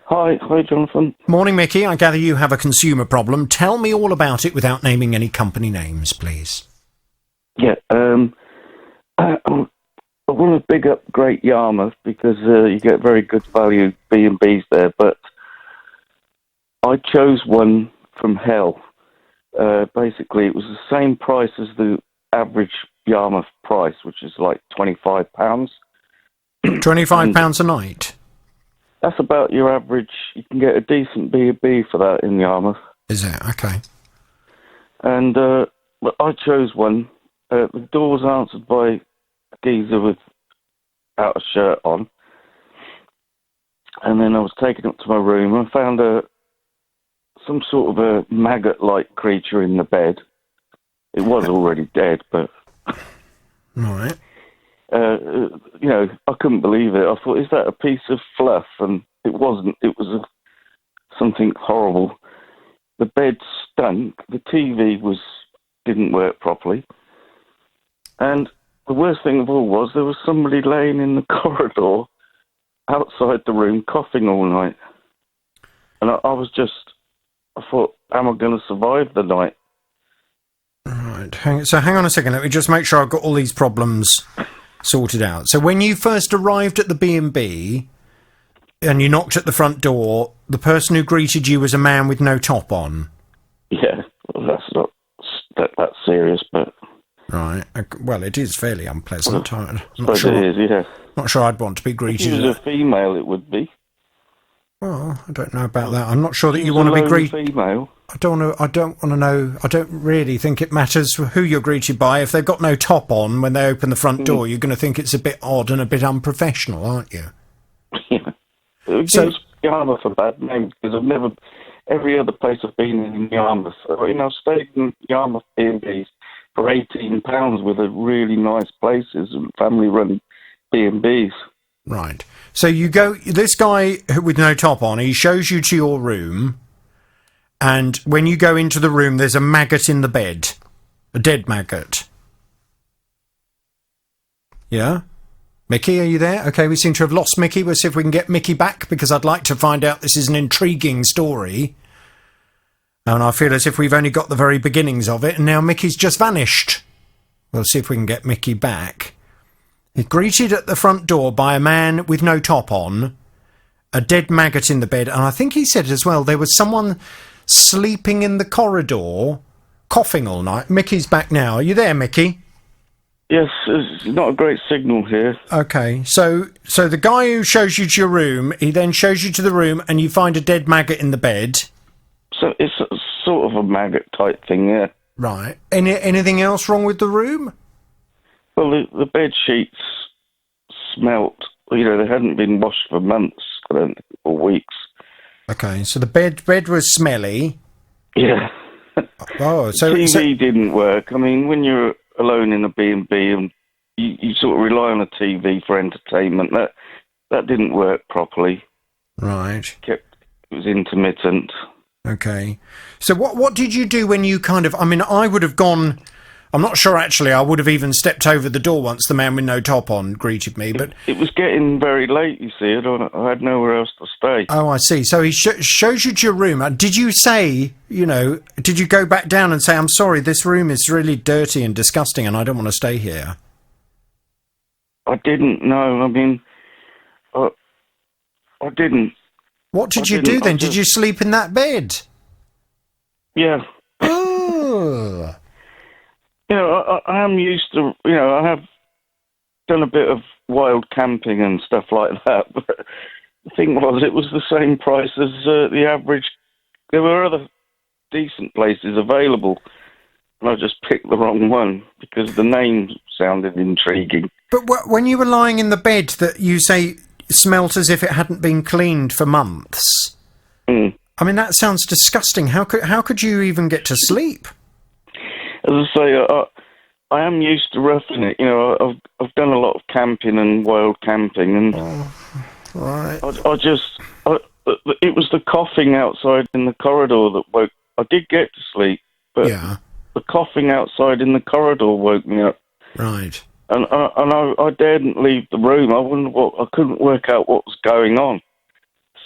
Hi, Jonathan. Morning, Mickey. I gather you have a consumer problem. Tell me all about it without naming any company names, please. Yeah, I want to big up Great Yarmouth because you get very good value B&Bs there, but I chose one from hell. Basically, it was the same price as the average Yarmouth price, which is like £25. £25 a night? That's about your average. You can get a decent B&B for that in Yarmouth. Is it? Okay. And I chose one. The door was answered by a geezer without a shirt on. And then I was taken up to my room and I found some sort of a maggot-like creature in the bed. It was already dead, but... Right. I couldn't believe it. I thought, is that a piece of fluff? And it wasn't. It was something horrible. The bed stunk. The TV didn't work properly. And the worst thing of all was there was somebody laying in the corridor outside the room coughing all night. And I thought, am I going to survive the night? Right. Hang on a second. Let me just make sure I've got all these problems sorted out. So when you first arrived at the B&B and you knocked at the front door, the person who greeted you was a man with no top on? Yeah, well, that's not that serious, but... Right. Well, it is fairly unpleasant. I'm not sure, it is, yeah. Not sure I'd want to be greeted. If it was a female, it would be. Well, I don't know about that. I'm not sure that you want to be greeted. Female. I don't want to know. I don't really think it matters who you're greeted by. If they've got no top on when they open the front door, you're going to think it's a bit odd and a bit unprofessional, aren't you? Yeah. It gives Yarmouth a bad name because every other place I've been in Yarmouth, I've stayed in Yarmouth B&Bs for £18 with a really nice places and family-run B&Bs. Right. So you go, this guy with no top on, he shows you to your room, and when you go into the room, there's a maggot in the bed. A dead maggot. Yeah? Mickey, are you there? Okay, we seem to have lost Mickey. We'll see if we can get Mickey back, because I'd like to find out. This is an intriguing story. And I feel as if we've only got the very beginnings of it, and now Mickey's just vanished. We'll see if we can get Mickey back. He's greeted at the front door by a man with no top on, a dead maggot in the bed, and I think he said as well there was someone sleeping in the corridor, coughing all night. Mickey's back now. Are you there, Mickey? Yes, it's not a great signal here. Okay, so the guy who shows you to your room, he then shows you to the room and you find a dead maggot in the bed. So it's sort of a maggot type thing, yeah. Right. Anything else wrong with the room? Well, the bed sheets smelt. They hadn't been washed for months, or weeks. Okay, so the bed was smelly. Yeah. Oh, so TV didn't work. I mean, when you're alone in a B&B and you sort of rely on a TV for entertainment, that didn't work properly. Right. It was intermittent. Okay. So what did you do when you I would have gone... I'm not sure, actually. I would have even stepped over the door once the man with no top on greeted me, but... It was getting very late, you see. I had nowhere else to stay. Oh, I see. So he shows you to your room. Did you say, did you go back down and say, I'm sorry, this room is really dirty and disgusting and I don't want to stay here? I didn't know. I mean, I didn't. What did you do then? Did you sleep in that bed? Yeah. Oh... I am used to, I have done a bit of wild camping and stuff like that, but the thing was, it was the same price as the average. There were other decent places available, and I just picked the wrong one because the name sounded intriguing. But when you were lying in the bed that you say smelt as if it hadn't been cleaned for months, I mean, that sounds disgusting. How could you even get to sleep? As I say, I am used to roughing it. I've done a lot of camping and wild camping, and right. It was the coughing outside in the corridor that woke. I did get to sleep, but the coughing outside in the corridor woke me up. Right. And I daredn't leave the room. I couldn't work out what was going on.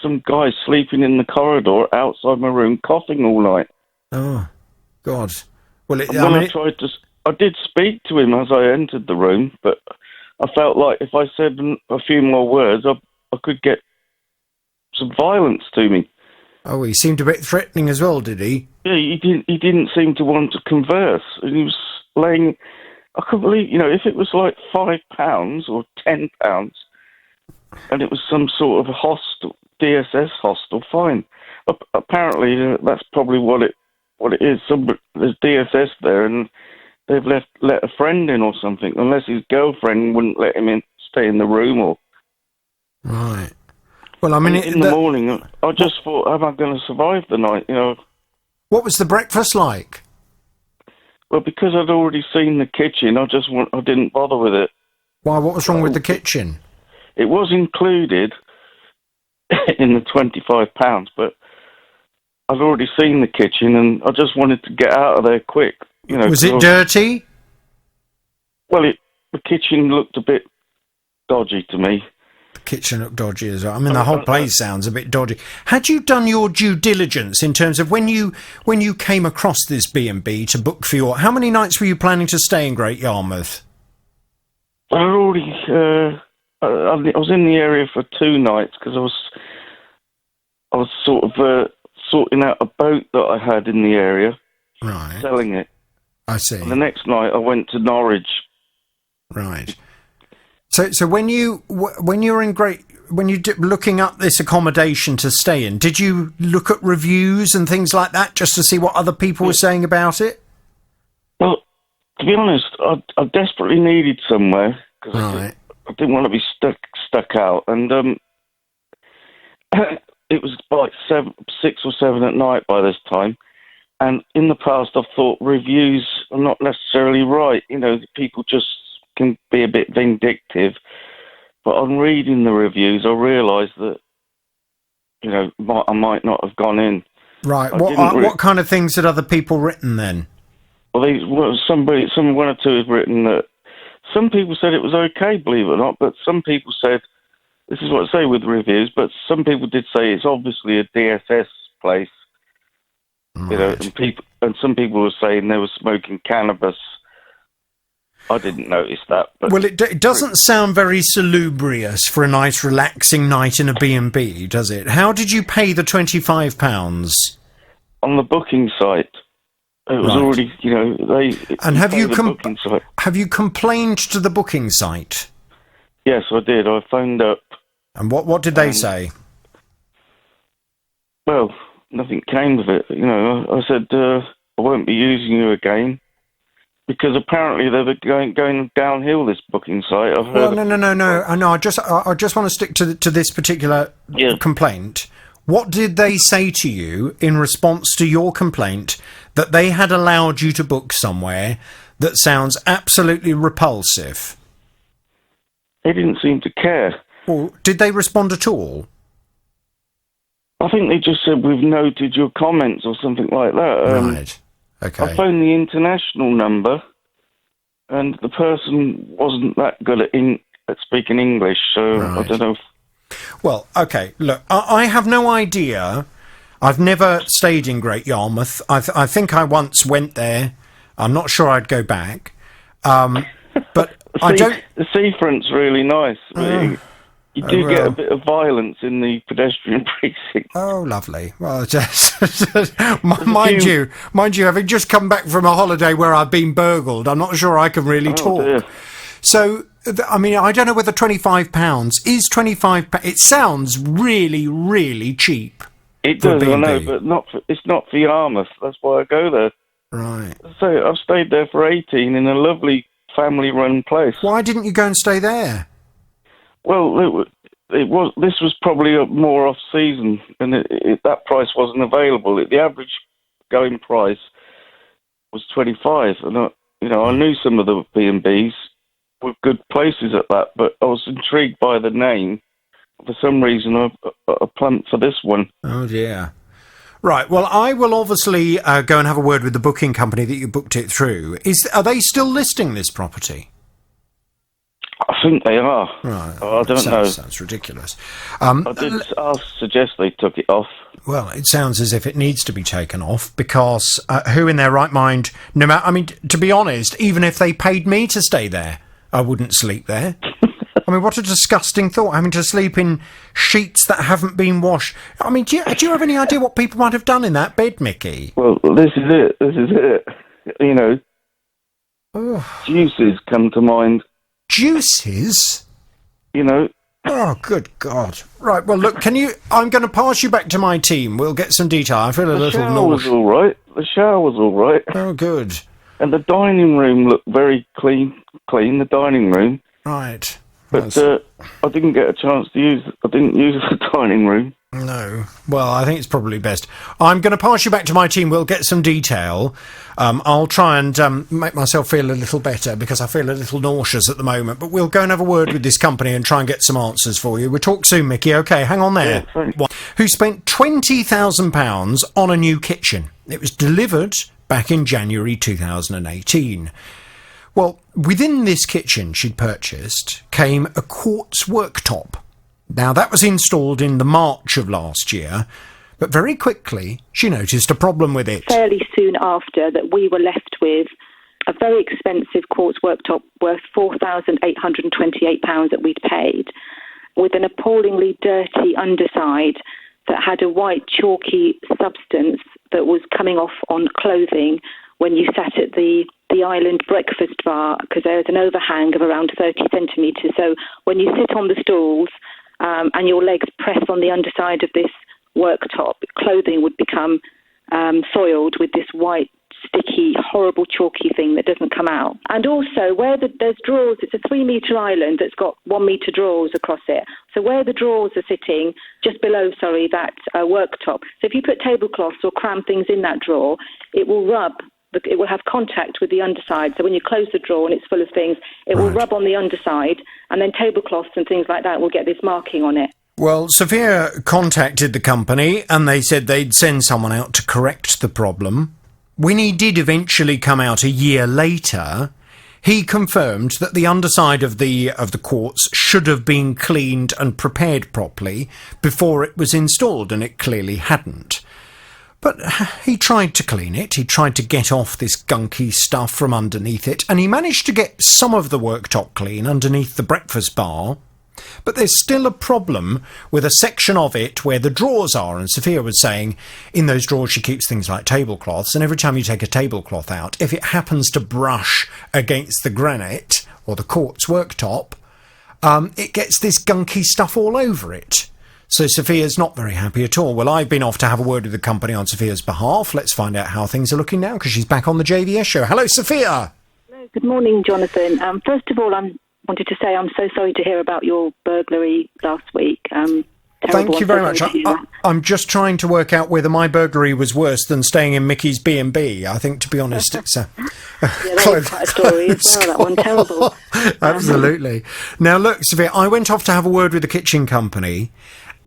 some guy sleeping in the corridor outside my room, coughing all night. Oh, God. Well, I did speak to him as I entered the room, but I felt like if I said a few more words, I could get some violence to me. Oh, he seemed a bit threatening as well, did he? Yeah, he didn't seem to want to converse. And he was laying... I couldn't believe, if it was like £5 or £10, and it was some sort of a hostel, DSS hostel, fine. Apparently, that's probably what it is. There's DSS there, and they've let a friend in or something, unless his girlfriend wouldn't let him in, stay in the room or... Right. Well, I mean... In the morning, I just thought, am I going to survive the night, What was the breakfast like? Well, because I'd already seen the kitchen, I didn't bother with it. Why, what was wrong with the kitchen? It was included in the £25, but I'd already seen the kitchen, and I just wanted to get out of there quick. Was it dirty? Well, the kitchen looked a bit dodgy to me. The kitchen looked dodgy as well. I mean, the whole place sounds a bit dodgy. Had you done your due diligence in terms of when you came across this B&B to book for your... How many nights were you planning to stay in Great Yarmouth? I already... I was in the area for 2 nights because I was sort of sorting out a boat that I had in the area, right? Selling it. I see. And the next night I went to Norwich. Right. So when you were in looking up this accommodation to stay in, did you look at reviews and things like that just to see what other people were saying about it? Well, to be honest, I desperately needed somewhere because I didn't want to be stuck out, and it was like 6 or 7 at night by this time. And in the past, I've thought reviews are not necessarily right. People just can be a bit vindictive. But on reading the reviews, I realised that, I might not have gone in. Right. What kind of things had other people written then? Well, one or two had written that some people said it was okay, believe it or not, but some people said, this is what I say with reviews, but some people did say it's obviously a DSS place. Right. And some people were saying they were smoking cannabis. I didn't notice that. But well, it doesn't sound very salubrious for a nice, relaxing night in a B&B, does it? How did you pay the £25? On the booking site. It was already, And have you complained to the booking site? Yes, I did. I phoned up. And what did they say? Well, nothing came of it. I said I won't be using you again because apparently they were going downhill. This booking site. I've heard. Well, no. I just want to stick to this particular complaint. What did they say to you in response to your complaint that they had allowed you to book somewhere that sounds absolutely repulsive? They didn't seem to care. Well, did they respond at all? I think they just said, we've noted your comments or something like that. Right. Okay. I phoned the international number and the person wasn't that good at speaking English, so right. I don't know. Well, okay, look, I have no idea. I've never stayed in Great Yarmouth. I think I once went there. I'm not sure I'd go back. But the seafront's really nice. You do get a bit of violence in the pedestrian precinct. Oh, lovely. Well, mind you, having just come back from a holiday where I've been burgled, I'm not sure I can really talk. Dear. So, I mean, I don't know whether £25 is £25. It sounds really, really cheap. It does, I know, but it's not for Yarmouth. That's why I go there. Right. So I've stayed there for 18 in a lovely family-run place. Why didn't you go and stay there? Well, this was probably more off-season, and that price wasn't available. The average going price was 25, and I knew some of the B&Bs were good places at that, but I was intrigued by the name. For some reason, I plumped for this one. Oh dear. Right. Well, I will obviously go and have a word with the booking company that you booked it through. Are they still listing this property? I think they are. Right. I don't know. Sounds ridiculous. I did suggest they took it off. Well, it sounds as if it needs to be taken off because who in their right mind, no matter, I mean, to be honest, even if they paid me to stay there, I wouldn't sleep there. I mean, what a disgusting thought, having to sleep in sheets that haven't been washed. I mean, do you have any idea what people might have done in that bed, Mickey? Well, this is it. You know, juices come to mind. Juices? You know. Oh, good God. Right, well, look, I'm going to pass you back to my team. We'll get some detail. I feel a little nauseous. The shower was all right. Oh, good. And the dining room looked very clean, the dining room. Right. But I didn't get a chance to use the dining room. No. Well, I think it's probably best. I'm going to pass you back to my team. We'll get some detail. I'll try and make myself feel a little better because I feel a little nauseous at the moment. But we'll go and have a word with this company and try and get some answers for you. We'll talk soon, Mickey. OK, hang on there. Yeah, who spent £20,000 on a new kitchen. It was delivered back in January 2018. Well, within this kitchen she'd purchased came a quartz worktop. Now, that was installed in the March of last year, but very quickly she noticed a problem with it. Fairly soon after that, we were left with a very expensive quartz worktop worth £4,828 that we'd paid, with an appallingly dirty underside that had a white chalky substance that was coming off on clothing when you sat at the island breakfast bar, because there's an overhang of around 30 centimetres. So when you sit on the stools and your legs press on the underside of this worktop, clothing would become soiled with this white, sticky, horrible, chalky thing that doesn't come out. And also, where there's drawers, it's a 3-metre island that's got 1-metre drawers across it. So where the drawers are sitting, just below, that worktop. So if you put tablecloths or cram things in that drawer, it will rub. It will have contact with the underside. So when you close the drawer and it's full of things, it will rub on the underside, and then tablecloths and things like that will get this marking on it. Well, Sophia contacted the company and they said they'd send someone out to correct the problem. When he did eventually come out a year later, he confirmed that the underside of the quartz should have been cleaned and prepared properly before it was installed, and it clearly hadn't. But he tried to clean it, he tried to get off this gunky stuff from underneath it, and he managed to get some of the worktop clean underneath the breakfast bar. But there's still a problem with a section of it where the drawers are, and Sophia was saying in those drawers she keeps things like tablecloths, and every time you take a tablecloth out, if it happens to brush against the granite or the quartz worktop, it gets this gunky stuff all over it. So Sophia's not very happy at all. Well, I've been off to have a word with the company on Sophia's behalf. Let's find out how things are looking now, because she's back on the JVS show. Hello, Sophia. Hello, good morning, Jonathan. First of all, I wanted to say I'm so sorry to hear about your burglary last week. Thank you very much. I'm just trying to work out whether my burglary was worse than staying in Mickey's B&B. I think, to be honest, it's yeah, that was quite a story as well, that one. Terrible. Absolutely. Now, look, Sophia, I went off to have a word with the kitchen company,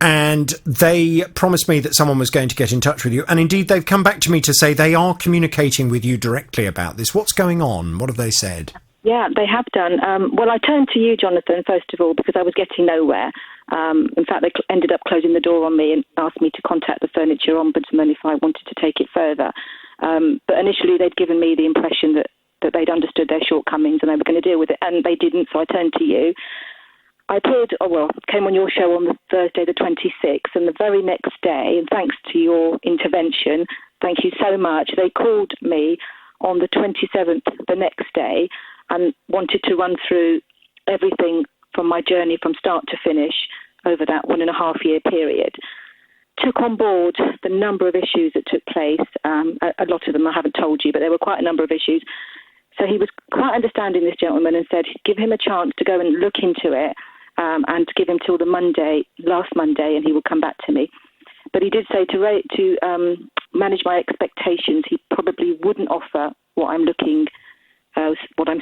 and they promised me that someone was going to get in touch with you. And indeed, they've come back to me to say they are communicating with you directly about this. What's going on? What have they said? Yeah, they have done. Well, I turned to you, Jonathan, first of all, because I was getting nowhere. In fact, they ended up closing the door on me and asked me to contact the furniture ombudsman if I wanted to take it further. But initially, they'd given me the impression that they'd understood their shortcomings and they were going to deal with it, and they didn't, so I turned to you. I came on your show on the Thursday the 26th, and the very next day, and thanks to your intervention, thank you so much, they called me on the 27th, the next day, and wanted to run through everything from my journey from start to finish over that 1.5-year period. Took on board the number of issues that took place. A lot of them I haven't told you, but there were quite a number of issues. So he was quite understanding, this gentleman, and said give him a chance to go and look into it, and give him till last Monday, and he would come back to me. But he did say to manage my expectations, he probably wouldn't offer what I'm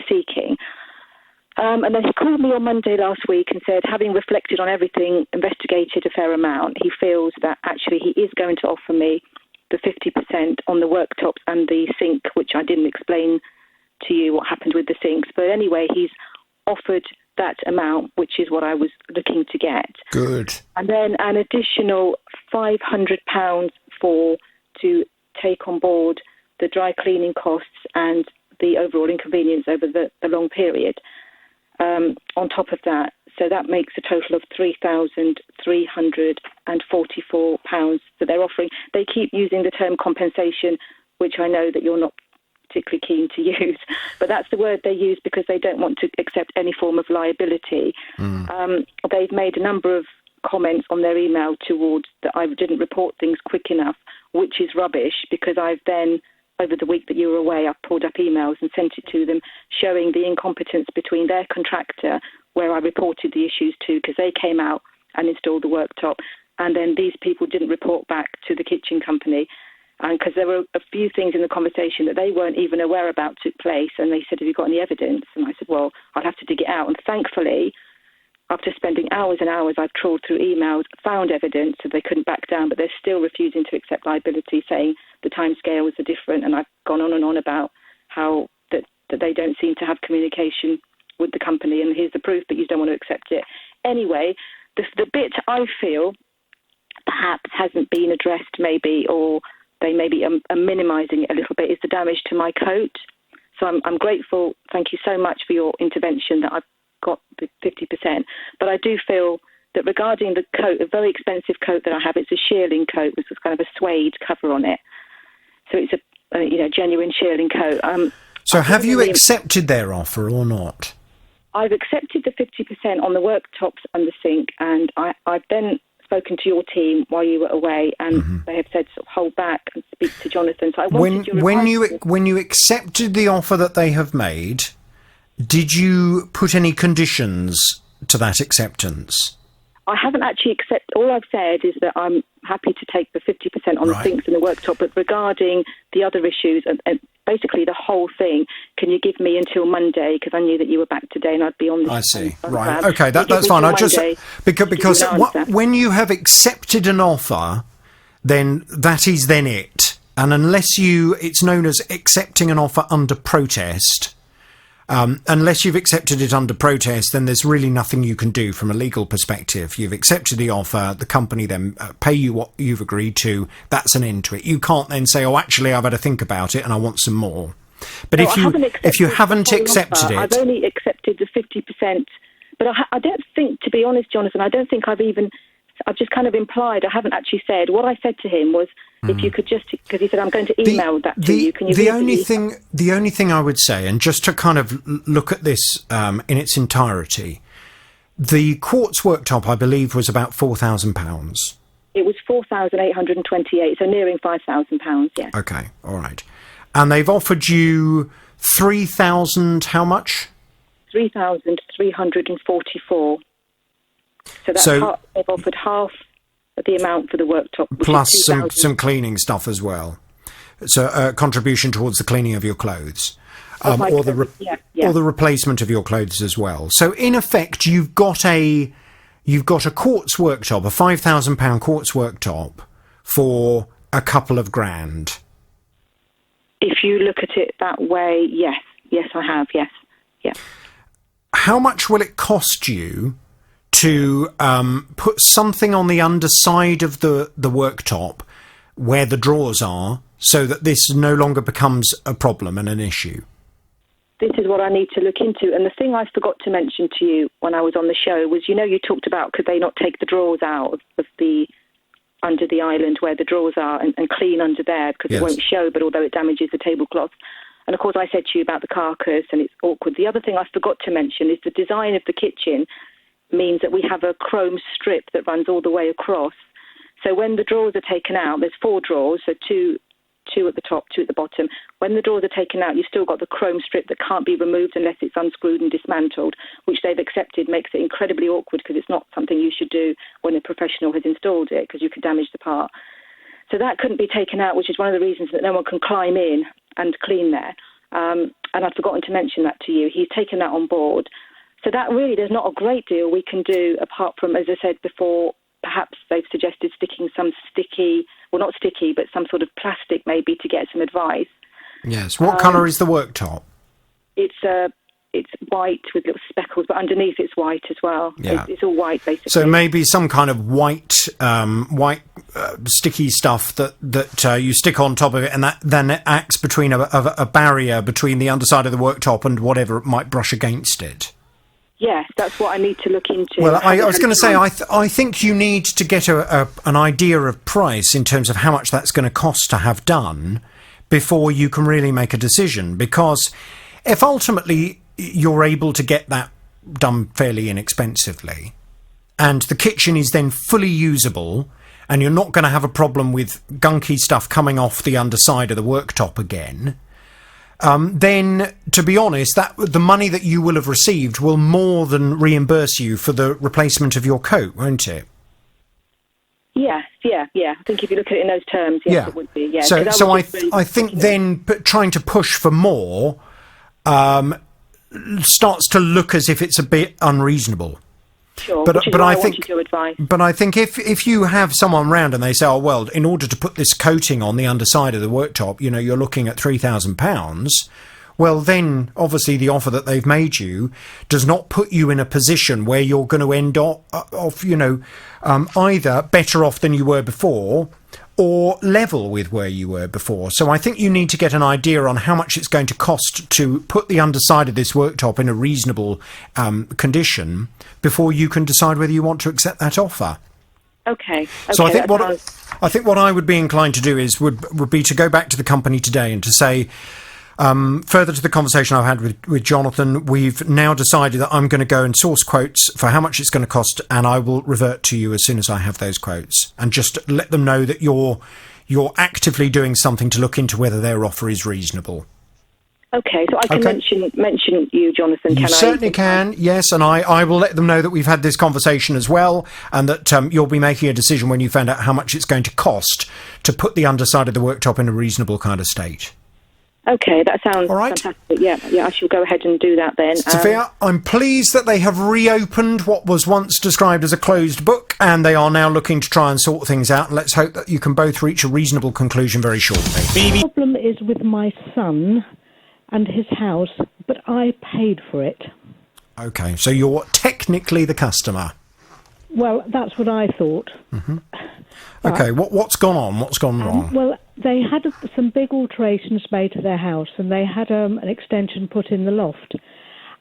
seeking. And then he called me on Monday last week and said, having reflected on everything, investigated a fair amount, he feels that actually he is going to offer me the 50% on the worktops and the sink, which I didn't explain to you what happened with the sinks. But anyway, he's offered that amount, which is what I was looking to get. Good. And then an additional £500 to take on board the dry cleaning costs and the overall inconvenience over the long period on top of that. So that makes a total of £3,344 that they're offering. They keep using the term compensation, which I know that you're not particularly keen to use, but that's the word they use because they don't want to accept any form of liability. They've made a number of comments on their email towards that I didn't report things quick enough, which is rubbish, because I've then, over the week that you were away, I've pulled up emails and sent it to them showing the incompetence between their contractor, where I reported the issues to, because they came out and installed the worktop, and then these people didn't report back to the kitchen company, because there were a few things in the conversation that they weren't even aware about took place, and they said, have you got any evidence? And I said, well, I'd have to dig it out. And thankfully, after spending hours and hours, I've trawled through emails, found evidence, so they couldn't back down, but they're still refusing to accept liability, saying the timescales are different, and I've gone on and on about how that they don't seem to have communication with the company, and here's the proof, but you don't want to accept it. Anyway, the bit I feel perhaps hasn't been addressed maybe, or they maybe are minimising it a little bit, is the damage to my coat. So I'm grateful, thank you so much for your intervention, that I've got the 50%. But I do feel that regarding the coat, a very expensive coat that I have, it's a shearling coat with kind of a suede cover on it. So it's a genuine shearling coat. So have you accepted their offer or not? I've accepted the 50% on the worktops and the sink, and I've then spoken to your team while you were away, and they have said sort of hold back and speak to Jonathan. So I wanted when you accepted the offer that they have made, did you put any conditions to that acceptance? I haven't actually accepted. All I've said is that I'm happy to take the 50% on the sinks and the worktop, but regarding the other issues and basically the whole thing, can you give me until Monday? Because I knew that you were back today and I'd be on this. I see. Right. Okay, that's fine. I just because when you have accepted an offer, then that is then it. And unless it's known as accepting an offer under protest. Unless you've accepted it under protest, then there's really nothing you can do from a legal perspective. You've accepted the offer, the company then pay you what you've agreed to, that's an end to it. You can't then say, oh, actually, I've had to think about it and I want some more. But if you haven't accepted it... I've only accepted the 50%, but I don't think, to be honest, Jonathan, I don't think I've just kind of implied, I haven't actually said. What I said to him was, if you could just, because he said, I'm going to email that to you. Can you the only thing I would say, and just to kind of look at this in its entirety, the quartz worktop, I believe, was about £4,000. It was £4,828, so nearing £5,000, yes. Okay, all right. And they've offered you £3,000, how much? £3,344. So they've offered half of the amount for the worktop, plus some cleaning stuff as well. So a contribution towards the cleaning of your clothes, or the replacement of your clothes as well. So in effect, you've got a quartz worktop, a £5,000 quartz worktop for a couple of grand. If you look at it that way, yes, I have, yes. How much will it cost you to put something on the underside of the worktop where the drawers are, so that this no longer becomes a problem and an issue? This is what I need to look into. And the thing I forgot to mention to you when I was on the show was, you talked about, could they not take the drawers out of the under the island where the drawers are and clean under there, because it won't show, but although it damages the tablecloth. And of course I said to you about the carcass and it's awkward. The other thing I forgot to mention is the design of the kitchen means that we have a chrome strip that runs all the way across. So when the drawers are taken out, there's 4 drawers, so two at the top, 2 at the bottom. When the drawers are taken out, you've still got the chrome strip that can't be removed unless it's unscrewed and dismantled, which they've accepted makes it incredibly awkward, because it's not something you should do when a professional has installed it, because you could damage the part. So that couldn't be taken out, which is one of the reasons that no one can climb in and clean there. And I'd forgotten to mention that to you. He's taken that on board. So that really, there's not a great deal we can do apart from, as I said before, perhaps they've suggested sticking some not sticky, but some sort of plastic maybe to get some advice. Yes. What colour is the worktop? It's a it's white with little speckles, but underneath it's white as well. Yeah. It's all white, basically. So maybe some kind of white sticky stuff that you stick on top of it, and that then it acts between a barrier between the underside of the worktop and whatever might brush against it. Yes, that's what I need to look into. Well, I was going to say, I think you need to get an idea of price in terms of how much that's going to cost to have done before you can really make a decision. Because if ultimately you're able to get that done fairly inexpensively, and the kitchen is then fully usable, and you're not going to have a problem with gunky stuff coming off the underside of the worktop again, then, to be honest, that the money that you will have received will more than reimburse you for the replacement of your coat, won't it? Yes, yeah. I think if you look at it in those terms, yes, it would be. Yeah. So I think then trying to push for more starts to look as if it's a bit unreasonable. Sure, but I think your advice. But I think if you have someone round and they say, oh well, in order to put this coating on the underside of the worktop, you're looking at £3,000. Well, then obviously the offer that they've made you does not put you in a position where you're going to end off either better off than you were before, or level with where you were before. So I think you need to get an idea on how much it's going to cost to put the underside of this worktop in a reasonable condition before you can decide whether you want to accept that offer. Okay. So I think what I would be inclined to do would be to go back to the company today and to say, further to the conversation I've had with Jonathan, we've now decided that I'm going to go and source quotes for how much it's going to cost, and I will revert to you as soon as I have those quotes, and just let them know that you're actively doing something to look into whether their offer is reasonable. Okay, so I can mention you, Jonathan, You certainly can, yes, and I will let them know that we've had this conversation as well, and that you'll be making a decision when you find out how much it's going to cost to put the underside of the worktop in a reasonable kind of state. Okay, that sounds fantastic. Yeah, I shall go ahead and do that then. Sophia, I'm pleased that they have reopened what was once described as a closed book, and they are now looking to try and sort things out, and let's hope that you can both reach a reasonable conclusion very shortly. The problem is with my son and his house, but I paid for it. Okay, so you're technically the customer. Well, that's what I thought. Mm-hmm. Okay, what's gone on? What's gone wrong? Well, they had some big alterations made to their house, and they had an extension put in the loft.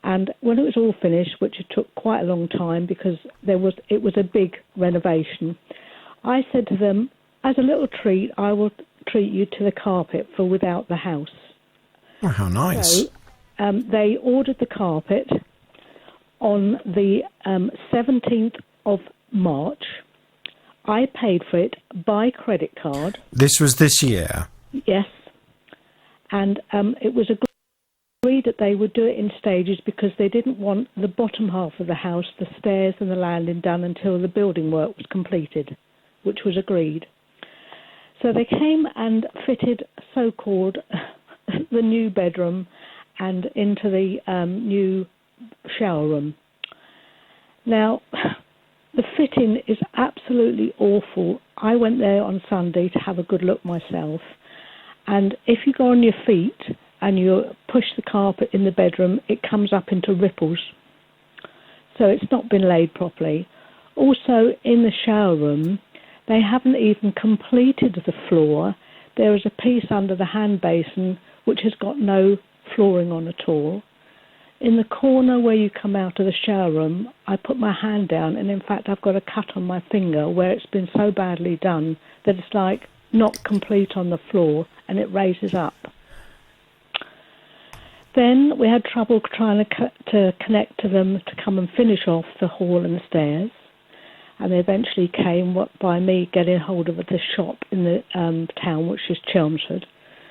And when it was all finished, which it took quite a long time because it was a big renovation, I said to them, as a little treat, I will treat you to the carpet for without the house. Oh, how nice. So they ordered the carpet on the 17th of March. I paid for it by credit card. This was this year? Yes. And it was agreed that they would do it in stages because they didn't want the bottom half of the house, the stairs and the landing, done until the building work was completed, which was agreed. So they came and fitted so-called the new bedroom and into the new shower room. Now, the fitting is absolutely awful. I went there on Sunday to have a good look myself, and if you go on your feet and you push the carpet in the bedroom, it comes up into ripples. So it's not been laid properly. Also, in the shower room, they haven't even completed the floor. There is a piece under the hand basin which has got no flooring on at all. In the corner where you come out of the shower room, I put my hand down, and in fact I've got a cut on my finger where it's been so badly done that it's like not complete on the floor, and it raises up. Then we had trouble trying to connect to them to come and finish off the hall and the stairs, and they eventually came by me getting hold of the shop in the town, which is Chelmsford.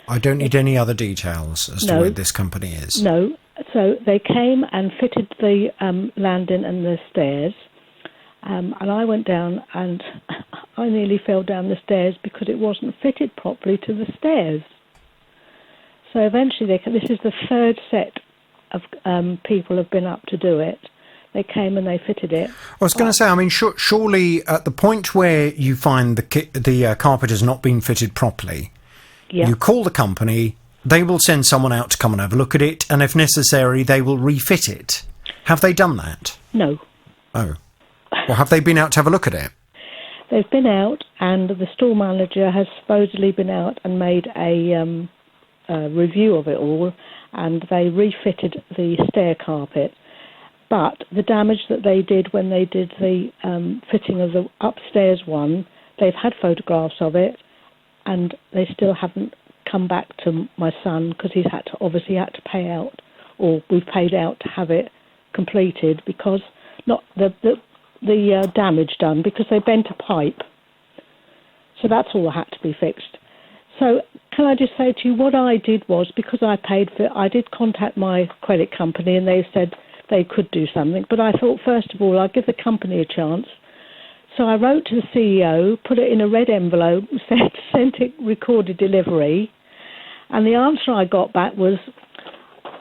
I don't need any other details as to where this company is. No. So they came and fitted the landing and the stairs, and I went down and I nearly fell down the stairs because it wasn't fitted properly to the stairs. So eventually, this is the third set of people have been up to do it. They came and they fitted it. I was going to say, I mean, surely at the point where you find the carpet has not been fitted properly, you call the company they will send someone out to come and have a look at it, and if necessary, they will refit it. Have they done that? No. Oh. Well, have they been out to have a look at it? They've been out, and the store manager has supposedly been out and made a review of it all, and they refitted the stair carpet. But the damage that they did when they did the fitting of the upstairs one, they've had photographs of it, and they still haven't come back to my son, because he's obviously had to pay out, or we've paid out to have it completed, because not the damage done, because they bent a pipe. So that's all that had to be fixed. So can I just say to you, what I did was, because I paid for it, I did contact my credit company, and they said they could do something. But I thought, first of all, I'd give the company a chance. So I wrote to the CEO, put it in a red envelope, sent it recorded delivery, and the answer I got back was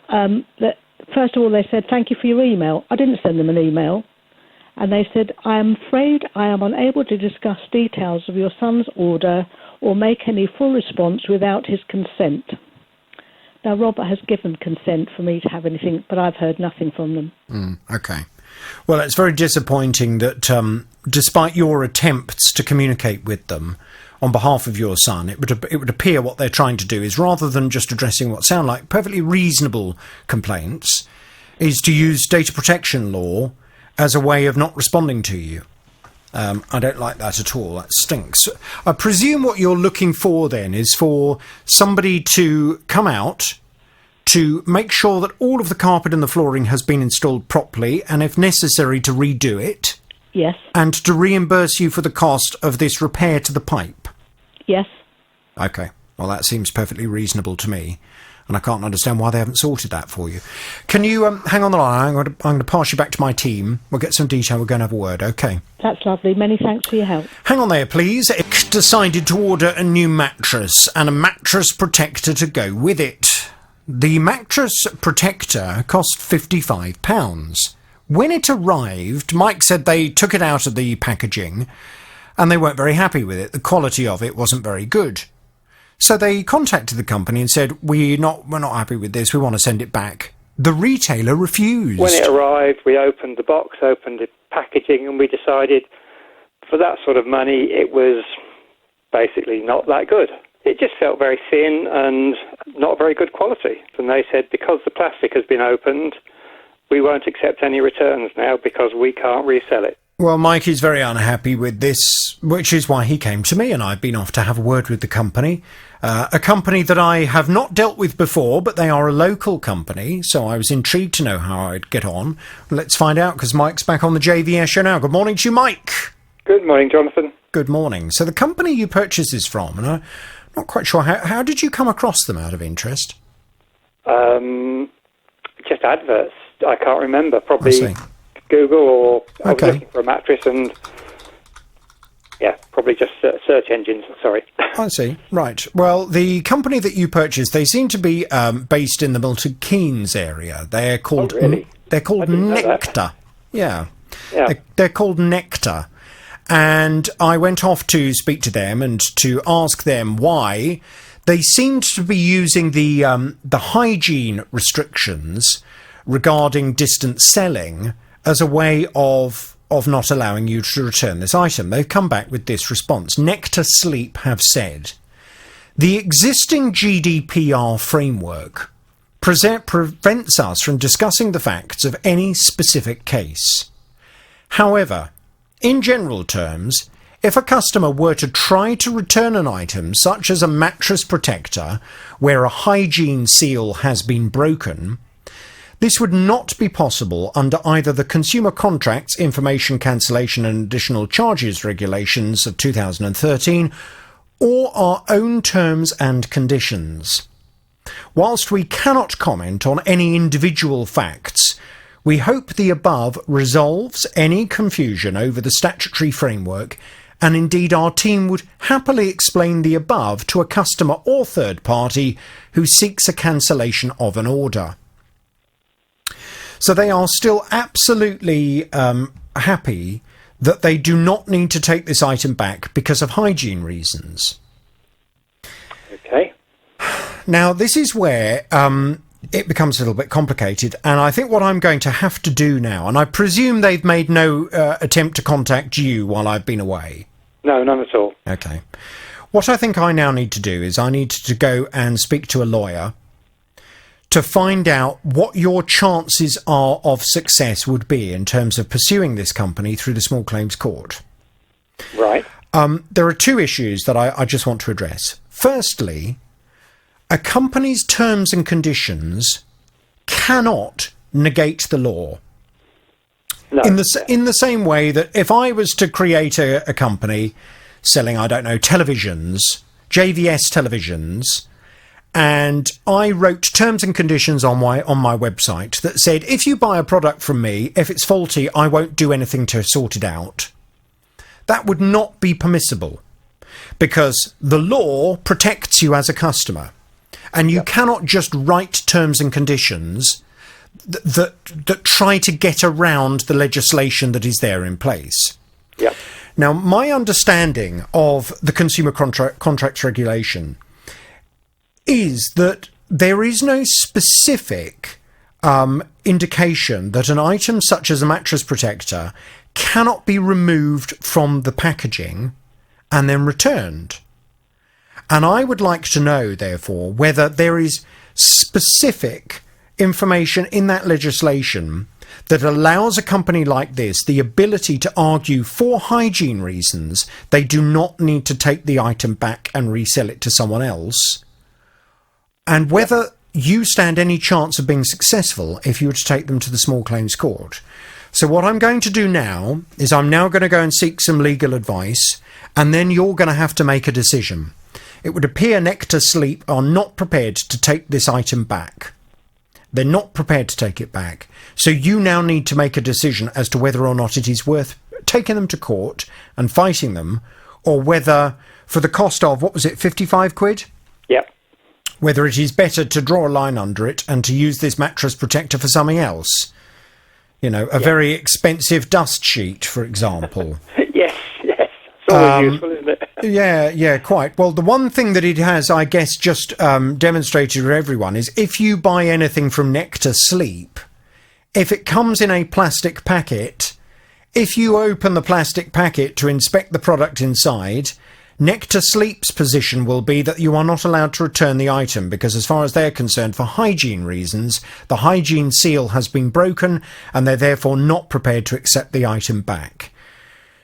that, first of all, they said, thank you for your email. I didn't send them an email. And they said, I am afraid I am unable to discuss details of your son's order or make any full response without his consent. Now, Robert has given consent for me to have anything, but I've heard nothing from them. Okay. Well, it's very disappointing that despite your attempts to communicate with them on behalf of your son, it would appear what they're trying to do is, rather than just addressing what sound like perfectly reasonable complaints, is to use data protection law as a way of not responding to you. I don't like that at all. That stinks. I presume what you're looking for then is for somebody to come out to make sure that all of the carpet and the flooring has been installed properly, and if necessary to redo it. Yes. And to reimburse you for the cost of this repair to the pipe. Yes. Okay. Well, that seems perfectly reasonable to me, and I can't understand why they haven't sorted that for you. Can you hang on the line? I'm going to pass you back to my team. We'll get some detail. We're going to have a word. Okay. That's lovely. Many thanks for your help. Hang on there, please. Ick decided to order a new mattress and a mattress protector to go with it. The mattress protector cost £55. When it arrived, Mike said they took it out of the packaging and they weren't very happy with it. The quality of it wasn't very good. So they contacted the company and said, we're not happy with this, we want to send it back. The retailer refused. When it arrived, we opened the box, opened the packaging, and we decided for that sort of money it was basically not that good. It just felt very thin and not very good quality. And they said, because the plastic has been opened, we won't accept any returns now because we can't resell it. Well, Mike is very unhappy with this, which is why he came to me, and I've been off to have a word with the company. A company that I have not dealt with before, but they are a local company, so I was intrigued to know how I'd get on. Let's find out, because Mike's back on the JVS show now. Good morning to you, Mike. Good morning, Jonathan. Good morning. So the company you purchased this from, and I'm not quite sure, how did you come across them out of interest? Just adverts. I can't remember. Probably Google, or I was looking for a mattress, and probably just search engines. Sorry. I see. Right. Well, the company that you purchased, they seem to be based in the Milton Keynes area. They're called. Oh, really? They're called Nectar. Yeah. They're called Nectar. And I went off to speak to them and to ask them why they seemed to be using the hygiene restrictions regarding distance selling as a way of not allowing you to return this item. They've come back with this response. Nectar Sleep have said, the existing GDPR framework prevents us from discussing the facts of any specific case. However, in general terms, if a customer were to try to return an item such as a mattress protector where a hygiene seal has been broken, this would not be possible under either the Consumer Contracts Information Cancellation and Additional Charges Regulations of 2013 or our own terms and conditions. Whilst we cannot comment on any individual facts, we hope the above resolves any confusion over the statutory framework, and indeed our team would happily explain the above to a customer or third party who seeks a cancellation of an order. So they are still absolutely happy that they do not need to take this item back because of hygiene reasons. Okay. Now, this is where it becomes a little bit complicated, and I think what I'm going to have to do now, and I presume they've made no attempt to contact you while I've been away. No, none at all. Okay. What I think I now need to do is I need to go and speak to a lawyer to find out what your chances are of success would be in terms of pursuing this company through the Small Claims Court. Right. There are two issues that I just want to address. Firstly, a company's terms and conditions cannot negate the law. No. In the same way that if I was to create a company selling, I don't know, televisions, JVS televisions, and I wrote terms and conditions on my website that said, if you buy a product from me, if it's faulty, I won't do anything to sort it out. That would not be permissible, because the law protects you as a customer, and you cannot just write terms and conditions that try to get around the legislation that is there in place. Yeah. Now, my understanding of the Consumer Contracts Regulation is that there is no specific indication that an item such as a mattress protector cannot be removed from the packaging and then returned. And I would like to know, therefore, whether there is specific information in that legislation that allows a company like this the ability to argue for hygiene reasons they do not need to take the item back and resell it to someone else, and whether you stand any chance of being successful if you were to take them to the Small Claims Court. So what I'm going to do now is I'm now going to go and seek some legal advice, and then you're going to have to make a decision. It would appear Nectar Sleep are not prepared to take this item back. They're not prepared to take it back. So you now need to make a decision as to whether or not it is worth taking them to court and fighting them, or whether, for the cost of, what was it, 55 quid? Yep. Whether it is better to draw a line under it and to use this mattress protector for something else. You know, a very expensive dust sheet, for example. Yes. It's always useful, isn't it? Yeah, quite. Well, the one thing that it has, I guess, just demonstrated to everyone is if you buy anything from Nectar Sleep, if it comes in a plastic packet, if you open the plastic packet to inspect the product inside, Nectar Sleep's position will be that you are not allowed to return the item because, as far as they're concerned, for hygiene reasons, the hygiene seal has been broken and they're therefore not prepared to accept the item back.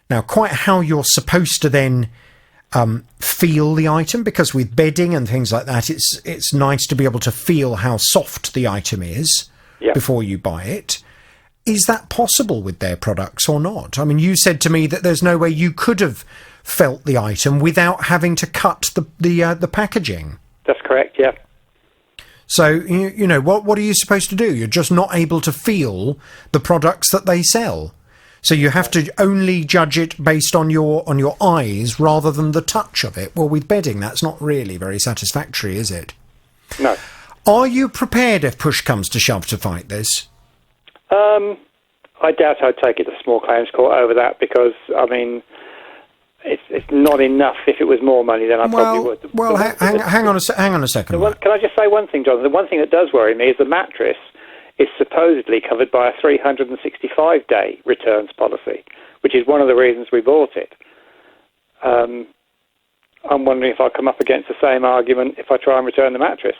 Now, quite how you're supposed to then feel the item, because with bedding and things like that, it's nice to be able to feel how soft the item is before you buy it. Is that possible with their products or not? I mean, you said to me that there's no way you could have felt the item without having to cut the packaging. That's correct, yeah. So, you know, what are you supposed to do? You're just not able to feel the products that they sell. So you have to only judge it based on your eyes rather than the touch of it. Well, with bedding, that's not really very satisfactory, is it? No. Are you prepared if push comes to shove to fight this? I doubt I'd take it to Small Claims Court over that because, I mean, it's not enough. If it was more money, then I probably would. Well, hang on a second. Can I just say one thing, Jonathan? The one thing that does worry me is the mattress is supposedly covered by a 365-day returns policy, which is one of the reasons we bought it. I'm wondering if I'll come up against the same argument if I try and return the mattress.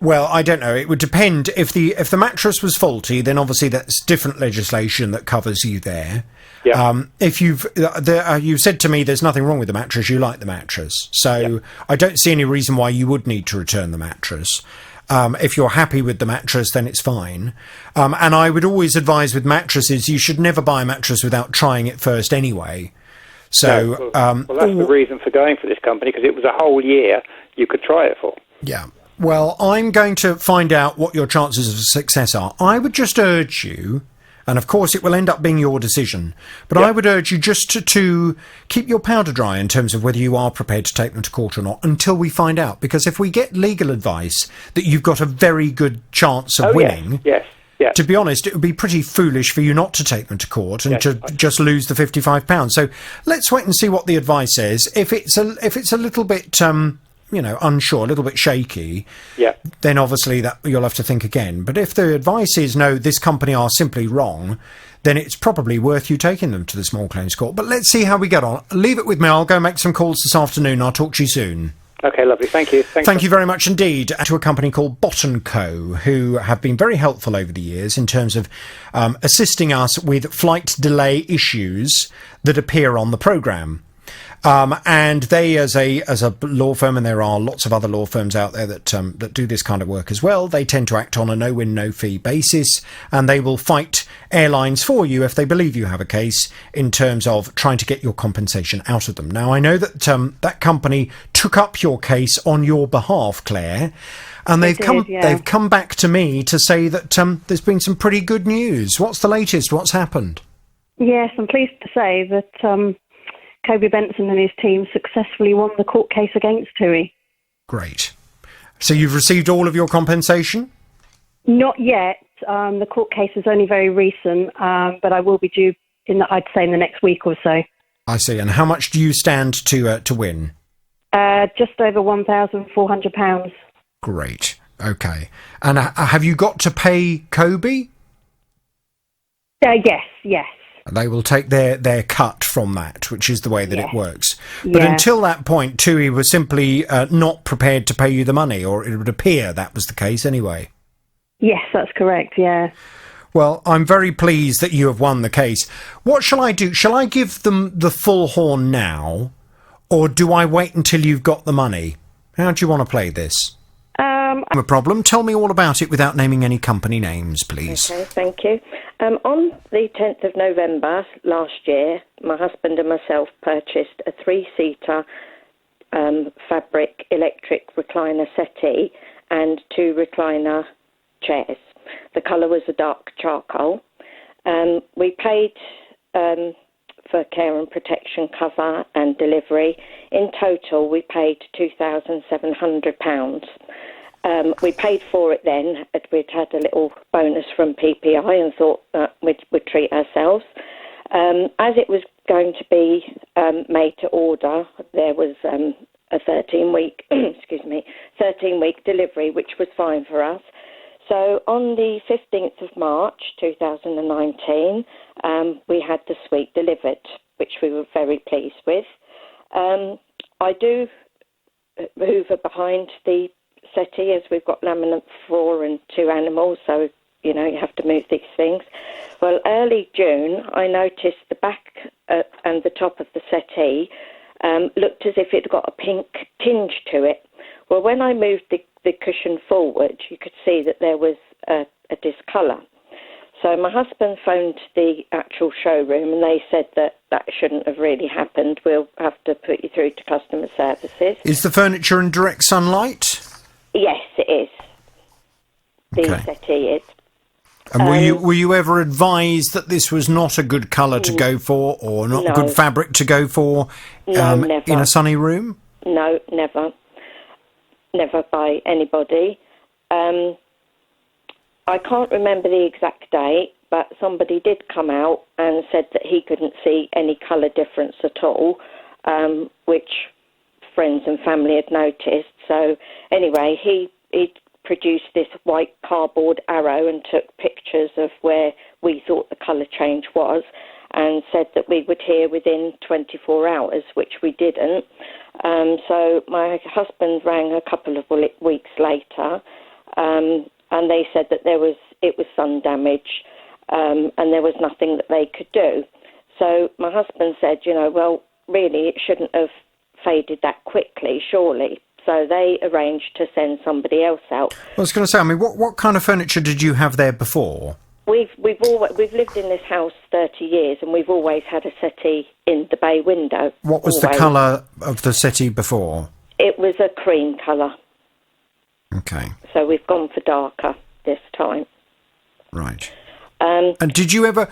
Well, I don't know. It would depend. If the mattress was faulty, then obviously that's different legislation that covers you there. Yeah. If you've said to me there's nothing wrong with the mattress, you like the mattress, so I don't see any reason why you would need to return the mattress. If you're happy with the mattress, then it's fine. And I would always advise with mattresses, you should never buy a mattress without trying it first anyway. So, well, that's the reason for going for this company, because it was a whole year you could try it for. Yeah. Well, I'm going to find out what your chances of success are. I would just urge you, and of course it will end up being your decision, but I would urge you just to keep your powder dry in terms of whether you are prepared to take them to court or not until we find out. Because if we get legal advice that you've got a very good chance of winning, yes. To be honest, it would be pretty foolish for you not to take them to court and to just lose the £55. So let's wait and see what the advice says. If it's a little bit unsure, a little bit shaky, Yeah. then obviously that you'll have to think again. But if the advice is no, this company are simply wrong, then it's probably worth you taking them to the small claims court. But let's see how we get on. Leave it with me. I'll go make some calls this afternoon. I'll talk to you soon. Okay, lovely. Thank you. Thank you very much indeed to a company called Bott & Co, who have been very helpful over the years in terms of assisting us with flight delay issues that appear on the programme. And they, as a law firm, and there are lots of other law firms out there that do this kind of work as well, they tend to act on a no-win, no-fee basis, and they will fight airlines for you if they believe you have a case in terms of trying to get your compensation out of them. Now, I know that that company took up your case on your behalf, Claire, and they've come back to me to say that there's been some pretty good news. What's the latest? What's happened? Yes, I'm pleased to say that Kobe Benson and his team successfully won the court case against TUI. Great. So you've received all of your compensation? Not yet. The court case is only very recent, but I will be due I'd say in the next week or so. I see. And how much do you stand to win? Just over £1,400. Great. Okay. And have you got to pay Kobe? Yes. They will take their cut from that, which is the way that it works. But Yeah. until that point, TUI was simply not prepared to pay you the money, or it would appear that was the case anyway. Yes, that's correct, yeah. Well, I'm very pleased that you have won the case. What shall I do? Shall I give them the full horn now, or do I wait until you've got the money? How do you want to play this? No problem. Tell me all about it without naming any company names, please. Okay, thank you. On the 10th of November last year, my husband and myself purchased a 3-seater fabric electric recliner settee and 2 recliner chairs. The colour was a dark charcoal. We paid for care and protection cover and delivery. In total, we paid £2,700. We paid for it then. We'd had a little bonus from PPI and thought that we'd treat ourselves. As it was going to be made to order, there was a 13-week 13-week delivery, which was fine for us. So on the 15th of March 2019, we had the suite delivered, which we were very pleased with. I do hoover behind the settee as we've got laminate floor and 2 animals, so you have to move these things. Well, early June, I noticed the back and the top of the settee looked as if it got a pink tinge to it. Well, when I moved the cushion forward, you could see that there was a discolour. So my husband phoned the actual showroom and they said that shouldn't have really happened. We'll have to put you through to customer services. Is the furniture in direct sunlight? Yes, it is. The settee is. And were you ever advised that this was not a good colour to go for, or not a good fabric to go for never. in a sunny room? No, never. Never by anybody. I can't remember the exact date, but somebody did come out and said that he couldn't see any colour difference at all, which friends and family had noticed. So anyway, he produced this white cardboard arrow and took pictures of where we thought the colour change was and said that we would hear within 24 hours, which we didn't. So my husband rang a couple of weeks later and they said that it was sun damage and there was nothing that they could do. So my husband said, well, really it shouldn't have faded that quickly, surely. So they arranged to send somebody else out. I was going to say, what kind of furniture did you have there before? We've lived in this house 30 years, and we've always had a settee in the bay window. What was the colour of the settee before? It was a cream colour. Okay. So we've gone for darker this time. Right. And did you ever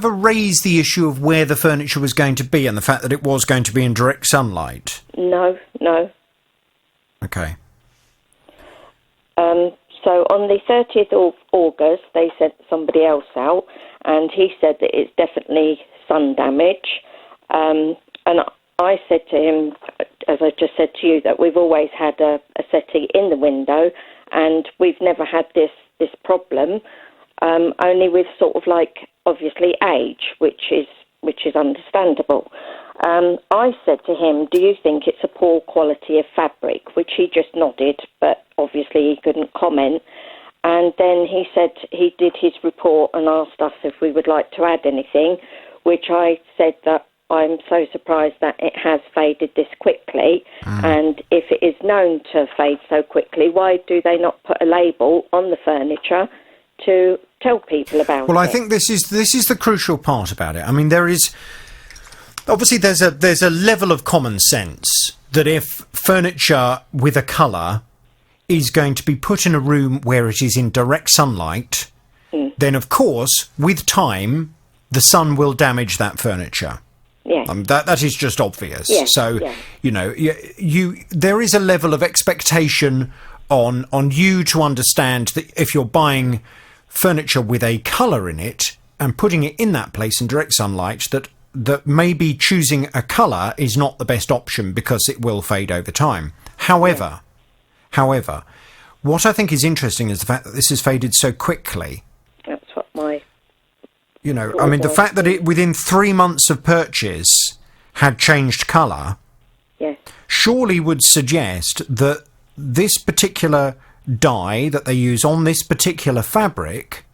raise the issue of where the furniture was going to be and the fact that it was going to be in direct sunlight? No. Okay. So on the 30th of August, they sent somebody else out, and he said that it's definitely sun damage. And I said to him, as I just said to you, that we've always had a settee in the window, and we've never had this problem. Only with sort of like obviously age, which is understandable. I said to him, "Do you think it's a poor quality of fabric?" Which he just nodded, but obviously he couldn't comment. And then he said he did his report and asked us if we would like to add anything, which I said that I'm so surprised that it has faded this quickly. And if it is known to fade so quickly, why do they not put a label on the furniture to tell people about it? Well, I think this is the crucial part about it. I mean, there's a level of common sense that if furniture with a colour is going to be put in a room where it is in direct sunlight, then of course, with time, the sun will damage that furniture. Yeah. That is just obvious. Yeah. So, you know, there is a level of expectation on you to understand that if you're buying furniture with a colour in it and putting it in that place in direct sunlight, that maybe choosing a colour is not the best option because it will fade over time. However, what I think is interesting is the fact that this has faded so quickly. That's what my... You know, I mean, the fact that it within 3 months of purchase had changed colour, surely would suggest that this particular dye that they use on this particular fabric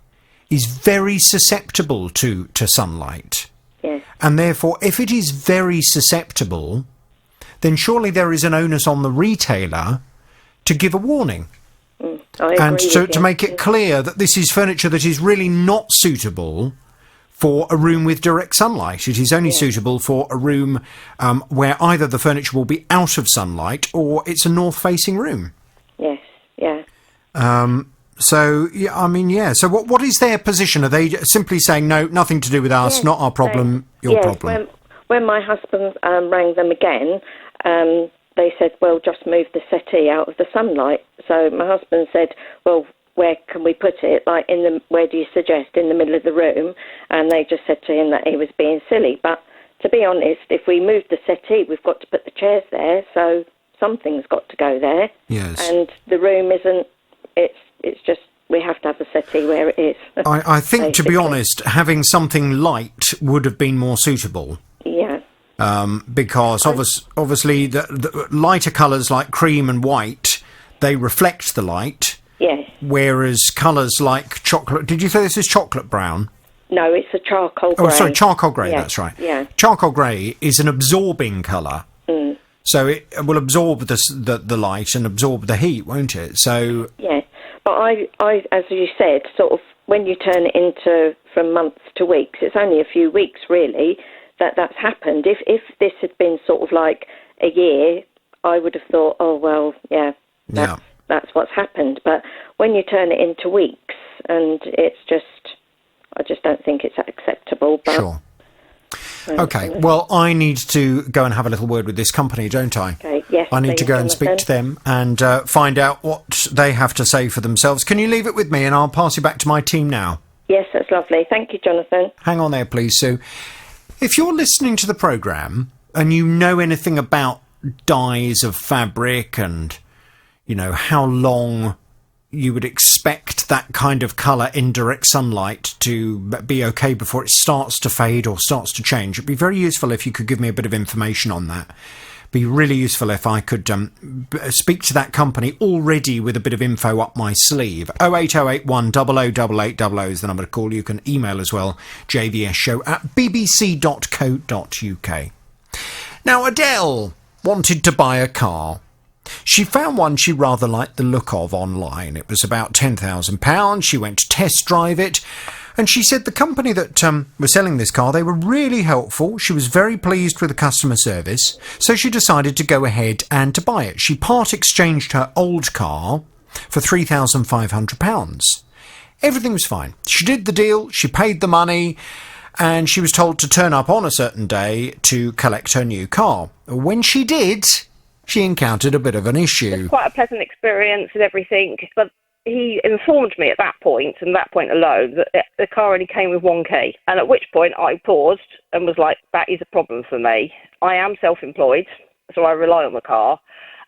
is very susceptible to sunlight. Yes. And therefore, if it is very susceptible, then surely there is an onus on the retailer to give a warning. And to make it clear that this is furniture that is really not suitable for a room with direct sunlight. It is only suitable for a room where either the furniture will be out of sunlight or it's a north-facing room. Yes, yeah. So, yeah, I mean, yeah. So what is their position? Are they simply saying, no, nothing to do with us, not our problem, your problem? When my husband rang them again, they said, well, just move the settee out of the sunlight. So my husband said, well, where can we put it? Like, where do you suggest? In the middle of the room? And they just said to him that he was being silly. But to be honest, if we move the settee, we've got to put the chairs there. So something's got to go there. Yes. And the room isn't, it's just, we have to have the settee where it is. I think, basically, to be honest, having something light would have been more suitable. Yeah. Because obviously the lighter colours like cream and white, they reflect the light. Yes. Whereas colours like chocolate... Did you say this is chocolate brown? No, it's a charcoal grey. Oh, sorry, charcoal grey, that's right. Yeah. Charcoal grey is an absorbing colour. So it will absorb the light and absorb the heat, won't it? So... Yeah, but I, as you said, sort of, when you turn it into from months to weeks, it's only a few weeks, really, that's happened. If this had been sort of like a year, I would have thought, oh, well, that's what's happened. But when you turn it into weeks, and it's just, I just don't think it's acceptable. But, sure. Okay, well, I need to go and have a little word with this company, don't I? Okay, yes. I need to go and speak to them and find out what they have to say for themselves. Can you leave it with me and I'll pass you back to my team now? Yes, that's lovely. Thank you, Jonathan. Hang on there, please, Sue. If you're listening to the programme and you know anything about dyes of fabric and, you know, how long you would expect that kind of colour in direct sunlight to be okay before it starts to fade or starts to change, it'd be very useful if you could give me a bit of information on that. It'd be really useful if I could speak to that company already with a bit of info up my sleeve. 08081 008800 is the number to call. You can email as well, jvsshow@bbc.co.uk. Now, Adele wanted to buy a car. She found one she rather liked the look of online. It was about £10,000. She went to test drive it, and she said the company that was selling this car, they were really helpful. She was very pleased with the customer service, so she decided to go ahead and to buy it. She part-exchanged her old car for £3,500. Everything was fine. She did the deal, she paid the money, and she was told to turn up on a certain day to collect her new car. When she did, she encountered a bit of an issue. It was quite a pleasant experience and everything, but he informed me at that point, and that point alone, that the car only came with one key. And at which point I paused and was like, that is a problem for me. I am self-employed. so I rely on the car.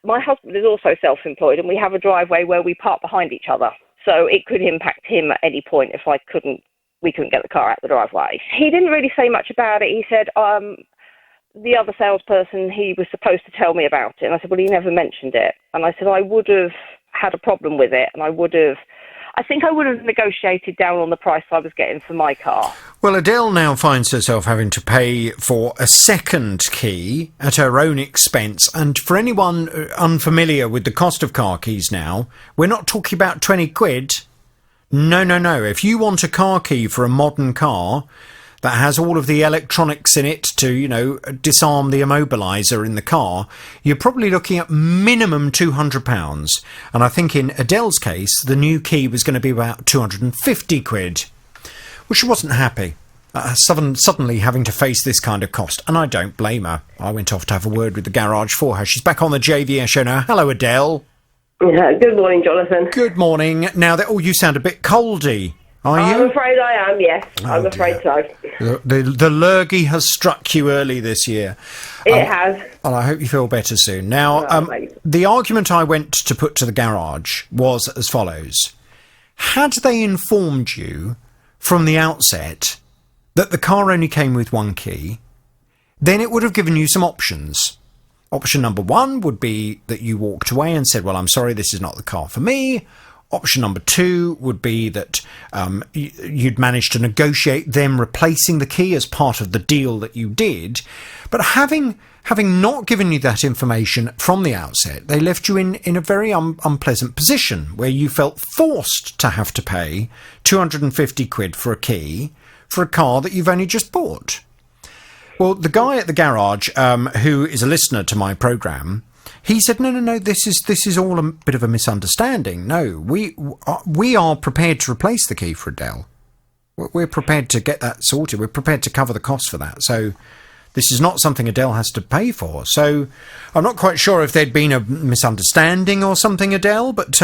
My husband is also self-employed, and we have a driveway where we park behind each other. So it could impact him at any point if we couldn't get the car out the driveway. He didn't really say much about it. He said, the other salesperson, he was supposed to tell me about it. And I said, well, he never mentioned it. And I said, I would have had a problem with it, and I think I would have negotiated down on the price I was getting for my car. Well, Adele now finds herself having to pay for a second key at her own expense. And for anyone unfamiliar with the cost of car keys now, we're not talking about 20 quid. No. If you want a car key for a modern car that has all of the electronics in it to, disarm the immobiliser in the car, you're probably looking at minimum £200. And I think in Adele's case, the new key was going to be about 250 quid. Well, she wasn't happy, suddenly having to face this kind of cost, and I don't blame her. I went off to have a word with the garage for her. She's back on the JVS show now. Hello, Adele. Yeah, good morning, Jonathan. Good morning. Now, you sound a bit coldy. Are you? I'm afraid I am, yes. I'm afraid so. The lurgy has struck you early this year. It has. And I hope you feel better soon. Now, the argument I went to put to the garage was as follows. Had they informed you from the outset that the car only came with one key, then it would have given you some options. Option number one would be that you walked away and said, well, I'm sorry, this is not the car for me. Option number two would be that you'd managed to negotiate them replacing the key as part of the deal that you did. But having not given you that information from the outset, they left you in a very unpleasant position where you felt forced to have to pay 250 quid for a key for a car that you've only just bought. Well, the guy at the garage, who is a listener to my programme, he said, no, this is all a bit of a misunderstanding. No, we are prepared to replace the key for Adele. We're prepared to get that sorted. We're prepared to cover the cost for that. So this is not something Adele has to pay for. So I'm not quite sure if there'd been a misunderstanding or something, Adele, but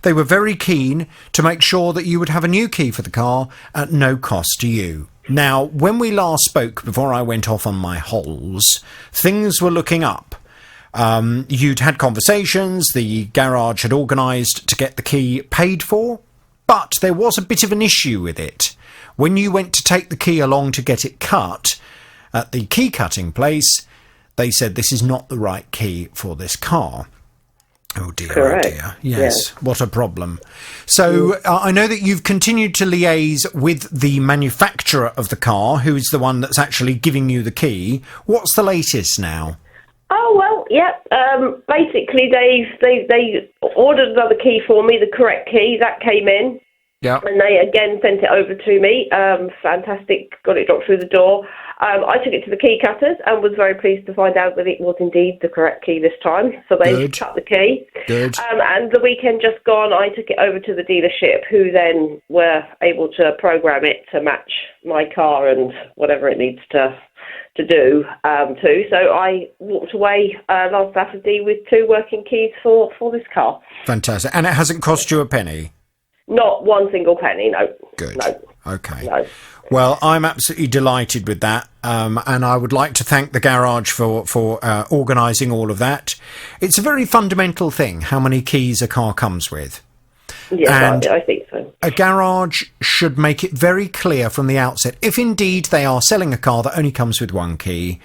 they were very keen to make sure that you would have a new key for the car at no cost to you. Now, when we last spoke, before I went off on my holes, things were looking up. You'd had conversations, the garage had organised to get the key paid for, but there was a bit of an issue with it. When you went to take the key along to get it cut, at the key cutting place, they said this is not the right key for this car. Oh dear, correct. Oh dear. Yes, what a problem. So I know that you've continued to liaise with the manufacturer of the car, who is the one that's actually giving you the key. What's the latest now? Oh, well, yeah. Basically, they ordered another key for me, the correct key. That came in. Yeah. And they again sent it over to me. Fantastic. Got it dropped through the door. I took it to the key cutters and was very pleased to find out that it was indeed the correct key this time. So they cut the key. Good. And the weekend just gone, I took it over to the dealership, who then were able to program it to match my car and whatever it needs to do too. So I walked away last Saturday with 2 working keys for this car. Fantastic. And it hasn't cost you a penny? Not one single penny, no. Good. No. Okay. No. Well, I'm absolutely delighted with that, and I would like to thank the garage for organising all of that. It's a very fundamental thing, how many keys a car comes with. Yes, I think so. A garage should make it very clear from the outset, if indeed they are selling a car that only comes with one key,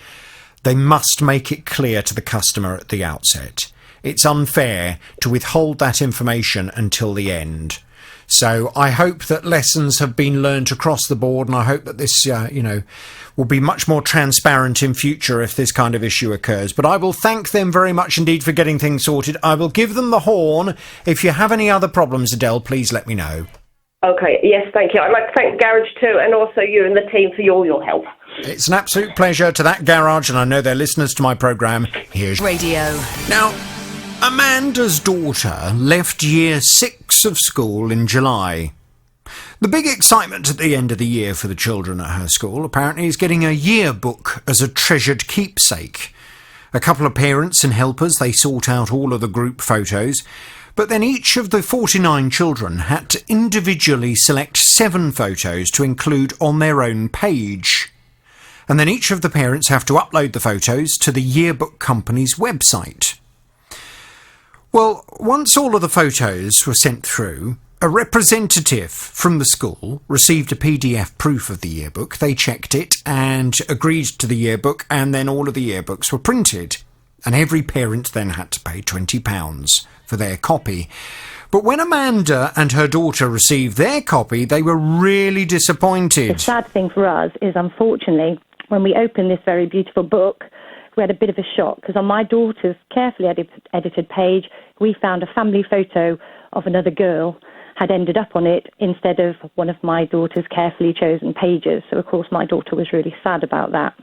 they must make it clear to the customer at the outset. It's unfair to withhold that information until the end. So I hope that lessons have been learned across the board, and I hope that this, will be much more transparent in future if this kind of issue occurs. But I will thank them very much indeed for getting things sorted. I will give them the horn. If you have any other problems, Adele, please let me know. Okay, yes, thank you. I'd like to thank the garage too, and also you and the team for all your help. It's an absolute pleasure to that garage, and I know they're listeners to my programme. Here's Radio. Now, Amanda's daughter left year 6 of school in July. The big excitement at the end of the year for the children at her school apparently is getting a yearbook as a treasured keepsake. A couple of parents and helpers, they sort out all of the group photos, but then each of the 49 children had to individually select 7 photos to include on their own page. and then each of the parents have to upload the photos to the yearbook company's website. Well, once all of the photos were sent through, a representative from the school received a PDF proof of the yearbook. They checked it and agreed to the yearbook, and then all of the yearbooks were printed. And every parent then had to pay £20 for their copy. But when Amanda and her daughter received their copy, they were really disappointed. The sad thing for us is, unfortunately, when we opened this very beautiful book, we had a bit of a shock, because on my daughter's carefully edited page, we found a family photo of another girl had ended up on it instead of one of my daughter's carefully chosen pages. So, of course, my daughter was really sad about that.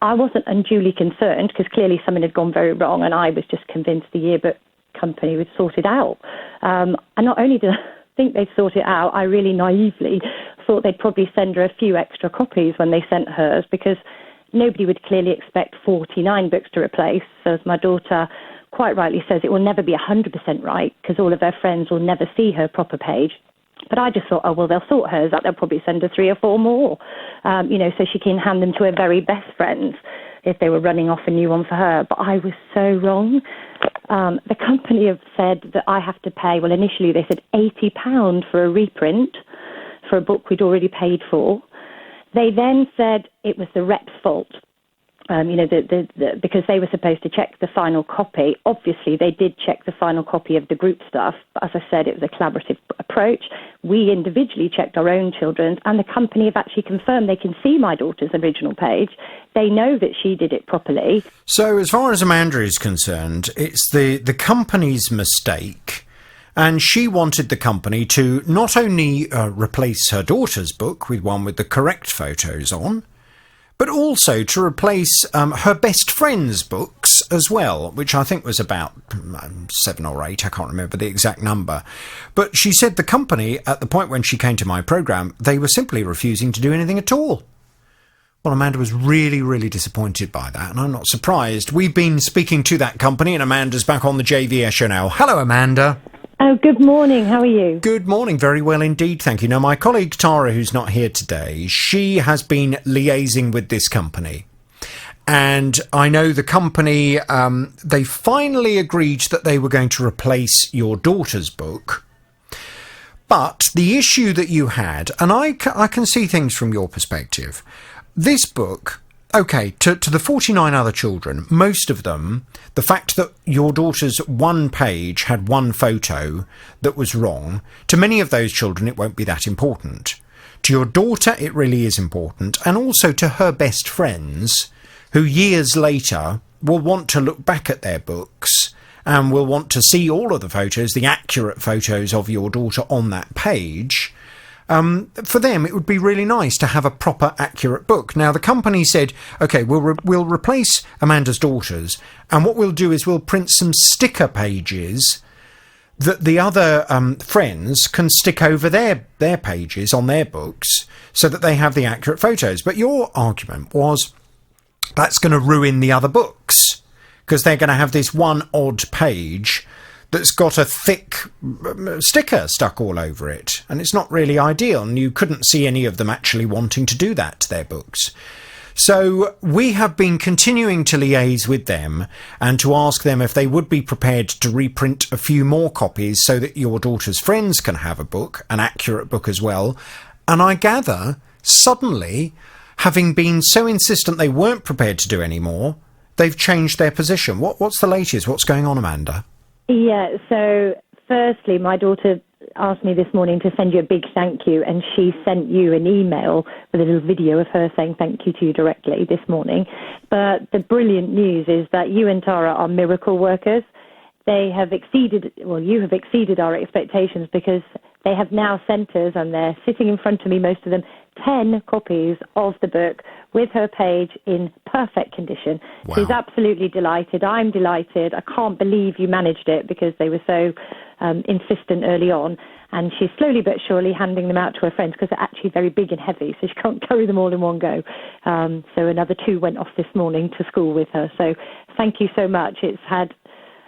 I wasn't unduly concerned, because clearly something had gone very wrong, and I was just convinced the yearbook company would sort it out. And not only did I think they'd sort it out, I really naively thought they'd probably send her a few extra copies when they sent hers, because nobody would clearly expect 49 books to replace. So as my daughter quite rightly says, it will never be 100% right, because all of her friends will never see her proper page. But I just thought, oh, well, they'll sort hers out. They'll probably send her 3 or 4 more, so she can hand them to her very best friends if they were running off a new one for her. But I was so wrong. The company have said that I have to pay, well, initially they said £80 for a reprint for a book we'd already paid for. They then said it was the rep's fault. Because they were supposed to check the final copy. Obviously, they did check the final copy of the group stuff. But as I said, it was a collaborative approach. We individually checked our own children's, and the company have actually confirmed they can see my daughter's original page. They know that she did it properly. So as far as Amanda is concerned, it's the company's mistake. And she wanted the company to not only replace her daughter's book with one with the correct photos on, but also to replace her best friend's books as well, which I think was about 7 or 8, I can't remember the exact number. But she said the company, at the point when she came to my programme, they were simply refusing to do anything at all. Well, Amanda was really, really disappointed by that, and I'm not surprised. We've been speaking to that company, and Amanda's back on the JVS show now. Hello, Amanda. Oh, good morning. How are you? Good morning. Very well indeed, thank you. Now, my colleague Tara, who's not here today, she has been liaising with this company. And I know the company, they finally agreed that they were going to replace your daughter's book. But the issue that you had, and I can see things from your perspective, this book... OK, to the 49 other children, most of them, the fact that your daughter's one page had one photo that was wrong, to many of those children it won't be that important. To your daughter it really is important, and also to her best friends, who years later will want to look back at their books and will want to see all of the photos, the accurate photos of your daughter on that page. For them, it would be really nice to have a proper, accurate book. Now, the company said, OK, we'll replace Amanda's daughter's, and what we'll do is we'll print some sticker pages that the other friends can stick over their pages on their books so that they have the accurate photos. But your argument was that's going to ruin the other books, because they're going to have this one odd page that's got a thick sticker stuck all over it, and it's not really ideal, and you couldn't see any of them actually wanting to do that to their books. So we have been continuing to liaise with them and to ask them if they would be prepared to reprint a few more copies so that your daughter's friends can have a book, an accurate book as well. And I gather, suddenly, having been so insistent they weren't prepared to do any more, they've changed their position. What's the latest? What's going on, Amanda? Yeah, so firstly, my daughter asked me this morning to send you a big thank you, and she sent you an email with a little video of her saying thank you to you directly this morning. But the brilliant news is that you and Tara are miracle workers. You have exceeded our expectations, because they have now sent us, and they're sitting in front of me, most of them, 10 copies of the book with her page in perfect condition. Wow. She's absolutely delighted. I'm delighted. I can't believe you managed it, because they were so insistent early on. And she's slowly but surely handing them out to her friends, because they're actually very big and heavy, so she can't carry them all in one go. So another 2 went off this morning to school with her. So thank you so much. It's had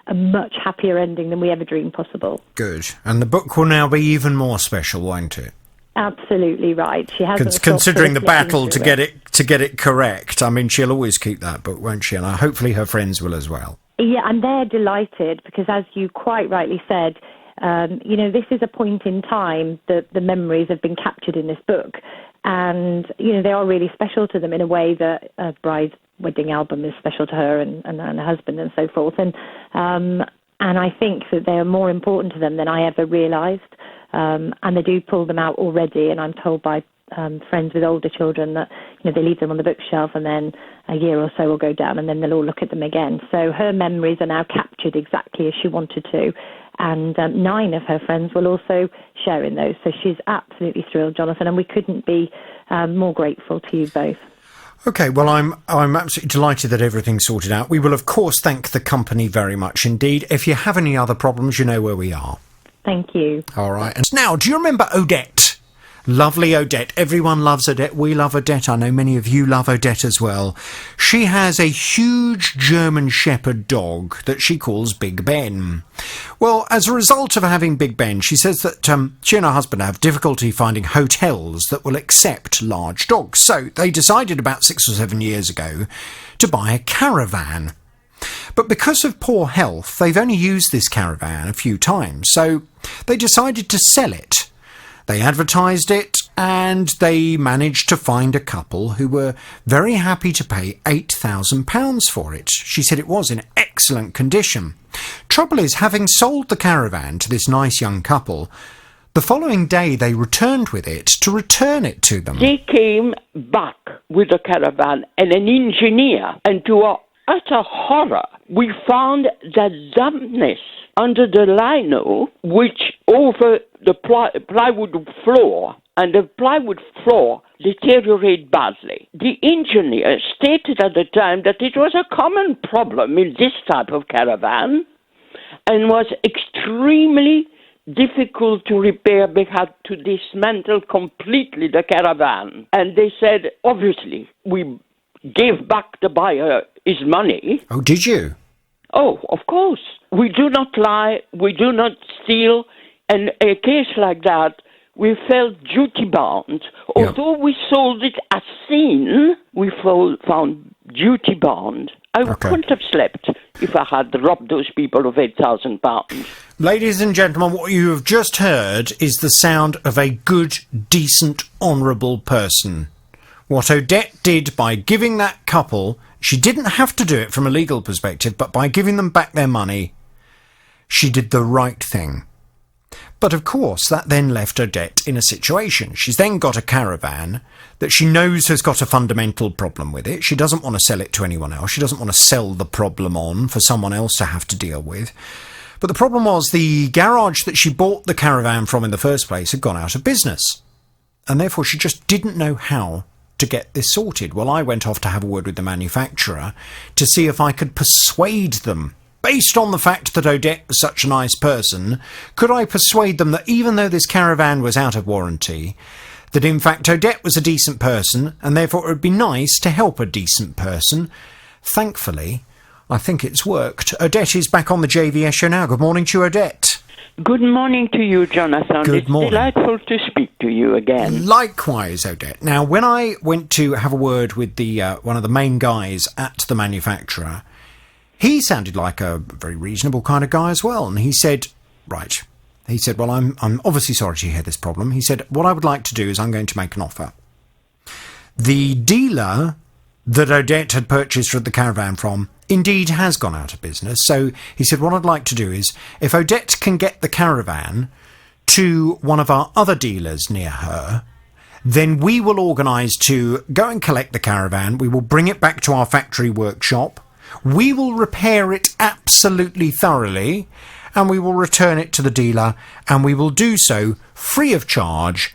a much happier ending than we ever dreamed possible. Good. And the book will now be even more special, won't it? Absolutely right. She has considering the battle to get it correct. I mean, she'll always keep that book, won't she? And hopefully her friends will as well. Yeah, and they're delighted because, as you quite rightly said, this is a point in time that the memories have been captured in this book, and they are really special to them in a way that a bride's wedding album is special to her and her husband and so forth. And I think that they are more important to them than I ever realised. And they do pull them out already, and I'm told by friends with older children that they leave them on the bookshelf, and then a year or so will go down, and then they'll all look at them again. So her memories are now captured exactly as she wanted to, and 9 of her friends will also share in those. So she's absolutely thrilled, Jonathan, and we couldn't be more grateful to you both. Okay, well, I'm absolutely delighted that everything's sorted out. We will, of course, thank the company very much indeed. If you have any other problems, you know where we are. Thank you. All right. And now, do you remember Odette? Lovely Odette. Everyone loves Odette. We love Odette. I know many of you love Odette as well. She has a huge German Shepherd dog that she calls Big Ben. Well, as a result of having Big Ben, she says that she and her husband have difficulty finding hotels that will accept large dogs. So they decided about 6 or 7 years ago to buy a caravan. But because of poor health, they've only used this caravan a few times, so they decided to sell it. They advertised it, and they managed to find a couple who were very happy to pay £8,000 for it. She said it was in excellent condition. Trouble is, having sold the caravan to this nice young couple, the following day they returned with it to return it to them. They came back with the caravan and an engineer, and to our utter horror, we found that dampness under the lino, which over the plywood floor, and the plywood floor deteriorated badly. The engineer stated at the time that it was a common problem in this type of caravan and was extremely difficult to repair. They had to dismantle completely the caravan. And they said, obviously, we gave back the buyer his money. Oh, did you? Oh, of course. We do not lie, we do not steal, and a case like that, we felt duty-bound. Although we sold it as seen, we found duty-bound. I couldn't have slept if I had robbed those people of £8,000. Ladies and gentlemen, what you have just heard is the sound of a good, decent, honourable person. What Odette did by giving that couple, she didn't have to do it from a legal perspective, but by giving them back their money, she did the right thing. But of course, that then left Odette in a situation. She's then got a caravan that she knows has got a fundamental problem with it. She doesn't want to sell it to anyone else. She doesn't want to sell the problem on for someone else to have to deal with. But the problem was the garage that she bought the caravan from in the first place had gone out of business. And therefore she just didn't know how to get this sorted. Well, I went off to have a word with the manufacturer to see if I could persuade them. Based on the fact that Odette was such a nice person, could I persuade them that even though this caravan was out of warranty, that in fact Odette was a decent person, and therefore it would be nice to help a decent person? Thankfully, I think it's worked. Odette is back on the JVS show now. Good morning to you, Odette. Good morning to you, Jonathan. Good morning. It's delightful to speak to you again. Likewise, Odette. Now, when I went to have a word with the one of the main guys at the manufacturer, he sounded like a very reasonable kind of guy as well. And he said, well, I'm obviously sorry to hear this problem. He said, what I would like to do is I'm going to make an offer. The dealer that Odette had purchased the caravan from indeed has gone out of business. So he said, what I'd like to do is, if Odette can get the caravan to one of our other dealers near her, then we will organise to go and collect the caravan. We will bring it back to our factory workshop. We will repair it absolutely thoroughly, and we will return it to the dealer, and we will do so free of charge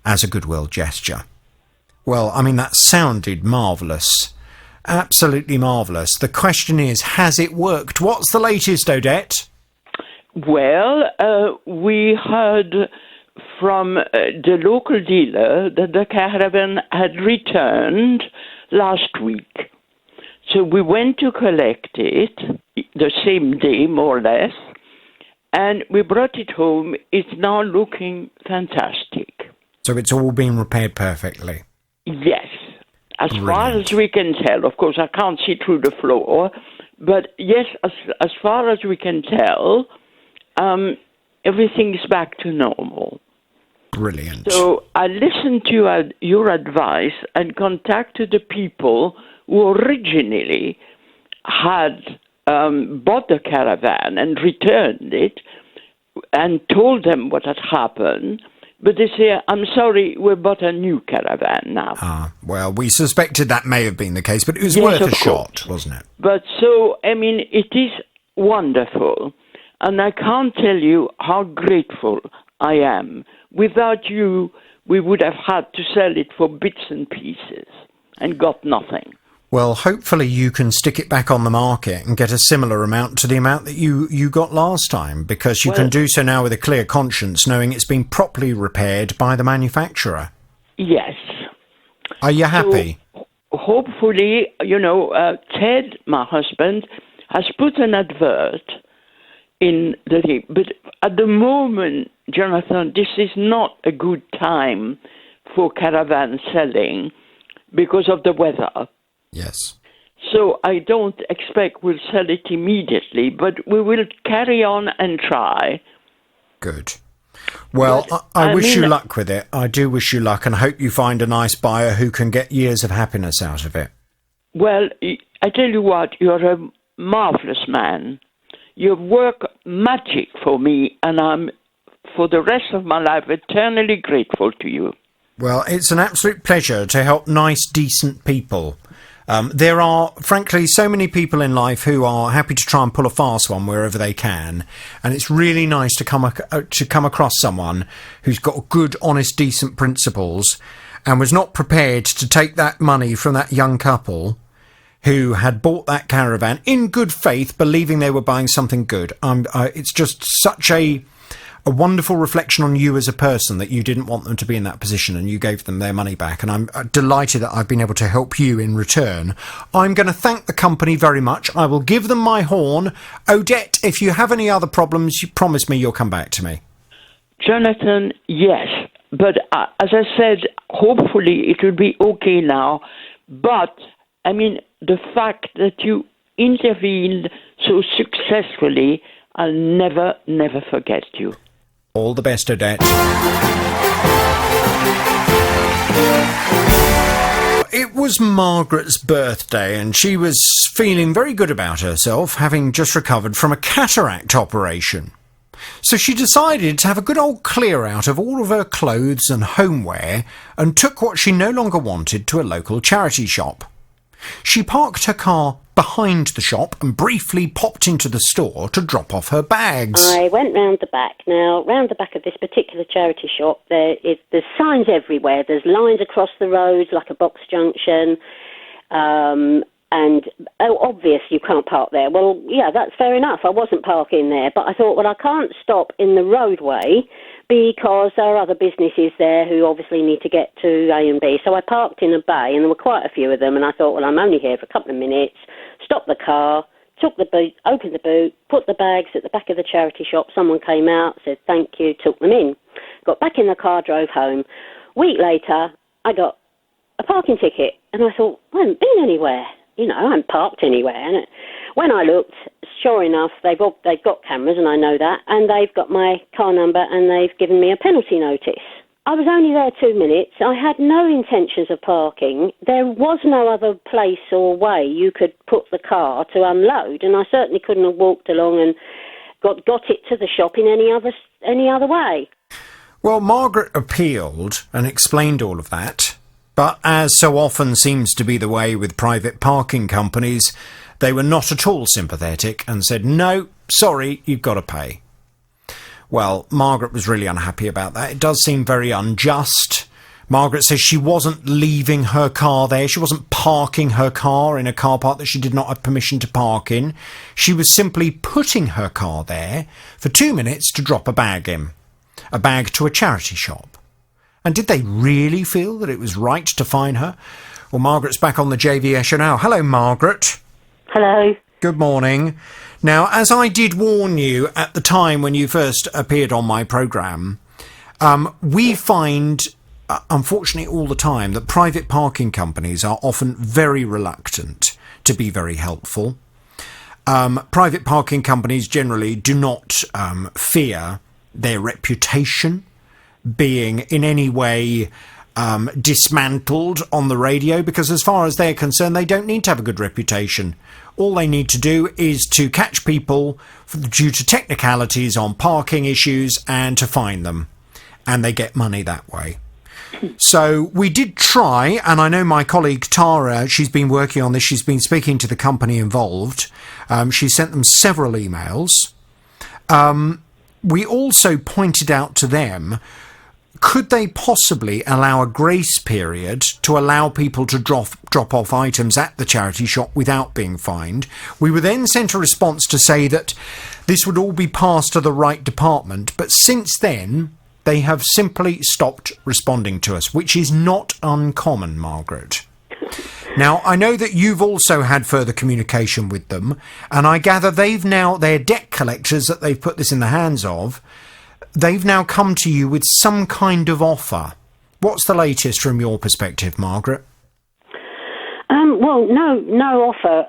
as a goodwill gesture. Well, I mean, that sounded marvellous. Absolutely marvellous. The question is, has it worked? What's the latest, Odette? Well, we heard from the local dealer that the caravan had returned last week. So we went to collect it the same day, more or less, and we brought it home. It's now looking fantastic. So it's all been repaired perfectly? Yes. As far as we can tell. Of course, I can't see through the floor. But yes, as far as we can tell, everything is back to normal. Brilliant. So I listened to your advice and contacted the people who originally had bought the caravan and returned it and told them what had happened. But they say, I'm sorry, we bought a new caravan now. Ah, well, we suspected that may have been the case, but it was worth a shot, wasn't it? But so, I mean, it is wonderful. And I can't tell you how grateful I am. Without you, we would have had to sell it for bits and pieces and got nothing. Well, hopefully you can stick it back on the market and get a similar amount to the amount that you got last time, because you can do so now with a clear conscience, knowing it's been properly repaired by the manufacturer. Yes. Are you happy? So, hopefully, Ted, my husband, has put an advert in the thing. But at the moment, Jonathan, this is not a good time for caravan selling because of the weather. Yes. So I don't expect we'll sell it immediately, but we will carry on and try. Good. Well, I wish you luck with it. I do wish you luck, and hope you find a nice buyer who can get years of happiness out of it. Well, I tell you what, you're a marvellous man. You work magic for me, and I'm, for the rest of my life, eternally grateful to you. Well, it's an absolute pleasure to help nice, decent people. There are, frankly, so many people in life who are happy to try and pull a fast one wherever they can, and it's really nice to come across someone who's got good, honest, decent principles and was not prepared to take that money from that young couple who had bought that caravan in good faith, believing they were buying something good. It's just such a wonderful reflection on you as a person that you didn't want them to be in that position and you gave them their money back, and I'm delighted that I've been able to help you in return. I'm going to thank the company very much. I will give them my horn. Odette, if you have any other problems, you promise me you'll come back to me. Jonathan, yes, but as I said, hopefully it will be okay now, but I mean, the fact that you intervened so successfully, I'll never, never forget you. All the best, Odette. It was Margaret's birthday, and she was feeling very good about herself, having just recovered from a cataract operation. So she decided to have a good old clear out of all of her clothes and homeware, and took what she no longer wanted to a local charity shop. She parked her car behind the shop and briefly popped into the store to drop off her bags. I went round the back. Now, round the back of this particular charity shop, there's signs everywhere. There's lines across the road, like a box junction, and obvious you can't park there. Well, yeah, that's fair enough. I wasn't parking there, but I thought, well, I can't stop in the roadway because there are other businesses there who obviously need to get to A and B. So I parked in a bay, and there were quite a few of them, and I thought, well, I'm only here for a couple of minutes. Stopped the car, took the boot, opened the boot, put the bags at the back of the charity shop. Someone came out, said thank you, took them in. Got back in the car, drove home. Week later, I got a parking ticket, and I thought, I haven't been anywhere. I haven't parked anywhere. And when I looked, sure enough, they've got cameras, and I know that, and they've got my car number, and they've given me a penalty notice. I was only there 2 minutes. I had no intentions of parking. There was no other place or way you could put the car to unload, and I certainly couldn't have walked along and got it to the shop in any other way. Well, Margaret appealed and explained all of that, but as so often seems to be the way with private parking companies, they were not at all sympathetic and said, no, sorry, you've got to pay. Well, Margaret was really unhappy about that. It does seem very unjust. Margaret says she wasn't leaving her car there. She wasn't parking her car in a car park that she did not have permission to park in. She was simply putting her car there for 2 minutes to drop a bag in. A bag to a charity shop. And did they really feel that it was right to fine her? Well, Margaret's back on the JVS show now. Hello, Margaret. Hello. Good morning. Now, as I did warn you at the time when you first appeared on my programme, we find unfortunately, all the time that private parking companies are often very reluctant to be very helpful. Private parking companies generally do not fear their reputation being in any way dismantled on the radio, because as far as they're concerned, they don't need to have a good reputation. All they need to do is to catch people due to technicalities on parking issues and to fine them. And they get money that way. So we did try, and I know my colleague Tara, she's been working on this, she's been speaking to the company involved. She sent them several emails. We also pointed out to them, could they possibly allow a grace period to allow people to drop off items at the charity shop without being fined? We were then sent a response to say that this would all be passed to the right department, but since then they have simply stopped responding to us, which is not uncommon, Margaret. Now, I know that you've also had further communication with them, and I gather their debt collectors that they've put this in the hands of, they've now come to you with some kind of offer. What's the latest from your perspective, Margaret? Well, no offer.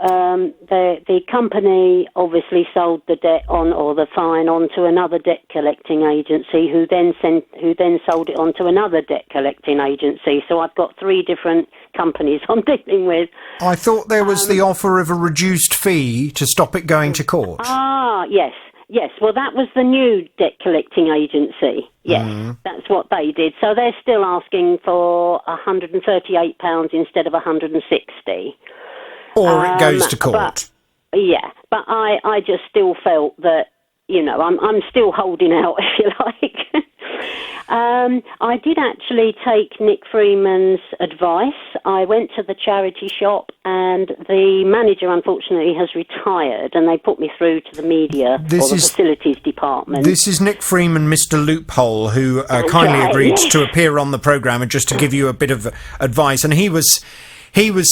The company obviously sold the debt or the fine on to another debt collecting agency, who then sold it on to another debt collecting agency. So I've got 3 different companies I'm dealing with. I thought there was the offer of a reduced fee to stop it going to court. Yes. Yes, well, that was the new debt collecting agency. Yes, that's what they did. So they're still asking for £138 instead of £160. Or it goes to court. But I just still felt that, I'm still holding out, if you like. I did actually take Nick Freeman's advice. I went to the charity shop, and the manager, unfortunately, has retired, and they put me through to the media facilities department. This is Nick Freeman, Mr. Loophole, who kindly agreed to appear on the programme and just to give you a bit of advice. And he was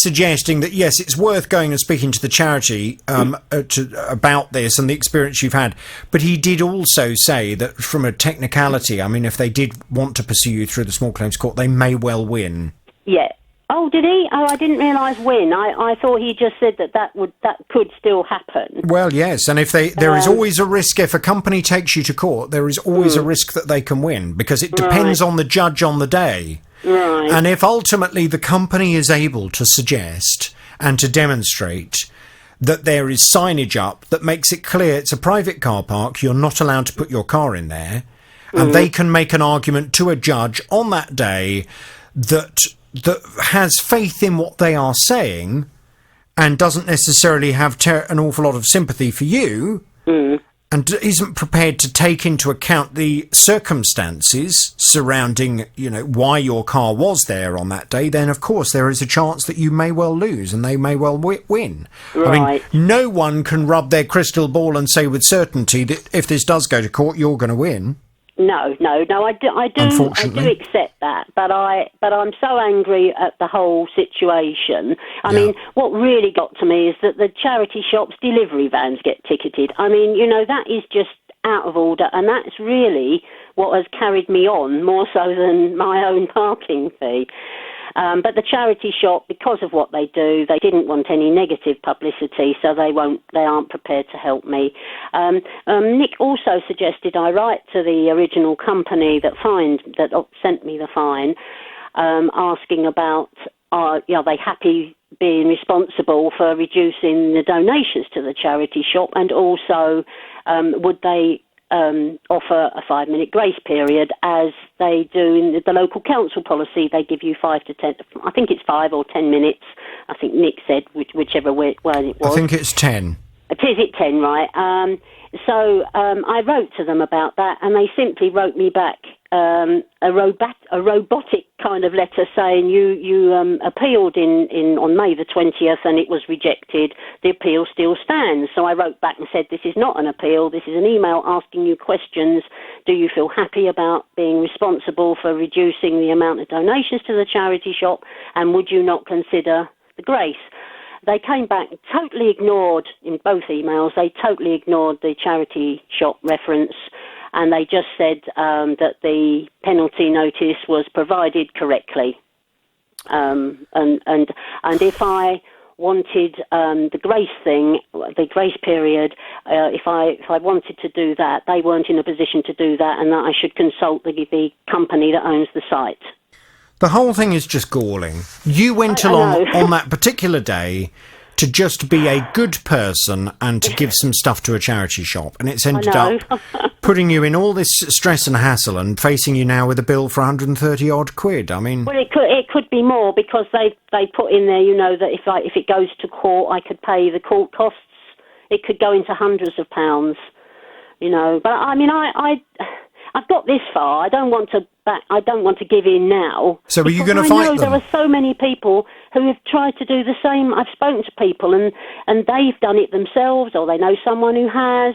suggesting that, yes, it's worth going and speaking to the charity about this and the experience you've had. But he did also say that from a technicality, I mean, if they did want to pursue you through the small claims court, they may well win. Yeah. Oh, did he? Oh, I didn't realise win. I thought he just said that could still happen. Well, yes, and if there is always a risk, if a company takes you to court, there is always a risk that they can win, because it depends on the judge on the day. Right. And if ultimately the company is able to suggest and to demonstrate that there is signage up that makes it clear it's a private car park, you're not allowed to put your car in there, and they can make an argument to a judge on that day that has faith in what they are saying and doesn't necessarily have an awful lot of sympathy for you, and isn't prepared to take into account the circumstances surrounding, why your car was there on that day, then of course there is a chance that you may well lose and they may well win. Right. I mean, no one can rub their crystal ball and say with certainty that if this does go to court, you're going to win. No, I do accept that, but I'm so angry at the whole situation. I mean, what really got to me is that the charity shops' delivery vans get ticketed. I mean, that is just out of order, and that's really what has carried me on more so than my own parking fee. But the charity shop, because of what they do, they didn't want any negative publicity, so they aren't prepared to help me. Nick also suggested I write to the original company that sent me the fine, asking about, are they happy being responsible for reducing the donations to the charity shop, and also would they offer a 5-minute grace period, as they do in the local council policy. They give you 5 to 10, I think it's 5 or 10 minutes, I think Nick said, whichever way it was. I think it's 10. Is it 10, right? So I wrote to them about that, and they simply wrote me back a robotic kind of letter saying you appealed on May the 20th and it was rejected. The appeal still stands. So I wrote back and said, this is not an appeal. This is an email asking you questions. Do you feel happy about being responsible for reducing the amount of donations to the charity shop? And would you not consider the grace? They came back, totally ignored, in both emails, they totally ignored the charity shop reference. and they just said that the penalty notice was provided correctly. And if I wanted the grace thing, the grace period, if I wanted to do that, they weren't in a position to do that, and that I should consult the company that owns the site. The whole thing is just galling. You went along on that particular day to just be a good person and to give some stuff to a charity shop, and it's ended up putting you in all this stress and hassle and facing you now with a bill for 130 odd quid. I mean, well, it could be more, because they put in there, that if it goes to court, I could pay the court costs. It could go into hundreds of pounds, But I mean, I've got this far. I don't want to give in now. So are you going to fight them? There are so many people who have tried to do the same. I've spoken to people and they've done it themselves, or they know someone who has.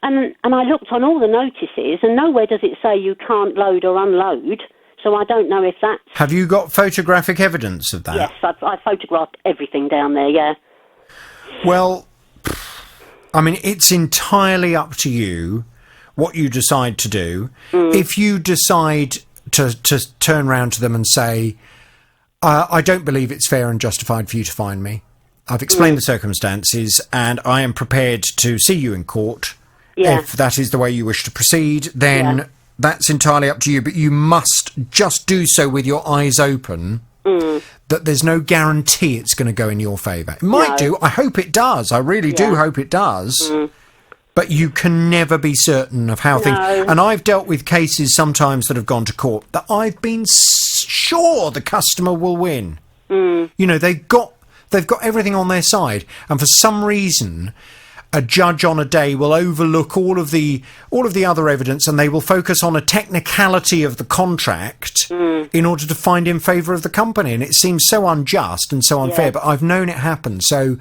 And I looked on all the notices, and nowhere does it say you can't load or unload. So I don't know if that's... Have you got photographic evidence of that? Yes, I photographed everything down there, yeah. Well, I mean, it's entirely up to you what you decide to do. If you decide to turn round to them and say, I don't believe it's fair and justified for you to fine me. I've explained the circumstances and I am prepared to see you in court. Yeah. If that is the way you wish to proceed, then that's entirely up to you. But you must just do so with your eyes open, that there's no guarantee it's going to go in your favour. It might do. I hope it does. I really do hope it does. But you can never be certain of how things... And I've dealt with cases sometimes that have gone to court that I've been sure the customer will win. They've got everything on their side, and for some reason a judge on a day will overlook all of the other evidence, and they will focus on a technicality of the contract in order to find in favour of the company, and it seems so unjust and so unfair. But I've known it happen, so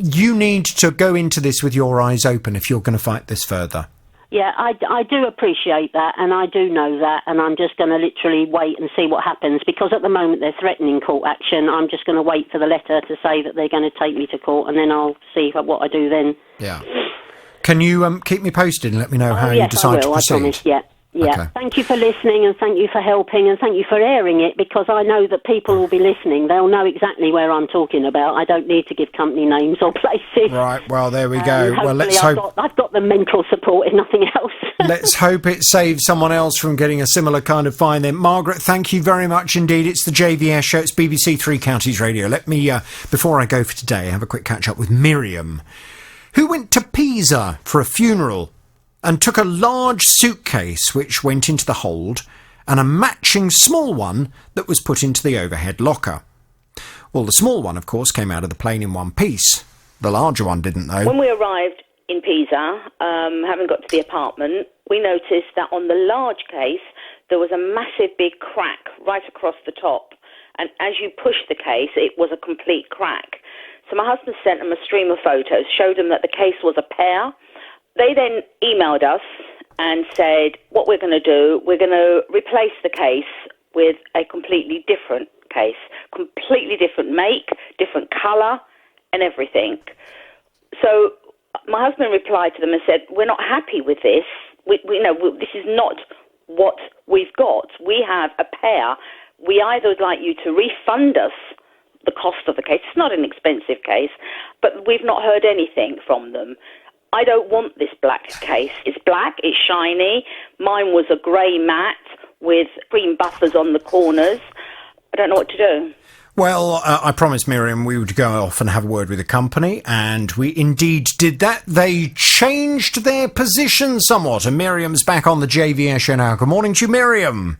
you need to go into this with your eyes open if you're going to fight this further. Yeah, I do appreciate that, and I do know that, and I'm just going to literally wait and see what happens, because at the moment they're threatening court action. I'm just going to wait for the letter to say that they're going to take me to court, and then I'll see what I do then. Yeah. Can you keep me posted and let me know how you decide to proceed? I promise, yeah. Okay. Thank you for listening, and thank you for helping, and thank you for airing it, because I know that people will be listening. They'll know exactly where I'm talking about. I don't need to give company names or places. Right, well, there we go. Well, let's hope... I've got the mental support, if nothing else. Let's hope it saves someone else from getting a similar kind of fine then. Margaret, thank you very much indeed. It's the JVS show. It's BBC Three Counties Radio. Let me, before I go for today, have a quick catch-up with Miriam, who went to Pisa for a funeral and took a large suitcase which went into the hold and a matching small one that was put into the overhead locker. Well, the small one, of course, came out of the plane in one piece. The larger one didn't, though. When we arrived in Pisa, having got to the apartment, we noticed that on the large case there was a massive big crack right across the top. And as you pushed the case, it was a complete crack. So my husband sent them a stream of photos, showed them that the case was a pear. They then emailed us and said, what we're going to do, we're going to replace the case with a completely different case, completely different make, different colour and everything. So my husband replied to them and said, we're not happy with this. This is not what we've got. We have a pear. We either would like you to refund us the cost of the case. It's not an expensive case, but we've not heard anything from them. I don't want this black case. It's black, it's shiny. Mine was a grey matte with cream buffers on the corners. I don't know what to do. Well, I promised Miriam we would go off and have a word with the company, and we indeed did that. They changed their position somewhat, and Miriam's back on the JVS show now. Good morning to you, Miriam.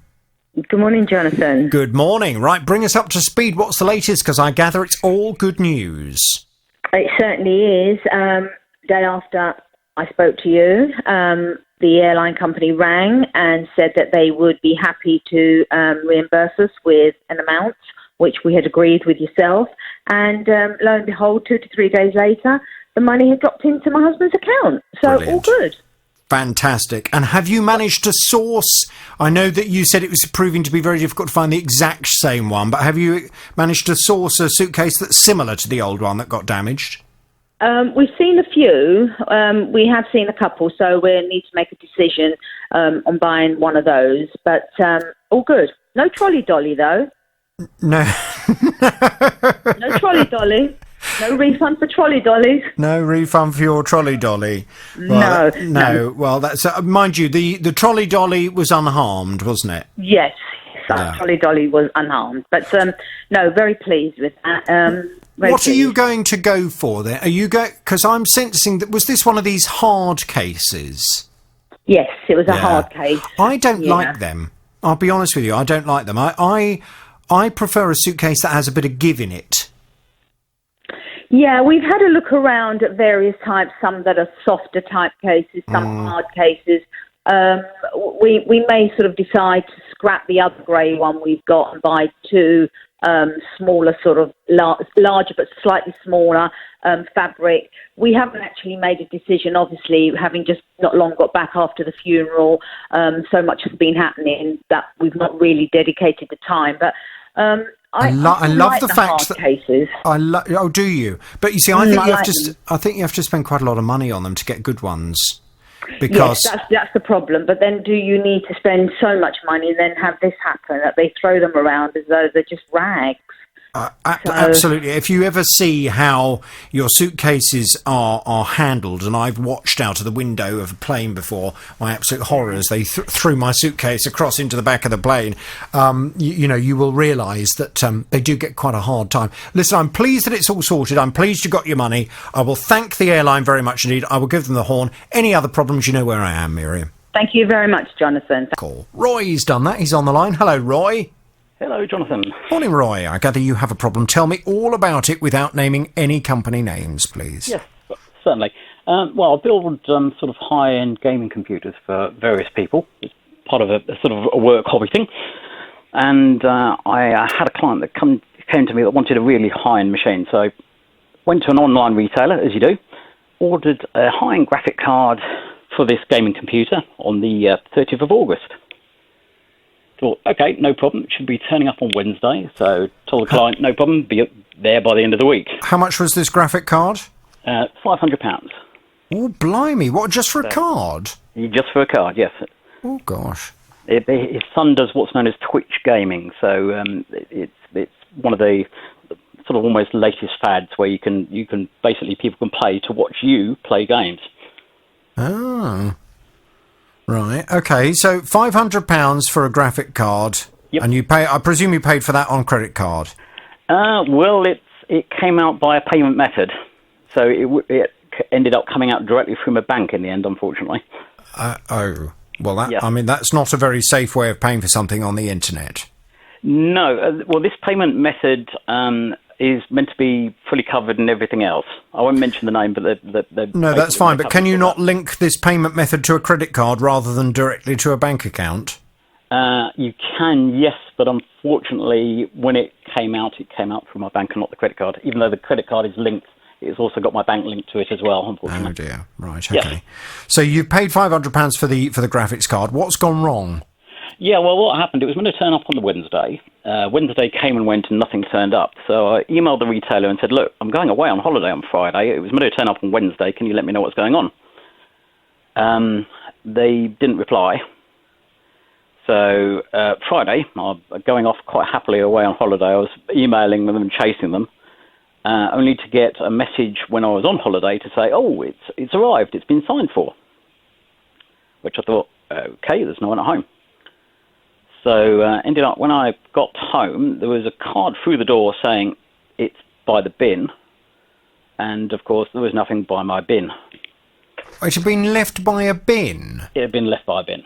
Good morning, Jonathan. Good morning. Right, bring us up to speed. What's the latest? Because I gather it's all good news. It certainly is. Day after I spoke to you, the airline company rang and said that they would be happy to reimburse us with an amount which we had agreed with yourself. And lo and behold, 2 to 3 days later, the money had dropped into my husband's account. So Brilliant. All good. Fantastic. And have you managed to source... I know that you said it was proving to be very difficult to find the exact same one, but have you managed to source a suitcase that's similar to the old one that got damaged? We've seen a few. We have seen a couple, so we need to make a decision on buying one of those. But all good. No trolley dolly, though. No. No trolley dolly. No refund for trolley dollies. No refund for your trolley dolly. No. Well, that's mind you, the trolley dolly was unharmed, wasn't it? Yes. Trolley dolly was unharmed. But no, very pleased with that. What are you going to go for then? Are you going? Because I'm sensing that was this one of these hard cases? Yes, it was a hard case. I don't like them. I'll be honest with you. I don't like them. I prefer a suitcase that has a bit of give in it. Yeah, we've had a look around at various types. Some that are softer type cases, some hard cases. We may sort of decide to scrap the other grey one we've got and buy two smaller, sort of larger but slightly smaller fabric. We haven't actually made a decision, obviously, having just not long got back after the funeral. So much has been happening that we've not really dedicated the time. But I love like the fact that cases. Oh, do you? But you see, I think you have to spend quite a lot of money on them to get good ones. Because yes, that's the problem. But then do you need to spend so much money and then have this happen, that they throw them around as though they're just rags? Absolutely. If you ever see how your suitcases are handled, and I've watched out of the window of a plane before, my absolute horrors, they threw my suitcase across into the back of the plane, you will realise that they do get quite a hard time. Listen, I'm pleased that it's all sorted. I'm pleased you got your money. I will thank the airline very much indeed. I will give them the horn. Any other problems, you know where I am, Miriam. Thank you very much, Jonathan. Cool. Roy's done that. He's on the line. Hello, Roy. Hello, Jonathan. Morning, Roy. I gather you have a problem. Tell me all about it without naming any company names, please. Yes, certainly. Well, I build sort of high-end gaming computers for various people. It's part of a sort of a work hobby thing. And I had a client that came to me that wanted a really high-end machine. So I went to an online retailer, as you do, ordered a high-end graphic card for this gaming computer on the 30th of August. Thought, okay, no problem. It should be turning up on Wednesday. So told the client, no problem, be there by the end of the week. How much was this graphic card? £500. Oh, blimey. What, just for a card? Just for a card, yes. Oh, gosh. His son does what's known as Twitch gaming. So it's one of the sort of almost latest fads where you can basically, people can play to watch you play games. Oh. Right, okay, so £500 for a graphic card, and you pay. I presume you paid for that on credit card. Well, it came out by a payment method, so it ended up coming out directly from a bank in the end, unfortunately. I mean, that's not a very safe way of paying for something on the internet. No, well, this payment method is meant to be fully covered and everything else. I won't mention the name, but no, that's fine. But can you not link this payment method to a credit card rather than directly to a bank account? You can, yes, but unfortunately, when it came out from my bank and not the credit card. Even though the credit card is linked, it's also got my bank linked to it as well, unfortunately. Oh dear, right, okay. Yes. So you've paid £500 for the graphics card. What's gone wrong? Yeah, well, what happened, it was meant to turn up on the Wednesday. Wednesday came and went and nothing turned up. So I emailed the retailer and said, look, I'm going away on holiday on Friday. It was meant to turn up on Wednesday. Can you let me know what's going on? They didn't reply. So Friday, I'm going off quite happily away on holiday. I was emailing them and chasing them, only to get a message when I was on holiday to say, oh, it's arrived. It's been signed for. Which I thought, okay, there's no one at home. So ended up, when I got home, there was a card through the door saying it's by the bin. And, of course, there was nothing by my bin. It had been left by a bin? It had been left by a bin.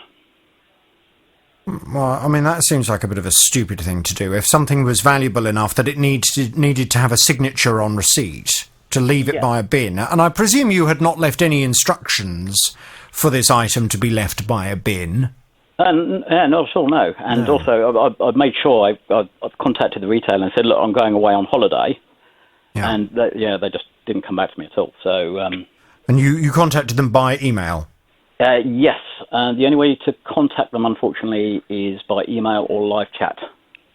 Well, I mean, that seems like a bit of a stupid thing to do. If something was valuable enough that it needed to have a signature on receipt, to leave it by a bin. And I presume you had not left any instructions for this item to be left by a bin. Not at all, no. And also, I've made sure I've contacted the retailer and said, look, I'm going away on holiday. Yeah. And, they just didn't come back to me at all. So, and you contacted them by email? Yes. The only way to contact them, unfortunately, is by email or live chat.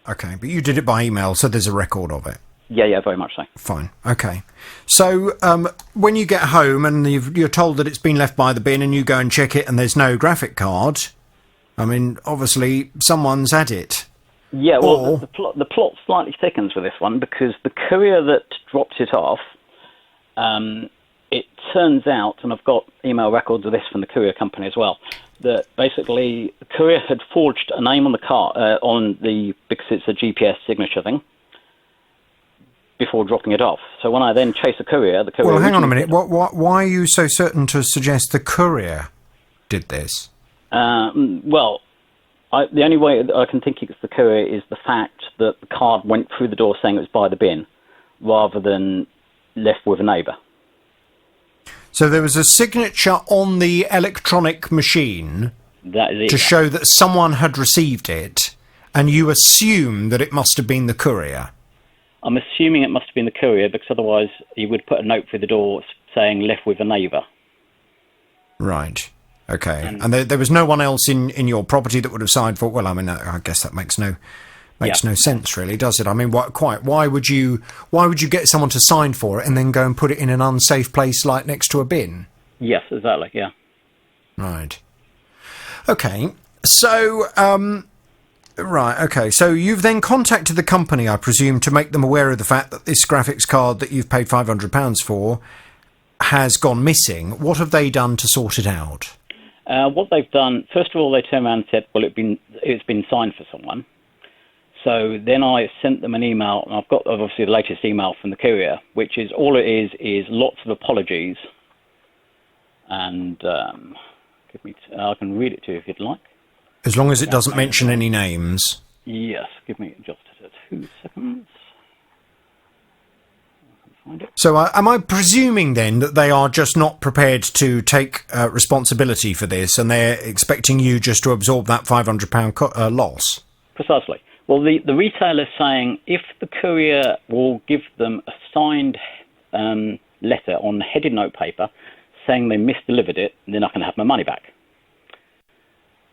Okay, but you did it by email, so there's a record of it? Yeah, very much so. Fine. Okay. So when you get home and you're told that it's been left by the bin and you go and check it and there's no graphic card, I mean, obviously someone's had it. Yeah, well, the plot slightly thickens with this one because the courier that dropped it off, it turns out, and I've got email records of this from the courier company as well, that basically the courier had forged a name on the car, because it's a GPS signature thing, before dropping it off. So when I then chase the courier... Well, hang on a minute. Why are you so certain to suggest the courier did this? Well, the only way I can think it's the courier is the fact that the card went through the door saying it was by the bin, rather than left with a neighbour. So there was a signature on the electronic machine to show that someone had received it, and you assume that it must have been the courier. I'm assuming it must have been the courier, because otherwise he would put a note through the door saying left with a neighbour. Right. Okay. And there was no one else in your property that would have signed for it? Well, I mean, I guess that makes no sense, really, does it? I mean, why would you get someone to sign for it and then go and put it in an unsafe place like next to a bin? Yes, exactly, yeah. Right. Okay. So, right, okay. So you've then contacted the company, I presume, to make them aware of the fact that this graphics card that you've paid £500 for has gone missing. What have they done to sort it out? What they've done, first of all, they turned around and said, well, it's been signed for someone. So then I sent them an email, and I've got obviously the latest email from the courier, which is all it is lots of apologies. And I can read it to you if you'd like. As long as it doesn't mention any names. Yes, give me just 2 seconds. So am I presuming then that they are just not prepared to take responsibility for this, and they're expecting you just to absorb that £500 loss? Precisely. Well, the retailer's saying if the courier will give them a signed letter on headed notepaper saying they misdelivered it, then I can have my money back.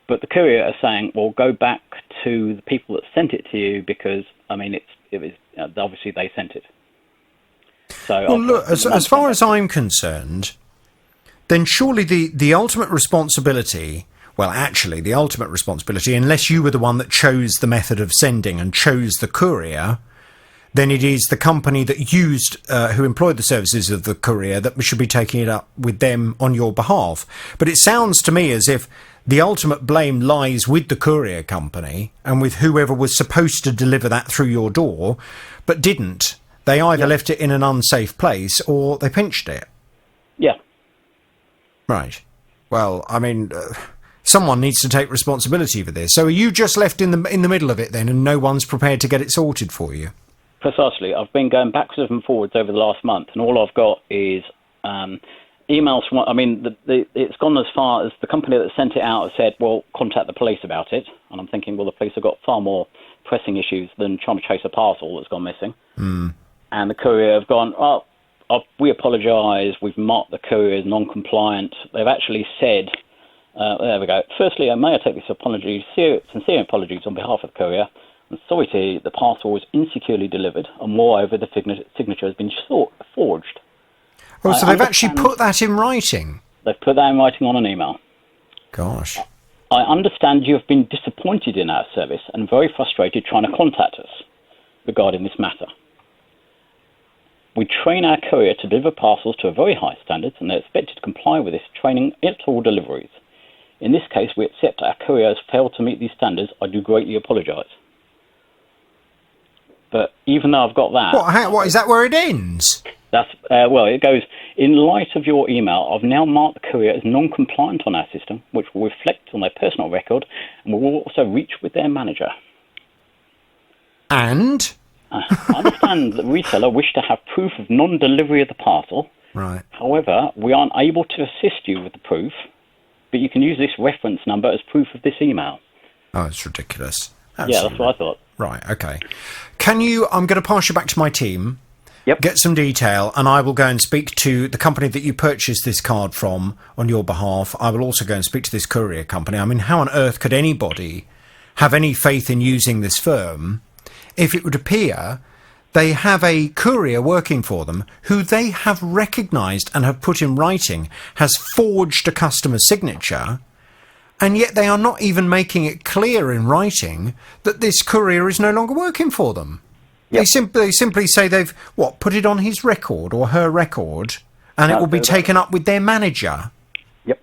But the courier are saying, well, go back to the people that sent it to you because, I mean, it was obviously they sent it. So, well, look, as far as I'm concerned, then surely the ultimate responsibility, well, actually, the ultimate responsibility, unless you were the one that chose the method of sending and chose the courier, then it is the company that used, who employed the services of the courier, that should be taking it up with them on your behalf. But it sounds to me as if the ultimate blame lies with the courier company and with whoever was supposed to deliver that through your door, but didn't. They either left it in an unsafe place or they pinched it. Yeah. Right. Well, I mean, someone needs to take responsibility for this. So are you just left in the middle of it then, and no one's prepared to get it sorted for you? Precisely. I've been going backwards and forwards over the last month, and all I've got is emails from... I mean, it's gone as far as the company that sent it out has said, well, contact the police about it. And I'm thinking, well, the police have got far more pressing issues than trying to chase a parcel that's gone missing. Mm. And the courier have gone, we apologise, we've marked the courier as non-compliant. They've actually said, there we go. Firstly, may I take this apology, sincere apologies on behalf of the courier. I'm sorry to hear the parcel was insecurely delivered, and moreover, the signature has been forged. Oh, so they've actually put that in writing? They've put that in writing on an email. Gosh. I understand you have been disappointed in our service and very frustrated trying to contact us regarding this matter. We train our courier to deliver parcels to a very high standard, and they're expected to comply with this training at all deliveries. In this case, we accept our courier has failed to meet these standards. I do greatly apologise. But even though I've got that... What is that where it ends? That's well, it goes, in light of your email, I've now marked the courier as non-compliant on our system, which will reflect on their personal record, and will also reach with their manager. And? I understand that the retailer wished to have proof of non-delivery of the parcel. Right. However, we aren't able to assist you with the proof, but you can use this reference number as proof of this email. Oh, it's ridiculous. Absolutely. Yeah, that's what I thought. Right, okay. I'm going to pass you back to my team. Yep. Get some detail, and I will go and speak to the company that you purchased this card from on your behalf. I will also go and speak to this courier company. I mean, how on earth could anybody have any faith in using this firm if it would appear they have a courier working for them who they have recognised and have put in writing has forged a customer's signature, and yet they are not even making it clear in writing that this courier is no longer working for them. Yep. They simply say they've, put it on his record or her record, and it will be taken up with their manager. Yep.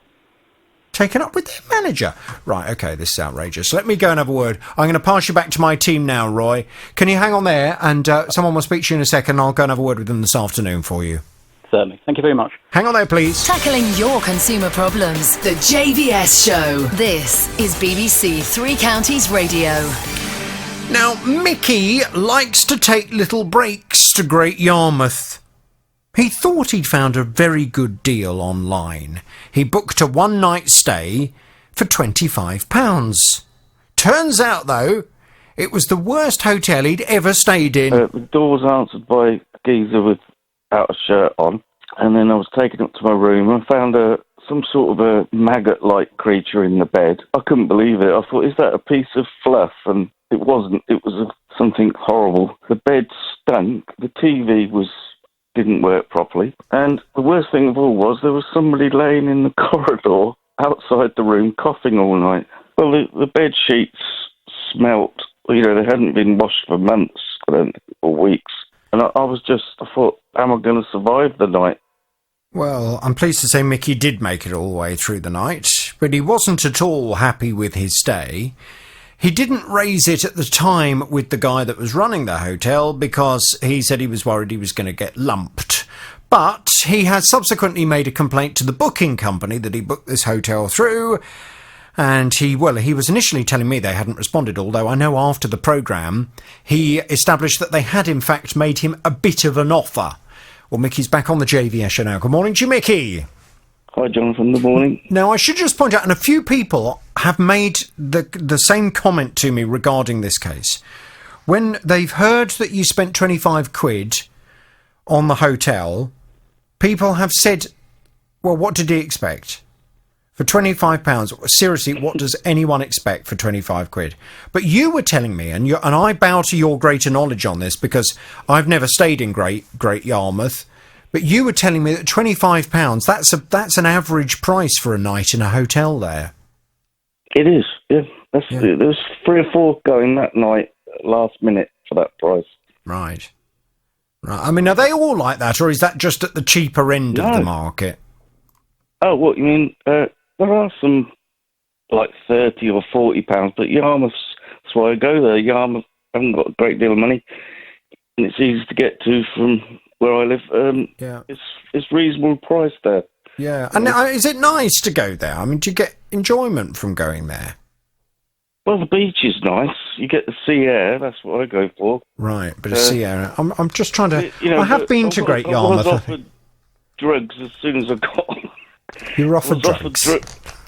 Taken up with their manager. Right, okay, this is outrageous. Let me go and have a word. I'm going to pass you back to my team now, Roy. Can you hang on there? And someone will speak to you in a second. I'll go and have a word with them this afternoon for you. Certainly. Thank you very much. Hang on there, please. Tackling your consumer problems. The JVS Show. This is BBC Three Counties Radio. Now, Mickey likes to take little breaks to Great Yarmouth. He thought he'd found a very good deal online. He booked a one-night stay for £25. Turns out, though, it was the worst hotel he'd ever stayed in. The door was answered by a geezer without a shirt on, and then I was taken up to my room and found some sort of a maggot-like creature in the bed. I couldn't believe it. I thought, is that a piece of fluff? And it wasn't. It was something horrible. The bed stunk. The TV didn't work properly. And the worst thing of all was there was somebody laying in the corridor outside the room coughing all night. Well, the bed sheets smelt. They hadn't been washed for months, or weeks. And I thought, am I going to survive the night? Well, I'm pleased to say Mickey did make it all the way through the night, but he wasn't at all happy with his stay. He didn't raise it at the time with the guy that was running the hotel because he said he was worried he was going to get lumped. But he has subsequently made a complaint to the booking company that he booked this hotel through, and he was initially telling me they hadn't responded, although I know after the programme he established that they had in fact made him a bit of an offer. Well, Mickey's back on the JVS show now. Good morning to you, Mickey. Hi, Jonathan. Good morning. Now, I should just point out, and a few people have made the same comment to me regarding this case. When they've heard that you spent £25 on the hotel, people have said, well, what did he expect? For £25, seriously, what does anyone expect for £25? But you were telling me, and I bow to your greater knowledge on this because I've never stayed in Great Yarmouth, but you were telling me that £25, that's an average price for a night in a hotel there. It is, yeah. There was 3 or 4 going that night, last minute, for that price. Right. I mean, are they all like that, or is that just at the cheaper end of the market? Oh, what you mean? There are some like £30 or £40, but Yarmouth's, that's why I go there. Yarmouth, I haven't got a great deal of money, and it's easy to get to from where I live. It's reasonable price there. Yeah, and is it nice to go there? I mean, do you get enjoyment from going there? Well, the beach is nice. You get the sea air. That's what I go for. Right, but sea air. I'm just trying to. I have been to Great Yarmouth. I was offered drugs as soon as I got. You were offered drugs.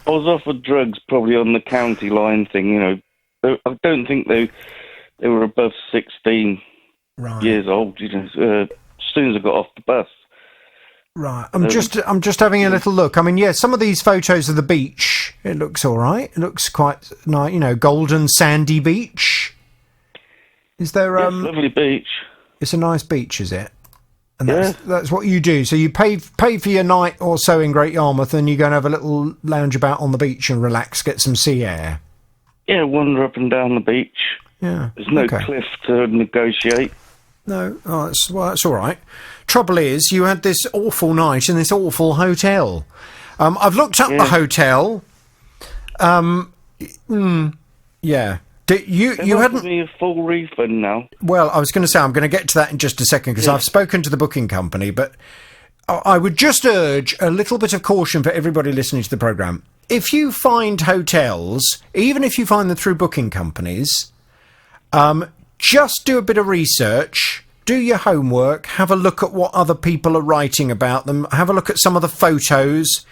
I was offered drugs probably on the county line thing. I don't think they were above 16 years old. As soon as I got off the bus. Right, I'm just having a little look. I mean, some of these photos of the beach, it looks all right. It looks quite nice, golden sandy beach. Is there lovely beach? It's a nice beach, is it? And that's what you do. So you pay for your night or so in Great Yarmouth, and you go and have a little lounge about on the beach and relax, get some sea air. Yeah, wander up and down the beach. Yeah, there's no cliff to negotiate. No, that's all right. Trouble is, you had this awful night in this awful hotel. I've looked up the hotel. Yeah. You hadn't me a full refund now. Well, I was going to say I'm going to get to that in just a second because I've spoken to the booking company, but I would just urge a little bit of caution for everybody listening to the programme. If you find hotels, even if you find them through booking companies, just do a bit of research, do your homework, have a look at what other people are writing about them, have a look at some of the photos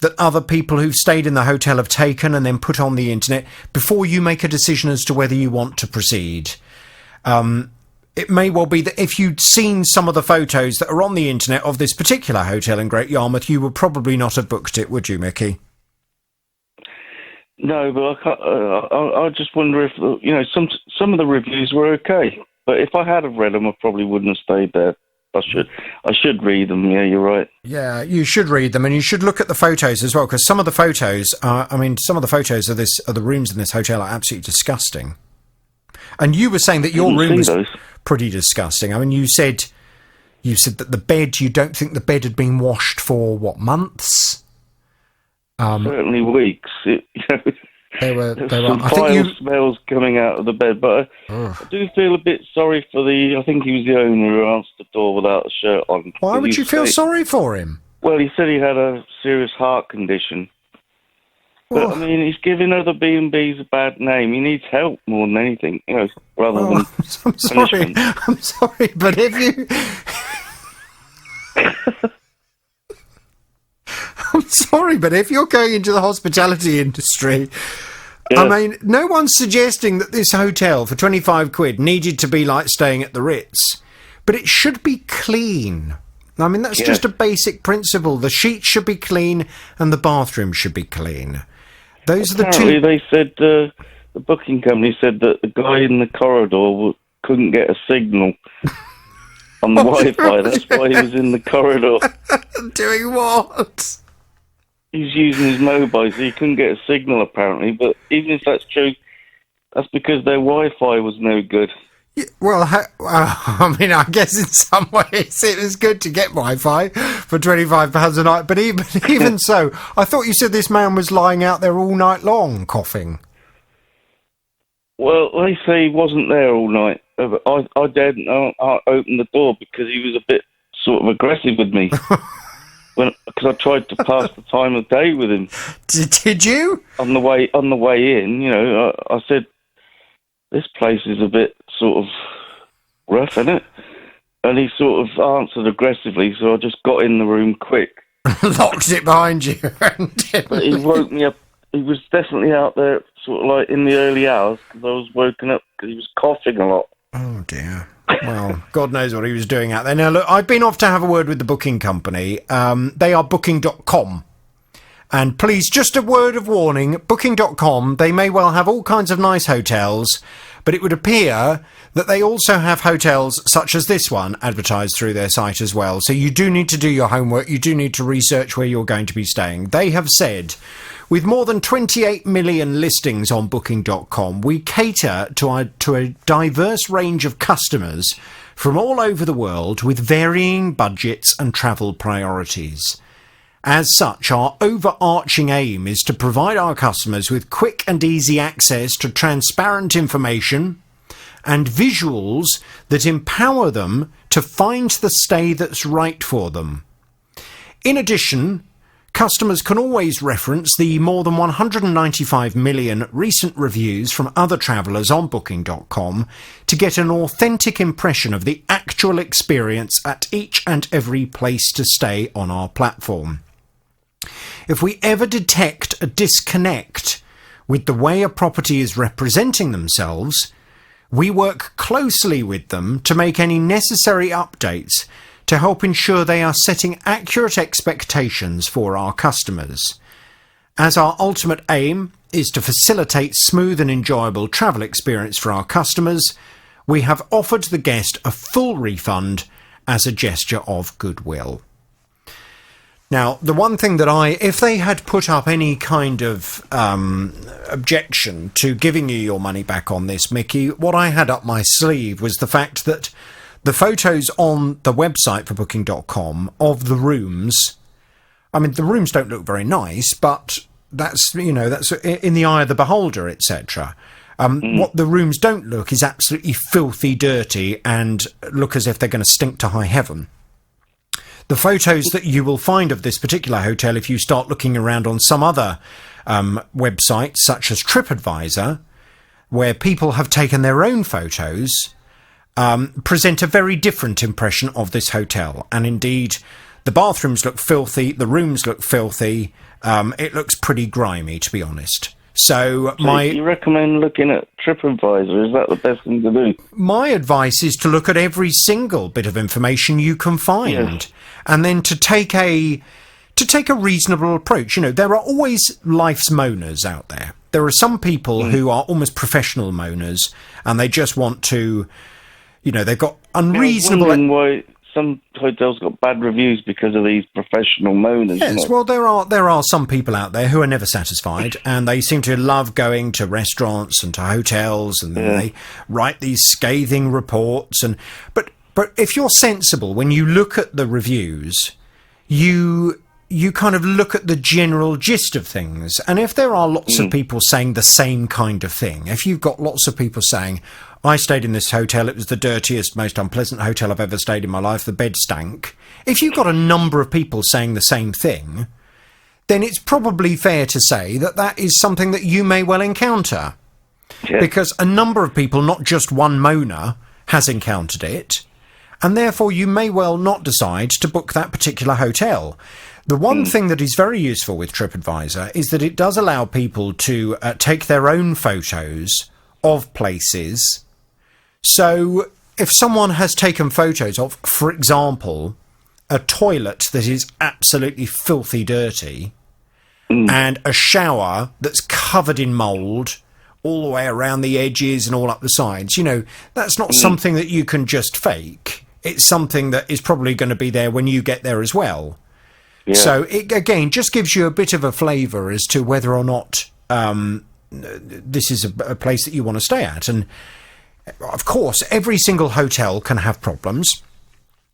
that other people who've stayed in the hotel have taken and then put on the internet before you make a decision as to whether you want to proceed. It may well be that if you'd seen some of the photos that are on the internet of this particular hotel in Great Yarmouth, you would probably not have booked it, would you, Mickey? No, but I just wonder if some of the reviews were okay. But if I had have read them, I probably wouldn't have stayed there. I should read them. Yeah, you're right. Yeah, you should read them, and you should look at the photos as well, because some of the photos of the rooms in this hotel are absolutely disgusting. And you were saying that your room was pretty disgusting. I mean, you said that the bed, you don't think the bed had been washed for months? Certainly weeks. There were some vile smells coming out of the bed, but I do feel a bit sorry for I think he was the owner who answered the door without a shirt on. Why would you feel sorry for him? Well, he said he had a serious heart condition. But, I mean, he's giving other B&Bs a bad name. He needs help more than anything, rather than punishment. I'm sorry, but if you... I'm sorry, but if you're going into the hospitality industry, I mean, no one's suggesting that this hotel for 25 quid needed to be like staying at the Ritz, but it should be clean. I mean, that's just a basic principle. The sheets should be clean and the bathroom should be clean. Those are the two... They said, the booking company said that the guy in the corridor couldn't get a signal on the Wi-Fi. That's why he was in the corridor. Doing what? He's using his mobile, so he couldn't get a signal, apparently. But even if that's true, that's because their Wi-Fi was no good. Yeah, well, I mean, I guess in some ways it was good to get Wi-Fi for £25 a night. But even so, I thought you said this man was lying out there all night long, coughing. Well, they say he wasn't there all night. I daren't open the door because he was a bit sort of aggressive with me. Because I tried to pass the time of day with him. Did you? On the way in, I said, this place is a bit sort of rough, isn't it? And he sort of answered aggressively, so I just got in the room quick. Locked it behind you. But he woke me up. He was definitely out there sort of like in the early hours because I was woken up because he was coughing a lot. Oh, dear. Well, God knows what he was doing out there. Now, look, I've been off to have a word with the booking company. They are Booking.com. And please, just a word of warning, Booking.com, they may well have all kinds of nice hotels, but it would appear that they also have hotels such as this one advertised through their site as well. So you do need to do your homework. You do need to research where you're going to be staying. They have said, with more than 28 million listings on Booking.com, we cater to a diverse range of customers from all over the world with varying budgets and travel priorities. As such, our overarching aim is to provide our customers with quick and easy access to transparent information and visuals that empower them to find the stay that's right for them. In addition, customers can always reference the more than 195 million recent reviews from other travellers on Booking.com to get an authentic impression of the actual experience at each and every place to stay on our platform. If we ever detect a disconnect with the way a property is representing themselves, we work closely with them to make any necessary updates to help ensure they are setting accurate expectations for our customers. As our ultimate aim is to facilitate smooth and enjoyable travel experience for our customers, we have offered the guest a full refund as a gesture of goodwill. Now, the one thing that if they had put up any kind of objection to giving you your money back on this, Mickey, what I had up my sleeve was the fact that the photos on the website for Booking.com of the rooms, I mean, the rooms don't look very nice, but that's in the eye of the beholder, etc. What the rooms don't look is absolutely filthy dirty and look as if they're going to stink to high heaven. The photos that you will find of this particular hotel, if you start looking around on some other websites, such as TripAdvisor, where people have taken their own photos, present a very different impression of this hotel. And indeed, the bathrooms look filthy, the rooms look filthy, it looks pretty grimy, to be honest. So you recommend looking at TripAdvisor? Is that the best thing to do? My advice is to look at every single bit of information you can find, and then to take a reasonable approach. There are always life's moaners out there. There are some people who are almost professional moaners, and they just want to they've got unreasonable... I was wondering why some hotels got bad reviews because of these professional moaners. Yes, well, there are some people out there who are never satisfied, and they seem to love going to restaurants and to hotels, and then they write these scathing reports. But if you're sensible, when you look at the reviews, you kind of look at the general gist of things. And if there are lots of people saying the same kind of thing, if you've got lots of people saying, I stayed in this hotel, it was the dirtiest, most unpleasant hotel I've ever stayed in my life, the bed stank. If you've got a number of people saying the same thing, then it's probably fair to say that that is something that you may well encounter. Yeah. Because a number of people, not just one moaner, has encountered it, and therefore you may well not decide to book that particular hotel. The one thing that is very useful with TripAdvisor is that it does allow people to take their own photos of places. So if someone has taken photos of, for example, a toilet that is absolutely filthy dirty and a shower that's covered in mould all the way around the edges and all up the sides, that's not something that you can just fake. It's something that is probably going to be there when you get there as well. Yeah. So it, again, just gives you a bit of a flavour as to whether or not this is a place that you want to stay at. And of course, every single hotel can have problems,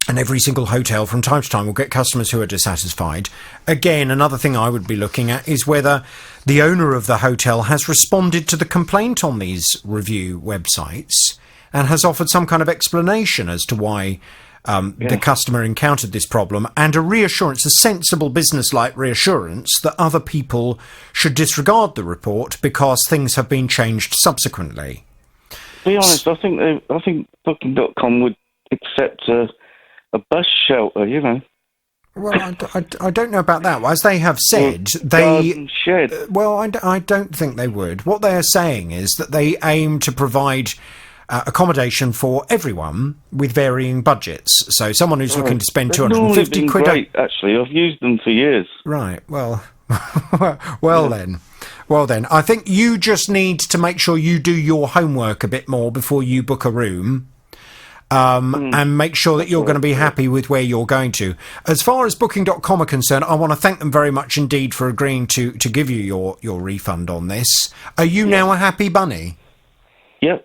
and every single hotel from time to time will get customers who are dissatisfied. Again, another thing I would be looking at is whether the owner of the hotel has responded to the complaint on these review websites and has offered some kind of explanation as to why the customer encountered this problem, and a reassurance, a sensible business-like reassurance that other people should disregard the report because things have been changed subsequently. To be honest, I think Booking.com would accept a bus shelter, Well, I don't know about that. As they have said, they... shed. Well, I don't think they would. What they are saying is that they aim to provide accommodation for everyone with varying budgets. So someone who's looking to spend 250 quid... Great, actually. I've used them for years. Right, well... well then, I think you just need to make sure you do your homework a bit more before you book a room, and make sure that you're going to be happy with where you're going to. As far as Booking.com are concerned, I want to thank them very much indeed for agreeing to give you your refund on this. Are you now a happy bunny? Yeah,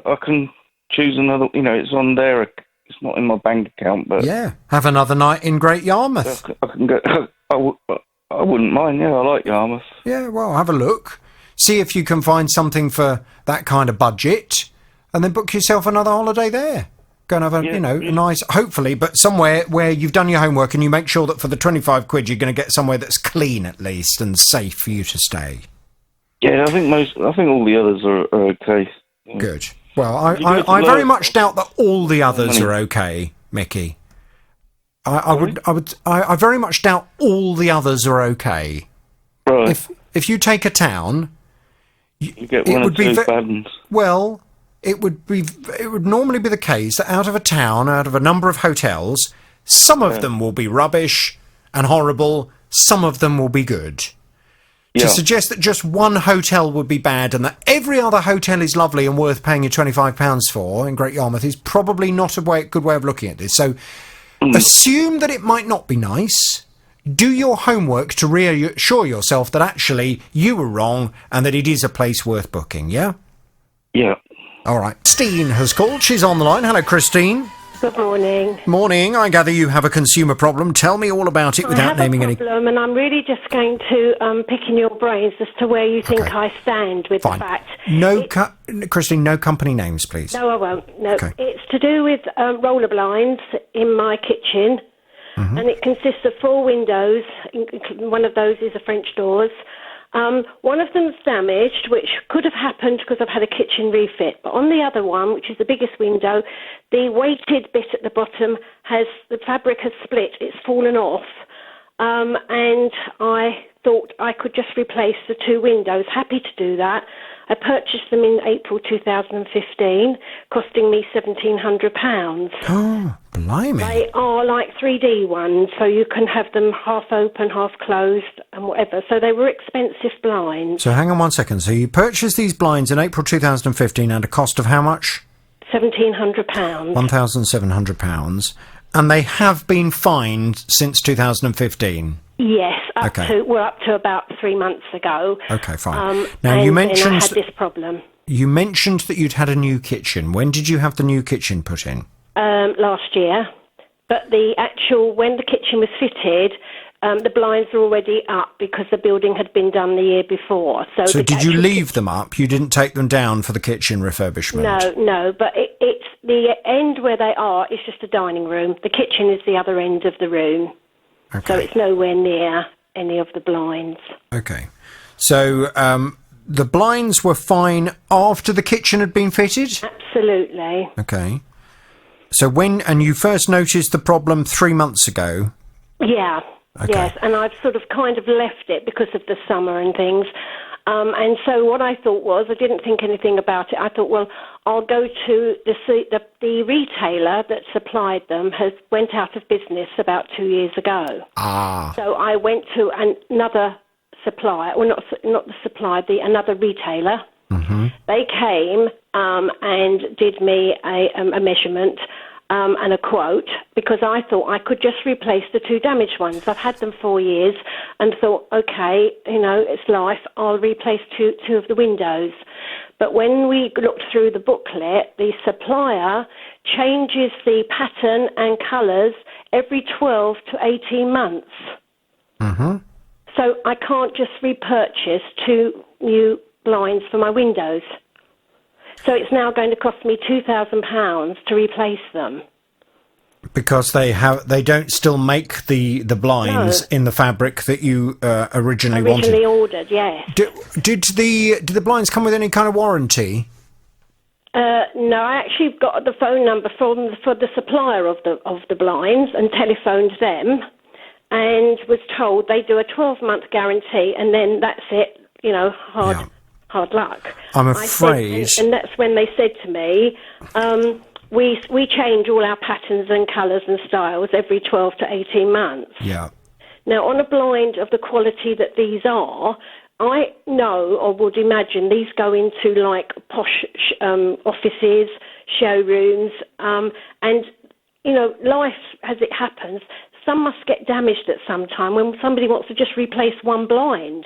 I can choose another, it's on there, it's not in my bank account, but... Yeah, have another night in Great Yarmouth. I can go, I wouldn't mind, I like Yarmouth. Yeah, well, have a look. See if you can find something for that kind of budget, and then book yourself another holiday there. Go and have a nice, hopefully, but somewhere where you've done your homework and you make sure that for the 25 quid you're going to get somewhere that's clean at least and safe for you to stay. Yeah, I think all the others are okay. Yeah. Good. Well, I very much doubt that all the others are okay, Mickey. I very much doubt all the others are okay. Right. If you take a town, you get one or two bad ones. Well, it would normally be the case that out of a town, out of a number of hotels, some of them will be rubbish and horrible, some of them will be good. To suggest that just one hotel would be bad and that every other hotel is lovely and worth paying you £25 for in Great Yarmouth is probably not a good way of looking at this. So assume that it might not be nice. Do your homework to reassure yourself that actually you were wrong and that it is a place worth booking, yeah? Yeah. All right. Christine has called. She's on the line. Hello, Christine. Good morning. Morning. I gather you have a consumer problem. Tell me all about it without naming any... I have a problem, and I'm really just going to pick in your brains as to where you think I stand with the fact... Christine, no company names, please. No, I won't. No. Okay. It's to do with roller blinds in my kitchen, and it consists of 4 windows. One of those is a French doors. One of them's damaged, which could have happened because I've had a kitchen refit. But on the other one, which is the biggest window, the weighted bit at the bottom the fabric has split. It's fallen off. And I thought I could just replace the 2 windows. Happy to do that. I purchased them in April 2015, costing me £1,700. Oh, blimey. They are like 3D ones, so you can have them half open, half closed, and whatever. So they were expensive blinds. So hang on one second. So you purchased these blinds in April 2015 at a cost of how much? £1,700. £1,700. And they have been fined since 2015? Yes, up to about 3 months ago. Okay, fine. Now, you mentioned... I had this problem. You mentioned that you'd had a new kitchen. When did you have the new kitchen put in? Last year. But when the kitchen was fitted, the blinds were already up because the building had been done the year before. So did you leave them up? You didn't take them down for the kitchen refurbishment? No, but it's the end where they are is just a dining room. The kitchen is the other end of the room. Okay. So it's nowhere near any of the blinds. Okay. So the blinds were fine after the kitchen had been fitted? Absolutely. Okay. So and you first noticed the problem 3 months ago? Yeah. Okay. Yes, and I've sort of kind of left it because of the summer and things. And so what I thought was, I didn't think anything about it. I thought, well, I'll go to the retailer that supplied them went out of business about 2 years ago. Ah. So I went to another supplier, well, not the supplier, another retailer. Mm-hmm. They came and did me a measurement and a quote, because I thought I could just replace the 2 damaged ones. I've had them 4 years and thought, okay, it's life, I'll replace two of the windows. But when we looked through the booklet, the supplier changes the pattern and colours every 12 to 18 months. Mm-hmm. So I can't just repurchase 2 new blinds for my windows. So it's now going to cost me £2,000 to replace them. Because they don't still make the blinds in the fabric that you originally wanted. Originally ordered, yes. Did the blinds come with any kind of warranty? No, I actually got the phone number for the supplier of the blinds and telephoned them, and was told they do a 12-month guarantee, and then that's it. Hard luck. I'm afraid. And that's when they said to me, we change all our patterns and colours and styles every 12 to 18 months. Yeah. Now, on a blind of the quality that these are, I know or would imagine these go into like posh offices, showrooms, and, life as it happens, some must get damaged at some time when somebody wants to just replace one blind.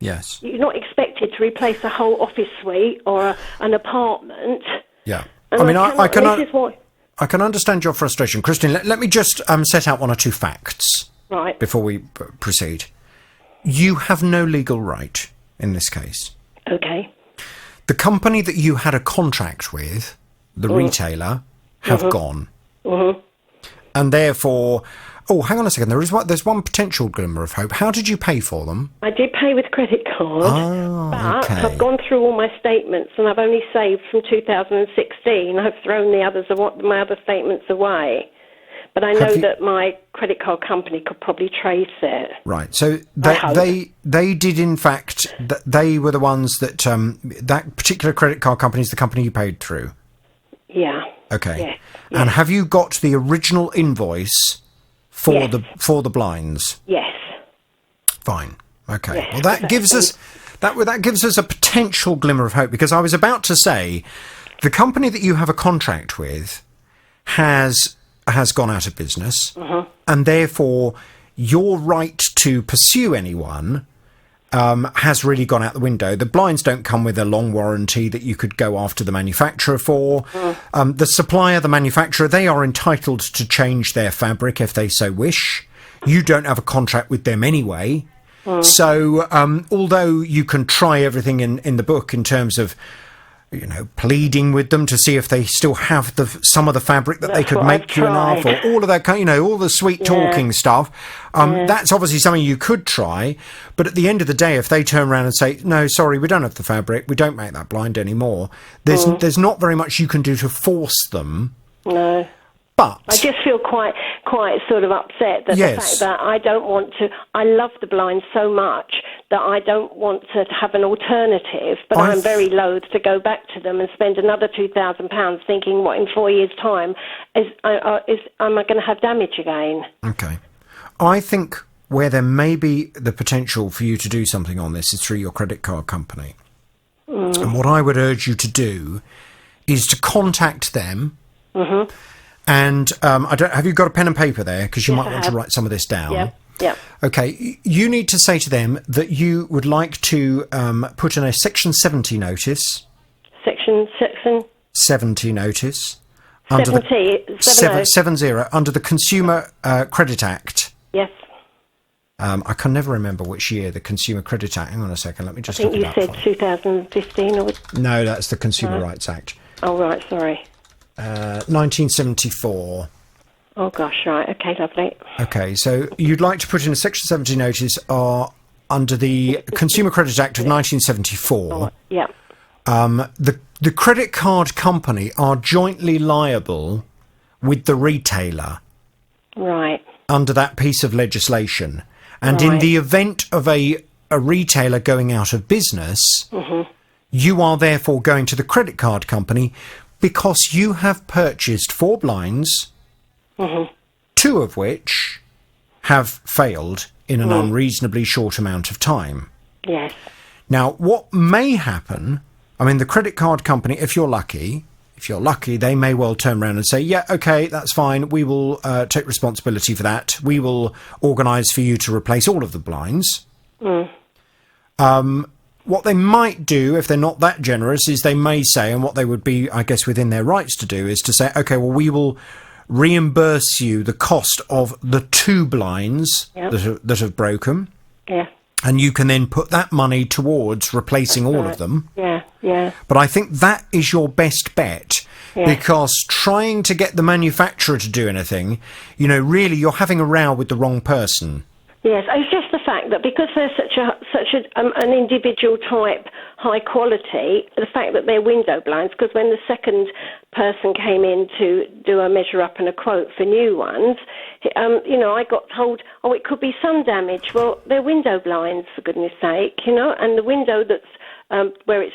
Yes. You're not expected to replace a whole office suite or an apartment. Yeah. And I can understand your frustration. Christine, let me just set out 1 or 2 facts before we proceed. You have no legal right in this case. Okay. The company that you had a contract with, the retailer, have gone. Mm-hmm. And therefore... Oh, hang on a second. There's one potential glimmer of hope. How did you pay for them? I did pay with credit card, but okay. I've gone through all my statements and I've only saved from 2016. I've thrown my other statements away. But I know that my credit card company could probably trace it. Right. So they did, in fact, they were the ones that that particular credit card company is the company you paid through? Yeah. Okay. Yes. And have you got the original invoice for the blinds? Yes. Fine. Okay. Yes, well, that gives us a potential glimmer of hope, because I was about to say the company that you have a contract with has gone out of business, and therefore your right to pursue anyone has really gone out the window. The blinds don't come with a long warranty that you could go after the manufacturer for. The supplier, the manufacturer, they are entitled to change their fabric if they so wish. You don't have a contract with them anyway. So although you can try everything in the book in terms of, pleading with them to see if they still have some of the fabric that they could make you an offer, or all of that kind, all the sweet talking stuff. That's obviously something you could try. But at the end of the day, if they turn around and say, no, sorry, we don't have the fabric, we don't make that blind anymore, there's not very much you can do to force them. No. But I just feel quite sort of upset that the fact that I love the blinds so much that I don't want to have an alternative, but I'm very loath to go back to them and spend another £2,000 thinking, what, in 4 years' time, am I going to have damage again? Okay. I think where there may be the potential for you to do something on this is through your credit card company. And what I would urge you to do is to contact them. Mm-hmm. And have you got a pen and paper there? Because you Yes, might I want have. to write some of this down. Yeah. Okay, you need to say to them that you would like to put in a Section 70 notice. Section 70 notice. 70 under the Consumer Credit Act. Yes. I can never remember which year the Consumer Credit Act. Hang on a second, let me I just think look it you up. said 2015 or... No, that's the Consumer No. Rights Act. Oh, right, sorry. 1974. Oh, gosh, right. Okay, lovely. Okay, so you'd like to put in a Section 70 notice under the Consumer Credit Act of 1974. Yeah. The credit card company are jointly liable with the retailer. Right. Under that piece of legislation. And in Right. the event of a retailer going out of business, Mm-hmm. you are therefore going to the credit card company because you have purchased 4 blinds, Mm-hmm. 2 of which have failed in an unreasonably short amount of time. Yes. Now, what may happen, I mean, the credit card company, if you're lucky, they may well turn around and say, yeah, okay, that's fine. We will take responsibility for that. We will organise for you to replace all of the blinds. What they might do, if they're not that generous, is they may say, and what they would be, I guess, within their rights to do, is to say, okay, well, we will reimburse you the cost of the 2 blinds that have broken. Yeah. And you can then put that money towards replacing all of them. Yeah. But I think that is your best bet, because trying to get the manufacturer to do anything, really you're having a row with the wrong person. Yes, it's just the fact that because they're such an individual type, high quality, the fact that they're window blinds, because when the second person came in to do a measure up and a quote for new ones, I got told, oh, it could be sun damage. Well, they're window blinds, for goodness sake, and the window that's where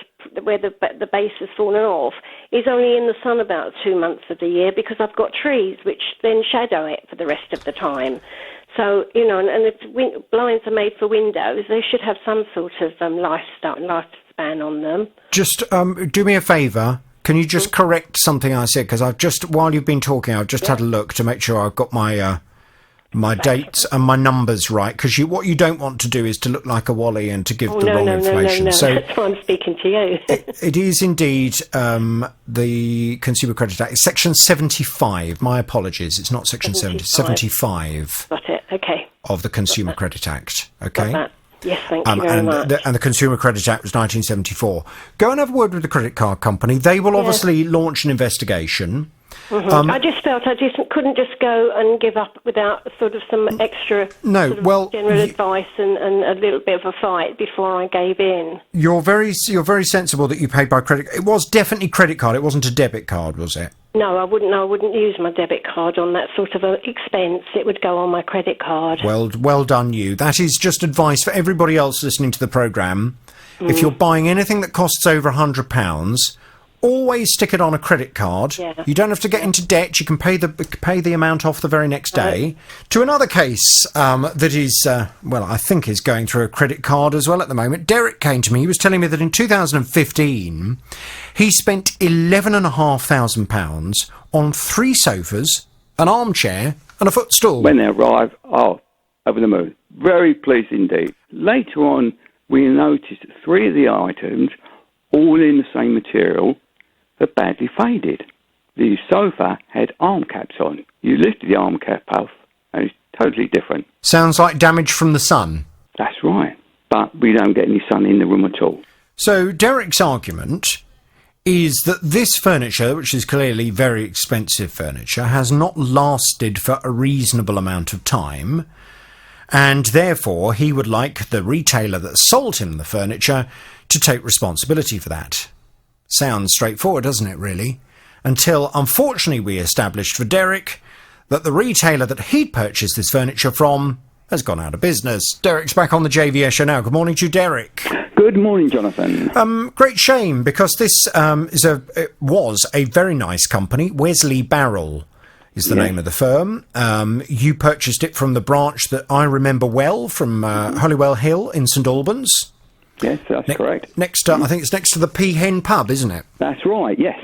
the base has fallen off is only in the sun about 2 months of the year because I've got trees which then shadow it for the rest of the time. So, and if blinds are made for windows, they should have some sort of lifespan on them. Just do me a favour. Can you just correct something I said? Because while you've been talking, I've just had a look to make sure I've got my my dates and my numbers right. Because what you don't want to do is to look like a Wally and to give the wrong information. No. So that's why I'm speaking to you. it is indeed the Consumer Credit Act. It's Section 75. My apologies. It's not Section 70. 75. Got it. Okay. Of the Consumer Credit Act. Okay. Got that. Yes, thank you very much. And the Consumer Credit Act was 1974. Go and have a word with the credit card company. They will obviously launch an investigation. Mm-hmm. I just felt I couldn't just go and give up without sort of some extra general advice and a little bit of a fight before I gave in. You're very sensible that you paid by credit. It was definitely credit card. It wasn't a debit card, was it? No, I wouldn't use my debit card on that sort of expense. It would go on my credit card. Well done you. That is just advice for everybody else listening to the programme. If you're buying anything that costs over £100, always stick it on a credit card. Yeah. You don't have to get into debt. You can pay the amount off the very next day. To another case that is, I think is going through a credit card as well at the moment. Derek came to me. He was telling me that in 2015, he spent £11,500 on 3 sofas, an armchair and a footstool. When they arrived, over the moon. Very pleased indeed. Later on, we noticed that 3 of the items, all in the same material, had badly faded. The sofa had arm caps on. You lifted the arm cap off, and it's totally different. Sounds like damage from the sun. That's right. But we don't get any sun in the room at all. So Derek's argument is that this furniture, which is clearly very expensive furniture, has not lasted for a reasonable amount of time, and therefore he would like the retailer that sold him the furniture to take responsibility for that. Sounds straightforward, doesn't it, really? Until, unfortunately, we established for Derek that the retailer that he'd purchased this furniture from has gone out of business. Derek's back on the JVS show now. Good morning to you, Derek. Good morning, Jonathan. Great shame, because this was a very nice company. Wesley Barrel is the name of the firm. You purchased it from the branch that I remember well, from Holywell Hill in St Albans. Yes, that's correct. I think it's next to the Peahen pub, isn't it? That's right, yes.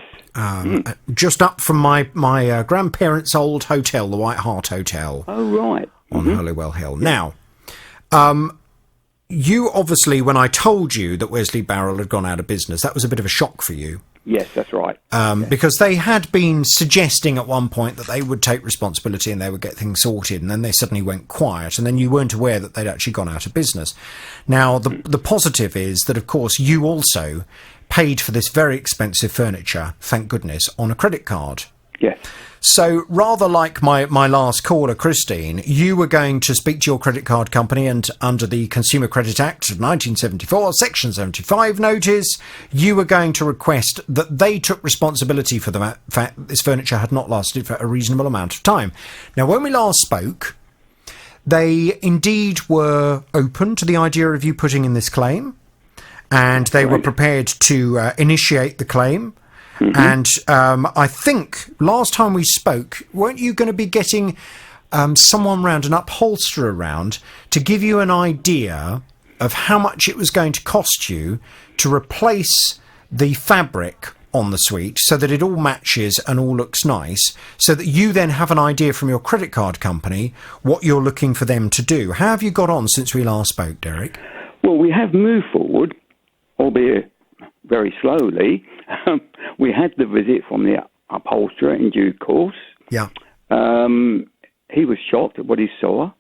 just up from my grandparents' old hotel, the White Hart Hotel. Oh, right. On Hollywell Hill. Now, you obviously, when I told you that Wesley Barrel had gone out of business, that was a bit of a shock for you. Yes, that's right. Because they had been suggesting at one point that they would take responsibility and they would get things sorted, and then they suddenly went quiet, and then you weren't aware that they'd actually gone out of business. Now, the positive is that, of course, you also paid for this very expensive furniture, thank goodness, on a credit card. Yes. So rather like my last caller, Christine, you were going to speak to your credit card company, and under the Consumer Credit Act of 1974, Section 75 notice, you were going to request that they took responsibility for the fact that this furniture had not lasted for a reasonable amount of time. Now, when we last spoke, they indeed were open to the idea of you putting in this claim, and they were prepared to initiate the claim. And I think last time we spoke, weren't you going to be getting someone round, an upholsterer around, to give you an idea of how much it was going to cost you to replace the fabric on the suite so that it all matches and all looks nice, so that you then have an idea from your credit card company what you're looking for them to do? How have you got on since we last spoke, Derek? Well, we have moved forward, albeit very slowly. We had the visit from the upholsterer in due course. Yeah. He was shocked at what he saw.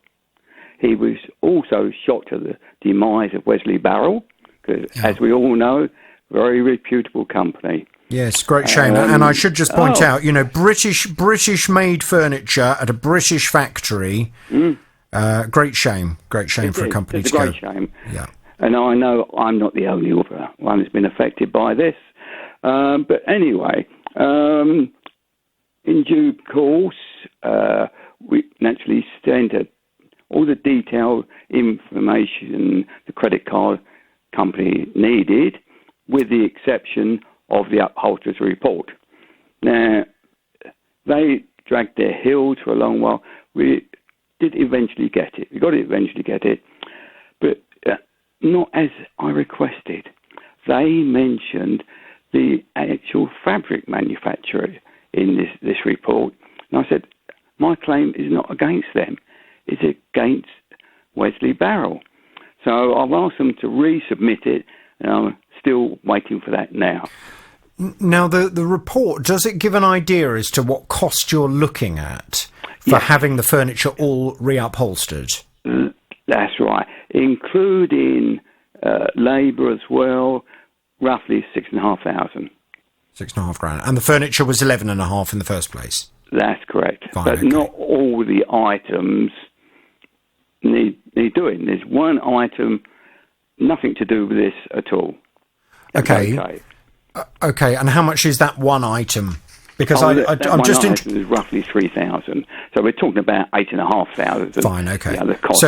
He was also shocked at the demise of Wesley Barrel, because, as we all know, very reputable company. Yes, great shame. And I should just point out, you know, British-made furniture at a British factory. Great shame for a company to go. It's a great shame. Yeah. And I know I'm not the only one that's been affected by this. But anyway, in due course, we naturally sent all the detailed information the credit card company needed, with the exception of the upholsterer's report. Now, they dragged their heels for a long while. We did eventually get it. We got to eventually get it, but not as I requested. They mentioned the actual fabric manufacturer in this report. And I said, my claim is not against them. It's against Wesley Barrel. So I've asked them to resubmit it, and I'm still waiting for that now. Now, the report, does it give an idea as to what cost you're looking at for having the furniture all reupholstered? That's right. Including labour as well, roughly 6,500. 6,500 grand. And the furniture was 11,500 in the first place? That's correct. Fine, but not all the items need doing. There's one item, nothing to do with this at all. Okay. Okay, and how much is that one item? Because I'm just item is roughly 3,000. So we're talking about 8,500. Fine, okay. The other cost.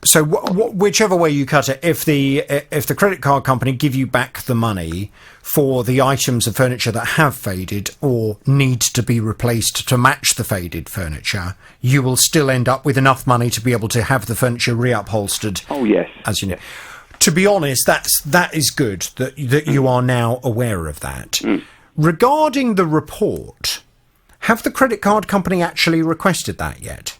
So whichever way you cut it, if the credit card company give you back the money for the items of furniture that have faded or need to be replaced to match the faded furniture, you will still end up with enough money to be able to have the furniture reupholstered. Oh yes, as you know. To be honest, that is good that you are now aware of that. Regarding the report, have the credit card company actually requested that yet?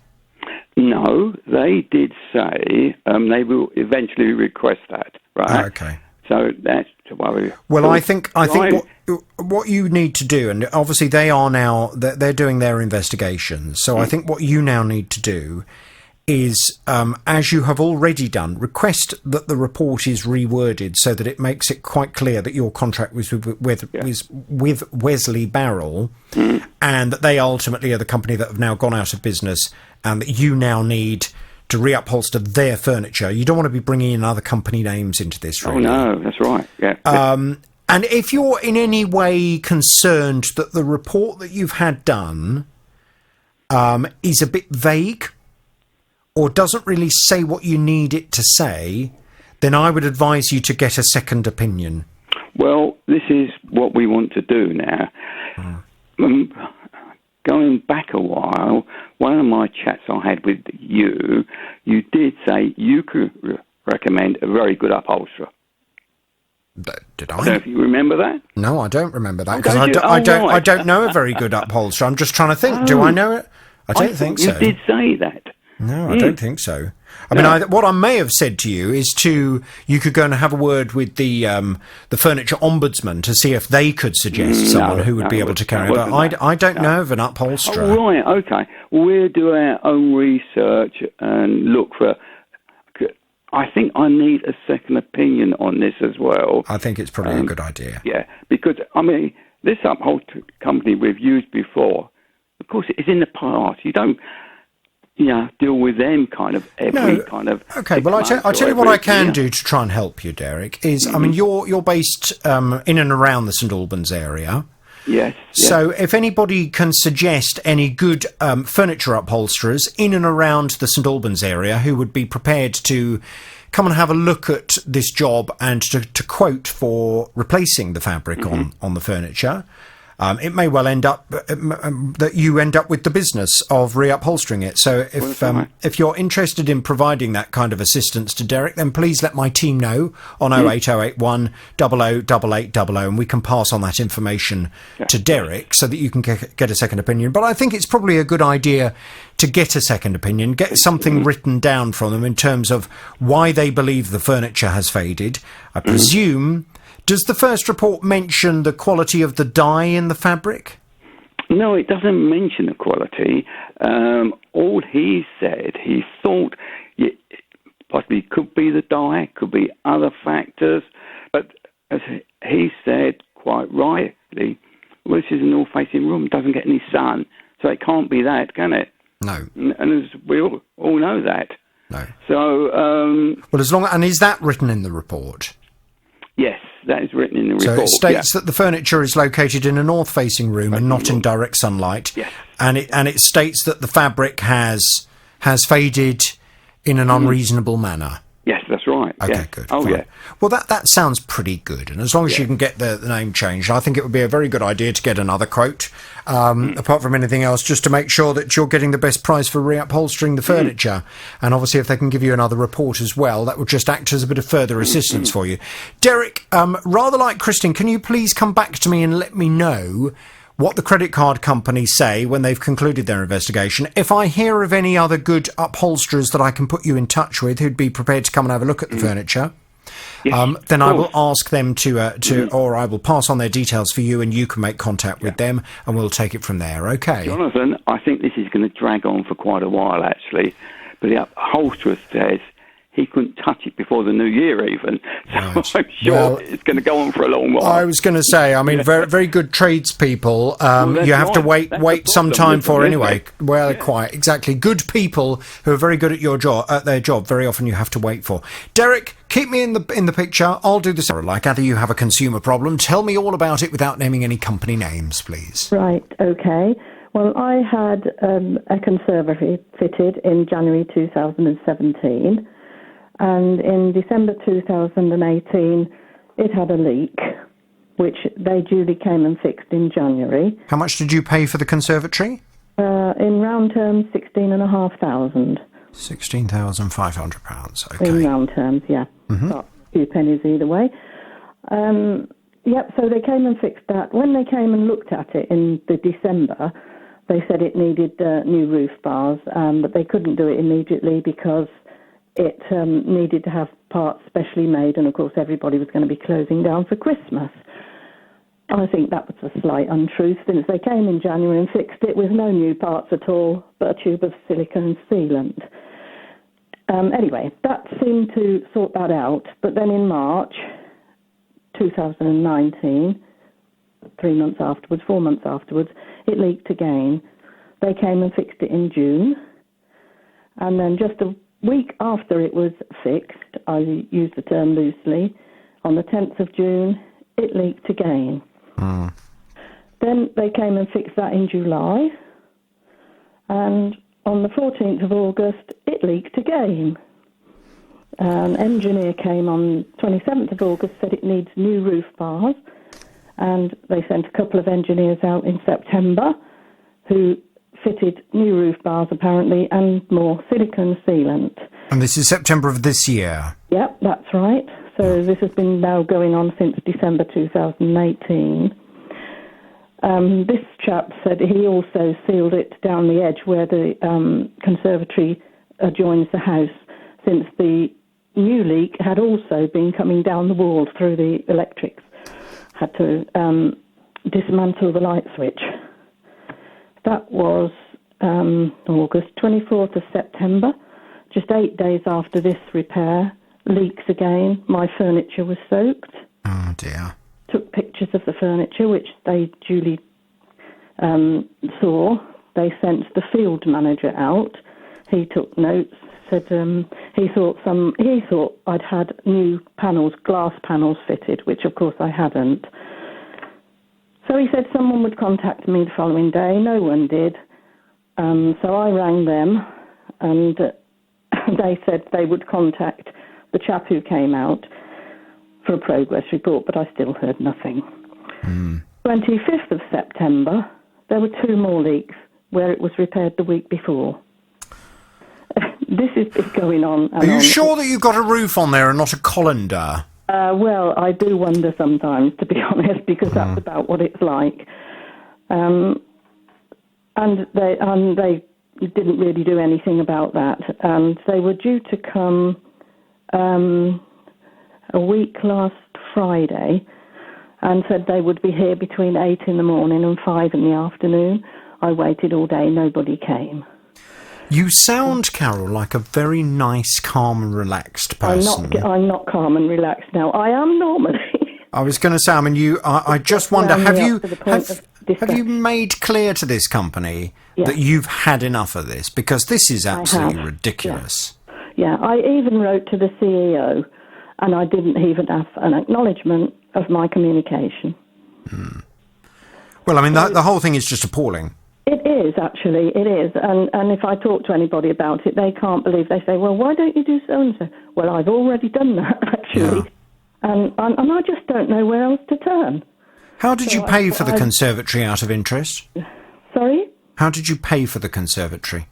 No, they did say they will eventually request that, right? Okay. So that's to worry. Well, I think what you need to do, and obviously they are now, they're doing their investigations, so I think what you now need to do is, as you have already done, request that the report is reworded so that it makes it quite clear that your contract was with Wesley Barrel, and that they ultimately are the company that have now gone out of business, and that you now need to reupholster their furniture. You don't want to be bringing in other company names into this, really. Oh, no, that's right, yeah. And if you're in any way concerned that the report that you've had done is a bit vague, or doesn't really say what you need it to say, then I would advise you to get a second opinion. Well, this is what we want to do now. Going back a while, one of my chats I had with you did say you could recommend a very good upholsterer. did I don't know if you remember that. No, I don't remember that, Oh, because don't you? I Right. don't know a very good upholsterer. I'm just trying to think. Do I know it? I don't think so. You did say that. No, I don't think so. I mean, what I may have said to you is you could go and have a word with the furniture ombudsman to see if they could suggest someone who would be able to carry it. But I don't know of an upholsterer. Oh, right, okay. We'll do our own research and look for... I think I need a second opinion on this as well. I think it's probably a good idea. Yeah, because, I mean, this upholstery company we've used before, of course, it's in the past. You don't... deal with them kind of every kind of... Okay, well, I'll tell you what I can do to try and help you, Derek, is, I mean, you're based in and around the St Albans area. Yes. So if anybody can suggest any good furniture upholsterers in and around the St Albans area who would be prepared to come and have a look at this job and to quote for replacing the fabric on the furniture... it may well end up that you end up with the business of reupholstering it. So if you're interested in providing that kind of assistance to Derek, then please let my team know on 08081 008800, and we can pass on that information to Derek so that you can get a second opinion. But I think it's probably a good idea to get a second opinion, get something written down from them in terms of why they believe the furniture has faded. I presume... Does the first report mention the quality of the dye in the fabric? No, it doesn't mention the quality. All he said, he thought possibly could be the dye, could be other factors. But as he said quite rightly, well, this is a north-facing room, doesn't get any sun, so it can't be that, can it? No. And as we all know that. No. So... well, and is that written in the report? Yes, that is written in the report. So it states that the furniture is located in a north-facing room and not in direct sunlight. Yes. And it states that the fabric has faded in an unreasonable manner. Yes, that's right. Okay, good. Oh, fine. yeah. Well, that sounds pretty good. And as long as you can get the name changed, I think it would be a very good idea to get another quote, apart from anything else, just to make sure that you're getting the best price for reupholstering the furniture. And obviously, if they can give you another report as well, that would just act as a bit of further assistance for you. Derek, rather like Christine, can you please come back to me and let me know what the credit card companies say when they've concluded their investigation? If I hear of any other good upholsterers that I can put you in touch with who'd be prepared to come and have a look at the furniture, then I will ask them to or I will pass on their details for you, and you can make contact with them, and we'll take it from there. Okay. Jonathan, I think this is going to drag on for quite a while, actually. But the upholsterer says he couldn't touch it before the new year even. So I'm sure it's going to go on for a long while. I was going to say, I mean, very, very good tradespeople, you have to wait some time for anyway. Well, quite, exactly. Good people who are very good at their job, very often you have to wait for. Derek, keep me in the picture. I'll do the same. Like, either you have a consumer problem, tell me all about it without naming any company names, please. Right, okay. Well, I had a conservatory fitted in January 2017. And in December 2018, it had a leak, which they duly came and fixed in January. How much did you pay for the conservatory? In round terms, £16,500. £16,500, okay. In round terms, yeah. Got a few pennies either way. So they came and fixed that. When they came and looked at it in December, they said it needed new roof bars, but they couldn't do it immediately because it needed to have parts specially made, and of course everybody was going to be closing down for Christmas. I think that was a slight untruth, since they came in January and fixed it with no new parts at all, but a tube of silicone sealant. Anyway, that seemed to sort that out, but then in March 2019, 4 months afterwards, it leaked again. They came and fixed it in June, and then just a week after it was fixed, I use the term loosely, on the 10th of June, it leaked again. Then they came and fixed that in July, and on the 14th of August, it leaked again. An engineer came on 27th of August, said it needs new roof bars, and they sent a couple of engineers out in September who fitted new roof bars apparently and more silicone sealant. And this is September of this year? Yep, that's right. So this has been now going on since December 2018. This chap said he also sealed it down the edge where the conservatory adjoins the house, since the new leak had also been coming down the wall through the electrics. Had to dismantle the light switch. That was August, 24th of September, just 8 days after this repair. Leaks again. My furniture was soaked. Oh, dear. Took pictures of the furniture, which they duly saw. They sent the field manager out. He took notes. Said he thought I'd had new panels, glass panels fitted, which of course I hadn't. So he said someone would contact me the following day. No one did. So I rang them, and they said they would contact the chap who came out for a progress report, but I still heard nothing. 25th of September, there were 2 more leaks where it was repaired the week before. This has been going on. Are you sure that you've got a roof on there and not a colander? Well, I do wonder sometimes, to be honest, because that's about what it's like. And they didn't really do anything about that. And they were due to come a week last Friday, and said they would be here between 8 in the morning and 5 in the afternoon. I waited all day. Nobody came. You sound, Carol, like a very nice, calm and relaxed person. I'm not calm and relaxed now. I am normally. I was going to say, I mean, I just wonder, have you made clear to this company that you've had enough of this? Because this is absolutely ridiculous. Yeah, I even wrote to the CEO, and I didn't even have an acknowledgement of my communication. Well, I mean, the whole thing is just appalling. It is, actually, it is. And if I talk to anybody about it, they can't believe. They say, well, why don't you do so-and-so? Well, I've already done that, actually. Yeah. And I just don't know where else to turn. How did you pay for the conservatory out of interest? Sorry? How did you pay for the conservatory?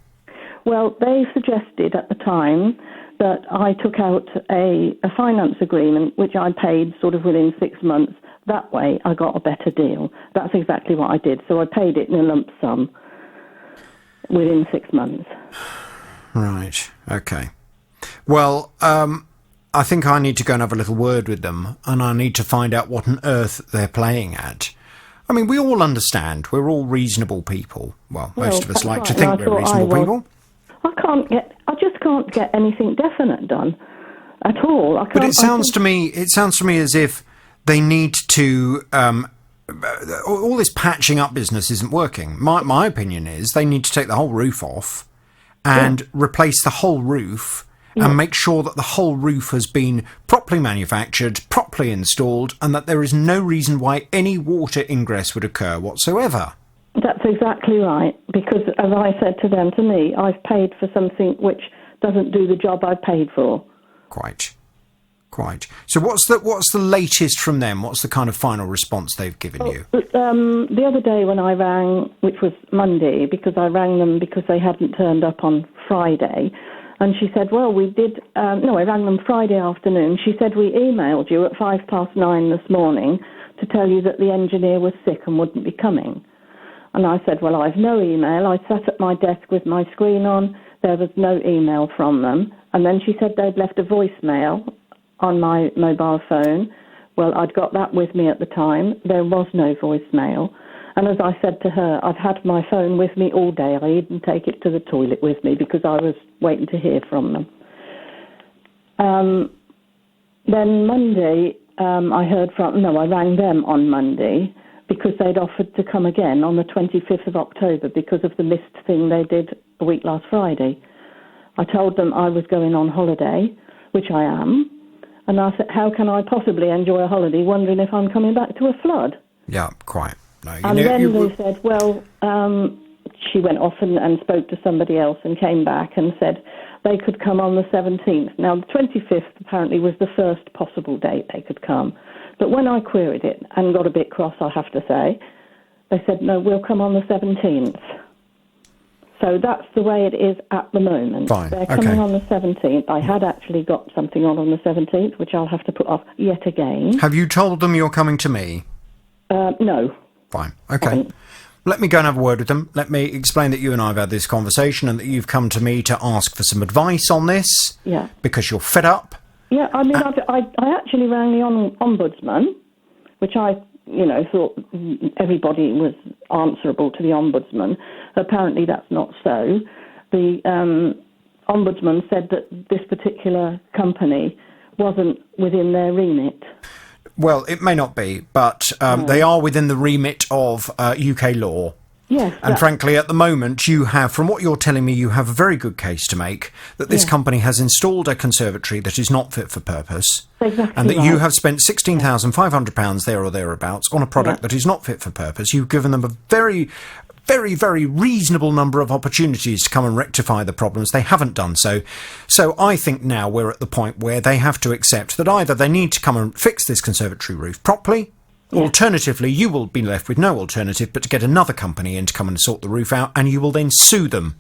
Well, they suggested at the time that I took out a finance agreement, which I paid sort of within 6 months. That way I got a better deal. That's exactly what I did. So I paid it in a lump sum within 6 months. Right. Okay. Well, I think I need to go and have a little word with them, and I need to find out what on earth they're playing at. I mean, we all understand. We're all reasonable people. Well, most of us like to think we're reasonable people. I just can't get anything definite done at all. But it sounds to me as if they need to. All this patching up business isn't working. My opinion is they need to take the whole roof off and replace the whole roof and make sure that the whole roof has been properly manufactured, properly installed, and that there is no reason why any water ingress would occur whatsoever. That's exactly right, because as I said to them, to me, I've paid for something which doesn't do the job I paid for. Quite. So what's the latest from them? What's the kind of final response they've given you? The other day when I rang, which was Monday, because I rang them because they hadn't turned up on Friday, and she said, well, we did... I rang them Friday afternoon. She said, we emailed you at 9:05 this morning to tell you that the engineer was sick and wouldn't be coming. And I said, well, I've no email. I sat at my desk with my screen on. There was no email from them. And then she said they'd left a voicemail on my mobile phone. Well, I'd got that with me at the time. There was no voicemail. And as I said to her, I've had my phone with me all day. I even take it to the toilet with me because I was waiting to hear from them. Then Monday, I rang them on Monday because they'd offered to come again on the 25th of October because of the missed thing they did a week last Friday. I told them I was going on holiday, which I am, and I said, how can I possibly enjoy a holiday wondering if I'm coming back to a flood? Yeah, quite. No, they said, well, she went off and spoke to somebody else and came back and said they could come on the 17th. Now, the 25th apparently was the first possible date they could come. But when I queried it and got a bit cross, I have to say, they said, no, we'll come on the 17th. So that's the way it is at the moment. Fine. They're coming on the 17th. I had actually got something on the 17th, which I'll have to put off yet again. Have you told them you're coming to me? No. Fine. Okay. Let me go and have a word with them. Let me explain that you and I have had this conversation and that you've come to me to ask for some advice on this. Yeah. Because you're fed up. Yeah, I mean, I actually rang the ombudsman, which I, thought everybody was answerable to the ombudsman. Apparently that's not so. The ombudsman said that this particular company wasn't within their remit. Well, it may not be, but they are within the remit of UK law. Yes. And frankly, at the moment, you have, from what you're telling me, you have a very good case to make that this company has installed a conservatory that is not fit for purpose. Exactly. And that you have spent £16,500 there or thereabouts on a product that is not fit for purpose. You've given them a very, very, very reasonable number of opportunities to come and rectify the problems. They haven't done so. So I think now we're at the point where they have to accept that either they need to come and fix this conservatory roof properly, alternatively, you will be left with no alternative but to get another company in to come and sort the roof out, and you will then sue them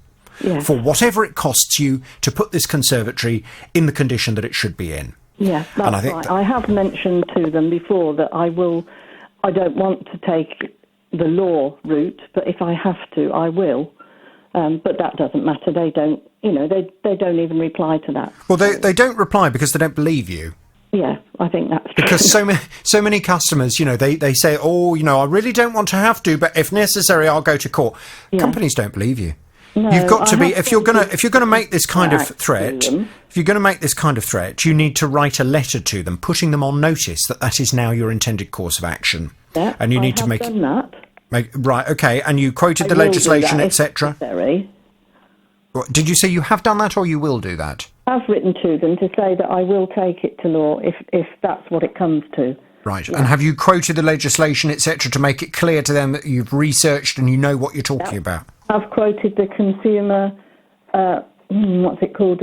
for whatever it costs you to put this conservatory in the condition that it should be in. Yeah, that's right. I have mentioned to them before that I don't want to take the law route, but if I have to, I will. But that doesn't matter. They don't, they don't even reply to that. Well, they don't reply because they don't believe you. Yeah, I think that's true. Because so many customers, they say, I really don't want to have to, but if necessary, I'll go to court. Yeah. Companies don't believe you. No, you've got to be, if you're gonna make this kind of threat, you need to write a letter to them, putting them on notice that is now your intended course of action. Yeah, and you need to make done that. Right, okay, and you quoted the legislation, etc. Did you say you have done that, or you will do that? I've written to them to say that I will take it to law if that's what it comes to. Right, and have you quoted the legislation, etc., to make it clear to them that you've researched and you know what you're talking about? I've quoted the Consumer, the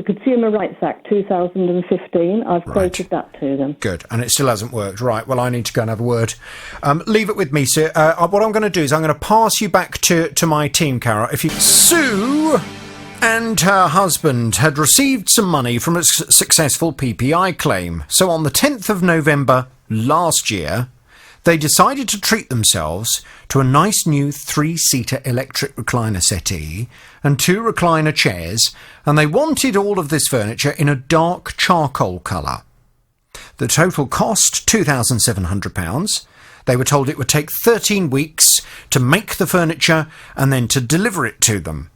Consumer Rights Act 2015. I've quoted that to them. Good, and it still hasn't worked. Right, well, I need to go and have a word. Leave it with me, sir. What I'm going to do is I'm going to pass you back to my team, Cara. Sue and her husband had received some money from a successful PPI claim. So on the 10th of November last year, they decided to treat themselves to a nice new 3-seater electric recliner settee and 2 recliner chairs, and they wanted all of this furniture in a dark charcoal colour. The total cost, £2,700. They were told it would take 13 weeks to make the furniture and then to deliver it to them.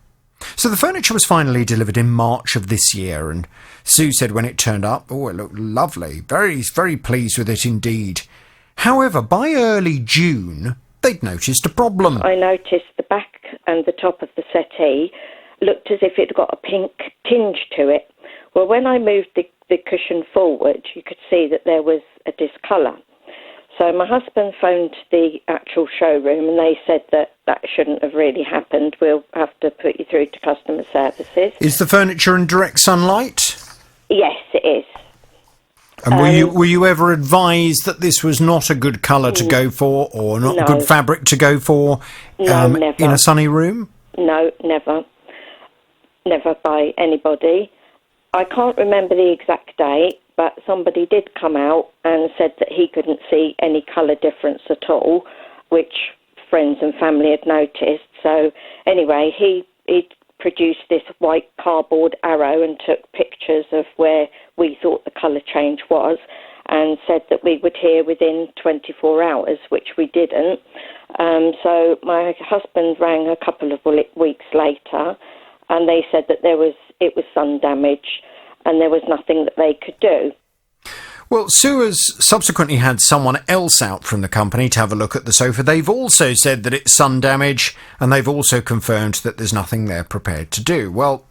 So the furniture was finally delivered in March of this year, and Sue said when it turned up, it looked lovely. Very, very pleased with it indeed. However, by early June, they'd noticed a problem. I noticed the back and the top of the settee looked as if it got a pink tinge to it. Well, when I moved the cushion forward, you could see that there was a discolour. So my husband phoned the actual showroom and they said that shouldn't have really happened. We'll have to put you through to customer services. Is the furniture in direct sunlight? Yes, it is. And were you ever advised that this was not a good colour to go for, or not a good fabric to go for never. In a sunny room? No, never. Never by anybody. I can't remember the exact date, but somebody did come out and said that he couldn't see any colour difference at all, which friends and family had noticed. So anyway, he produced this white cardboard arrow and took pictures of where we thought the colour change was and said that we would hear within 24 hours, which we didn't. So my husband rang a couple of weeks later and they said that it was sun damage and there was nothing that they could do. Well, Sue has subsequently had someone else out from the company to have a look at the sofa. They've also said that it's sun damage, and they've also confirmed that there's nothing they're prepared to do. Well,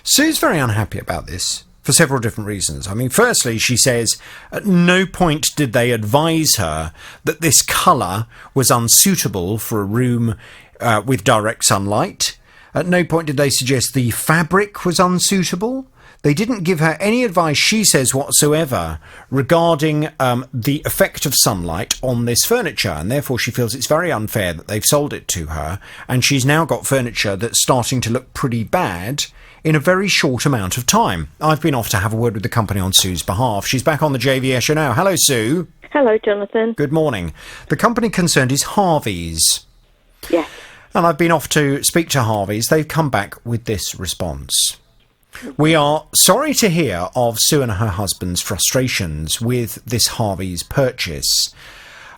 Sue's very unhappy about this for several different reasons. I mean, firstly, she says at no point did they advise her that this colour was unsuitable for a room with direct sunlight. At no point did they suggest the fabric was unsuitable. They didn't give her any advice, she says, whatsoever regarding the effect of sunlight on this furniture, and therefore she feels it's very unfair that they've sold it to her, and she's now got furniture that's starting to look pretty bad in a very short amount of time. I've been off to have a word with the company on Sue's behalf. She's back on the JVS show now. Hello, Sue. Hello, Jonathan. Good morning. The company concerned is Harvey's. Yes. And I've been off to speak to Harvey's. They've come back with this response. We are sorry to hear of Sue and her husband's frustrations with this Harvey's purchase.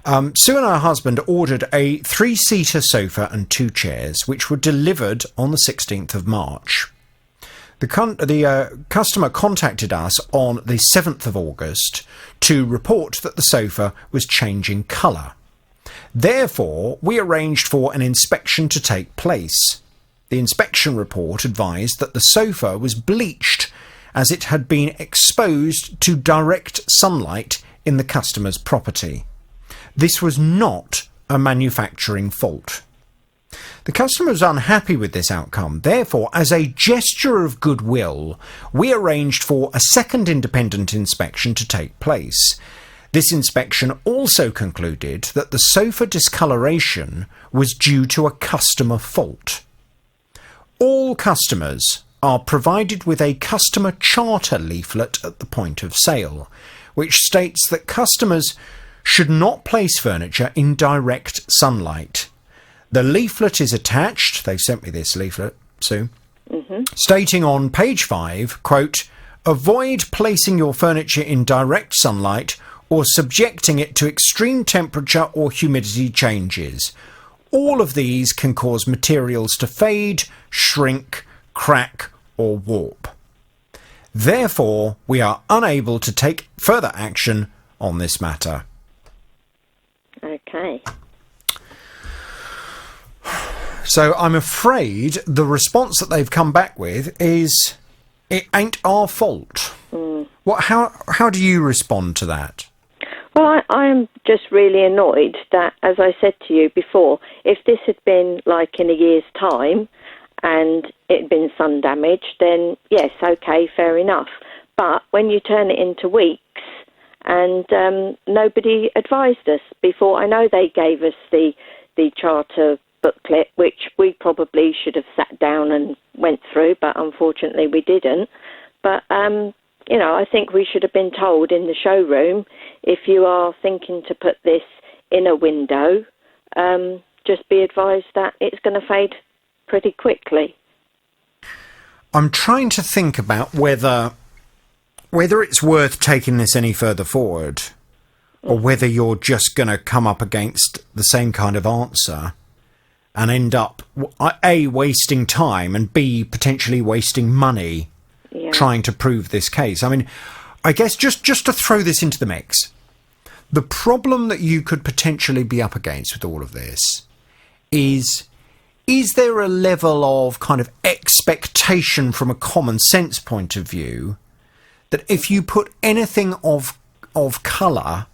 Sue and her husband ordered a 3-seater sofa and 2 chairs, which were delivered on the 16th of March. The customer contacted us on the 7th of August to report that the sofa was changing colour. Therefore, we arranged for an inspection to take place. The inspection report advised that the sofa was bleached as it had been exposed to direct sunlight in the customer's property. This was not a manufacturing fault. The customer was unhappy with this outcome. Therefore, as a gesture of goodwill, we arranged for a second independent inspection to take place. This inspection also concluded that the sofa discoloration was due to a customer fault. All customers are provided with a customer charter leaflet at the point of sale, which states that customers should not place furniture in direct sunlight. The leaflet is attached, they sent me this leaflet, Sue, stating on page 5, quote, "Avoid placing your furniture in direct sunlight or subjecting it to extreme temperature or humidity changes. All of these can cause materials to fade, shrink, crack, or warp. Therefore, we are unable to take further action on this matter." Okay. So I'm afraid the response that they've come back with is, it ain't our fault. How do you respond to that? Well, I am just really annoyed that, as I said to you before, if this had been like in a year's time and it had been sun damage, then yes, okay, fair enough. But when you turn it into weeks and nobody advised us before, I know they gave us the charter booklet, which we probably should have sat down and went through, but unfortunately we didn't. But you know, I think we should have been told in the showroom, if you are thinking to put this in a window, just be advised that it's going to fade pretty quickly. I'm trying to think about whether it's worth taking this any further forward, or whether you're just going to come up against the same kind of answer and end up, A, wasting time, and B, potentially wasting money trying to prove this case. I mean, I guess just to throw this into the mix, the problem that you could potentially be up against with all of this is there a level of kind of expectation from a common sense point of view that if you put anything of colour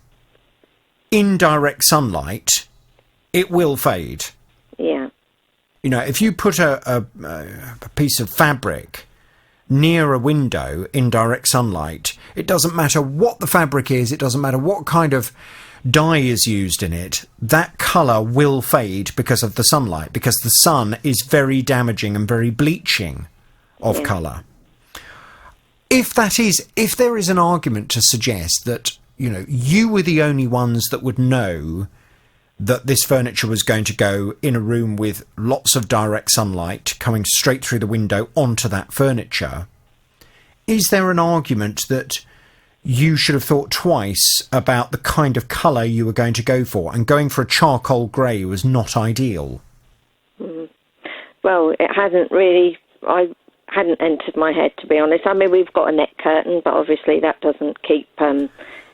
in direct sunlight, it will fade? Yeah. You know, if you put a piece of fabric near a window in direct sunlight, it doesn't matter what the fabric is, it doesn't matter what kind of dye is used in it, that colour will fade because of the sunlight, because the sun is very damaging and very bleaching of colour. If there is an argument to suggest that, you know, you were the only ones that would know that this furniture was going to go in a room with lots of direct sunlight coming straight through the window onto that furniture, is there an argument that you should have thought twice about the kind of colour you were going to go for, and going for a charcoal grey was not ideal? Well, it hadn't really, I hadn't entered my head, to be honest. I mean, we've got a net curtain, but obviously that doesn't keep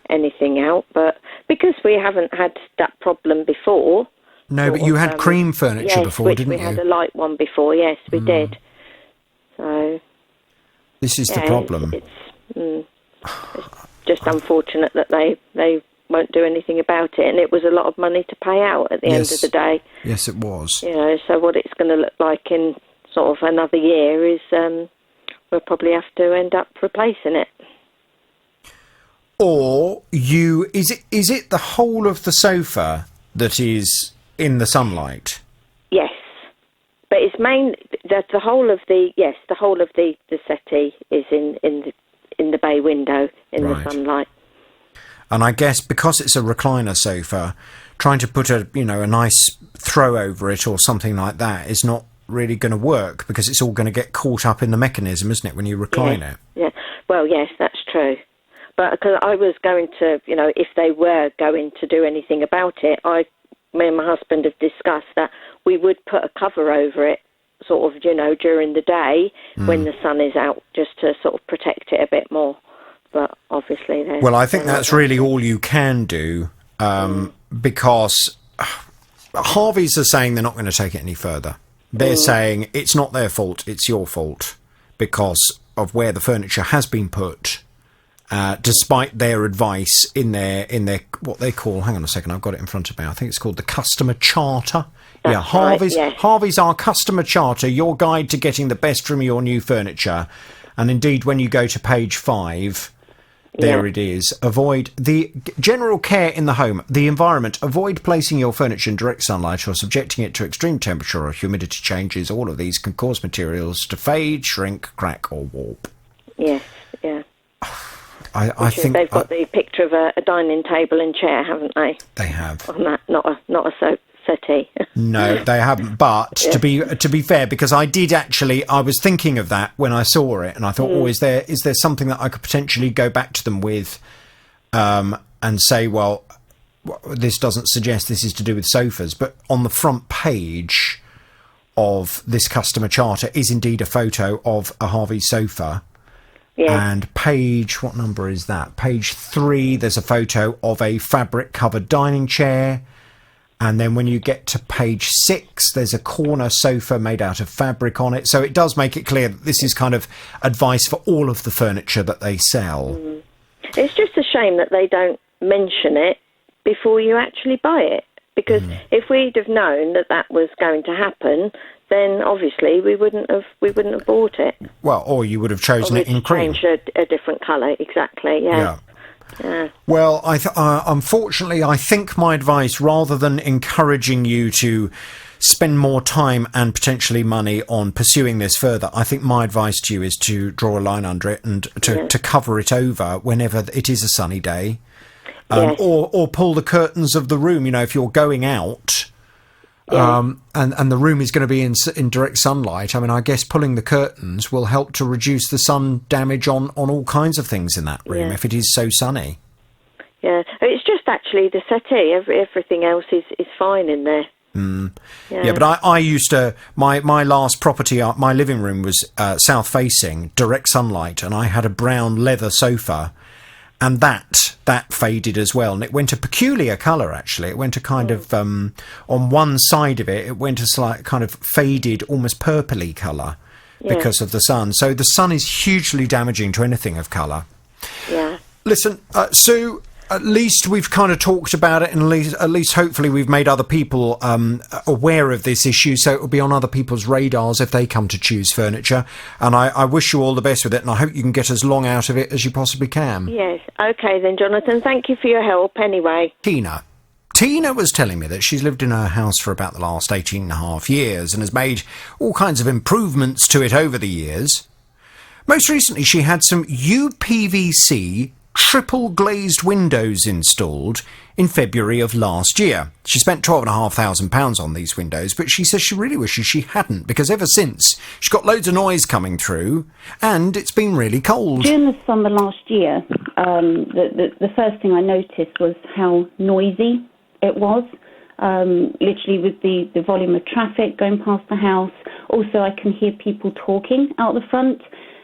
anything out, but because we haven't had that problem before. No, but you had cream furniture before, didn't you? Yes, we had a light one before, yes, we did. So this is the problem. It's just unfortunate that they won't do anything about it, and it was a lot of money to pay out at the end of the day. Yes, it was. You know, so what it's going to look like in sort of another year is we'll probably have to end up replacing it. Or is it the whole of the sofa that is in the sunlight? Yes, but it's the whole of the settee is in the bay window in the sunlight. And I guess because it's a recliner sofa, trying to put a nice throw over it or something like that is not really going to work, because it's all going to get caught up in the mechanism, isn't it, when you recline it? Yeah. Well, yes, that's true. But because I was going to, if they were going to do anything about it, me and my husband have discussed that we would put a cover over it, sort of, during the day when the sun is out, just to sort of protect it a bit more. But obviously, well, I think that's really all you can do, because Harveys are saying they're not going to take it any further. They're saying it's not their fault, it's your fault, because of where the furniture has been put. Despite their advice in their what they call, hang on a second, I've got it in front of me, I think it's called the Customer Charter. That's Harveys, right, yes. Harveys our Customer Charter, your guide to getting the best from your new furniture. And indeed, when you go to page 5, there it is. Avoid the general care in the home, the environment. Avoid placing your furniture in direct sunlight or subjecting it to extreme temperature or humidity changes. All of these can cause materials to fade, shrink, crack or warp. Yes, yeah. I think they've got the picture of a dining table and chair, haven't they? They have. On that, not a settee. No, they haven't. But to be fair, because I was thinking of that when I saw it, and I thought, is there something that I could potentially go back to them with, and say, well, this doesn't suggest this is to do with sofas, but on the front page of this customer charter is indeed a photo of a Harvey sofa. Yeah. And what number is that? Page 3, there's a photo of a fabric-covered dining chair. And then when you get to page 6, there's a corner sofa made out of fabric on it. So it does make it clear that this is kind of advice for all of the furniture that they sell. It's just a shame that they don't mention it before you actually buy it. Because if we'd have known that was going to happen, then obviously we wouldn't have bought it. Well, or you would have chosen it in cream. Changed a different colour, exactly. Yeah. Well, unfortunately, I think my advice, rather than encouraging you to spend more time and potentially money on pursuing this further, I think my advice to you is to draw a line under it and to cover it over whenever it is a sunny day. Or pull the curtains of the room, if you're going out, and the room is going to be in direct sunlight. I mean, I guess pulling the curtains will help to reduce the sun damage on all kinds of things in that room if it is so sunny. Yeah, it's just actually the settee. Everything else is fine in there. Yeah, but I used to, my last property, my living room was south facing, direct sunlight, and I had a brown leather sofa. And that faded as well. And it went a peculiar colour, actually. It went a kind of, on one side of it, it went a slight kind of faded, almost purpley colour because of the sun. So the sun is hugely damaging to anything of colour. Yeah. Listen, Sue, at least we've kind of talked about it, and at least hopefully we've made other people aware of this issue, so it will be on other people's radars if they come to choose furniture. And I wish you all the best with it, and I hope you can get as long out of it as you possibly can. Yes. Okay then, Jonathan. Thank you for your help anyway. Tina was telling me that she's lived in her house for about the last 18 and a half years and has made all kinds of improvements to it over the years. Most recently, she had some UPVC triple glazed windows installed in February of last year. She spent £12,500 on these windows, but she says she really wishes she hadn't, because ever since she's got loads of noise coming through and it's been really cold. During the summer last year, the first thing I noticed was how noisy it was, literally with the volume of traffic going past the house. Also, I can hear people talking out the front.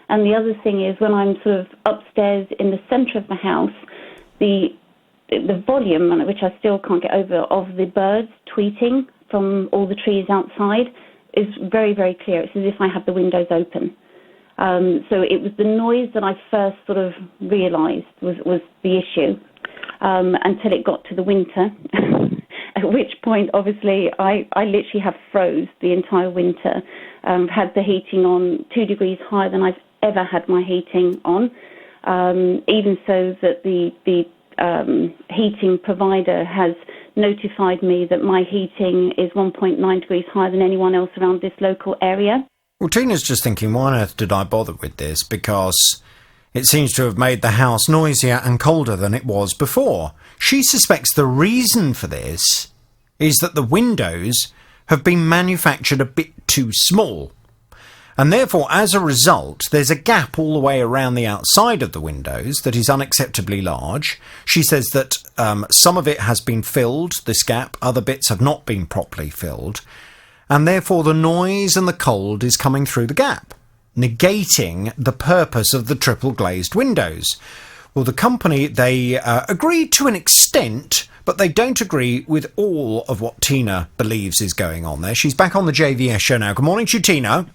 And the other thing is, when I'm sort of upstairs in the centre of the house, the volume, which I still can't get over, of the birds tweeting from all the trees outside is very, very clear. It's as if I had the windows open. So it was the noise that I first sort of realised was the issue, until it got to the winter, at which point, obviously, I literally have froze the entire winter. Had the heating on 2 degrees higher than I've ever had my heating on, even so that the heating provider has notified me that my heating is 1.9 degrees higher than anyone else around this local area. Well, Tina's just thinking, why on earth did I bother with this? Because it seems to have made the house noisier and colder than it was before. She suspects the reason for this is that the windows have been manufactured a bit too small. And therefore, as a result, there's a gap all the way around the outside of the windows that is unacceptably large. She says that some of it has been filled, this gap, other bits have not been properly filled, and therefore the noise and the cold is coming through the gap, negating the purpose of the triple glazed windows. Well, the company, they agreed to an extent, but they don't agree with all of what Tina believes is going on there. She's back on the JVS show now. Good morning to you, Tina.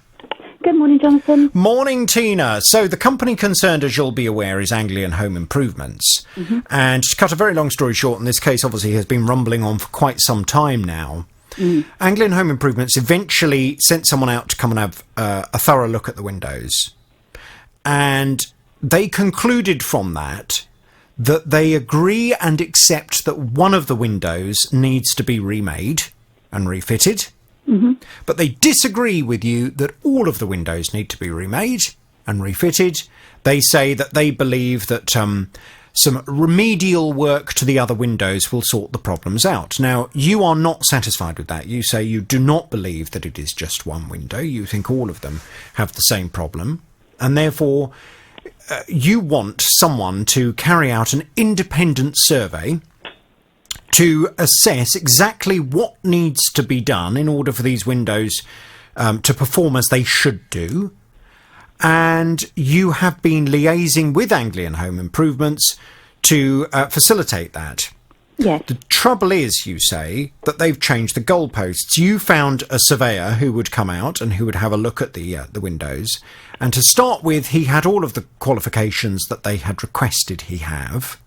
Good morning, Jonathan. Morning, Tina. So the company concerned, as you'll be aware, is Anglian Home Improvements. Mm-hmm. And to cut a very long story short, and this case obviously has been rumbling on for quite some time now, Anglian Home Improvements eventually sent someone out to come and have a thorough look at the windows. And they concluded from that they agree and accept that one of the windows needs to be remade and refitted. Mm-hmm. But they disagree with you that all of the windows need to be remade and refitted. They say that they believe that some remedial work to the other windows will sort the problems out. Now, you are not satisfied with that. You say you do not believe that it is just one window. You think all of them have the same problem. And therefore, you want someone to carry out an independent survey to assess exactly what needs to be done in order for these windows to perform as they should do. And you have been liaising with Anglian Home Improvements to facilitate that. Yes. The trouble is, you say, that they've changed the goalposts. You found a surveyor who would come out and who would have a look at the windows. And to start with, he had all of the qualifications that they had requested he have.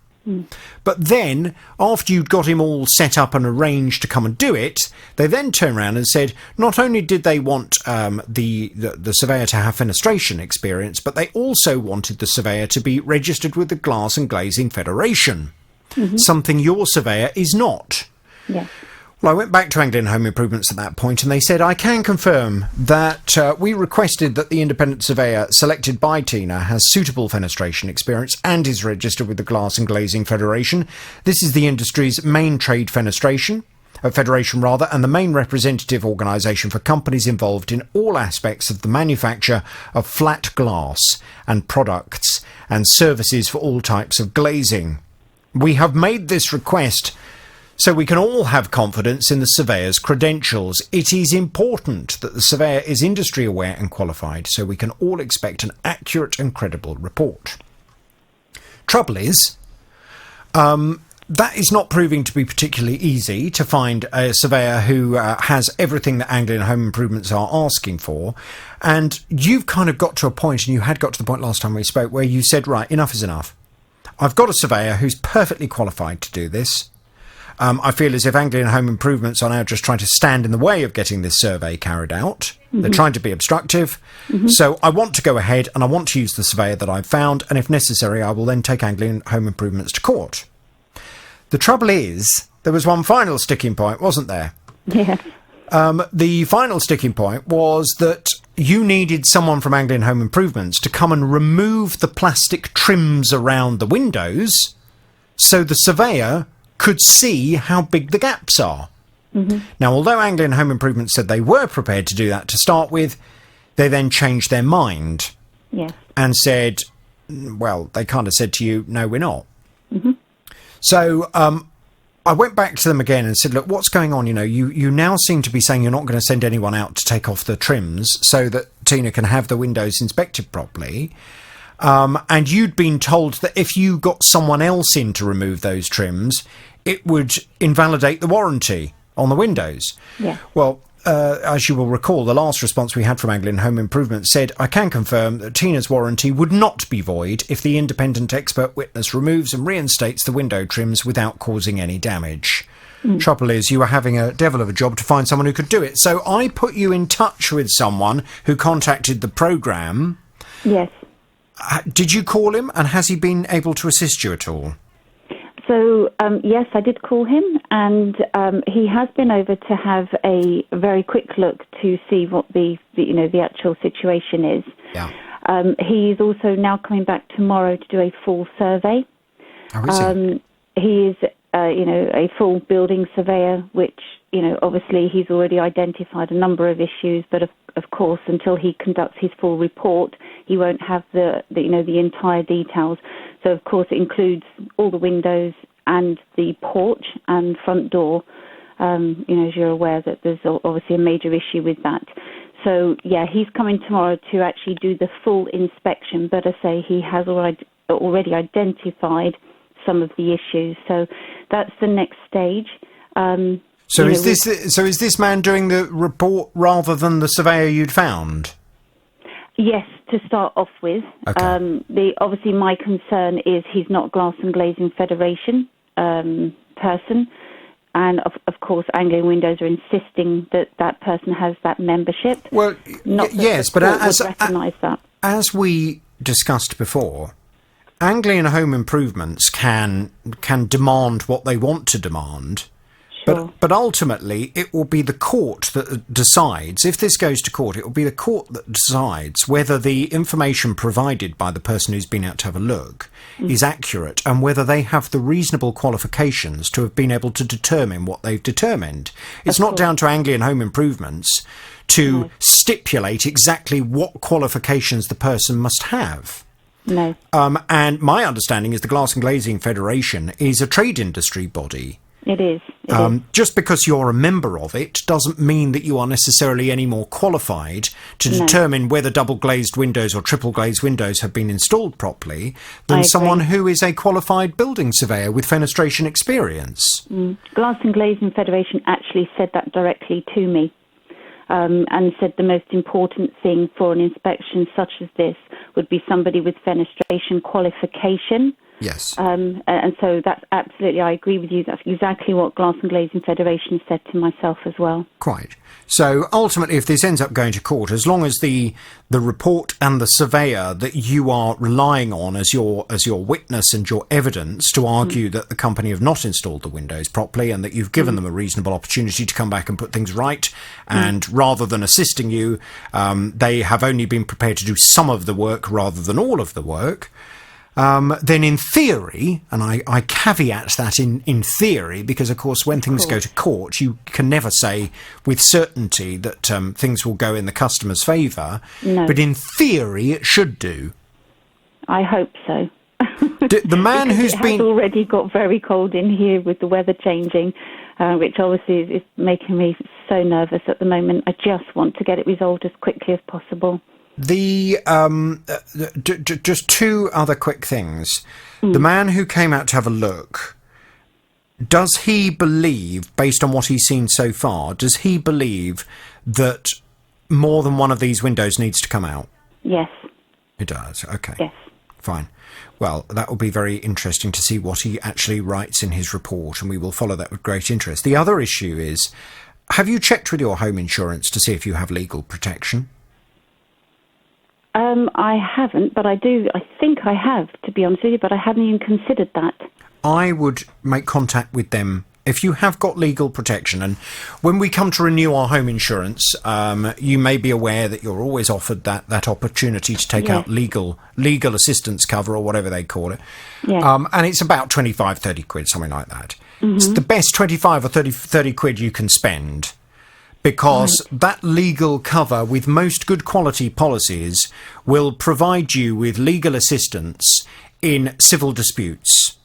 But then, after you'd got him all set up and arranged to come and do it, they then turned around and said not only did they want the surveyor to have fenestration experience, but they also wanted the surveyor to be registered with the Glass and Glazing Federation, something your surveyor is not. Yes. Well, I went back to Anglian Home Improvements at that point and they said, I can confirm that we requested that the independent surveyor selected by Tina has suitable fenestration experience and is registered with the Glass and Glazing Federation. This is the industry's main trade federation, and the main representative organisation for companies involved in all aspects of the manufacture of flat glass and products and services for all types of glazing. We have made this request so we can all have confidence in the surveyor's credentials. It is important that the surveyor is industry aware and qualified, so we can all expect an accurate and credible report. Trouble is, that is not proving to be particularly easy to find a surveyor who has everything that Anglian Home Improvements are asking for. And you've kind of got to a point, and you had got to the point last time we spoke, where you said, right, enough is enough. I've got a surveyor who's perfectly qualified to do this. I feel as if Anglian Home Improvements are now just trying to stand in the way of getting this survey carried out. They're trying to be obstructive. So I want to go ahead and I want to use the surveyor that I've found, and if necessary, I will then take Anglian Home Improvements to court. The trouble is, there was one final sticking point, wasn't there? Yes. The final sticking point was that you needed someone from Anglian Home Improvements to come and remove the plastic trims around the windows so the surveyor could see how big the gaps are. Now, although Anglian Home Improvements said they were prepared to do that to start with, they then changed their mind. Yes. And said, well, they kind of said to you, no, we're not. So I went back to them again and said, look, what's going on? You know, you now seem to be saying you're not going to send anyone out to take off the trims so that Tina can have the windows inspected properly. And you'd been told that if you got someone else in to remove those trims, it would invalidate the warranty on the windows. Yeah. Well, as you will recall, the last response we had from Anglian Home Improvement said, I can confirm that Tina's warranty would not be void if the independent expert witness removes and reinstates the window trims without causing any damage. Trouble is, you were having a devil of a job to find someone who could do it. So I put you in touch with someone who contacted the programme. Yes. did you call him, and has he been able to assist you at all? So, yes, I did call him, and he has been over to have a very quick look to see what the actual situation is. Yeah. He's also now coming back tomorrow to do a full survey. Oh, is he? He is, a full building surveyor, which, obviously he's already identified a number of issues, but of course, until he conducts his full report, he won't have the entire details. So, of course, it includes all the windows and the porch and front door. As you're aware that there's obviously a major issue with that. So, yeah, he's coming tomorrow to actually do the full inspection, but I say he has already identified some of the issues. So that's the next stage. So is this man doing the report rather than the surveyor you'd found? Yes, to start off with. Okay. Obviously my concern is he's not Glass and Glazing Federation person. And, of course, Anglian Windows are insisting that person has that membership. Well, yes, but as we discussed before, Anglian Home Improvements can demand what they want to demand. Sure. But ultimately, it will be the court that decides. If this goes to court, it will be the court that decides whether the information provided by the person who's been out to have a look is accurate, and whether they have the reasonable qualifications to have been able to determine what they've determined. It's not down to Anglian Home Improvements to stipulate exactly what qualifications the person must have. No. And my understanding is the Glass and Glazing Federation is a trade industry body. It is. Just because you're a member of it doesn't mean that you are necessarily any more qualified to determine whether double glazed windows or triple glazed windows have been installed properly than someone who is a qualified building surveyor with fenestration experience. Glass and Glazing Federation actually said that directly to me, and said the most important thing for an inspection such as this would be somebody with fenestration qualification. Yes. And so that's absolutely, I agree with you. That's exactly what Glass and Glazing Federation said to myself as well. Quite. So ultimately, if this ends up going to court, as long as the report and the surveyor that you are relying on as your witness and your evidence to argue that the company have not installed the windows properly and that you've given them a reasonable opportunity to come back and put things right, and rather than assisting you, they have only been prepared to do some of the work rather than all of the work, then in theory, and I caveat that in theory, because of course when things go to court, you can never say with certainty that things will go in the customer's favour, but in theory it should do. I hope so. The man who's been already got very cold in here with the weather changing, which obviously is making me so nervous at the moment. I just want to get it resolved as quickly as possible. Just two other quick things. The man who came out to have a look, does he believe, based on what he's seen so far, does he believe that more than one of these windows needs to come out? Yes. He does, okay. Yes. Fine. Well, that will be very interesting to see what he actually writes in his report, and we will follow that with great interest. The other issue is, have you checked with your home insurance to see if you have legal protection? I haven't, but I think I have, to be honest with you, but I hadn't even considered that. I would make contact with them if you have got legal protection. And when we come to renew our home insurance, you may be aware that you're always offered that opportunity to take out legal assistance cover, or whatever they call it. Yeah. And it's about 25, 30 quid, something like that. Mm-hmm. It's the best 25 or 30 quid you can spend, because that legal cover with most good quality policies will provide you with legal assistance in civil disputes.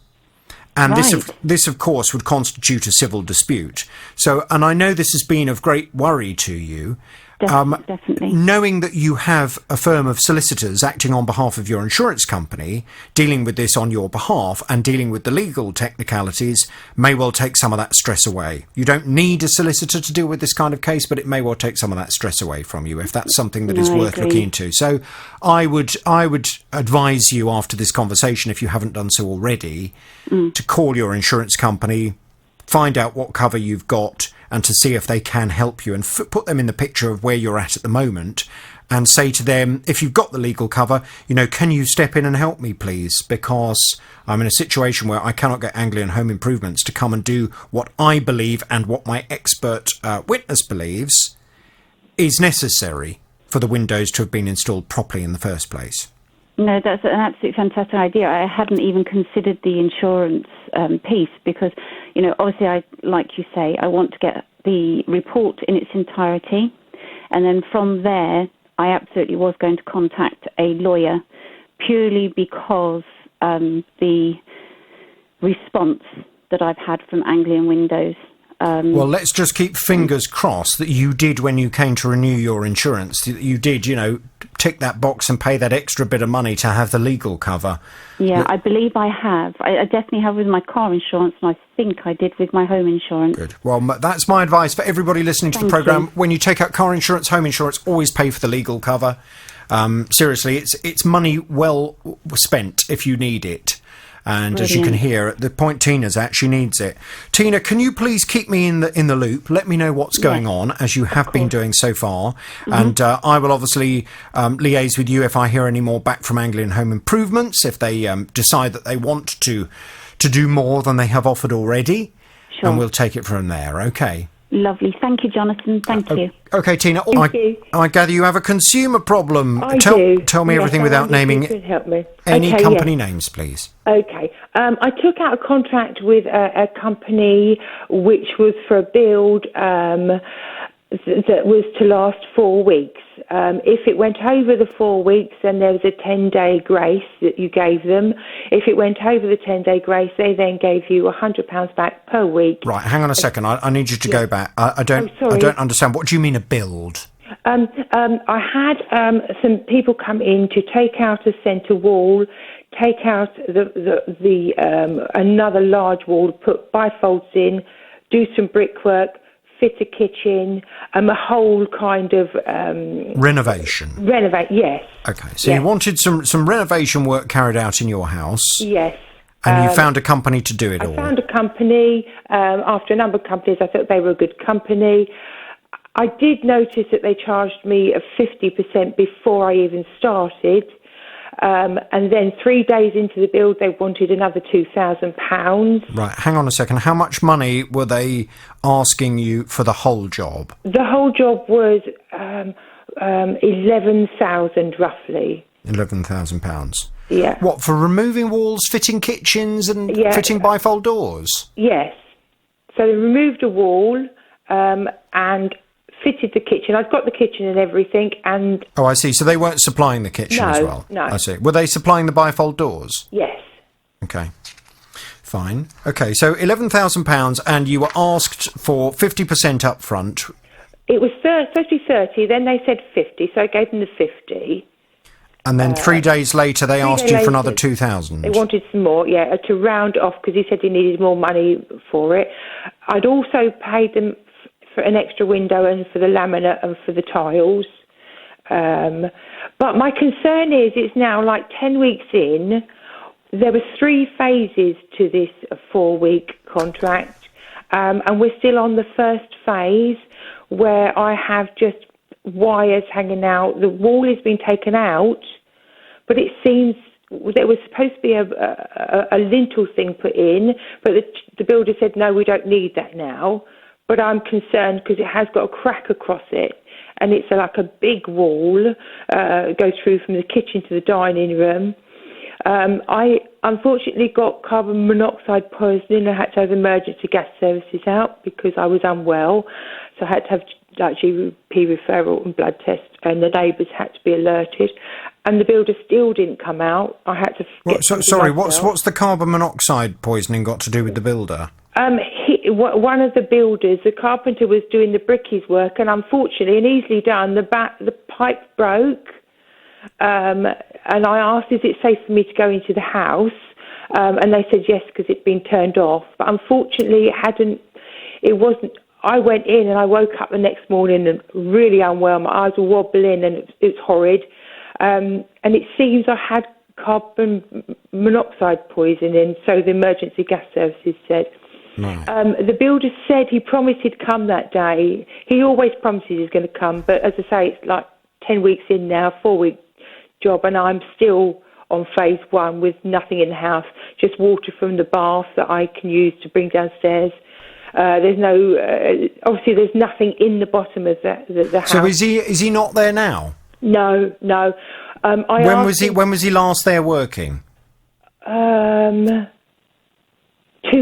And this, of course, would constitute a civil dispute. So, and I know this has been of great worry to you. Definitely. Knowing that you have a firm of solicitors acting on behalf of your insurance company, dealing with this on your behalf and dealing with the legal technicalities may well take some of that stress away. You don't need a solicitor to deal with this kind of case, but it may well take some of that stress away from you if that's something that is worth looking into. So I would advise you, after this conversation, if you haven't done so already, to call your insurance company, find out what cover you've got and to see if they can help you, and put them in the picture of where you're at the moment, and say to them, if you've got the legal cover, can you step in and help me, please? Because I'm in a situation where I cannot get Anglian Home Improvements to come and do what I believe and what my expert witness believes is necessary for the windows to have been installed properly in the first place. No, that's an absolutely fantastic idea. I hadn't even considered the insurance piece because, obviously, like you say, I want to get the report in its entirety. And then from there, I absolutely was going to contact a lawyer purely because the response that I've had from Anglian Windows. Well, let's just keep fingers crossed that you did, when you came to renew your insurance, that you did, tick that box and pay that extra bit of money to have the legal cover. Yeah, I believe I have. I definitely have with my car insurance, and I think I did with my home insurance. Good. Well, that's my advice for everybody listening to the programme. When you take out car insurance, home insurance, always pay for the legal cover. Seriously, it's money well spent if you need it. And Brilliant. As you can hear, at the point Tina's at, she needs it. Tina, can you please keep me in the loop? Let me know what's going on, as you have been doing so far. Mm-hmm. And I will obviously liaise with you if I hear any more back from Anglian Home Improvements, if they decide that they want to do more than they have offered already. Sure. And we'll take it from there, okay? Lovely. Thank you, Jonathan. Thank you. Okay, Tina. I gather you have a consumer problem. I do. Tell me everything without naming any company names, please. Okay. I took out a contract with a company which was for a build that was to last 4 weeks. If it went over the 4 weeks, then there was a 10-day grace that you gave them. If it went over the 10-day grace, they then gave you £100 back per week. Right, hang on a second. I need you to go back. I don't understand. What do you mean a build? I had some people come in to take out a centre wall, take out the another large wall, put bifolds in, do some brickwork, fit a kitchen, a whole kind of renovation. Renovate, yes. Okay, so you wanted some renovation work carried out in your house. Yes. And you found a company to do it all. I found a company. After a number of companies, I thought they were a good company. I did notice that they charged me a 50% before I even started. And then 3 days into the build, they wanted another £2,000. Right, hang on a second. How much money were they asking you for the whole job? The whole job was 11,000 roughly. £11,000. Yeah. What, for removing walls, fitting kitchens and fitting bifold doors? Yes. So they removed a wall and fitted the kitchen. I've got the kitchen and everything. And oh, I see. So they weren't supplying the kitchen as well? No. I see. Were they supplying the bifold doors? Yes. Okay. Fine. Okay, so £11,000, and you were asked for 50% up front. It was supposed to be 30, then they said 50, so I gave them the 50. And then 3 days later, they asked you for another 2,000. They wanted some more, to round off, because he said he needed more money for it. I'd also paid them for an extra window and for the laminate and for the tiles. But my concern is it's now like 10 weeks in. There were 3 phases to this 4-week contract, and we're still on the first phase where I have just wires hanging out. The wall has been taken out, but it seems there was supposed to be a lintel thing put in, but the builder said, no, we don't need that now. But I'm concerned because it has got a crack across it, and it's like a big wall, goes through from the kitchen to the dining room. I unfortunately got carbon monoxide poisoning. I had to have emergency gas services out because I was unwell. So I had to have GP referral and blood tests, and the neighbours had to be alerted. And the builder still didn't come out. I had to. What's the carbon monoxide poisoning got to do with the builder? One of the builders, the carpenter, was doing the brickies work, and unfortunately, and easily done, the pipe broke. And I asked, is it safe for me to go into the house? And they said yes, because it'd been turned off. But unfortunately, it wasn't. I went in and I woke up the next morning and really unwell. My eyes were wobbling and it's horrid. And it seems I had carbon monoxide poisoning, so the emergency gas services said. No. The builder said he promised he'd come that day. He always promises he's going to come, but as I say, it's like 10 weeks in now, 4-week job, and I'm still on phase 1 with nothing in the house, just water from the bath that I can use to bring downstairs. There's no, obviously there's nothing in the bottom of the house. So is he not there now? No. When was he last there working? 2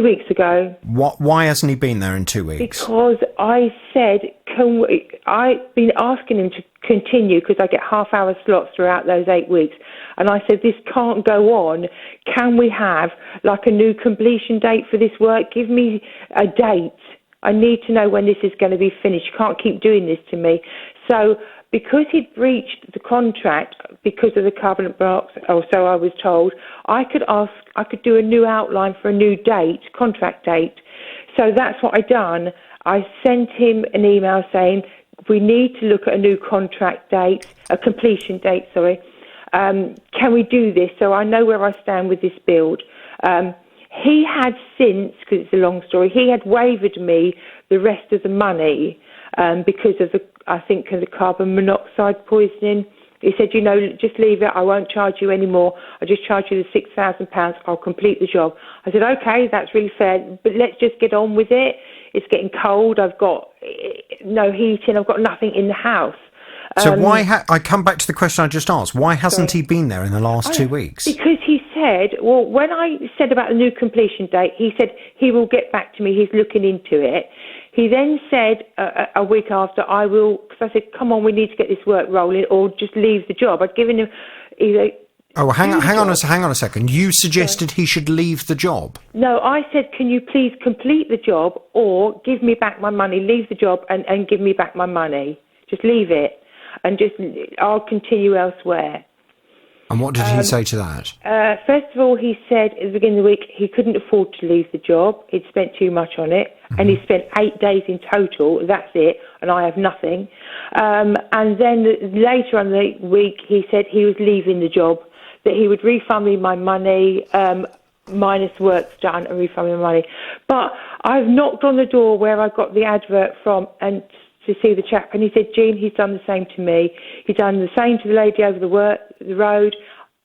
weeks ago. Why hasn't he been there in 2 weeks? Because I said, I've been asking him to continue because I get half-hour slots throughout those 8 weeks. And I said, this can't go on. Can we have like a new completion date for this work? Give me a date. I need to know when this is going to be finished. You can't keep doing this to me. So because he'd breached the contract because of the covenant blocks, or so I was told, I could do a new outline for a new date, contract date. So that's what I done. I sent him an email saying, we need to look at a new contract date, a completion date, sorry. Can we do this? So I know where I stand with this build. He had since, because it's a long story, he had waived me the rest of the money because of the carbon monoxide poisoning. He said, just leave it. I won't charge you anymore. I'll just charge you the £6,000. I'll complete the job. I said, okay, that's really fair, but let's just get on with it. It's getting cold. I've got no heating. I've got nothing in the house. So why? I come back to the question I just asked. Why hasn't he been there in the last 2 weeks? Because he said, well, when I said about the new completion date, he said he will get back to me. He's looking into it. He then said a week after, I will, because I said, come on, we need to get this work rolling, or just leave the job. I'd given him either. Oh, hang on a second. You suggested he should leave the job. No, I said, can you please complete the job or give me back my money, leave the job and give me back my money. Just leave it and I'll continue elsewhere. And what did he say to that? First of all, he said at the beginning of the week he couldn't afford to leave the job. He'd spent too much on it. And he spent 8 days in total. That's it. And I have nothing. And then later on the week, he said he was leaving the job, that he would refund me my money, minus work's done, and refund me my money. But I've knocked on the door where I got the advert from and to see the chap, and he said, Jean, he's done the same to me. He's done the same to the lady over the road.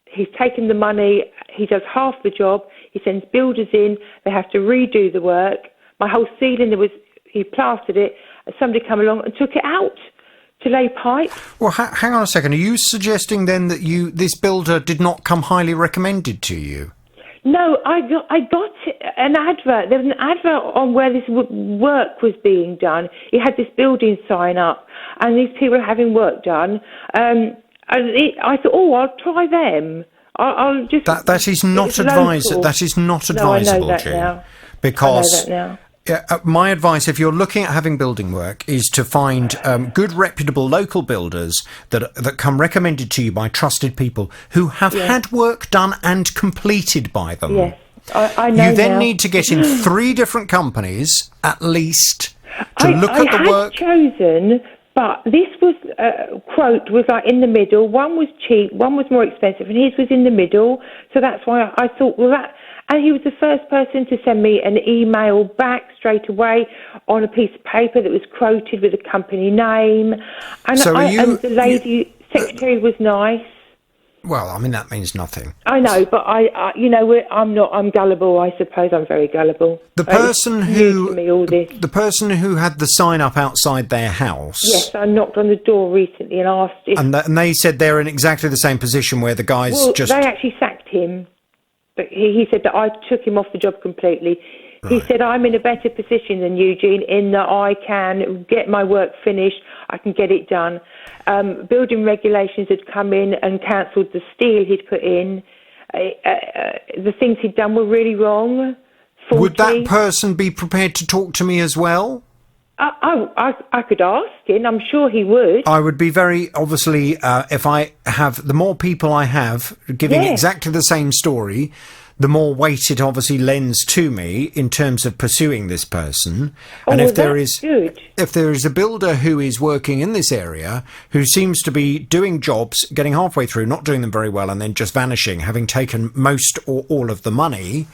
He's taken the money. He does half the job. He sends builders in. They have to redo the work. My whole ceiling, he plastered it. Somebody came along and took it out to lay pipe. Well, hang on a second. Are you suggesting then that this builder did not come highly recommended to you? No, I got an advert. There was an advert on where this work was being done. It had this building sign up, and these people are having work done. And I thought, I'll try them. I'll just. That is not advisable. That is not advisable, no, I know that Jane. now. Because I know that now. My advice, if you're looking at having building work, is to find good, reputable local builders that come recommended to you by trusted people who have had work done and completed by them. Yes, I know. You then now. need to get in 3 different companies, at least, to look at the work. I had chosen, but this was, quote, was like in the middle. One was cheap, one was more expensive, and his was in the middle. So that's why I thought, well, that... And he was the first person to send me an email back straight away on a piece of paper that was quoted with a company name. And, and the lady secretary was nice. Well, I mean, that means nothing. I know, but I'm gullible, I suppose. I'm very gullible. The person who had the sign up outside their house. Yes, I knocked on the door recently and asked if... And they said they're in exactly the same position where the guys they actually sacked him. But he said that I took him off the job completely. Right. He said, I'm in a better position than Eugene in that I can get my work finished, I can get it done. Building regulations had come in and cancelled the steel he'd put in. The things he'd done were really wrong. Faulty. Would that person be prepared to talk to me as well? I could ask him. I'm sure he would. I would be very, obviously, if I have, the more people I have giving exactly the same story, the more weight it obviously lends to me in terms of pursuing this person. And well, if there that's is good. if there is a builder who is working in this area who seems to be doing jobs, getting halfway through, not doing them very well, and then just vanishing, having taken most or all of the money,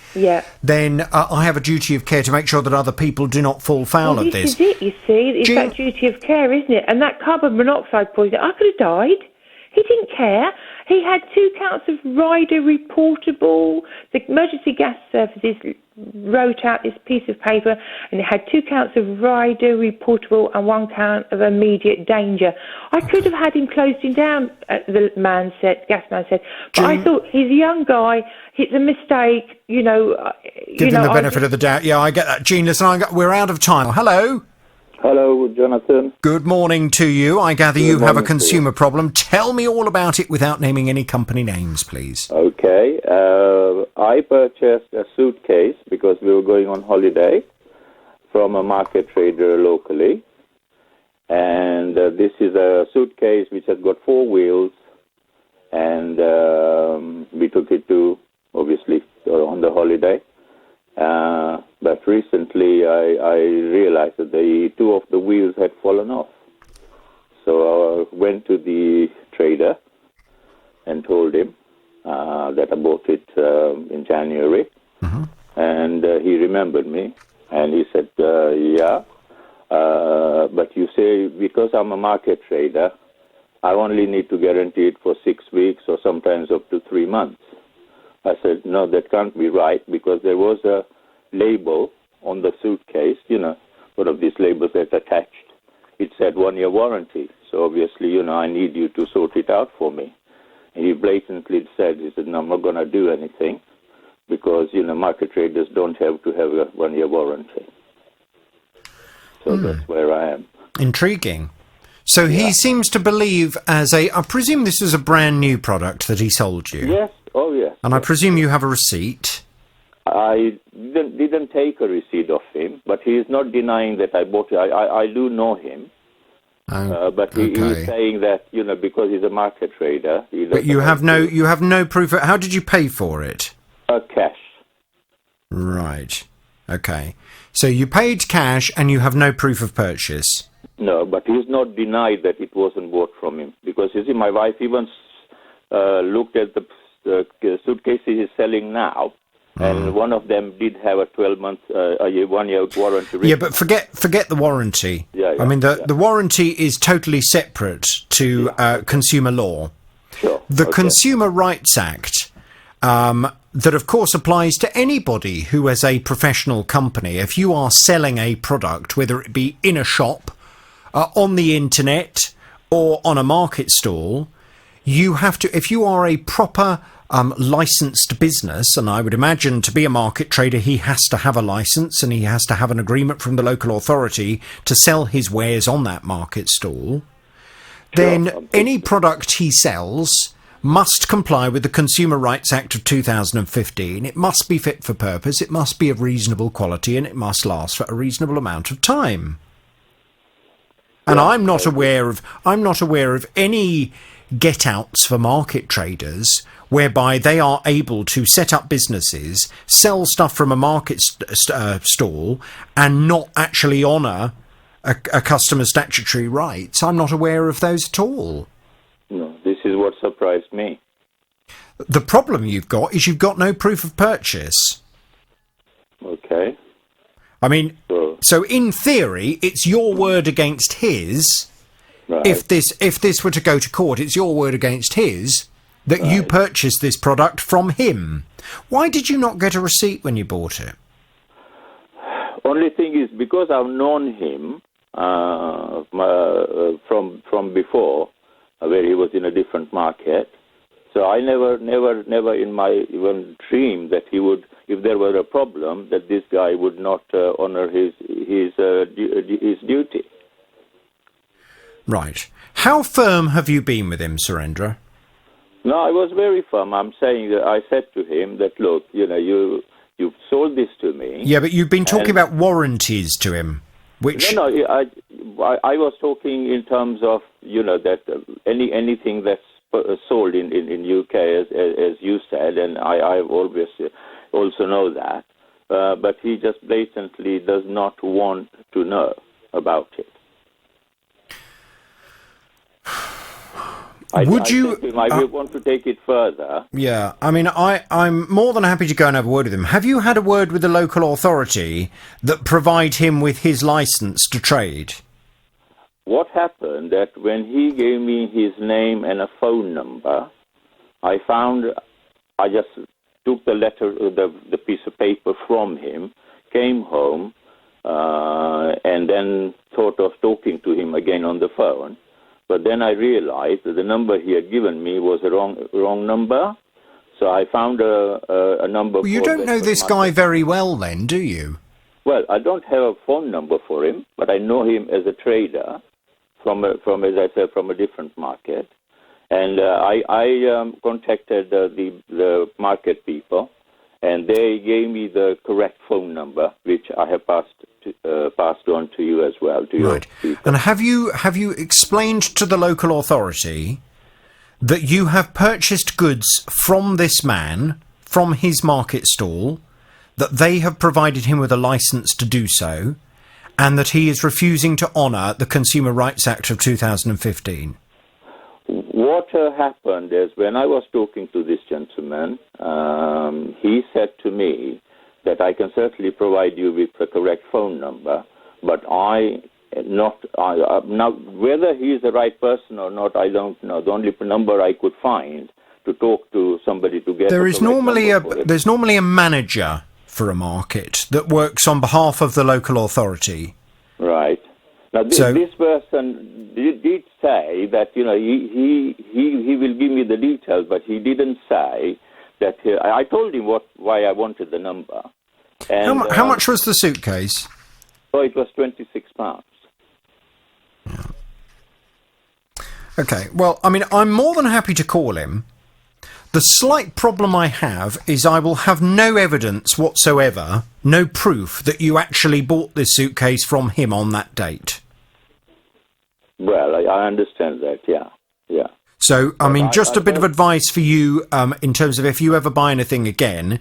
then I have a duty of care to make sure that other people do not fall foul of this. This is it, you see. It's that duty of care, isn't it? And that carbon monoxide poisoning, I could have died. He didn't care. He had 2 counts of rider reportable. The emergency gas services wrote out this piece of paper, and it had 2 counts of rider reportable and 1 count of immediate danger. I could have had him closing down, the gas man said. But I thought, he's a young guy, it's a mistake, Give him the benefit of the doubt. Yeah, I get that. Jean, listen, we're out of time. Hello? Hello, Jonathan. Good morning to you. I gather you have a consumer problem. Tell me all about it without naming any company names, please. Okay. I purchased a suitcase because we were going on holiday from a market trader locally. And this is a suitcase which has got 4 wheels. And we took it to, obviously, on the holiday. But recently I realized that 2 of the wheels had fallen off. So I went to the trader and told him that I bought it in January. And he remembered me. And he said, but you say, because I'm a market trader, I only need to guarantee it for 6 weeks or sometimes up to 3 months. I said, no, that can't be right, because there was a label on the suitcase, one of these labels that's attached. It said 1-year warranty. So obviously, I need you to sort it out for me. And he blatantly said, no, I'm not going to do anything because, market traders don't have to have a 1-year warranty. So that's where I am. Intriguing. So he seems to believe I presume this is a brand new product that he sold you. Yes. Oh, yes. And I presume you have a receipt. I didn't take a receipt of him, but he is not denying that I bought it. I do know him. But he's saying that, because he's a market trader. But you have no proof. How did you pay for it? Cash. Right. Okay. So you paid cash and you have no proof of purchase. No, but he's not denied that it wasn't bought from him. Because, you see, my wife even looked at the suitcases he's selling now. And one of them did have a 12-month, 1-year warranty. Yeah, but forget the warranty. I mean, the warranty is totally separate to consumer law. Sure. The Consumer Rights Act, that of course applies to anybody who has a professional company. If you are selling a product, whether it be in a shop, on the internet, or on a market stall, you have to, if you are a proper licensed business, and I would imagine to be a market trader he has to have a license and he has to have an agreement from the local authority to sell his wares on that market stall, then any product he sells must comply with the Consumer Rights Act of 2015. It must be fit for purpose, it must be of reasonable quality, and it must last for a reasonable amount of time. And I'm not aware of any get-outs for market traders whereby they are able to set up businesses, sell stuff from a market stall, and not actually honour a customer's statutory rights. I'm not aware of those at all. No, this is what surprised me. The problem you've got is you've got no proof of purchase. Okay. I mean, so in theory, it's your word against his. Right. If this were to go to court, it's your word against his that you purchased this product from him. Why did you not get a receipt when you bought it? Only thing is, because I've known him from before, where he was in a different market, so I never in my even dream that he would, if there were a problem, that this guy would not honour his duty. Right. How firm have you been with him, Surendra? No, I was very firm. I'm saying that I said to him that, look, you've sold this to me. Yeah, but you've been talking about warranties to him, which... No, I was talking in terms of, that anything that's sold in UK, as you said, and I've always also know that, but he just blatantly does not want to know about it. I want to take it further. Yeah, I mean, I'm more than happy to go and have a word with him. Have you had a word with the local authority that provide him with his licence to trade? What happened that when he gave me his name and a phone number, I just took the letter, the piece of paper from him, came home, and then thought of talking to him again on the phone. But then I realized that the number he had given me was a wrong number. So I found a number. Well, you don't know this guy very well then, do you? Well, I don't have a phone number for him, but I know him as a trader from as I said, from a different market. And I contacted the market people, and they gave me the correct phone number, which I have passed on to you as well. Right. And have you explained to the local authority that you have purchased goods from this man, from his market stall, that they have provided him with a licence to do so, and that he is refusing to honour the Consumer Rights Act of 2015? What happened is when I was talking to this gentleman, he said to me that I can certainly provide you with the correct phone number, but now whether he is the right person or not, I don't know. The only number I could find to talk to somebody to get there's normally a manager for a market that works on behalf of the local authority. Right. Now this person did say that he will give me the details, but he didn't say that. I told him why I wanted the number. And, how much was the suitcase? Oh, it was £26. Yeah. Okay. Well, I mean, I'm more than happy to call him. The slight problem I have is I will have no evidence whatsoever, no proof that you actually bought this suitcase from him on that date. Well, I understand that, yeah. So, I mean, just a bit of advice for you in terms of if you ever buy anything again,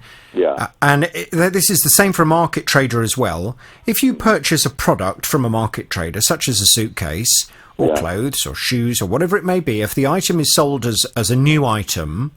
and this is the same for a market trader as well, if you purchase a product from a market trader, such as a suitcase, or clothes, or shoes, or whatever it may be, if the item is sold as a new item,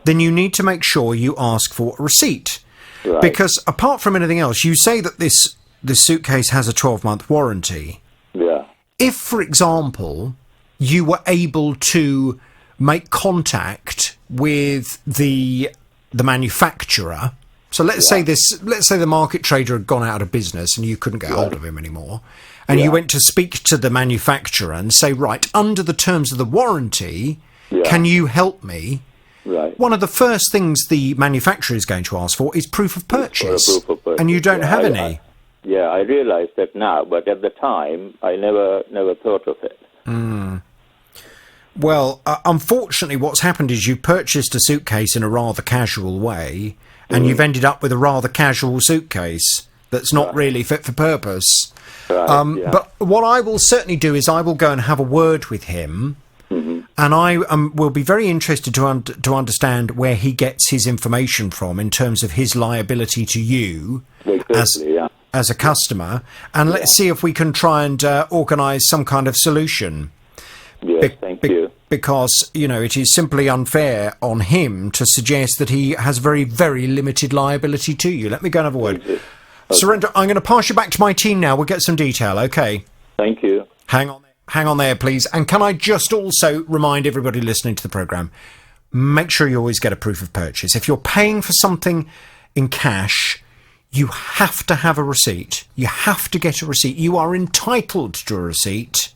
then you need to make sure you ask for a receipt. Right. Because apart from anything else, you say that this suitcase has a 12-month warranty. Yeah. If, for example, you were able to make contact with the manufacturer, so let's say the market trader had gone out of business and you couldn't get hold of him anymore, and you went to speak to the manufacturer and say, right, under the terms of the warranty, can you help me? Right. One of the first things the manufacturer is going to ask for is proof of purchase, and you don't have any. I realise that now, but at the time, I never thought of it. Well, unfortunately, what's happened is you purchased a suitcase in a rather casual way, and you've ended up with a rather casual suitcase that's not really fit for purpose. But what I will certainly do is I will go and have a word with him, and I will be very interested to understand where he gets his information from in terms of his liability to you as a customer, and let's see if we can try and organise some kind of solution. Yes, thank you. Because, it is simply unfair on him to suggest that he has very, very limited liability to you. Let me go and have a word. Okay. Surrender, I'm going to pass you back to my team now. We'll get some detail, okay? Thank you. Hang on there, please. And can I just also remind everybody listening to the programme, make sure you always get a proof of purchase. If you're paying for something in cash, you have to have a receipt. You have to get a receipt. You are entitled to a receipt.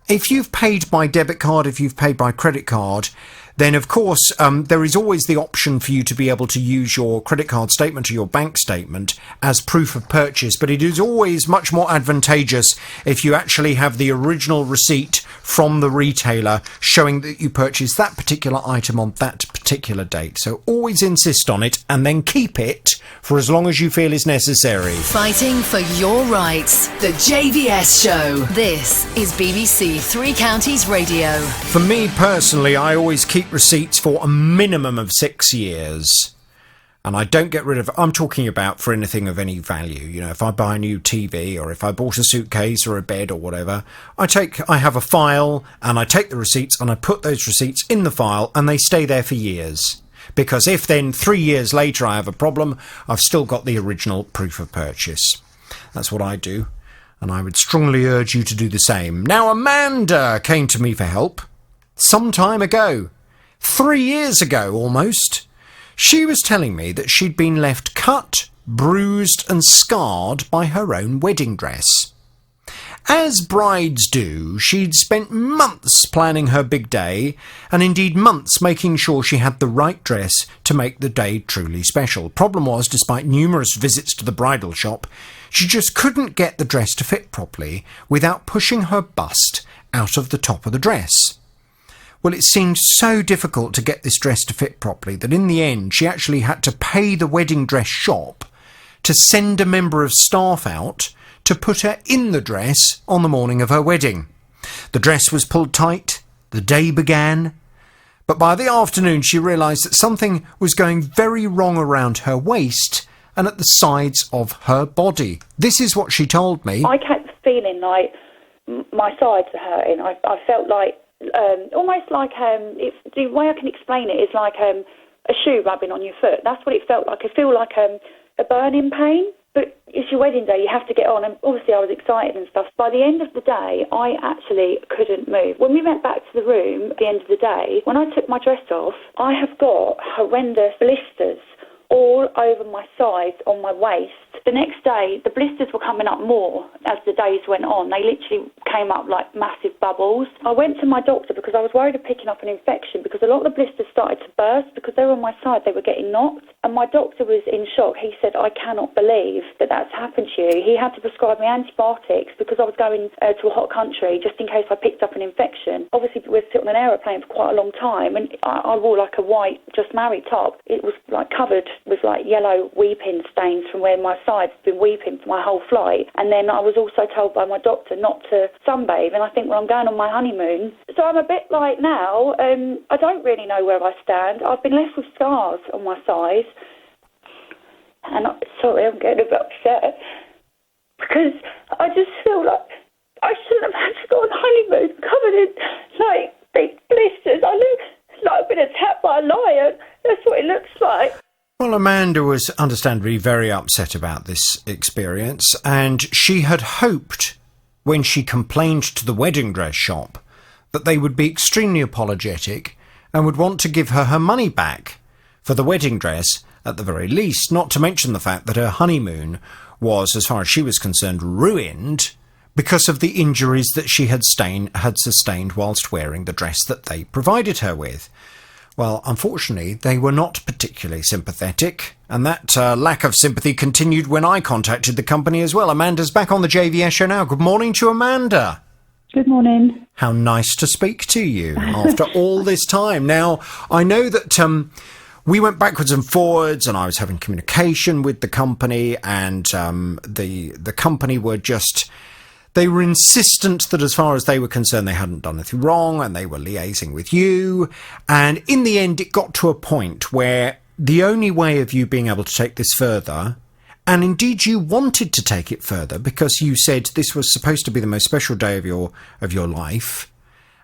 If you've paid by debit card, if you've paid by credit card, then of course there is always the option for you to be able to use your credit card statement or your bank statement as proof of purchase, but it is always much more advantageous if you actually have the original receipt from the retailer showing that you purchased that particular item on that particular date. So always insist on it and then keep it for as long as you feel is necessary. Fighting for your rights. The JVS Show. This is BBC Three Counties Radio. For me personally, I always keep receipts for a minimum of 6 years. and I don't get rid of, I'm talking about for anything of any value. You know, if I buy a new TV or if I bought a suitcase or a bed or whatever, I have a file and I take the receipts and I put those receipts in the file and they stay there for years. Because if then 3 years later I have a problem, I've still got the original proof of purchase. That's what I do. And I would strongly urge you to do the same. Now, Amanda came to me for help some time ago. 3 years ago, almost. She was telling me that she'd been left cut, bruised and scarred by her own wedding dress. As brides do, she'd spent months planning her big day, and indeed months making sure she had the right dress to make the day truly special. Problem was, despite numerous visits to the bridal shop, she just couldn't get the dress to fit properly without pushing her bust out of the top of the dress. Well, it seemed so difficult to get this dress to fit properly that in the end she actually had to pay the wedding dress shop to send a member of staff out to put her in the dress on the morning of her wedding. The dress was pulled tight, the day began, but by the afternoon she realised that something was going very wrong around her waist and at the sides of her body. This is what she told me. I kept feeling like my sides are hurting. I felt like almost like the way I can explain it is like a shoe rubbing on your foot. That's what it felt like. I feel like a burning pain, but it's your wedding day, you have to get on, and obviously I was excited and stuff. By the end of the day, I actually couldn't move. When we went back to the room at the end of the day, when I took my dress off, I have got horrendous blisters all over my sides on my waist. The next day, the blisters were coming up more as the days went on. They literally came up like massive bubbles. I went to my doctor because I was worried of picking up an infection because a lot of the blisters started to burst because they were on my side, they were getting knocked. And my doctor was in shock. He said, I cannot believe that that's happened to you. He had to prescribe me antibiotics because I was going to a hot country just in case I picked up an infection. Obviously, we were sitting on an aeroplane for quite a long time, and I wore like a white just married top. It was like covered with like yellow weeping stains from where my sides had been weeping for my whole flight. And then I was also told by my doctor not to sunbathe, and I think, well, I'm going on my honeymoon. So I'm a bit like now, I don't really know where I stand. I've been left with scars on my sides. And sorry, I'm getting a bit upset because I just feel like I shouldn't have had to go on honeymoon covered in like big blisters. I look like I've been attacked by a lion. That's what it looks like. Well, Amanda was understandably very upset about this experience, and she had hoped when she complained to the wedding dress shop that they would be extremely apologetic and would want to give her her money back for the wedding dress at the very least, not to mention the fact that her honeymoon was, as far as she was concerned, ruined because of the injuries that she had sustained whilst wearing the dress that they provided her with. Well, unfortunately, they were not particularly sympathetic, and that lack of sympathy continued when I contacted the company as well. Amanda's back on the JVS show now. Good morning to you, Amanda. Good morning. How nice to speak to you after all this time. Now, I know that we went backwards and forwards, and I was having communication with the company, and the company were just... They were insistent that as far as they were concerned, they hadn't done anything wrong, and they were liaising with you. And in the end, it got to a point where the only way of you being able to take this further, and indeed you wanted to take it further because you said this was supposed to be the most special day of your life,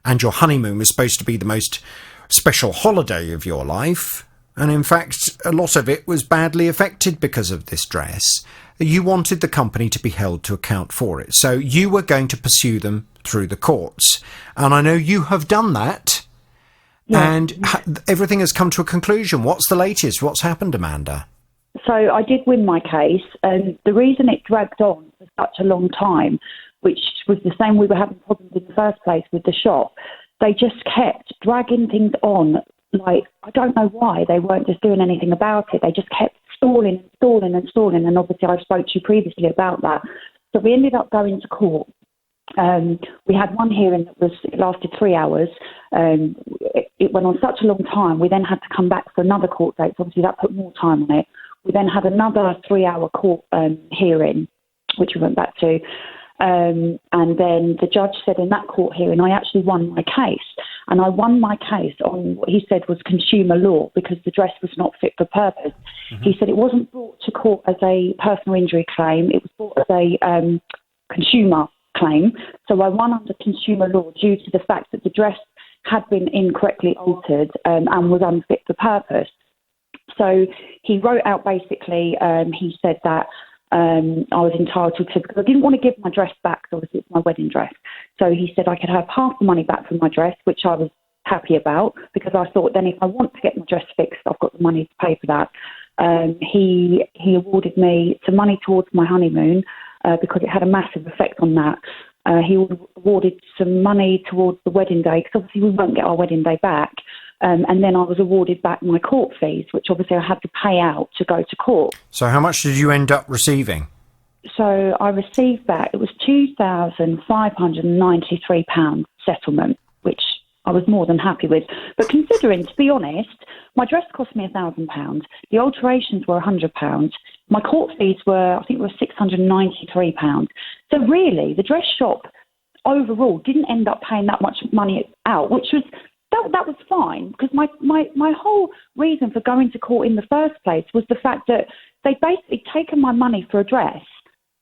and your honeymoon was supposed to be the most special holiday of your life. And in fact, a lot of it was badly affected because of this dress. You wanted the company to be held to account for it. So you were going to pursue them through the courts. And I know you have done that. Yeah. And everything has come to a conclusion. What's the latest? What's happened, Amanda? So I did win my case. And the reason it dragged on for such a long time, which was the same we were having problems in the first place with the shop, they just kept dragging things on. Like, I don't know why they weren't just doing anything about it. They just kept stalling. And obviously I spoke to you previously about that. So we ended up going to court. We had one hearing that lasted 3 hours. It went on such a long time. We then had to come back for another court date. So obviously that put more time on it. We then had another 3-hour court hearing, which we went back to. And then the judge said in that court hearing, I actually won my case. and I won my case on what he said was consumer law because the dress was not fit for purpose. He said it wasn't brought to court as a personal injury claim, it was brought as a consumer claim. So I won under consumer law due to the fact that the dress had been incorrectly altered and was unfit for purpose. So he wrote out basically, he said that I was entitled to, because I didn't want to give my dress back, so obviously it's my wedding dress. So he said I could have half the money back from my dress, which I was happy about, because I thought then if I want to get my dress fixed, I've got the money to pay for that. He awarded me some money towards my honeymoon because it had a massive effect on that. He awarded some money towards the wedding day, because obviously we won't get our wedding day back. And then I was awarded back my court fees, which obviously I had to pay out to go to court. So how much did you end up receiving? So I received that. It was £2,593 settlement, which I was more than happy with. But considering, to be honest, my dress cost me £1,000. The alterations were £100. My court fees were, I think, £693. So really, the dress shop overall didn't end up paying that much money out, which was that was fine, because my whole reason for going to court in the first place was the fact that they'd basically taken my money for a dress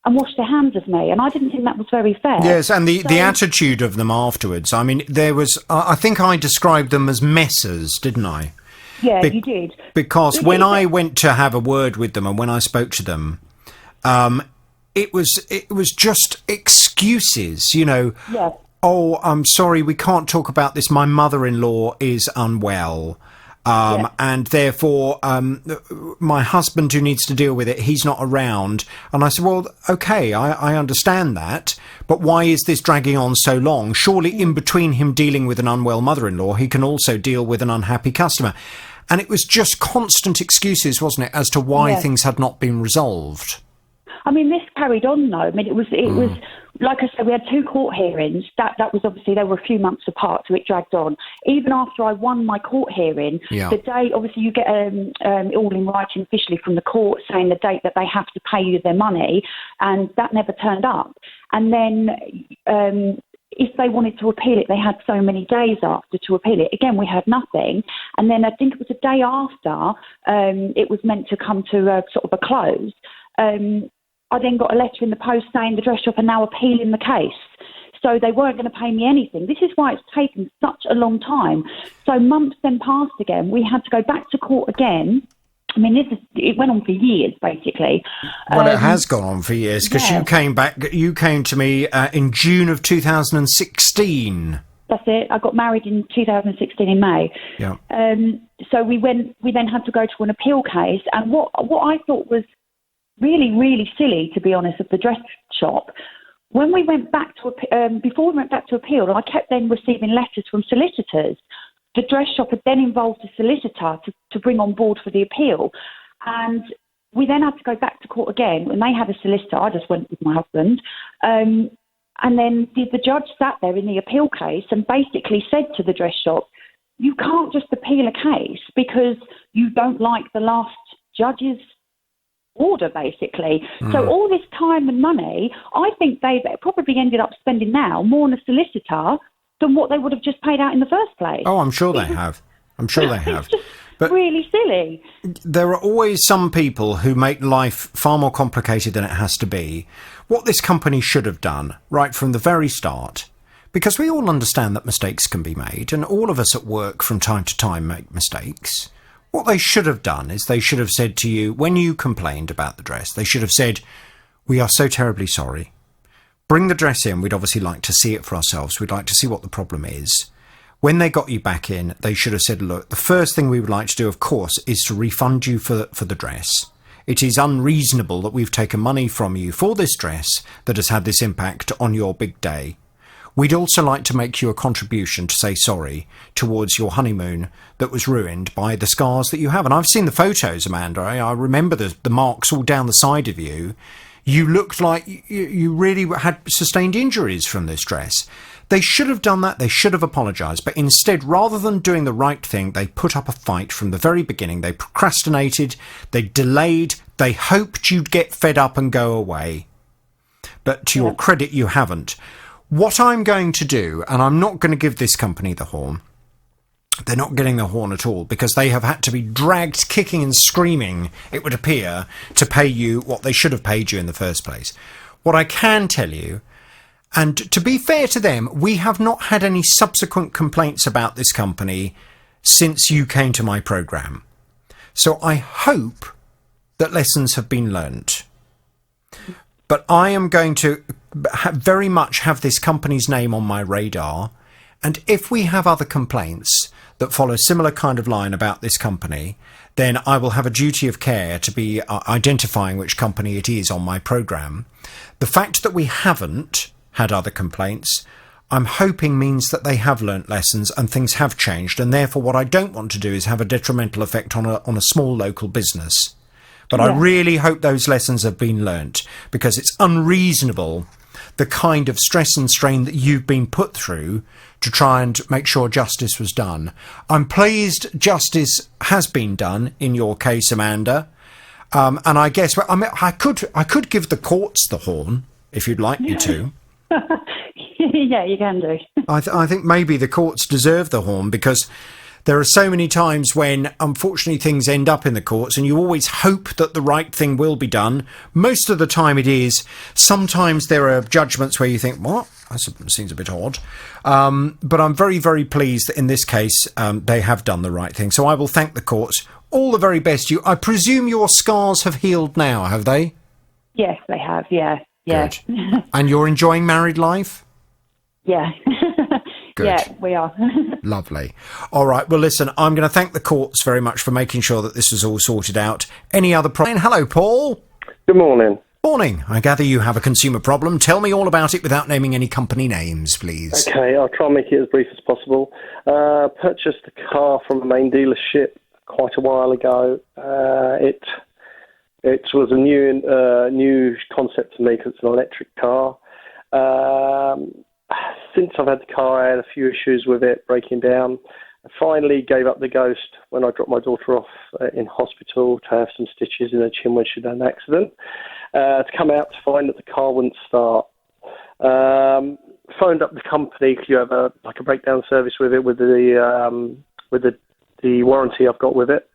and washed their hands of me, and I didn't think that was very fair. Yes, and the attitude of them afterwards. I mean, there was, I think I described them as messers, didn't I? Yeah, you did. Because when I went to have a word with them and when I spoke to them, it was just excuses, you know. Yeah. Oh, I'm sorry, we can't talk about this. My mother-in-law is unwell. And therefore, my husband who needs to deal with it, he's not around. And I said, well, okay, I understand that. But why is this dragging on so long? Surely in between him dealing with an unwell mother-in-law, he can also deal with an unhappy customer. And it was just constant excuses, wasn't it, as to why things had not been resolved. I mean, this carried on, though. I mean, it was like I said, we had 2 court hearings. That was obviously, they were a few months apart, so it dragged on. Even after I won my court hearing, the day, obviously, you get all in writing officially from the court saying the date that they have to pay you their money, and that never turned up. And then if they wanted to appeal it, they had so many days after to appeal it. Again, we had nothing. And then I think it was a day after it was meant to come to sort of a close. I then got a letter in the post saying the dress shop are now appealing the case. So they weren't going to pay me anything. This is why it's taken such a long time. So months then passed again. We had to go back to court again. I mean, it went on for years, basically. Well, it has gone on for years, because you came to me in June of 2016. That's it. I got married in 2016 in May. Yeah. So we then had to go to an appeal case. And what I thought was really, really silly, to be honest, of the dress shop, when we went back to before we went back to appeal, I kept then receiving letters from solicitors. The dress shop had then involved a solicitor to bring on board for the appeal, and we then had to go back to court again. When they had a solicitor, I just went with my husband, and then the judge sat there in the appeal case and basically said to the dress shop, "You can't just appeal a case because you don't like the last judge's order," basically. So all this time and money, I think they probably ended up spending now more on a solicitor than what they would have just paid out in the first place. Oh, I'm sure they have. I'm sure they have. It's just but really silly. There are always some people who make life far more complicated than it has to be. What this company should have done right from the very start, because we all understand that mistakes can be made, and all of us at work from time to time make mistakes. What they should have done is they should have said to you, when you complained about the dress, they should have said, "We are so terribly sorry. Bring the dress in. We'd obviously like to see it for ourselves. We'd like to see what the problem is." When they got you back in, they should have said, "Look, the first thing we would like to do, of course, is to refund you for the dress. It is unreasonable that we've taken money from you for this dress that has had this impact on your big day. We'd also like to make you a contribution to say sorry towards your honeymoon that was ruined by the scars that you have." And I've seen the photos, Amanda. I remember the marks all down the side of you. You looked like you really had sustained injuries from this dress. They should have done that. They should have apologised. But instead, rather than doing the right thing, they put up a fight from the very beginning. They procrastinated. They delayed. They hoped you'd get fed up and go away. But to your credit, you haven't. What I'm going to do, and I'm not going to give this company the horn, They're not getting the horn at all because they have had to be dragged kicking and screaming, it would appear, to pay you what they should have paid you in the first place. What I can tell you, and to be fair to them, we have not had any subsequent complaints about this company since you came to my programme. So I hope that lessons have been learnt. But I am going to very much have this company's name on my radar. And if we have other complaints that follow a similar kind of line about this company, then I will have a duty of care to be identifying which company it is on my programme. The fact that we haven't had other complaints, I'm hoping means that they have learnt lessons and things have changed. And therefore, what I don't want to do is have a detrimental effect on a small local business. But I really hope those lessons have been learnt, because it's unreasonable the kind of stress and strain that you've been put through to try and make sure justice was done. I'm pleased justice has been done in your case, Amanda. And I guess I could give the courts the horn if you'd like me to. Yeah, you can do. I think maybe the courts deserve the horn, because there are so many times when, unfortunately, things end up in the courts and you always hope that the right thing will be done. Most of the time it is. Sometimes there are judgments where you think, what? That seems a bit odd. But I'm very, very pleased that in this case they have done the right thing. So I will thank the courts. All the very best. I presume your scars have healed now, have they? Yes, they have, yeah. Good. And you're enjoying married life? Yeah. Good. Yeah, we are. Lovely. All right. Well, listen, I'm going to thank the courts very much for making sure that this was all sorted out. Any other problem? Hello, Paul. Good morning. Morning. I gather you have a consumer problem. Tell me all about it without naming any company names, please. Okay, I'll try and make it as brief as possible. Purchased a car from a main dealership quite a while ago. It was a new concept to me because it's an electric car. Since I've had the car, I had a few issues with it breaking down. I finally gave up the ghost when I dropped my daughter off in hospital to have some stitches in her chin when she'd had an accident. To come out to find that the car wouldn't start. Phoned up the company because you have a breakdown service with it with the warranty I've got with it.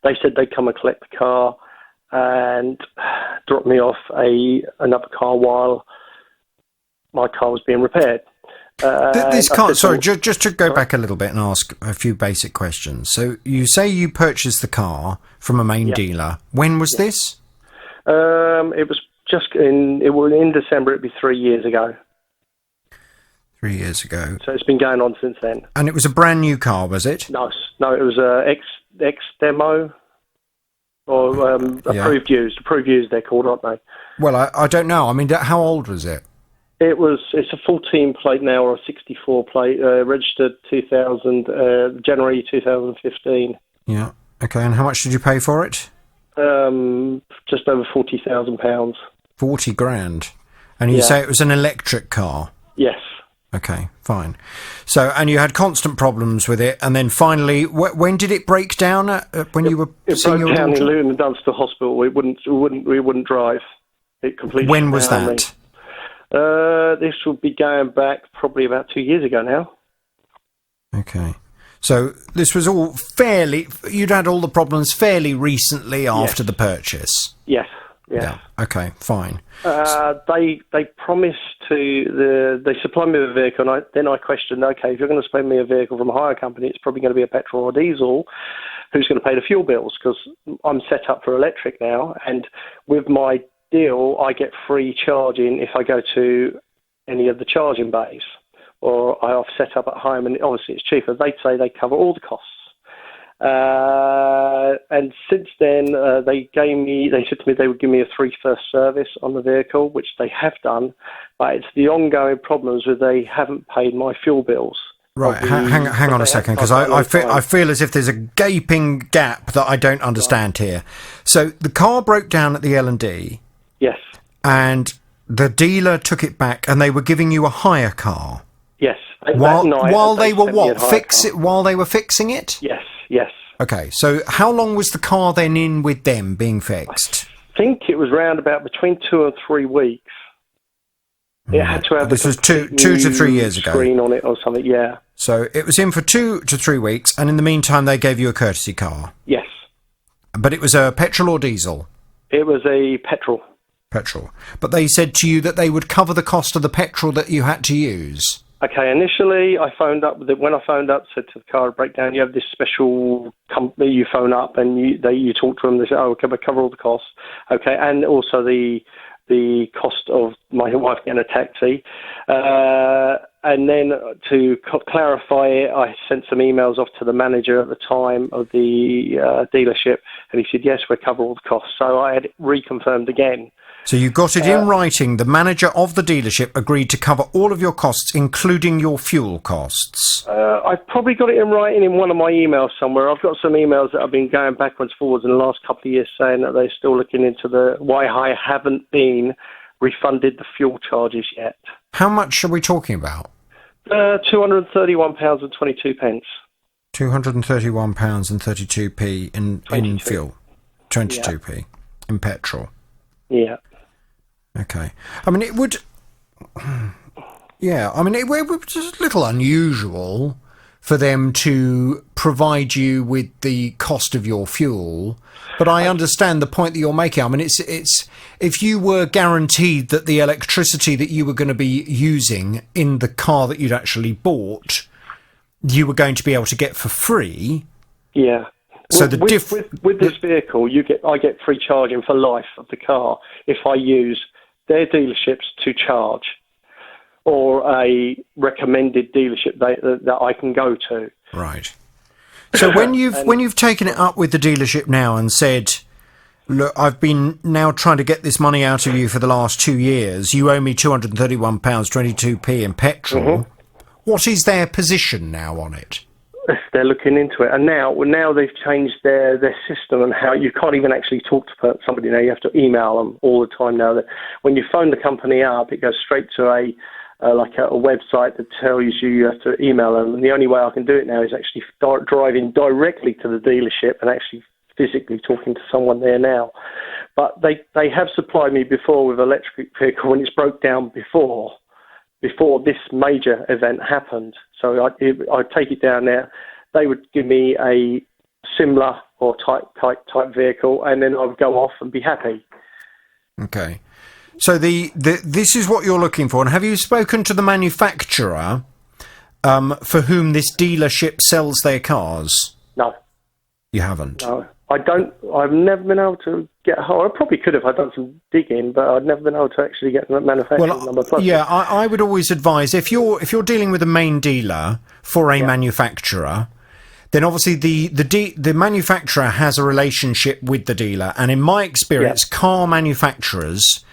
They said they'd come and collect the car and drop me off another car while my car was being repaired. This car, sorry, just to go back a little bit and ask a few basic questions. So you say you purchased the car from a main dealer. When was this? It was in December. It'd be 3 years ago. 3 years ago. So it's been going on since then. And it was a brand new car, was it? No, it was a ex demo or approved used. Approved used, they're called, aren't they? Well, I don't know. I mean, how old was it? It's a 14 plate now, or a 64 plate, registered January 2015. Yeah. Okay. And how much did you pay for it? Just over £40,000. 40 grand. And you say it was an electric car? Yes. Okay, fine. So, and you had constant problems with it, and then finally, when did it break down? When you were seeing your daughter? It broke down in Luton and Dunster Hospital. We wouldn't drive. It completely. When was that? This will be going back probably about 2 years ago now. Okay. So this was all you'd had all the problems fairly recently after the purchase? Yes. Yeah. Okay, fine. They promised they supplied me with a vehicle, and then I questioned, okay, if you're going to supply me a vehicle from a hire company, it's probably going to be a petrol or diesel. Who's going to pay the fuel bills? Because I'm set up for electric now, and with my deal, I get free charging if I go to any of the charging bays, or I've set up at home, and obviously it's cheaper. They'd say they cover all the costs. And since then, they said to me they would give me a 3-first service on the vehicle, which they have done, but it's the ongoing problems where they haven't paid my fuel bills. Right, hang on a second, because I feel as if there's a gaping gap that I don't understand here. So the car broke down at the L&D. Yes. And the dealer took it back, and they were giving you a hire car. Yes. While they were fixing it? Yes. Okay, so how long was the car then in with them being fixed? I think it was round about between 2 and 3 weeks. It had to have. This was 2 to 3 years ago. Screen on it or something. Yeah. So it was in for 2 to 3 weeks, and in the meantime, they gave you a courtesy car. Yes. But it was a petrol or diesel? It was a petrol. Petrol. But they said to you that they would cover the cost of the petrol that you had to use. Okay, initially I phoned up. When I phoned up, said to the car breakdown, you have this special company. You phone up and you talk to them. They say, "Oh, can I cover all the costs?" Okay, and also the cost of my wife getting a taxi. And then to clarify it, I sent some emails off to the manager at the time of the dealership, and he said, "Yes, we'll cover all the costs." So I had it reconfirmed again. So you got it in writing. The manager of the dealership agreed to cover all of your costs, including your fuel costs. I've probably got it in writing in one of my emails somewhere. I've got some emails that have been going backwards, forwards in the last couple of years saying that they're still looking into why I haven't been refunded the fuel charges yet. How much are we talking about? £231.22. £231.32p in fuel. 22p in petrol. Yeah. Okay. I mean, it would... Yeah, I mean, it would be just a little unusual for them to provide you with the cost of your fuel, but I understand the point that you're making. I mean, it's if you were guaranteed that the electricity that you were going to be using in the car that you'd actually bought, you were going to be able to get for free. Yeah. So with this vehicle, I get free charging for life of the car if I use their dealerships to charge, or a recommended dealership that I can go to. Right. So when you've taken it up with the dealership now and said, "Look, I've been now trying to get this money out of you for the last 2 years. You owe me £231.22p in petrol." Mm-hmm. What is their position now on it? They're looking into it, and now they've changed their system and how you can't even actually talk to somebody now. You have to email them all the time now. That when you phone the company up, it goes straight to a website that tells you have to email them. And the only way I can do it now is actually start driving directly to the dealership and actually physically talking to someone there now. But they have supplied me before with electric vehicle when it's broke down before this major event happened. So I take it down there. They would give me a similar or type vehicle, and then I would go off and be happy. Okay. So this is what you're looking for. And have you spoken to the manufacturer for whom this dealership sells their cars? No. You haven't? No. I don't. I've never been able to get. I probably could have. I've done some digging, but I've never been able to actually get the manufacturer number. Plus, yeah, I would always advise if you're dealing with a main dealer for a manufacturer, then obviously the manufacturer has a relationship with the dealer, and in my experience, car manufacturers,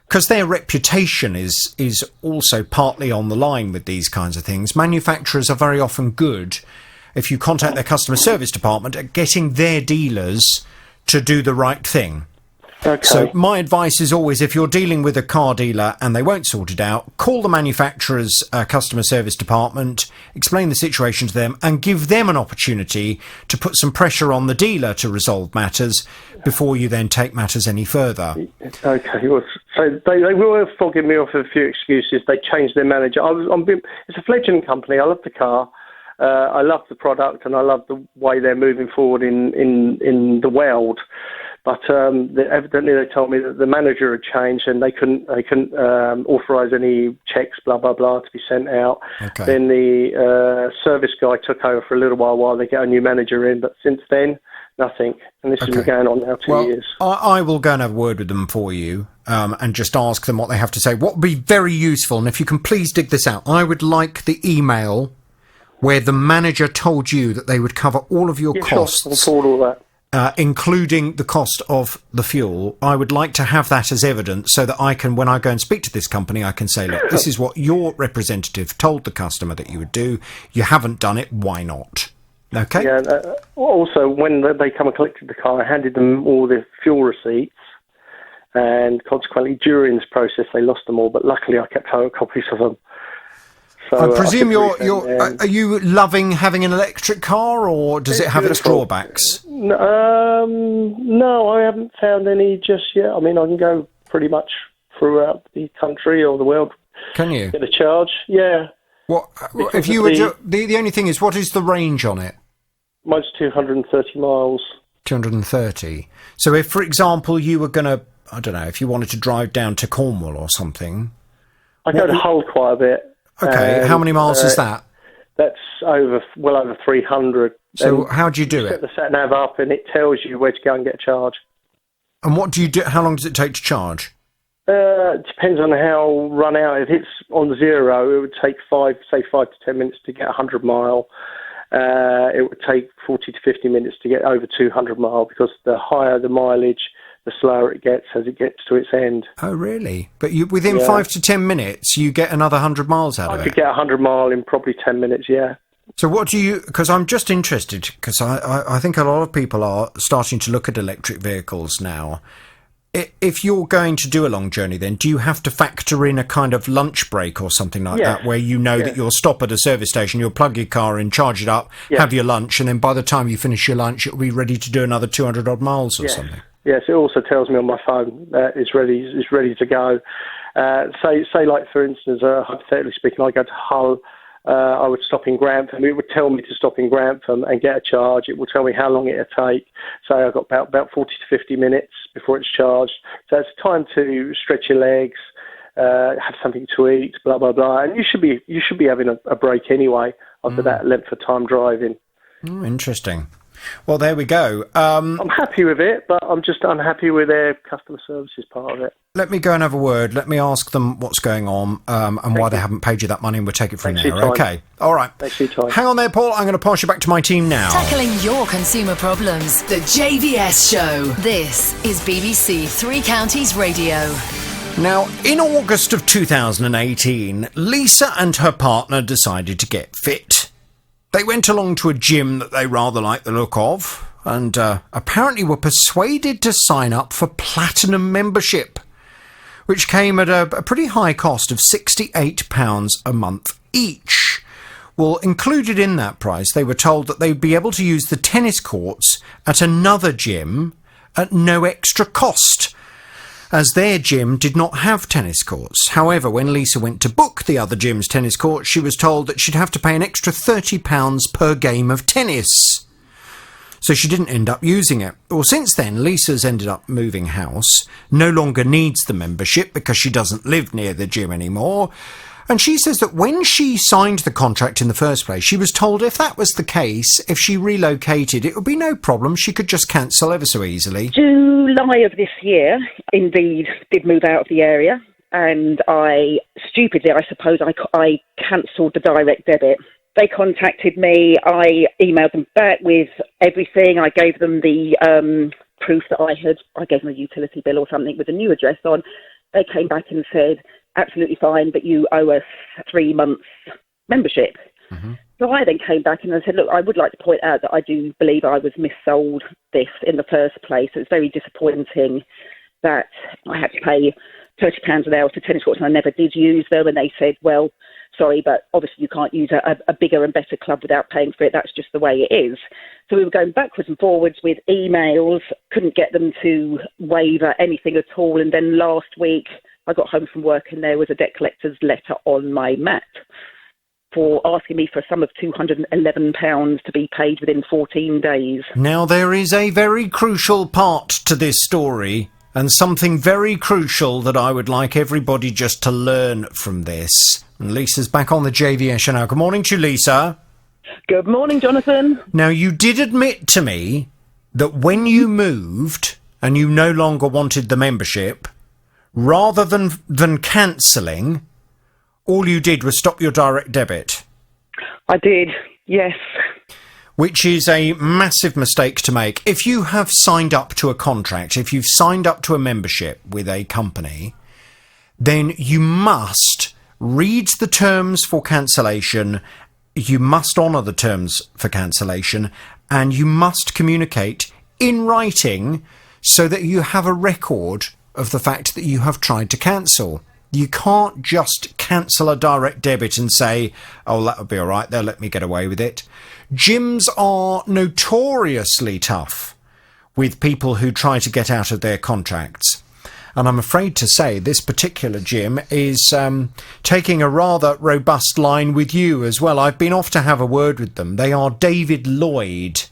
because their reputation is also partly on the line with these kinds of things, manufacturers are very often good, if you contact their customer service department, at getting their dealers to do the right thing. Okay. So my advice is always, if you're dealing with a car dealer and they won't sort it out, call the manufacturer's customer service department, explain the situation to them, and give them an opportunity to put some pressure on the dealer to resolve matters before you then take matters any further. Okay. Well, so they were fogging me off with a few excuses. They changed their manager. It's a fledgling company. I love the car. I love the product, and I love the way they're moving forward in the world. But evidently they told me that the manager had changed and they couldn't authorise any checks, blah, blah, blah, to be sent out. Okay. Then the service guy took over for a little while they get a new manager in. But since then, nothing. And this has been going on now 2 years. I will go and have a word with them for you and just ask them what they have to say. What would be very useful, and if you can please dig this out, I would like the email where the manager told you that they would cover all of your costs. Sure. I'll forward all that. Including the cost of the fuel. I would like to have that as evidence so that I can, when I go and speak to this company, I can say, look, this is what your representative told the customer that you would do. You haven't done it. Why not? Okay? Yeah. Also, when they come and collected the car, I handed them all the fuel receipts, and consequently, during this process, they lost them all. But luckily, I kept copies of them. So, I presume are you loving having an electric car, or does it have its drawbacks? No, I haven't found any just yet. I mean, I can go pretty much throughout the country or the world Can you? Get a charge, yeah. What if you were the only thing is, what is the range on it? Mine's 230 miles. 230. So if, for example, you were going to, I don't know, if you wanted to drive down to Cornwall or something. I go to Hull quite a bit. Okay, how many miles is that? That's well over 300. So how do you do it? Set the sat nav up and it tells you where to go and get a charge. And what do you do? How long does it take to charge? It depends on how run out. If it's on 0, it would take 5 to 10 minutes to get 100 mile. It would take 40 to 50 minutes to get over 200 mile, because the higher the mileage, the slower it gets as it gets to its end. Oh, really? But within 5 to 10 minutes, you get another 100 miles out of it? I could get 100 mile in probably 10 minutes, yeah. So what do you... Because I'm just interested, because I think a lot of people are starting to look at electric vehicles now. If you're going to do a long journey, then, do you have to factor in a kind of lunch break or something like that, where you know that you'll stop at a service station, you'll plug your car in, charge it up, have your lunch, and then by the time you finish your lunch, it'll be ready to do another 200-odd miles or something? Yes, it also tells me on my phone that it's ready to go. Say like, for instance, hypothetically speaking, I go to Hull, I would stop in Grantham. It would tell me to stop in Grantham and get a charge. It would tell me how long it would take. So I've got about 40 to 50 minutes before it's charged. So it's time to stretch your legs, have something to eat, blah, blah, blah. And you should be having a break anyway after that length of time driving. Oh, interesting. Well, there we go. I'm happy with it, but I'm just unhappy with their customer services part of it. Let me go and have a word. Let me ask them what's going on and why they haven't paid you that money, and we'll take it from there. Okay. All right. Thanks for your time. Hang on there, Paul. I'm going to pass you back to my team now. Tackling your consumer problems. The JVS Show. This is BBC Three Counties Radio. Now, in August of 2018, Lisa and her partner decided to get fit. They went along to a gym that they rather liked the look of, and apparently were persuaded to sign up for Platinum membership, which came at a pretty high cost of £68 a month each. Well, included in that price, they were told that they'd be able to use the tennis courts at another gym at no extra cost, as their gym did not have tennis courts. However, when Lisa went to book the other gym's tennis court, she was told that she'd have to pay an extra £30 per game of tennis. So she didn't end up using it. Well, since then, Lisa's ended up moving house, no longer needs the membership because she doesn't live near the gym anymore. And she says that when she signed the contract in the first place, she was told if that was the case, if she relocated, it would be no problem. She could just cancel ever so easily. July of this year, Indeed did move out of the area, and I suppose, I cancelled the direct debit. They contacted me. I emailed them back with everything. I gave them the proof that I gave them a utility bill or something with a new address on. They came back and said, absolutely fine, but you owe us 3 months membership. Mm-hmm. So I then came back and I said, look, I would like to point out that I do believe I was missold this in the first place. It's very disappointing that I had to pay £30 an hour for tennis courts and I never did use them. And they said, well, sorry, but obviously you can't use a bigger and better club without paying for it. That's just the way it is. So we were going backwards and forwards with emails, couldn't get them to waiver anything at all. And then last week I got home from work and there was a debt collector's letter on my mat for asking me for a sum of £211 to be paid within 14 days. Now, there is a very crucial part to this story, and something very crucial that I would like everybody just to learn from this. And Lisa's back on the JVS show now. Good morning to you, Lisa. Good morning, Jonathan. Now, you did admit to me that when you moved and you no longer wanted the membership, rather than cancelling, all you did was stop your direct debit. I did, yes. Which is a massive mistake to make. If you have signed up to a contract, if you've signed up to a membership with a company, then you must read the terms for cancellation, you must honour the terms for cancellation, and you must communicate in writing so that you have a record of the fact that you have tried to cancel. You can't just cancel a direct debit and say, oh, that'll be all right, they'll let me get away with it. Gyms are notoriously tough with people who try to get out of their contracts. And I'm afraid to say this particular gym is taking a rather robust line with you as well. I've been off to have a word with them. They are David Lloyd.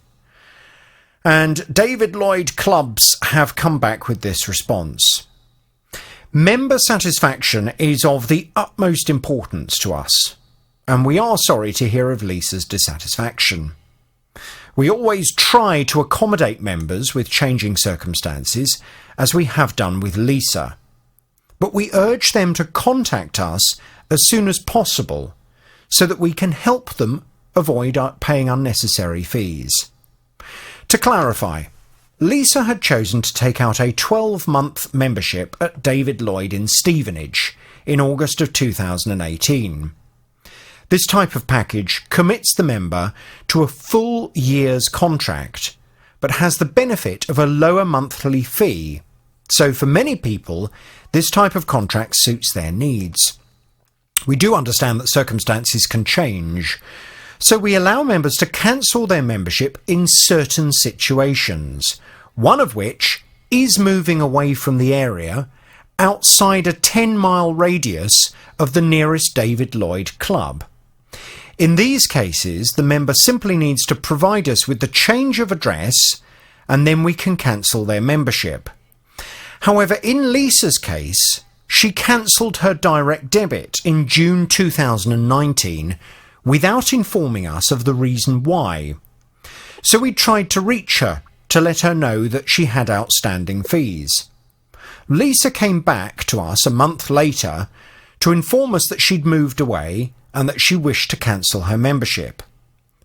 And David Lloyd clubs have come back with this response. Member satisfaction is of the utmost importance to us, and we are sorry to hear of Lisa's dissatisfaction. We always try to accommodate members with changing circumstances, as we have done with Lisa. But we urge them to contact us as soon as possible, so that we can help them avoid paying unnecessary fees. To clarify, Lisa had chosen to take out a 12-month membership at David Lloyd in Stevenage in August of 2018. This type of package commits the member to a full year's contract, but has the benefit of a lower monthly fee. So for many people, this type of contract suits their needs. We do understand that circumstances can change, so we allow members to cancel their membership in certain situations, one of which is moving away from the area outside a 10-mile radius of the nearest David Lloyd club. In these cases, the member simply needs to provide us with the change of address, and then we can cancel their membership. However, in Lisa's case, she cancelled her direct debit in June 2019 without informing us of the reason why. So we tried to reach her to let her know that she had outstanding fees. Lisa came back to us a month later to inform us that she'd moved away and that she wished to cancel her membership.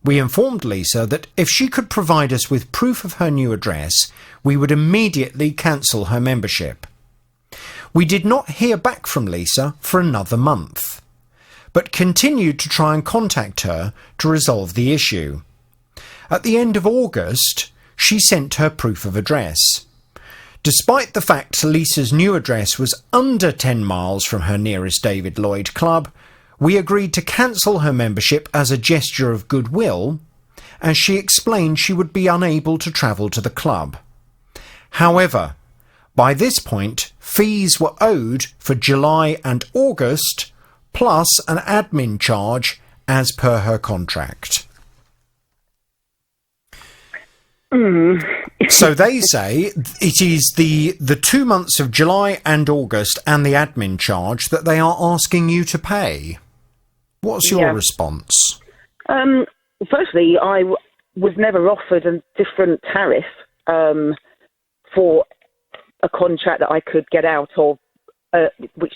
We informed Lisa that if she could provide us with proof of her new address, we would immediately cancel her membership. We did not hear back from Lisa for another month, but continued to try and contact her to resolve the issue. At the end of August, she sent her proof of address. Despite the fact Lisa's new address was under 10 miles from her nearest David Lloyd club, we agreed to cancel her membership as a gesture of goodwill, as she explained she would be unable to travel to the club. However, by this point, fees were owed for July and August, plus an admin charge as per her contract. So they say it is the 2 months of July and August and the admin charge that they are asking you to pay. What's your response? Firstly, I was never offered a different tariff for a contract that I could get out of, which,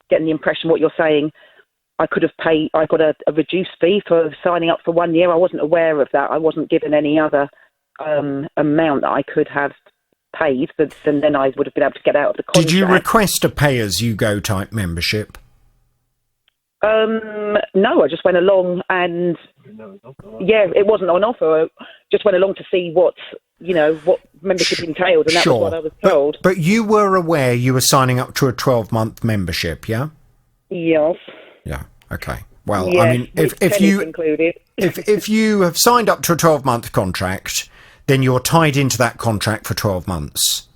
getting the impression what you're saying, I could have paid, I got a reduced fee for signing up for 1 year. I wasn't aware of that. I wasn't given any other amount that I could have paid, and then I would have been able to get out of the contract. Did you request a pay-as-you-go type membership? No, I just went along and, it wasn't on offer. I just went along to see what membership entailed, and that was what I was told. But you were aware you were signing up to a 12-month membership, yeah? Yes. Yeah, okay. Well, yes, I mean, if you have signed up to a 12-month contract, then you're tied into that contract for 12 months.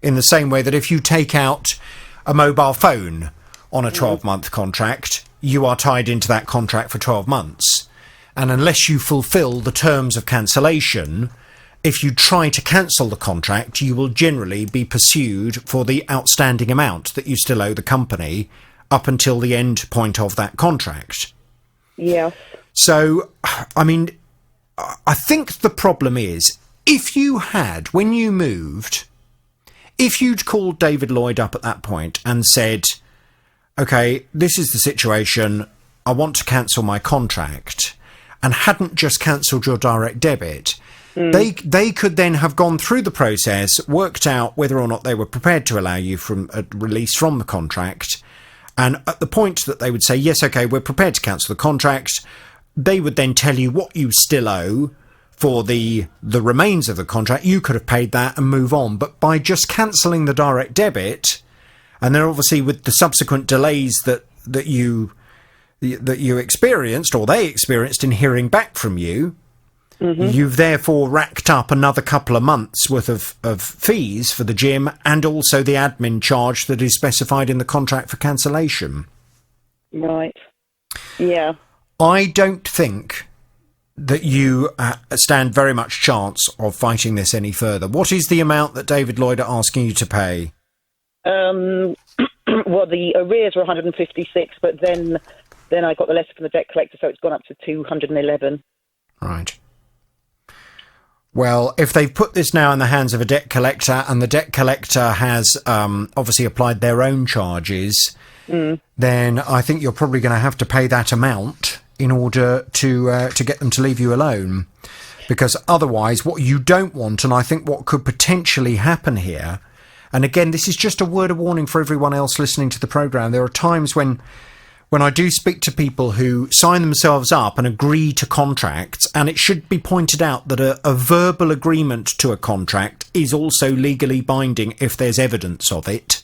In the same way that if you take out a mobile phone on a 12-month contract, you are tied into that contract for 12 months. And unless you fulfil the terms of cancellation, if you try to cancel the contract, you will generally be pursued for the outstanding amount that you still owe the company up until the end point of that contract. Yeah. So, I mean, I think the problem is, if you had, when you moved, if you'd called David Lloyd up at that point and said, OK, this is the situation, I want to cancel my contract, and hadn't just cancelled your direct debit, they could then have gone through the process, worked out whether or not they were prepared to allow you from a release from the contract, and at the point that they would say, yes, OK, we're prepared to cancel the contract, they would then tell you what you still owe for the remains of the contract. You could have paid that and move on. But by just cancelling the direct debit, and then obviously with the subsequent delays that you experienced, or they experienced in hearing back from you, You've therefore racked up another couple of months' worth of fees for the gym and also the admin charge that is specified in the contract for cancellation. Right. Yeah. I don't think that you stand very much chance of fighting this any further. What is the amount that David Lloyd are asking you to pay? Well, the arrears were 156, but then I got the letter from the debt collector, so it's gone up to 211. Right. Well, if they've put this now in the hands of a debt collector and the debt collector has obviously applied their own charges, then I think you're probably going to have to pay that amount in order to get them to leave you alone. Because otherwise, what you don't want, and I think what could potentially happen here, and again, this is just a word of warning for everyone else listening to the programme, there are times when I do speak to people who sign themselves up and agree to contracts, and it should be pointed out that a verbal agreement to a contract is also legally binding if there's evidence of it.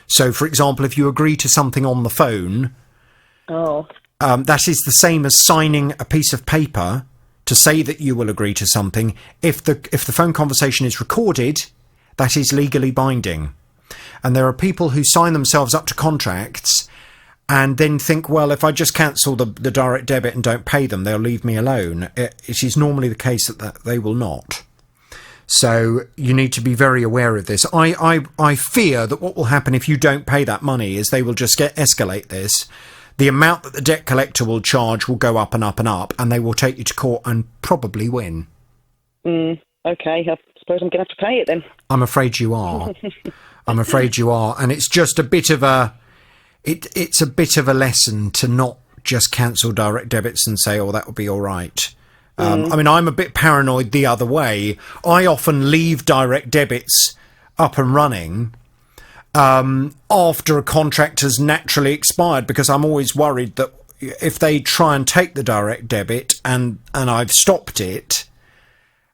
So, for example, if you agree to something on the phone, that is the same as signing a piece of paper to say that you will agree to something. If the phone conversation is recorded, that is legally binding. And there are people who sign themselves up to contracts and then think, well, if I just cancel the direct debit and don't pay them, they'll leave me alone. It is normally the case that they will not. So you need to be very aware of this. I fear that what will happen if you don't pay that money is they will just escalate this. The amount that the debt collector will charge will go up and up and up, and they will take you to court and probably win. Okay, I suppose I'm going to have to pay it then. I'm afraid you are. I'm afraid you are. And it's just a bit of a... It's a bit of a lesson to not just cancel direct debits and say, oh, that will be all right. I mean, I'm a bit paranoid the other way. I often leave direct debits up and running after a contract has naturally expired, because I'm always worried that if they try and take the direct debit and I've stopped it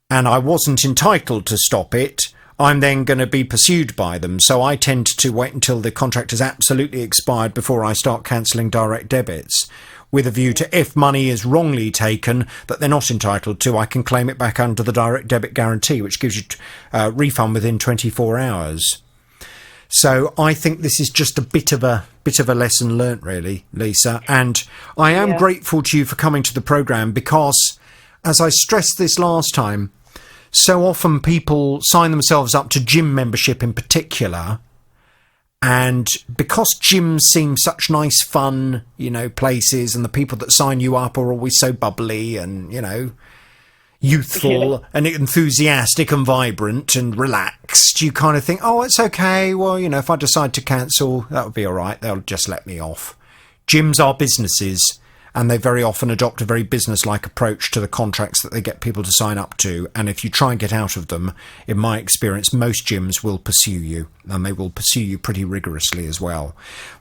and I wasn't entitled to stop it, I'm then going to be pursued by them. So I tend to wait until the contract has absolutely expired before I start cancelling direct debits, with a view to, if money is wrongly taken that they're not entitled to, I can claim it back under the direct debit guarantee, which gives you a refund within 24 hours. So I think this is just a bit of a lesson learnt, really, Lisa. And I am grateful to you for coming to the programme, because, as I stressed this last time, so often people sign themselves up to gym membership in particular, and because gyms seem such nice, fun, places, and the people that sign you up are always so bubbly and, youthful and enthusiastic and vibrant and relaxed, you kind of think, oh, it's okay. Well, if I decide to cancel, that would be all right. They'll just let me off. Gyms are businesses, and they very often adopt a very business-like approach to the contracts that they get people to sign up to. And if you try and get out of them, in my experience, most gyms will pursue you, and they will pursue you pretty rigorously as well.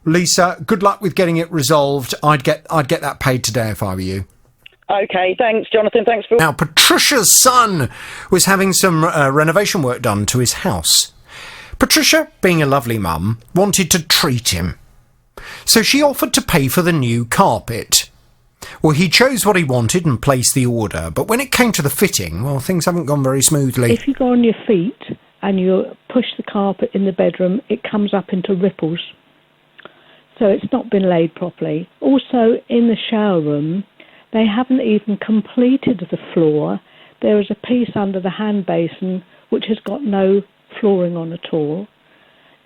Lisa, good luck with getting it resolved. I'd get that paid today if I were you. Okay, thanks, Jonathan. Thanks for... Now, Patricia's son was having some renovation work done to his house. Patricia, being a lovely mum, wanted to treat him. So she offered to pay for the new carpet. Well, he chose what he wanted and placed the order, but when it came to the fitting, well, things haven't gone very smoothly. If you go on your feet and you push the carpet in the bedroom, it comes up into ripples. So it's not been laid properly. Also, in the shower room, they haven't even completed the floor. There is a piece under the hand basin which has got no flooring on at all.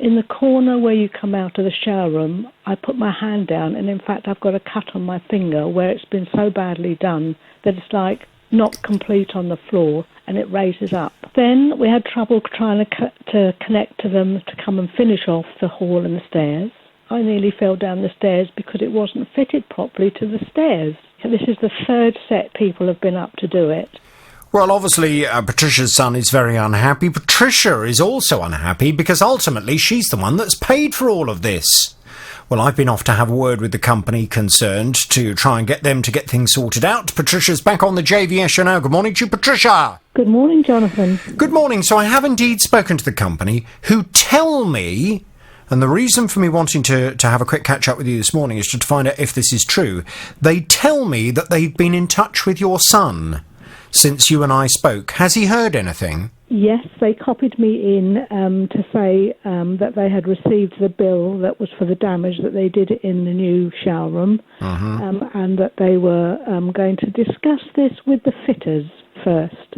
In the corner where you come out of the shower room, I put my hand down, and in fact I've got a cut on my finger where it's been so badly done that it's like not complete on the floor, and it raises up. Then we had trouble trying to connect to them to come and finish off the hall and the stairs. I nearly fell down the stairs because it wasn't fitted properly to the stairs. This is the third set people have been up to do it. Well, obviously, Patricia's son is very unhappy. Patricia is also unhappy because ultimately she's the one that's paid for all of this. Well, I've been off to have a word with the company concerned to try and get them to get things sorted out. Patricia's back on the JVS show now. Good morning to you, Patricia. Good morning, Jonathan. Good morning. So I have indeed spoken to the company, who tell me... And the reason for me wanting to have a quick catch-up with you this morning is to find out if this is true. They tell me that they've been in touch with your son. since you and I spoke. Has he heard anything? Yes, they copied me in to say that they had received the bill that was for the damage that they did in the new shower room, and that they were going to discuss this with the fitters first,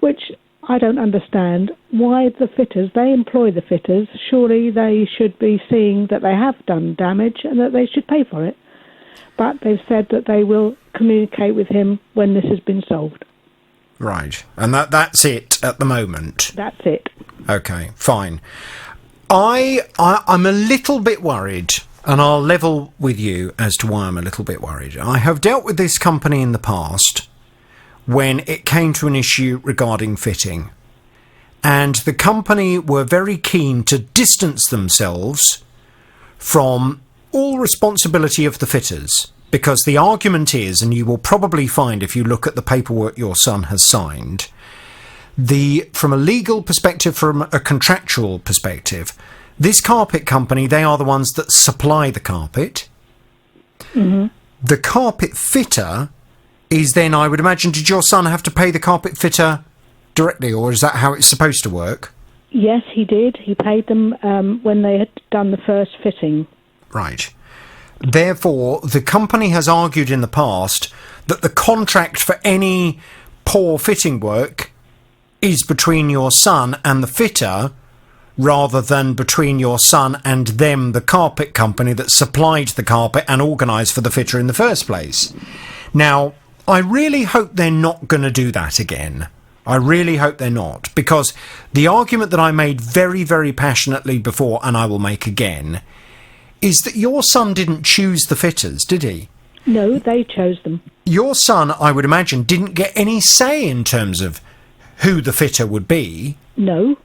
which I don't understand. Why the fitters? They employ the fitters. Surely they should be seeing that they have done damage and that they should pay for it. But they've said that they will communicate with him when this has been solved. Right. And that's it at the moment? That's it. OK, fine. I'm a little bit worried, and I'll level with you as to why I'm a little bit worried. I have dealt with this company in the past when it came to an issue regarding fitting. And the company were very keen to distance themselves from all responsibility of the fitters. Because the argument is, and you will probably find if you look at the paperwork your son has signed, from a legal perspective, from a contractual perspective, this carpet company, they are the ones that supply the carpet. Mm-hmm. The carpet fitter is then, I would imagine, did your son have to pay the carpet fitter directly, or is that how it's supposed to work? Yes, he did. He paid them when they had done the first fitting. Right. Therefore, the company has argued in the past that the contract for any poor fitting work is between your son and the fitter, rather than between your son and them, the carpet company that supplied the carpet and organised for the fitter in the first place. Now, I really hope they're not going to do that again. I really hope they're not, because the argument that I made very, very passionately before, and I will make again, is that your son didn't choose the fitters, did he? No, they chose them. Your son, I would imagine, didn't get any say in terms of who the fitter would be. No.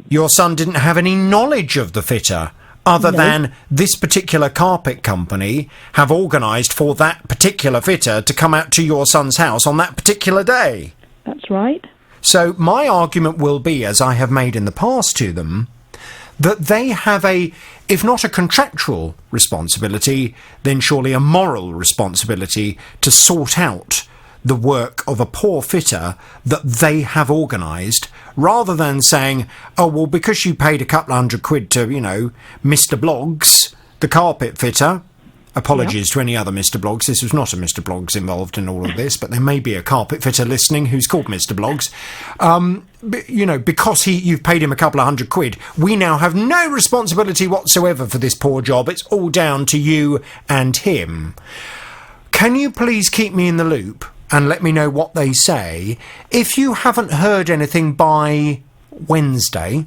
Your son didn't have any knowledge of the fitter, other than this particular carpet company have organised for that particular fitter to come out to your son's house on that particular day. That's right. So my argument will be, as I have made in the past to them, that they have if not a contractual responsibility, then surely a moral responsibility to sort out the work of a poor fitter that they have organised, rather than saying, oh, well, because you paid a couple £100 to, Mr. Bloggs, the carpet fitter. Apologies to any other Mr. Bloggs. This was not a Mr. Bloggs involved in all of this, but there may be a carpet fitter listening who's called Mr. Bloggs. Because you've paid him a couple of £100, we now have no responsibility whatsoever for this poor job. It's all down to you and him. Can you please keep me in the loop and let me know what they say? If you haven't heard anything by Wednesday,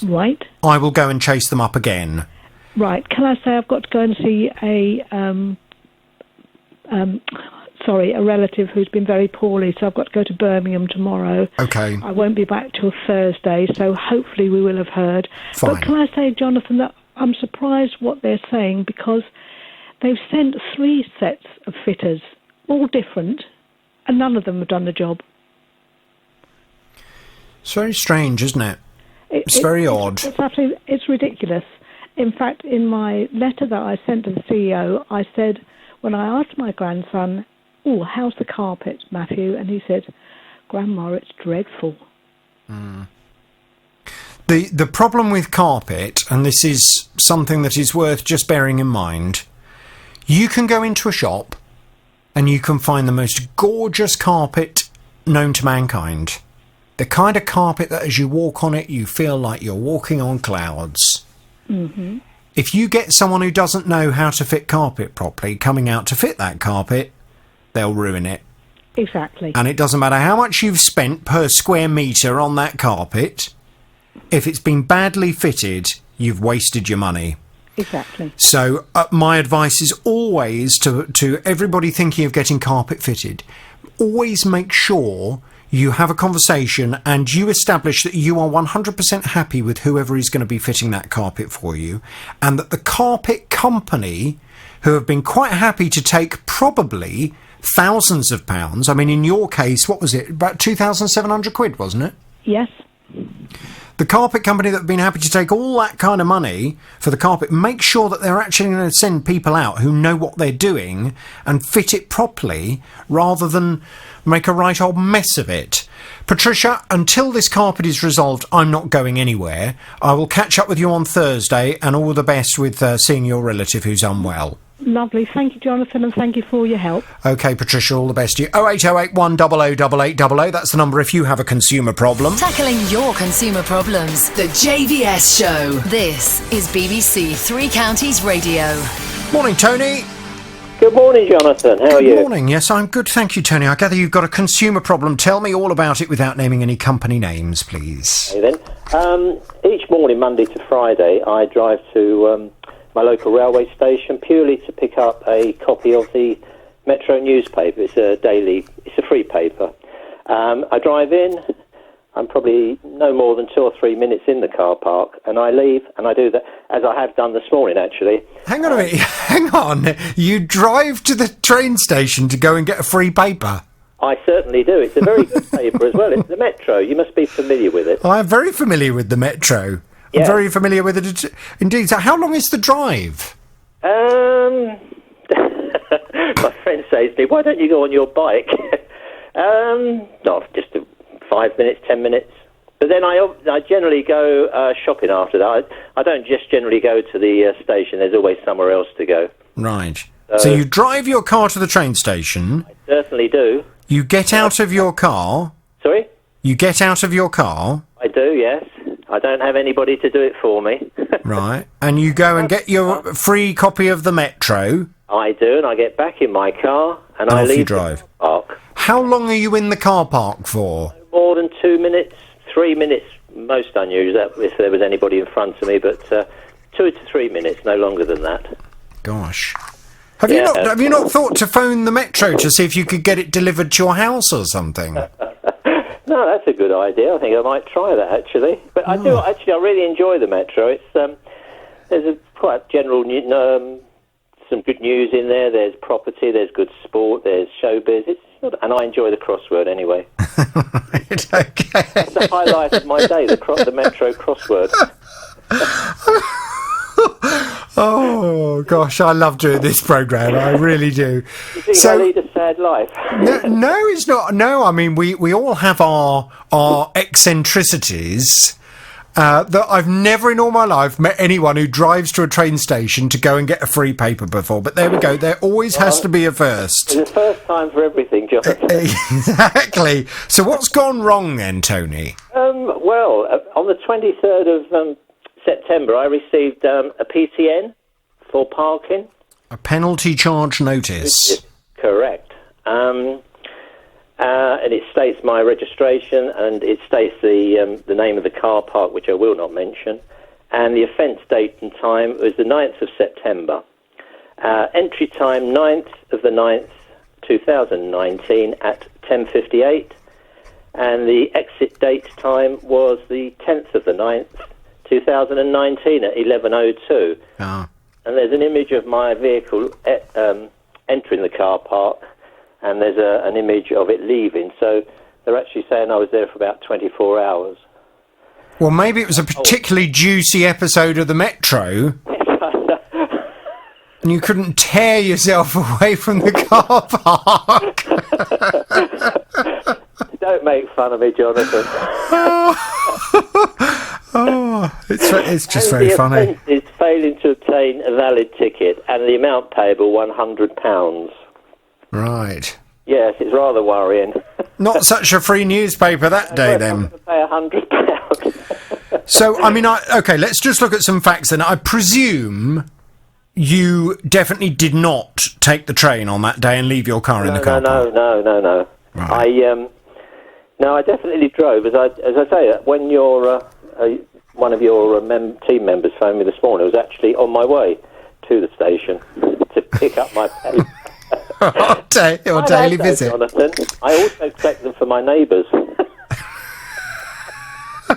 right, I will go and chase them up again. Right. Can I say I've got to go and see a relative who's been very poorly, so I've got to go to Birmingham tomorrow. Okay. I won't be back till Thursday, so hopefully we will have heard. Fine. But can I say, Jonathan, that I'm surprised what they're saying, because they've sent 3 sets of fitters, all different, and none of them have done the job. It's very strange, isn't it? It's very odd. It's ridiculous. In fact, in my letter that I sent to the CEO, I said, when I asked my grandson, oh, how's the carpet, Matthew? And he said, Grandma, it's dreadful. Mm. The problem with carpet, and this is something that is worth just bearing in mind, you can go into a shop and you can find the most gorgeous carpet known to mankind. The kind of carpet that as you walk on it, you feel like you're walking on clouds. Mm-hmm. If you get someone who doesn't know how to fit carpet properly coming out to fit that carpet, they'll ruin it. Exactly. And it doesn't matter how much you've spent per square metre on that carpet, if it's been badly fitted, you've wasted your money. Exactly. So my advice is always to everybody thinking of getting carpet fitted, always make sure you have a conversation and you establish that you are 100% happy with whoever is going to be fitting that carpet for you, and that the carpet company, who have been quite happy to take probably thousands of pounds, I mean, in your case, what was it, about £2,700, wasn't it? Yes. the carpet company that have been happy to take all that kind of money for the carpet, make sure that they're actually going to send people out who know what they're doing and fit it properly rather than make a right old mess of it. Patricia, until this carpet is resolved, I'm not going anywhere. I will catch up with you on Thursday, and all the best with seeing your relative who's unwell. Lovely. Thank you, Jonathan, and thank you for all your help. OK, Patricia, all the best to you. 08081 00 8800. That's the number if you have a consumer problem. Tackling your consumer problems. The JVS Show. This is BBC Three Counties Radio. Morning, Tony. Good morning, Jonathan. How are you? Good morning. Yes, I'm good. Thank you, Tony. I gather you've got a consumer problem. Tell me all about it without naming any company names, please. Okay, then. Each morning, Monday to Friday, I drive to my local railway station purely to pick up a copy of the Metro newspaper. It's a free paper. I drive in. I'm probably no more than 2 or 3 minutes in the car park, and I leave, and I do that, as I have done this morning, actually. Hang on a minute. Hang on. You drive to the train station to go and get a free paper? I certainly do. It's a very good paper as well. It's the Metro. You must be familiar with it. I'm very familiar with the Metro. Yeah. I'm very familiar with it indeed. So how long is the drive? My friend says to me, why don't you go on your bike? Just 5 minutes, 10 minutes. But then I generally go shopping after that. I don't just generally go to the station. There's always somewhere else to go. Right. So you drive your car to the train station. I certainly do. You get out of your car. Sorry? You get out of your car. I do, yes. I don't have anybody to do it for me. Right. And you go and get your free copy of the Metro. I do, and I get back in my car, and I off leave you drive. the car park. How long are you in the car park for? More than 2 minutes, 3 minutes, most unusual, if there was anybody in front of me, but 2 to 3 minutes, no longer than that. Gosh. Have you not thought to phone the Metro to see if you could get it delivered to your house or something? No, that's a good idea. I think I might try that, actually. But I really enjoy the Metro. It's there's a quite general, some good news in there. There's property, there's good sport, there's showbiz. And I enjoy the crossword anyway. Right, okay. It's the highlight of my day, the Metro crossword. Oh, gosh, I love doing this programme. I really do. You think I lead a sad life? No, it's not. No, I mean, we all have our eccentricities. That I've never in all my life met anyone who drives to a train station to go and get a free paper before. But there we go. There always has to be a first. There's a first time for everything, Jonathan. Exactly. So what's gone wrong then, Tony? Well, on the 23rd of September, I received a PCN for parking. A penalty charge notice. Correct. And it states my registration, and it states the name of the car park, which I will not mention. And the offence date and time was the 9th of September. Entry time 9th of the 9th, 2019 at 10:58. And the exit date time was the 10th of the 9th, 2019 at 11:02. Ah. And there's an image of my vehicle entering the car park, and there's an image of it leaving. So they're actually saying I was there for about 24 hours. Well, maybe it was a particularly juicy episode of the Metro. And you couldn't tear yourself away from the car park. Don't make fun of me, Jonathan. It's just very funny. The offence is failing to obtain a valid ticket, and the amount payable £100. Right. Yes, it's rather worrying. Not such a free newspaper that day, then. Pay £100. So, I mean, okay, let's just look at some facts then. I presume you definitely did not take the train on that day and leave your car in the car park. No. Right. I definitely drove. As I say, when one of your team members phoned me this morning, I was actually on my way to the station to pick up my paper. Your daily visit. Jonathan. I also collect them for my neighbours. How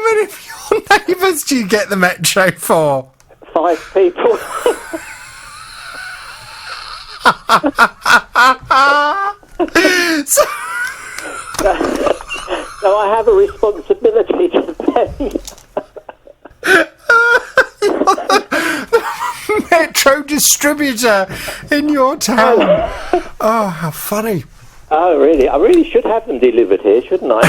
many of your neighbours do you get the Metro for? 5 people. So I have a responsibility to pay. Metro distributor in your town. Oh, how funny. Oh, really? I really should have them delivered here, shouldn't I?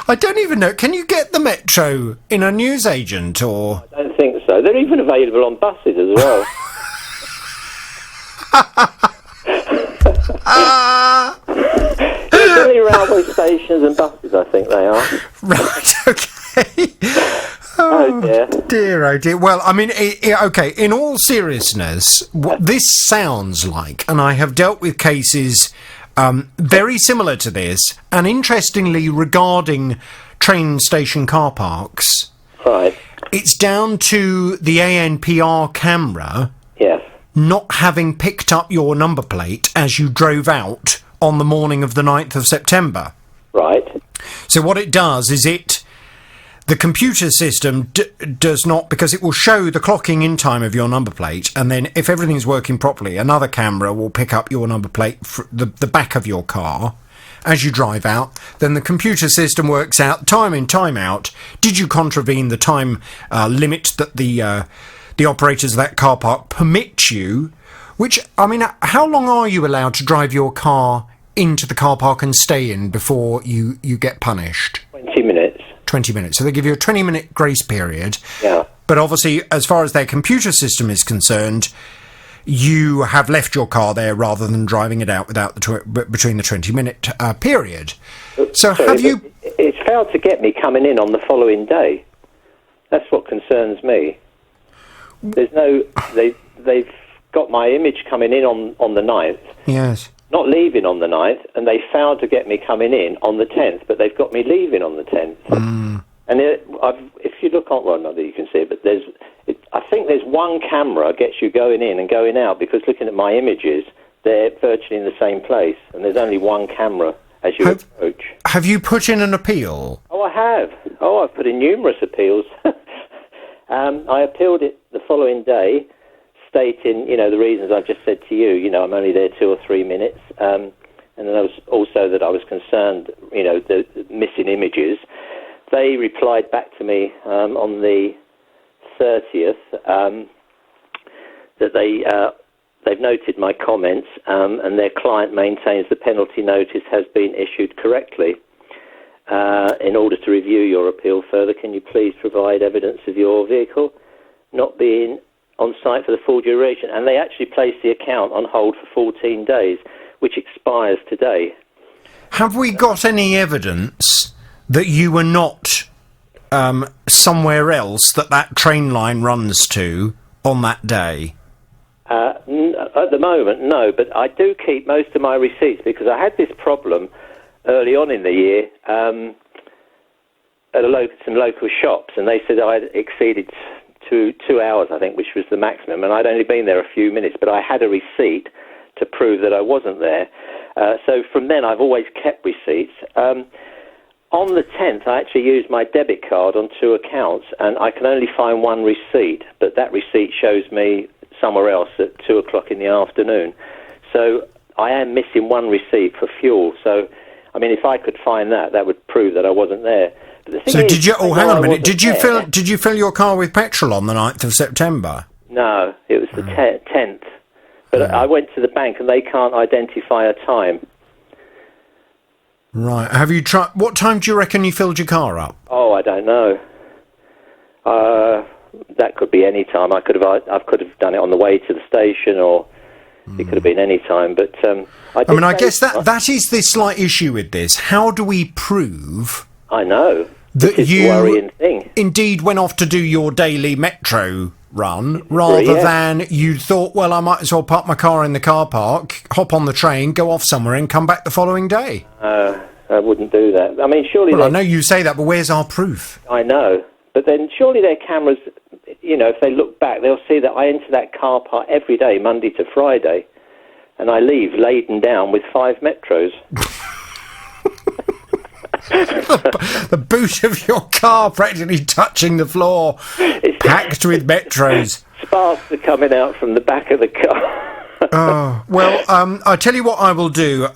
I don't even know. Can you get the Metro in a newsagent or? I don't think so. They're even available on buses as well. Usually railway stations and buses, I think they are. Right, okay. Oh dear. Oh dear. Well, I mean, okay, in all seriousness, what this sounds like, and I have dealt with cases very similar to this, and interestingly regarding train station car parks. Right. It's down to the ANPR camera not having picked up your number plate as you drove out on the morning of the 9th of September. Right. So what it does is the computer system does not, because it will show the clocking in time of your number plate, and then if everything's working properly, another camera will pick up your number plate, the back of your car, as you drive out. Then the computer system works out, time in, time out, did you contravene the time limit that the operators of that car park permit you, which, I mean, how long are you allowed to drive your car into the car park and stay in before you get punished? 20 minutes. 20 minutes. So they give you a 20-minute grace period. Yeah. But obviously, as far as their computer system is concerned, you have left your car there rather than driving it out without between the 20-minute period. So have you... It's failed to get me coming in on the following day. That's what concerns me. There's no... They've got my image coming in on the 9th. Yes. Not leaving on the 9th, and they failed to get me coming in on the 10th, but they've got me leaving on the 10th. And if you look on, well, not that you can see it, but I think there's one camera gets you going in and going out, because looking at my images, they're virtually in the same place, and there's only one camera as you approach. Have you put in an appeal? Oh, I have. Oh, I've put in numerous appeals. I appealed it the following day, stating, the reasons I've just said to you. I'm only there 2 or 3 minutes. And then I was also that I was concerned, the missing images. They replied back to me on the 30th that they've noted my comments, and their client maintains the penalty notice has been issued correctly. In order to review your appeal further, can you please provide evidence of your vehicle not being on site for the full duration? And they actually placed the account on hold for 14 days, which expires today. Have we got any evidence that you were not somewhere else that train line runs to on that day? At the moment, no, but I do keep most of my receipts, because I had this problem early on in the year at some local shops, and they said I had exceeded 2 hours, I think, which was the maximum, and I'd only been there a few minutes, but I had a receipt to prove that I wasn't there. So from then, I've always kept receipts. On the 10th, I actually used my debit card on 2 accounts, and I can only find one receipt, but that receipt shows me somewhere else at 2 o'clock in the afternoon. So I am missing one receipt for fuel. So, I mean, if I could find that would prove that I wasn't there. But the thing so is, did you? Oh, hang on a minute. Did you fill your car with petrol on the 9th of September? No, it was the 10th. But I went to the bank and they can't identify a time. Right. Have you tried? What time do you reckon you filled your car up? Oh, I don't know. That could be any time. I could have done it on the way to the station, or it could have been any time. But I guess that is the slight issue with this. How do we prove? I know that you the worrying thing. Indeed went off to do your daily metro run, rather than you thought, well, I might as well park my car in the car park, hop on the train, go off somewhere, and come back the following day. I wouldn't do that. I mean, surely. Well, I know you say that, but where's our proof? I know, but then surely their cameras, if they look back, they'll see that I enter that car park every day, Monday to Friday, and I leave laden down with 5 metros. The boot of your car practically touching the floor, packed with metros. Sparks are coming out from the back of the car. Well, I tell you what I will do.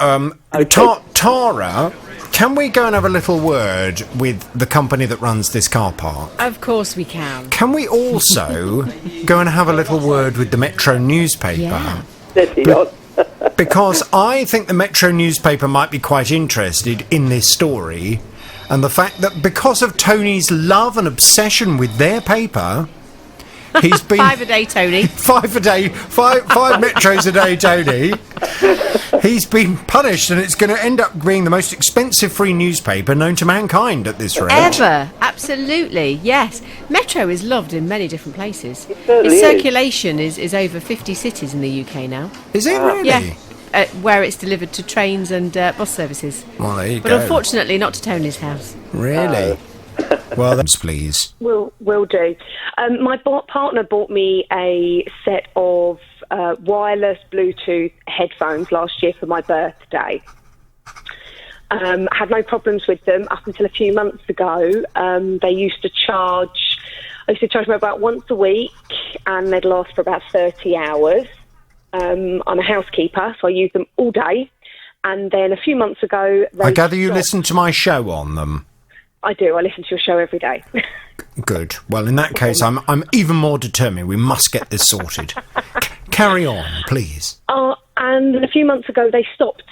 Tara, can we go and have a little word with the company that runs this car park? Of course we can. Can we also go and have a little word with the Metro newspaper? Yeah. Because I think the Metro newspaper might be quite interested in this story, and the fact that because of Tony's love and obsession with their paper, he's been 5 a day, Tony. 5 a day, five Metros a day, Tony. He's been punished, and it's going to end up being the most expensive free newspaper known to mankind at this rate. Ever. Absolutely, yes. Metro is loved in many different places. certainly Its circulation is over 50 cities in the UK now. Is it really? Yeah. Where it's delivered to trains and bus services. Well, there you but go. Unfortunately not to Tony's house. Really? Well, then, please. Will do. My partner bought me a set of wireless Bluetooth headphones last year for my birthday. Had no problems with them up until a few months ago. I used to charge them about once a week, and they'd last for about 30 hours. I'm a housekeeper, so I use them all day. And then a few months ago... I gather you listen to my show on them. I do. I listen to your show every day. Good. Well, in that case, I'm even more determined. We must get this sorted. Carry on, please. And then a few months ago, they stopped.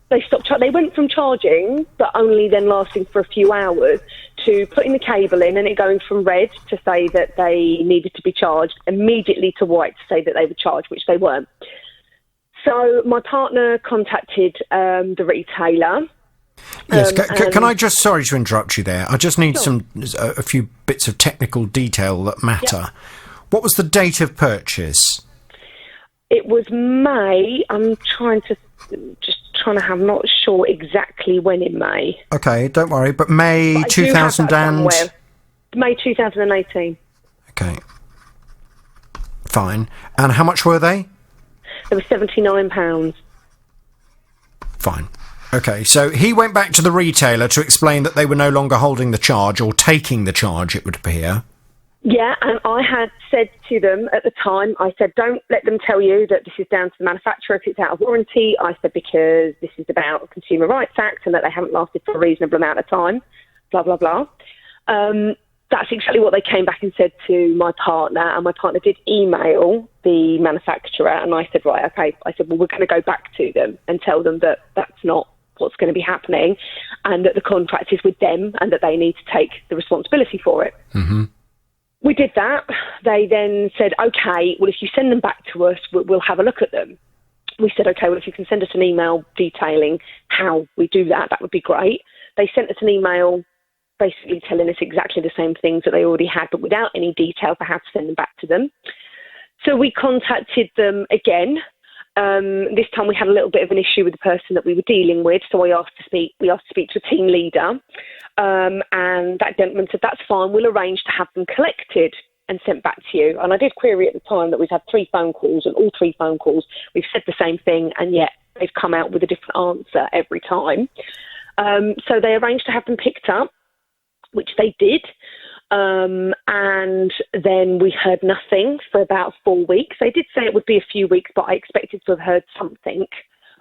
They went from charging, but only then lasting for a few hours, to putting the cable in and it going from red to say that they needed to be charged, immediately to white to say that they were charged, which they weren't. So my partner contacted the retailer. Yes, can I just, sorry to interrupt you there, I just need a few bits of technical detail that matter. Yep. What was the date of purchase? It was May. I'm not sure exactly when in May. Okay, don't worry, but May 2000 and... May 2018. Okay. Fine. And how much were they? They were £79. Fine. Okay, so he went back to the retailer to explain that they were no longer holding the charge, or taking the charge, it would appear. Yeah, and I had said to them at the time, I said, don't let them tell you that this is down to the manufacturer if it's out of warranty. I said, because this is about the Consumer Rights Act and that they haven't lasted for a reasonable amount of time, blah, blah, blah. That's exactly what they came back and said to my partner, and my partner did email the manufacturer, and I said, right, okay. I said, well, we're going to go back to them and tell them that that's not what's going to be happening, and that the contract is with them and that they need to take the responsibility for it. Mm-hmm. We did that. They then said, okay, well, if you send them back to us, we'll have a look at them. We said, okay, well, if you can send us an email detailing how we do that, that would be great. They sent us an email basically telling us exactly the same things that they already had, but without any detail for how to send them back to them. So we contacted them again. This time we had a little bit of an issue with the person that we were dealing with, so we asked to speak to a team leader, and that gentleman said, that's fine, we'll arrange to have them collected and sent back to you. And I did query at the time that we've had 3 phone calls, and all 3 phone calls we've said the same thing, and yet they've come out with a different answer every time. So they arranged to have them picked up, which they did. And then we heard nothing for about 4 weeks. They did say it would be a few weeks, but I expected to have heard something.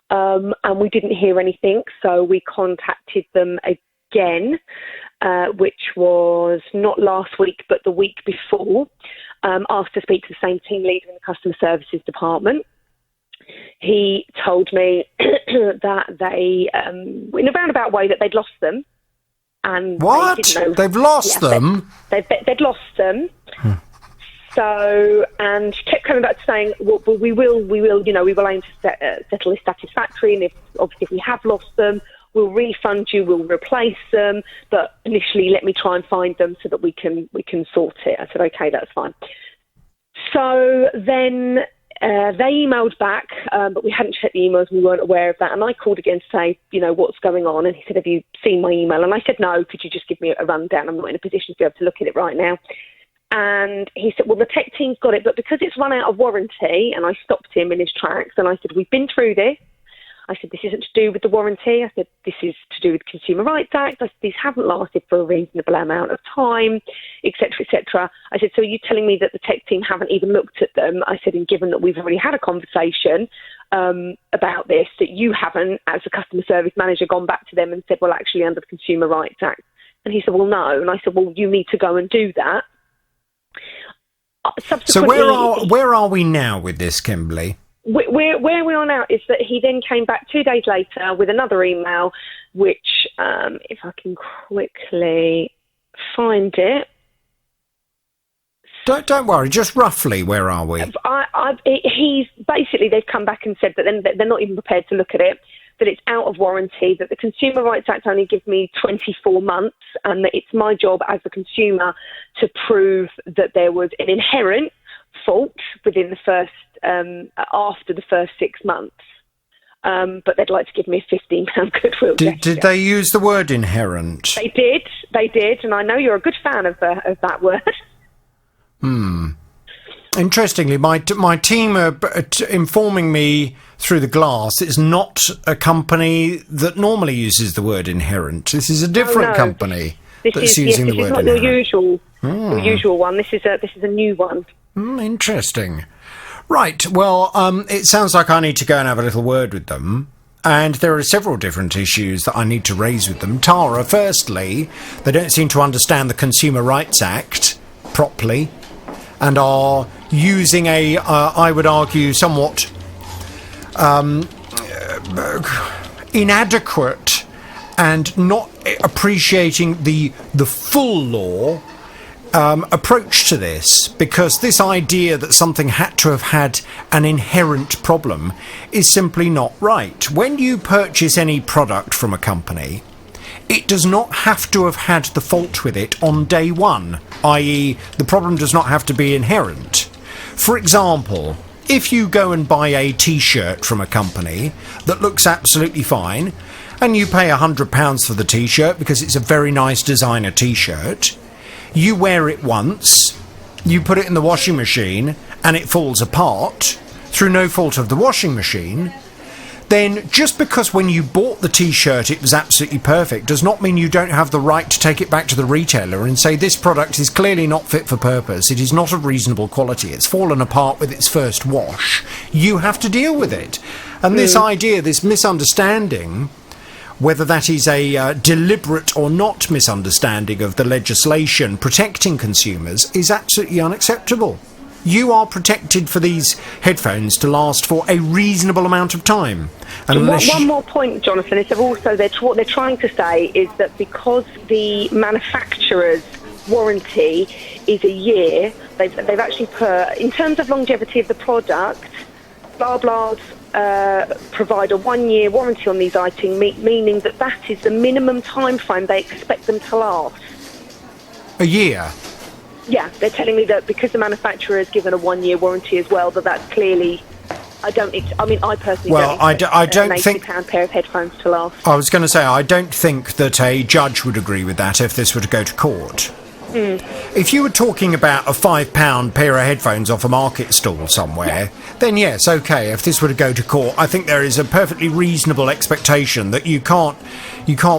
And we didn't hear anything, so we contacted them again, which was not last week, but the week before, asked to speak to the same team leader in the customer services department. He told me that they, in a roundabout way, that they'd lost them. And what? They've lost them? They'd lost them. So, and she kept coming back to saying, well, we will aim to settle this satisfactory, and if we have lost them, we'll refund you, we'll replace them, but initially let me try and find them so that we can sort it. I said, okay, that's fine. So then they emailed back, but we hadn't checked the emails, we weren't aware of that, and I called again to say, what's going on, and he said, have you seen my email? And I said, no, could you just give me a rundown? I'm not in a position to be able to look at it right now. And he said, well, the tech team's got it, but because it's run out of warranty, and I stopped him in his tracks, and I said, we've been through this, I said, this isn't to do with the warranty. I said, this is to do with the Consumer Rights Act. I said, these haven't lasted for a reasonable amount of time, etc., etc. I said, so are you telling me that the tech team haven't even looked at them? I said, and given that we've already had a conversation about this, that you haven't, as a customer service manager, gone back to them and said, well, actually, under the Consumer Rights Act. And he said, well, no. And I said, well, you need to go and do that. So where are we now with this, Kimberly? Where we are now is that he then came back 2 days later with another email, which, if I can quickly find it. Don't worry, just roughly, where are we? He's basically, they've come back and said that they're not even prepared to look at it, that it's out of warranty, that the Consumer Rights Act only gives me 24 months, and that it's my job as a consumer to prove that there was an inherent fault within the first, after the first 6 months. But they'd like to give me a £15 goodwill gesture. Did they use the word inherent? They did, and I know you're a good fan of that word. Interestingly, my team are informing me through the glass it's not a company that normally uses the word inherent. This is a different company that's using the word inherent. This is not your usual one. This is a new one. Interesting. Right, well, it sounds like I need to go and have a little word with them. And there are several different issues that I need to raise with them. Tara, firstly, they don't seem to understand the Consumer Rights Act properly and are using I would argue, somewhat inadequate and not appreciating the full law approach to this, because this idea that something had to have had an inherent problem is simply not right. When you purchase any product from a company, it does not have to have had the fault with it on day one, i.e. the problem does not have to be inherent. For example, if you go and buy a T-shirt from a company that looks absolutely fine, and you pay £100 for the T-shirt because it's a very nice designer T-shirt, you wear it once, you put it in the washing machine, and it falls apart through no fault of the washing machine, then just because when you bought the T-shirt it was absolutely perfect does not mean you don't have the right to take it back to the retailer and say this product is clearly not fit for purpose, it is not of reasonable quality, it's fallen apart with its first wash. You have to deal with it. And this idea, this misunderstanding, whether that is a deliberate or not misunderstanding of the legislation protecting consumers, is absolutely unacceptable. You are protected for these headphones to last for a reasonable amount of time. And one more point, Jonathan, is that what they're trying to say is that because the manufacturer's warranty is a year, they've actually put, in terms of longevity of the product, blah blahs provide a 1 year warranty on these items, meaning that is the minimum time frame they expect them to last. A year? Yeah, they're telling me that because the manufacturer has given a 1 year warranty as well, that's clearly. I personally don't expect an £80 pair of headphones to last. I was going to say, I don't think that a judge would agree with that if this were to go to court. If you were talking about a £5 pair of headphones off a market stall somewhere, then yes, okay, if this were to go to court, I think there is a perfectly reasonable expectation that you can't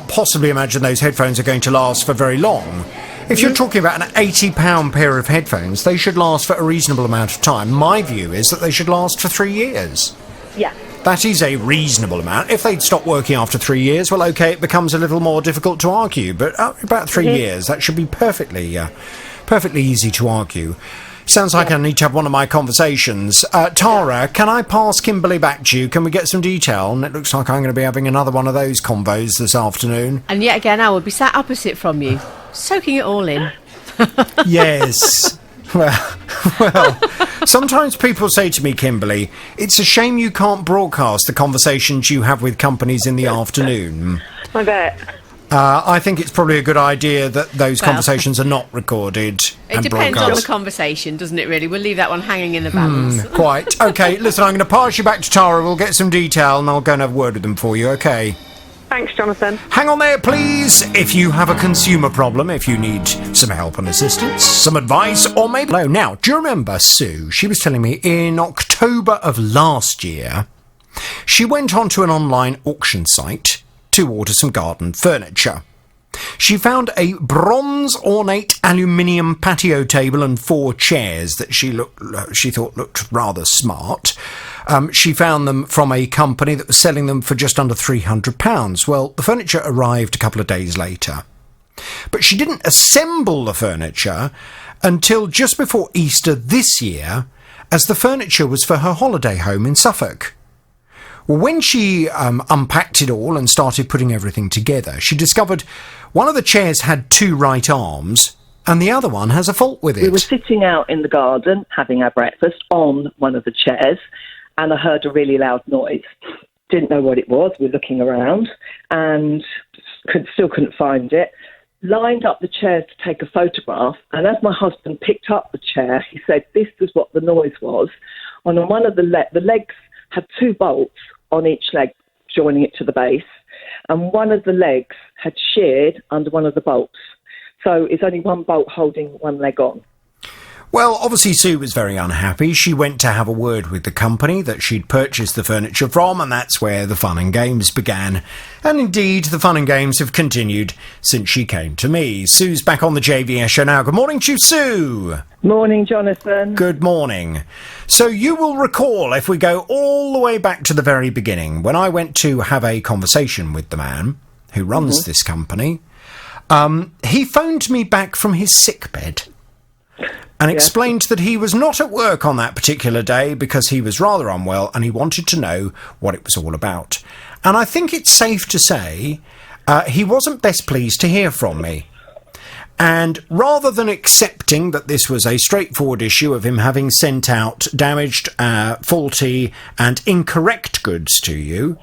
possibly imagine those headphones are going to last for very long. If you're talking about an £80 pair of headphones, they should last for a reasonable amount of time. My view is that they should last for 3 years. Yeah. That is a reasonable amount. If they'd stop working after 3 years, well, okay, it becomes a little more difficult to argue. But about 3 years, that should be perfectly easy to argue. Sounds like I need to have one of my conversations. Tara, can I pass Kimberly back to you? Can we get some detail? And it looks like I'm going to be having another one of those convos this afternoon. And yet again, I will be sat opposite from you, soaking it all in. Yes. Well, sometimes people say to me, Kimberly, it's a shame you can't broadcast the conversations you have with companies in the afternoon. I bet. I think it's probably a good idea that those conversations are not recorded and It depends on the conversation, doesn't it, really? We'll leave that one hanging in the balance. Quite. Okay, listen, I'm going to pass you back to Tara. We'll get some detail and I'll go and have a word with them for you, okay? Thanks, Jonathan. Hang on there, please. If you have a consumer problem, if you need some help and assistance, some advice, or maybe... Now, do you remember Sue? She was telling me in October of last year, She went onto an online auction site to order some garden furniture. She found a bronze ornate aluminium patio table and 4 chairs that she thought looked rather smart. She found them from a company that was selling them for just under £300. Well, the furniture arrived a couple of days later. But she didn't assemble the furniture until just before Easter this year, as the furniture was for her holiday home in Suffolk. Well, when she unpacked it all and started putting everything together, she discovered one of the chairs had 2 right arms and the other one has a fault with it. We were sitting out in the garden having our breakfast on one of the chairs, and I heard a really loud noise. Didn't know what it was. We're looking around and still couldn't find it. Lined up the chairs to take a photograph, and as my husband picked up the chair, he said this was what the noise was. And on one of the legs had 2 bolts on each leg joining it to the base, and one of the legs had sheared under one of the bolts. So it's only one bolt holding one leg on. Well, obviously Sue was very unhappy. She went to have a word with the company that she'd purchased the furniture from, and that's where the fun and games began. And indeed, the fun and games have continued since she came to me. Sue's back on the JVS show now. Good morning to you, Sue. Morning, Jonathan. Good morning. So you will recall, if we go all the way back to the very beginning, when I went to have a conversation with the man who runs this company, he phoned me back from his sickbed and explained that he was not at work on that particular day because he was rather unwell and he wanted to know what it was all about. And I think it's safe to say he wasn't best pleased to hear from me. And rather than accepting that this was a straightforward issue of him having sent out damaged, faulty and incorrect goods to you,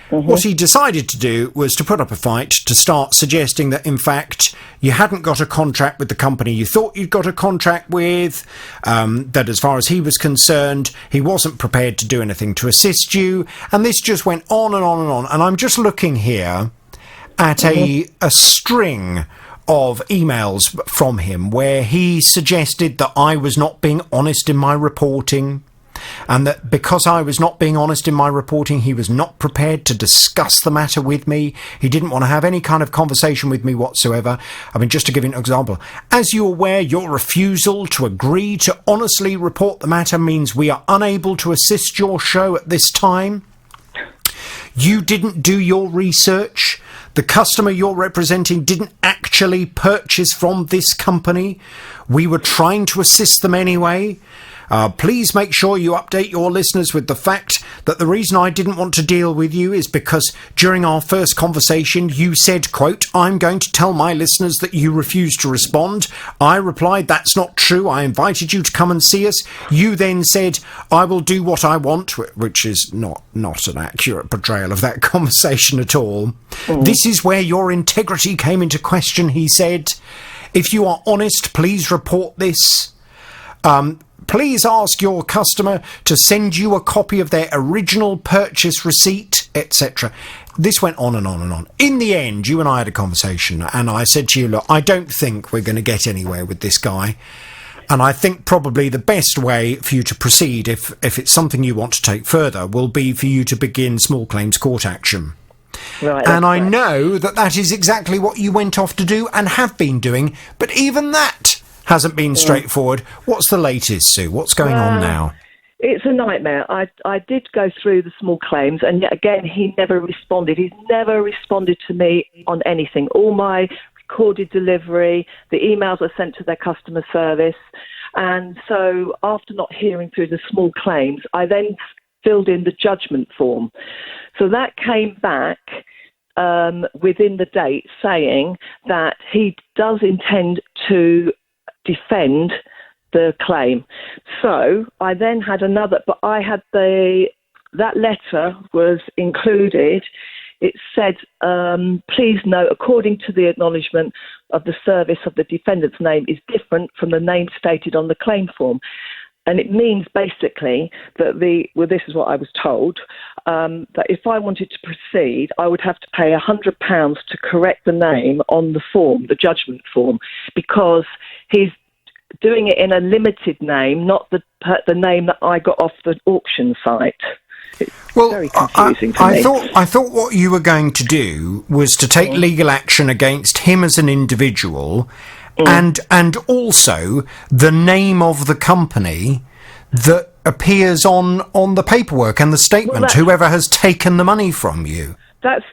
what he decided to do was to put up a fight, to start suggesting that, in fact, you hadn't got a contract with the company you thought you'd got a contract with, that as far as he was concerned, he wasn't prepared to do anything to assist you, and this just went on and on and on. And I'm just looking here at a string of emails from him where he suggested that I was not being honest in my reporting, and that because I was not being honest in my reporting, he was not prepared to discuss the matter with me. He didn't want to have any kind of conversation with me whatsoever. I mean, just to give you an example, as you're aware, your refusal to agree to honestly report the matter means we are unable to assist your show at this time. You didn't do your research. The customer you're representing didn't actually purchase from this company. We were trying to assist them anyway. Please make sure you update your listeners with the fact that the reason I didn't want to deal with you is because during our first conversation you said, quote, "I'm going to tell my listeners that you refused to respond." I replied, "That's not true. I invited you to come and see us." You then said, "I will do what I want," which is not an accurate portrayal of that conversation at all. This is where your integrity came into question, he said. "If you are honest, please report this. Please ask your customer to send you a copy of their original purchase receipt," etc. This went on and on and on. In the end, you and I had a conversation, and I said to you, "Look, I don't think we're going to get anywhere with this guy. And I think probably the best way for you to proceed, if it's something you want to take further, will be for you to begin small claims court action." Right, and I know that is exactly what you went off to do and have been doing, but even that hasn't been straightforward. What's the latest, Sue? What's going on now? It's a nightmare. I did go through the small claims, and yet again, he never responded. He's never responded to me on anything. All my recorded delivery, the emails I sent to their customer service. And so after not hearing through the small claims, I then filled in the judgment form. So that came back within the date saying that he does intend to defend the claim. So I then had another, but I had that letter was included. It said, "Please note, according to the acknowledgement of the service of the defendant's name is different from the name stated on the claim form." And it means basically that this is what I was told, that if I wanted to proceed, I would have to pay £100 to correct the name on the form, the judgment form, because he's doing it in a limited name, not the name that I got off the auction site. Well, very confusing for I me. thought what you were going to do was to take legal action against him as an individual, and also the name of the company that appears on the paperwork and the statement. Whoever has taken the money from you. That's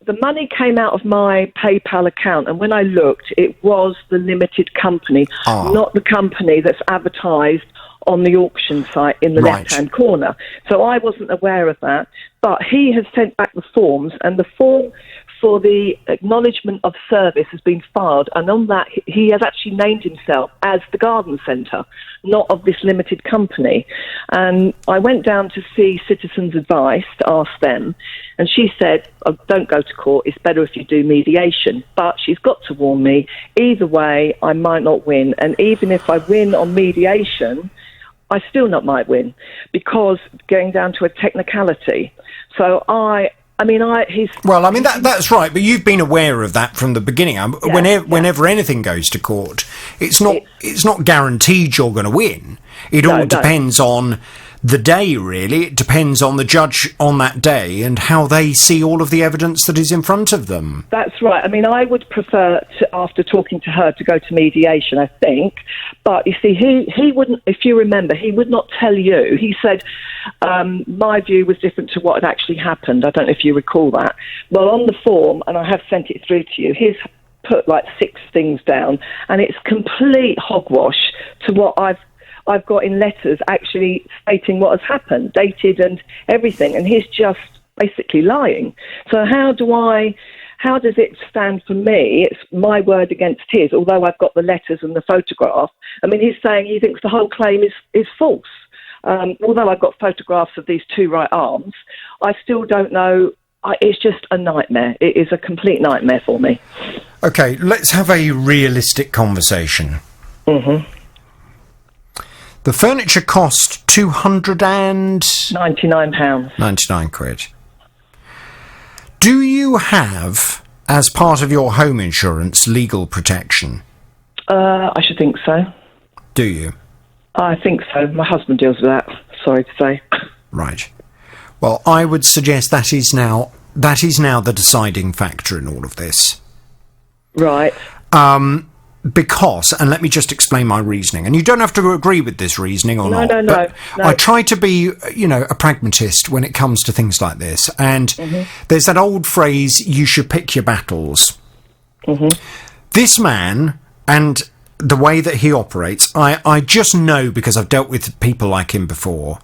the money came out of my PayPal account, and when I looked, it was the limited company, not the company that's advertised on the auction site in the left-hand corner. So I wasn't aware of that. But he has sent back the forms, and the form for the acknowledgement of service has been filed, and on that he has actually named himself as the garden centre, not of this limited company. And I went down to see Citizens Advice to ask them, and she said, don't go to court, it's better if you do mediation. But she's got to warn me, either way I might not win, and even if I win on mediation, I still not might win, because going down to a technicality. So that's right, but you've been aware of that from the beginning. Whenever anything goes to court, it's not guaranteed you're going to win. It all depends on the day, really. It depends on the judge on that day and how they see all of the evidence that is in front of them. That's right. I mean, I would prefer, after talking to her, to go to mediation, I think. But, you see, he wouldn't, if you remember, he would not tell you. He said, my view was different to what had actually happened. I don't know if you recall that. Well, on the form, and I have sent it through to you, he's put like 6 things down, and it's complete hogwash to what I've got in letters actually stating what has happened, dated and everything, and he's just basically lying. So how does it stand for me? It's my word against his, although I've got the letters and the photograph. I mean, he's saying he thinks the whole claim is false. Although I've got photographs of these 2 right arms, I still don't know. It's just a nightmare. It is a complete nightmare for me. Okay, let's have a realistic conversation. Mm-hmm. The furniture cost £299. 99 quid. Do you have, as part of your home insurance, legal protection? I should think so. Do you? I think so. My husband deals with that, sorry to say. Right. Well, I would suggest that is now the deciding factor in all of this. Right. Because, and let me just explain my reasoning, and you don't have to agree with this reasoning or not. No. I try to be, a pragmatist when it comes to things like this. And there's that old phrase, you should pick your battles. This man, and the way that he operates, I just know, because I've dealt with people like him before,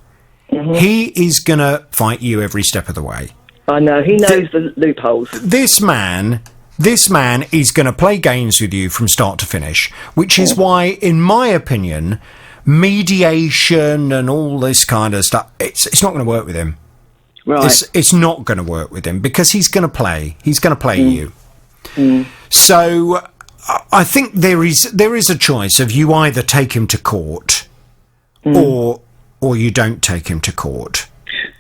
he is going to fight you every step of the way. I know, he knows the loopholes. This man is going to play games with you from start to finish, which is why, in my opinion, mediation and all this kind of stuff, it's not going to work with him. Right. It's not going to work with him, because he's going to play you. So I think there is a choice of you either take him to court or you don't take him to court.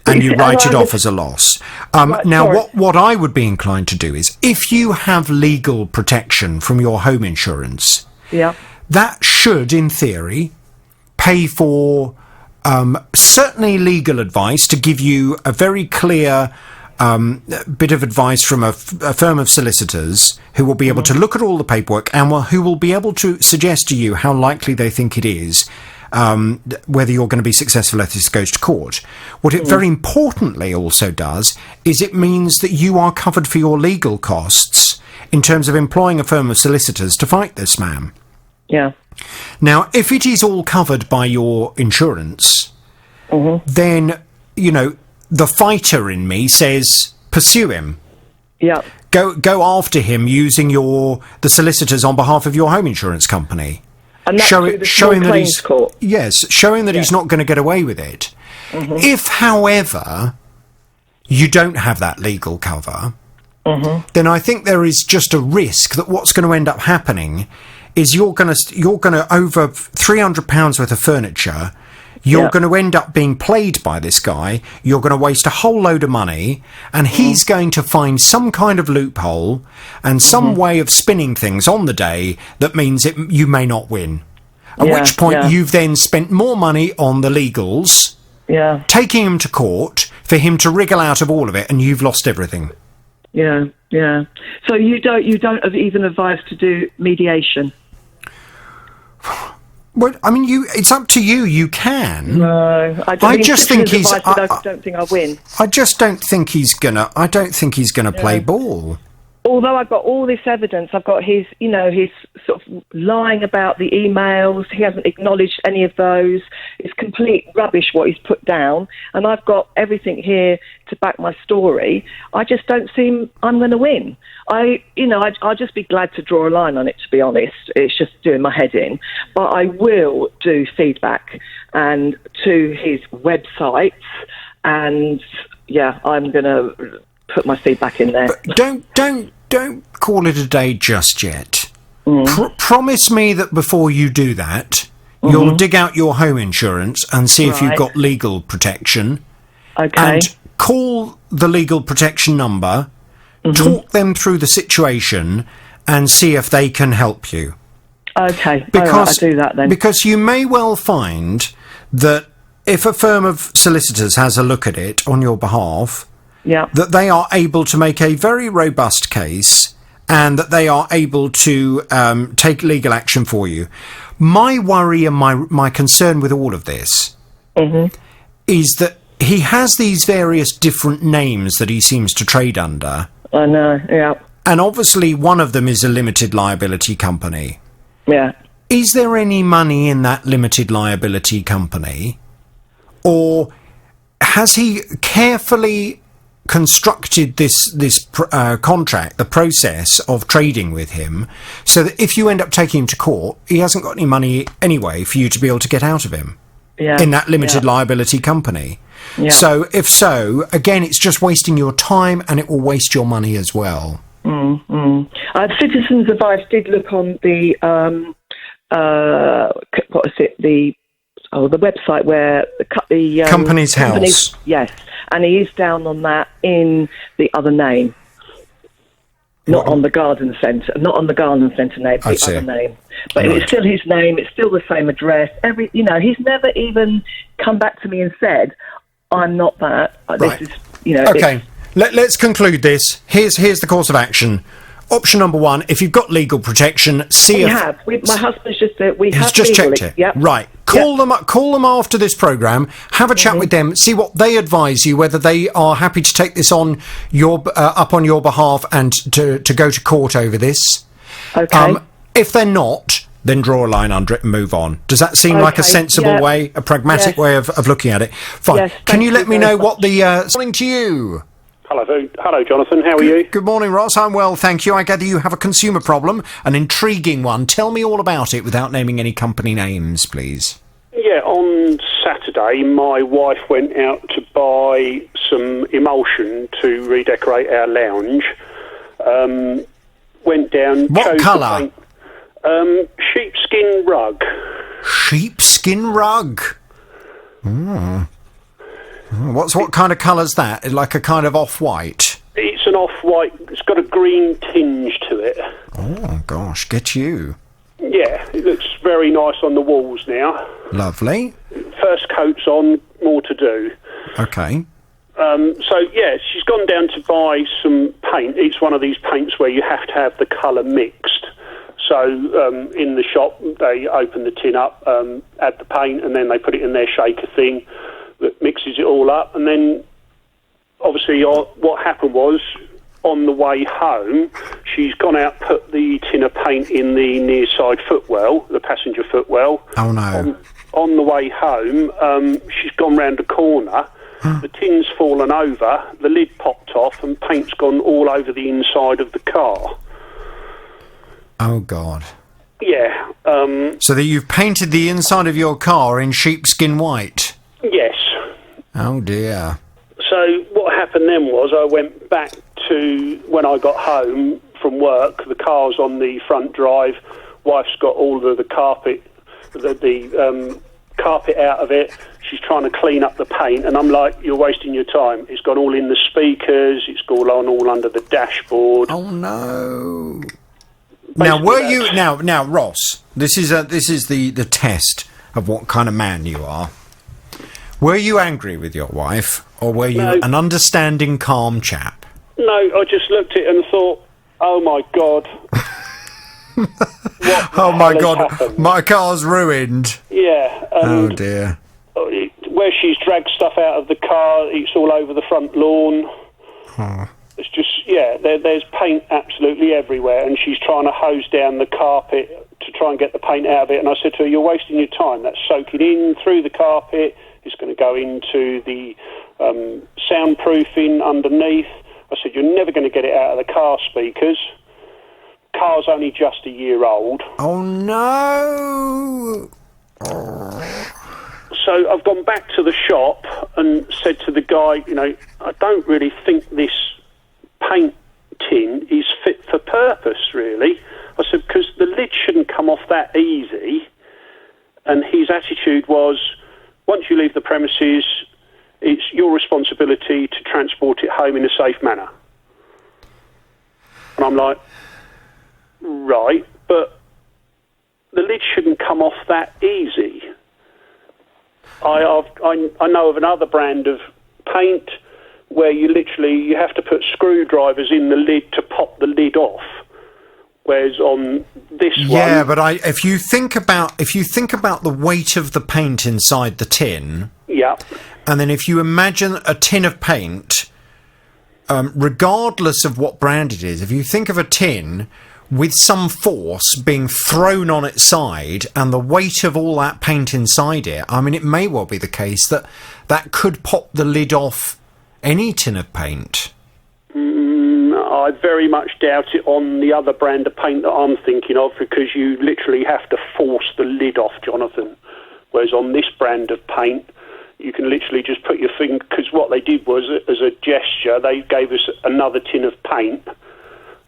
And you write it off as a loss. What I would be inclined to do is, if you have legal protection from your home insurance, that should, in theory, pay for certainly legal advice, to give you a very clear bit of advice from a firm of solicitors who will be able to look at all the paperwork and who will be able to suggest to you how likely they think it is, whether you're going to be successful if this goes to court. What it very importantly also does is it means that you are covered for your legal costs in terms of employing a firm of solicitors to fight this man. Yeah. Now, if it is all covered by your insurance, then, the fighter in me says, pursue him. Yeah. Go after him using the solicitors on behalf of your home insurance company. And that's showing that he's court. Yes, showing that he's not going to get away with it. If, however, you don't have that legal cover, then I think there is just a risk that what's going to end up happening is you're going to over £300 worth of furniture. You're going to end up being played by this guy. You're going to waste a whole load of money, and he's going to find some kind of loophole and some way of spinning things on the day that means you may not win. At which point you've then spent more money on the legals taking him to court for him to wriggle out of all of it, and you've lost everything. Yeah. So you don't even advise to do mediation? Well, I mean, it's up to you. You can. No, I just think he's. I don't think I win. I just don't think he's gonna. I don't think he's gonna play ball. Although I've got all this evidence, I've got his sort of lying about the emails. He hasn't acknowledged any of those. It's complete rubbish what he's put down, and I've got everything here to back my story. I just don't see I'm going to win. I'll just be glad to draw a line on it, to be honest. It's just doing my head in. But I will do feedback and to his website, and I'm going to put my feedback in there. But don't call it a day just yet. Promise me that before you do that, you'll dig out your home insurance and see if you've got legal protection. Okay. And call the legal protection number, talk them through the situation, and see if they can help you. Okay. I'll do that then. Because you may well find that if a firm of solicitors has a look at it on your behalf, that they are able to make a very robust case and that they are able to take legal action for you. My worry and my concern with all of this is that he has these various different names that he seems to trade under. I know, yeah. And obviously one of them is a limited liability company. Yeah. Is there any money in that limited liability company? Or has he carefully constructed this contract, the process of trading with him, so that if you end up taking him to court, he hasn't got any money anyway for you to be able to get out of him in that limited liability company? Yeah. So if so, again, it's just wasting your time and it will waste your money as well. Citizens Advice did look on the what is it, the website where the Company's House. Yes, and he is down on that in the other name, not on the garden centre, name, the other name. But it's still his name. It's still the same address. He's never even come back to me and said, "I'm not that." Right. This is, Okay. Let's conclude this. Here's the course of action. Option number one: if you've got legal protection, see if my husband's just he's just checked it. Yep. Right. Call them after this programme. Have a chat with them. See what they advise you. Whether they are happy to take this on up on your behalf and to go to court over this. Okay. If they're not, then draw a line under it and move on. Does that seem like a sensible way, a pragmatic way of looking at it? Fine. Yes, Can you let me know what the morning to you? Hello, Jonathan. How are you? Good morning, Ross. I'm well, thank you. I gather you have a consumer problem, an intriguing one. Tell me all about it without naming any company names, please. Yeah, on Saturday, my wife went out to buy some emulsion to redecorate our lounge. Went down... What colour? Sheepskin rug. Sheepskin rug? What kind of colour's that? Like a kind of off-white? It's an off-white. It's got a green tinge to it. Oh, gosh, get you. Yeah, it looks very nice on the walls now. Lovely. First coat's on, more to do. Okay. She's gone down to buy some paint. It's one of these paints where you have to have the colour mixed. So in the shop, they open the tin up, add the paint, and then they put it in their shaker thing that mixes it all up. And then, obviously, what happened was, on the way home, she's gone out, put the tin of paint in the near side footwell, the passenger footwell. Oh, no. On the way home, she's gone round a corner. The tin's fallen over, the lid popped off, and paint's gone all over the inside of the car. Oh, God. Yeah. So that you've painted the inside of your car in sheepskin white? Yes. Oh, dear. So what happened then was I went back to when I got home from work. The car's on the front drive. Wife's got all of the carpet, the carpet out of it. She's trying to clean up the paint, and I'm like, "You're wasting your time. It's gone all in the speakers. It's gone all under the dashboard." Oh no! Now, were you now, Ross? This is the test of what kind of man you are. Were you angry with your wife, or were you an understanding, calm chap? No, I just looked at it and thought, oh my God. Oh my God, my car's ruined. Yeah. Oh dear. Where she's dragged stuff out of the car, it's all over the front lawn. Oh. It's just, there's paint absolutely everywhere, and she's trying to hose down the carpet to try and get the paint out of it. And I said to her, you're wasting your time. That's soaking in through the carpet. It's going to go into the soundproofing underneath. I said, you're never going to get it out of the car speakers. Car's only just a year old. Oh, no! So I've gone back to the shop and said to the guy, I don't really think this paint tin is fit for purpose, really. I said, because the lid shouldn't come off that easy. And his attitude was, once you leave the premises, it's your responsibility to transport it home in a safe manner. And I'm like, right, but the lid shouldn't come off that easy. I know of another brand of paint where you have to put screwdrivers in the lid to pop the lid off. Whereas on this one... Yeah, but if you think about the weight of the paint inside the tin... Yeah. And then if you imagine a tin of paint, regardless of what brand it is, if you think of a tin with some force being thrown on its side and the weight of all that paint inside it, I mean, it may well be the case that could pop the lid off any tin of paint. I very much doubt it on the other brand of paint that I'm thinking of, because you literally have to force the lid off, Jonathan. Whereas on this brand of paint, you can literally just put your finger... Because what they did was, as a gesture, they gave us another tin of paint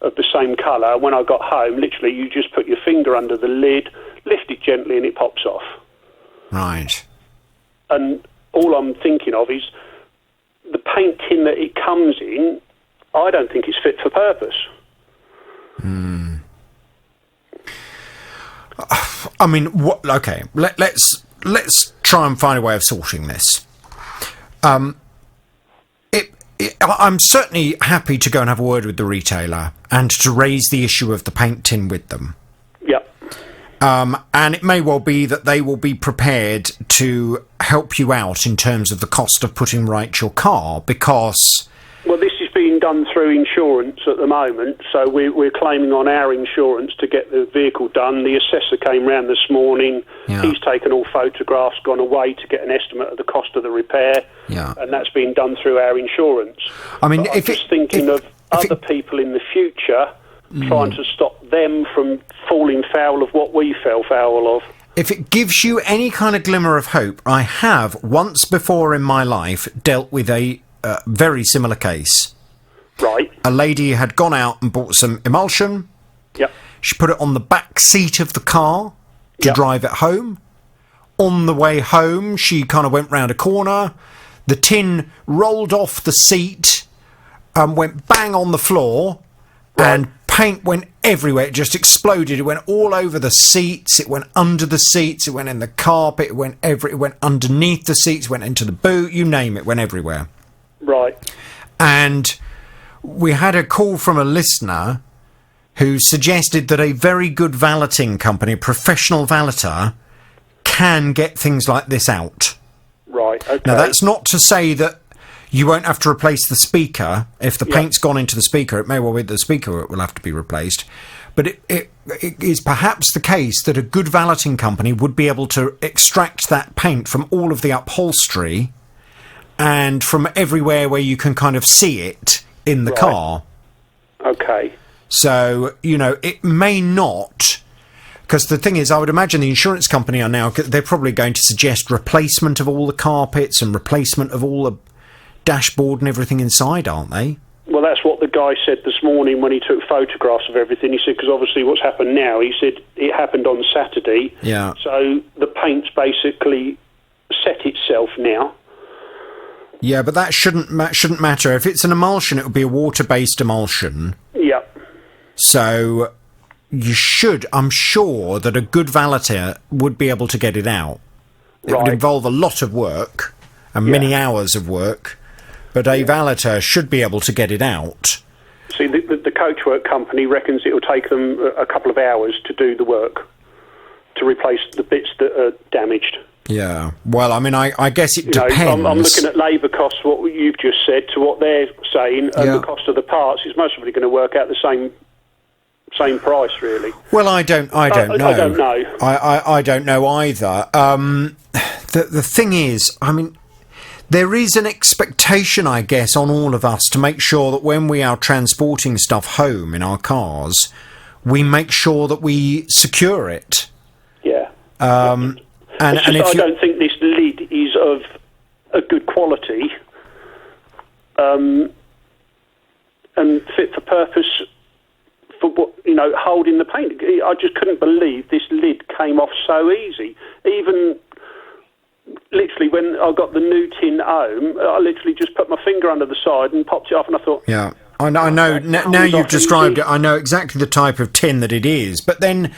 of the same colour. When I got home, literally, you just put your finger under the lid, lift it gently, and it pops off. Right. And all I'm thinking of is the paint tin that it comes in, I don't think it's fit for purpose. I mean, okay, let's try and find a way of sorting this. I'm certainly happy to go and have a word with the retailer and to raise the issue of the paint tin with them. Yep. And it may well be that they will be prepared to help you out in terms of the cost of putting right your car, because... Well, this is being done through insurance at the moment, so we're claiming on our insurance to get the vehicle done. The assessor came round this morning. Yeah. He's taken all photographs, gone away to get an estimate of the cost of the repair, and that's being done through our insurance. I mean, but I'm just thinking of other people in the future, trying to stop them from falling foul of what we fell foul of. If it gives you any kind of glimmer of hope, I have once before in my life dealt with a very similar case. Right. A lady had gone out and bought some emulsion. Yep. She put it on the back seat of the car to drive it home. On the way home, she kind of went round a corner. The tin rolled off the seat and went bang on the floor, and paint went everywhere. It just exploded. It went all over the seats. It went under the seats. It went in the carpet. It went underneath the seats. Went into the boot. You name it. Went everywhere. Right. And we had a call from a listener who suggested that a very good valeting company, a professional valeter, can get things like this out. Right, okay. Now, that's not to say that you won't have to replace the speaker. If the paint's gone into the speaker, it may well be the speaker will have to be replaced. But it is perhaps the case that a good valeting company would be able to extract that paint from all of the upholstery and from everywhere where you can kind of see it in the car. Okay. So, it may not... Because the thing is, I would imagine the insurance company they're probably going to suggest replacement of all the carpets and replacement of all the dashboard and everything inside, aren't they? Well, that's what the guy said this morning when he took photographs of everything. He said, because obviously what's happened now, he said it happened on Saturday. Yeah. So the paint's basically set itself now. Yeah, but that shouldn't matter. If it's an emulsion, it would be a water-based emulsion. Yeah. So I'm sure that a good valeter would be able to get it out. It would involve a lot of work, and many hours of work, but a valeter should be able to get it out. See, the coachwork company reckons it will take them a couple of hours to do the work, to replace the bits that are damaged. Yeah, well, I mean, I guess it depends. I'm looking at labour costs, what you've just said, to what they're saying, and the cost of the parts is most probably going to work out the same price, really. Well, I don't know. I don't know. I don't know either. The thing is, I mean, there is an expectation, I guess, on all of us to make sure that when we are transporting stuff home in our cars, we make sure that we secure it. Yeah. And if I don't think this lid is of a good quality and fit for purpose for what, holding the paint. I just couldn't believe this lid came off so easy. Even literally when I got the new tin home, I literally just put my finger under the side and popped it off, and I thought... Yeah, I know. Now you've described it, I know exactly the type of tin that it is. But then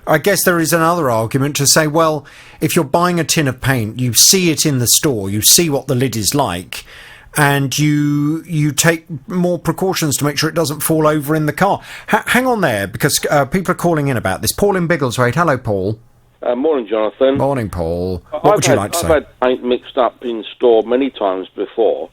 I guess there is another argument to say, well, if you're buying a tin of paint, you see it in the store, you see what the lid is like, and you take more precautions to make sure it doesn't fall over in the car. Hang on there, because people are calling in about this. Paul in Biggleswade. Hello, Paul. Morning, Jonathan. Morning, Paul. What would you like to say? I've had paint mixed up in store many times before,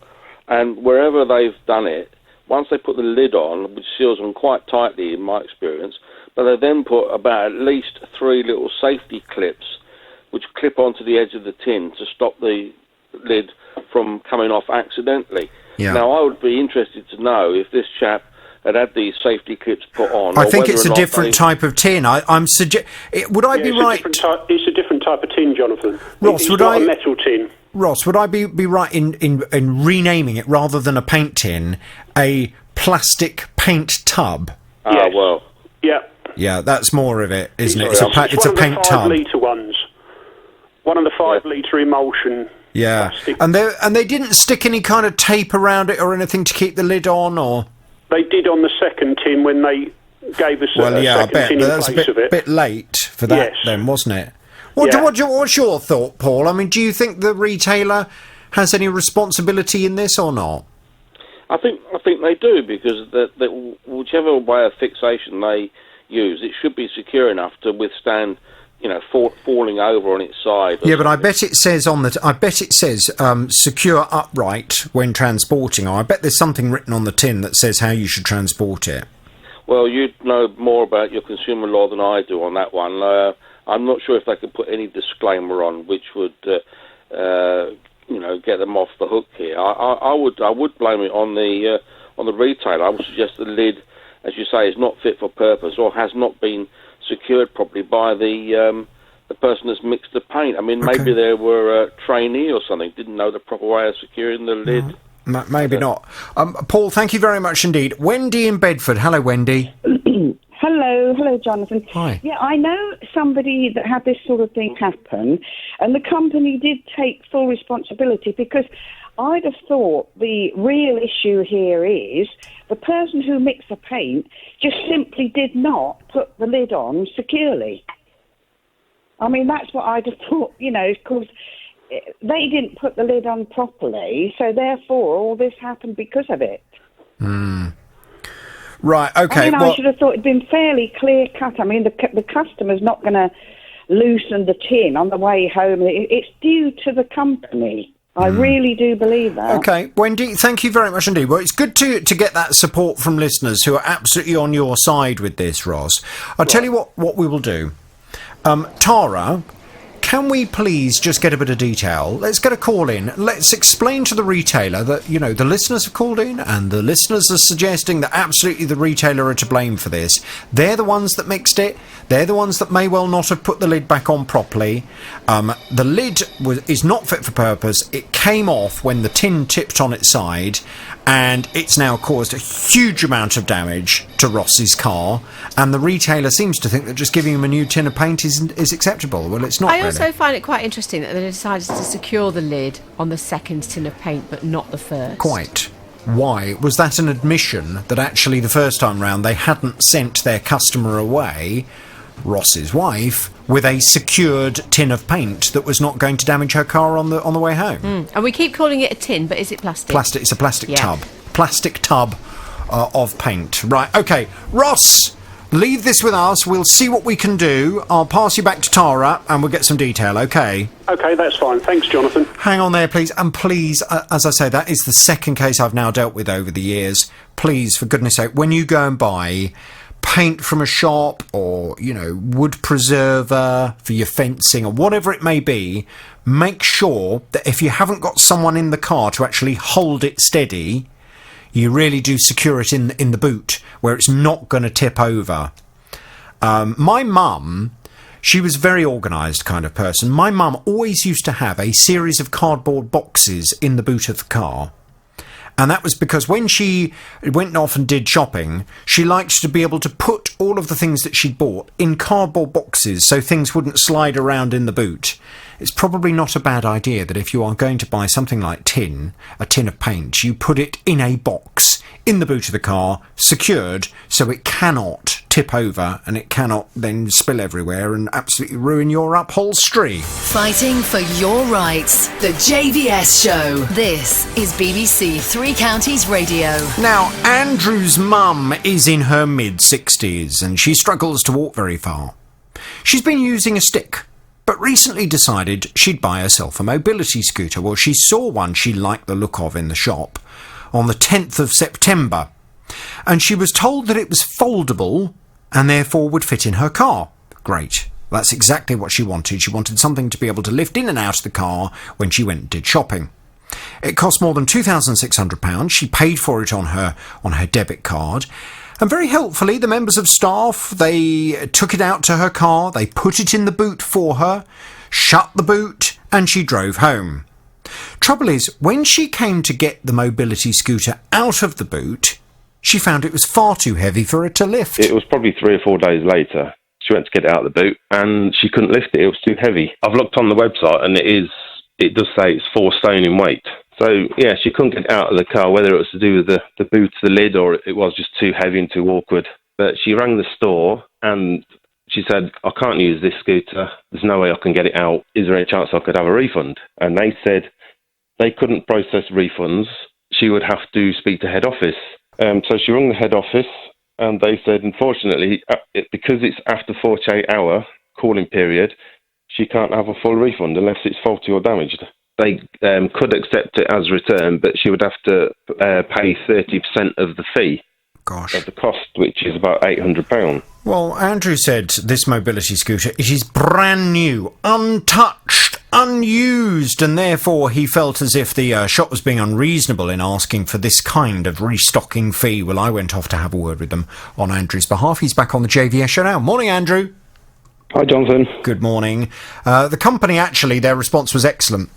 and wherever they've done it, once they put the lid on, which seals them quite tightly in my experience, but they then put about at least 3 little safety clips which clip onto the edge of the tin to stop the lid from coming off accidentally. Yeah. Now, I would be interested to know if this chap had these safety clips put on. I think it's a different type of tin. Would I be right? It's a different type of tin, Jonathan. Ross, it's not a metal tin. Ross, would I be right in renaming it, rather than a paint tin, a plastic paint tub? Ah, well. Yeah. Yeah, that's more of it, isn't it? It's a paint tub. One of the 5-litre ones. One of the 5-litre emulsion. Yeah, plastic. and they didn't stick any kind of tape around it or anything to keep the lid on, or... They did on the second tin when they gave us a second tin in place of it. A bit late for that then, wasn't it? What's your thought, Paul? I mean, do you think the retailer has any responsibility in this or not? I think they do, because whichever way of fixation they use, it should be secure enough to withstand, falling over on its side. Yeah, but I bet it says secure upright when transporting. I bet there's something written on the tin that says how you should transport it. Well, you'd know more about your consumer law than I do on that one. I'm not sure if they could put any disclaimer on which would, get them off the hook here. I would blame it on the retailer. I would suggest the lid, as you say, is not fit for purpose or has not been secured properly by the person that's mixed the paint. I mean, maybe they were a trainee or something, didn't know the proper way of securing the lid. Maybe not. Paul, thank you very much indeed. Wendy in Bedford. Hello, Wendy. Hello, Jonathan. Hi. Yeah, I know somebody that had this sort of thing happen, and the company did take full responsibility, because I'd have thought the real issue here is the person who mixed the paint just simply did not put the lid on securely. I mean, that's what I'd have thought, because they didn't put the lid on properly, so therefore all this happened because of it. Right, okay. I should have thought it'd been fairly clear cut. I mean, the customer's not going to loosen the tin on the way home. It's due to the company. I really do believe that. Okay, Wendy, thank you very much indeed. Well, it's good to get that support from listeners who are absolutely on your side with this, Ross. I'll tell you what we will do. Tara, can we please just get a bit of detail? Let's get a call in. Let's explain to the retailer that, the listeners have called in and the listeners are suggesting that absolutely the retailer are to blame for this. They're the ones that mixed it. They're the ones that may well not have put the lid back on properly. The lid is not fit for purpose. It came off when the tin tipped on its side, and it's now caused a huge amount of damage to Ross's car, and the retailer seems to think that just giving him a new tin of paint is acceptable. Well, it's not. I also find it quite interesting that they decided to secure the lid on the second tin of paint, but not the first. Quite. Why? Was that an admission that actually the first time round they hadn't sent their customer away Ross's wife, with a secured tin of paint that was not going to damage her car on the way home. And we keep calling it a tin, but is it plastic? Plastic. It's a plastic tub. Plastic tub of paint. Right, OK. Ross, leave this with us. We'll see what we can do. I'll pass you back to Tara and we'll get some detail, OK? OK, that's fine. Thanks, Jonathan. Hang on there, please. And please, as I say, that is the second case I've now dealt with over the years. Please, for goodness sake, when you go and buy paint from a shop or, wood preserver for your fencing or whatever it may be, make sure that if you haven't got someone in the car to actually hold it steady, you really do secure it in the boot where it's not going to tip over. My mum, she was a very organised kind of person. My mum always used to have a series of cardboard boxes in the boot of the car. And that was because when she went off and did shopping, she liked to be able to put all of the things that she'd bought in cardboard boxes so things wouldn't slide around in the boot. It's probably not a bad idea that if you are going to buy something like a tin of paint, you put it in a box in the boot of the car, secured, so it cannot tip over and it cannot then spill everywhere and absolutely ruin your upholstery. Fighting for your rights. The JVS Show. This is BBC Three Counties Radio. Now, Andrew's mum is in her mid-60s and she struggles to walk very far. She's been using a stick, but recently decided she'd buy herself a mobility scooter. Well, she saw one she liked the look of in the shop on the 10th of September, and she was told that it was foldable and therefore would fit in her car. Great. That's exactly what she wanted. She wanted something to be able to lift in and out of the car when she went and did shopping. It cost more than £2,600. She paid for it on her debit card. And very helpfully, the members of staff, they took it out to her car, they put it in the boot for her, shut the boot, and she drove home. Trouble is, when she came to get the mobility scooter out of the boot, she found it was far too heavy for her to lift. It was probably 3 or 4 days later. She went to get it out of the boot, and she couldn't lift it. It was too heavy. I've looked on the website, and it does say it's 4 stone in weight. So, yeah, she couldn't get out of the car, whether it was to do with the boot, the lid, or it was just too heavy and too awkward. But she rang the store, and she said, I can't use this scooter. There's no way I can get it out. Is there any chance I could have a refund? And they said they couldn't process refunds. She would have to speak to head office. So she rang the head office, and they said, unfortunately, because it's after 48-hour calling period, she can't have a full refund unless it's faulty or damaged. They could accept it as return, but she would have to pay 30% of the fee. Gosh. Of the cost, which is about £800. Well, Andrew said this mobility scooter, it is brand new, untouched, unused, and therefore he felt as if the shop was being unreasonable in asking for this kind of restocking fee. Well, I went off to have a word with them on Andrew's behalf. He's back on the JVS show now. Morning, Andrew. Hi, Jonathan. Good morning. The company, actually, their response was excellent.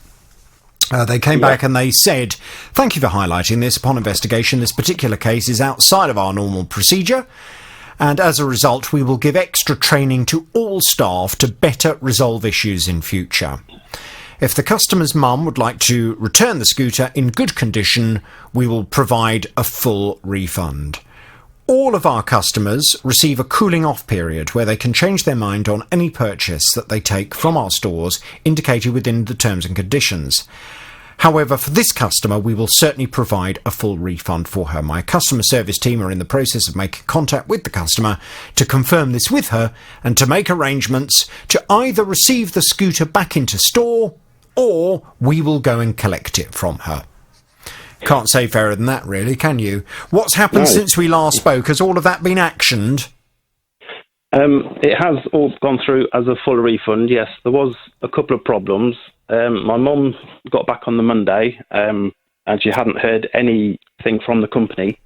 They came back and they said, thank you for highlighting this. Upon investigation, this particular case is outside of our normal procedure, and as a result, we will give extra training to all staff to better resolve issues in future. If the customer's mum would like to return the scooter in good condition, we will provide a full refund. All of our customers receive a cooling off period where they can change their mind on any purchase that they take from our stores indicated within the terms and conditions. However, for this customer, we will certainly provide a full refund for her. My customer service team are in the process of making contact with the customer to confirm this with her and to make arrangements to either receive the scooter back into store or we will go and collect it from her. Can't say fairer than that, really, can you? What's happened since we last spoke? Has all of that been actioned? It has all gone through as a full refund, yes. There was a couple of problems. My mum got back on the Monday, and she hadn't heard anything from the company.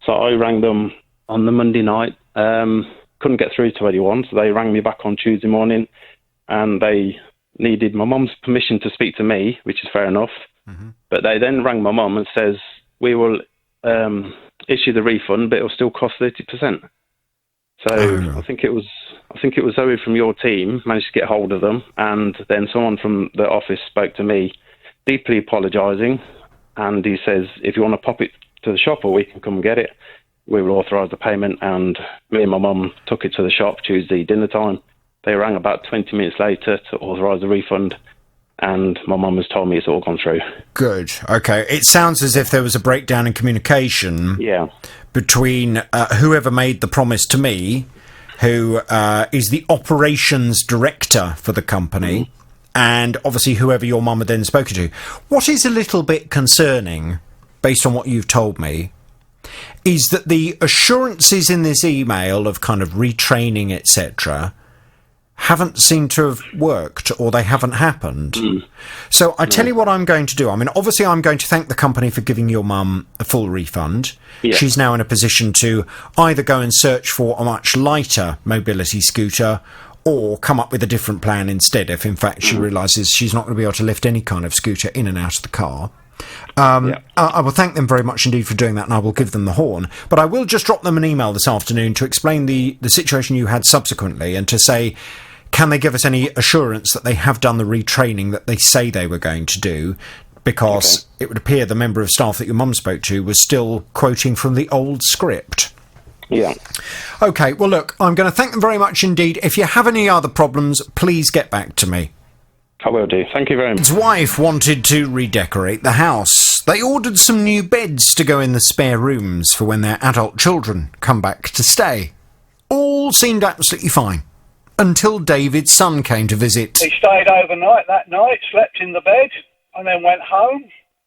So I rang them on the Monday night. Couldn't get through to anyone, so they rang me back on Tuesday morning, and they needed my mum's permission to speak to me, which is fair enough. Mm-hmm. But they then rang my mum and says, we will issue the refund, but it will still cost 30%. So I think it was Zoe from your team managed to get hold of them, and then someone from the office spoke to me, deeply apologising, and he says, if you want to pop it to the shop or we can come and get it. we were authorised the payment, and me and my mum took it to the shop Tuesday dinner time. They rang about 20 minutes later to authorise the refund, and my mum has told me it's all gone through. Good. Okay. It sounds as if there was a breakdown in communication between whoever made the promise to me, who is the operations director for the company, and obviously whoever your mum had then spoken to. What is a little bit concerning, based on what you've told me, is that the assurances in this email of kind of retraining, etc., haven't seemed to have worked, or they haven't happened. So I tell you what I'm going to do. I mean, obviously I'm going to thank the company for giving your mum a full refund. Yeah. She's now in a position to either go and search for a much lighter mobility scooter or come up with a different plan instead if, in fact, she realises she's not going to be able to lift any kind of scooter in and out of the car. I will thank them very much indeed for doing that, and I will give them the horn. But I will just drop them an email this afternoon to explain the situation you had subsequently, and to say, can they give us any assurance that they have done the retraining that they say they were going to do? Because it would appear the member of staff that your mum spoke to was still quoting from the old script. Yeah. OK, well, look, I'm going to thank them very much indeed. If you have any other problems, please get back to me. I will do. Thank you very much. His wife wanted to redecorate the house. They ordered some new beds to go in the spare rooms for when their adult children come back to stay. All seemed absolutely fine, until David's son came to visit. He stayed overnight that night, slept in the bed, and then went home.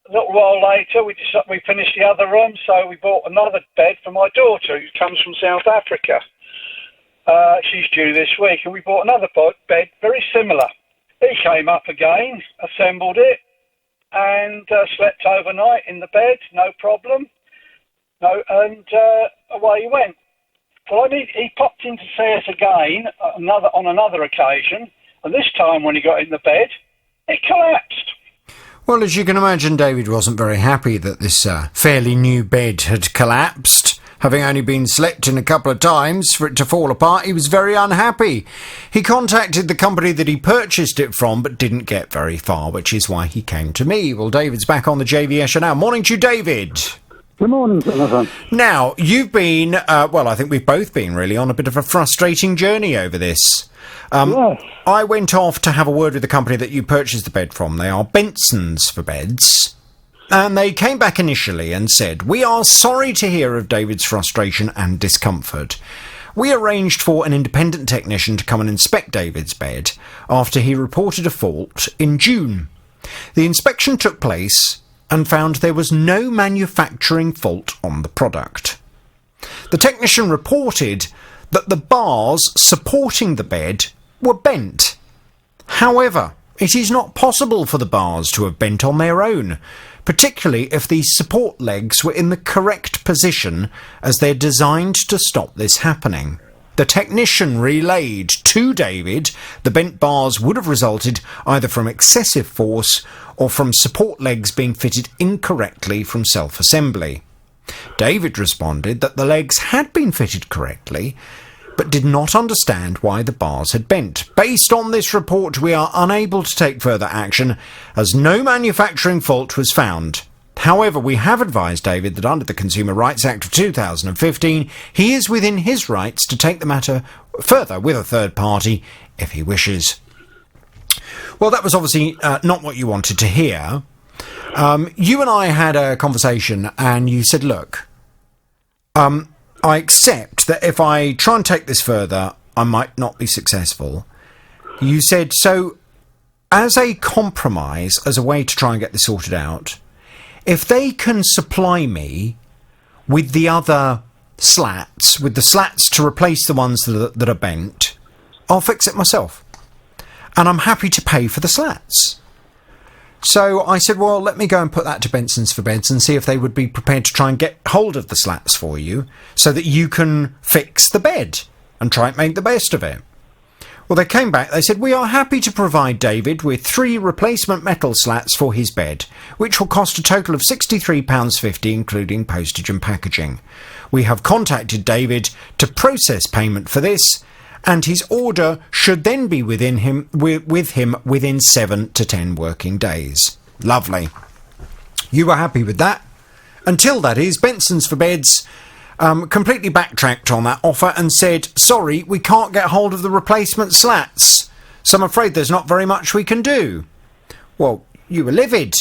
A little while later, we finished the other room, so we bought another bed for my daughter, who comes from South Africa. She's due this week, and we bought another bed very similar. He came up again, assembled it, and slept overnight in the bed, no problem. And away he went. Well, he popped in to see us again on another occasion, and this time when he got in the bed, it collapsed. Well, as you can imagine, David wasn't very happy that this fairly new bed had collapsed. Having only been slept in a couple of times for it to fall apart, he was very unhappy. He contacted the company that he purchased it from, but didn't get very far, which is why he came to me. Well, David's back on the JVS show now. Morning to you, David. Good morning, Jonathan. Now, you've been, I think we've both been really on a bit of a frustrating journey over this. Yes. I went off to have a word with the company that you purchased the bed from. They are Benson's for Beds. And they came back initially and said, "We are sorry to hear of David's frustration and discomfort. We arranged for an independent technician to come and inspect David's bed after he reported a fault in June. The inspection took place and found there was no manufacturing fault on the product. The technician reported that the bars supporting the bed were bent. However, it is not possible for the bars to have bent on their own, particularly if the support legs were in the correct position, as they're designed to stop this happening. The technician relayed to David the bent bars would have resulted either from excessive force or from support legs being fitted incorrectly from self-assembly. David responded that the legs had been fitted correctly, but did not understand why the bars had bent. Based on this report, we are unable to take further action, as no manufacturing fault was found. However, we have advised David that under the Consumer Rights Act of 2015, he is within his rights to take the matter further with a third party if he wishes." Well, that was obviously not what you wanted to hear. You and I had a conversation, and you said, look, I accept that if I try and take this further, I might not be successful. You said, so as a compromise, as a way to try and get this sorted out, if they can supply me with the other slats, with the slats to replace the ones that are bent, I'll fix it myself. And I'm happy to pay for the slats. So I said, well, let me go and put that to Benson's for Beds and see if they would be prepared to try and get hold of the slats for you so that you can fix the bed and try and make the best of it. Well, they came back, they said, we are happy to provide David with 3 replacement metal slats for his bed, which will cost a total of £63.50, including postage and packaging. We have contacted David to process payment for this, and his order should then be with him within 7 to 10 working days. Lovely. You were happy with that? Until, that is, Benson's for Beds completely backtracked on that offer and said, sorry, we can't get hold of the replacement slats, so I'm afraid there's not very much we can do. Well, you were livid.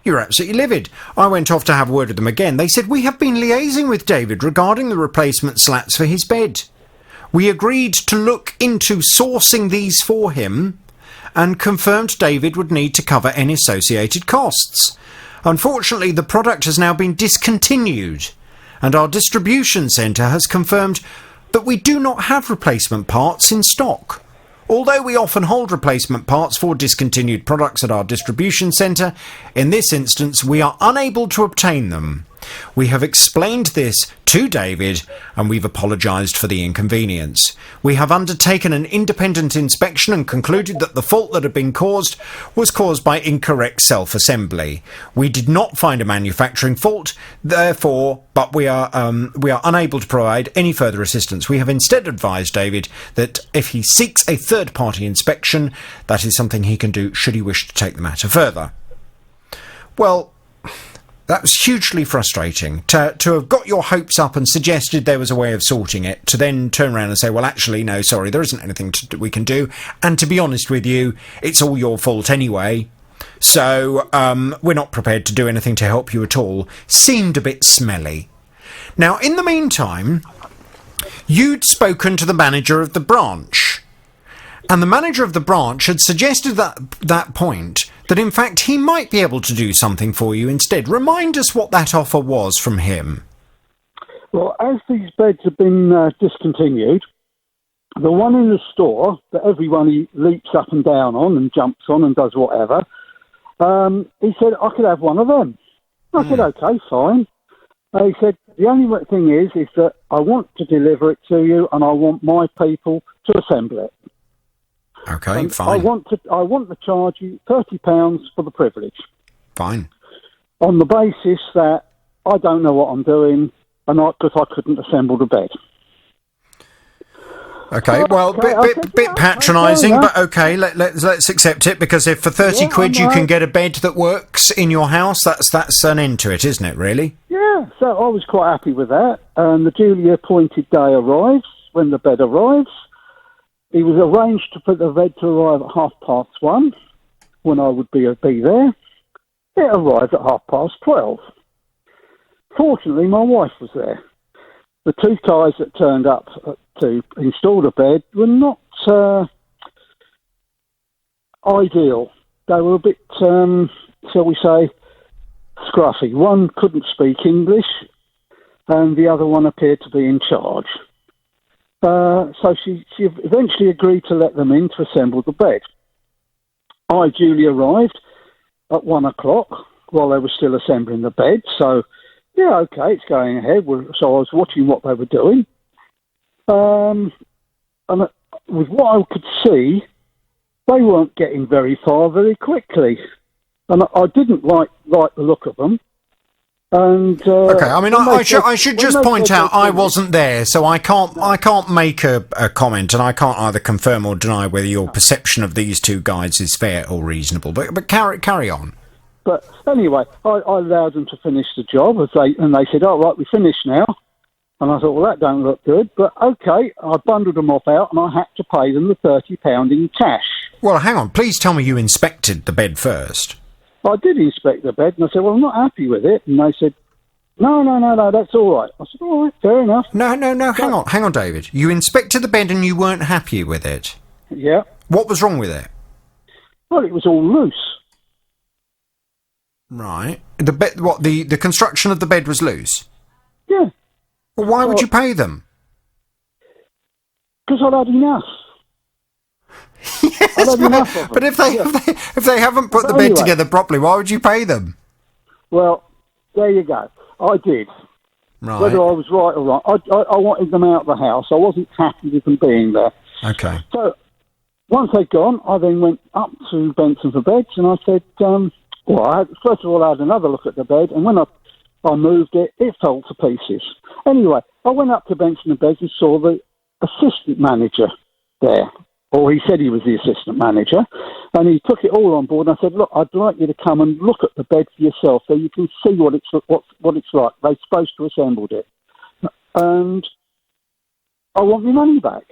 You were absolutely livid. I went off to have a word with them again. They said, we have been liaising with David regarding the replacement slats for his bed. We agreed to look into sourcing these for him and confirmed David would need to cover any associated costs. Unfortunately, the product has now been discontinued, and our distribution centre has confirmed that we do not have replacement parts in stock. Although we often hold replacement parts for discontinued products at our distribution centre, in this instance we are unable to obtain them. We have explained this to David and we've apologised for the inconvenience. We have undertaken an independent inspection and concluded that the fault that had been caused was caused by incorrect self-assembly. We did not find a manufacturing fault, therefore, but we are unable to provide any further assistance. We have instead advised David that if he seeks a third-party inspection, that is something he can do should he wish to take the matter further. Well, that was hugely frustrating, to have got your hopes up and suggested there was a way of sorting it, to then turn around and say, well, actually, no, sorry, there isn't anything we can do, and to be honest with you, it's all your fault anyway, so we're not prepared to do anything to help you at all, seemed a bit smelly. Now, in the meantime, you'd spoken to the manager of the branch, and the manager of the branch had suggested that point that in fact he might be able to do something for you instead. Remind us what that offer was from him. Well, as these beds have been discontinued, the one in the store that everyone leaps up and down on and jumps on and does whatever, he said I could have one of them. I said, okay, fine. He said, the only thing is that I want to deliver it to you and I want my people to assemble it. Okay, and fine. I want to charge you £30 for the privilege. Fine. On the basis that I don't know what I'm doing, and because I couldn't assemble the bed. Okay, well, bit patronising, but okay, let's accept it, because if for 30 quid you can get a bed that works in your house, that's an end to it, isn't it, really? Yeah, so I was quite happy with that, and the duly appointed day arrives, when the bed arrives. It was arranged for the bed to arrive at 1:30, when I would be there. It arrived at 12:30. Fortunately, my wife was there. The two guys that turned up to install the bed were not ideal. They were a bit, shall we say, scruffy. One couldn't speak English, and the other one appeared to be in charge. So she eventually agreed to let them in to assemble the bed. I duly arrived at 1:00 while they were still assembling the bed. So, yeah, okay, it's going ahead. So I was watching what they were doing. And with what I could see, they weren't getting very far very quickly. And I didn't like the look of them. And okay, I mean, I should just point out I wasn't there, so I can't make a comment, and I can't either confirm or deny whether your perception of these two guys is fair or reasonable. But carry on. But anyway, I allowed them to finish the job, and they said, "All right, we finished now." And I thought, well, that don't look good, but okay. I bundled them off out, and I had to pay them the £30 in cash. Well, hang on. Please tell me you inspected the bed first. I did inspect the bed, and I said, well, I'm not happy with it. And they said, no, that's all right. I said, all right, fair enough. No, hang on, David. You inspected the bed and you weren't happy with it? Yeah. What was wrong with it? Well, it was all loose. Right. The bed, the construction of the bed was loose? Yeah. Well, why would you pay them? Because I'd had enough. Yes, but if they haven't put the bed together properly, why would you pay them? Well, there you go. I did. Right. Whether I was right or wrong, I wanted them out of the house. I wasn't happy with them being there. Okay. So once they'd gone, I then went up to Benson for Beds, and I said, first of all, I had another look at the bed, and when I moved it, it fell to pieces. Anyway, I went up to Benson and Beds and saw the assistant manager there. Or he said he was the assistant manager, and he took it all on board. And I said, look, I'd like you to come and look at the bed for yourself so you can see what it's like. They're supposed to have assembled it. and I want my money back.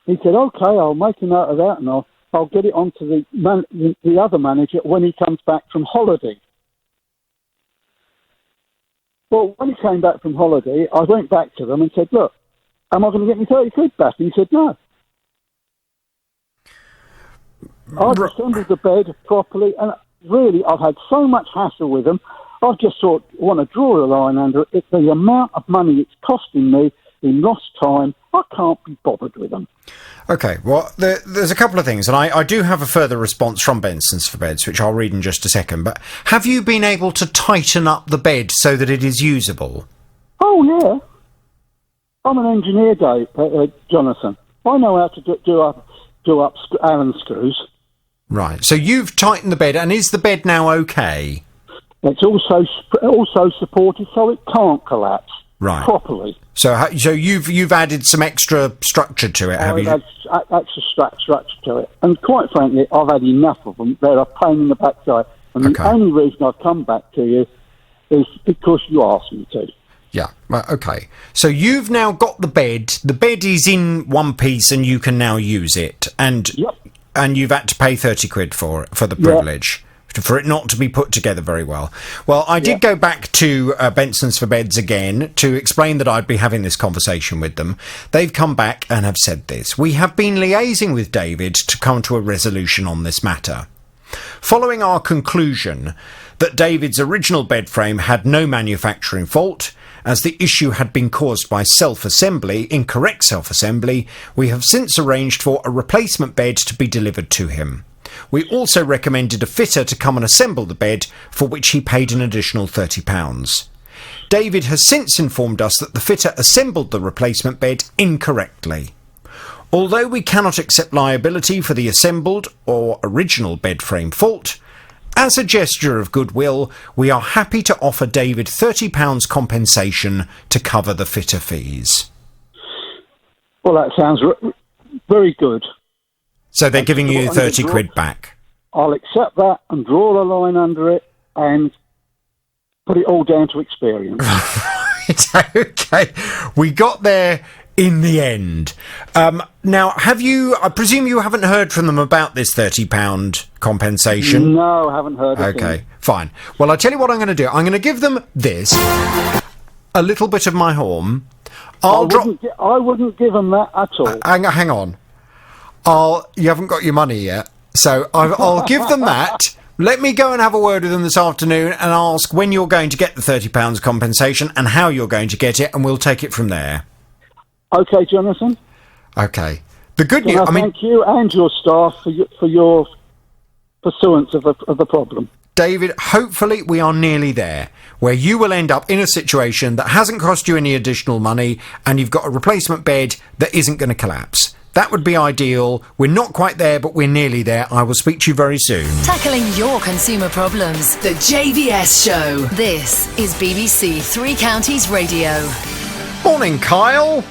He said, OK, I'll make a note of that and I'll get it onto the other manager when he comes back from holiday. Well, when he came back from holiday, I went back to them and said, look, am I going to get my 30 quid back? And he said, no. I've assembled the bed properly, and really, I've had so much hassle with them. I just want to draw a line under it. The amount of money it's costing me in lost time, I can't be bothered with them. OK, well, there's a couple of things, and I do have a further response from Benson's for Beds, which I'll read in just a second, but have you been able to tighten up the bed so that it is usable? Oh, yeah. I'm an engineer, Jonathan. I know how to do up Allen screws. Right, so you've tightened the bed, and is the bed now OK? It's also supported so it can't collapse properly. So you've added some extra structure to it, have you? I've had extra structure to it. And quite frankly, I've had enough of them. They're a pain in the backside. And the only reason I've come back to you is because you asked me to. Yeah, well, OK. So you've now got the bed. The bed is in one piece and you can now use it. And you've had to pay 30 quid for the privilege. For it not to be put together very well. Well, I did go back to Benson's for Beds again to explain that I'd be having this conversation with them. They've come back and have said this. We have been liaising with David to come to a resolution on this matter. Following our conclusion that David's original bed frame had no manufacturing fault, as the issue had been caused by incorrect self-assembly, we have since arranged for a replacement bed to be delivered to him. We also recommended a fitter to come and assemble the bed, for which he paid an additional £30. David has since informed us that the fitter assembled the replacement bed incorrectly. Although we cannot accept liability for the assembled or original bed frame fault, as a gesture of goodwill, we are happy to offer David £30 compensation to cover the fitter fees. Well, that sounds very good. So they're giving you 30 quid back? I'll accept that and draw a line under it and put it all down to experience. Right, OK. We got there in the end. Now, I presume you haven't heard from them about this £30 compensation? No, I haven't heard of it. OK, fine. Well, I'll tell you what I'm going to do. I'm going to give them this, a little bit of my horn. I wouldn't give them that at all. Hang on. You haven't got your money yet, so I'll give them that. Let me go and have a word with them this afternoon and ask when you're going to get the £30 compensation and how you're going to get it, and we'll take it from there. OK, Jonathan. OK. The good news... thank you and your staff for your pursuance of the problem. David, hopefully we are nearly there, where you will end up in a situation that hasn't cost you any additional money and you've got a replacement bed that isn't going to collapse. That would be ideal. We're not quite there, but we're nearly there. I will speak to you very soon. Tackling your consumer problems. The JVS Show. This is BBC Three Counties Radio. Morning, Kyle.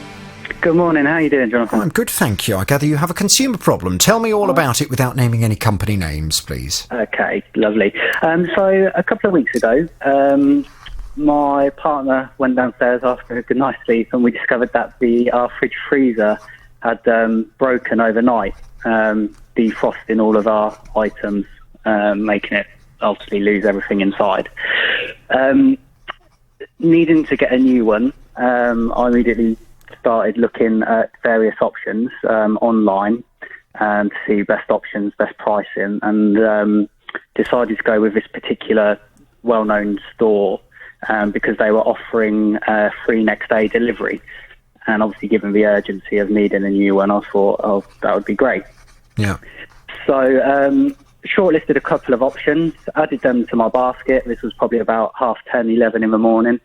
Good morning. How are you doing, Jonathan? I'm good, thank you. I gather you have a consumer problem. Tell me all about it without naming any company names, please. Okay, lovely. So a couple of weeks ago, my partner went downstairs after a good night's sleep and we discovered that our fridge freezer had broken overnight, defrosting all of our items, making it ultimately lose everything inside. Needing to get a new one, I immediately started looking at various options online to see best options, best pricing, and decided to go with this particular well-known store because they were offering free next-day delivery. And obviously, given the urgency of needing a new one, I thought, that would be great. Yeah. So, shortlisted a couple of options, added them to my basket. This was probably about 10:30, 11 in the morning.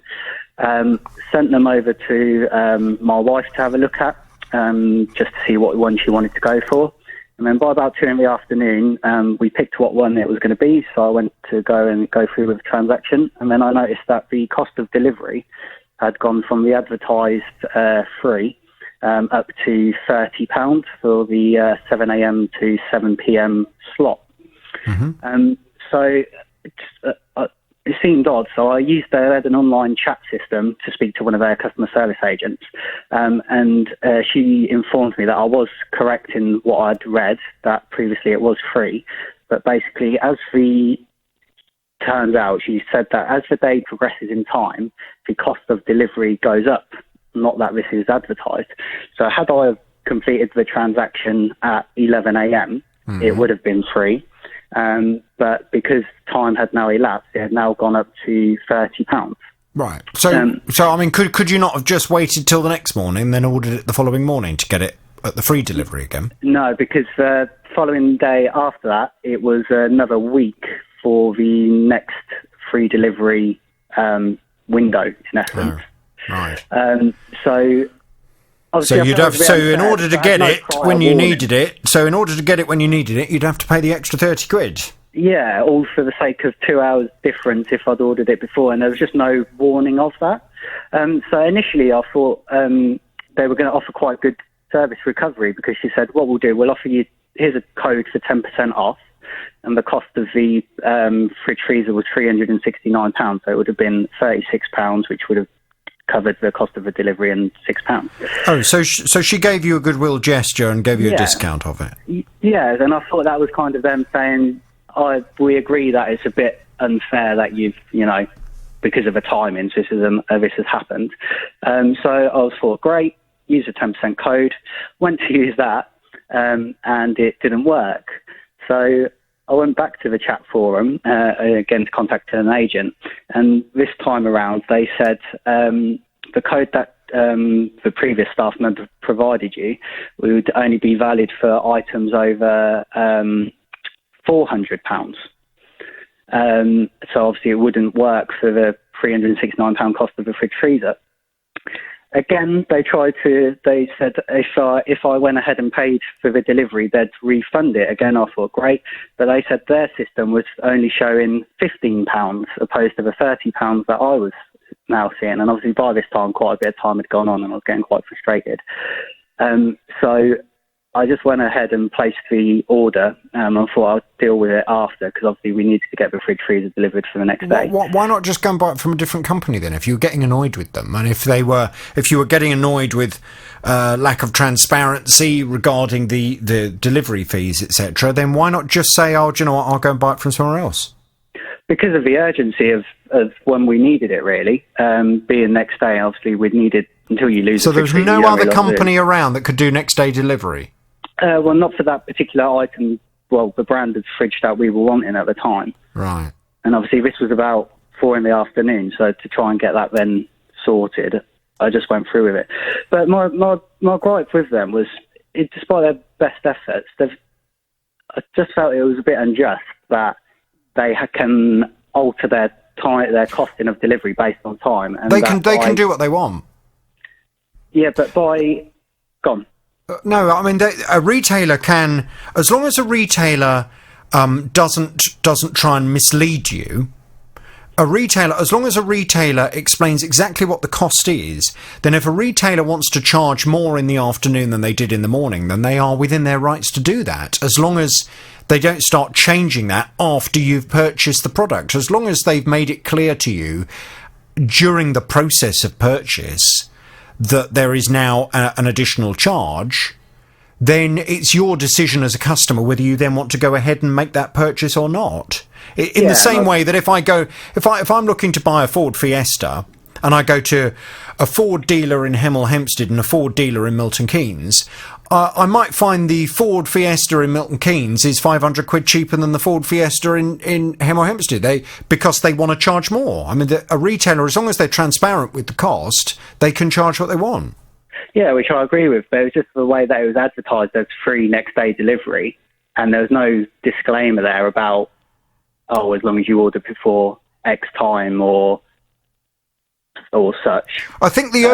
Sent them over to my wife to have a look at, just to see what one she wanted to go for. And then by about 2 in the afternoon, we picked what one it was going to be. So I went to go through with the transaction. And then I noticed that the cost of delivery had gone from the advertised free up to £30 for the 7 a.m. to 7 p.m. slot. Mm-hmm. So it seemed odd, so I used they had an online chat system to speak to one of their customer service agents, and she informed me that I was correct in what I'd read, that previously it was free, but basically turns out, she said that as the day progresses in time, the cost of delivery goes up, not that this is advertised. So had I completed the transaction at 11 a.m., it would have been free. But because time had now elapsed, it had now gone up to £30. Right. So I mean, could you not have just waited till the next morning and then ordered it the following morning to get it at the free delivery again? No, because the following day after that, it was another week for the next free delivery window, in essence. Oh, right. So you'd have in order to get it when you needed it. So in order to get it when you needed it, you'd have to pay the extra £30. Yeah, all for the sake of 2 hours difference if I'd ordered it before, and there was just no warning of that. So initially, I thought they were going to offer quite good service recovery, because she said, "What we'll do, we'll offer you, here's a code for 10% off." And the cost of the fridge freezer was £369, so it would have been £36, which would have covered the cost of the delivery and £6. Oh, so she gave you a goodwill gesture and gave you a discount of it? Yeah, and I thought that was kind of them saying, we agree that it's a bit unfair that you've, because of the timings, this has happened. So I thought, great, use a 10% code, went to use that, and it didn't work. So I went back to the chat forum, again to contact an agent, and this time around they said the code that the previous staff member provided you would only be valid for items over £400. So obviously it wouldn't work for the £369 cost of the fridge freezer. Again, they said if I went ahead and paid for the delivery, they'd refund it. Again, I thought, great. But they said their system was only showing £15 opposed to the £30 that I was now seeing. And obviously by this time, quite a bit of time had gone on and I was getting quite frustrated. So I just went ahead and placed the order, and I thought I'd deal with it after, because obviously we needed to get the fridge freezer delivered for the next day. Why not just go and buy it from a different company then, if you were getting annoyed with them, and if you were getting annoyed with lack of transparency regarding the delivery fees, etc., then why not just say, oh, do you know what, I'll go and buy it from somewhere else? Because of the urgency of when we needed it, really. Being next day, obviously we'd need it until you lose. So there's no other company around that could do next day delivery? Well, not for that particular item, the brand of fridge that we were wanting at the time. Right. And obviously this was about 4 p.m, so to try and get that then sorted, I just went through with it. But my gripe with them was, despite their best efforts, I just felt it was a bit unjust that they can alter their costing of delivery based on time. And they can do what they want. Yeah, but gone. No, I mean, a retailer can, as long as a retailer doesn't try and mislead you. As long as a retailer explains exactly what the cost is, then if a retailer wants to charge more in the afternoon than they did in the morning, then they are within their rights to do that, as long as they don't start changing that after you've purchased the product. As long as they've made it clear to you during the process of purchase that there is now an additional charge, then it's your decision as a customer whether you then want to go ahead and make that purchase or not. In the same way that if I'm looking to buy a Ford Fiesta and I go to a Ford dealer in Hemel Hempstead and a Ford dealer in Milton Keynes, I might find the Ford Fiesta in Milton Keynes is £500 cheaper than the Ford Fiesta in Hemel Hempstead, because they want to charge more. I mean, a retailer, as long as they're transparent with the cost, they can charge what they want. Yeah, which I agree with, but it was just the way that it was advertised as free next day delivery, and there was no disclaimer there about, as long as you order before X time or or such. I think the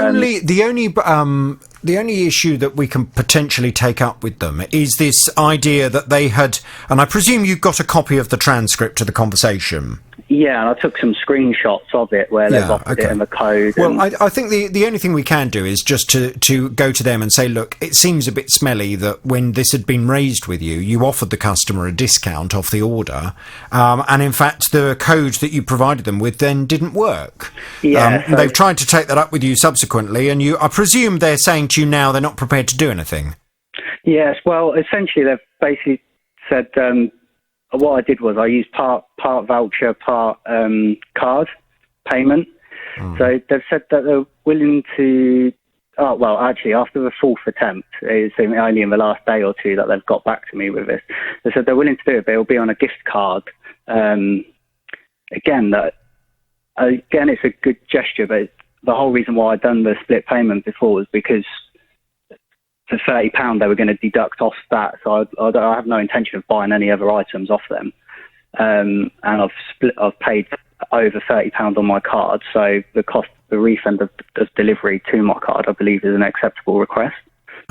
only issue that we can potentially take up with them is this idea that they had, and I presume you've got a copy of the transcript of the conversation. Yeah, and I took some screenshots of it where they've offered it in the code. Well, I think the only thing we can do is just to go to them and say, look, it seems a bit smelly that when this had been raised with you, you offered the customer a discount off the order, and in fact the code that you provided them with then didn't work. Yeah, so they've tried to take that up with you subsequently, and I presume they're saying to you now they're not prepared to do anything. Yes, well, essentially they've basically said... what I did was I used part voucher, part card payment. So they've said that they're willing to... Oh, well, actually, after the fourth attempt, it's only in the last day or two that they've got back to me with this. They said they're willing to do it, but it'll be on a gift card. Again, it's a good gesture, but the whole reason why I'd done the split payment before was because... for £30 they were going to deduct off that, so I have no intention of buying any other items off them, and I've paid over £30 on my card, so the refund of delivery to my card I believe is an acceptable request.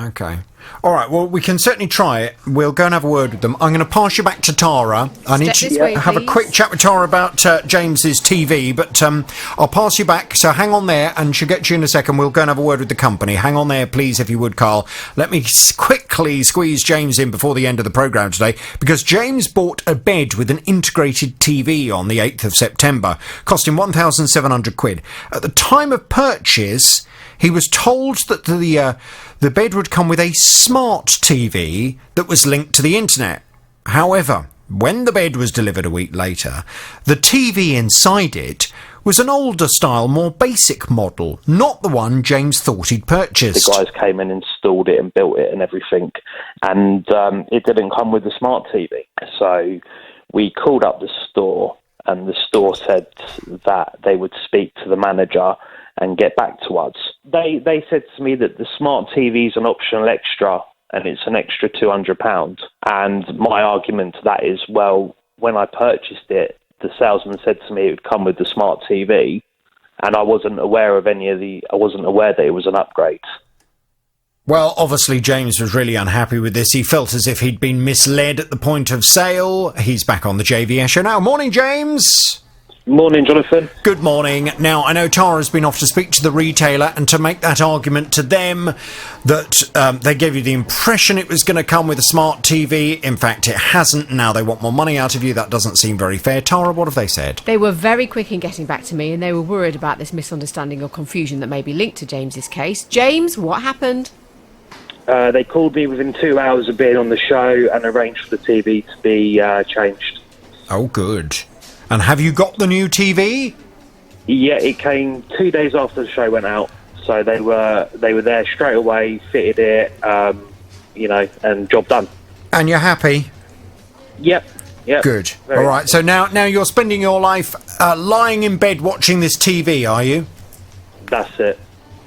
Okay. All right, well, we can certainly try it. We'll go and have a word with them. I'm going to pass you back to Tara. I need to have a quick chat with Tara about James's TV, but I'll pass you back, so hang on there, and she'll get you in a second. We'll go and have a word with the company. Hang on there, please, if you would, Carl. Let me quickly squeeze James in before the end of the programme today, because James bought a bed with an integrated TV on the 8th of September, costing £1,700. At the time of purchase, he was told that the bed would come with a smart TV that was linked to the internet. However, when the bed was delivered a week later, the TV inside it was an older style, more basic model, not the one James thought he'd purchased. The guys came in, installed it and built it and everything, and it didn't come with the smart TV. So we called up the store, and the store said that they would speak to the manager and get back to us. They said to me that the smart TV is an optional extra, and it's an extra £200. And my argument to that is, well, when I purchased it, the salesman said to me it would come with the smart TV, and I wasn't aware that it was an upgrade. Well, obviously James was really unhappy with this. He felt as if he'd been misled at the point of sale. He's back on the JVS show now. Morning, James. Morning, Jonathan. Good morning. Now, I know Tara's been off to speak to the retailer and to make that argument to them that they gave you the impression it was going to come with a smart TV. In fact, it hasn't. Now they want more money out of you. That doesn't seem very fair. Tara, what have they said? They were very quick in getting back to me, and they were worried about this misunderstanding or confusion that may be linked to James's case. James, what happened? They called me within 2 hours of being on the show and arranged for the TV to be changed. Oh, good. And have you got the new TV? Yeah, it came 2 days after the show went out. So they were there straight away, fitted it, and job done. And you're happy? Yep. Good. All right. So now you're spending your life lying in bed watching this TV, are you? That's it.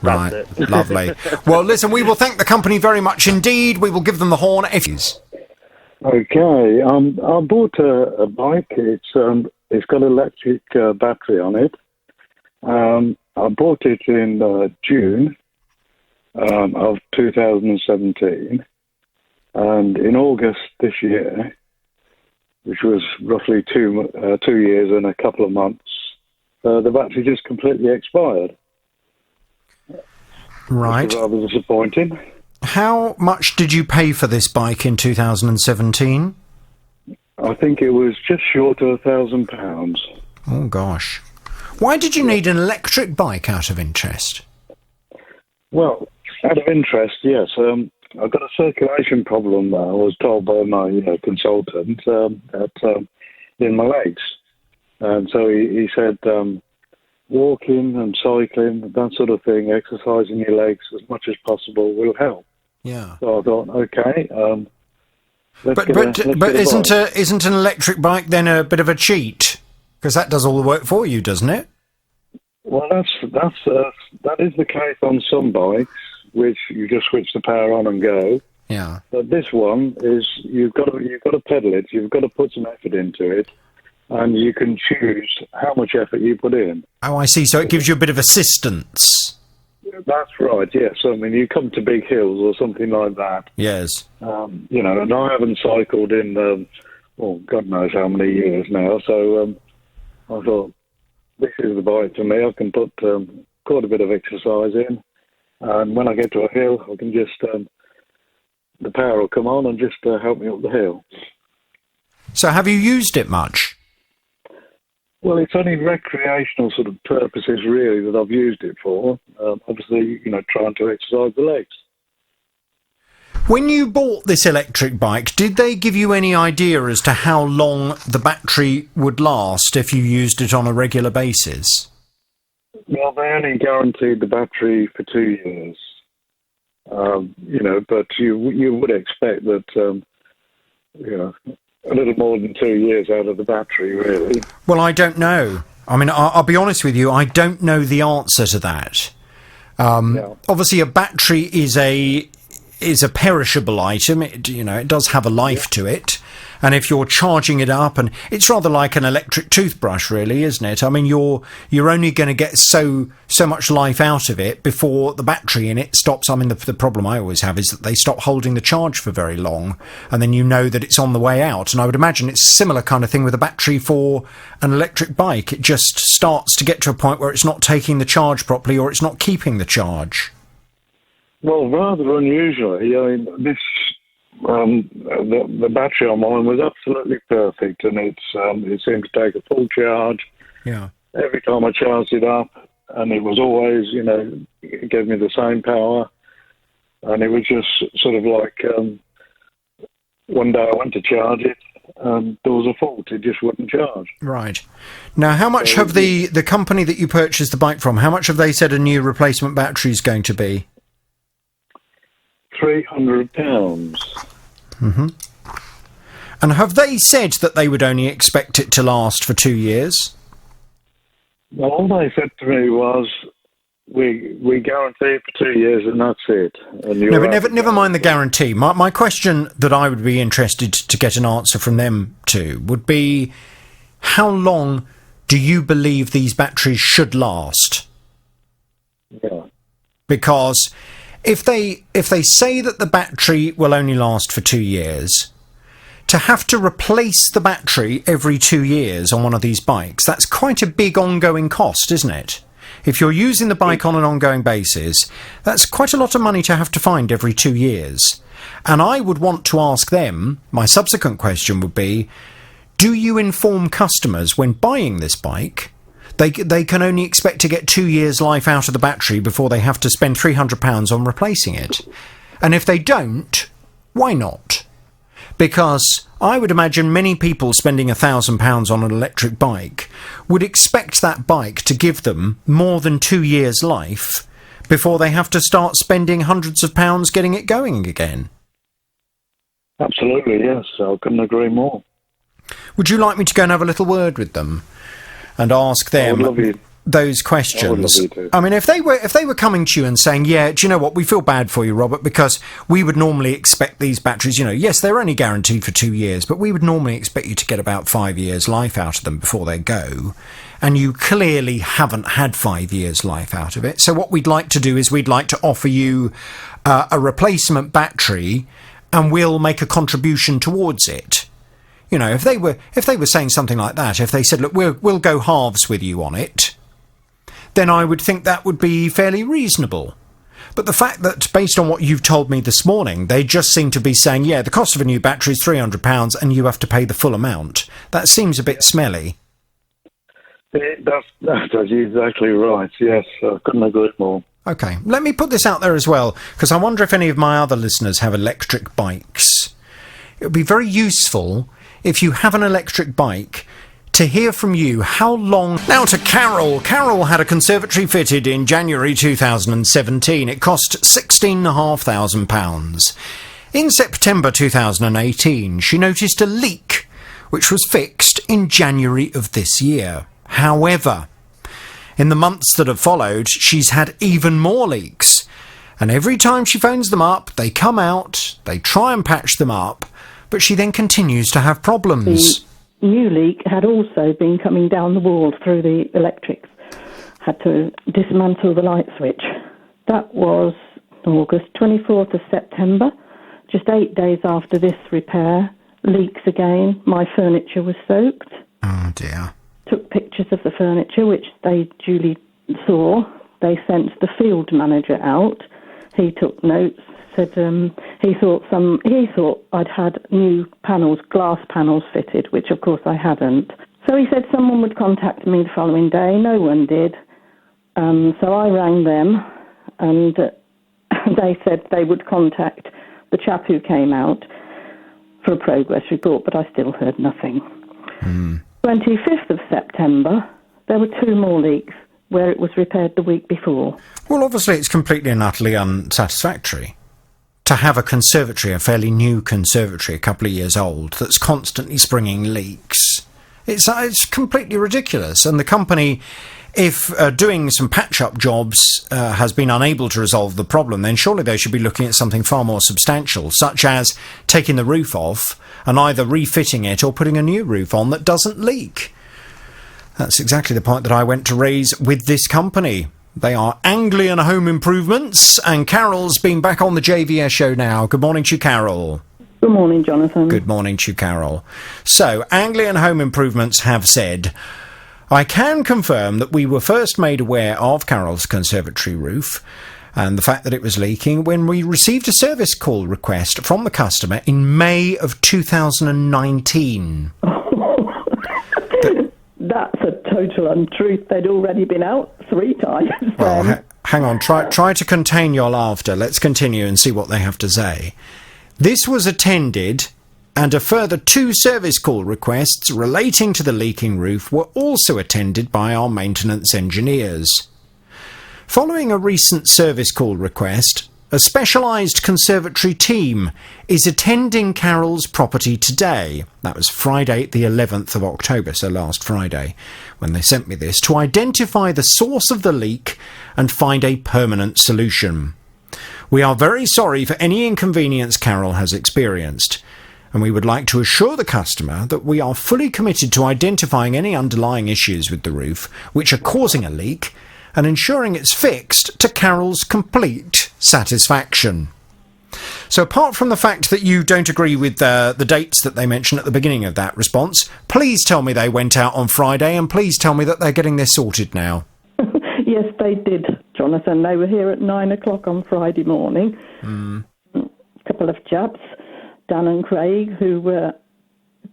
Right. Lovely. Well, listen, we will thank the company very much indeed. We will give them the horn if you... Okay. I bought a bike. It's got an electric battery on it. I bought it in June of 2017. And in August this year, which was roughly 2 years and a couple of months, the battery just completely expired. Right. Which was rather disappointing. How much did you pay for this bike in 2017? I think it was just short of £1,000. Oh, gosh. Why did you need an electric bike out of interest? Well, out of interest, yes. I've got a circulation problem now, I was told by my consultant, in my legs. And so he said walking and cycling, that sort of thing, exercising your legs as much as possible will help. Yeah. So I thought, okay, but isn't an electric bike then a bit of a cheat? Because that does all the work for you, doesn't it? Well, that is the case on some bikes, which you just switch the power on and go. Yeah. But this one is you've got to pedal it. You've got to put some effort into it, and you can choose how much effort you put in. Oh, I see. So it gives you a bit of assistance. That's right, yes. I mean, you come to big hills or something like that. Yes. You know, and I haven't cycled in, God knows how many years now, so I thought, this is the bike for me. I can put quite a bit of exercise in, and when I get to a hill, I can just, the power will come on and just help me up the hill. So have you used it much? Well, it's only recreational sort of purposes, really, that I've used it for. Obviously, you know, trying to exercise the legs. When you bought this electric bike, did they give you any idea as to how long the battery would last if you used it on a regular basis? Well, they only guaranteed the battery for 2 years. You know, but you would expect that, you know, a little more than 2 years out of the battery, really. Well, I don't know. I mean, I'll be honest with you, I don't know the answer to that. Obviously, a battery is a perishable item. It does have a life to it. And if you're charging it up, and it's rather like an electric toothbrush, really, isn't it? I mean, you're only going to get so much life out of it before the battery in it stops. I mean, the problem I always have is that they stop holding the charge for very long, and then you know that it's on the way out. And I would imagine it's a similar kind of thing with a battery for an electric bike. It just starts to get to a point where it's not taking the charge properly, or it's not keeping the charge. Well, rather unusually, I mean, this the battery on mine was absolutely perfect, and it seemed to take a full charge. Yeah. Every time I charged it up, and it was always, it gave me the same power, and it was just sort of like one day I went to charge it, and there was a fault; it just wouldn't charge. Right. Now, how much have the company that you purchased the bike from? How much have they said a new replacement battery is going to be? £300. Mm-hmm. And have they said that they would only expect it to last for 2 years? Well, all they said to me was, we guarantee it for 2 years and that's it. And no, but never mind the guarantee. My question that I would be interested to get an answer from them to would be, how long do you believe these batteries should last? Yeah. Because if they say that the battery will only last for 2 years, to have to replace the battery every 2 years on one of these bikes, that's quite a big ongoing cost, isn't it? If you're using the bike on an ongoing basis, that's quite a lot of money to have to find every 2 years. And I would want to ask them, my subsequent question would be, do you inform customers when buying this bike they can only expect to get 2 years life out of the battery before they have to spend £300 on replacing it? And if they don't, why not? Because I would imagine many people spending £1,000 on an electric bike would expect that bike to give them more than 2 years life before they have to start spending hundreds of pounds getting it going again. Absolutely, yes. I couldn't agree more. Would you like me to go and have a little word with them and ask them those questions? I mean, if they were coming to you and saying, yeah, do you know what, we feel bad for you, Robert, because we would normally expect these batteries, yes, they're only guaranteed for 2 years, but we would normally expect you to get about 5 years life out of them before they go, and you clearly haven't had 5 years life out of it. So what we'd like to do is we'd like to offer you a replacement battery, and we'll make a contribution towards it. If they were saying something like that, if they said, look, we'll go halves with you on it, then I would think that would be fairly reasonable. But the fact that, based on what you've told me this morning, they just seem to be saying, yeah, the cost of a new battery is £300 and you have to pay the full amount, that seems a bit smelly. That's exactly right, yes. I couldn't agree more. OK, let me put this out there as well, because I wonder if any of my other listeners have electric bikes. It would be very useful if you have an electric bike to hear from you how long... Now to Carol. Carol had a conservatory fitted in January 2017. It cost £16,500. In September 2018, she noticed a leak, which was fixed in January of this year. However, in the months that have followed, she's had even more leaks. And every time she phones them up, they come out, they try and patch them up, but she then continues to have problems. new leak had also been coming down the wall through the electrics. Had to dismantle the light switch. That was August, 24th of September, just 8 days after this repair. Leaks again. My furniture was soaked. Oh, dear. Took pictures of the furniture, which they duly saw. They sent the field manager out. He took notes, said he thought I'd had new panels, glass panels fitted, which of course I hadn't. So he said someone would contact me the following day. No one did. So I rang them, and they said they would contact the chap who came out for a progress report, but I still heard nothing. 25th of September, there were 2 more leaks where it was repaired the week before. Well, obviously it's completely and utterly unsatisfactory to have a conservatory, a fairly new conservatory, a couple of years old, that's constantly springing leaks. It's completely ridiculous. And the company, if doing some patch-up jobs has been unable to resolve the problem, then surely they should be looking at something far more substantial, such as taking the roof off and either refitting it or putting a new roof on that doesn't leak. That's exactly the point that I went to raise with this company. They are Anglian Home Improvements, and Carol's been back on the JVS show now. Good morning to you, Carol. Good morning, Jonathan. Good morning to you, Carol. So, Anglian Home Improvements have said, I can confirm that we were first made aware of Carol's conservatory roof and the fact that it was leaking when we received a service call request from the customer in May of 2019. That's a total untruth. They'd already been out 3 times. Well, hang on. Try to contain your laughter. Let's continue and see what they have to say. This was attended, and a further 2 service call requests relating to the leaking roof were also attended by our maintenance engineers. Following a recent service call request, a specialised conservatory team is attending Carol's property today. That was Friday, the 11th of October, so last Friday, when they sent me this, to identify the source of the leak and find a permanent solution. We are very sorry for any inconvenience Carol has experienced, and we would like to assure the customer that we are fully committed to identifying any underlying issues with the roof which are causing a leak and ensuring it's fixed to Carol's complete satisfaction. So apart from the fact that you don't agree with the dates that they mentioned at the beginning of that response, please tell me they went out on Friday, and please tell me that they're getting this sorted now. Yes, they did, Jonathan. They were here at 9 o'clock on Friday morning. A couple of chaps, Dan and Craig, who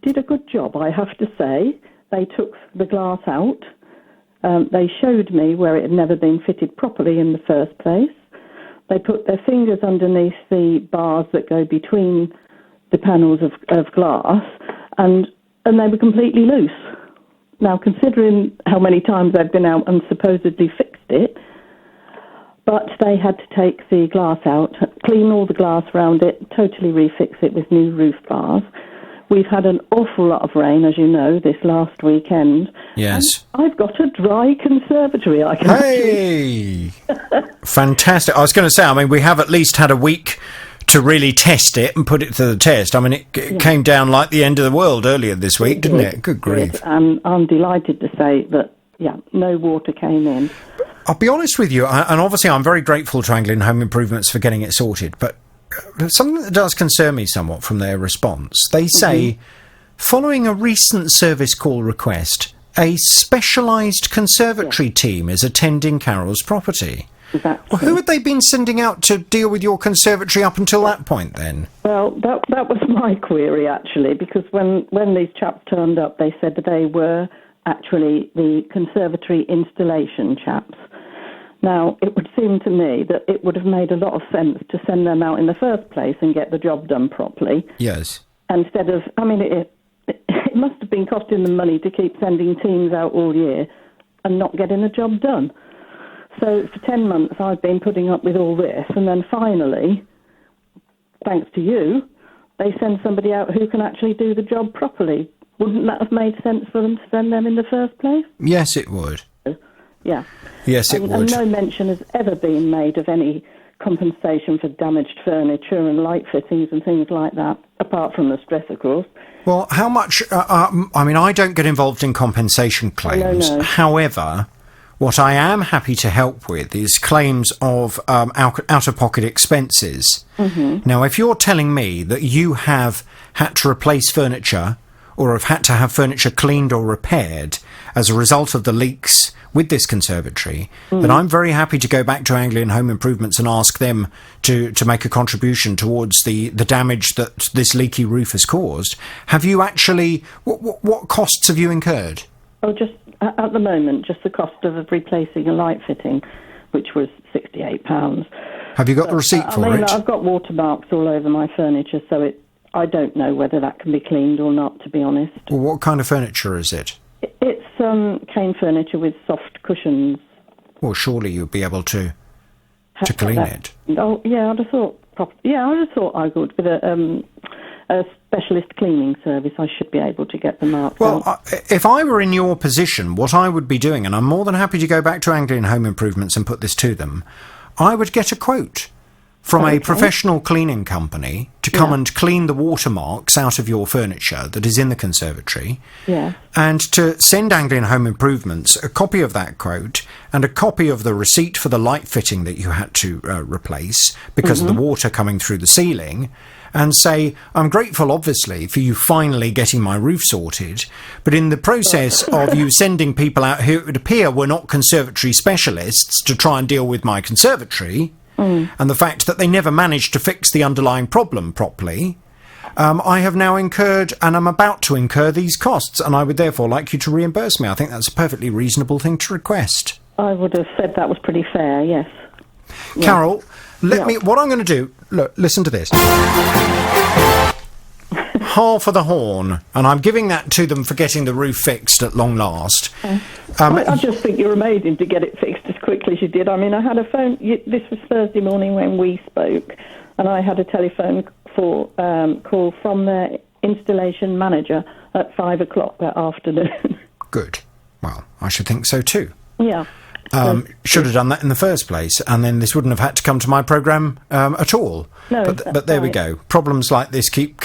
did a good job, I have to say. They took the glass out. They showed me where it had never been fitted properly in the first place. They put their fingers underneath the bars that go between the panels of glass, and they were completely loose. Now, considering how many times they've been out and supposedly fixed it, but they had to take the glass out, clean all the glass around it, totally refix it with new roof bars. We've had an awful lot of rain, as you know, this last weekend. Yes. And I've got a dry conservatory, I can Hey! Fantastic. I was going to say, I mean, we have at least had a week to really test it and put it to the test. I mean, it came down like the end of the world earlier this week, didn't it? Good grief. And I'm delighted to say that, no water came in. I'll be honest with you, and obviously I'm very grateful to Anglian Home Improvements for getting it sorted, but something that does concern me somewhat from their response. They say, following a recent service call request, a specialised conservatory team is attending Carol's property. Exactly. Well, who had they been sending out to deal with your conservatory up until that point, then? Well, that was my query, actually, because when these chaps turned up, they said that they were actually the conservatory installation chaps. Now, it would seem to me that it would have made a lot of sense to send them out in the first place and get the job done properly. Yes. Instead of, I mean, it must have been costing them money to keep sending teams out all year and not getting the job done. So for 10 months I've been putting up with all this, and then finally, thanks to you, they send somebody out who can actually do the job properly. Wouldn't that have made sense for them to send them in the first place? Yes, it would. Yeah. Yes, it would. And no mention has ever been made of any compensation for damaged furniture and light fittings and things like that. apart from the stress, of course. Well, how much... I mean, I don't get involved in compensation claims. No. However, what I am happy to help with is claims of out-of-pocket expenses. Mm-hmm. Now, if you're telling me that you have had to replace furniture or have had to have furniture cleaned or repaired as a result of the leaks with this conservatory, then I'm very happy to go back to Anglian Home Improvements and ask them to make a contribution towards the damage that this leaky roof has caused. Have you actually... What costs have you incurred? Oh, just at the moment, just the cost of replacing a light fitting, which was £68. Have you got the receipt for it? I've got watermarks all over my furniture, so I don't know whether that can be cleaned or not, to be honest. Well, what kind of furniture is it? It's cane furniture with soft cushions. Well, surely you'd be able to clean it. Oh, yeah, I'd have thought. I would with a specialist cleaning service. I should be able to get the marks. Well, if I were in your position, what I would be doing, and I'm more than happy to go back to Anglian Home Improvements and put this to them, I would get a quote from a professional cleaning company to come and clean the watermarks out of your furniture that is in the conservatory, and to send Anglian Home Improvements a copy of that quote and a copy of the receipt for the light fitting that you had to replace because of the water coming through the ceiling, and say, I'm grateful, obviously, for you finally getting my roof sorted, but in the process of you sending people out who it would appear were not conservatory specialists to try and deal with my conservatory, and the fact that they never managed to fix the underlying problem properly, I have now incurred, and I'm about to incur, these costs, and I would therefore like you to reimburse me. I think that's a perfectly reasonable thing to request. I would have said that was pretty fair, yes. Carol, what I'm going to do, look, listen to this. Half of the horn, and I'm giving that to them for getting the roof fixed at long last. I just think you're amazing to get it fixed as quickly as you did. I mean, I had a phone... This was Thursday morning when we spoke, and I had a telephone call from their installation manager at 5 o'clock that afternoon. Good. Well, I should think so too. Yeah. Should have done that in the first place, and then this wouldn't have had to come to my programme at all. No, but there we go. Problems like this keep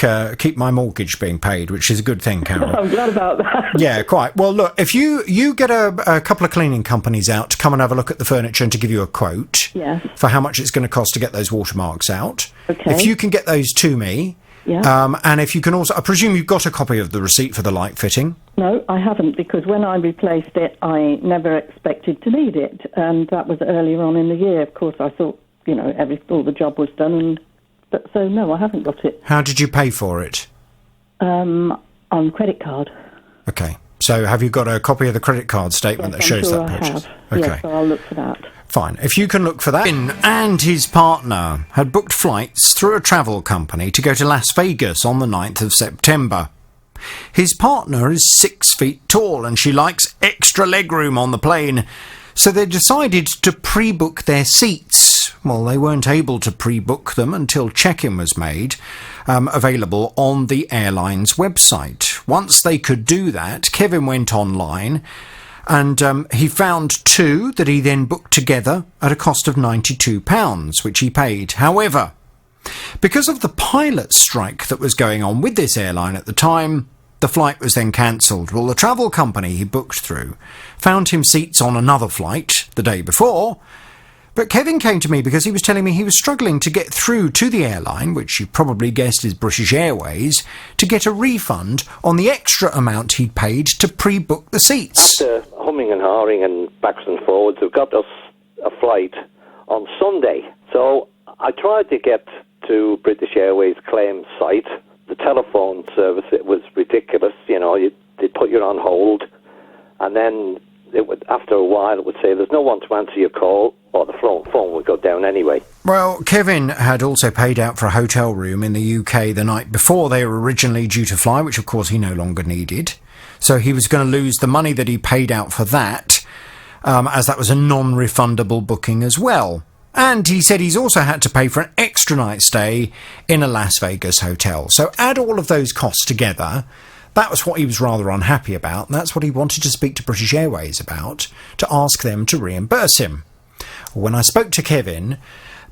my mortgage being paid, which is a good thing, Carol. I'm glad about that. Yeah, quite. Well, look, if you get a couple of cleaning companies out to come and have a look at the furniture and to give you a quote for how much it's going to cost to get those watermarks out, if you can get those to me, and if you can also... I presume you've got a copy of the receipt for the light fitting? No, I haven't, because when I replaced it, I never expected to need it, and that was earlier on in the year. Of course, I thought, all the job was done, so no, I haven't got it. How did you pay for it? On credit card. Okay. So have you got a copy of the credit card statement that shows that purchase? Okay. Yes, so I'll look for that. Fine. If you can look for that. And his partner had booked flights through a travel company to go to Las Vegas on the 9th of September. His partner is 6 feet tall and she likes extra legroom on the plane, so they decided to pre-book their seats. Well, they weren't able to pre-book them until check-in was made available on the airline's website. Once they could do that, Kevin went online and he found two that he then booked together at a cost of £92, which he paid. However, because of the pilot strike that was going on with this airline at the time, the flight was then cancelled. Well, the travel company he booked through found him seats on another flight the day before, but Kevin came to me because he was telling me he was struggling to get through to the airline, which you probably guessed is British Airways, to get a refund on the extra amount he'd paid to pre-book the seats. After humming and hawing and backs and forwards, we've got us a flight on Sunday. So I tried to get to British Airways claim site. The telephone service, it was ridiculous. They'd put you on hold, and then after a while it would say there's no one to answer your call, or the phone would go down anyway. Well, Kevin had also paid out for a hotel room in the UK the night before they were originally due to fly, which of course he no longer needed. So he was going to lose the money that he paid out for that, as that was a non-refundable booking as well. And he said he's also had to pay for an extra night stay in a Las Vegas hotel. So add all of those costs together. That was what he was rather unhappy about, and that's what he wanted to speak to British Airways about, to ask them to reimburse him. When I spoke to Kevin,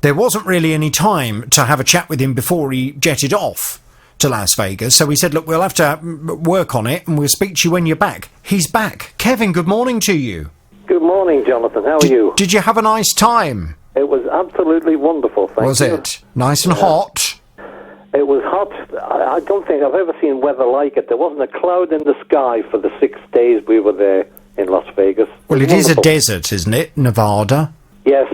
there wasn't really any time to have a chat with him before he jetted off. to Las Vegas. So we said, look, we'll have to work on it and we'll speak to you when you're back. He's back. Kevin, good morning to you. Good morning, Jonathan. How are you? Did you have a nice time? It was absolutely wonderful, thank you. Was it? Nice and hot? It was hot. I don't think I've ever seen weather like it. There wasn't a cloud in the sky for the 6 days we were there in Las Vegas. Well, it is a desert, isn't it? Nevada? Yes.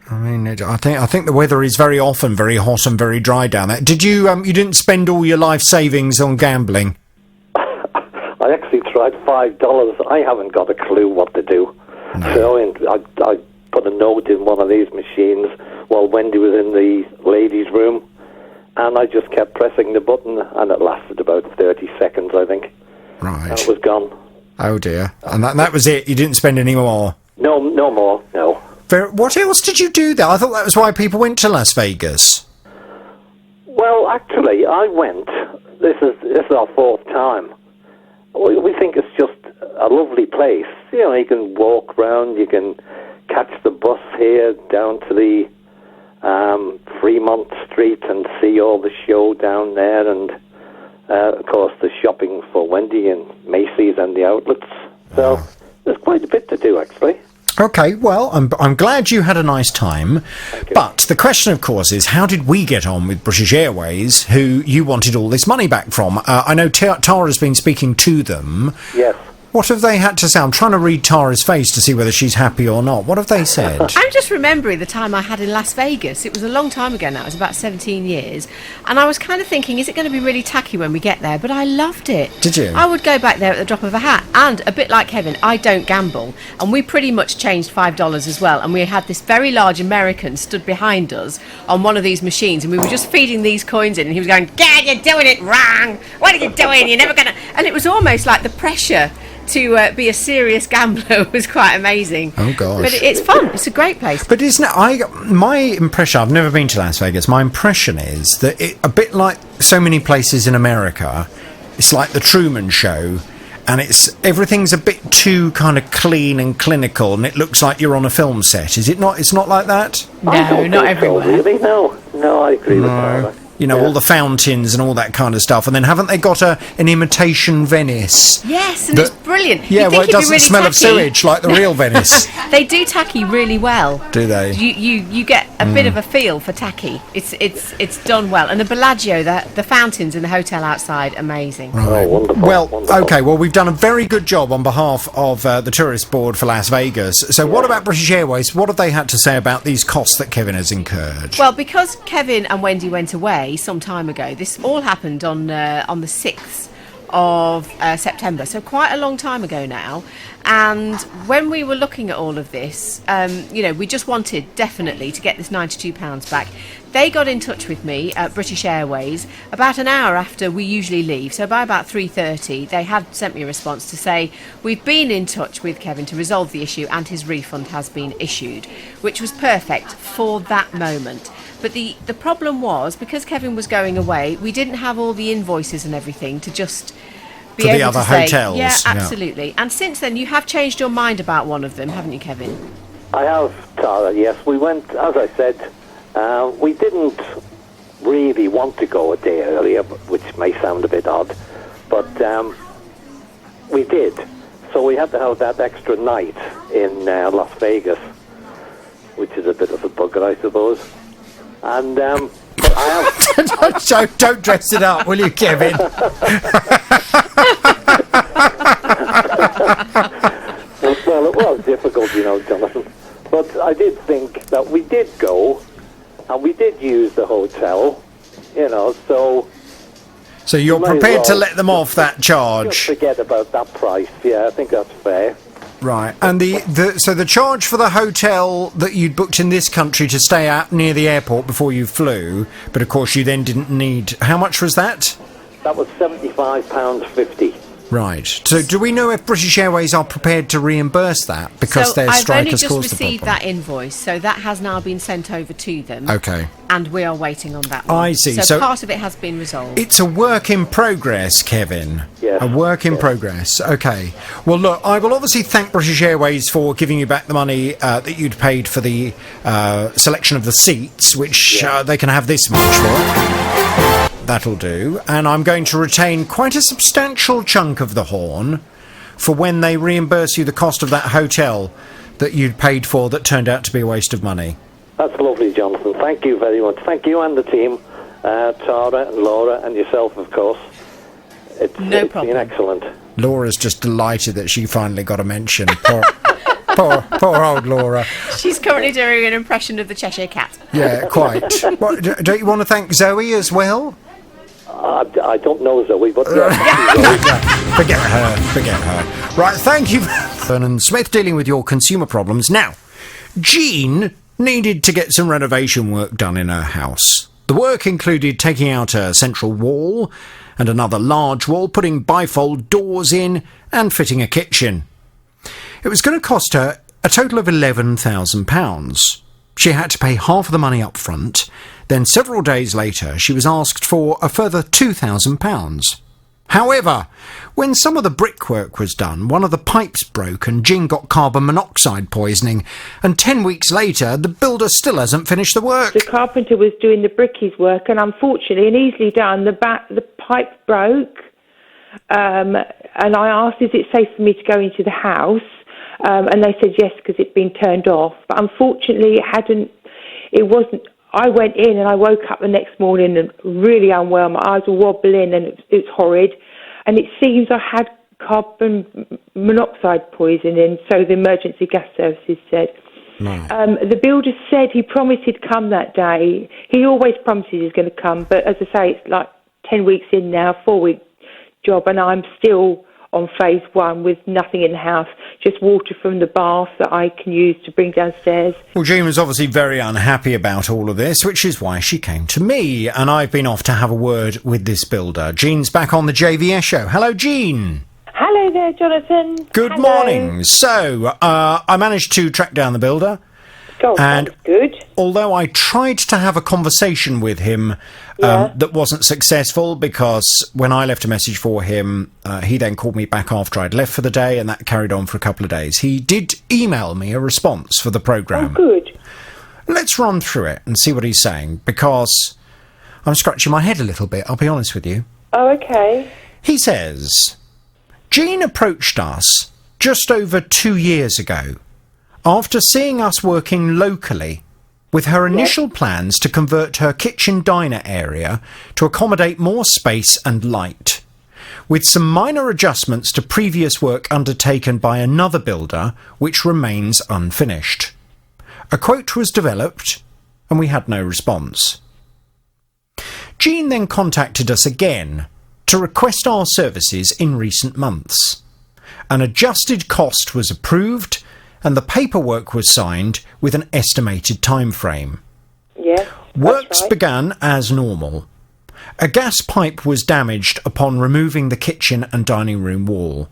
I mean, I think the weather is very often very hot and very dry down there. Did you, you didn't spend all your life savings on gambling? I actually tried $5. I haven't got a clue what to do. No. So I put a note in one of these machines while Wendy was in the ladies' room, and I just kept pressing the button, and it lasted about 30 seconds, I think. Right. And it was gone. Oh, dear. And that was it? You didn't spend any more? No more, no. What else did you do there? I thought that was why people went to Las Vegas. Well, actually, I went. This is our fourth time. We think it's just a lovely place. You know, you can walk around, you can catch the bus here down to the Fremont Street and see all the show down there, and of course the shopping for Wendy and Macy's and the outlets. So there's quite a bit to do, actually. Okay, well, I'm glad you had a nice time, but the question, of course, is how did we get on with British Airways, who you wanted all this money back from? I know Tara's been speaking to them. Yes. What have they had to say? I'm trying to read Tara's face to see whether she's happy or not. What have they said? I'm just remembering the time I had in Las Vegas. It was a long time ago now. It was about 17 years. And I was kind of thinking, is it going to be really tacky when we get there? But I loved it. Did you? I would go back there at the drop of a hat. And a bit like Kevin, I don't gamble. And we pretty much changed $5 as well. And we had this very large American stood behind us on one of these machines. And we were just feeding these coins in. And he was going, "Gad, you're doing it wrong. What are you doing? You're never going to..." And it was almost like the pressure to be a serious gambler was quite amazing. Oh, gosh. But it's fun. It's a great place. But isn't it, my impression, I've never been to Las Vegas, my impression is that a bit like so many places in America, it's like the Truman Show, and everything's a bit too kind of clean and clinical, and it looks like you're on a film set. Is it not? It's not like that? No, not everywhere. Really? No, I agree with that. You know, all the fountains and all that kind of stuff. And then haven't they got an imitation Venice? Yes, and it's brilliant. Yeah, well, it doesn't really smell tacky. of sewage like the real Venice. They do tacky really well. Do they? You get a bit of a feel for tacky. It's done well. And the Bellagio, the fountains in the hotel outside, amazing. Right. Oh, wonderful. Well, wonderful. okay, well, we've done a very good job on behalf of the Tourist Board for Las Vegas. So what about British Airways? What have they had to say about these costs that Kevin has incurred? Well, because Kevin and Wendy went away some time ago, this all happened on the 6th of September, so quite a long time ago now. And when we were looking at all of this, we just wanted definitely to get this £92 back. They got in touch with me at British Airways about an hour after we usually leave. So by about 3:30, they had sent me a response to say, we've been in touch with Kevin to resolve the issue and his refund has been issued, which was perfect for that moment. But the problem was, because Kevin was going away, we didn't have all the invoices and everything to just be able the other to say, hotels. yeah, absolutely. Yeah. And since then, you have changed your mind about one of them, haven't you, Kevin? I have, Tara, yes. We went, as I said, we didn't really want to go a day earlier, which may sound a bit odd, but we did. So we had to have that extra night in Las Vegas, which is a bit of a bugger, I suppose. And but I have... don't dress it up, will you, Kevin? Well, it was difficult, Jonathan. But I did think that we did go, and we did use the hotel, so... So you're prepared to let them off that charge? Just forget about that price, yeah, I think that's fair. Right, and so the charge for the hotel that you'd booked in this country to stay out near the airport before you flew, but of course you then didn't need... How much was that? That was £75.50. Right. So do we know if British Airways are prepared to reimburse that because their strike has caused the problem? I've only just received that invoice, so that has now been sent over to them. Okay. And we are waiting on that one. I see. So part of it has been resolved. It's a work in progress, Kevin. Yes. A work in progress. Okay. Well, look, I will obviously thank British Airways for giving you back the money that you'd paid for the selection of the seats, which they can have this much for. That'll do. And I'm going to retain quite a substantial chunk of the horn for when they reimburse you the cost of that hotel that you'd paid for that turned out to be a waste of money. That's lovely, Jonathan. Thank you very much. Thank you and the team, Tara and Laura and yourself, of course. It's been excellent. Laura's just delighted that she finally got a mention. Poor old Laura. She's currently doing an impression of the Cheshire Cat. Yeah, quite. What, don't you want to thank Zoe as well? I don't know Zoe, but Zoe. Forget her. Right, thank you, Vernon Smith, dealing with your consumer problems. Now, Jean needed to get some renovation work done in her house. The work included taking out a central wall and another large wall, putting bifold doors in and fitting a kitchen. It was going to cost her a total of £11,000. She had to pay half of the money up front. Then several days later, she was asked for a further £2,000. However, when some of the brickwork was done, one of the pipes broke and Jean got carbon monoxide poisoning, and 10 weeks later, the builder still hasn't finished the work. The carpenter was doing the brickies work, and unfortunately, and easily done, the pipe broke, and I asked, is it safe for me to go into the house? And they said yes, because it'd been turned off. But unfortunately, it wasn't. I went in and I woke up the next morning and really unwell. My eyes were wobbling and it was horrid. And it seems I had carbon monoxide poisoning, so the emergency gas services said. No. The builder said he promised he'd come that day. He always promises he's going to come, but as I say, it's like 10 weeks in now, 4-week job, and I'm still on phase 1 with nothing in the house, just water from the bath that I can use to bring downstairs. Well, Jean was obviously very unhappy about all of this, which is why she came to me, and I've been off to have a word with this builder. Jean's back on the JVS show. Hello, Jean. Hello there, Jonathan. Good morning. So, I managed to track down the builder. God, and that's good. Although I tried to have a conversation with him that wasn't successful, because when I left a message for him, he then called me back after I'd left for the day, and that carried on for a couple of days. He did email me a response for the programme. Oh, good. Let's run through it and see what he's saying, because I'm scratching my head a little bit, I'll be honest with you. Oh, okay. He says, Jean approached us just over 2 years ago, after seeing us working locally, with her initial plans to convert her kitchen diner area to accommodate more space and light, with some minor adjustments to previous work undertaken by another builder, which remains unfinished. A quote was developed, and we had no response. Jean then contacted us again to request our services in recent months. An adjusted cost was approved, and the paperwork was signed with an estimated time frame. Yeah. Works began as normal. A gas pipe was damaged upon removing the kitchen and dining room wall.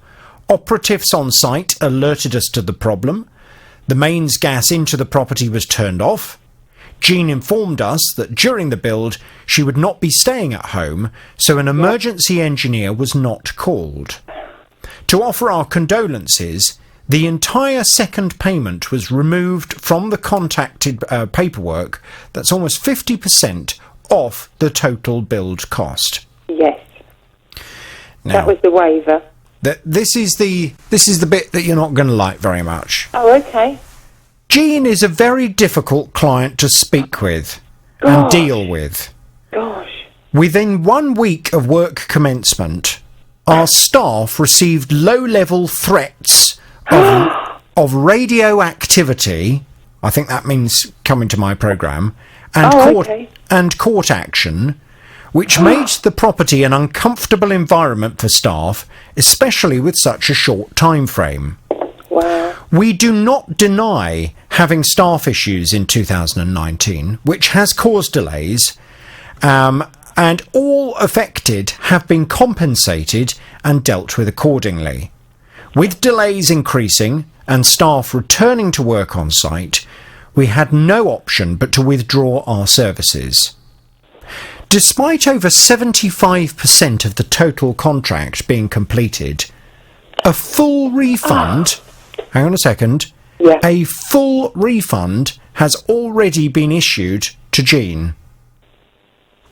Operatives on site alerted us to the problem. The mains gas into the property was turned off. Jean informed us that during the build she would not be staying at home, so an emergency engineer was not called. To offer our condolences, the entire second payment was removed from the contacted paperwork. That's almost 50% off the total build cost. Yes. Now, that was the waiver. This is the bit that you're not going to like very much. Oh, okay. Jean is a very difficult client to speak with and deal with. Gosh. Within 1 week of work commencement, our staff received low-level threats of radioactivity, I think that means coming to my programme, and court action, which made the property an uncomfortable environment for staff, especially with such a short time frame. Wow. We do not deny having staff issues in 2019, which has caused delays, and all affected have been compensated and dealt with accordingly. With delays increasing and staff returning to work on site, we had no option but to withdraw our services. Despite over 75% of the total contract being completed, a full refund... Hang on a second. Yeah. A full refund has already been issued to Jean.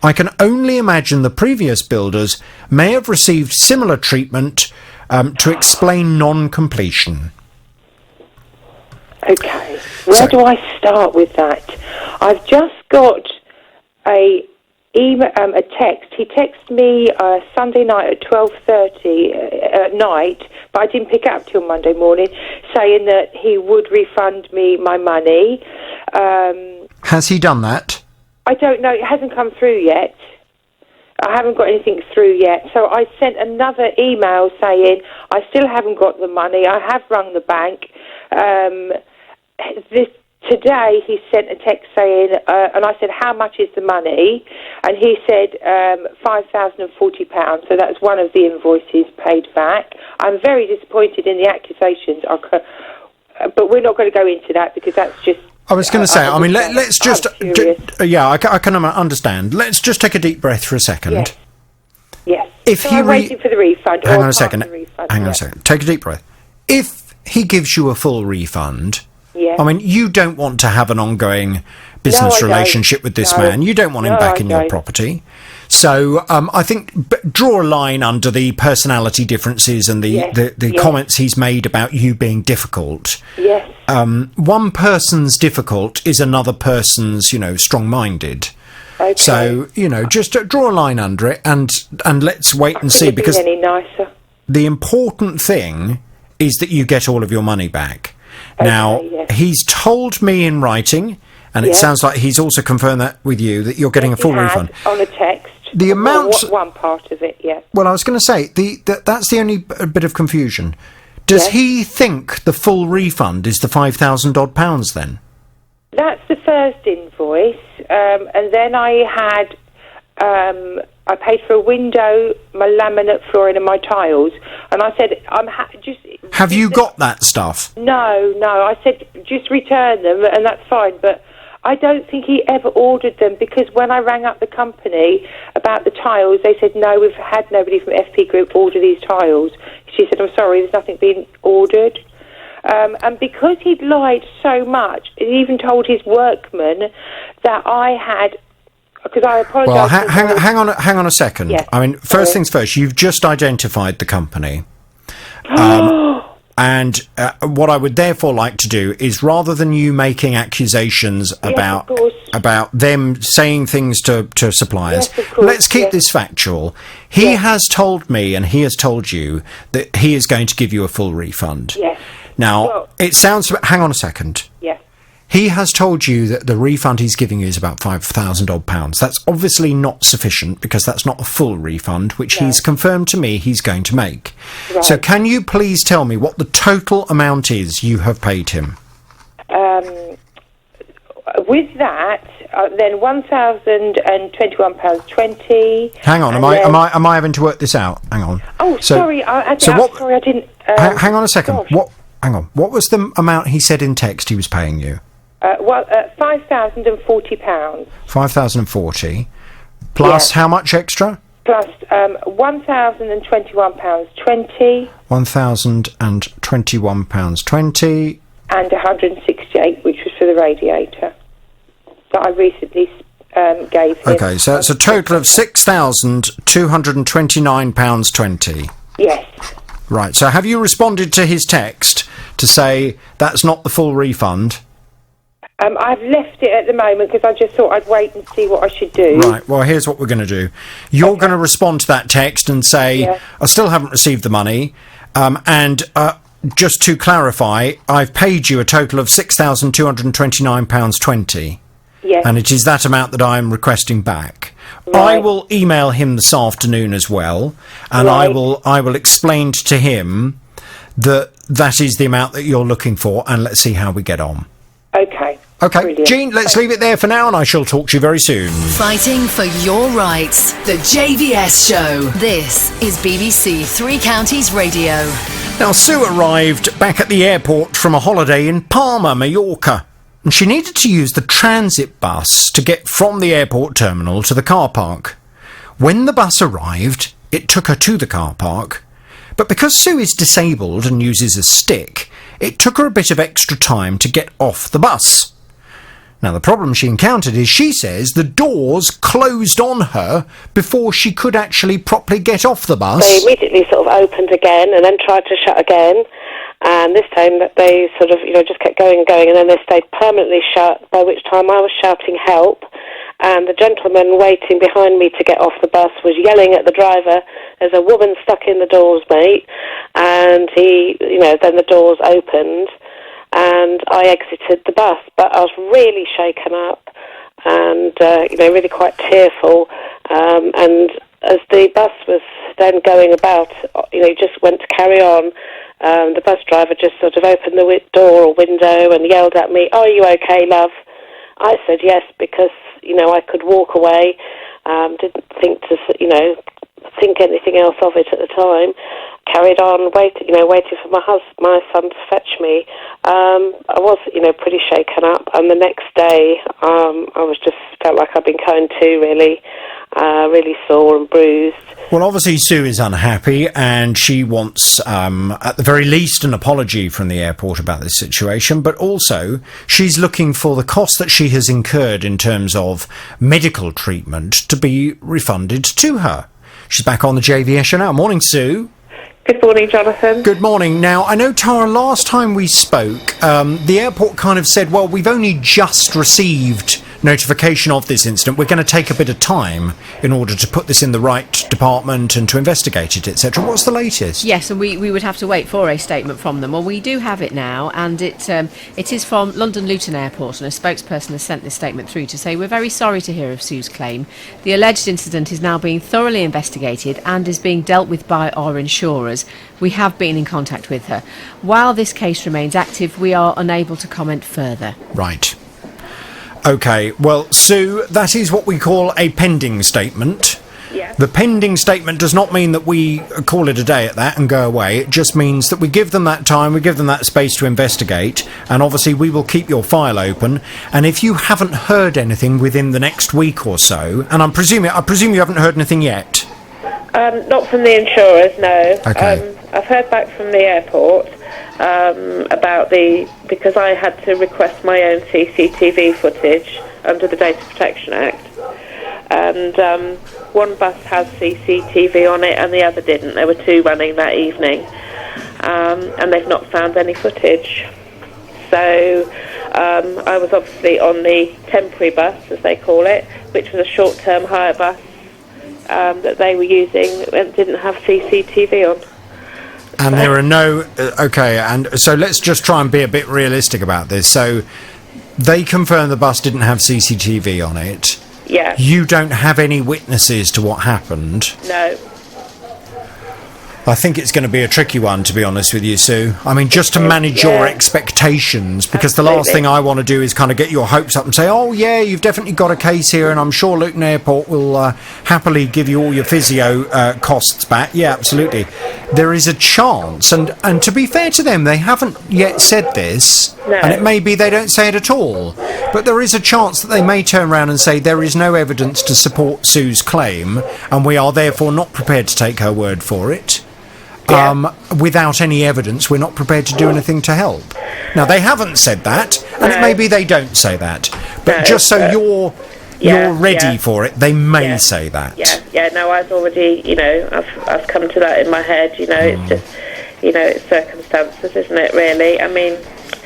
I can only imagine the previous builders may have received similar treatment to explain non-completion. Okay, where do I start with that? I've just got a text. He texted me Sunday night at 12:30 at night, but I didn't pick it up till Monday morning, saying that he would refund me my money. Has he done that? I don't know. It hasn't come through yet. I haven't got anything through yet. So I sent another email saying I still haven't got the money. I have rung the bank. Today he sent a text saying, and I said, how much is the money? And he said £5,040. So that's one of the invoices paid back. I'm very disappointed in the accusations, but we're not going to go into that because that's just... I was going to say, I mean, let's just... I can understand. Let's just take a deep breath for a second. Yes. If so he I'm waiting for the refund. Hang on a second. Hang on a second. Take a deep breath. If he gives you a full refund... I mean, you don't want to have an ongoing business relationship with this man. You don't want him back in your property. So I think draw a line under the personality differences and the comments he's made about you being difficult. Yes. One person's difficult is another person's, strong-minded. Okay. So, just draw a line under it and let's wait and see. Because any nicer. The important thing is that you get all of your money back. Now, he's told me in writing, and it sounds like he's also confirmed that with you, that you're getting a full refund. On a text. The amount... One part of it, Well, I was going to say, that's the only bit of confusion. Does he think the full refund is the £5,000 odd then? That's the first invoice, and then I had... I paid for a window, my laminate flooring and my tiles. And I said, Have you got that stuff? No. I said, just return them and that's fine. But I don't think he ever ordered them because when I rang up the company about the tiles, they said, no, we've had nobody from FP Group order these tiles. She said, I'm sorry, there's nothing being ordered. And because he'd lied so much, he even told his workman that I had... Because I apologise. Well, hang on a second. Yes. I mean, first things first. You've just identified the company, and what I would therefore like to do is, rather than you making accusations about them saying things to suppliers, let's keep this factual. He has told me, and he has told you that he is going to give you a full refund. Yes. Now, it sounds. Hang on a second. Yes. He has told you that the refund he's giving you is about £5,000 odd. That's obviously not sufficient because that's not a full refund, which he's confirmed to me he's going to make. Right. So can you please tell me what the total amount is you have paid him? With that, then £1,021.20. Hang on, am I having to work this out? Hang on. Oh, sorry, I didn't. Hang on a second. Gosh. What was the amount he said in text he was paying you? £5,040. £5,040 plus how much extra? Plus £1,021.20. £1,021.20. And 168, which was for the radiator that I recently gave him. Okay, so it's a total of £6,229.20. Yes. Right, so have you responded to his text to say that's not the full refund? I've left it at the moment because I just thought I'd wait and see what I should do. Right, well, here's what we're going to do. You're going to respond to that text and say, I still haven't received the money, and just to clarify, I've paid you a total of £6,229.20. Yes. And it is that amount that I am requesting back. Right. I will email him this afternoon as well, and I will explain to him that is the amount that you're looking for, and let's see how we get on. Okay. Okay, brilliant. Jean, let's leave it there for now, and I shall talk to you very soon. Fighting for your rights. The JVS Show. This is BBC Three Counties Radio. Now, Sue arrived back at the airport from a holiday in Palma, Mallorca, and she needed to use the transit bus to get from the airport terminal to the car park. When the bus arrived, it took her to the car park, but because Sue is disabled and uses a stick, it took her a bit of extra time to get off the bus. Now, the problem she encountered is, she says, the doors closed on her before she could actually properly get off the bus. They immediately sort of opened again and then tried to shut again. And this time they sort of, just kept going and going, and then they stayed permanently shut, by which time I was shouting help. And the gentleman waiting behind me to get off the bus was yelling at the driver, "There's a woman stuck in the doors, mate." And then the doors opened and I exited the bus. But I was really shaken up and, really quite tearful. And as the bus was then going about, just went to carry on, the bus driver just sort of opened the door or window and yelled at me, "Are you okay, love?" I said yes, because, I could walk away. Didn't think to, think anything else of it at the time. Carried on, waiting for my son to fetch me. I was, pretty shaken up. And the next day, I felt like I'd been coned to, really, really sore and bruised. Well, obviously Sue is unhappy, and she wants, at the very least, an apology from the airport about this situation, but also she's looking for the cost that she has incurred in terms of medical treatment to be refunded to her. She's back on the JVS show now. Morning, Sue. Good morning, Jonathan. Good morning. Now, I know, Tara, last time we spoke, the airport kind of said, well, we've only just received notification of this incident. We're going to take a bit of time in order to put this in the right department and to investigate it, etc. What's the latest? Yes, and we would have to wait for a statement from them. Well, we do have it now, and it is from London Luton Airport, and a spokesperson has sent this statement through to say, "We're very sorry to hear of Sue's claim. The alleged incident is now being thoroughly investigated and is being dealt with by our insurers. We have been in contact with her. While this case remains active, we are unable to comment further." Right. OK, well, Sue, that is what we call a pending statement. Yeah. The pending statement does not mean that we call it a day at that and go away. It just means that we give them that time, we give them that space to investigate, and obviously we will keep your file open. And if you haven't heard anything within the next week or so, and I presume you haven't heard anything yet? Not from the insurers, no. Okay. I've heard back from the airport about because I had to request my own CCTV footage under the Data Protection Act, and one bus has CCTV on it and the other didn't. There were two running that evening, and they've not found any footage. So I was obviously on the temporary bus, as they call it, which was a short-term hire bus that they were using and didn't have CCTV on. And there are no... OK, and so let's just try and be a bit realistic about this. So they confirmed the bus didn't have CCTV on it. Yeah. You don't have any witnesses to what happened. No. I think it's going to be a tricky one, to be honest with you, Sue. I mean, just to manage your expectations, because the last thing I want to do is kind of get your hopes up and say, oh, yeah, you've definitely got a case here, and I'm sure Luton Airport will happily give you all your physio costs back. Yeah, absolutely. There is a chance, and to be fair to them, they haven't yet said this, and it may be they don't say it at all, but there is a chance that they may turn around and say there is no evidence to support Sue's claim, and we are therefore not prepared to take her word for it. Without any evidence, we're not prepared to do anything to help. Now, they haven't said that, and it may be they don't say that, but just so you're ready for it, they may say that. No, I've already, I've come to that in my head, it's just, it's circumstances, isn't it, really? I mean...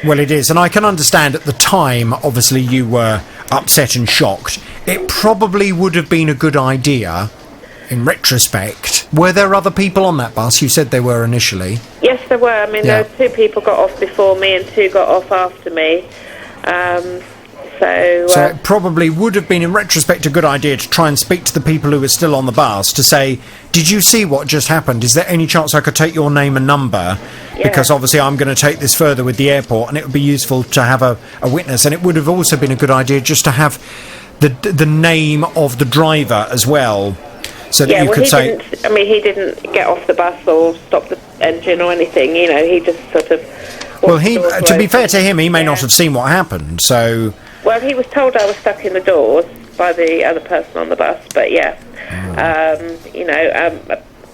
Well, it is, and I can understand at the time, obviously, you were upset and shocked. It probably would have been a good idea... In retrospect, were there other people on that bus? You said there were initially. Yes, there were. I mean, there were two people got off before me and two got off after me. So it probably would have been, in retrospect, a good idea to try and speak to the people who were still on the bus to say, did you see what just happened? Is there any chance I could take your name and number? Yeah. Because obviously I'm going to take this further with the airport, and it would be useful to have a witness. And it would have also been a good idea just to have the name of the driver as well. So that you could say... he didn't get off the bus or stop the engine or anything, he just sort of... Well, to be fair to him, he may not have seen what happened, so... Well, he was told I was stuck in the doors by the other person on the bus, but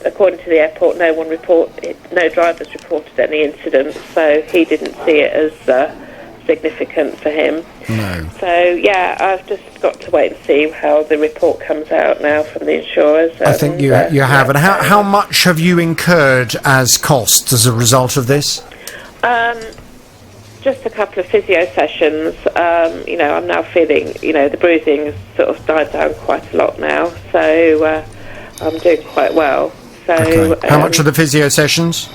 according to the airport, no drivers reported any incident, so he didn't see it as significant for him. No. So, yeah, I've just got to wait and see how the report comes out now from the insurers. I think you have. And how much have you incurred as costs as a result of this? Just a couple of physio sessions. I'm now feeling, the bruising has sort of died down quite a lot now, so I'm doing quite well. So, okay. How much are the physio sessions?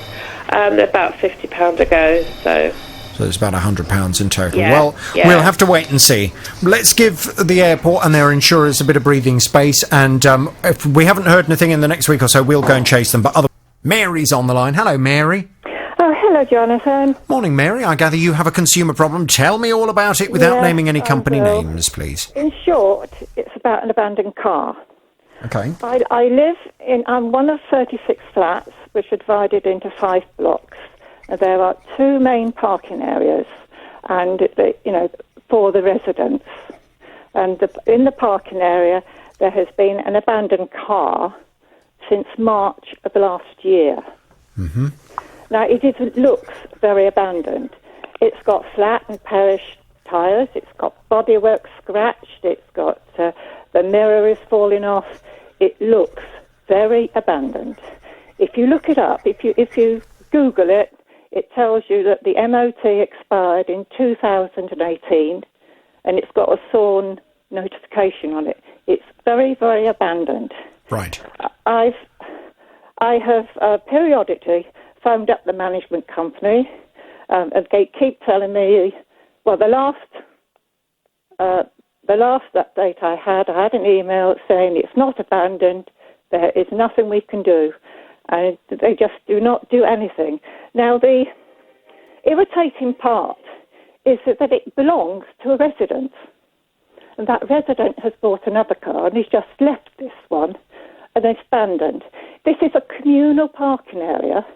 They're about £50 a go, so it's about £100 in total. Yeah, well, we'll have to wait and see. Let's give the airport and their insurers a bit of breathing space, and if we haven't heard anything in the next week or so, we'll go and chase them. But Mary's on the line. Hello, Mary. Oh, hello, Jonathan. Morning, Mary. I gather you have a consumer problem. Tell me all about it without naming any company names, please. In short, it's about an abandoned car. Okay. I'm one of 36 flats, which are divided into 5 blocks. There are 2 main parking areas, and for the residents. And in the parking area, there has been an abandoned car since March of last year. Mm-hmm. Now, it looks very abandoned. It's got flat and perished tyres. It's got bodywork scratched. It's got the mirror is falling off. It looks very abandoned. If you look it up, if you Google it, it tells you that the MOT expired in 2018, and it's got a SORN notification on it. It's very, very abandoned. Right. I have periodically phoned up the management company, and they keep telling me, well, the last update I had an email saying it's not abandoned, there is nothing we can do, and they just do not do anything. Now, the irritating part is that it belongs to a resident, and that resident has bought another car, and he's just left this one, and it's abandoned. This is a communal parking area.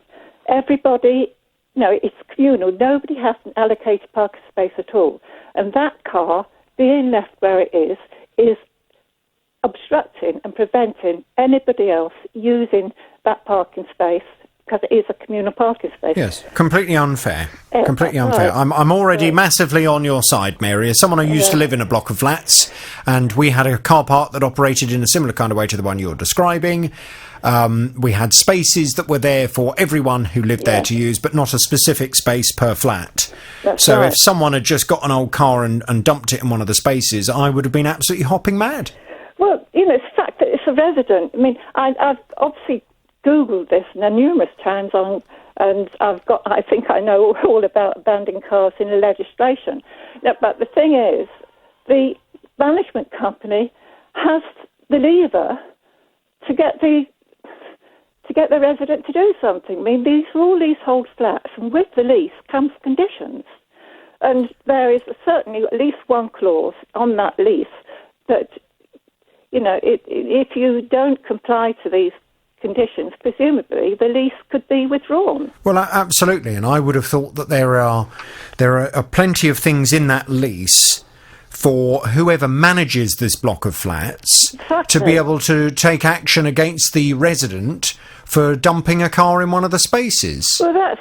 Everybody, it's communal. Nobody has an allocated parking space at all. And that car, being left where it is obstructing and preventing anybody else using that parking space, because it is a communal parking space. Yes, completely unfair. Completely that's unfair. right. I'm already massively on your side, Mary. As someone who used to live in a block of flats, and we had a car park that operated in a similar kind of way to the one you're describing. We had spaces that were there for everyone who lived there to use, but not a specific space per flat. That's so right. if someone had just got an old car and dumped it in one of the spaces, I would have been absolutely hopping mad. Well, it's the fact that it's a resident. I mean, I've obviously Googled this numerous times and I think I know all about abandoned cars in the legislation. But the thing is, the management company has the lever to get the resident to do something. I mean, these are all leasehold flats, and with the lease comes conditions. And there is certainly at least one clause on that lease that, if you don't comply to these conditions, presumably the lease could be withdrawn. Well, absolutely, and I would have thought that there are plenty of things in that lease for whoever manages this block of flats to be able to take action against the resident for dumping a car in one of the spaces. Well, that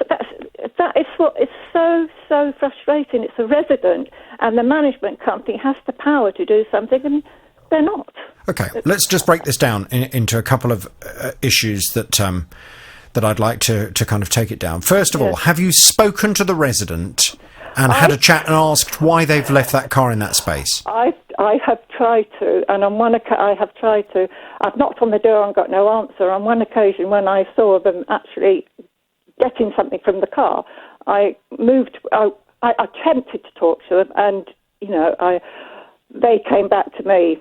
is what is so frustrating. It's a resident, and the management company has the power to do something, and they're not. Okay, let's just break this down into a couple of issues that I'd like to kind of take it down. First of all, have you spoken to the resident and had a chat and asked why they've left that car in that space? I have tried to, and on one occasion I have tried to. I've knocked on the door and got no answer. On one occasion, when I saw them actually getting something from the car, I attempted to talk to them, and they came back to me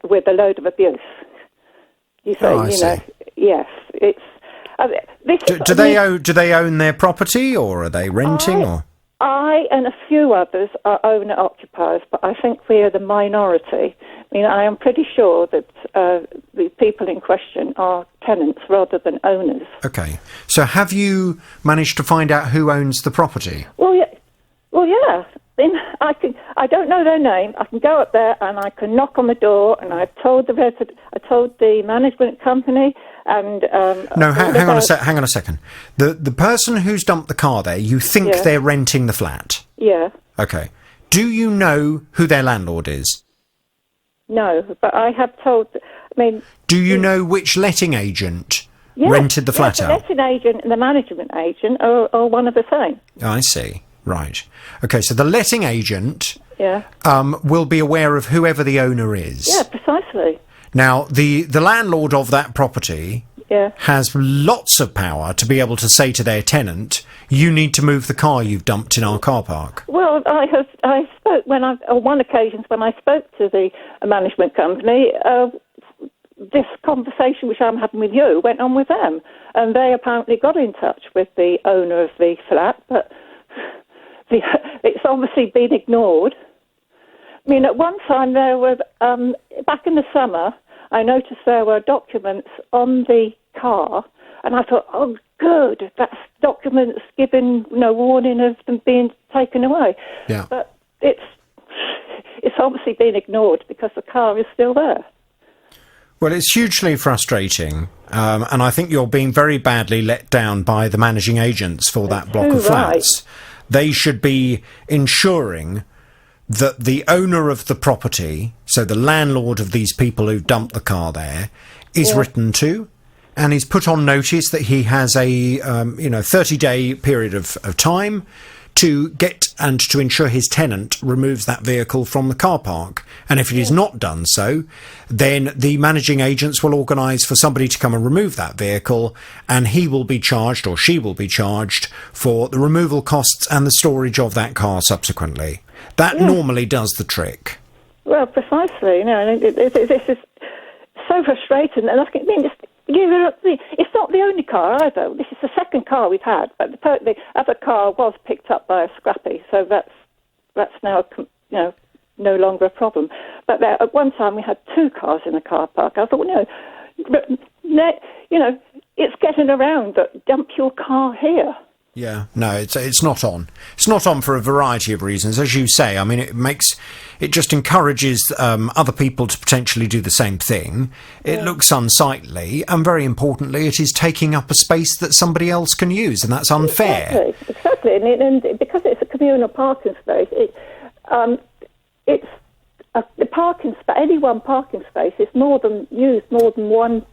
with a load of abuse. Yes, it's. Do they own their property, or are they renting, or? I and a few others are owner-occupiers, but I think we are the minority. I mean, I am pretty sure that the people in question are tenants rather than owners. Okay. So have you managed to find out who owns the property? Well, yeah. Then I don't know their name. I can go up there and I can knock on the door, and I've told the management company. And no, hang on a second. The person who's dumped the car there, you think they're renting the flat? Yeah. Okay. Do you know who their landlord is? No, but I have told. I mean, Do you know which letting agent rented the flat out? The letting agent and the management agent are one of the same. I see. Right. Okay, so the letting agent Yeah. will be aware of whoever the owner is. Yeah, precisely. Now, the landlord of that property Yeah. has lots of power to be able to say to their tenant, you need to move the car you've dumped in our car park. Well, I spoke on one occasion when I spoke to the management company. This conversation which I'm having with you went on with them, and they apparently got in touch with the owner of the flat, but it's obviously been ignored. I mean, at one time there were, back in the summer, I noticed there were documents on the car, and I thought, oh, good, that's documents giving no warning of them being taken away. Yeah. But it's obviously been ignored because the car is still there. Well, it's hugely frustrating, and I think you're being very badly let down by the managing agents for that block of flats. They should be ensuring that the owner of the property, so the landlord of these people who've dumped the car there, is written to, and is put on notice that he has a 30-day period of time to get and to ensure his tenant removes that vehicle from the car park. And if it is not done so, then the managing agents will organise for somebody to come and remove that vehicle, and he will be charged, or she will be charged, for the removal costs and the storage of that car subsequently. That normally does the trick. Well, precisely. This is so frustrating. And I mean, it's not the only car either. This is the second car we've had, but the other car was picked up by a scrappy, so that's now no longer a problem. But at one time we had two cars in the car park. I thought, it's getting around that dump your car here. Yeah, no, it's not on. It's not on for a variety of reasons, as you say. I mean, it just encourages other people to potentially do the same thing. It looks unsightly, and very importantly, it is taking up a space that somebody else can use, and that's unfair. Exactly. And because it's a communal parking space, the parking space. Any one parking space is used more than one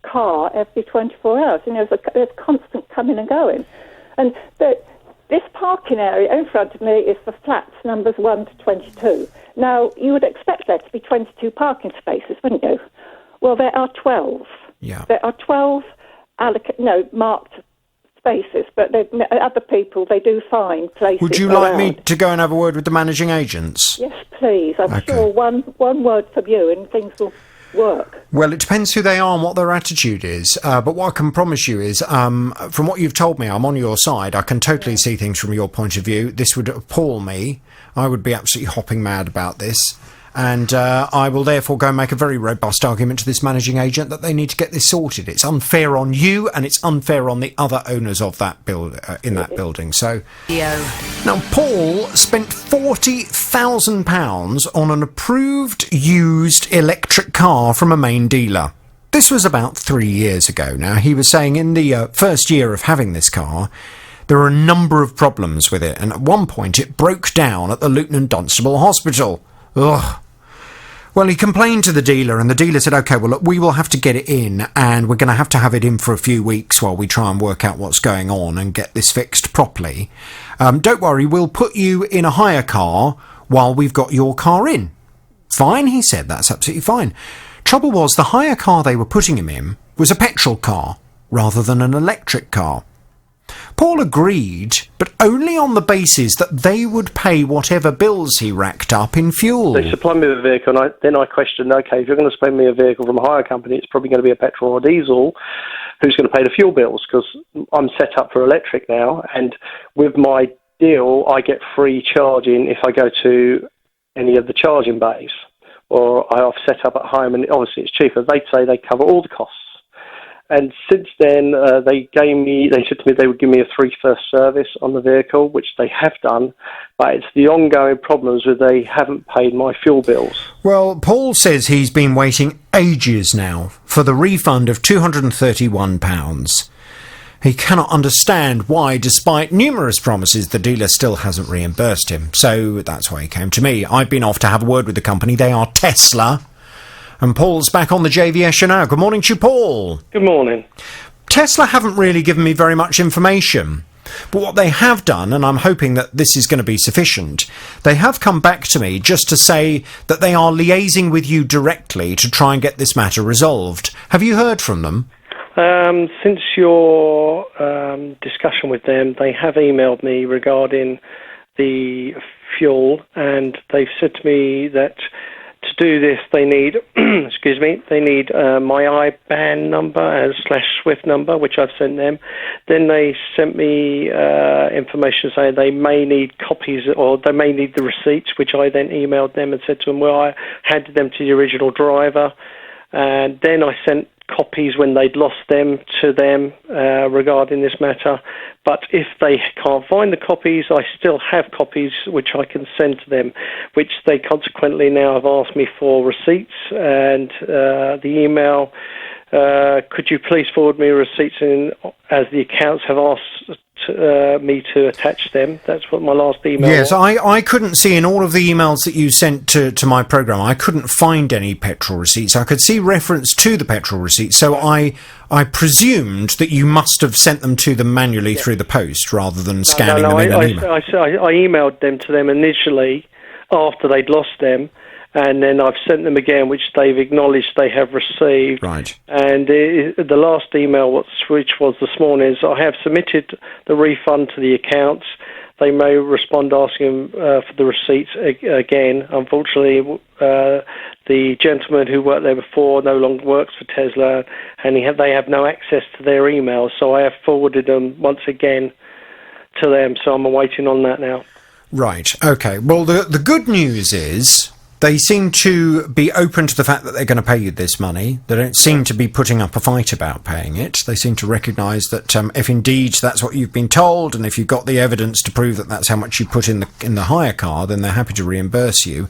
car every 24 hours. There's constant coming and going. And this parking area in front of me is for flats numbers 1 to 22. Now, you would expect there to be 22 parking spaces, wouldn't you? Well, there are 12. Yeah. There are 12 marked spaces, but other people, they do find places. Would you like me to go and have a word with the managing agents? Yes, please. I'm sure one word from you and things will work. Well, it depends who they are and what their attitude is. But what I can promise you is, from what you've told me, I'm on your side. I can totally see things from your point of view. This would appall me. I would be absolutely hopping mad about this. And I will therefore go and make a very robust argument to this managing agent that they need to get this sorted. It's unfair on you, and it's unfair on the other owners of that in that building. So, now Paul spent £40,000 on an approved used electric car from a main dealer. This was about 3 years ago. Now, he was saying in the first year of having this car, there were a number of problems with it, and at one point it broke down at the Luton and Dunstable Hospital. Ugh. Well, he complained to the dealer, and the dealer said, OK, well, look, we will have to get it in, and we're going to have it in for a few weeks while we try and work out what's going on and get this fixed properly. Don't worry, we'll put you in a hire car while we've got your car in. Fine, he said, that's absolutely fine. Trouble was, the hire car they were putting him in was a petrol car rather than an electric car. Paul agreed, but only on the basis that they would pay whatever bills he racked up in fuel. They supplied me with a vehicle, and then I questioned, OK, if you're going to supply me a vehicle from a hire company, it's probably going to be a petrol or diesel. Who's going to pay the fuel bills? Because I'm set up for electric now, and with my deal, I get free charging if I go to any of the charging bays, or I've set up at home, and obviously it's cheaper. They say they cover all the costs. And since then, they said to me they would give me a 3-first service on the vehicle, which they have done, but it's the ongoing problems where they haven't paid my fuel bills. Well, Paul says he's been waiting ages now for the refund of £231. He cannot understand why, despite numerous promises, the dealer still hasn't reimbursed him. So that's why he came to me. I've been off to have a word with the company. They are Tesla. And Paul's back on the JVS show now. Good morning to you, Paul. Good morning. Tesla haven't really given me very much information. But what they have done, and I'm hoping that this is going to be sufficient, they have come back to me just to say that they are liaising with you directly to try and get this matter resolved. Have you heard from them? Since your discussion with them, they have emailed me regarding the fuel, and they've said to me that to do this they need, they need my IBAN number /SWIFT number, which I've sent them. Then they sent me information saying they may need copies, or they may need the receipts, which I then emailed them and said to them, well, I handed them to the original driver, and then I sent copies when they'd lost them to them regarding this matter. But if they can't find the copies, I still have copies which I can send to them, which they consequently now have asked me for receipts. And the email, could you please forward me receipts as the accounts have asked me to attach them. That's what my last email was. Yes, I couldn't see in all of the emails that you sent to my programme, I couldn't find any petrol receipts. I could see reference to the petrol receipts, so I presumed that you must have sent them to them manually through the post rather than scanning them in an email. I emailed them to them initially after they'd lost them, and then I've sent them again, which they've acknowledged they have received. Right. And the last email, which was this morning, is I have submitted the refund to the accounts. They may respond asking for the receipts again. Unfortunately, the gentleman who worked there before no longer works for Tesla, and they have no access to their emails. So I have forwarded them once again to them. So I'm awaiting on that now. Right. Okay. Well, the good news is they seem to be open to the fact that they're going to pay you this money. They don't seem to be putting up a fight about paying it. They seem to recognise that if indeed that's what you've been told, and if you've got the evidence to prove that that's how much you put in the hire car, then they're happy to reimburse you.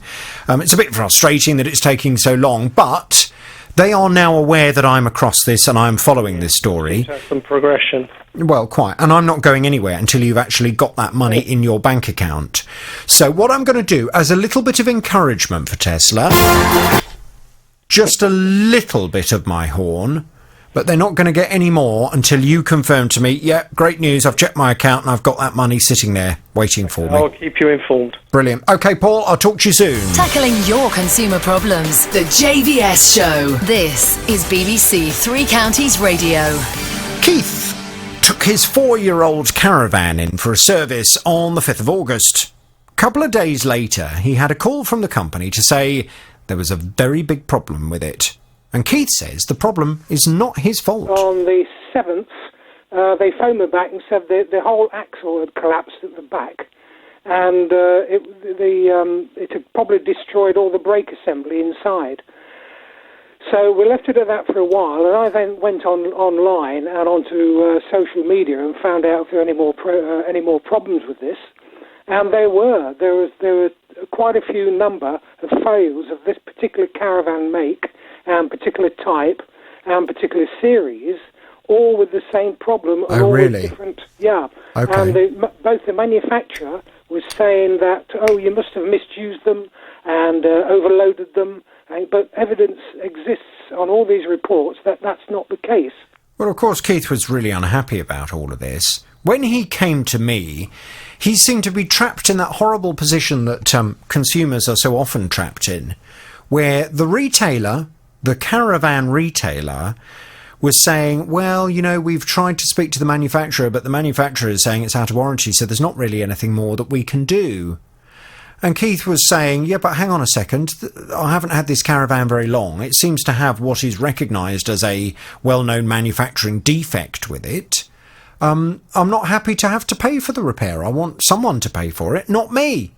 It's a bit frustrating that it's taking so long, but they are now aware that I'm across this and I'm following this story. Some progression. Well, quite. And I'm not going anywhere until you've actually got that money in your bank account. So what I'm going to do, as a little bit of encouragement for Tesla, just a little bit of my horn, but they're not going to get any more until you confirm to me, yeah, great news, I've checked my account and I've got that money sitting there waiting for me. I'll keep you informed. Brilliant. OK, Paul, I'll talk to you soon. Tackling your consumer problems, the JVS Show. This is BBC Three Counties Radio. Keith took his 4-year-old caravan in for a service on the 5th of August. A couple of days later, he had a call from the company to say there was a very big problem with it. And Keith says the problem is not his fault. On the 7th, they phoned me back and said the whole axle had collapsed at the back, and it had probably destroyed all the brake assembly inside. So we left it at that for a while, and I then went online and onto social media and found out if there were any more problems with this. And there were quite a few number of fails of this particular caravan make and particular type and particular series, all with the same problem. Oh, all really? With different, yeah. Okay. And both the manufacturer was saying that, you must have misused them and overloaded them, but evidence exists on all these reports that that's not the case. Well, of course, Keith was really unhappy about all of this. When he came to me, he seemed to be trapped in that horrible position that consumers are so often trapped in, where the caravan retailer, was saying, well, we've tried to speak to the manufacturer, but the manufacturer is saying it's out of warranty, so there's not really anything more that we can do. And Keith was saying, yeah, but hang on a second, I haven't had this caravan very long. It seems to have what is recognised as a well-known manufacturing defect with it. I'm not happy to have to pay for the repair. I want someone to pay for it, not me.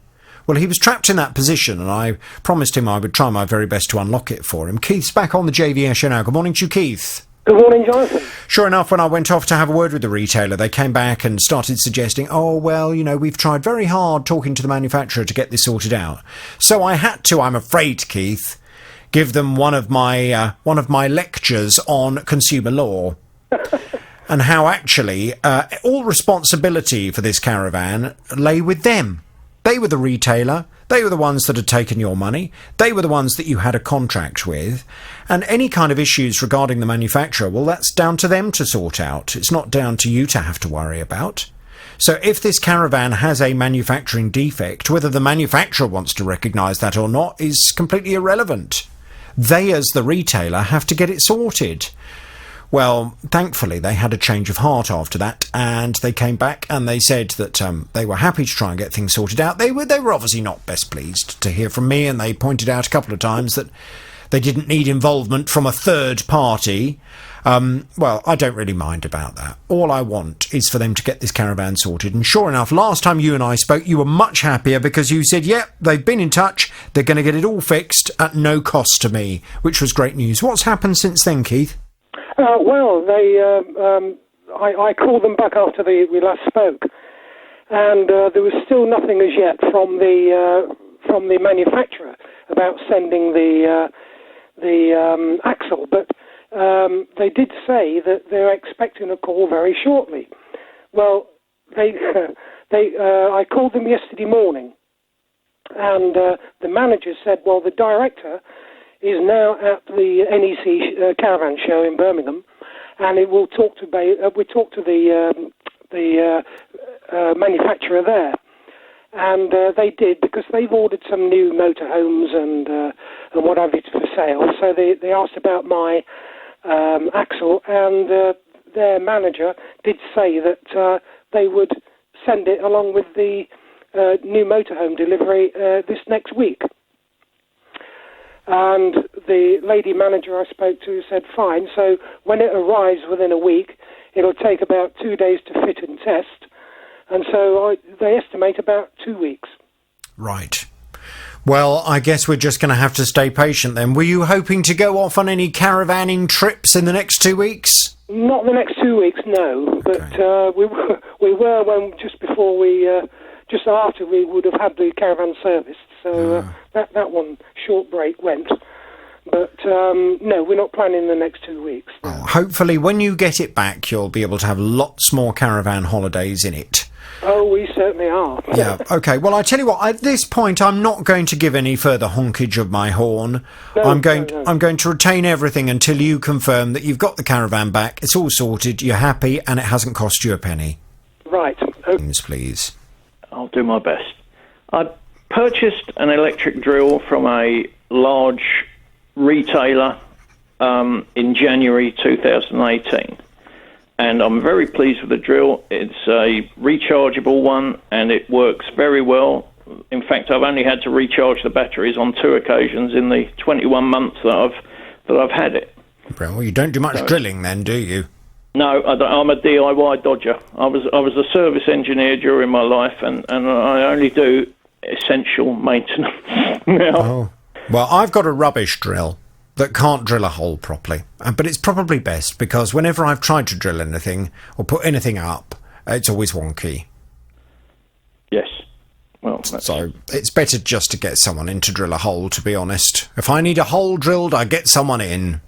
Well, he was trapped in that position, and I promised him I would try my very best to unlock it for him. Keith's back on the JVS show now. Good morning to you, Keith. Good morning, Jonathan. Sure enough, when I went off to have a word with the retailer, they came back and started suggesting, oh, well, we've tried very hard talking to the manufacturer to get this sorted out. So I had to, I'm afraid, Keith, give them one of my lectures on consumer law. and how actually all responsibility for this caravan lay with them. They were the retailer. They were the ones that had taken your money. They were the ones that you had a contract with. And any kind of issues regarding the manufacturer, well, that's down to them to sort out. It's not down to you to have to worry about. So if this caravan has a manufacturing defect, whether the manufacturer wants to recognise that or not is completely irrelevant. They, as the retailer, have to get it sorted. Well, thankfully, they had a change of heart after that, and they came back and they said that they were happy to try and get things sorted out. They were obviously not best pleased to hear from me, and they pointed out a couple of times that they didn't need involvement from a third party. Well, I don't really mind about that. All I want is for them to get this caravan sorted. And sure enough, last time you and I spoke, you were much happier because you said, yep, they've been in touch. They're going to get it all fixed at no cost to me, which was great news. What's happened since then, Keith? Well, I called them back after we last spoke, and there was still nothing as yet from the manufacturer about sending the axle, but they did say that they're expecting a call very shortly. Well, I called them yesterday morning, and the manager said, well, the director is now at the NEC Caravan Show in Birmingham, and it will talk to the manufacturer there. And they did, because they've ordered some new motorhomes and what have you for sale. So they asked about my axle, and their manager did say that they would send it along with the new motorhome delivery this next week. And the lady manager I spoke to said, fine, so when it arrives within a week, it'll take about 2 days to fit and test. And so they estimate about 2 weeks. Right. Well, I guess we're just going to have to stay patient then. Were you hoping to go off on any caravanning trips in the next 2 weeks? Not the next 2 weeks, no. Okay. But we were when just after we would have had the caravan serviced. So that one short break went. But no, we're not planning the next 2 weeks. No. Well, hopefully when you get it back, you'll be able to have lots more caravan holidays in it. Oh, we certainly are. Yeah, OK. Well, I tell you what, at this point, I'm not going to give any further honkage of my horn. No, I'm going to retain everything until you confirm that you've got the caravan back, it's all sorted, you're happy, and it hasn't cost you a penny. Right. Okay. Please. I'll do my best. I purchased an electric drill from a large retailer in January 2018. And I'm very pleased with the drill. It's a rechargeable one, and it works very well. In fact, I've only had to recharge the batteries on 2 occasions in the 21 months that I've had it. Well, you don't do much drilling then, do you? No, I'm a DIY dodger. I was a service engineer during my life, and I only do essential maintenance now. Oh. Well, I've got a rubbish drill that can't drill a hole properly. But it's probably best, because whenever I've tried to drill anything or put anything up, it's always wonky. Yes. Well, so it's better just to get someone in to drill a hole, to be honest. If I need a hole drilled, I get someone in.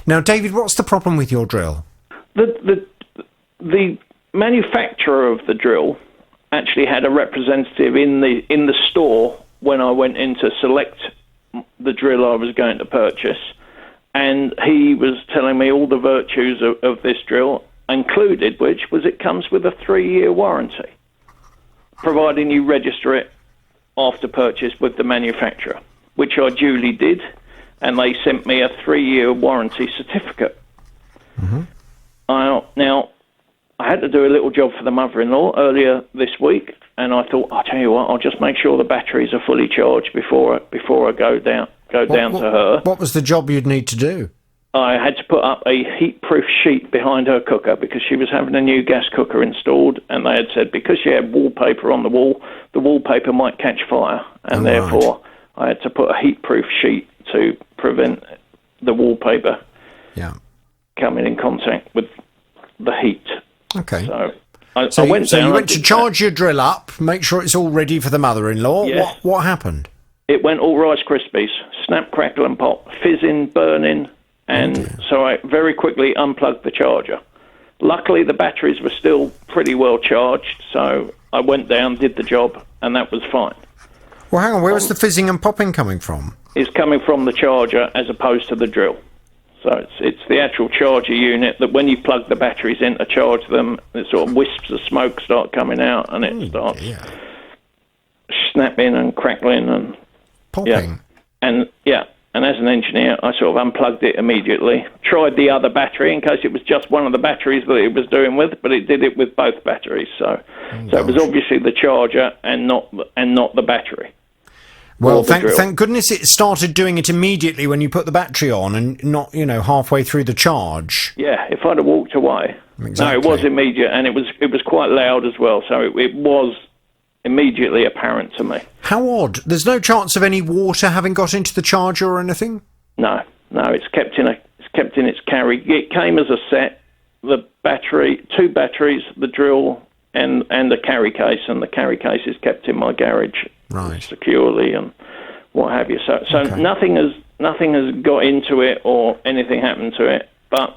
Now, David, what's the problem with your drill? The manufacturer of the drill actually had a representative in the store when I went in to select the drill I was going to purchase, and he was telling me all the virtues of this drill, included which was it comes with a 3-year warranty, providing you register it after purchase with the manufacturer, which I duly did, and they sent me a 3-year warranty certificate. Mm-hmm. Now, I had to do a little job for the mother-in-law earlier this week, and I thought, I'll tell you what, I'll just make sure the batteries are fully charged before I go down to her. What was the job you'd need to do? I had to put up a heat-proof sheet behind her cooker because she was having a new gas cooker installed, and they had said because she had wallpaper on the wall, the wallpaper might catch fire, and therefore I had to put a heat-proof sheet to prevent the wallpaper coming in contact with the heat. Okay. So I went down. You went to charge your drill up, make sure it's all ready for the mother-in-law. Yeah. What happened? It went all Rice Krispies, snap, crackle and pop, fizzing, burning, and so I very quickly unplugged the charger. Luckily, the batteries were still pretty well charged, so I went down, did the job, and that was fine. Well, hang on, where was the fizzing and popping coming from? It's coming from the charger as opposed to the drill. So it's the actual charger unit that when you plug the batteries in to charge them, it sort of wisps of smoke start coming out, and it starts snapping and crackling and popping. And as an engineer, I sort of unplugged it immediately. Tried the other battery in case it was just one of the batteries that it was doing with, but it did it with both batteries. So it was obviously the charger and not the battery. Well, thank goodness it started doing it immediately when you put the battery on, and not halfway through the charge. Yeah, if I'd have walked away. Exactly. No, it was immediate, and it was quite loud as well. So it was immediately apparent to me. How odd! There's no chance of any water having got into the charger or anything. No, it's kept in its carry. It came as a set. The battery, 2 batteries, the drill, and the carry case, and the carry case is kept in my garage securely and what have you. So nothing has got into it or anything happened to it. But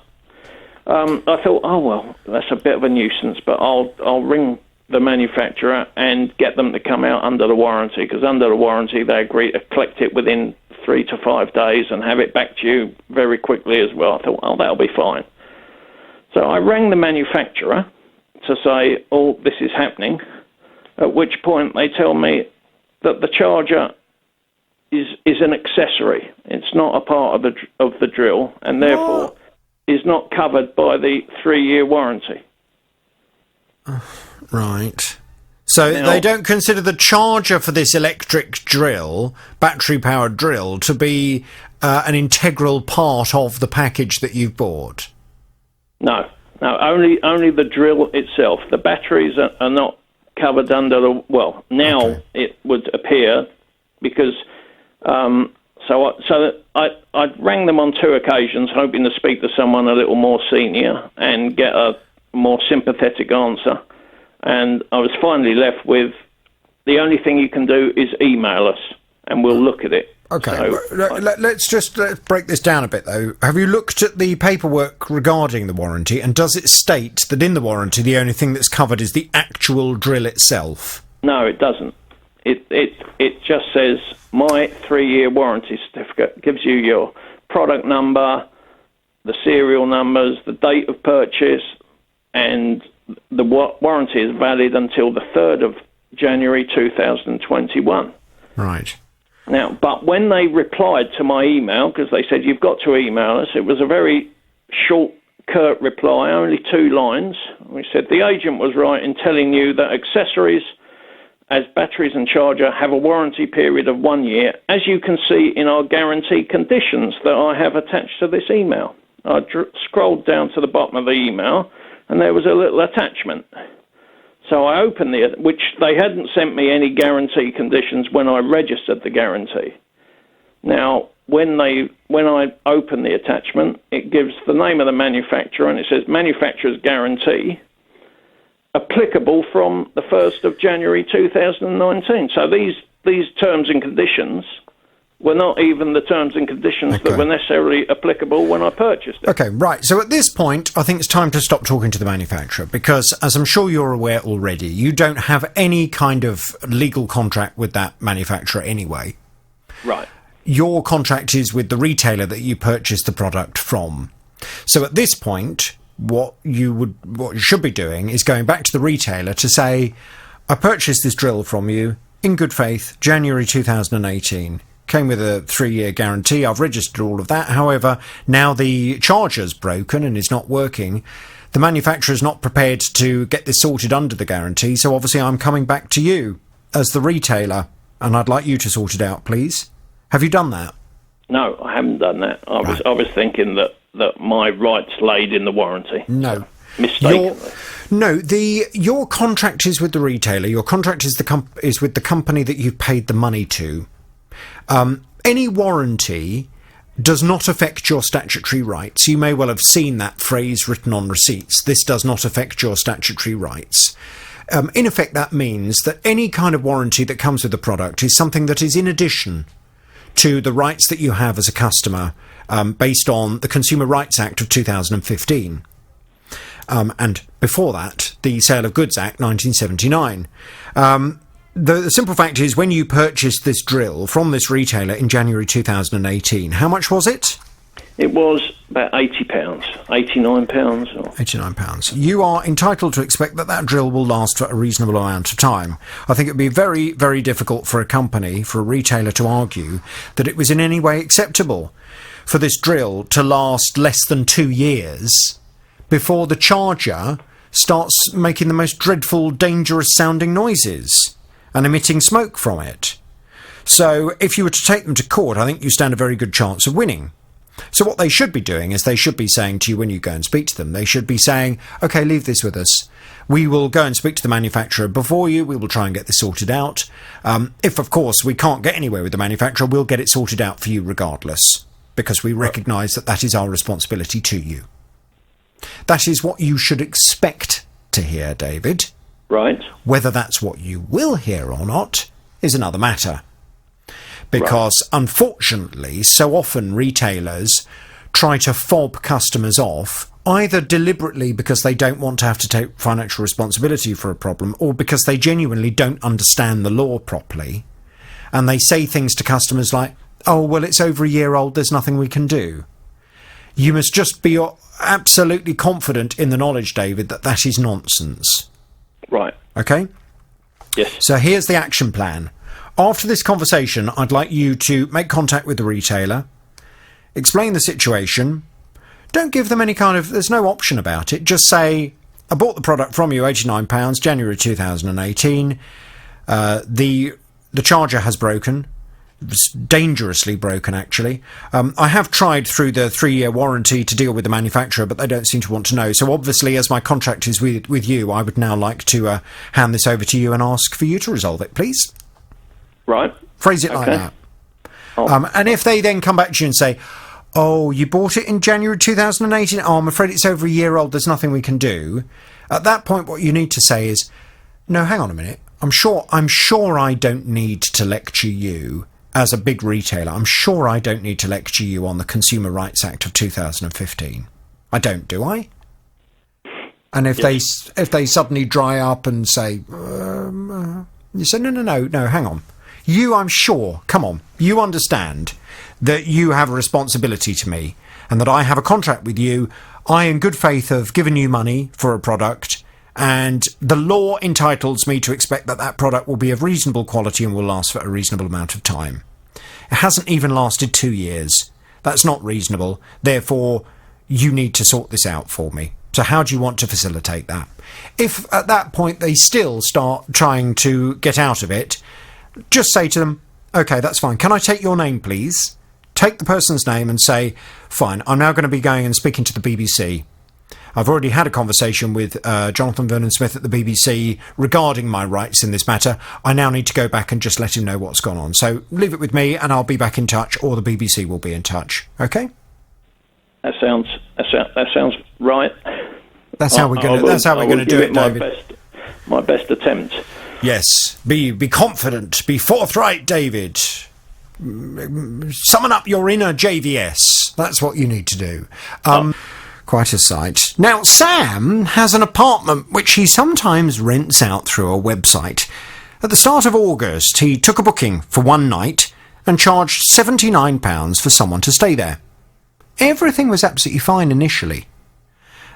I thought, oh well, that's a bit of a nuisance. But I'll ring the manufacturer and get them to come out under the warranty, because under the warranty they agree to collect it within 3 to 5 days and have it back to you very quickly as well. I thought, oh, that'll be fine. So I rang the manufacturer to say, oh, this is happening, at which point they tell me that the charger is an accessory. It's not a part of the drill, and therefore is not covered by the 3-year warranty. Right. So they don't consider the charger for this electric drill, battery-powered drill, to be an integral part of the package that you've bought? No, only the drill itself. The batteries are not covered under the... Well, now it would appear, because... So I rang them on 2 occasions, hoping to speak to someone a little more senior and get a more sympathetic answer. And I was finally left with, the only thing you can do is email us, and we'll look at it. Okay, so, let's break this down a bit, though. Have you looked at the paperwork regarding the warranty, and does it state that in the warranty the only thing that's covered is the actual drill itself? No, it doesn't. It just says, my 3-year warranty certificate gives you your product number, the serial numbers, the date of purchase, and the warranty is valid until the 3rd of January 2021. Right. Now, but when they replied to my email, because they said, you've got to email us, it was a very short, curt reply, only 2 lines. We said, the agent was right in telling you that accessories as batteries and charger have a warranty period of 1 year, as you can see in our guarantee conditions that I have attached to this email. I scrolled down to the bottom of the email, and there was a little attachment. So I opened which they hadn't sent me any guarantee conditions when I registered the guarantee. Now, when I open the attachment, it gives the name of the manufacturer, and it says manufacturer's guarantee, applicable from the 1st of January 2019. So these terms and conditions were not even the terms and conditions that were necessarily applicable when I purchased it. Okay, right. So at this point, I think it's time to stop talking to the manufacturer, because, as I'm sure you're aware already, you don't have any kind of legal contract with that manufacturer anyway. Right. Your contract is with the retailer that you purchased the product from. So at this point, what you should be doing is going back to the retailer to say, I purchased this drill from you in good faith, January 2018. Came with a 3-year guarantee. I've registered all of that. However, now the charger's broken and is not working. The manufacturer's not prepared to get this sorted under the guarantee, so obviously I'm coming back to you as the retailer, and I'd like you to sort it out, please. Have you done that? No, I haven't done that. I was thinking that my rights laid in the warranty. No. Mistakenly. Your contract is with the retailer. Your contract is with the company that you've paid the money to. Any warranty does not affect your statutory rights. You may well have seen that phrase written on receipts. This does not affect your statutory rights. In effect, that means that any kind of warranty that comes with the product is something that is in addition to the rights that you have as a customer, based on the Consumer Rights Act of 2015. and before that, the Sale of Goods Act 1979. The simple fact is, when you purchased this drill from this retailer in January 2018, how much was it? It was about £80, £89. Or... £89. You are entitled to expect that drill will last for a reasonable amount of time. I think it would be very, very difficult for a company, for a retailer, to argue that it was in any way acceptable for this drill to last less than 2 years before the charger starts making the most dreadful, dangerous-sounding noises and emitting smoke from it. So if you were to take them to court, I think you stand a very good chance of winning. So what they should be doing is they should be saying to you, when you go and speak to them, they should be saying, OK, leave this with us. We will go and speak to the manufacturer before you. We will try and get this sorted out. If, of course, we can't get anywhere with the manufacturer, we'll get it sorted out for you regardless, because we recognise that is our responsibility to you. That is what you should expect to hear, David. Right. Whether that's what you will hear or not is another matter. Because, unfortunately, so often retailers try to fob customers off, either deliberately because they don't want to have to take financial responsibility for a problem, or because they genuinely don't understand the law properly, and they say things to customers like, oh, well, it's over a year old, there's nothing we can do. You must just be absolutely confident in the knowledge, David, that is nonsense. Right. OK? Yes. So here's the action plan. After this conversation, I'd like you to make contact with the retailer, explain the situation. Don't give them any kind of... There's no option about it. Just say, I bought the product from you, £89, January 2018. The charger has broken. It's dangerously broken, actually. I have tried through the 3-year warranty to deal with the manufacturer, but they don't seem to want to know. So obviously, as my contract is with you, I would now like to hand this over to you and ask for you to resolve it, please. Right. Phrase it like that. And if they then come back to you and say, oh, you bought it in January 2018? Oh, I'm afraid it's over a year old. There's nothing we can do. At that point, what you need to say is, no, hang on a minute. I'm sure I don't need to lecture you as a big retailer. I'm sure I don't need to lecture you on the Consumer Rights Act of 2015. I don't, do I? And if they suddenly dry up and say, you say, no, hang on. You, I'm sure, come on, you understand that you have a responsibility to me and that I have a contract with you. I, in good faith, have given you money for a product, and the law entitles me to expect that product will be of reasonable quality and will last for a reasonable amount of time. It hasn't even lasted 2 years. That's not reasonable. Therefore, you need to sort this out for me. So how do you want to facilitate that? If at that point they still start trying to get out of it, just say to them, OK, that's fine. Can I take your name, please? Take the person's name and say, fine, I'm now going to be going and speaking to the BBC. I've already had a conversation with Jonathan Vernon-Smith at the BBC regarding my rights in this matter. I now need to go back and just let him know what's gone on. So leave it with me and I'll be back in touch, or the BBC will be in touch. OK? That sounds right. That's how we're going to do it, David. My best attempt. Yes. Be confident. Be forthright, David. Summon up your inner JVS. That's what you need to do. Quite a sight. Now, Sam has an apartment which he sometimes rents out through a website. At the start of August, he took a booking for one night and charged £79 for someone to stay there. Everything was absolutely fine initially,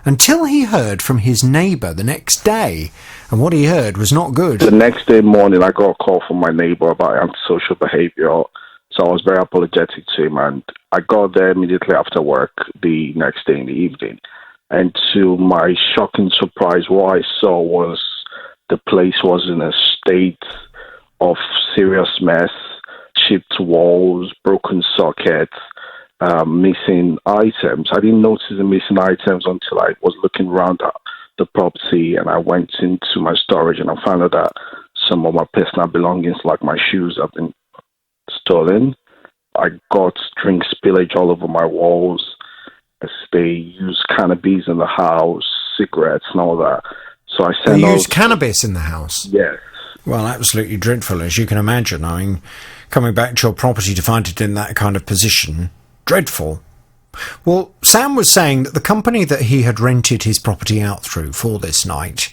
until he heard from his neighbour the next day, and what he heard was not good. The next day morning, I got a call from my neighbour about antisocial behaviour, so I was very apologetic to him, and I got there immediately after work the next day in the evening. And to my shocking surprise, what I saw was the place was in a state of serious mess, chipped walls, broken sockets, missing items. I didn't notice the missing items until I was looking around at the property, and I went into my storage and I found out that some of my personal belongings, like my shoes, have been stolen. I got drink spillage all over my walls as they use cannabis in the house, cigarettes and all that. So I sent They use cannabis in the house? Yes. Well, absolutely dreadful, as you can imagine. I mean, coming back to your property to find it in that kind of position, dreadful. Well, Sam was saying that the company that he had rented his property out through for this night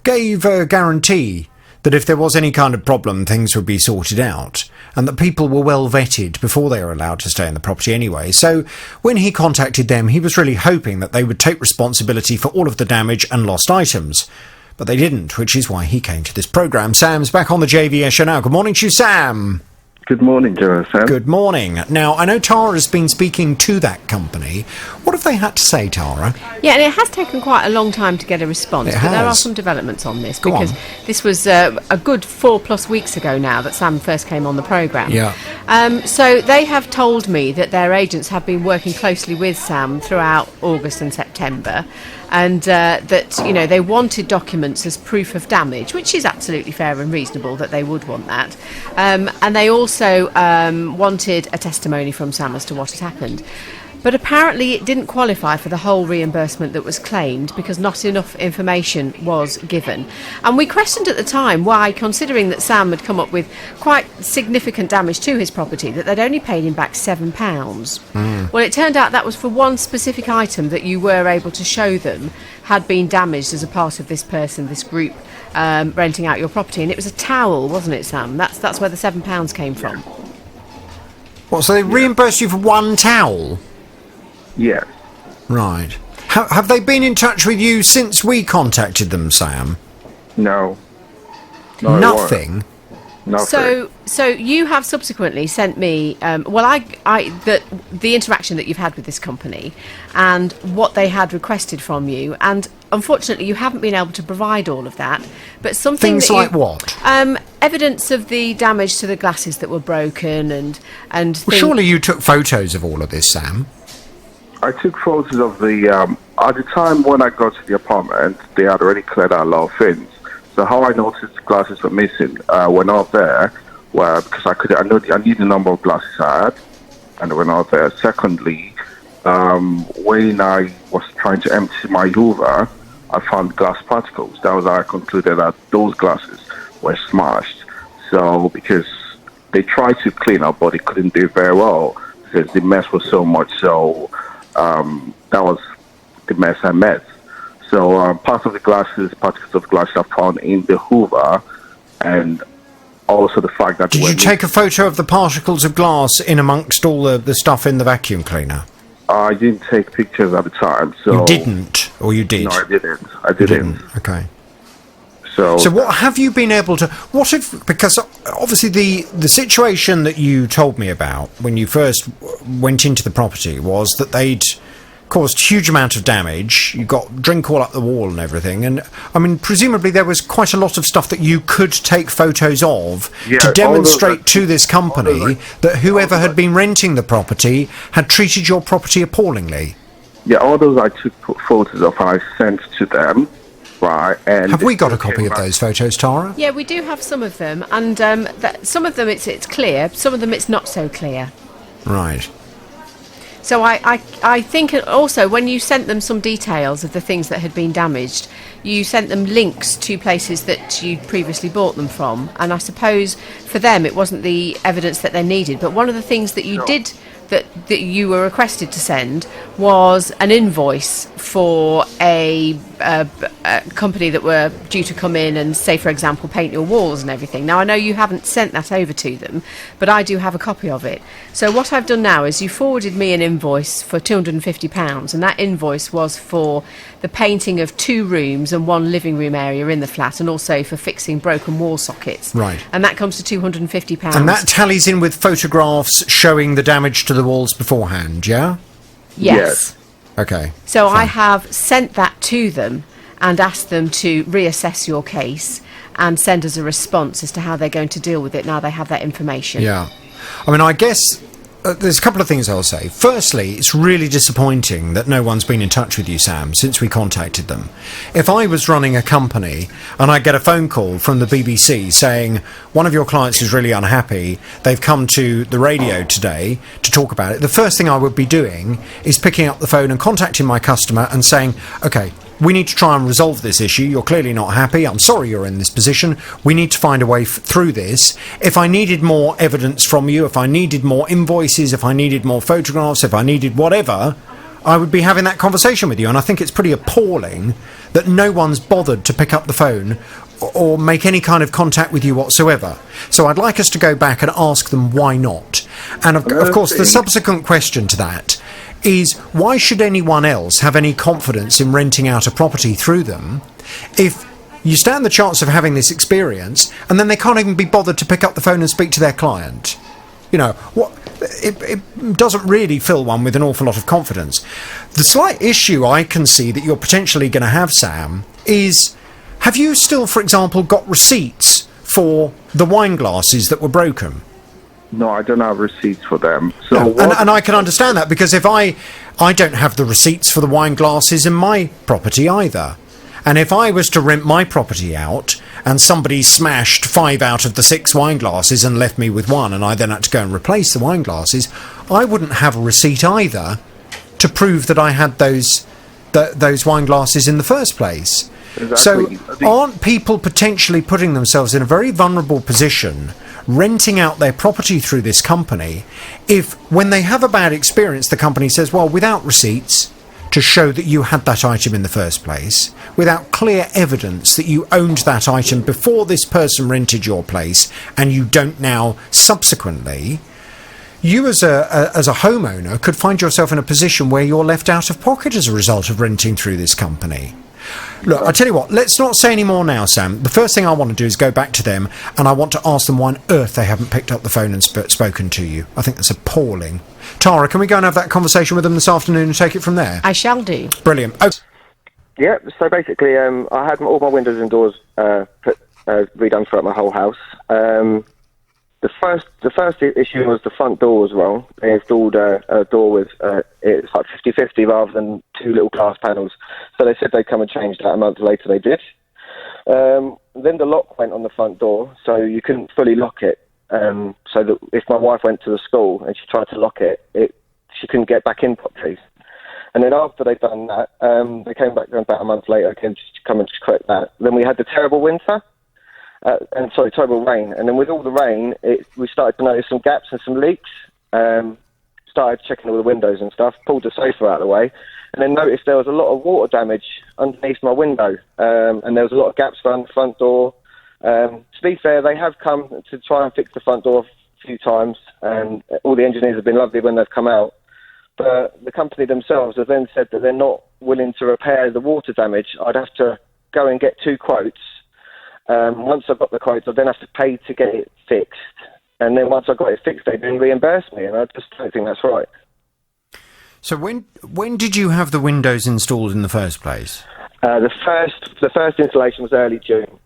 gave a guarantee that if there was any kind of problem, things would be sorted out, and that people were well vetted before they were allowed to stay in the property anyway. So when he contacted them, he was really hoping that they would take responsibility for all of the damage and lost items. But they didn't, which is why he came to this programme. Sam's back on the JVS show now. Good morning to you, Sam. Good morning, Joe. Sam. Good morning. Now, I know Tara's been speaking to that company. What have they had to say, Tara? Yeah, and it has taken quite a long time to get a response, but there are some developments on this, because this was a good 4+ weeks ago now that Sam first came on the programme. Yeah. So they have told me that their agents have been working closely with Sam throughout August and September, and that, you know, they wanted documents as proof of damage, which is absolutely fair and reasonable that they would want that. And they also wanted a testimony from Sam as to what had happened. But apparently it didn't qualify for the whole reimbursement that was claimed because not enough information was given. And we questioned at the time why, considering that Sam had come up with quite significant damage to his property, that they'd only paid him back £7. Well, it turned out that was for one specific item that you were able to show them had been damaged as a part of this group renting out your property. And it was a towel, wasn't it, Sam? That's where the £7 came from. What, so they reimbursed you for one towel? Yes. Right. Have they been in touch with you since we contacted them, Sam? No. Nothing? Nothing. So you have subsequently sent me, the interaction that you've had with this company and what they had requested from you, and unfortunately you haven't been able to provide all of that. But something things like what? Evidence of the damage to the glasses that were broken and. Well, surely you took photos of all of this, Sam. I took photos of the, at the time when I got to the apartment, they had already cleared out a lot of things. So how I noticed the glasses were missing when I was there, because I knew the number of glasses I had, and when I was there. Secondly, when I was trying to empty my Hoover, I found glass particles. That was how I concluded that those glasses were smashed. So, because they tried to clean up, but they couldn't do it very well, because the mess was so much so... that was the mess I met. So parts of the glasses, particles of glass are found in the Hoover, and also the fact that... Did you take a photo of the particles of glass in amongst all the stuff in the vacuum cleaner? I didn't take pictures at the time, so... You didn't? Or you did? No, I didn't. Okay. So what have you been able to... What if... Because obviously the situation that you told me about when you first went into the property was that they'd caused a huge amount of damage. You got drink all up the wall and everything. And, I mean, presumably there was quite a lot of stuff that you could take photos of to demonstrate to this company that whoever had been renting the property had treated your property appallingly. Yeah, all those I took photos of and I sent to them. Right, and have we got a copy of those photos, Tara? Yeah, we do have some of them, and some of them it's clear, some of them it's not so clear. Right. So I think also when you sent them some details of the things that had been damaged, you sent them links to places that you'd previously bought them from, and I suppose for them it wasn't the evidence that they needed, but one of the things that you did that you were requested to send was an invoice for a company that were due to come in and, say, for example, paint your walls and everything. Now, I know you haven't sent that over to them, but I do have a copy of it. So what I've done now is you forwarded me an invoice for £250, and that invoice was for the painting of 2 rooms and 1 living room area in the flat, and also for fixing broken wall sockets. Right. And that comes to £250. And that tallies in with photographs showing the damage to the walls beforehand, yeah? Yes. Okay. So I have sent that to them and asked them to reassess your case and send us a response as to how they're going to deal with it now they have that information. Yeah. I mean, I guess there's a couple of things I'll say. Firstly, it's really disappointing that no one's been in touch with you, Sam, since we contacted them. If I was running a company and I get a phone call from the BBC saying one of your clients is really unhappy, they've come to the radio today to talk about it, the first thing I would be doing is picking up the phone and contacting my customer and saying, okay, we need to try and resolve this issue. You're clearly not happy. I'm sorry you're in this position. We need to find a way through this. If I needed more evidence from you, if I needed more invoices, if I needed more photographs, if I needed whatever, I would be having that conversation with you. And I think it's pretty appalling that no one's bothered to pick up the phone or make any kind of contact with you whatsoever. So I'd like us to go back and ask them why not. And of course, the subsequent question to that is, why should anyone else have any confidence in renting out a property through them if you stand the chance of having this experience and then they can't even be bothered to pick up the phone and speak to their client? You know, it doesn't really fill one with an awful lot of confidence. The slight issue I can see that you're potentially going to have, Sam, is, have you still, for example, got receipts for the wine glasses that were broken? No, I don't have receipts for them. So no, and I can understand that, because if I don't have the receipts for the wine glasses in my property either. And if I was to rent my property out and somebody smashed 5 out of the 6 wine glasses and left me with 1, and I then had to go and replace the wine glasses, I wouldn't have a receipt either to prove that I had those wine glasses in the first place. Exactly. So aren't people potentially putting themselves in a very vulnerable position renting out their property through this company if, when they have a bad experience, the company says, well, without receipts to show that you had that item in the first place, without clear evidence that you owned that item before this person rented your place and you don't now subsequently, you as a homeowner could find yourself in a position where you're left out of pocket as a result of renting through this company. Look, I tell you what, let's not say any more now, Sam. The first thing I want to do is go back to them, and I want to ask them why on earth they haven't picked up the phone and spoken to you. I think that's appalling. Tara, can we go and have that conversation with them this afternoon and take it from there? I shall do. Brilliant. Oh. Yeah, so basically, I had all my windows and doors redone throughout my whole house. The first issue was the front door was wrong. They installed a door with it's like 50-50 rather than 2 little glass panels. So they said they'd come and change that. A month later, they did. Then the lock went on the front door, so you couldn't fully lock it. So that if my wife went to the school and she tried to lock it, she couldn't get back in properly. And then after they'd done that, they came back about a month later again to come and correct that. Then we had the terrible winter. Terrible rain. And then with all the rain, we started to notice some gaps and some leaks. Started checking all the windows and stuff, pulled the sofa out of the way, and then noticed there was a lot of water damage underneath my window. And there was a lot of gaps around the front door. To be fair, they have come to try and fix the front door a few times, and all the engineers have been lovely when they've come out. But the company themselves have then said that they're not willing to repair the water damage. I'd have to go and get 2 quotes. Once I've got the quotes, I then have to pay to get it fixed. And then once I got it fixed, they didn't reimburse me, and I just don't think that's right. So when did you have the windows installed in the first place? The first installation was early June.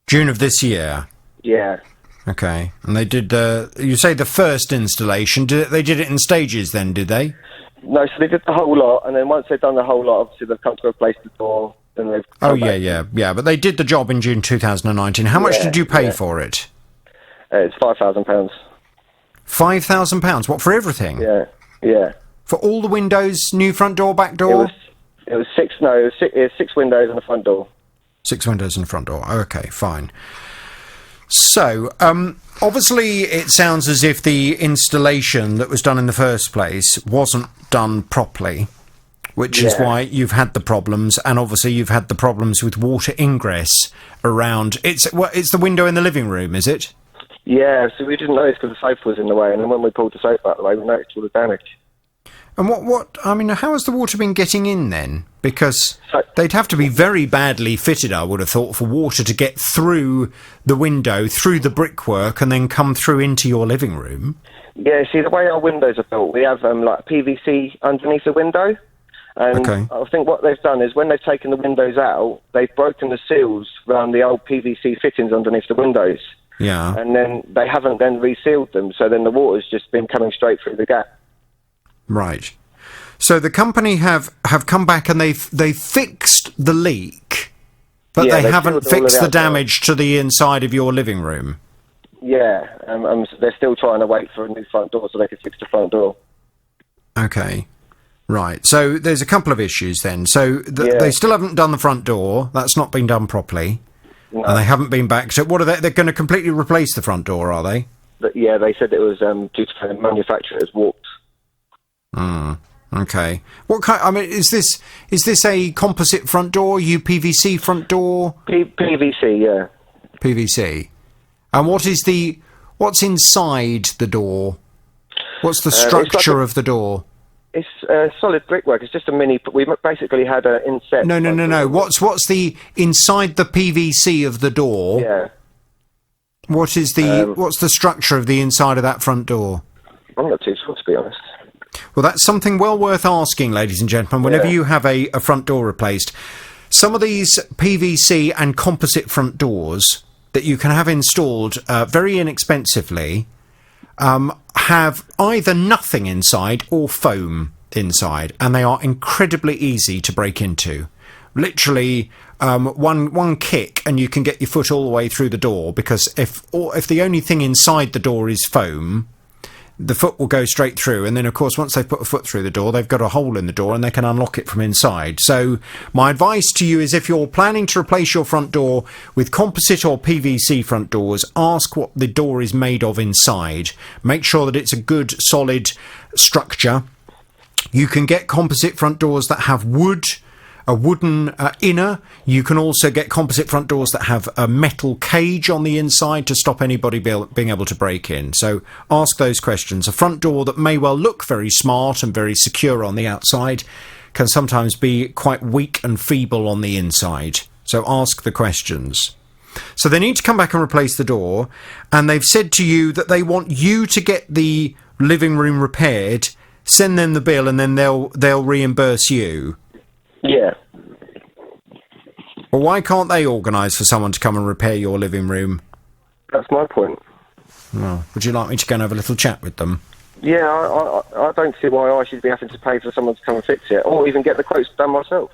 June of this year? Yeah. Okay. And they did, you say the first installation, they did it in stages then, did they? No, so they did the whole lot, and then once they've done the whole lot, obviously they've come to replace the door. Oh, yeah. But they did the job in June 2019. How much did you pay for it? It's £5,000. £5,000? What, for everything? Yeah. For all the windows, new front door, back door? It was 6 windows and a front door. 6 windows and a front door. Okay, fine. So, obviously it sounds as if the installation that was done in the first place wasn't done properly, which is why you've had the problems, and obviously you've had the problems with water ingress around. It's the window in the living room, is it? Yeah, so we didn't notice because the sofa was in the way, and then when we pulled the sofa out of the way, we noticed all the damage. And how has the water been getting in then? Because they'd have to be very badly fitted, I would have thought, for water to get through the window, through the brickwork, and then come through into your living room. Yeah, see, the way our windows are built, we have like PVC underneath the window. And I think what they've done is when they've taken the windows out, they've broken the seals around the old PVC fittings underneath the windows. Yeah. And then they haven't then resealed them, so then the water's just been coming straight through the gap. Right. So the company have come back and they've fixed the leak, but they haven't fixed the damage to the inside of your living room. Yeah, they're still trying to wait for a new front door so they can fix the front door. Okay. Right, so there's a couple of issues then. So they still haven't done the front door. That's not been done properly. No. And they haven't been back. So what are they? They're going to completely replace the front door, are they? Yeah, they said it was due to the manufacturer's warped. Okay. What kind? I mean, is this a composite front door, UPVC front door? PVC, yeah. PVC. And what's inside the door? What's the structure of the door? It's solid brickwork. It's just a mini. We basically had an inset. No. What's the inside the PVC of the door? Yeah. What's the structure of the inside of that front door? I'm not too sure, to be honest. Well, that's something well worth asking, ladies and gentlemen, whenever you have a front door replaced. Some of these PVC and composite front doors that you can have installed very inexpensively have either nothing inside or foam inside, and they are incredibly easy to break into. Literally, one kick and you can get your foot all the way through the door, because if the only thing inside the door is foam, the foot will go straight through, and then of course once they've put a foot through the door, they've got a hole in the door and they can unlock it from inside. So my advice to you is, if you're planning to replace your front door with composite or PVC front doors, ask what the door is made of inside. Make sure that it's a good solid structure. You can get composite front doors that have a wooden inner. You can also get composite front doors that have a metal cage on the inside to stop anybody being able to break in. So ask those questions. A front door that may well look very smart and very secure on the outside can sometimes be quite weak and feeble on the inside. So ask the questions. So they need to come back and replace the door, and they've said to you that they want you to get the living room repaired, send them the bill, and then they'll reimburse you. Yeah. Well, why can't they organise for someone to come and repair your living room? That's my point. Well, would you like me to go and have a little chat with them? Yeah, I don't see why I should be having to pay for someone to come and fix it, or even get the quotes done myself.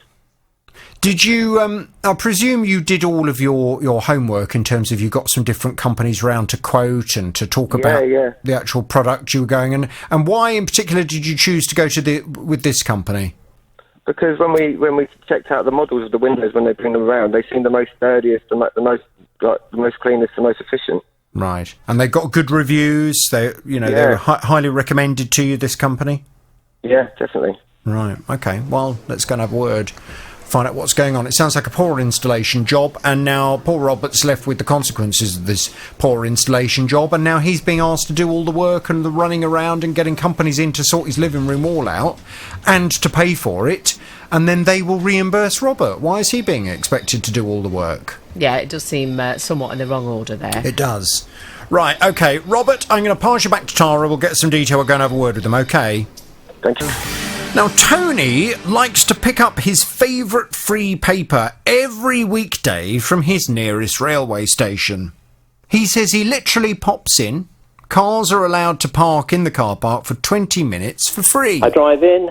Did you, I presume you did all of your homework in terms of you got some different companies round to quote and to talk about the actual product you were going in, and why in particular did you choose to go with this company? Because when we checked out the models of the windows when they bring them around, they seem the most sturdiest, the most cleanest, the most efficient. Right, and they got good reviews. They were highly recommended to you. This company. Yeah, definitely. Right. Okay. Well, let's go and have a word. Find out what's going on. It sounds like a poor installation job, and now poor Robert's left with the consequences of this poor installation job, and now he's being asked to do all the work and the running around and getting companies in to sort his living room all out and to pay for it, and then they will reimburse Robert. Why is he being expected to do all the work? Yeah, it does seem somewhat in the wrong order there. It does. Right, OK, Robert, I'm going to pass you back to Tara. We'll get some detail. We'll go and have a word with them, OK? Thank you. Now, Tony likes to pick up his favourite free paper every weekday from his nearest railway station. He says he literally pops in. Cars are allowed to park in the car park for 20 minutes for free. I drive in.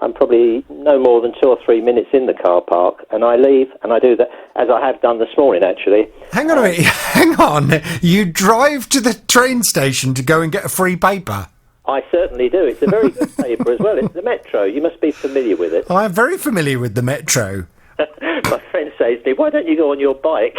I'm probably no more than 2 or 3 minutes in the car park, and I leave, and I do that, as I have done this morning, actually. Hang on a minute. Hang on. You drive to the train station to go and get a free paper? I certainly do. It's a very good paper as well. It's the Metro. You must be familiar with it. I'm very familiar with the Metro. My friend says to me, why don't you go on your bike?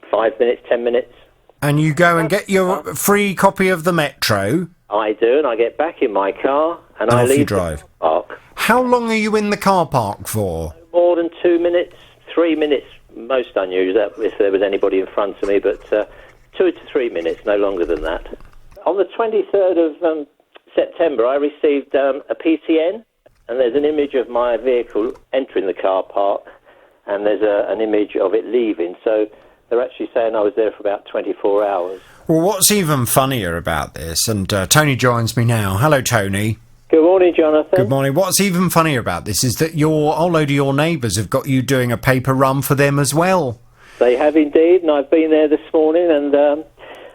5 minutes, 10 minutes. And you go and get your free copy of the Metro? I do, and I get back in my car, and I leave you drive. the car park. How long are you in the car park for? More than 2 minutes, 3 minutes, most unusual, if there was anybody in front of me, but 2 to 3 minutes, no longer than that. On the 23rd of September, I received a PTN, and there's an image of my vehicle entering the car park, and there's an image of it leaving. So they're actually saying I was there for about 24 hours. Well, what's even funnier about this, and Tony joins me now. Hello, Tony. Good morning, Jonathan. Good morning. What's even funnier about this is that a whole load of your neighbours have got you doing a paper run for them as well. They have indeed, and I've been there this morning, and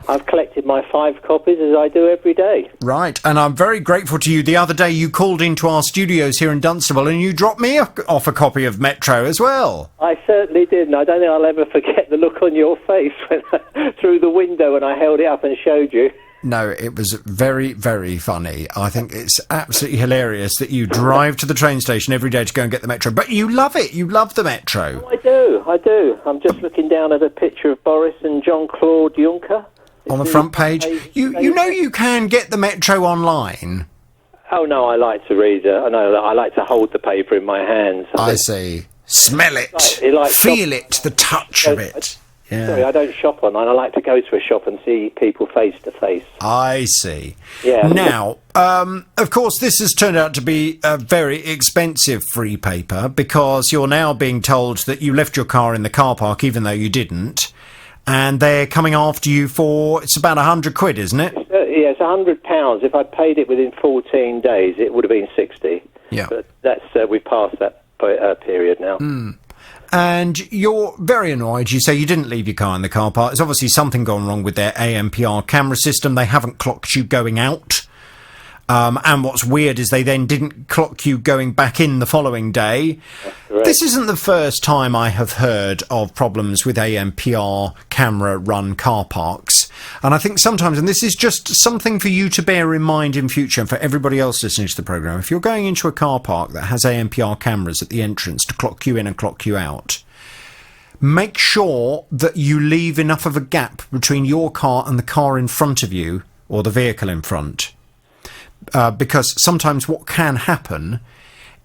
I've collected my 5 copies, as I do every day. Right, and I'm very grateful to you. The other day you called into our studios here in Dunstable and you dropped me off a copy of Metro as well. I certainly did, and I don't think I'll ever forget the look on your face through the window when I held it up and showed you. No, it was very, very funny. I think it's absolutely hilarious that you drive to the train station every day to go and get the Metro. But you love it. You love the Metro. Oh, I do. I'm just looking down at a picture of Boris and Jean-Claude Juncker. On the front page. You know you can get the Metro online. Oh, no, I like to read it. I like to hold the paper in my hands. I see. Smell it. Feel it, the touch of it. Yeah. Sorry, I don't shop online. I like to go to a shop and see people face to face. I see. Yeah. Now, of course, this has turned out to be a very expensive free paper because you're now being told that you left your car in the car park even though you didn't. And they're coming after you for, it's about £100, isn't it? Yeah, it's £100. If I'd paid it within 14 days, it would have been 60. Yeah. But that's we've passed that period now. And you're very annoyed. You say you didn't leave your car in the car park. There's obviously something gone wrong with their ANPR camera system. They haven't clocked you going out. And what's weird is they then didn't clock you going back in the following day. This isn't the first time I have heard of problems with ANPR camera-run car parks. And I think sometimes, and this is just something for you to bear in mind in future and for everybody else listening to the programme, if you're going into a car park that has ANPR cameras at the entrance to clock you in and clock you out, make sure that you leave enough of a gap between your car and the car in front of you, or the vehicle in front. Because sometimes what can happen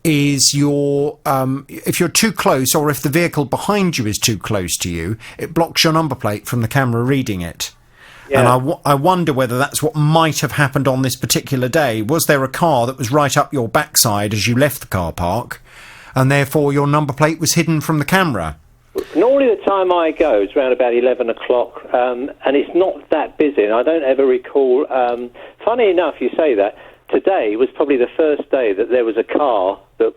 is if you're too close, or if the vehicle behind you is too close to you, it blocks your number plate from the camera reading it. Yeah. And I wonder whether that's what might have happened on this particular day. Was there a car that was right up your backside as you left the car park, and therefore your number plate was hidden from the camera? Normally the time I go is around about 11 o'clock, and it's not that busy, and I don't ever recall... funny enough, you say that. Today was probably the first day that there was a car that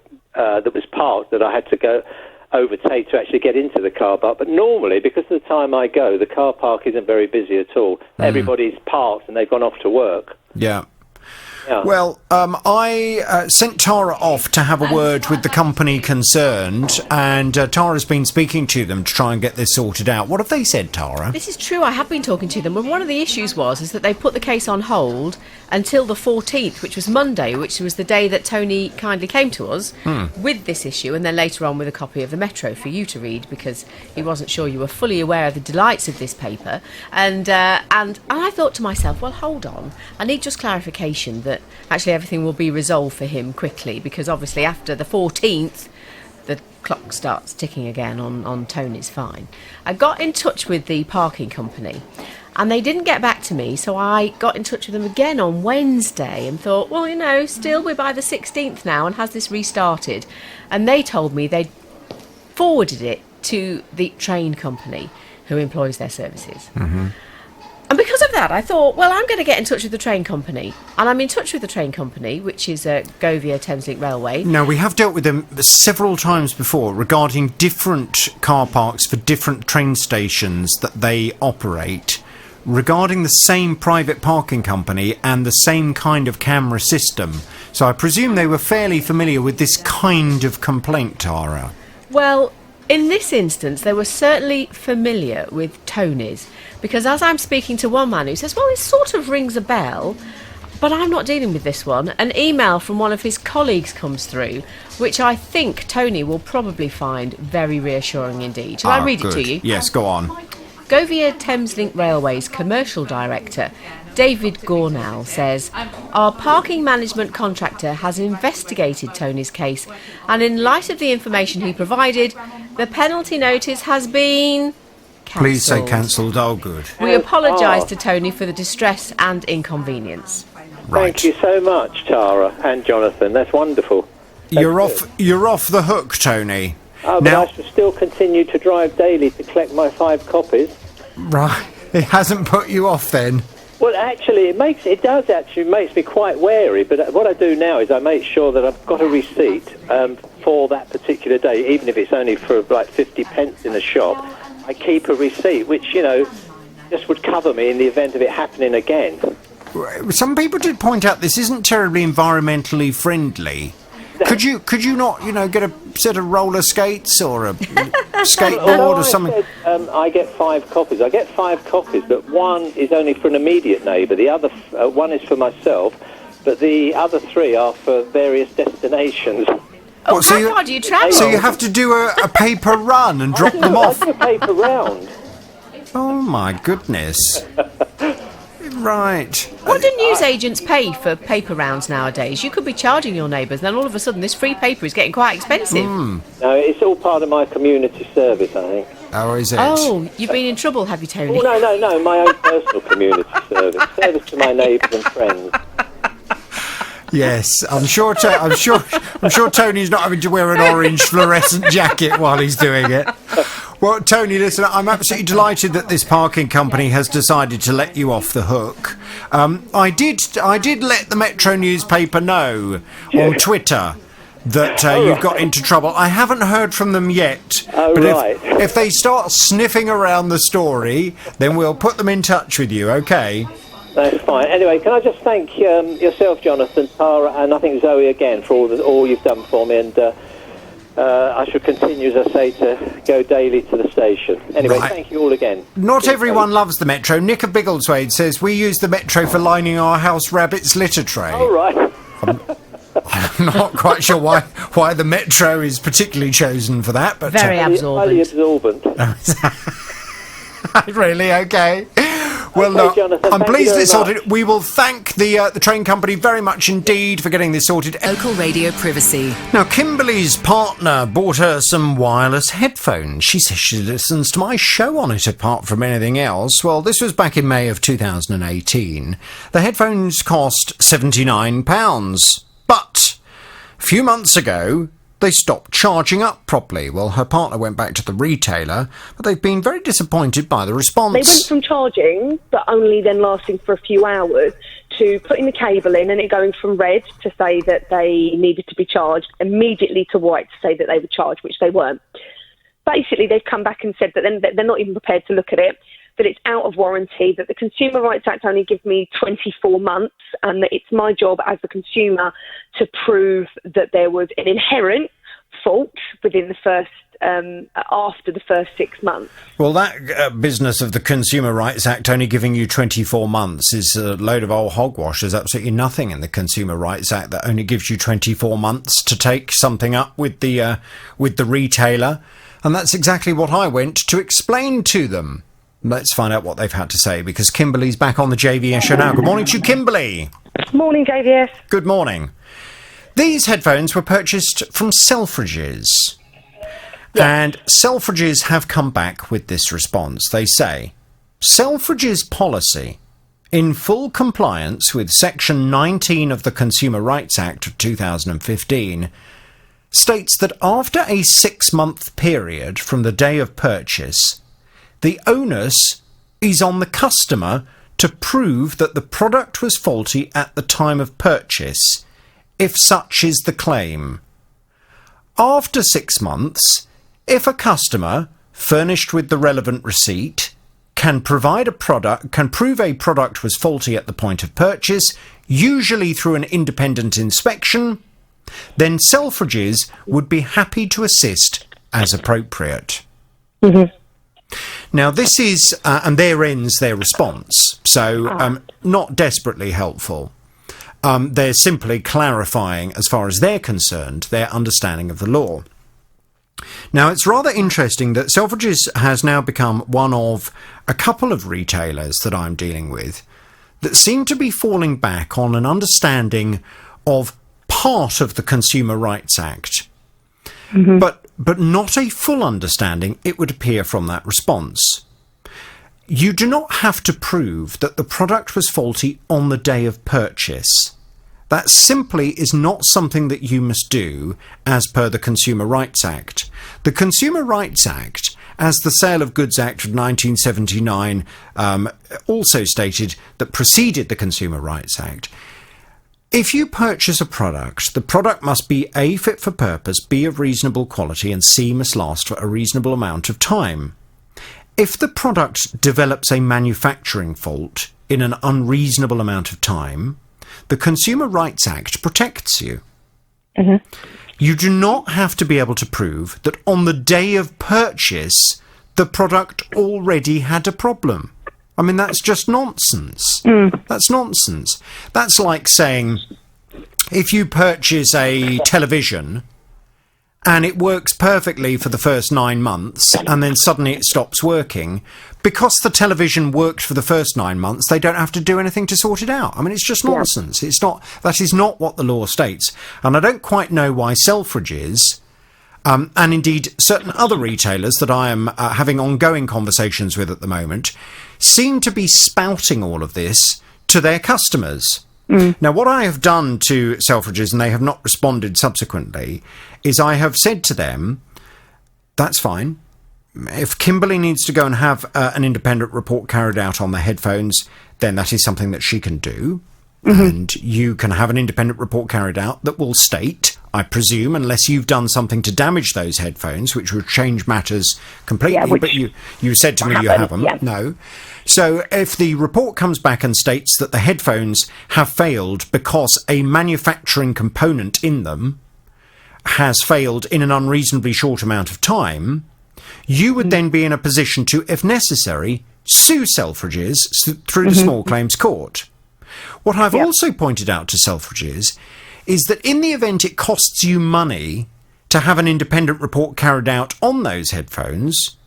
was parked that I had to go overtake to actually get into the car park. But normally, because of the time I go, the car park isn't very busy at all. Everybody's parked and they've gone off to work. Yeah. Yeah. Well, I sent Tara off to have a word with the company concerned, and Tara's been speaking to them to try and get this sorted out. What have they said, Tara? This is true. I have been talking to them. And one of the issues is that they put the case on hold until the 14th, which was Monday, which was the day that Tony kindly came to us with this issue, and then later on with a copy of the Metro for you to read, because he wasn't sure you were fully aware of the delights of this paper. And I thought to myself, well, hold on. I need just clarification that actually everything will be resolved for him quickly, because obviously after the 14th the clock starts ticking again on Tony's fine. I got in touch with the parking company and they didn't get back to me, so I got in touch with them again on Wednesday and thought, well, still we're by the 16th now, and has this restarted? And they told me they'd forwarded it to the train company who employs their services. And because of that, I thought, well, I'm going to get in touch with the train company. And I'm in touch with the train company, which is Govia Thameslink Railway. Now, we have dealt with them several times before regarding different car parks for different train stations that they operate, regarding the same private parking company and the same kind of camera system. So I presume they were fairly familiar with this kind of complaint, Tara. Well, in this instance, they were certainly familiar with Tony's, because as I'm speaking to one man who says, well, it sort of rings a bell, but I'm not dealing with this one, an email from one of his colleagues comes through, which I think Tony will probably find very reassuring indeed. Shall I read it to you? Yes, go on. Govia Thameslink Railway's commercial director, David Gornall, says, our parking management contractor has investigated Tony's case, and in light of the information he provided, the penalty notice has been cancelled. Please say cancelled. Oh, good. We apologise to Tony for the distress and inconvenience. Right. Thank you so much, Tara and Jonathan. That's wonderful. You're off the hook, Tony. Oh, but I shall still continue to drive daily to collect my 5 copies. Right. It hasn't put you off then? Well, actually, it makes me quite wary. But what I do now is I make sure that I've got a receipt for that particular day, even if it's only for like 50 pence in a shop. I keep a receipt, which just would cover me in the event of it happening again. Some people did point out this isn't terribly environmentally friendly. Could you not, get a set of roller skates or a skateboard or something? I get 5 copies. I get 5 copies, but one is only for an immediate neighbour. The other one is for myself, but the other 3 are for various destinations. Oh, how far do you travel? So you have to do a paper run and drop them off? I do a paper round. Oh, my goodness. Right. What do newsagents pay for paper rounds nowadays? You could be charging your neighbours, and then all of a sudden this free paper is getting quite expensive. No, it's all part of my community service, I think. Oh, is it? Oh, you've been in trouble, have you, Tony? Oh, no, my own personal community service to my neighbours and friends. Yes, I'm sure Tony's not having to wear an orange fluorescent jacket while he's doing it. Well, Tony, listen, I'm absolutely delighted that this parking company has decided to let you off the hook. I did let the Metro newspaper know on Twitter that you've got into trouble. I haven't heard from them yet. If they start sniffing around the story, then we'll put them in touch with you, OK? That's fine. Anyway, can I just thank yourself, Jonathan, Tara, and I think Zoe again for all you've done for me, and I should continue, as I say, to go daily to the station. Anyway, Thank you all again. Not everyone loves the Metro. Nick of Biggleswade says we use the Metro for lining our house rabbit's litter tray. All right. I'm not quite sure why the Metro is particularly chosen for that, but very absorbent. Highly absorbent. Really? OK. Well, look, Jonathan, I'm pleased it's much. sorted. We will thank the train company very much indeed for getting this sorted. Local radio privacy. Now, Kimberly's partner bought her some wireless headphones. She says she listens to my show on it apart from anything else. Well, this was back in May of 2018. The headphones cost £79. But a few months ago, they stopped charging up properly. Well, her partner went back to the retailer, but they've been very disappointed by the response. They went from charging, but only then lasting for a few hours, to putting the cable in and it going from red to say that they needed to be charged, immediately to white to say that they were charged, which they weren't. Basically, they've come back and said that they're not even prepared to look at it, that it's out of warranty, that the Consumer Rights Act only gives me 24 months, and that it's my job as a consumer to prove that there was an inherent fault within the first, after the first 6 months. Well, that business of the Consumer Rights Act only giving you 24 months is a load of old hogwash. There's absolutely nothing in the Consumer Rights Act that only gives you 24 months to take something up with the retailer. And that's exactly what I went to explain to them. Let's find out what they've had to say, because Kimberly's back on the JVS show now. Good morning to you, Kimberly. Morning, JVS. Good morning. These headphones were purchased from Selfridges. Yes. And Selfridges have come back with this response. They say, Selfridges policy, in full compliance with Section 19 of the Consumer Rights Act of 2015, states that after a 6-month period from the day of purchase, the onus is on the customer to prove that the product was faulty at the time of purchase, if such is the claim. After 6 months, if a customer, furnished with the relevant receipt, can prove a product was faulty at the point of purchase, usually through an independent inspection, then Selfridges would be happy to assist as appropriate. Mm-hmm. Now, this is, and there ends their response, so not desperately helpful. They're simply clarifying, as far as they're concerned, their understanding of the law. Now, it's rather interesting that Selfridges has now become one of a couple of retailers that I'm dealing with that seem to be falling back on an understanding of part of the Consumer Rights Act. Mm-hmm. But not a full understanding, it would appear, from that response. You do not have to prove that the product was faulty on the day of purchase. That simply is not something that you must do as per the Consumer Rights Act. The Consumer Rights Act, as the Sale of Goods Act of 1979 also stated that preceded the Consumer Rights Act, if you purchase a product, the product must be A, fit for purpose, B, of reasonable quality, and C, must last for a reasonable amount of time. If the product develops a manufacturing fault in an unreasonable amount of time, the Consumer Rights Act protects you. Mm-hmm. You do not have to be able to prove that on the day of purchase, the product already had a problem. I mean, that's just nonsense. That's nonsense. That's like saying, if you purchase a television and it works perfectly for the first 9 months and then suddenly it stops working, because the television worked for the first 9 months, they don't have to do anything to sort it out. I mean, it's just nonsense. It's not. That is not what the law states. And I don't quite know why Selfridges, and indeed certain other retailers that I am having ongoing conversations with at the moment, seem to be spouting all of this to their customers. Now, what I have done to Selfridges, and they have not responded subsequently, is I have said to them, that's fine. If Kimberly needs to go and have an independent report carried out on the headphones, then that is something that she can do. And you can have an independent report carried out that will state, I presume, unless you've done something to damage those headphones, which would change matters completely, but you said to me you haven't. No. So if the report comes back and states that the headphones have failed because a manufacturing component in them has failed in an unreasonably short amount of time, you would then be in a position to, if necessary, sue Selfridges through the small claims court. What I've also pointed out to Selfridges is that in the event it costs you money to have an independent report carried out on those headphones,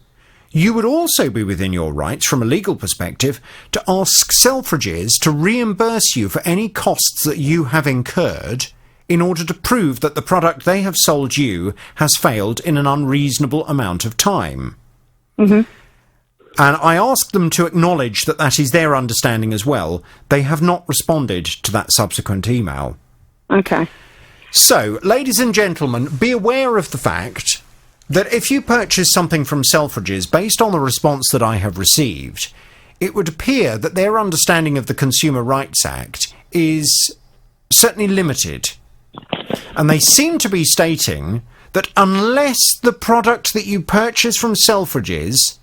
you would also be within your rights from a legal perspective to ask Selfridges to reimburse you for any costs that you have incurred in order to prove that the product they have sold you has failed in an unreasonable amount of time. And I asked them to acknowledge that that is their understanding as well. They have not responded to that subsequent email. Okay. So, ladies and gentlemen, be aware of the fact that if you purchase something from Selfridges, based on the response that I have received, it would appear that their understanding of the Consumer Rights Act is certainly limited. And they seem to be stating that unless the product that you purchase from Selfridges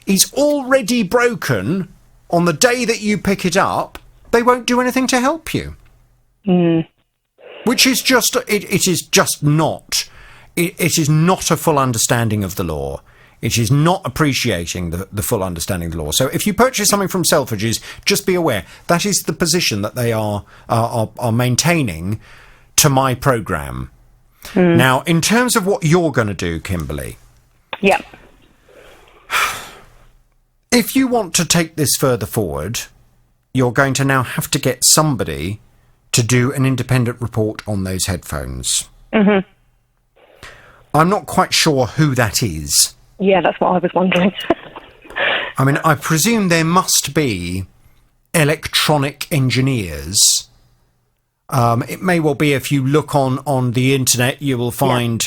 is already broken on the day that you pick it up, they won't do anything to help you. Which is just, it is just not, it is not a full understanding of the law. It is not appreciating the full understanding of the law. So if you purchase something from Selfridges, just be aware, that is the position that they are maintaining to my programme. Now, in terms of what you're going to do, Kimberly. If you want to take this further forward, you're going to now have to get somebody to do an independent report on those headphones. I'm not quite sure who that is. Yeah, that's what I was wondering. I mean, I presume there must be electronic engineers. It may well be, if you look on the internet, you will find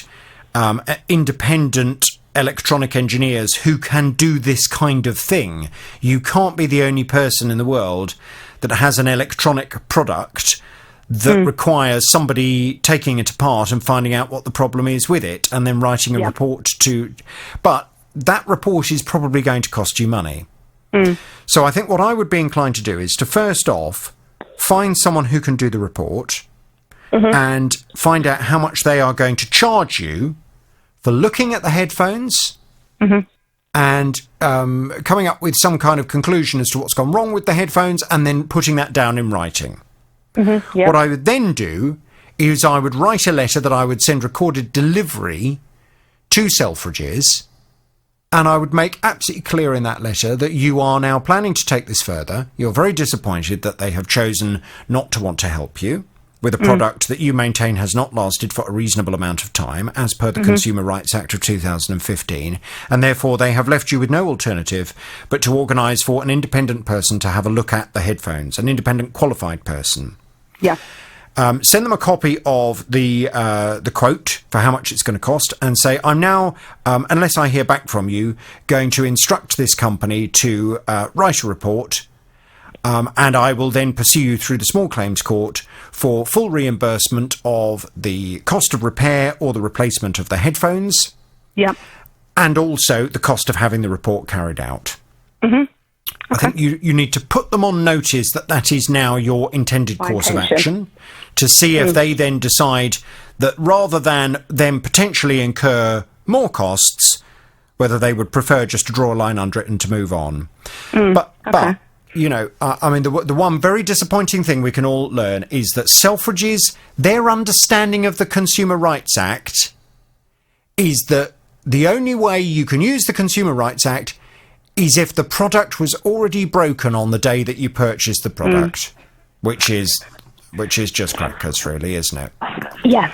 independent electronic engineers who can do this kind of thing. You can't be the only person in the world that has an electronic product that requires somebody taking it apart and finding out what the problem is with it and then writing a report to... But that report is probably going to cost you money. So I think what I would be inclined to do is to first off find someone who can do the report and find out how much they are going to charge you for looking at the headphones and coming up with some kind of conclusion as to what's gone wrong with the headphones and then putting that down in writing. What I would then do is I would write a letter that I would send recorded delivery to Selfridges, and I would make absolutely clear in that letter that you are now planning to take this further. You're very disappointed that they have chosen not to want to help you with a product that you maintain has not lasted for a reasonable amount of time, as per the Consumer Rights Act of 2015, and therefore they have left you with no alternative but to organise for an independent person to have a look at the headphones, an independent qualified person. Send them a copy of the quote for how much it's going to cost and say, I'm now, unless I hear back from you, going to instruct this company to write a report, and I will then pursue you through the small claims court for full reimbursement of the cost of repair or the replacement of the headphones. And also the cost of having the report carried out. I think you need to put them on notice that that is now your intended course of action, to see if they then decide that rather than them potentially incur more costs, whether they would prefer just to draw a line under it and to move on. But you know, I mean, the one very disappointing thing we can all learn is that Selfridges, their understanding of the Consumer Rights Act is that the only way you can use the Consumer Rights Act is if the product was already broken on the day that you purchased the product, which is just crackers, really, isn't it? Yeah.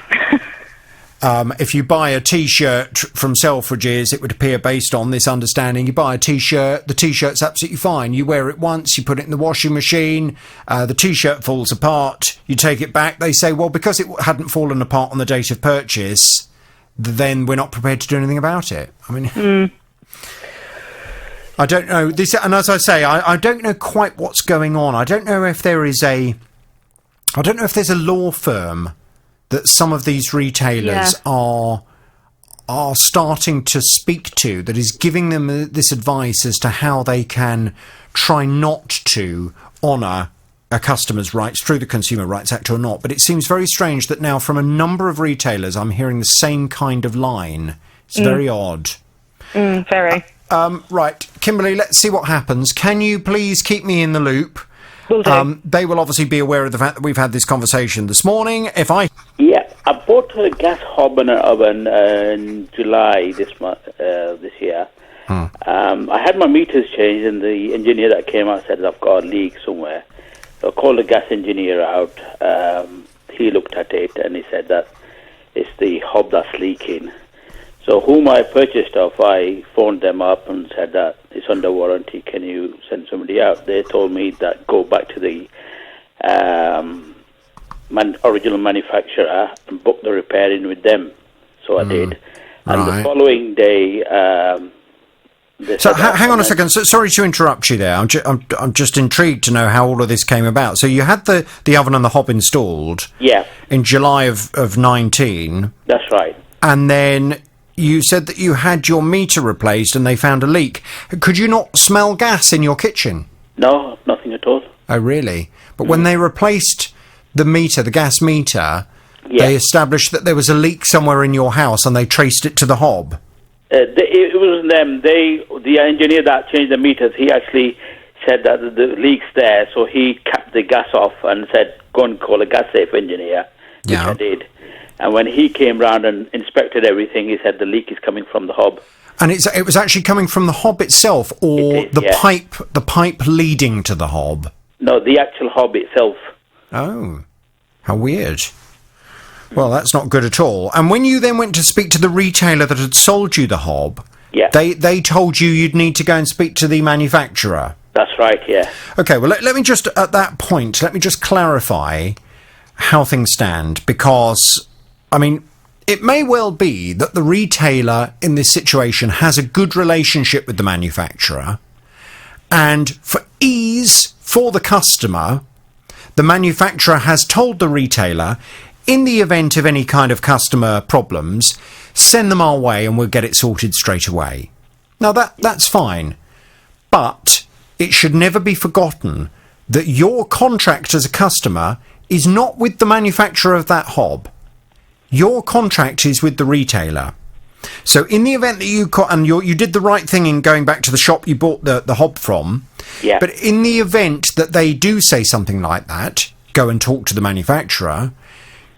If you buy a T-shirt from Selfridges, it would appear based on this understanding. You buy a T-shirt, the T-shirt's absolutely fine. You wear it once, you put it in the washing machine, the T-shirt falls apart, you take it back. They say, well, because it hadn't fallen apart on the date of purchase, then we're not prepared to do anything about it. I mean, I don't know this, and as I say, I don't know quite what's going on. I don't know if there's a law firm that some of these retailers are starting to speak to, that is giving them this advice as to how they can try not to honour a customer's rights through the Consumer Rights Act or not. But it seems very strange that now from a number of retailers I'm hearing the same kind of line. It's very odd. Very. Right, Kimberly, let's see what happens. Can you please keep me in the loop? Will do. They will obviously be aware of the fact that we've had this conversation this morning. Yeah, I bought a gas hob and an oven in July this year. I had my meters changed, and the engineer that came out said I've got a leak somewhere. So I called the gas engineer out. He looked at it and he said that it's the hob that's leaking. So whom I purchased off, I phoned them up and said that it's under warranty. Can you send somebody out? They told me that go back to the original manufacturer and book the repair in with them. So I did. And the following day... So hang on a second. So, sorry to interrupt you there. I'm just intrigued to know how all of this came about. So you had the oven and the hob installed in July of 19. That's right. And then... you said that you had your meter replaced and they found a leak. Could you not smell gas in your kitchen? No, nothing at all. Oh, really? But when they replaced the meter, the gas meter, they established that there was a leak somewhere in your house and they traced it to the hob. It wasn't them. The engineer that changed the meters, he actually said that the leak's there, so he capped the gas off and said, go and call a gas safe engineer, which I did. And when he came round and inspected everything, he said the leak is coming from the hob. And it was actually coming from the hob itself, or the pipe leading to the hob? No, the actual hob itself. Oh, how weird. Well, that's not good at all. And when you then went to speak to the retailer that had sold you the hob, they told you you'd need to go and speak to the manufacturer? That's right, yeah. Okay, well, let me just, at that point, let me just clarify how things stand, because... I mean, it may well be that the retailer in this situation has a good relationship with the manufacturer, and for ease for the customer, the manufacturer has told the retailer, in the event of any kind of customer problems, send them our way and we'll get it sorted straight away. Now, that's fine, but it should never be forgotten that your contract as a customer is not with the manufacturer of that hob. Your contract is with the retailer. So in the event that you did the right thing in going back to the shop you bought the hob from, but in the event that they do say something like that, go and talk to the manufacturer,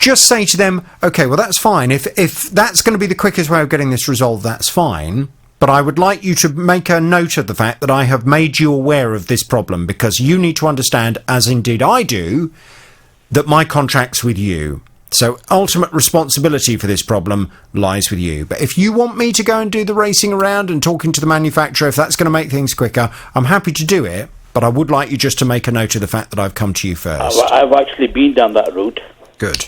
just say to them, okay, well, that's fine. If that's going to be the quickest way of getting this resolved, that's fine. But I would like you to make a note of the fact that I have made you aware of this problem, because you need to understand, as indeed I do, that my contract's with you. So ultimate responsibility for this problem lies with you. But if you want me to go and do the racing around and talking to the manufacturer, if that's going to make things quicker, I'm happy to do it. But I would like you just to make a note of the fact that I've come to you first. I've actually been down that route. Good.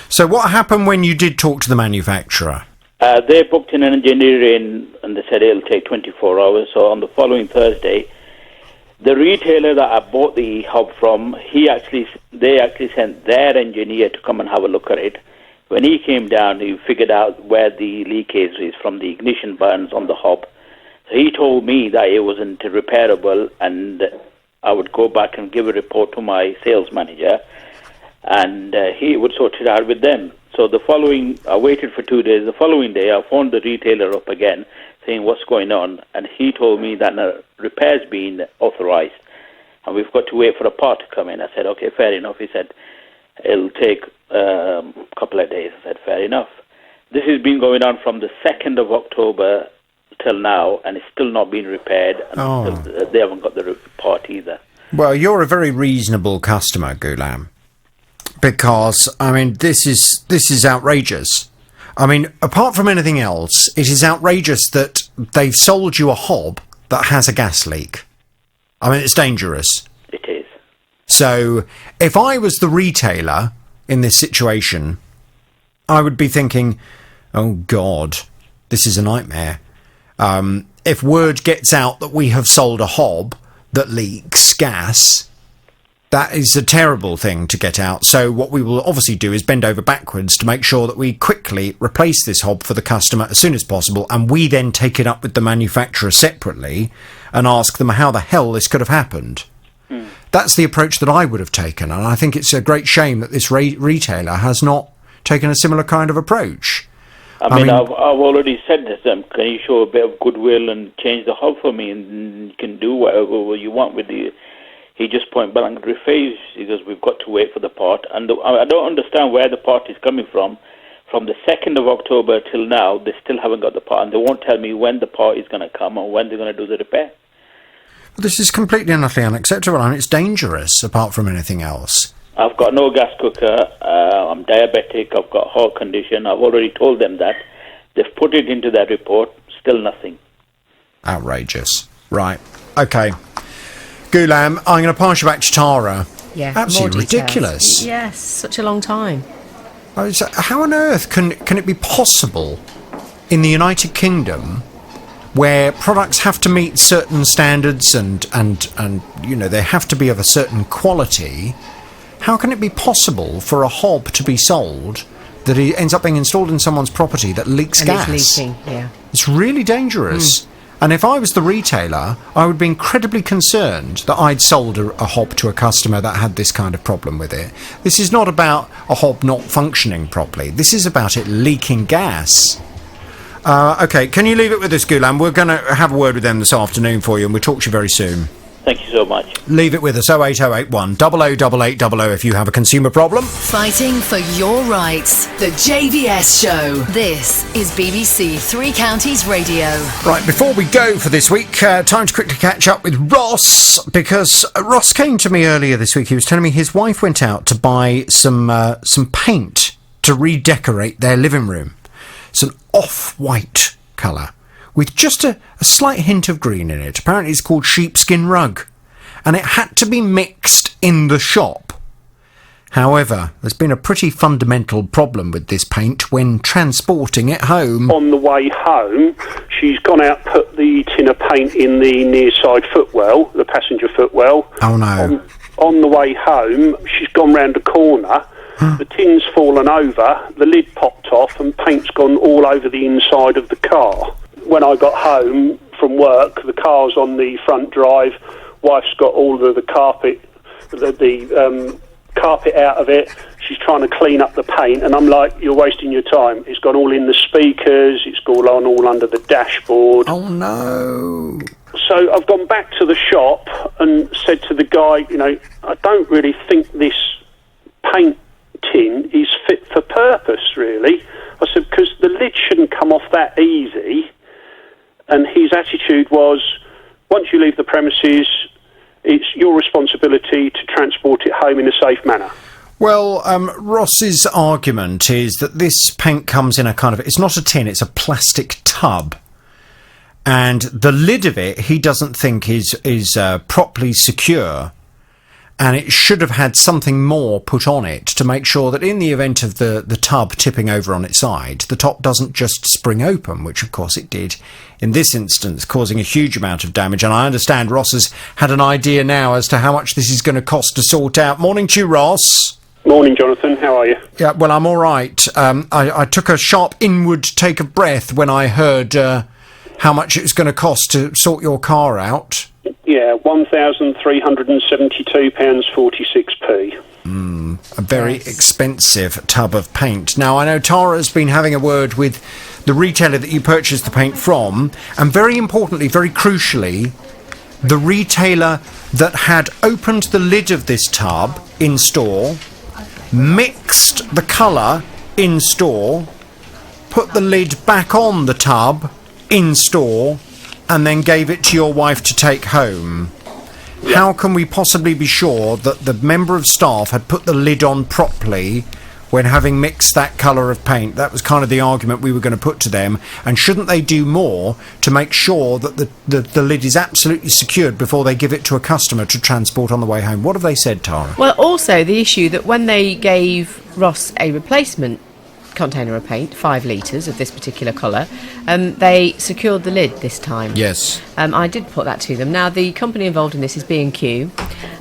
So what happened when you did talk to the manufacturer? They booked in an engineer in, and they said it'll take 24 hours. So on the following Thursday, the retailer that I bought the hob from, they actually sent their engineer to come and have a look at it. When he came down, he figured out where the leakage is from the ignition buttons on the hob. So he told me that it wasn't repairable, and I would go back and give a report to my sales manager. and he would sort it out with them. So I waited for 2 days. The following day, I phoned the retailer up again, saying what's going on, and he told me that a repair's been authorised, and we've got to wait for a part to come in. I said, okay, fair enough. He said, it'll take a couple of days. I said, fair enough. This has been going on from the 2nd of October till now, and it's still not been repaired, and they haven't got the part either. Well, you're a very reasonable customer, Ghulam, because, I mean, this is outrageous. I mean, apart from anything else, it is outrageous that they've sold you a hob that has a gas leak. I mean, it's dangerous. It is. So, if I was the retailer in this situation, I would be thinking, oh, God, this is a nightmare. If word gets out that we have sold a hob that leaks gas, that is a terrible thing to get out. So what we will obviously do is bend over backwards to make sure that we quickly replace this hob for the customer as soon as possible, and we then take it up with the manufacturer separately and ask them how the hell this could have happened. That's the approach that I would have taken, and I think it's a great shame that this retailer has not taken a similar kind of approach. I mean, I've already said to them, can you show a bit of goodwill and change the hob for me, and you can do whatever you want with the... He just point blank refused. He goes, we've got to wait for the part. And I don't understand where the part is coming from. From the 2nd of October till now, they still haven't got the part, and they won't tell me when the part is going to come or when they're going to do the repair. Well, this is completely and utterly unacceptable. I mean, it's dangerous, apart from anything else. I've got no gas cooker. I'm diabetic. I've got heart condition. I've already told them that. They've put it into their report. Still nothing. Outrageous. Right. Okay. Ghulam, I'm going to pass you back to Tara. Yeah, absolutely ridiculous. Yes, such a long time. How on earth can it be possible in the United Kingdom, where products have to meet certain standards and you know, they have to be of a certain quality? How can it be possible for a hob to be sold that it ends up being installed in someone's property that leaks gas? It's leaking, yeah. It's really dangerous. And if I was the retailer, I would be incredibly concerned that I'd sold a hob to a customer that had this kind of problem with it. This is not about a hob not functioning properly. This is about it leaking gas. OK, can you leave it with us, Ghulam? We're going to have a word with them this afternoon for you, and we'll talk to you very soon. Thank you so much. Leave it with us, 08081 008800 if you have a consumer problem. Fighting for your rights. The JVS Show. This is BBC Three Counties Radio. Right, before we go for this week, time to quickly catch up with Ross, because Ross came to me earlier this week. He was telling me his wife went out to buy some paint to redecorate their living room. It's an off-white colour with just a slight hint of green in it. Apparently it's called sheepskin rug, and it had to be mixed in the shop. However, there's been a pretty fundamental problem with this paint when transporting it home. On the way home, she's gone out, put the tin of paint in the near side footwell, the passenger footwell. Oh no. On the way home, she's gone round the corner, the tin's fallen over, the lid popped off, and paint's gone all over the inside of the car. When I got home from work, the car's on the front drive. Wife's got all of the carpet, the carpet out of it. She's trying to clean up the paint, and I'm like, you're wasting your time. It's gone all in the speakers. It's gone all under the dashboard. Oh no! So I've gone back to the shop and said to the guy, you know, I don't really think this paint tin is fit for purpose, really. I said, because the lid shouldn't come off that easy. And his attitude was, once you leave the premises, it's your responsibility to transport it home in a safe manner. Well, Ross's argument is that this paint comes in a kind of... It's not a tin, it's a plastic tub. And the lid of it, he doesn't think is properly secure. And it should have had something more put on it to make sure that in the event of the tub tipping over on its side, the top doesn't just spring open, which of course it did in this instance, causing a huge amount of damage. And I understand Ross has had an idea now as to how much this is going to cost to sort out. Morning to you, Ross. Morning, Jonathan. How are you? Yeah, well, I'm all right. I took a sharp inward take of breath when I heard how much it was going to cost to sort your car out. Yeah, £1,372.46p. A very expensive tub of paint. Now, I know Tara's been having a word with the retailer that you purchased the paint from, and very importantly, very crucially, the retailer that had opened the lid of this tub in store, mixed the colour in store, put the lid back on the tub in store, and then gave it to your wife to take home. How can we possibly be sure that the member of staff had put the lid on properly when having mixed that colour of paint? That was kind of the argument we were going to put to them. And shouldn't they do more to make sure that the lid is absolutely secured before they give it to a customer to transport on the way home? What have they said, Tara? Well, also the issue that when they gave Ross a replacement container of paint, 5 litres of this particular colour, they secured the lid this time. Yes. I did put that to them. Now, the company involved in this is B&Q,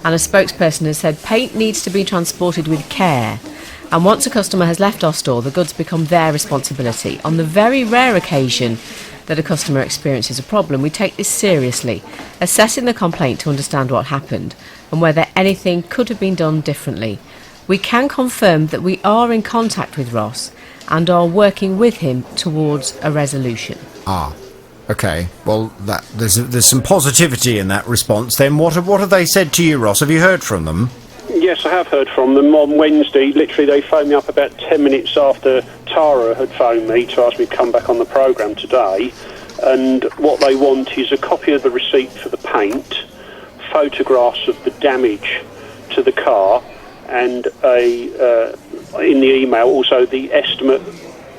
and a spokesperson has said paint needs to be transported with care, and once a customer has left our store, the goods become their responsibility. On the very rare occasion that a customer experiences a problem, we take this seriously, assessing the complaint to understand what happened and whether anything could have been done differently. We can confirm that we are in contact with Ross and are working with him towards a resolution. Okay. Well, there's some positivity in that response. Then what have they said to you, Ross? Have you heard from them? Yes, I have heard from them. On Wednesday, literally, they phoned me up about 10 minutes after Tara had phoned me to ask me to come back on the programme today. And what they want is a copy of the receipt for the paint, photographs of the damage to the car, and in the email also the estimate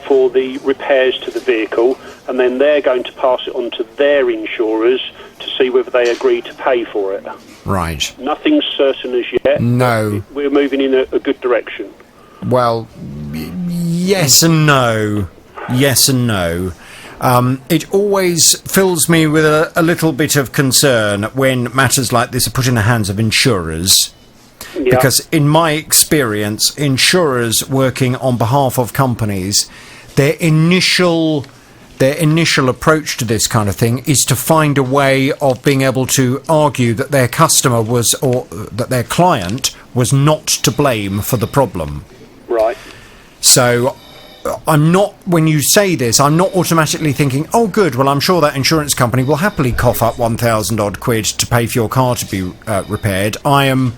for the repairs to the vehicle, and then they're going to pass it on to their insurers to see whether they agree to pay for it. Right. Nothing's certain as yet. No. We're moving in a good direction. Well, yes and no. Yes and no. It always fills me with a little bit of concern when matters like this are put in the hands of insurers. Yeah. Because in my experience, insurers working on behalf of companies, their initial approach to this kind of thing is to find a way of being able to argue that their customer was, or that their client was not to blame for the problem. Right. So I'm not, when you say this, I'm not automatically thinking, oh good, well I'm sure that insurance company will happily cough up 1,000 odd quid to pay for your car to be repaired. I am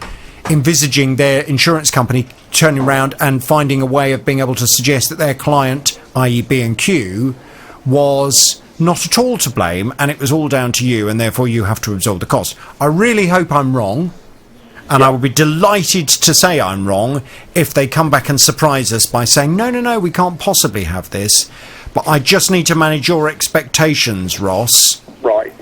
envisaging their insurance company turning around and finding a way of being able to suggest that their client, i.e. B&Q, was not at all to blame and it was all down to you and therefore you have to absorb the cost. I really hope I'm wrong, and I would be delighted to say I'm wrong if they come back and surprise us by saying, no, we can't possibly have this. But I just need to manage your expectations, Ross. Right.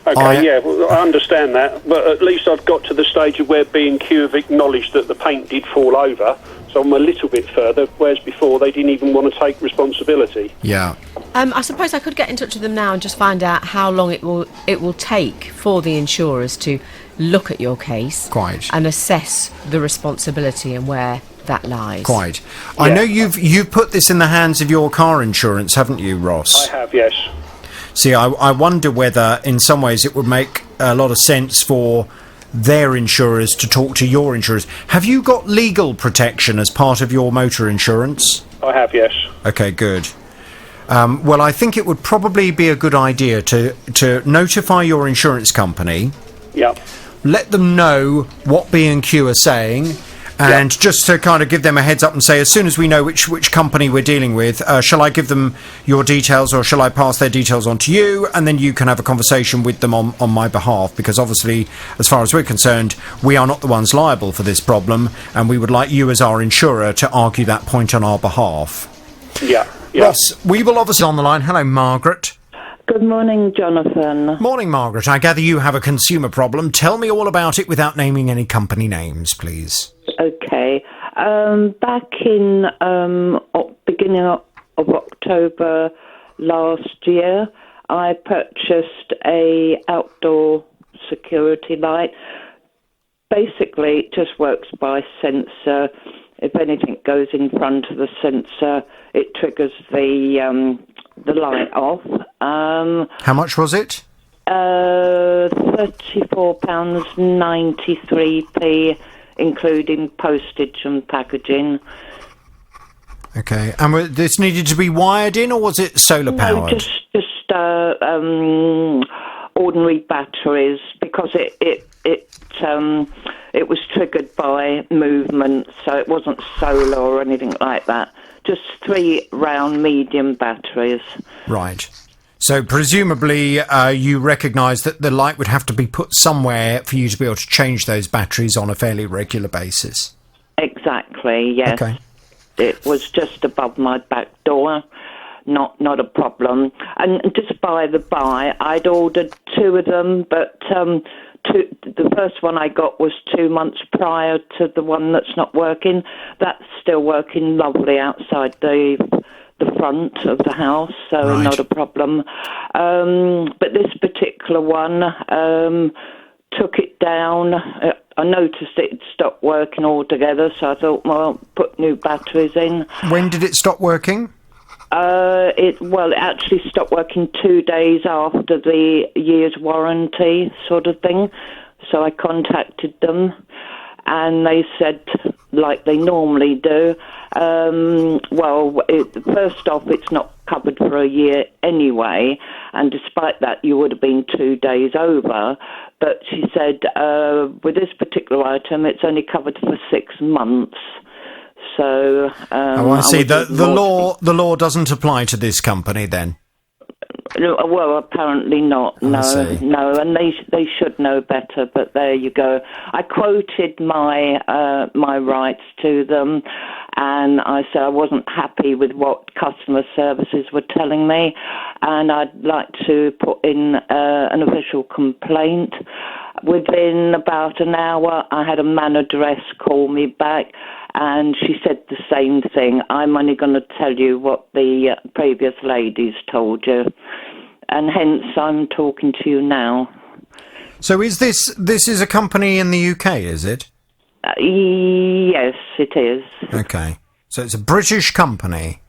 Okay, well, I understand that, but at least I've got to the stage of where B&Q have acknowledged that the paint did fall over, so I'm a little bit further, whereas before they didn't even want to take responsibility. Yeah. I suppose I could get in touch with them now and just find out how long it will take for the insurers to look at your case. Quite. And assess the responsibility and where that lies. Quite. Yeah. I know you've put this in the hands of your car insurance, haven't you, Ross? I have, yes. See, I wonder whether in some ways it would make a lot of sense for their insurers to talk to your insurers. Have you got legal protection as part of your motor insurance? I have, yes. Okay, good. Well, I think it would probably be a good idea to notify your insurance company. Yeah. Let them know what B&Q are saying, and just to kind of give them a heads up and say, as soon as we know which company we're dealing with, shall I give them your details or shall I pass their details on to you, and then you can have a conversation with them on my behalf, because obviously, as far as we're concerned, we are not the ones liable for this problem, and we would like you as our insurer to argue that point on our behalf. Yeah. Ross, we will obviously on the line. Hello, Margaret. Good morning, Jonathan. Morning, Margaret. I gather you have a consumer problem. Tell me all about it without naming any company names, please. Okay. Back in beginning of October last year, I purchased a outdoor security light. Basically, it just works by sensor. If anything goes in front of the sensor, it triggers the light off. How much was it? £34.93p, including postage and packaging. Okay, and this needed to be wired in, or was it solar powered? No, just ordinary batteries, because it was triggered by movement, so it wasn't solar or anything like that. Just 3 round medium batteries. Right. So presumably you recognise that the light would have to be put somewhere for you to be able to change those batteries on a fairly regular basis. Exactly, yes. Okay. It was just above my back door. Not a problem. And just by the by, I'd ordered 2 of them, but the first one I got was 2 months prior to the one that's not working. That's still working lovely outside the front of the house, so Right. not a problem. But this particular one took it down. I noticed it stopped working altogether, so I thought, well, put new batteries in. When did it stop working? It actually stopped working 2 days after the year's warranty sort of thing. So I contacted them, and they said, like they normally do, first off, it's not covered for a year anyway, and despite that, you would have been 2 days over. But she said, with this particular item, it's only covered for 6 months. So, I see. The law doesn't apply to this company then. Well, apparently not. No, and they should know better. But there you go. I quoted my rights to them, and I said I wasn't happy with what customer services were telling me, and I'd like to put in an official complaint. Within about an hour, I had a manageress call me back, and she said the same thing. I'm only going to tell you what the previous ladies told you, and hence I'm talking to you now. So this is a company in the UK, is it? Yes, it is. Okay. So it's a British company.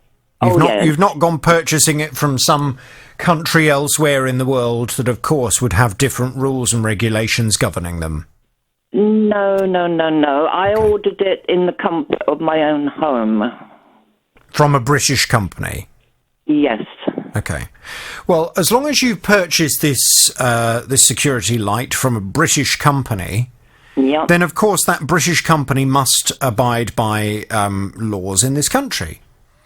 Yes. You've not gone purchasing it from some country elsewhere in the world that, of course, would have different rules and regulations governing them. No. I ordered it in the comfort of my own home. From a British company? Yes. Okay. Well, as long as you've purchased this security light from a British company, yep, then of course that British company must abide by laws in this country.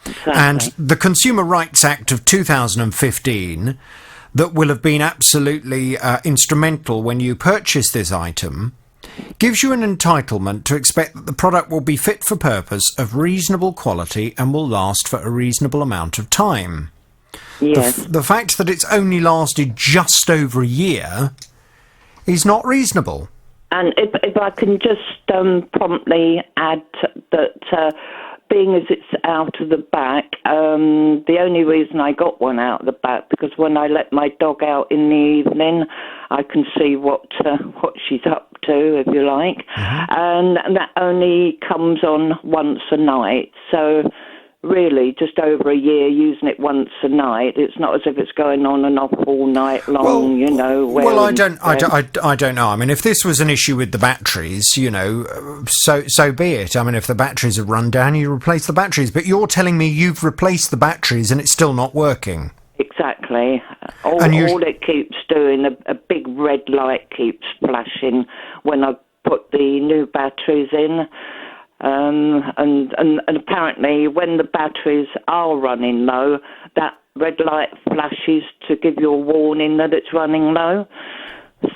Exactly. And the Consumer Rights Act of 2015, that will have been absolutely instrumental when you purchase this item, gives you an entitlement to expect that the product will be fit for purpose, of reasonable quality, and will last for a reasonable amount of time. Yes. The fact that it's only lasted just over a year is not reasonable. And if I can just promptly add that, being as it's out of the back, the only reason I got one out of the back, because when I let my dog out in the evening, I can see what she's up to, if you like, and that only comes on once a night. So really, just over a year using it once a night. It's not as if it's going on and off all night long, you know. Well, I don't know. I mean, if this was an issue with the batteries, you know, so be it. I mean, if the batteries have run down, you replace the batteries. But you're telling me you've replaced the batteries and it's still not working. Exactly. All it keeps doing, a big red light keeps flashing when I put the new batteries in. And apparently when the batteries are running low, that red light flashes to give you a warning that it's running low.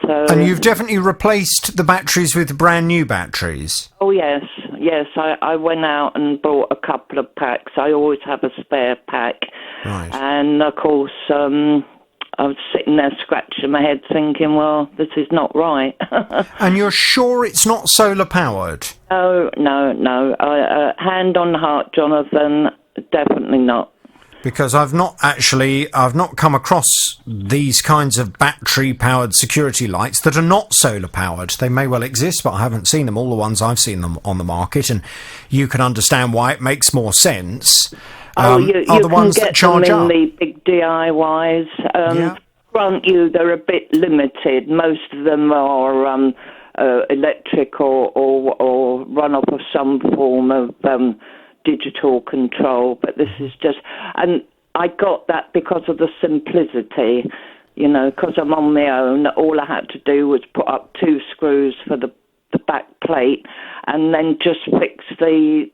So, and you've definitely replaced the batteries with brand new batteries? Oh, yes. I went out and bought a couple of packs. I always have a spare pack. Right. And, of course, I was sitting there scratching my head thinking, well, this is not right. And you're sure it's not solar powered? No. Hand on heart, Jonathan, definitely not. Because I've not come across these kinds of battery-powered security lights that are not solar-powered. They may well exist, but I haven't seen them. All the ones I've seen them on the market, and you can understand why it makes more sense. You are the ones can that charge get them up. in the big DIYs. grant you they're a bit limited. Most of them are electric or run off of some form of digital control. But this is just, and I got that because of the simplicity. Because I'm on my own, all I had to do was put up 2 screws for the back plate and then just fix the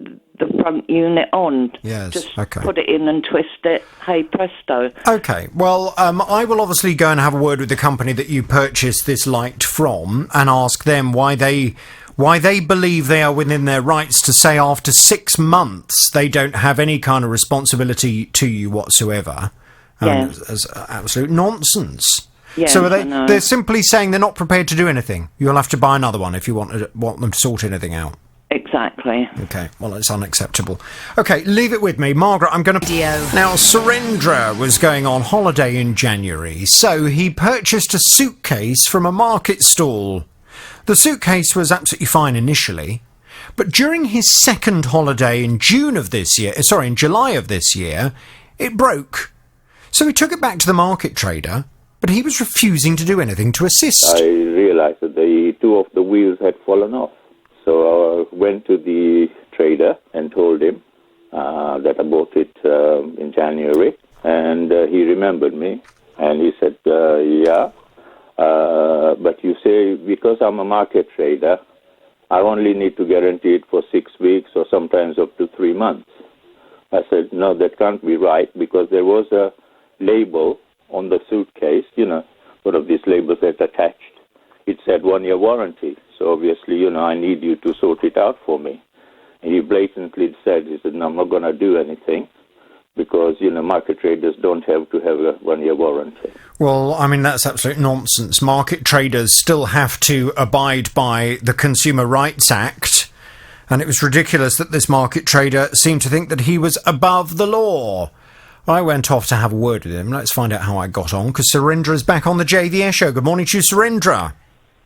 front unit on. Yes, just okay. Put it in and twist it. Hey, presto. Okay, well, I will obviously go and have a word with the company that you purchased this light from and ask them why they believe they are within their rights to say after 6 months they don't have any kind of responsibility to you whatsoever. As absolute nonsense. Yes, so they're simply saying they're not prepared to do anything. You'll have to buy another one if you want them to sort anything out. Exactly. Okay, well, it's unacceptable. Okay, leave it with me. Margaret, I'm going to... Now, Surendra was going on holiday in January, so he purchased a suitcase from a market stall. The suitcase was absolutely fine initially, but during his second holiday in July of this year, it broke. So he took it back to the market trader, but he was refusing to do anything to assist. I realized that 2 of the wheels had fallen off. So I went to the trader and told him that I bought it in January. And he remembered me. And he said, yeah, but you say, because I'm a market trader, I only need to guarantee it for 6 weeks or sometimes up to 3 months. I said, no, that can't be right, because there was a label on the suitcase, one of these labels that attached. It said 1-year warranty. So obviously, I need you to sort it out for me. And he blatantly said, no, I'm not going to do anything because, market traders don't have to have a 1-year warranty. Well, I mean, that's absolute nonsense. Market traders still have to abide by the Consumer Rights Act. And it was ridiculous that this market trader seemed to think that he was above the law. I went off to have a word with him. Let's find out how I got on, because Surendra is back on the JVS show. Good morning to you, Surendra.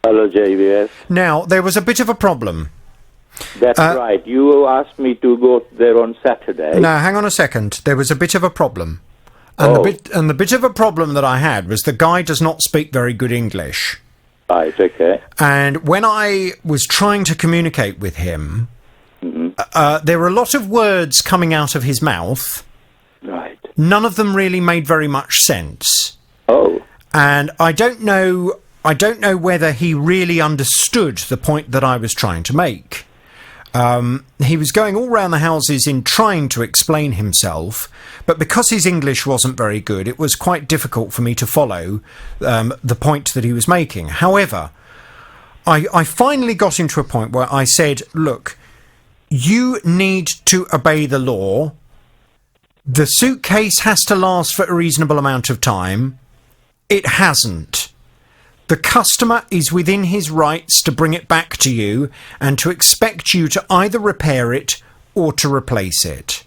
Hello, JVS. Now, there was a bit of a problem. That's right. You asked me to go there on Saturday. No, hang on a second. There was a bit of a problem. And the bit of a problem that I had was the guy does not speak very good English. Right, okay. And when I was trying to communicate with him, there were a lot of words coming out of his mouth. Right. None of them really made very much sense. Oh. And I don't know whether he really understood the point that I was trying to make. He was going all round the houses in trying to explain himself, but because his English wasn't very good, it was quite difficult for me to follow the point that he was making. However, I finally got into a point where I said, look, you need to obey the law. The suitcase has to last for a reasonable amount of time. It hasn't. The customer is within his rights to bring it back to you and to expect you to either repair it or to replace it.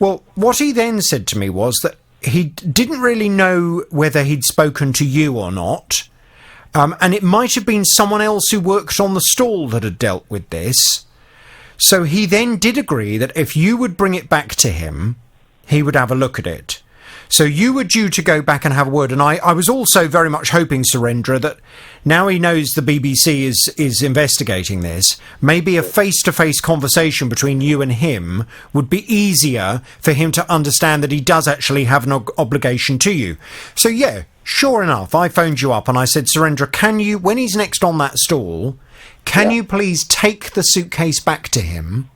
Well, what he then said to me was that he didn't really know whether he'd spoken to you or not, and it might have been someone else who worked on the stall that had dealt with this. So he then did agree that if you would bring it back to him, he would have a look at it. So you were due to go back and have a word, and I was also very much hoping, Surendra, that now he knows the BBC is investigating this, maybe a face-to-face conversation between you and him would be easier for him to understand that he does actually have an obligation to you. So yeah, sure enough, I phoned you up and I said, Surendra, can you, when he's next on that stall, can you please take the suitcase back to him,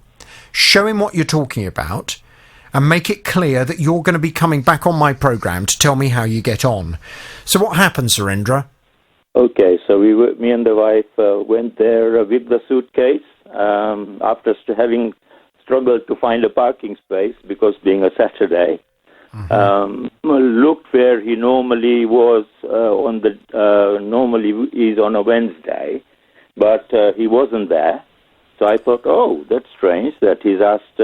show him what you're talking about, and make it clear that you're going to be coming back on my programme to tell me how you get on. So what happened, Surendra? Okay, so me and the wife went there with the suitcase after having struggled to find a parking space because being a Saturday. Looked where he normally was normally he's on a Wednesday, but he wasn't there. So I thought, oh, that's strange that he's asked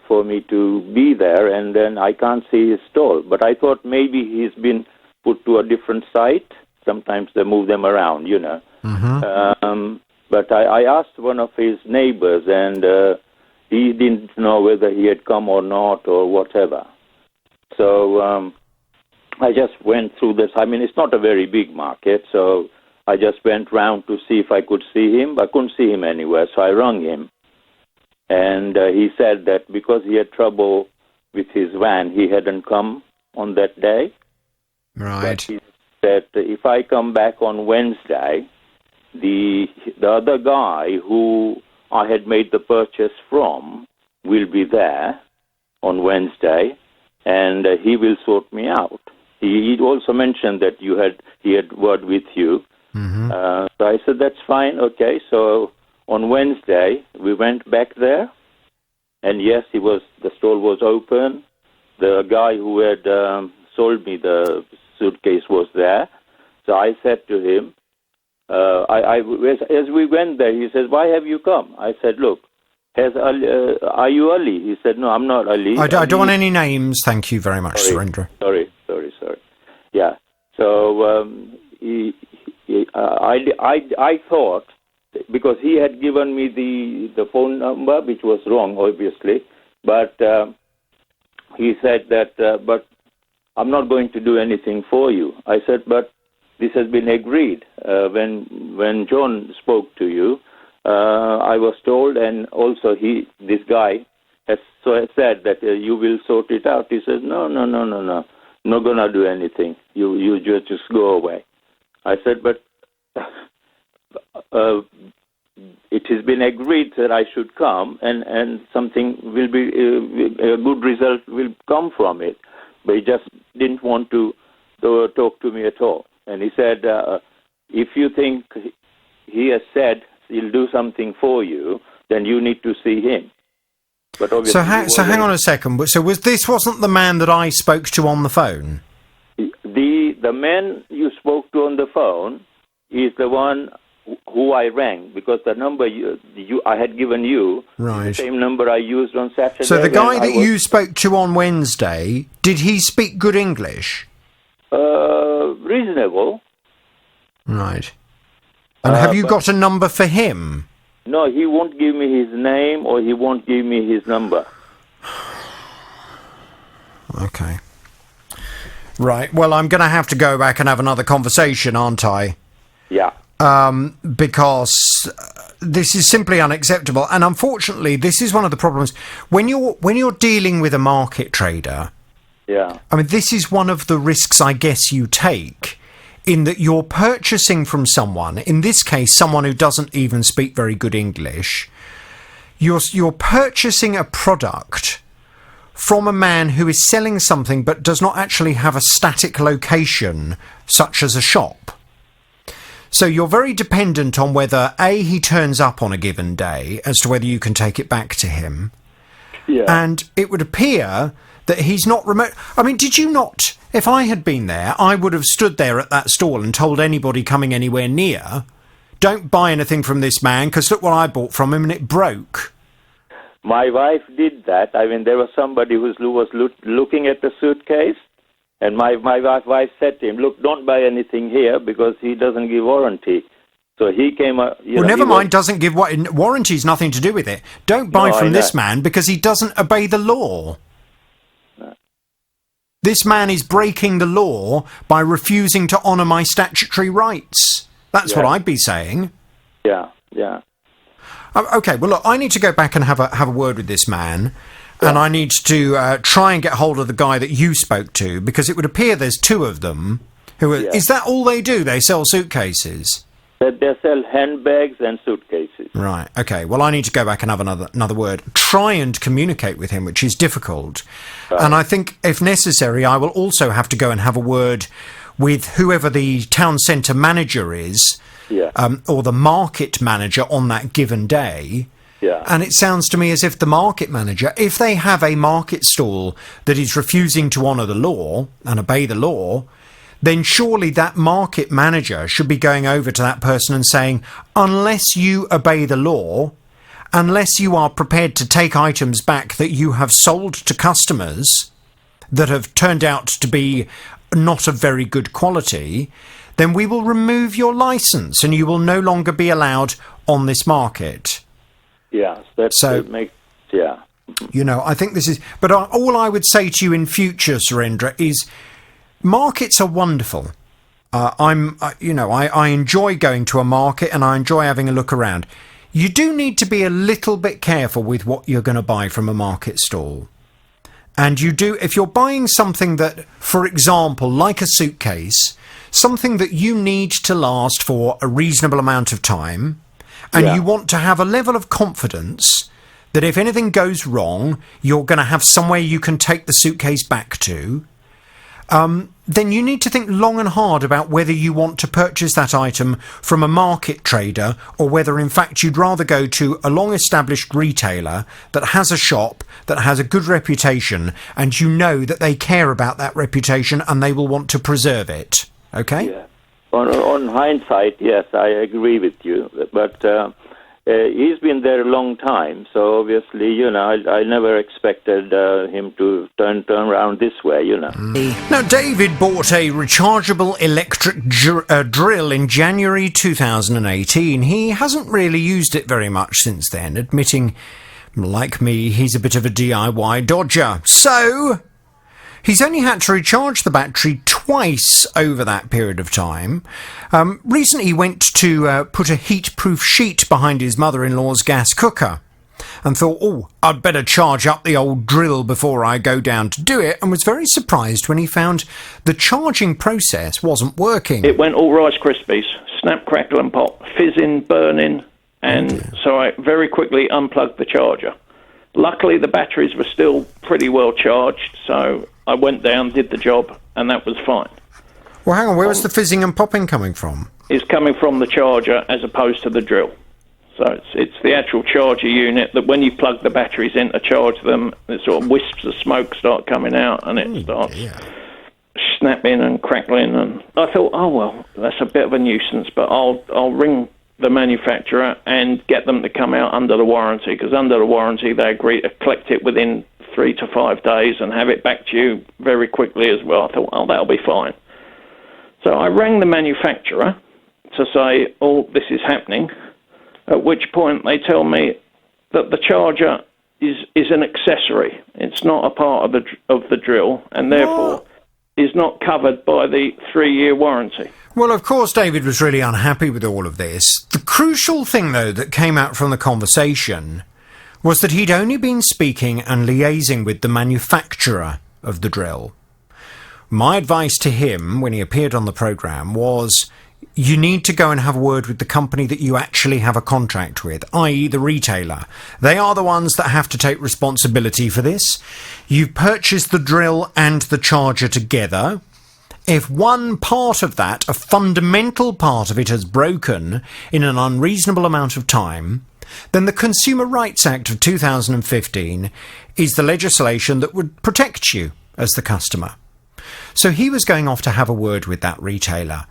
for me to be there, and then I can't see his stall. But I thought maybe he's been put to a different site. Sometimes they move them around, But I asked one of his neighbors, and he didn't know whether he had come or not or whatever. So I just went through this. I mean, it's not a very big market, so I just went round to see if I could see him. I couldn't see him anywhere, so I rang him. And he said that because he had trouble with his van, he hadn't come on that day. Right. But he said, if I come back on Wednesday, the other guy who I had made the purchase from will be there on Wednesday, and he will sort me out. He also mentioned that he had word with you. Mm-hmm. So I said, that's fine, okay. So on Wednesday, we went back there, and yes, the store was open. The guy who had sold me the suitcase was there. So I said to him, as we went there, he says, why have you come? I said, look, are you Ali? He said, no, I'm not Ali. I don't want any names. Thank you very much, Surendra. Sorry. Yeah. So I thought, because he had given me the phone number, which was wrong, obviously, but he said that, but I'm not going to do anything for you. I said, but this has been agreed. When John spoke to you, I was told, and also this guy has said that you will sort it out. He says, no, not gonna do anything. You just go away. I said, but it has been agreed that I should come, and something will be a good result will come from it. But he just didn't want to talk to me at all. And he said, if you think he has said he'll do something for you, then you need to see him. But obviously, so hang on a second. So wasn't the man that I spoke to on the phone? The man you spoke to on the phone is the one who I rang, because the number I had given you, right, the same number I used on Saturday. So the guy that you spoke to on Wednesday, did he speak good English? Reasonable. Right. And have you got a number for him? No, he won't give me his name, or he won't give me his number. Okay. Right. Well, I'm going to have to go back and have another conversation, aren't I? Yeah. Because this is simply unacceptable, and unfortunately, this is one of the problems when you're dealing with a market trader. Yeah. I mean, this is one of the risks I guess you take, in that you're purchasing from someone, in this case, someone who doesn't even speak very good English. You're purchasing a product from a man who is selling something but does not actually have a static location, such as a shop. So you're very dependent on whether, A, he turns up on a given day, as to whether you can take it back to him. Yeah. And it would appear that he's not remote. I mean, did you not? If I had been there, I would have stood there at that stall and told anybody coming anywhere near, don't buy anything from this man, because look what I bought from him and it broke. My wife did that. I mean, there was somebody who was looking at the suitcase, and my wife said to him, look, don't buy anything here, because he doesn't give warranty. So he came up... Well, never mind, doesn't give warranty's nothing to do with it. Don't buy from this man, because he doesn't obey the law. No. This man is breaking the law by refusing to honour my statutory rights. That's what I'd be saying. Yeah. Okay, well, look, I need to go back and have a word with this man, and I need to try and get hold of the guy that you spoke to, because it would appear there's two of them. Is that all they do? They sell suitcases? They sell handbags and suitcases. Right, okay. Well, I need to go back and have another word. Try and communicate with him, which is difficult. Right. And I think, if necessary, I will also have to go and have a word with whoever the town centre manager is, or the market manager on that given day. Yeah. And it sounds to me as if the market manager, if they have a market stall that is refusing to honour the law and obey the law, then surely that market manager should be going over to that person and saying, unless you obey the law, unless you are prepared to take items back that you have sold to customers that have turned out to be not of very good quality, then we will remove your licence and you will no longer be allowed on this market. Yes, that makes, You know, I think this is... But all I would say to you in future, Surendra, is markets are wonderful. I enjoy going to a market and I enjoy having a look around. You do need to be a little bit careful with what you're going to buy from a market stall. And if you're buying something that, for example, like a suitcase, something that you need to last for a reasonable amount of time, and you want to have a level of confidence that if anything goes wrong, you're going to have somewhere you can take the suitcase back to, then you need to think long and hard about whether you want to purchase that item from a market trader or whether, in fact, you'd rather go to a long-established retailer that has a shop, that has a good reputation, and you know that they care about that reputation and they will want to preserve it. Okay? Yeah. On hindsight, yes, I agree with you. But he's been there a long time, so obviously, I never expected him to turn around this way, Now, David bought a rechargeable electric drill in January 2018. He hasn't really used it very much since then, admitting, like me, he's a bit of a DIY dodger. So he's only had to recharge the battery twice over that period of time. Recently he went to put a heat-proof sheet behind his mother-in-law's gas cooker and thought, I'd better charge up the old drill before I go down to do it, and was very surprised when he found the charging process wasn't working. It went all Rice Krispies, snap, crackle and pop, fizzing, burning, and so I very quickly unplugged the charger. Luckily, the batteries were still pretty well charged, so I went down, did the job, and that was fine. Well, hang on, where was the fizzing and popping coming from? It's coming from the charger as opposed to the drill. So it's the actual charger unit that when you plug the batteries in to charge them, it sort of wisps of smoke start coming out and it starts snapping and crackling. And I thought, well, that's a bit of a nuisance, but I'll ring the manufacturer and get them to come out under the warranty, because under the warranty they agree to collect it within 3 to 5 days and have it back to you very quickly as well. I thought, that'll be fine. So I rang the manufacturer to say, this is happening, at which point they tell me that the charger is an accessory. It's not a part of the drill, and therefore is not covered by the 3-year warranty. Well, of course, David was really unhappy with all of this. The crucial thing, though, that came out from the conversation was that he'd only been speaking and liaising with the manufacturer of the drill. My advice to him when he appeared on the programme was, you need to go and have a word with the company that you actually have a contract with, i.e. the retailer. They are the ones that have to take responsibility for this. You've purchased the drill and the charger together. If one part of that, a fundamental part of it, has broken in an unreasonable amount of time, then the Consumer Rights Act of 2015 is the legislation that would protect you as the customer. So he was going off to have a word with that retailer.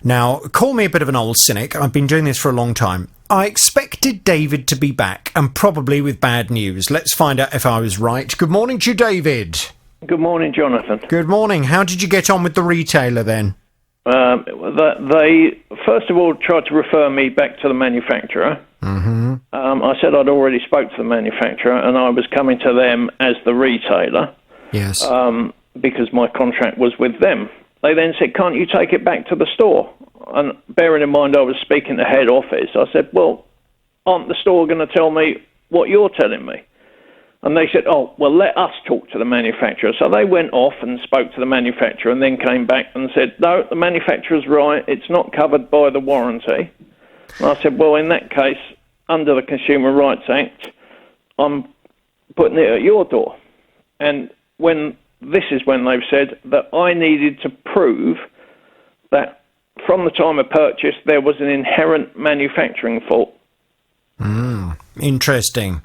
Now, call me a bit of an old cynic. I've been doing this for a long time. I expected David to be back, and probably with bad news. Let's find out if I was right. Good morning to you, David. Good morning, Jonathan. Good morning. How did you get on with the retailer then? They, first of all, tried to refer me back to the manufacturer. Mm-hmm. I said I'd already spoke to the manufacturer and I was coming to them as the retailer. Yes. Because my contract was with them. They then said, can't you take it back to the store? And bearing in mind I was speaking to head office, I said, well, aren't the store going to tell me what you're telling me? And they said, let us talk to the manufacturer. So they went off and spoke to the manufacturer and then came back and said, no, the manufacturer's right, it's not covered by the warranty. And I said, well, in that case, under the Consumer Rights Act, I'm putting it at your door. And this is when they've said that I needed to prove that from the time of purchase there was an inherent manufacturing fault. Interesting.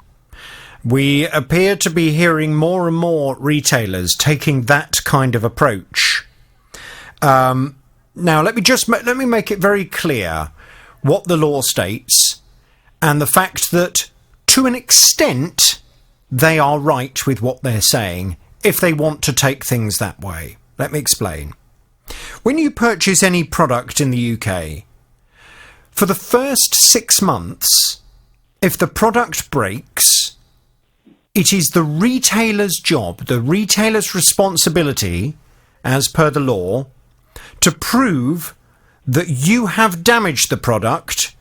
We appear to be hearing more and more retailers taking that kind of approach. Now, let me make it very clear what the law states and the fact that, to an extent, they are right with what they're saying if they want to take things that way. Let me explain. When you purchase any product in the UK, for the first 6 months, if the product breaks, it is the retailer's job, the retailer's responsibility, as per the law, to prove that you have damaged the product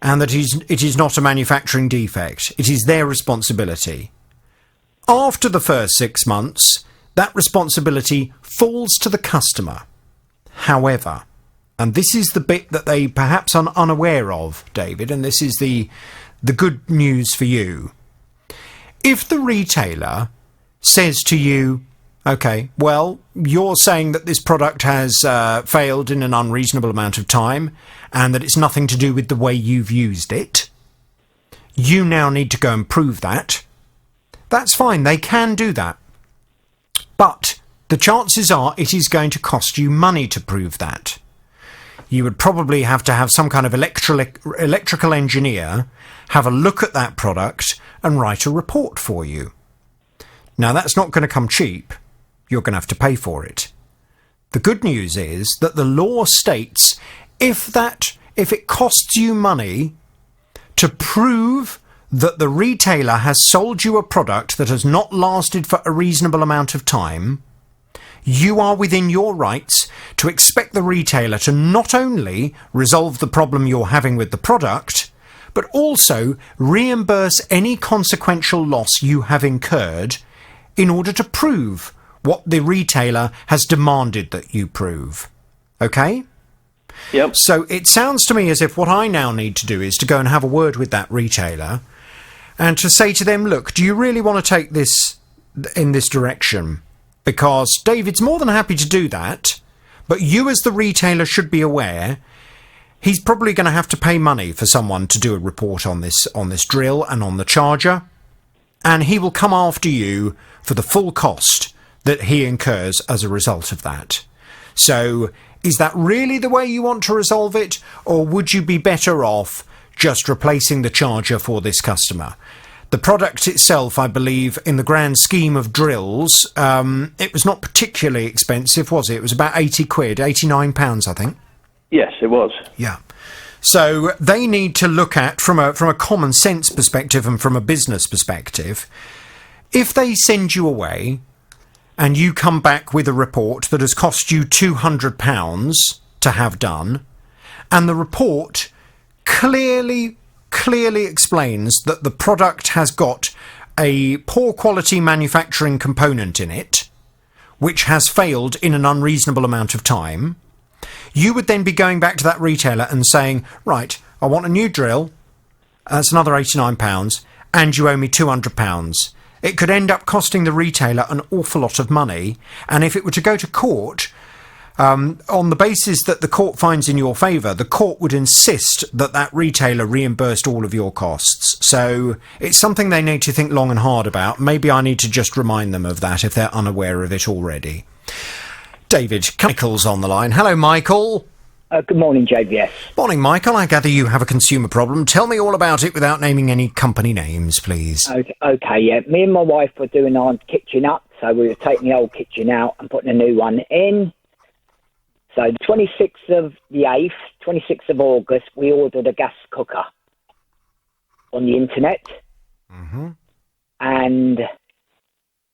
and that it is not a manufacturing defect. It is their responsibility. After the first 6 months, that responsibility falls to the customer. However, and this is the bit that they perhaps are unaware of, David, and this is the good news for you. If the retailer says to you, OK, well, you're saying that this product has failed in an unreasonable amount of time and that it's nothing to do with the way you've used it. You now need to go and prove that. That's fine. They can do that. But the chances are it is going to cost you money to prove that. You would probably have to have some kind of electrical engineer have a look at that product and write a report for you. Now, that's not going to come cheap. You're going to have to pay for it. The good news is that the law states if it costs you money to prove that the retailer has sold you a product that has not lasted for a reasonable amount of time, you are within your rights to expect the retailer to not only resolve the problem you're having with the product, but also reimburse any consequential loss you have incurred in order to prove what the retailer has demanded that you prove. OK? Yep. So it sounds to me as if what I now need to do is to go and have a word with that retailer and to say to them, look, do you really want to take this in this direction? Because David's more than happy to do that, but you as the retailer should be aware he's probably going to have to pay money for someone to do a report on this drill and on the charger, and he will come after you for the full cost that he incurs as a result of that. So is that really the way you want to resolve it, or would you be better off just replacing the charger for this customer? The product itself, I believe, in the grand scheme of drills, it was not particularly expensive, was it? It was about 80 quid, £89, I think. Yes, it was. Yeah. So they need to look at, from a common sense perspective and from a business perspective, if they send you away and you come back with a report that has cost you £200 to have done, and the report clearly explains that the product has got a poor quality manufacturing component in it, which has failed in an unreasonable amount of time, you would then be going back to that retailer and saying, right, I want a new drill, that's another £89, and you owe me £200. It could end up costing the retailer an awful lot of money, and if it were to go to court, on the basis that the court finds in your favour, the court would insist that that retailer reimbursed all of your costs. So it's something they need to think long and hard about. Maybe I need to just remind them of that if they're unaware of it already. David, Michael's on the line. Hello, Michael. Good morning, JVS. Morning, Michael. I gather you have a consumer problem. Tell me all about it without naming any company names, please. Okay, yeah. Me and my wife were doing our kitchen up, so we were taking the old kitchen out and putting a new one in. So the 26th of the 8th, 26th of August, we ordered a gas cooker on the internet. Mm-hmm. And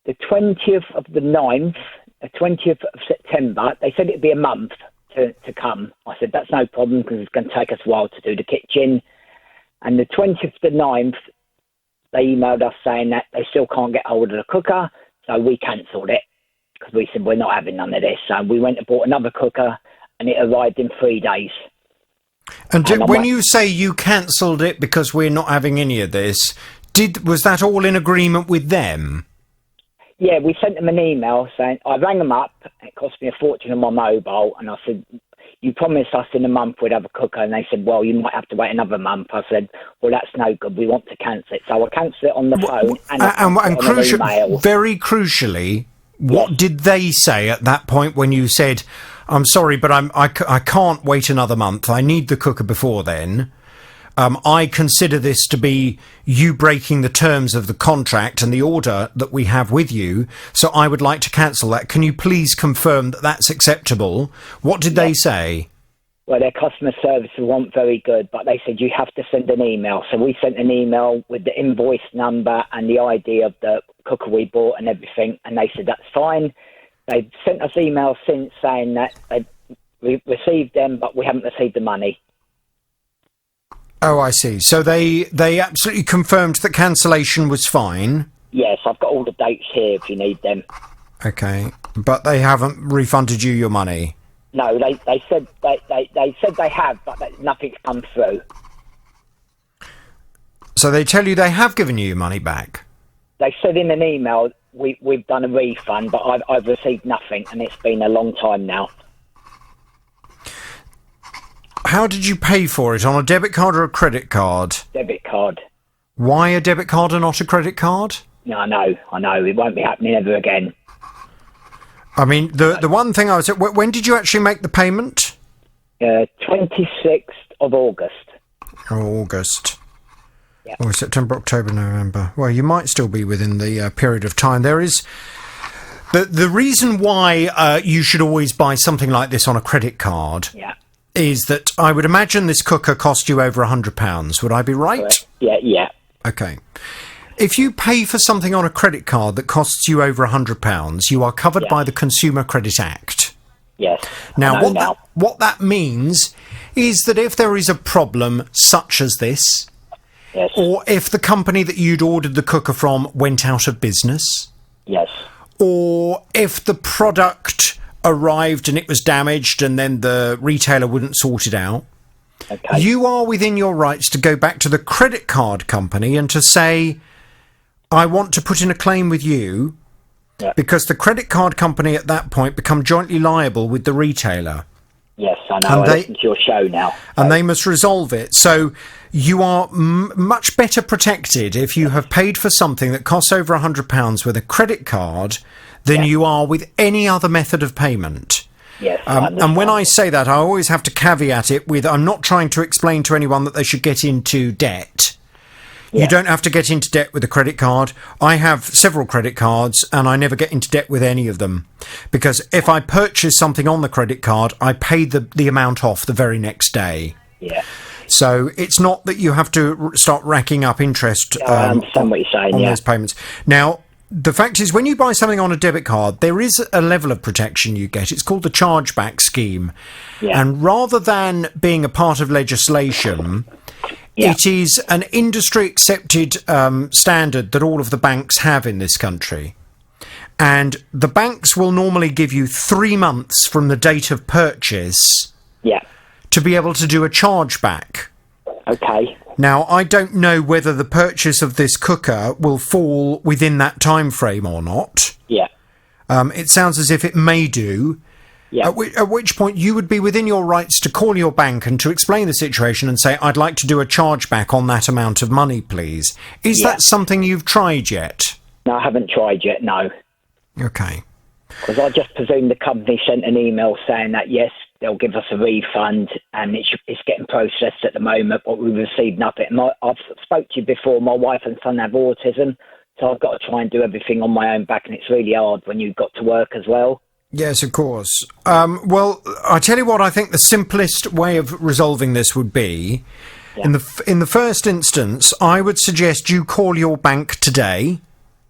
the 20th of the 9th, the 20th of September, they said it'd be a month to come. I said, that's no problem because it's going to take us a while to do the kitchen. And the 20th of the 9th, they emailed us saying that they still can't get hold of the cooker, so we cancelled it. Because we said, we're not having none of this. So we went and bought another cooker, and it arrived in 3 days. And when you say you cancelled it because we're not having any of this, was that all in agreement with them? Yeah, we sent them an email saying, I rang them up, it cost me a fortune on my mobile, and I said, you promised us in a month we'd have a cooker, and they said, well, you might have to wait another month. I said, well, that's no good, we want to cancel it. So I cancelled it on the phone and email. Very crucially, what did they say at that point when you said, I'm sorry, but I can't wait another month. I need the cooker before then. I consider this to be you breaking the terms of the contract and the order that we have with you, so I would like to cancel that. Can you please confirm that that's acceptable? What did they say? Well, their customer service wasn't very good, but they said you have to send an email. So we sent an email with the invoice number and the ID of the cooker we bought and everything, and they said that's fine. they've sent us emails since saying that we've received them, but we haven't received the money. Oh, I see. So they absolutely confirmed that cancellation was fine? Yes, I've got all the dates here if you need them. Okay, but they haven't refunded you your money? No, they said they have, but nothing's come through. So they tell you they have given you your money back? They said in an email, we've done a refund, but I've received nothing, and it's been a long time now. How did you pay for it? On a debit card or a credit card? Debit card. Why a debit card and not a credit card? No, I know. It won't be happening ever again. I mean, the one thing I was... When did you actually make the payment? 26th of August. August. Yeah. Or September, October, November. Well, you might still be within the period of time. There is... The reason why you should always buy something like this on a credit card... Yeah. Is that I would imagine this cooker cost you over £100. Would I be right? Correct. Yeah. Okay. If you pay for something on a credit card that costs you over £100, you are covered by the Consumer Credit Act. Yes. Now, what that means is that if there is a problem such as this, yes, or if the company that you'd ordered the cooker from went out of business, yes, or if the product arrived and it was damaged and then the retailer wouldn't sort it out, okay, you are within your rights to go back to the credit card company and to say, I want to put in a claim with you, because the credit card company at that point become jointly liable with the retailer. Yes, I know. I listen to your show now. And they must resolve it. So you are much better protected if you have paid for something that costs over £100 with a credit card than you are with any other method of payment. Yes, and when I say that, I always have to caveat it with, I'm not trying to explain to anyone that they should get into debt. You don't have to get into debt with a credit card. I have several credit cards and I never get into debt with any of them. Because if I purchase something on the credit card, I pay the amount off the very next day. Yeah. So it's not that you have to start racking up interest I understand what you're saying, on those payments. Now, the fact is, when you buy something on a debit card, there is a level of protection you get. It's called the chargeback scheme. Yeah. And rather than being a part of legislation, it is an industry-accepted standard that all of the banks have in this country. And the banks will normally give you 3 months from the date of purchase to be able to do a chargeback. Okay. Now, I don't know whether the purchase of this cooker will fall within that time frame or not. Yeah. It sounds as if it may do. Yeah. At which point you would be within your rights to call your bank and to explain the situation and say, I'd like to do a chargeback on that amount of money, please. Is that something you've tried yet? No, I haven't tried yet, no. Okay. Because I just presume the company sent an email saying that, yes, they'll give us a refund and it's getting processed at the moment, but we've received nothing. I've spoke to you before, my wife and son have autism, so I've got to try and do everything on my own back, and it's really hard when you've got to work as well. Yes, of course. Well, I tell you what, I think the simplest way of resolving this would be, in the first instance, I would suggest you call your bank today.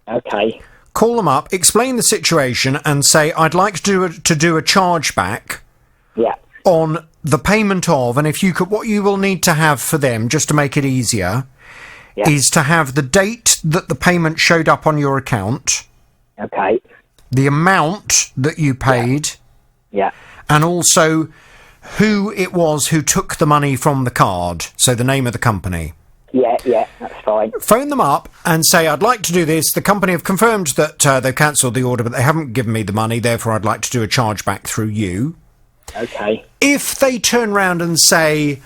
Okay. Call them up, explain the situation, and say, I'd like to do a chargeback on the payment of, and if you could, what you will need to have for them, just to make it easier, is to have the date that the payment showed up on your account. Okay. The amount that you paid. Yeah. And also who it was who took the money from the card. So the name of the company. Yeah, that's fine. Phone them up and say, I'd like to do this. The company have confirmed that they've cancelled the order, but they haven't given me the money. Therefore, I'd like to do a chargeback through you. Okay. If they turn round and say,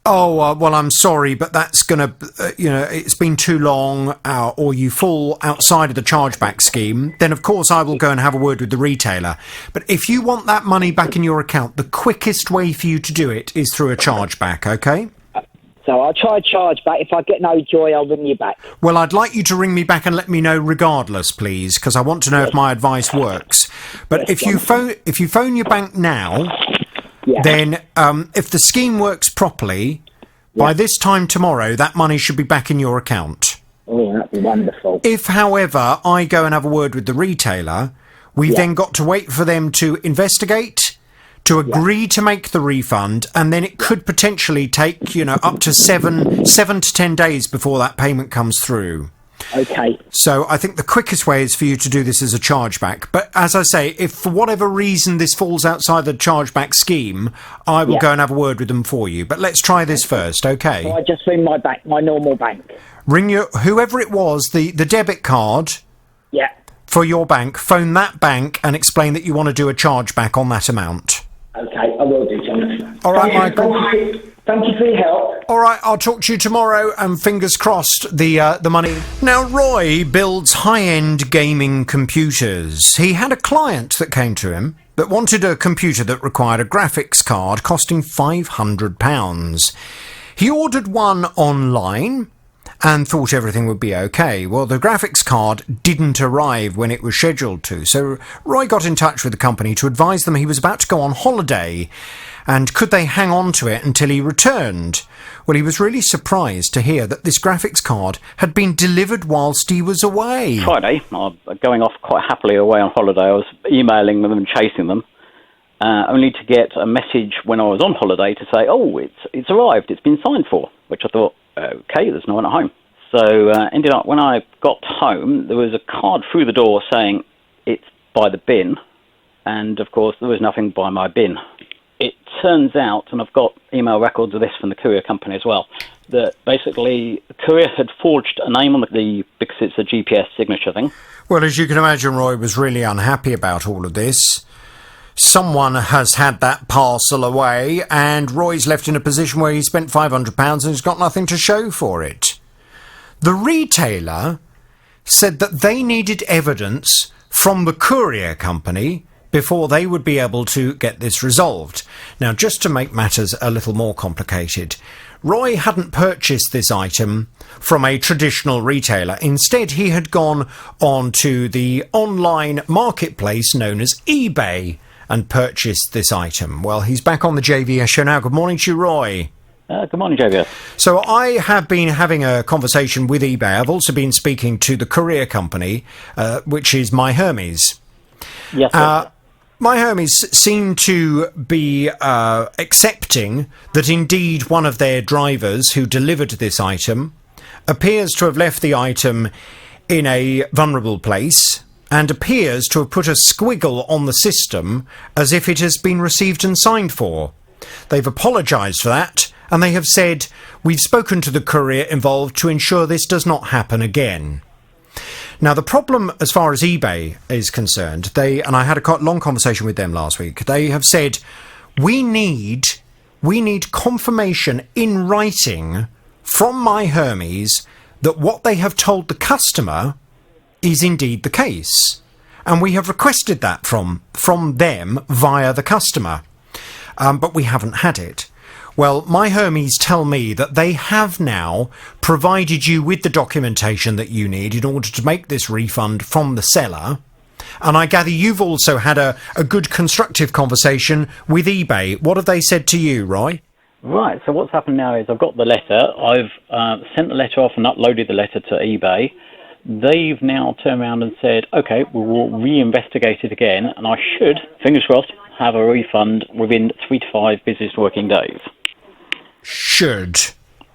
well, I'm sorry, but that's going to, it's been too long, or you fall outside of the chargeback scheme, then of course I will go and have a word with the retailer. But if you want that money back in your account, the quickest way for you to do it is through a chargeback, okay? So I'll try chargeback. If I get no joy, I'll ring you back. Well, I'd like you to ring me back and let me know regardless, please, because I want to know if my advice works. But if you phone your bank now, then if the scheme works properly, by this time tomorrow, that money should be back in your account. Oh, that'd be wonderful. If, however, I go and have a word with the retailer, We then got to wait for them to investigate, to agree to make the refund, and then it could potentially take, up to 7 to 10 days before that payment comes through. Okay. So I think the quickest way is for you to do this as a chargeback. But as I say, if for whatever reason this falls outside the chargeback scheme, I will go and have a word with them for you. But let's try this first, okay? So I just ring my bank, my normal bank. Ring whoever it was, the debit card. Yeah. For your bank, phone that bank and explain that you want to do a chargeback on that amount. Okay, I will do, Jonathan. All right, Michael. Thank you for your help. All right, I'll talk to you tomorrow, and fingers crossed the money. Now, Roy builds high-end gaming computers. He had a client that came to him that wanted a computer that required a graphics card costing £500. He ordered one online and thought everything would be okay. Well, the graphics card didn't arrive when it was scheduled to, so Roy got in touch with the company to advise them he was about to go on holiday, and could they hang on to it until he returned? Well, he was really surprised to hear that this graphics card had been delivered whilst he was away. Friday, going off quite happily away on holiday, I was emailing them and chasing them, only to get a message when I was on holiday to say, oh, it's arrived, it's been signed for, which I thought, okay, there's no one at home. So ended up, when I got home, there was a card through the door saying it's by the bin, and of course there was nothing by my bin. It turns out, and I've got email records of this from the courier company as well, that basically the courier had forged a name on the because it's a GPS signature thing. Well, as you can imagine, Roy was really unhappy about all of this. Someone has had that parcel away, and Roy's left in a position where he spent £500 and has got nothing to show for it. The retailer said that they needed evidence from the courier company before they would be able to get this resolved. Now, just to make matters a little more complicated, Roy hadn't purchased this item from a traditional retailer. Instead, he had gone on to the online marketplace known as eBay and purchased this item. Well, he's back on the JVS show now. Good morning to you, Roy. Good morning, JVS. So I have been having a conversation with eBay. I've also been speaking to the courier company, which is My Hermes. Yes, My Hermes seem to be accepting that indeed one of their drivers who delivered this item appears to have left the item in a vulnerable place and appears to have put a squiggle on the system as if it has been received and signed for. They've apologised for that, and they have said, we've spoken to the courier involved to ensure this does not happen again. Now, the problem as far as eBay is concerned, and I had a long conversation with them last week, they have said, we need confirmation in writing from My Hermes that what they have told the customer is indeed the case. And we have requested that from them via the customer. But we haven't had it. Well, My Hermes tell me that they have now provided you with the documentation that you need in order to make this refund from the seller. And I gather you've also had a good constructive conversation with eBay. What have they said to you, Roy? Right, so what's happened now is I've got the letter. I've sent the letter off and uploaded the letter to eBay. They've now turned around and said, OK, we will reinvestigate it again, and I should, fingers crossed, have a refund within 3 to 5 business working days. Should?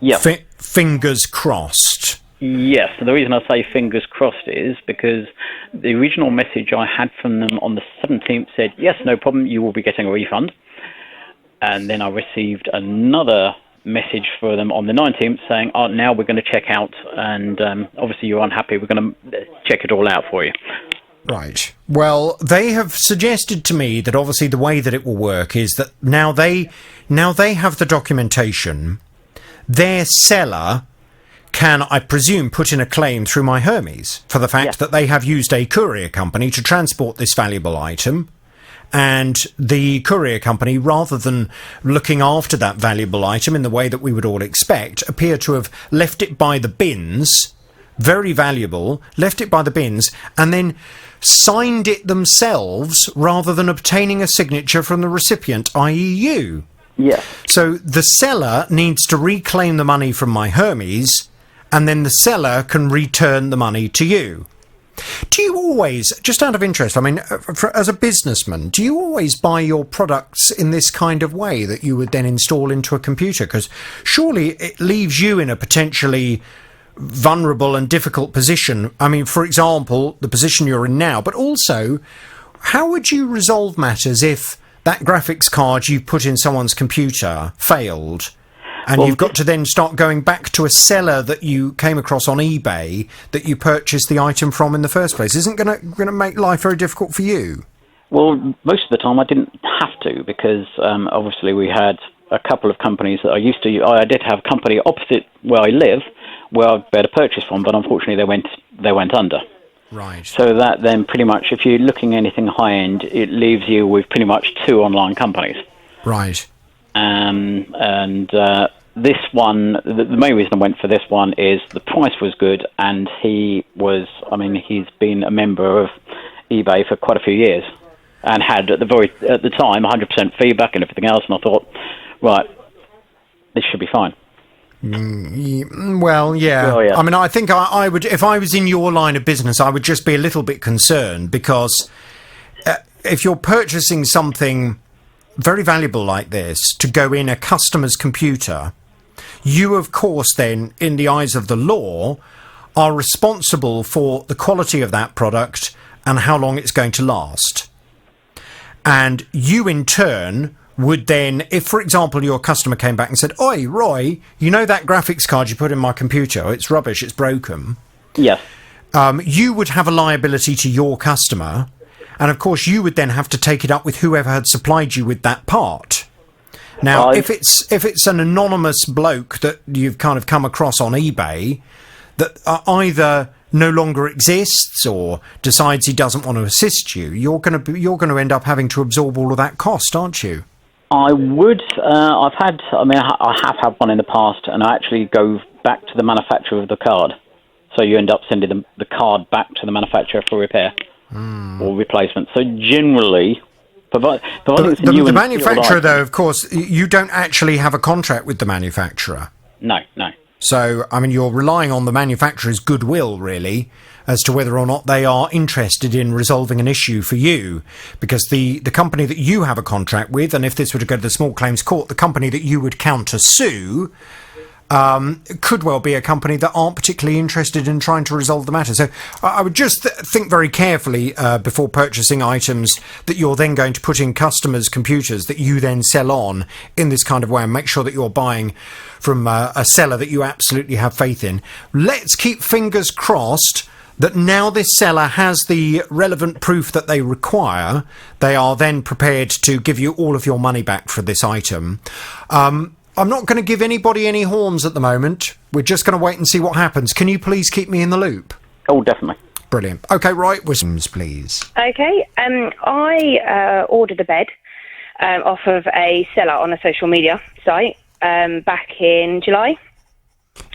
Yeah. Fingers crossed. Yes, the reason I say fingers crossed is because the original message I had from them on the 17th said, yes, no problem, you will be getting a refund. And then I received another message for them on the 19th saying, oh, now we're going to check out, and obviously you're unhappy, we're going to check it all out for you. Right. Well, they have suggested to me that obviously the way that it will work is that now they have the documentation, their seller can, I presume, put in a claim through My Hermes for the fact that they have used a courier company to transport this valuable item, and the courier company, rather than looking after that valuable item in the way that we would all expect, appear to have left it by the bins, very valuable, left it by the bins, and then signed it themselves rather than obtaining a signature from the recipient, i.e. you. Yeah. So the seller needs to reclaim the money from My Hermes, and then the seller can return the money to you. Do you always, just out of interest, I mean, as a businessman, do you always buy your products in this kind of way that you would then install into a computer? Because surely it leaves you in a potentially vulnerable and difficult position. I mean, for example, the position you're in now, but also, how would you resolve matters if that graphics card you put in someone's computer failed? And you've got to then start going back to a seller that you came across on eBay that you purchased the item from in the first place. Isn't going to make life very difficult for you? Well, most of the time I didn't have to, because obviously we had a couple of companies that I used to. I did have a company opposite where I live, where I'd better purchase from, but unfortunately they went under. Right. So that then pretty much, if you're looking at anything high end, it leaves you with pretty much 2 online companies. Right. This one, the main reason I went for this one is the price was good, and he's been a member of eBay for quite a few years, and had at the time 100% feedback and everything else. And I thought, right, this should be fine. Well, yeah. I mean, I think I would, if I was in your line of business, I would just be a little bit concerned, because if you're purchasing something very valuable like this to go in a customer's computer, you, of course, then, in the eyes of the law, are responsible for the quality of that product and how long it's going to last. And you, in turn, would then, if, for example, your customer came back and said, "Oi, Roy, you know that graphics card you put in my computer? It's rubbish, it's broken." Yes. You would have a liability to your customer, and, of course, you would then have to take it up with whoever had supplied you with that part. Now, if it's an anonymous bloke that you've kind of come across on eBay that either no longer exists or decides he doesn't want to assist you, you're going to end up having to absorb all of that cost, aren't you? I would. I have had one in the past, and I actually go back to the manufacturer of the card. So you end up sending the card back to the manufacturer for repair or replacement. So generally, the manufacturer, though, of course, you don't actually have a contract with the manufacturer. No. So, I mean, you're relying on the manufacturer's goodwill, really, as to whether or not they are interested in resolving an issue for you. Because the company that you have a contract with, and if this were to go to the small claims court, the company that you would counter-sue could well be a company that aren't particularly interested in trying to resolve the matter. So I would just think very carefully before purchasing items that you're then going to put in customers' computers that you then sell on in this kind of way, and make sure that you're buying from a seller that you absolutely have faith in. Let's keep fingers crossed that now this seller has the relevant proof that they require, they are then prepared to give you all of your money back for this item. I'm not going to give anybody any horns at the moment. We're just going to wait and see what happens. Can you please keep me in the loop? Oh, definitely. Brilliant. Okay, right, Wisdoms, please. Okay, I ordered a bed off of a seller on a social media site back in July.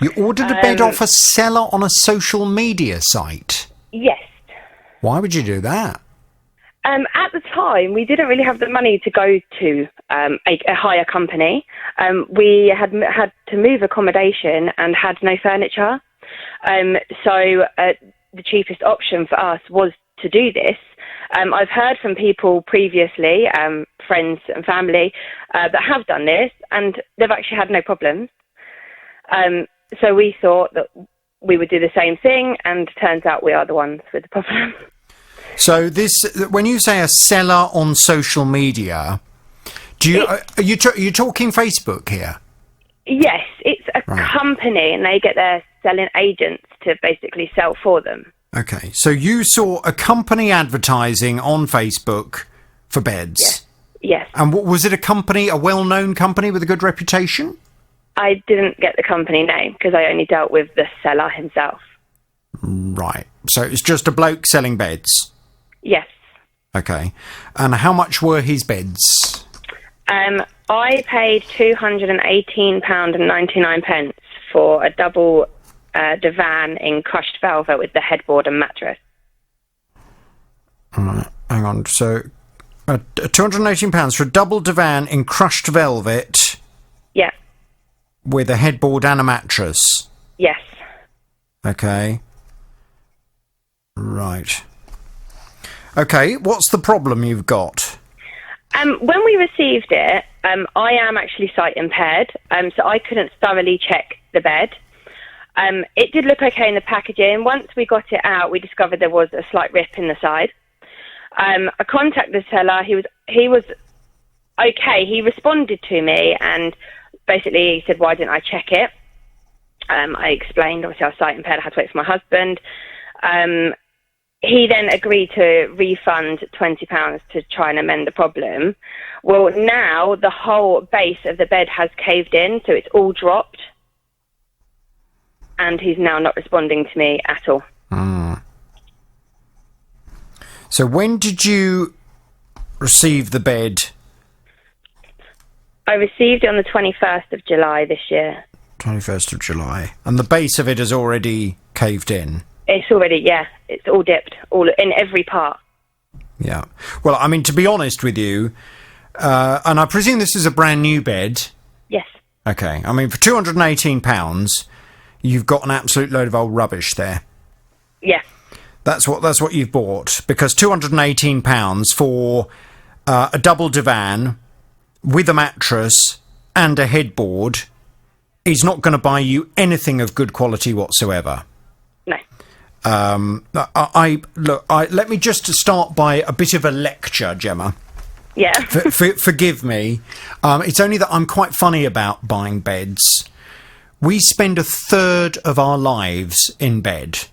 You ordered a bed off a seller on a social media site? Yes. Why would you do that? At the time, we didn't really have the money to go to a hire company. We had to move accommodation and had no furniture. So the cheapest option for us was to do this. I've heard from people previously, friends and family, that have done this, and they've actually had no problems. So we thought that we would do the same thing, and turns out we are the ones with the problem. So this, when you say a seller on social media, are you talking Facebook here? Yes, it's a company, and they get their selling agents to basically sell for them. Okay, so you saw a company advertising on Facebook for beds? Yes. And was it a well-known company with a good reputation? I didn't get the company name because I only dealt with the seller himself. Right, so it's just a bloke selling beds? Yes. Okay. And how much were his beds? I paid £218.99 for a double divan in crushed velvet with the headboard and mattress. Hang on. So, £218 for a double divan in crushed velvet? Yeah. With a headboard and a mattress? Yes. Okay. Right. Okay, what's the problem you've got? When we received it, I am actually sight impaired, so I couldn't thoroughly check the bed. It did look okay in the packaging. Once we got it out, we discovered there was a slight rip in the side. I contacted the seller. He was okay. He responded to me and basically he said, "Why didn't I check it?" I explained, obviously I was sight impaired, I had to wait for my husband. He then agreed to refund £20 to try and amend the problem. Well, now the whole base of the bed has caved in, so it's all dropped. And he's now not responding to me at all. So when did you receive the bed? I received it on the 21st of July this year. 21st of July. And the base of it has already caved in? It's already, it's all dipped, all in every part. Yeah. Well, I mean, to be honest with you, and I presume this is a brand new bed. Yes. Okay. I mean, for £218, you've got an absolute load of old rubbish there. Yeah. That's what you've bought, because £218 for a double divan with a mattress and a headboard is not going to buy you anything of good quality whatsoever. No. Let me just start by a bit of a lecture, Gemma. Yeah. Forgive me. It's only that I'm quite funny about buying beds. We spend a third of our lives in bed.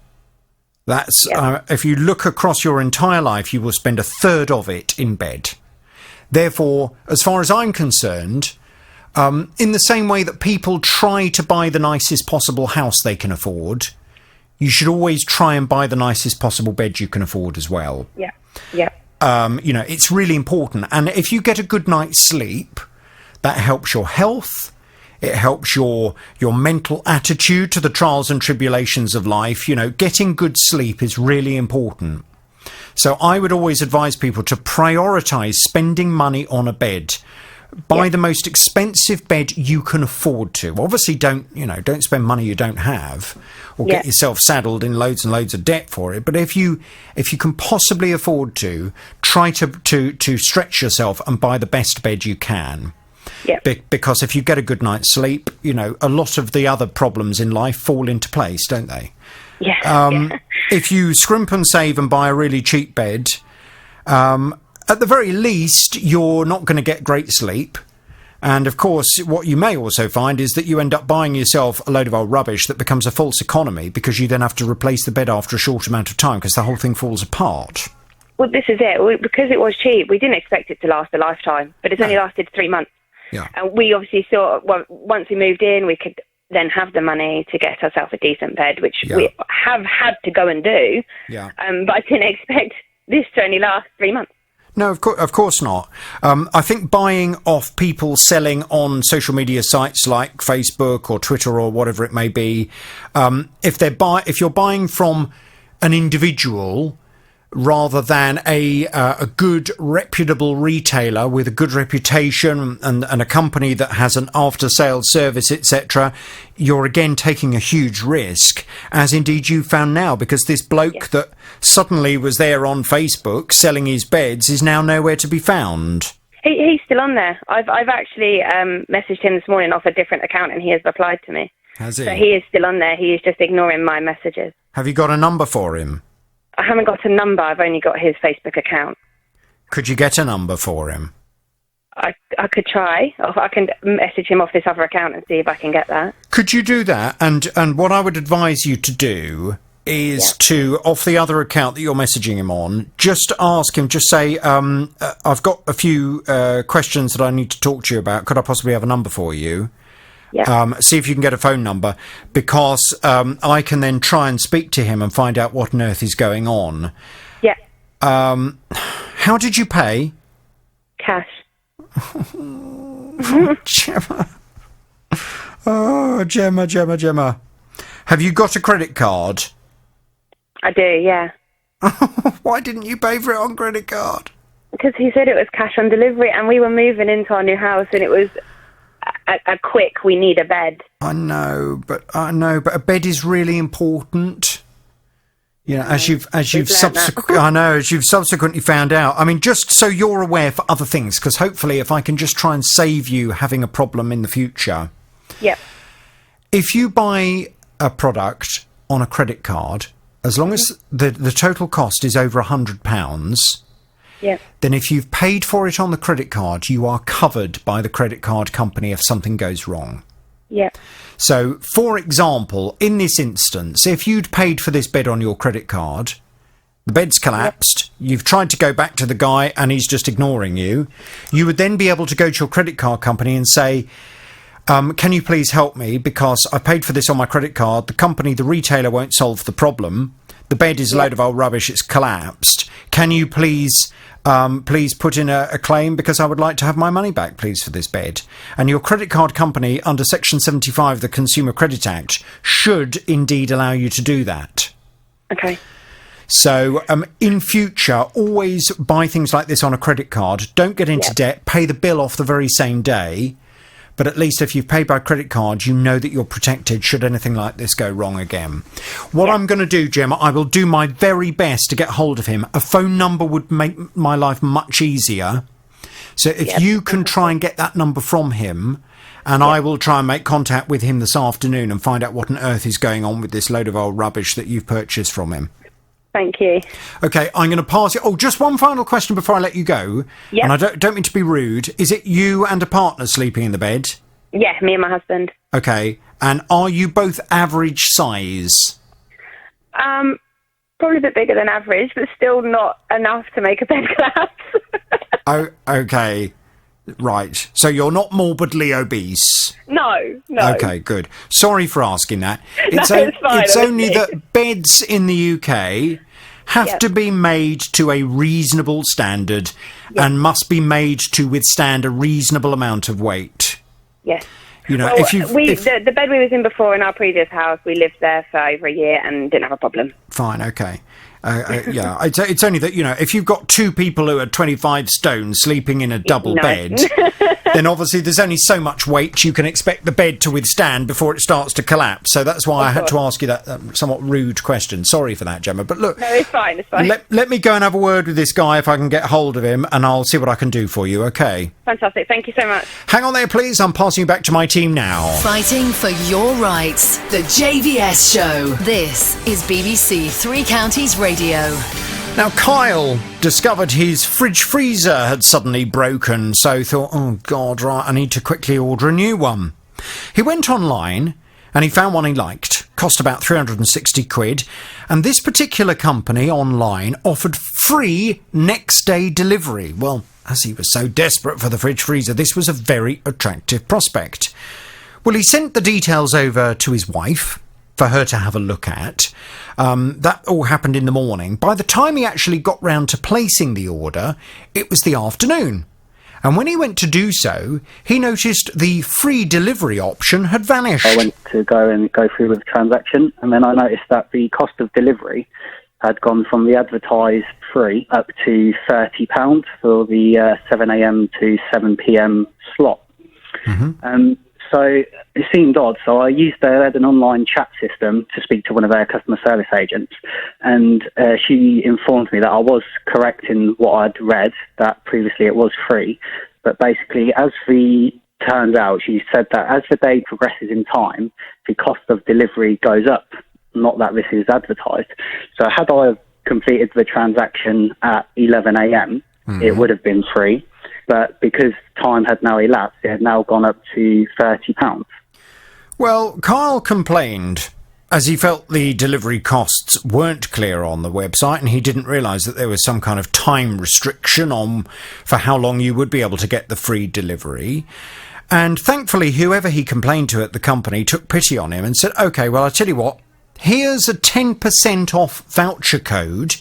That's if you look across your entire life, you will spend a third of it in bed. Therefore, as far as I'm concerned, in the same way that people try to buy the nicest possible house they can afford, you should always try and buy the nicest possible bed you can afford as well. Yeah, yeah. It's really important. And if you get a good night's sleep, that helps your health. It helps your mental attitude to the trials and tribulations of life. Getting good sleep is really important. So I would always advise people to prioritise spending money on a bed. Buy the most expensive bed you can afford to. Obviously, don't spend money you don't have, or get yourself saddled in loads and loads of debt for it. But if you can possibly afford to, try to stretch yourself and buy the best bed you can. Yeah. Because if you get a good night's sleep, a lot of the other problems in life fall into place, don't they? Yeah. If you scrimp and save and buy a really cheap bed, at the very least, you're not going to get great sleep. And, of course, what you may also find is that you end up buying yourself a load of old rubbish that becomes a false economy, because you then have to replace the bed after a short amount of time because the whole thing falls apart. Well, this is it. Because it was cheap, we didn't expect it to last a lifetime, but it's only lasted 3 months. Yeah. And we obviously thought, once we moved in, we could then have the money to get ourselves a decent bed, which we have had to go and do. Yeah. But I didn't expect this to only last 3 months. No, of course not. I think buying off people selling on social media sites like Facebook or Twitter or whatever it may be, if you're buying from an individual rather than a good, reputable retailer with a good reputation and a company that has an after-sales service, etc., you're again taking a huge risk, as indeed you found now, because this bloke that suddenly was there on Facebook selling his beds is now nowhere to be found. He's still on there. I've actually messaged him this morning off a different account, and he has replied to me. Has he? So he is still on there. He is just ignoring my messages. Have you got a number for him? I haven't got a number. I've only got his Facebook account. Could you get a number for him? I could try. I can message him off this other account and see if I can get that. Could you do that? And what I would advise you to do is to, off the other account that you're messaging him on, just ask him, just say, I've got a few questions that I need to talk to you about. Could I possibly have a number for you? Yeah. See if you can get a phone number, because I can then try and speak to him and find out what on earth is going on. Yeah. How did you pay? Cash. Gemma. Oh, Gemma. Have you got a credit card? I do, yeah. Why didn't you pay for it on credit card? Because he said it was cash on delivery, and we were moving into our new house, and it was a quick, we need a bed. I know, but a bed is really important. You know, as you've subsequently found out. I mean, just so you're aware for other things, because hopefully, if I can just try and save you having a problem in the future. Yep. If you buy a product on a credit card, as long as the total cost is over £100, then if you've paid for it on the credit card, you are covered by the credit card company if something goes wrong. Yeah. So, for example, in this instance, if you'd paid for this bed on your credit card, the bed's collapsed, you've tried to go back to the guy and he's just ignoring you, you would then be able to go to your credit card company and say, can you please help me, because I paid for this on my credit card, the retailer won't solve the problem, the bed is a load of old rubbish, it's collapsed, can you please put in a claim, because I would like to have my money back, please, for this bed. And your credit card company, under Section 75 of the Consumer Credit Act, should indeed allow you to do that. Okay. So, in future, always buy things like this on a credit card. Don't get into debt. Pay the bill off the very same day. But at least if you've paid by credit card, you know that you're protected should anything like this go wrong again. What I'm going to do, Gemma, I will do my very best to get hold of him. A phone number would make my life much easier. So if you can try and get that number from him, and I will try and make contact with him this afternoon and find out what on earth is going on with this load of old rubbish that you've purchased from him. Thank you. Okay, I'm going to pass it. Oh, just one final question before I let you go. Yep. And I don't mean to be rude. Is it you and a partner sleeping in the bed? Yeah, me and my husband. Okay. And are you both average size? Probably a bit bigger than average, but still not enough to make a bed collapse. Oh, okay. Right. So you're not morbidly obese? No. Okay, good. Sorry for asking that. It's fine. It's only that beds in the UK have to be made to a reasonable standard and must be made to withstand a reasonable amount of weight. Yes. You know, well, the bed we was in before in our previous house, we lived there for over a year and didn't have a problem. Fine, okay. Yeah, it's only that, you know, if you've got two people who are 25 stone sleeping in a double bed, then obviously there's only so much weight you can expect the bed to withstand before it starts to collapse. So that's why I had to ask you that somewhat rude question. Sorry for that, Gemma. But look, no, it's fine. Let me go and have a word with this guy if I can get hold of him, and I'll see what I can do for you, okay? Fantastic. Thank you so much. Hang on there, please. I'm passing you back to my team now. Fighting for your rights. The JVS Show. This is BBC Three Counties Radio. Now, Kyle discovered his fridge freezer had suddenly broken, so thought, oh, God, right, I need to quickly order a new one. He went online and he found one he liked. Cost about 360 quid. And this particular company online offered free next-day delivery. Well, as he was so desperate for the fridge freezer, this was a very attractive prospect. Well, he sent the details over to his wife for her to have a look at. That all happened in the morning. By the time he actually got round to placing the order, it was the afternoon. And when he went to do so, he noticed the free delivery option had vanished. I went to go through with the transaction, and then I noticed that the cost of delivery had gone from the advertised free up to £30 for the 7 a.m. to 7 p.m. slot. So it seemed odd, so I had an online chat system to speak to one of their customer service agents, and she informed me that I was correct in what I'd read, that previously it was free, but basically, turns out, she said that as the day progresses in time, the cost of delivery goes up, not that this is advertised. So had I completed the transaction at 11 a.m., it would have been free. But because time had now elapsed, it had now gone up to £30. Well, Kyle complained as he felt the delivery costs weren't clear on the website, and he didn't realise that there was some kind of time restriction for how long you would be able to get the free delivery. And thankfully, whoever he complained to at the company took pity on him and said, OK, well, I'll tell you what, here's a 10% off voucher code.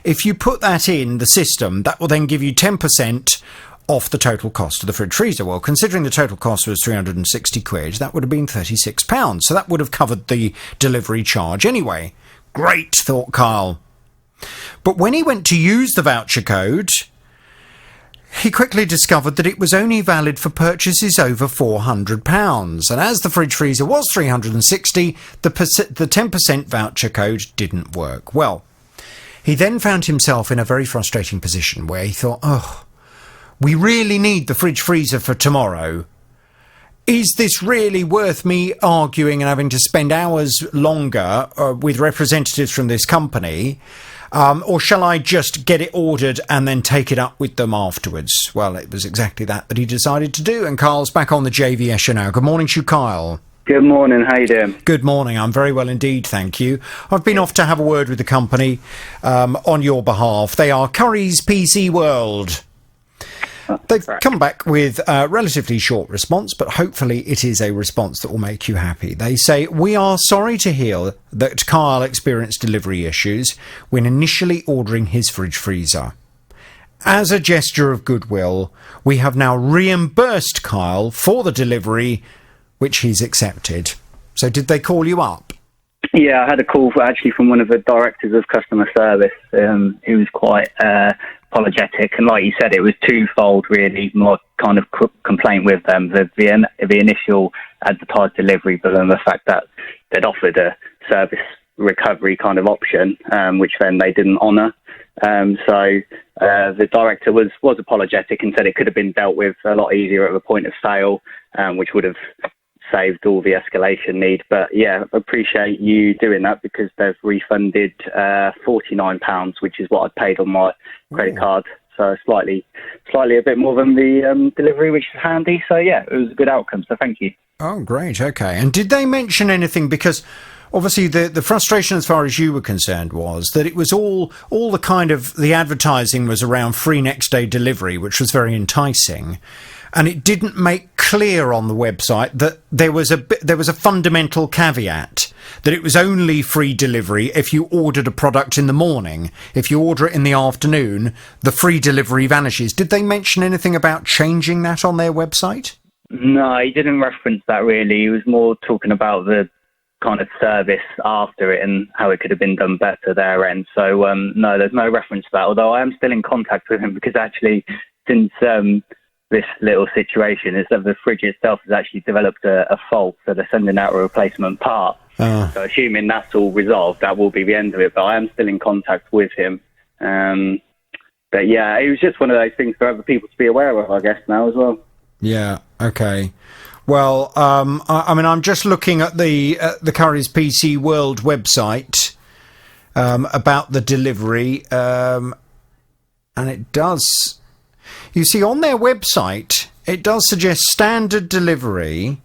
If you put that in the system, that will then give you 10% off the total cost of the fridge freezer. Well, considering the total cost was 360 quid, that would have been £36. So that would have covered the delivery charge anyway. Great, thought Kyle. But when he went to use the voucher code, he quickly discovered that it was only valid for purchases over £400. And as the fridge freezer was $360, the 10% voucher code didn't work. Well, he then found himself in a very frustrating position where he thought, we really need the fridge freezer for tomorrow. Is this really worth me arguing and having to spend hours longer with representatives from this company? Or shall I just get it ordered and then take it up with them afterwards? Well, it was exactly that he decided to do. And Kyle's back on the JVS show now. Good morning to you, Kyle. Good morning, how you doing? Good morning, I'm very well indeed, thank you. I've been off to have a word with the company on your behalf. They are Currys PC World. They've come back with a relatively short response, but hopefully it is a response that will make you happy. They say, we are sorry to hear that Kyle experienced delivery issues when initially ordering his fridge freezer. As a gesture of goodwill, we have now reimbursed Kyle for the delivery, which he's accepted. So did they call you up? Yeah, I had a call from one of the directors of customer service. He was quite apologetic, and like you said, it was twofold really. My kind of complaint with them, the initial advertised delivery, but then the fact that they'd offered a service recovery kind of option, which then they didn't honour. So the director was apologetic and said it could have been dealt with a lot easier at the point of sale, which would have saved all the escalation need. But yeah, appreciate you doing that, because they've refunded £49, which is what I paid on my credit card. So slightly a bit more than the delivery, which is handy. So yeah, it was a good outcome. So thank you. Oh, great. Okay. And did they mention anything? Because obviously the frustration as far as you were concerned was that it was all the kind of the advertising was around free next day delivery, which was very enticing. And it didn't make clear on the website that there was a fundamental caveat that it was only free delivery if you ordered a product in the morning. If you order it in the afternoon, the free delivery vanishes. Did they mention anything about changing that on their website? No, he didn't reference that really. He was more talking about the kind of service after it and how it could have been done better their end. So no, there's no reference to that, although I am still in contact with him, because actually since this little situation is that the fridge itself has actually developed a fault, so they're sending out a replacement part. So assuming that's all resolved, that will be the end of it, but I am still in contact with him. But yeah, it was just one of those things for other people to be aware of, I guess, now as well. Yeah, okay. Well, I mean, I'm just looking at the Currys PC World website about the delivery, and it does... You see, on their website, it does suggest standard delivery.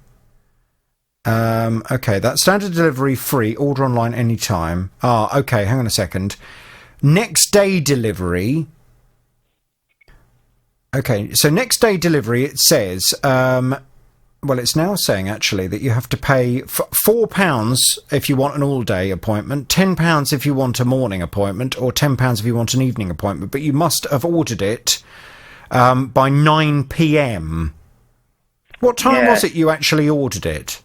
Okay, that's standard delivery free, order online anytime. Okay, hang on a second. Next day delivery. Okay, so next day delivery, it says, well, it's now saying actually that you have to pay £4 if you want an all-day appointment, £10 if you want a morning appointment, or £10 if you want an evening appointment, but you must have ordered it by 9 p.m. What time was it you actually ordered it?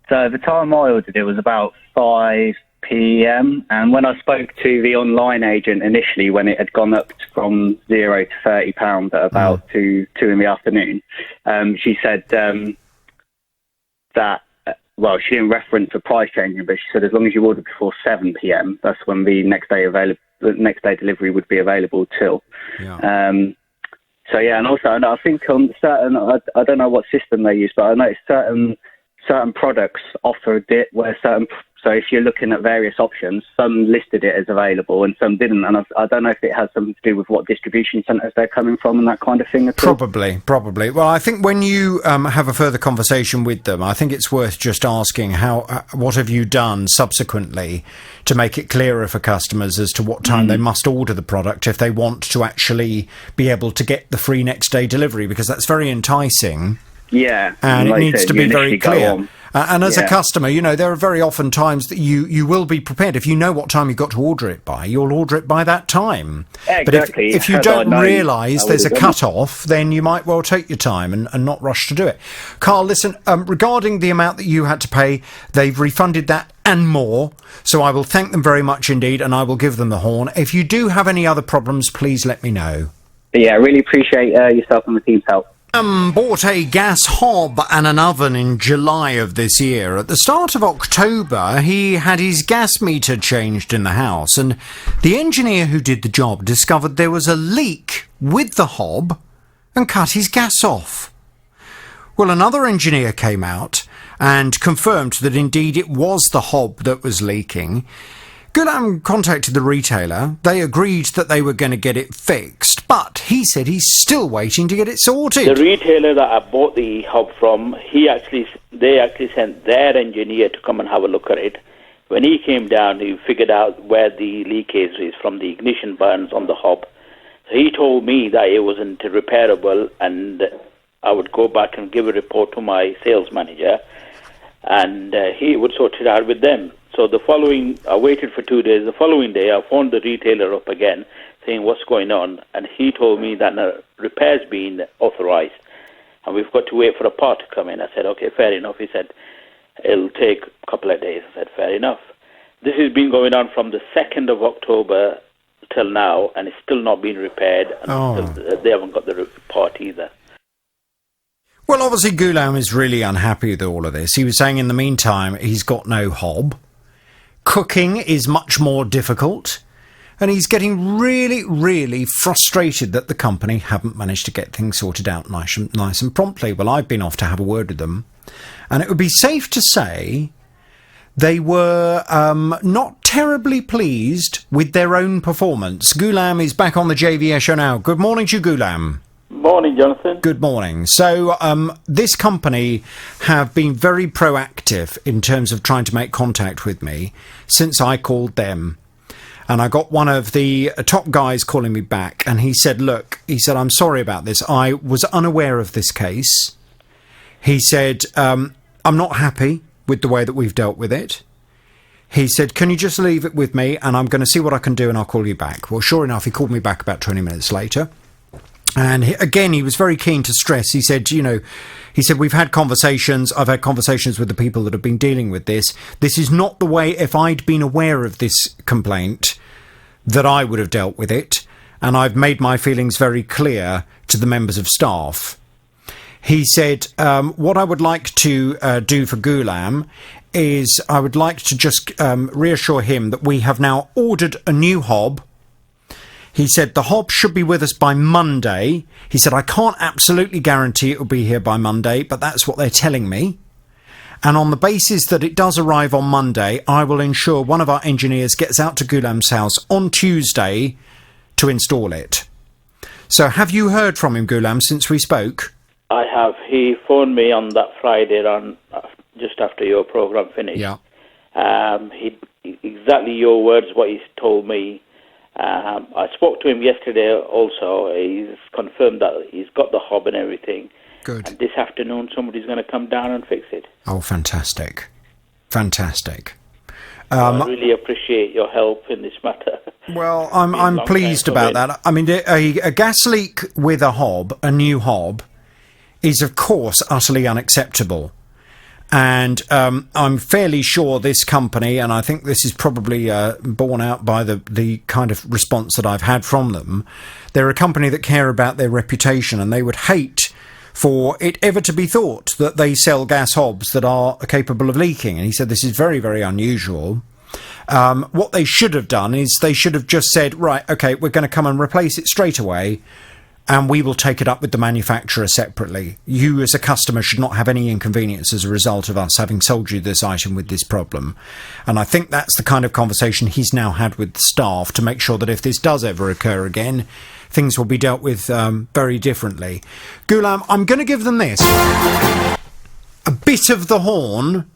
So the time I ordered it was about 5 p.m. And when I spoke to the online agent initially, when it had gone up from £0 to £30 at about 2 in the afternoon, she said that, well, she didn't reference the price changing, but she said as long as you order before 7 p.m, that's when the next day delivery would be available till. Yeah. So yeah, and also I think on certain, I don't know what system they use, but I noticed certain products offered it where certain. So if you're looking at various options, some listed it as available and some didn't. And I don't know if it has something to do with what distribution centres they're coming from and that kind of thing at all. Probably. Well, I think when you have a further conversation with them, I think it's worth just asking what have you done subsequently to make it clearer for customers as to what time they must order the product if they want to actually be able to get the free next day delivery, because that's very enticing. Yeah. And it needs to be very clear. And as a customer, you know, there are very often times that you will be prepared. If you know what time you've got to order it by, you'll order it by that time. Yeah, but exactly. if you don't realise there's a cut-off, then you might well take your time and not rush to do it. Carl, listen, regarding the amount that you had to pay, they've refunded that and more. So I will thank them very much indeed, and I will give them the horn. If you do have any other problems, please let me know. But yeah, I really appreciate yourself and the team's help. Bought a gas hob and an oven in July of this year. At the start of October, he had his gas meter changed in the house, and the engineer who did the job discovered there was a leak with the hob and cut his gas off. Well, another engineer came out and confirmed that indeed it was the hob that was leaking. Ghulam contacted the retailer. They agreed that they were going to get it fixed, but he said he's still waiting to get it sorted. The retailer that I bought the hob from, they actually sent their engineer to come and have a look at it. When he came down, he figured out where the leakage is from the ignition buttons on the hob. So he told me that it wasn't repairable, and I would go back and give a report to my sales manager, and he would sort it out with them. So I waited for 2 days. The following day, I phoned the retailer up again, saying what's going on, and he told me that a repair's been authorised, and we've got to wait for a part to come in. I said, okay, fair enough. He said, it'll take a couple of days. I said, fair enough. This has been going on from the 2nd of October till now, and it's still not been repaired, and they haven't got the part either. Well, obviously, Ghulam is really unhappy with all of this. He was saying in the meantime, he's got no hob. Cooking is much more difficult. And he's getting really, really frustrated that the company haven't managed to get things sorted out nice and promptly. Well, I've been off to have a word with them. And it would be safe to say they were not terribly pleased with their own performance. Ghulam is back on the JVS show now. Good morning to you, Ghulam. Morning, Jonathan. Good morning. So, this company have been very proactive in terms of trying to make contact with me since I called them. And I got one of the top guys calling me back, and he said, I'm sorry about this. I was unaware of this case. He said, I'm not happy with the way that we've dealt with it. He said, can you just leave it with me, and I'm going to see what I can do, and I'll call you back. Well, sure enough, he called me back about 20 minutes later. And he was very keen to stress. He said, we've had conversations. I've had conversations with the people that have been dealing with this. This is not the way, if I'd been aware of this complaint, that I would have dealt with it. And I've made my feelings very clear to the members of staff. He said, what I would like to do for Ghulam is I would like to just reassure him that we have now ordered a new hob. He said the hob should be with us by Monday. He said, I can't absolutely guarantee it will be here by Monday, but that's what they're telling me. And on the basis that it does arrive on Monday, I will ensure one of our engineers gets out to Ghulam's house on Tuesday to install it. So have you heard from him, Ghulam, since we spoke? I have. He phoned me on that Friday just after your programme finished. Yeah. Exactly your words, what he's told me. I spoke to him yesterday also. He's confirmed that he's got the hob and everything. Good. And this afternoon somebody's going to come down and fix it. Oh, fantastic. Fantastic. I really appreciate your help in this matter. Well, I'm pleased about that. I mean, a gas leak with a hob, a new hob, is of course utterly unacceptable. And I'm fairly sure this company, and I think this is probably borne out by the kind of response that I've had from them, they're a company that care about their reputation, and they would hate for it ever to be thought that they sell gas hobs that are capable of leaking. And he said this is very, very unusual. What they should have done is they should have just said, right, OK, we're going to come and replace it straight away, and we will take it up with the manufacturer separately. You as a customer should not have any inconvenience as a result of us having sold you this item with this problem. And I think that's the kind of conversation he's now had with the staff to make sure that if this does ever occur again, things will be dealt with very differently. Ghulam, I'm going to give them this. A bit of the horn,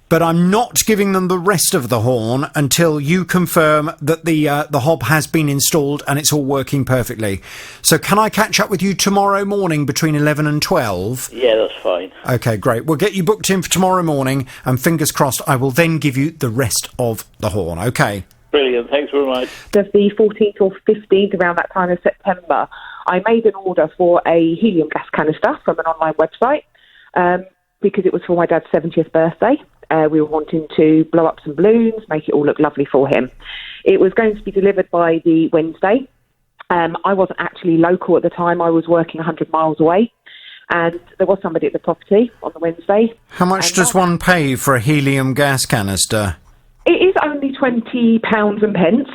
but I'm not giving them the rest of the horn until you confirm that the hob has been installed and it's all working perfectly. So can I catch up with you tomorrow morning between 11 and 12? Yeah, that's fine. OK, great. We'll get you booked in for tomorrow morning, and fingers crossed I will then give you the rest of the horn. OK. Brilliant. Thanks very much. The 14th or 15th, around that time of September, I made an order for a helium gas canister from an online website because it was for my dad's 70th birthday. We were wanting to blow up some balloons, make it all look lovely for him. It was going to be delivered by the Wednesday. I wasn't actually local at the time. I was working 100 miles away, and there was somebody at the property on the Wednesday. How much does one pay for a helium gas canister? It is only £20 and pence,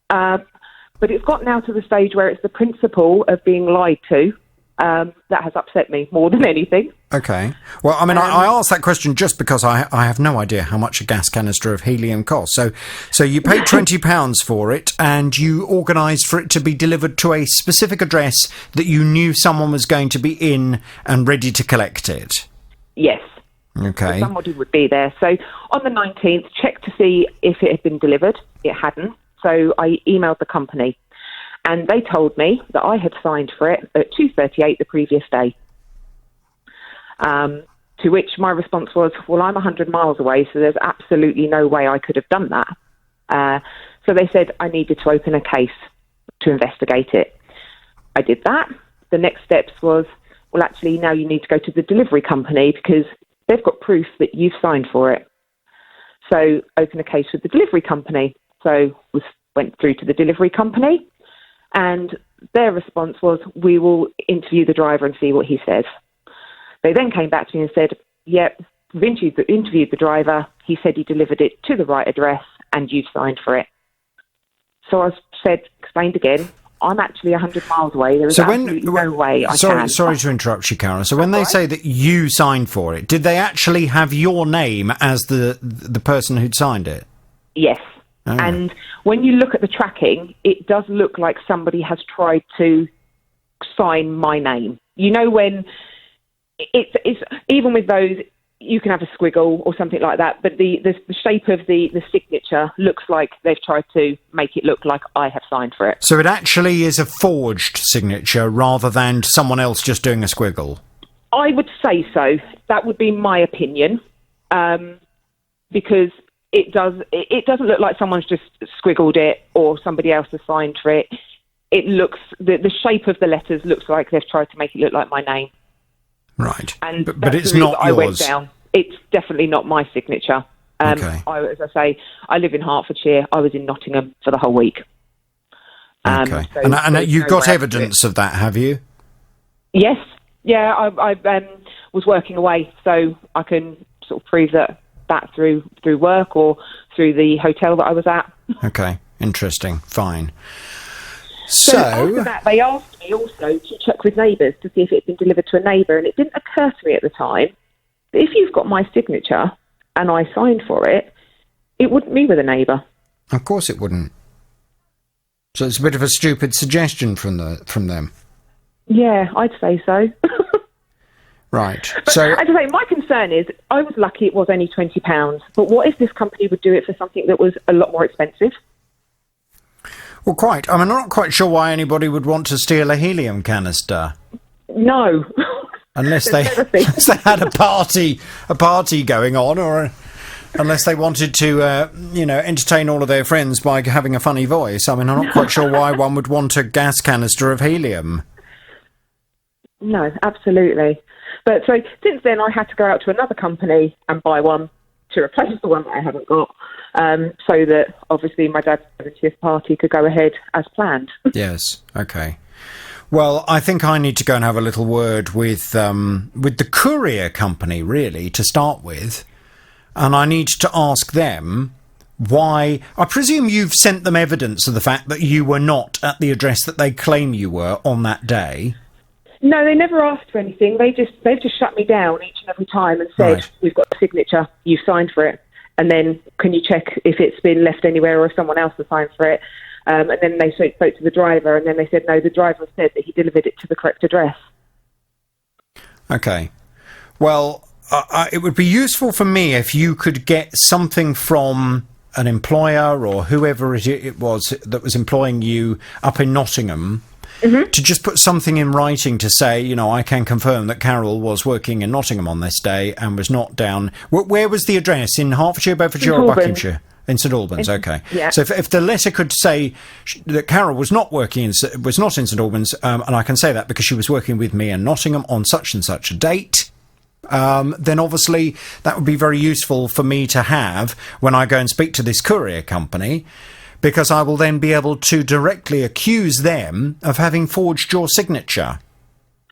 but it's got now to the stage where it's the principle of being lied to that has upset me more than anything. Okay. Well, I mean, I asked that question just because I have no idea how much a gas canister of helium costs. So you paid £20 for it, and you organised for it to be delivered to a specific address that you knew someone was going to be in and ready to collect it. Yes. Okay. So somebody would be there. So on the 19th, checked to see if it had been delivered. It hadn't. So I emailed the company, and they told me that I had signed for it at 2:38 the previous day. To which my response was, well, I'm 100 miles away, so there's absolutely no way I could have done that. So they said I needed to open a case to investigate it. I did that. The next steps was, well, actually, now you need to go to the delivery company because they've got proof that you've signed for it. So open a case with the delivery company. So went through to the delivery company, and their response was, we will interview the driver and see what he says. They then came back to me and said, yep, we've interviewed the driver. He said he delivered it to the right address and you've signed for it. So I explained again, I'm actually 100 miles away. There is absolutely no way I can. Sorry to interrupt you, Carol. So when they say that you signed for it, did they actually have your name as the person who'd signed it? Yes. Oh. And when you look at the tracking, it does look like somebody has tried to sign my name. You know, when it's even with those, you can have a squiggle or something like that, but the shape of the signature looks like they've tried to make it look like I have signed for it. So it actually is a forged signature rather than someone else just doing a squiggle? I would say so. That would be my opinion, because it doesn't look like someone's just squiggled it or somebody else has signed for it. It looks, the shape of the letters looks like they've tried to make it look like my name. Right. And but it's not yours. I went down. It's definitely not my signature. Okay. As I say, I live in Hertfordshire. I was in Nottingham for the whole week. Okay. So and you've got evidence of that, have you? Yes. Yeah, I was working away, so I can sort of prove that through work or through the hotel that I was at. Okay. Interesting. Fine. So after that, they asked me also to check with neighbours to see if it had been delivered to a neighbour, and it didn't occur to me at the time that if you've got my signature and I signed for it, it wouldn't be with a neighbour. Of course it wouldn't. So it's a bit of a stupid suggestion from them. Yeah, I'd say so. Right. But so, as I say, my concern is I was lucky it was only £20, but what if this company would do it for something that was a lot more expensive? Well, quite. I mean, I'm not quite sure why anybody would want to steal a helium canister. No. Unless they had a party going on, or unless they wanted to, entertain all of their friends by having a funny voice. I mean, I'm not quite sure why one would want a gas canister of helium. No, absolutely. But so since then, I had to go out to another company and buy one to replace the one that I haven't got, so that obviously my dad's 70th party could go ahead as planned. Yes. Okay. Well, I think I need to go and have a little word with the courier company, really, to start with, and I need to ask them why. I presume you've sent them evidence of the fact that you were not at the address that they claim you were on that day. No, they never asked for anything. They've just shut me down each and every time and said, right, we've got the signature, you've signed for it, and then can you check if it's been left anywhere or if someone else has signed for it? And then they spoke to the driver, and then they said, no, the driver said that he delivered it to the correct address. Okay. Well, it would be useful for me if you could get something from an employer or whoever it was that was employing you up in Nottingham, to just put something in writing to say, I can confirm that Carol was working in Nottingham on this day and was not down. Where was the address? In Hertfordshire, Bedfordshire, or Buckinghamshire? In St Albans, okay. Yeah. So if the letter could say that Carol was not working was not in St Albans, and I can say that because she was working with me in Nottingham on such and such a date, then obviously that would be very useful for me to have when I go and speak to this courier company. because I will then be able to directly accuse them of having forged your signature.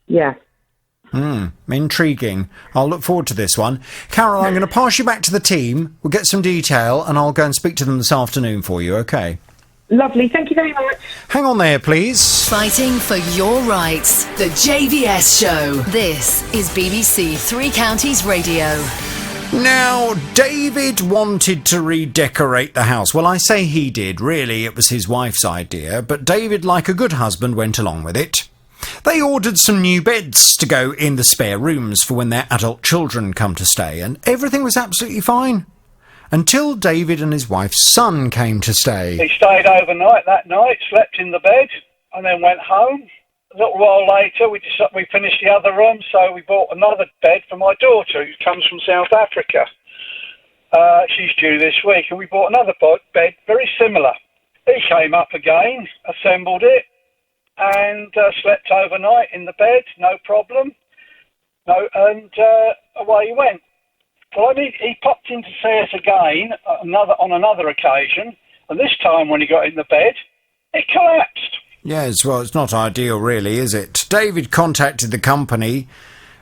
Yeah. Intriguing. I'll look forward to this one. Carol, I'm going to pass you back to the team. We'll get some detail and I'll go and speak to them this afternoon for you, OK? Lovely. Thank you very much. Hang on there, please. Fighting for your rights. The JVS Show. This is BBC Three Counties Radio. Now, David wanted to redecorate the house. Well, I say he did. Really, it was his wife's idea. But David, like a good husband, went along with it. They ordered some new beds to go in the spare rooms for when their adult children come to stay, and everything was absolutely fine. Until David and his wife's son came to stay. He stayed overnight that night, slept in the bed, and then went home. A little while later, we finished the other room, so we bought another bed for my daughter, who comes from South Africa. She's due this week, and we bought another bed, very similar. He came up again, assembled it, and slept overnight in the bed, no problem. And away he went. Well, he popped in to see us again on another occasion, and this time when he got in the bed, it collapsed. Yes, well, it's not ideal, really, is it? David contacted the company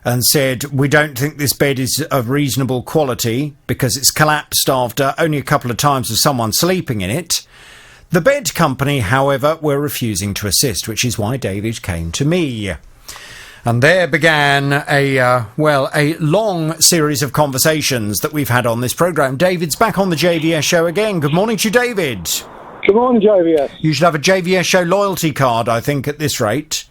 and said, we don't think this bed is of reasonable quality because it's collapsed after only a couple of times of someone sleeping in it. The bed company, however, were refusing to assist, which is why David came to me. And there began a long series of conversations that we've had on this programme. David's back on the JVS Show again. Good morning to you, David. Good morning, JVS. You should have a JVS Show loyalty card, I think, at this rate.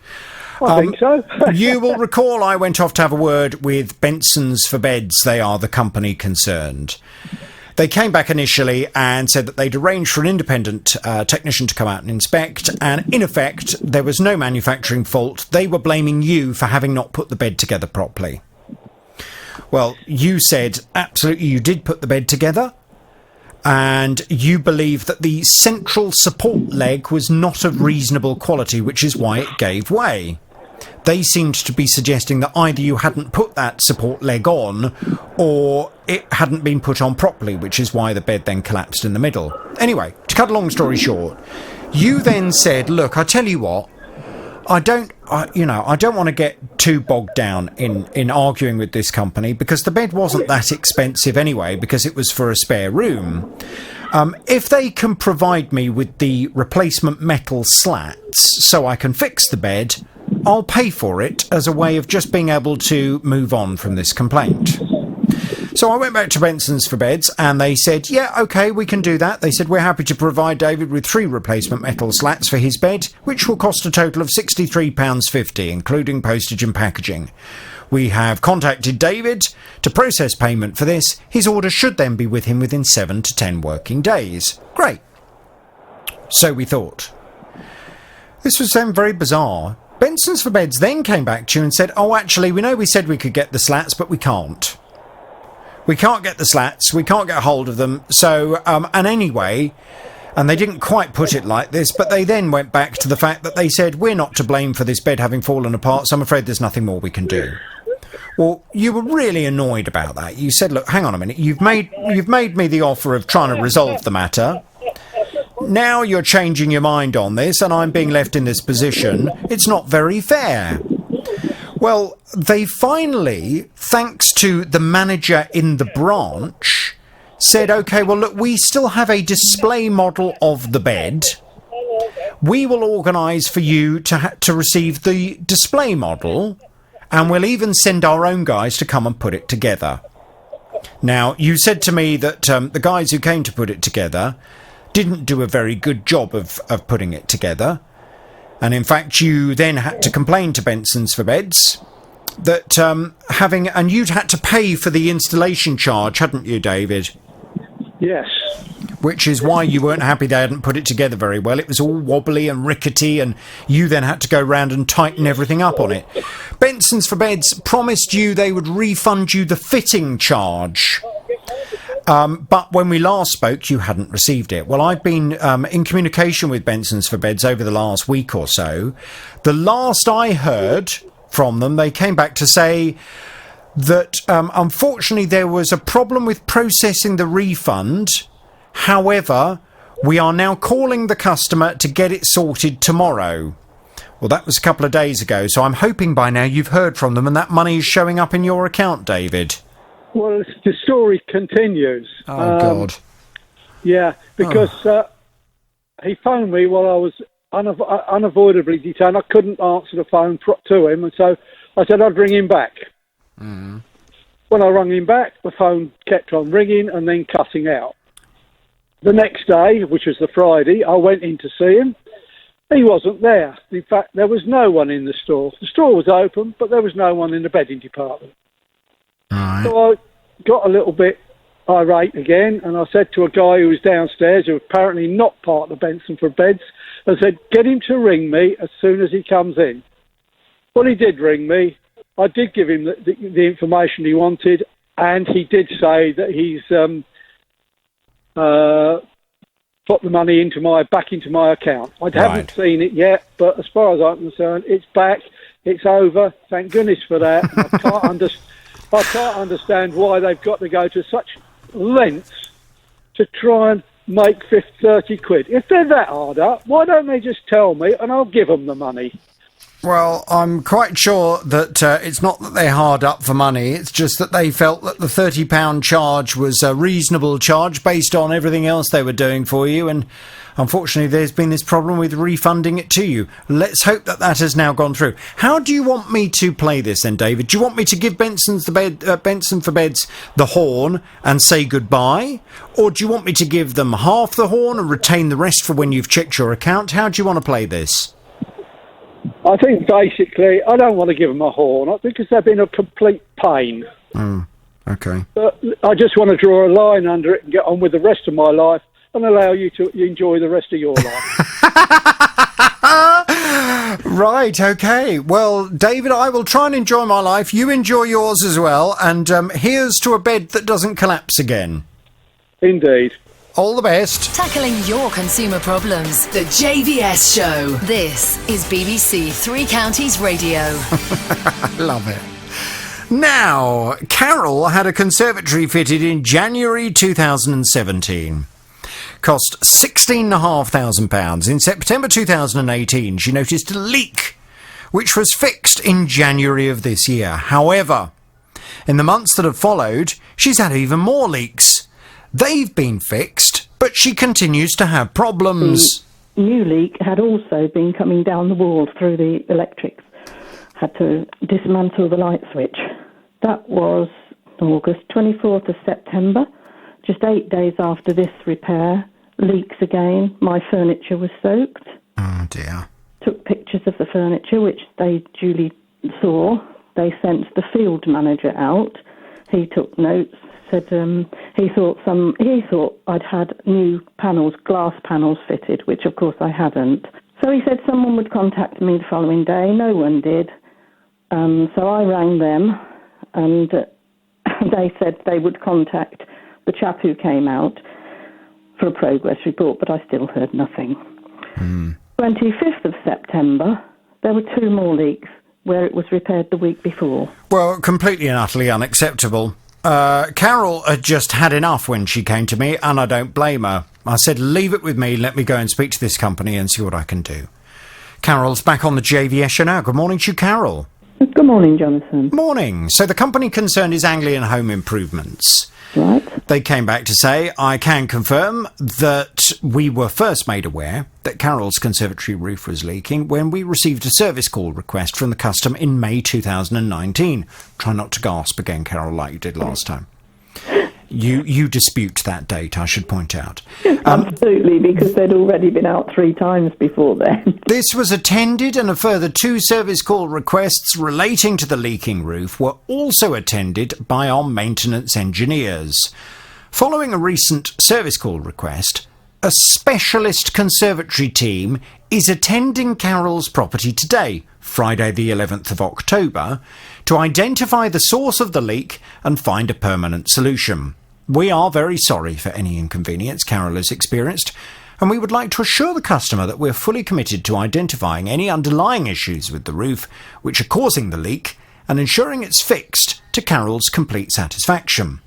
I think so. You will recall I went off to have a word with Benson's for Beds. They are the company concerned. They came back initially and said that they'd arranged for an independent technician to come out and inspect, and in effect, there was no manufacturing fault. They were blaming you for having not put the bed together properly. Well, you said absolutely you did put the bed together, and you believe that the central support leg was not of reasonable quality, which is why it gave way. They seemed to be suggesting that either you hadn't put that support leg on or it hadn't been put on properly, which is why the bed then collapsed in the middle. Anyway, to cut a long story short, you then said, look, I tell you what, I don't want to get too bogged down in arguing with this company because the bed wasn't that expensive anyway because it was for a spare room. If they can provide me with the replacement metal slats so I can fix the bed, I'll pay for it as a way of just being able to move on from this complaint. So I went back to Benson's for Beds and they said, yeah, OK, we can do that. They said, we're happy to provide David with 3 replacement metal slats for his bed, which will cost a total of £63.50, including postage and packaging. We have contacted David to process payment for this. His order should then be with him within 7 to 10 working days. Great. So we thought. This was then very bizarre. Benson's for Beds then came back to you and said, oh, actually, we know we said we could get the slats, but we can't. We can't get the slats. We can't get hold of them. So, and anyway, and they didn't quite put it like this, but they then went back to the fact that they said, we're not to blame for this bed having fallen apart, so I'm afraid there's nothing more we can do. Well, you were really annoyed about that. You said, look, hang on a minute. You've made me the offer of trying to resolve the matter. Now you're changing your mind on this, and I'm being left in this position. It's not very fair. Well, they finally, thanks to the manager in the branch, said, OK, well, look, we still have a display model of the bed. We will organise for you to receive the display model, and we'll even send our own guys to come and put it together. Now, you said to me that the guys who came to put it together didn't do a very good job of putting it together. And in fact, you then had to complain to Benson's for Beds that and you'd had to pay for the installation charge, hadn't you, David? Yes. Which is why you weren't happy they hadn't put it together very well. It was all wobbly and rickety, and you then had to go round and tighten everything up on it. Benson's for Beds promised you they would refund you the fitting charge. But when we last spoke, you hadn't received it. Well, I've been in communication with Benson's for Beds over the last week or so. The last I heard from them, they came back to say that unfortunately there was a problem with processing the refund. However, We are now calling the customer to get it sorted tomorrow. Well, that was a couple of days ago, so I'm hoping by now you've heard from them and that money is showing up in your account, David. Well, the story continues. Oh, God. Yeah, because he phoned me while I was unavoidably detained. I couldn't answer the phone to him, and so I said I'd ring him back. Mm. When I rang him back, the phone kept on ringing and then cutting out. The next day, which was the Friday, I went in to see him. He wasn't there. In fact, there was no one in the store. The store was open, but there was no one in the bedding department. Right. So I got a little bit irate again, and I said to a guy who was downstairs, who was apparently not part of the Benson for Beds, I said, get him to ring me as soon as he comes in. Well, he did ring me. I did give him the information he wanted, and he did say that he's put the money back into my account. I haven't seen it yet, but as far as I'm concerned, it's back. It's over. Thank goodness for that. I can't understand why they've got to go to such lengths to try and make 30 quid. If they're that hard up, why don't they just tell me and I'll give them the money? Well, I'm quite sure that it's not that they're hard up for money, it's just that they felt that the £30 charge was a reasonable charge based on everything else they were doing for you, and unfortunately there's been this problem with refunding it to you. Let's hope that that has now gone through. How do you want me to play this then, David? Do you want me to give Benson for Beds the horn and say goodbye? Or do you want me to give them half the horn and retain the rest for when you've checked your account? How do you want to play this? I think basically I don't want to give them a horn because they've been a complete pain. Okay. But I just want to draw a line under it and get on with the rest of my life and allow you to enjoy the rest of your life. Right, okay. Well, David, I will try and enjoy my life. You enjoy yours as well. And here's to a bed that doesn't collapse again. Indeed. All the best. Tackling your consumer problems. The JVS Show. This is BBC Three Counties Radio. I love it. Now, Carol had a conservatory fitted in January 2017. Cost £16,500. In September 2018, she noticed a leak, which was fixed in January of this year. However, in the months that have followed, she's had even more leaks. They've been fixed, but she continues to have problems. The new leak had also been coming down the wall through the electrics. Had to dismantle the light switch. That was August, 24th of September. Just 8 days after this repair, leaks again. My furniture was soaked. Oh, dear. Took pictures of the furniture, which they duly saw. They sent the field manager out. He took notes. Said he thought I'd had new panels, glass panels fitted, which of course I hadn't. So he said someone would contact me the following day. No one did. So I rang them, and they said they would contact the chap who came out for a progress report, but I still heard nothing. 25th of September, there were 2 more leaks where it was repaired the week before. Well, completely and utterly unacceptable. Carol had just had enough when she came to me, and I don't blame her. I said, leave it with me, let me go and speak to this company and see what I can do. Carol's back on the JVS show now. Good morning to you, Carol. Good morning, Jonathan. Morning. So the company concerned is Anglian Home Improvements. Right. They came back to say, I can confirm that we were first made aware that Carol's conservatory roof was leaking when we received a service call request from the customer in May 2019. Try not to gasp again, Carol, like you did last time. You dispute that date, I should point out. Absolutely, because they'd already been out 3 times before then. This was attended, and a further 2 service call requests relating to the leaking roof were also attended by our maintenance engineers. Following a recent service call request, a specialist conservatory team is attending Carol's property today, Friday the 11th of October, to identify the source of the leak and find a permanent solution. We are very sorry for any inconvenience Carol has experienced, and we would like to assure the customer that we're fully committed to identifying any underlying issues with the roof which are causing the leak and ensuring it's fixed to Carol's complete satisfaction.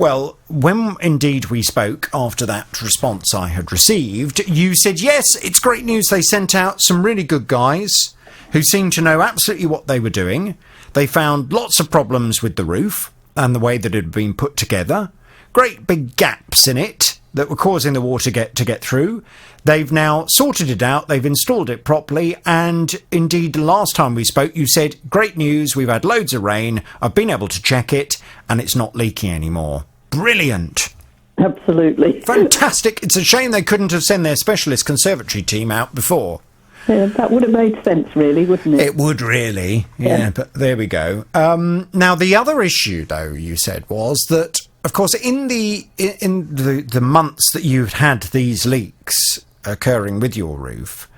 Well, when indeed we spoke after that response I had received, you said, yes, it's great news. They sent out some really good guys who seemed to know absolutely what they were doing. They found lots of problems with the roof and the way that it had been put together. Great big gaps in it that were causing the water to get through. They've now sorted it out, they've installed it properly, and indeed, the last time we spoke, you said, great news, we've had loads of rain, I've been able to check it, and it's not leaking anymore. Brilliant. Absolutely. Fantastic. It's a shame they couldn't have sent their specialist conservatory team out before. Yeah, that would have made sense, really, wouldn't it? It would really, yeah. But there we go. Now, the other issue, though, you said, was that, of course, in the months that you've had these leaks occurring with your roof,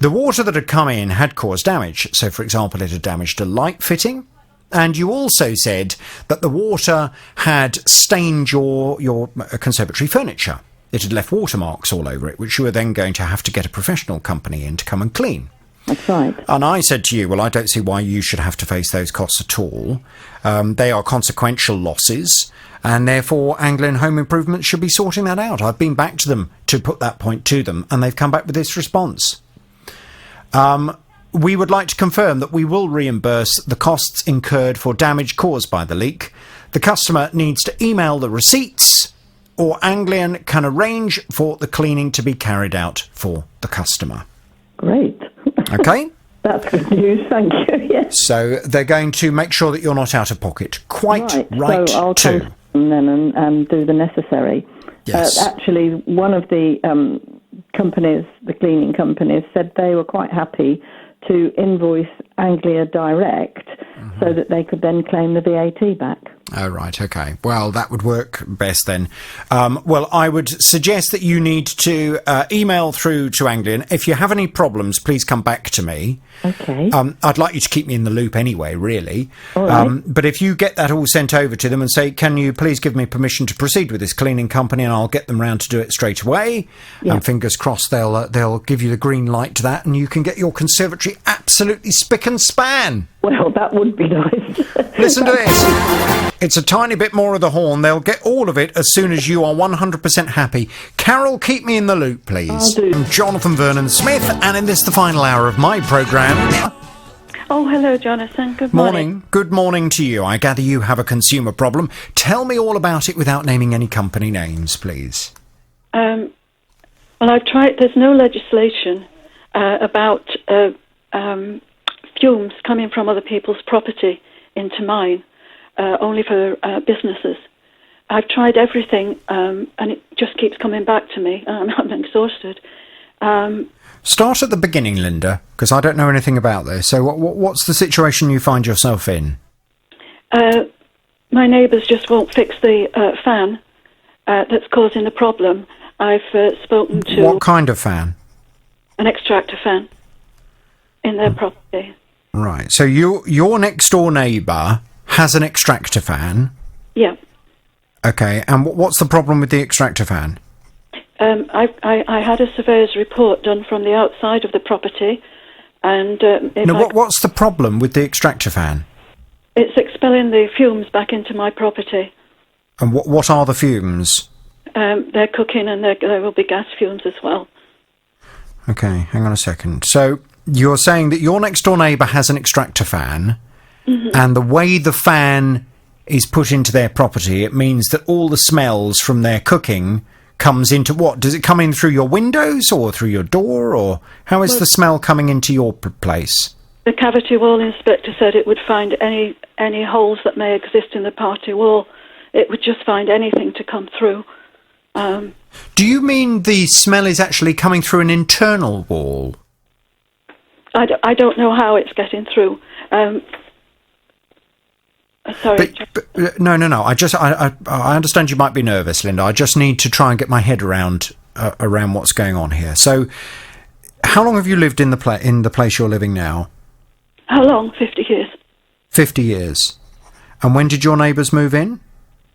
the water that had come in had caused damage. So, for example, it had damaged a light fitting. And you also said that the water had stained your conservatory furniture. It had left watermarks all over it, which you were then going to have to get a professional company in to come and clean. That's right. And I said to you, well, I don't see why you should have to face those costs at all. They are consequential losses, and therefore Anglian Home Improvement should be sorting that out. I've been back to them to put that point to them, and they've come back with this response. We would like to confirm that we will reimburse the costs incurred for damage caused by the leak. The customer needs to email the receipts, or Anglian can arrange for the cleaning to be carried out for the customer. Great. Okay? That's good news, thank you, yes. So they're going to make sure that you're not out of pocket. Quite right, so I'll too. contact them then and do the necessary. Yes. Actually, one of the companies, the cleaning companies, said they were quite happy to invoice Anglia direct so that they could then claim the VAT back. Oh, right, okay. Well, that would work best then. Well, I would suggest that you need to email through to Anglian. If you have any problems, please come back to me. Okay. I'd like you to keep me in the loop anyway, really. All right. But if you get that all sent over to them and say, can you please give me permission to proceed with this cleaning company, and I'll get them round to do it straight away. Yeah. And fingers crossed they'll give you the green light to that, and you can get your conservatory absolutely spick and span. Well, that would be nice. Listen to this. It's a tiny bit more of the horn. They'll get all of it as soon as you are 100% happy. Carol, keep me in the loop, please. I'll do. I'm Jonathan Vernon Smith, and in this, the final hour of my programme. Oh, hello, Jonathan. Good morning. Good morning to you. I gather you have a consumer problem. Tell me all about it without naming any company names, please. Well, I've tried. There's no legislation about fumes coming from other people's property into mine, only for businesses. I've tried everything, and it just keeps coming back to me. I'm exhausted. Start at the beginning, Linda, because I don't know anything about this. So what's the situation you find yourself in? My neighbours just won't fix the fan that's causing the problem. I've spoken to... What kind of fan? An extractor fan in their property. Right. So your next door neighbour has an extractor fan? Yeah. Okay. And what's the problem with the extractor fan? I had a surveyor's report done from the outside of the property, and what's the problem with the extractor fan? It's expelling the fumes back into my property. And what are the fumes? They're cooking, and there will be gas fumes as well. Okay, hang on a second. So you're saying that your next door neighbour has an extractor fan, and the way the fan is put into their property, it means that all the smells from their cooking comes into what? Does it come in through your windows or through your door, or how is the smell coming into your place? The cavity wall inspector said it would find any holes that may exist in the party wall. It would just find anything to come through. Do you mean the smell is actually coming through an internal wall? I don't know how it's getting through. Sorry. But no. I understand you might be nervous, Linda. I just need to try and get my head around what's going on here. So, how long have you lived in the place you're living now? How long? 50 years. 50 years. And when did your neighbours move in?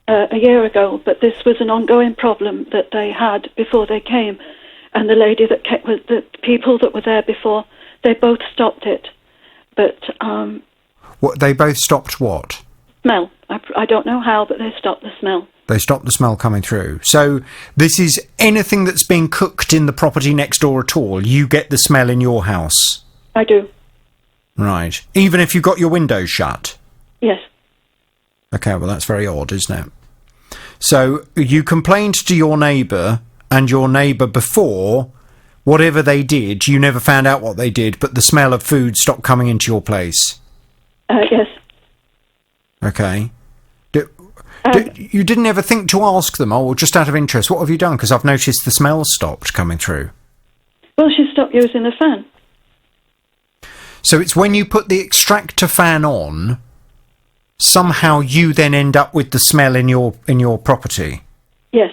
A year ago, but this was an ongoing problem that they had before they came, and the lady that kept with the people that were there before, they both stopped it. But what? They both stopped what? Smell. I don't know how, but they stopped the smell. They stop the smell coming through. So this is anything that's being cooked in the property next door at all. You get the smell in your house. I do. Right. Even if you've got your windows shut? Yes. Okay, well, that's very odd, isn't it? So you complained to your neighbour, and your neighbour before, whatever they did, you never found out what they did, but the smell of food stopped coming into your place? Yes. Okay. You didn't ever think to ask them, just out of interest, what have you done? Because I've noticed the smell stopped coming through. Well, she stopped using the fan. So it's when you put the extractor fan on, somehow you then end up with the smell in your property? Yes.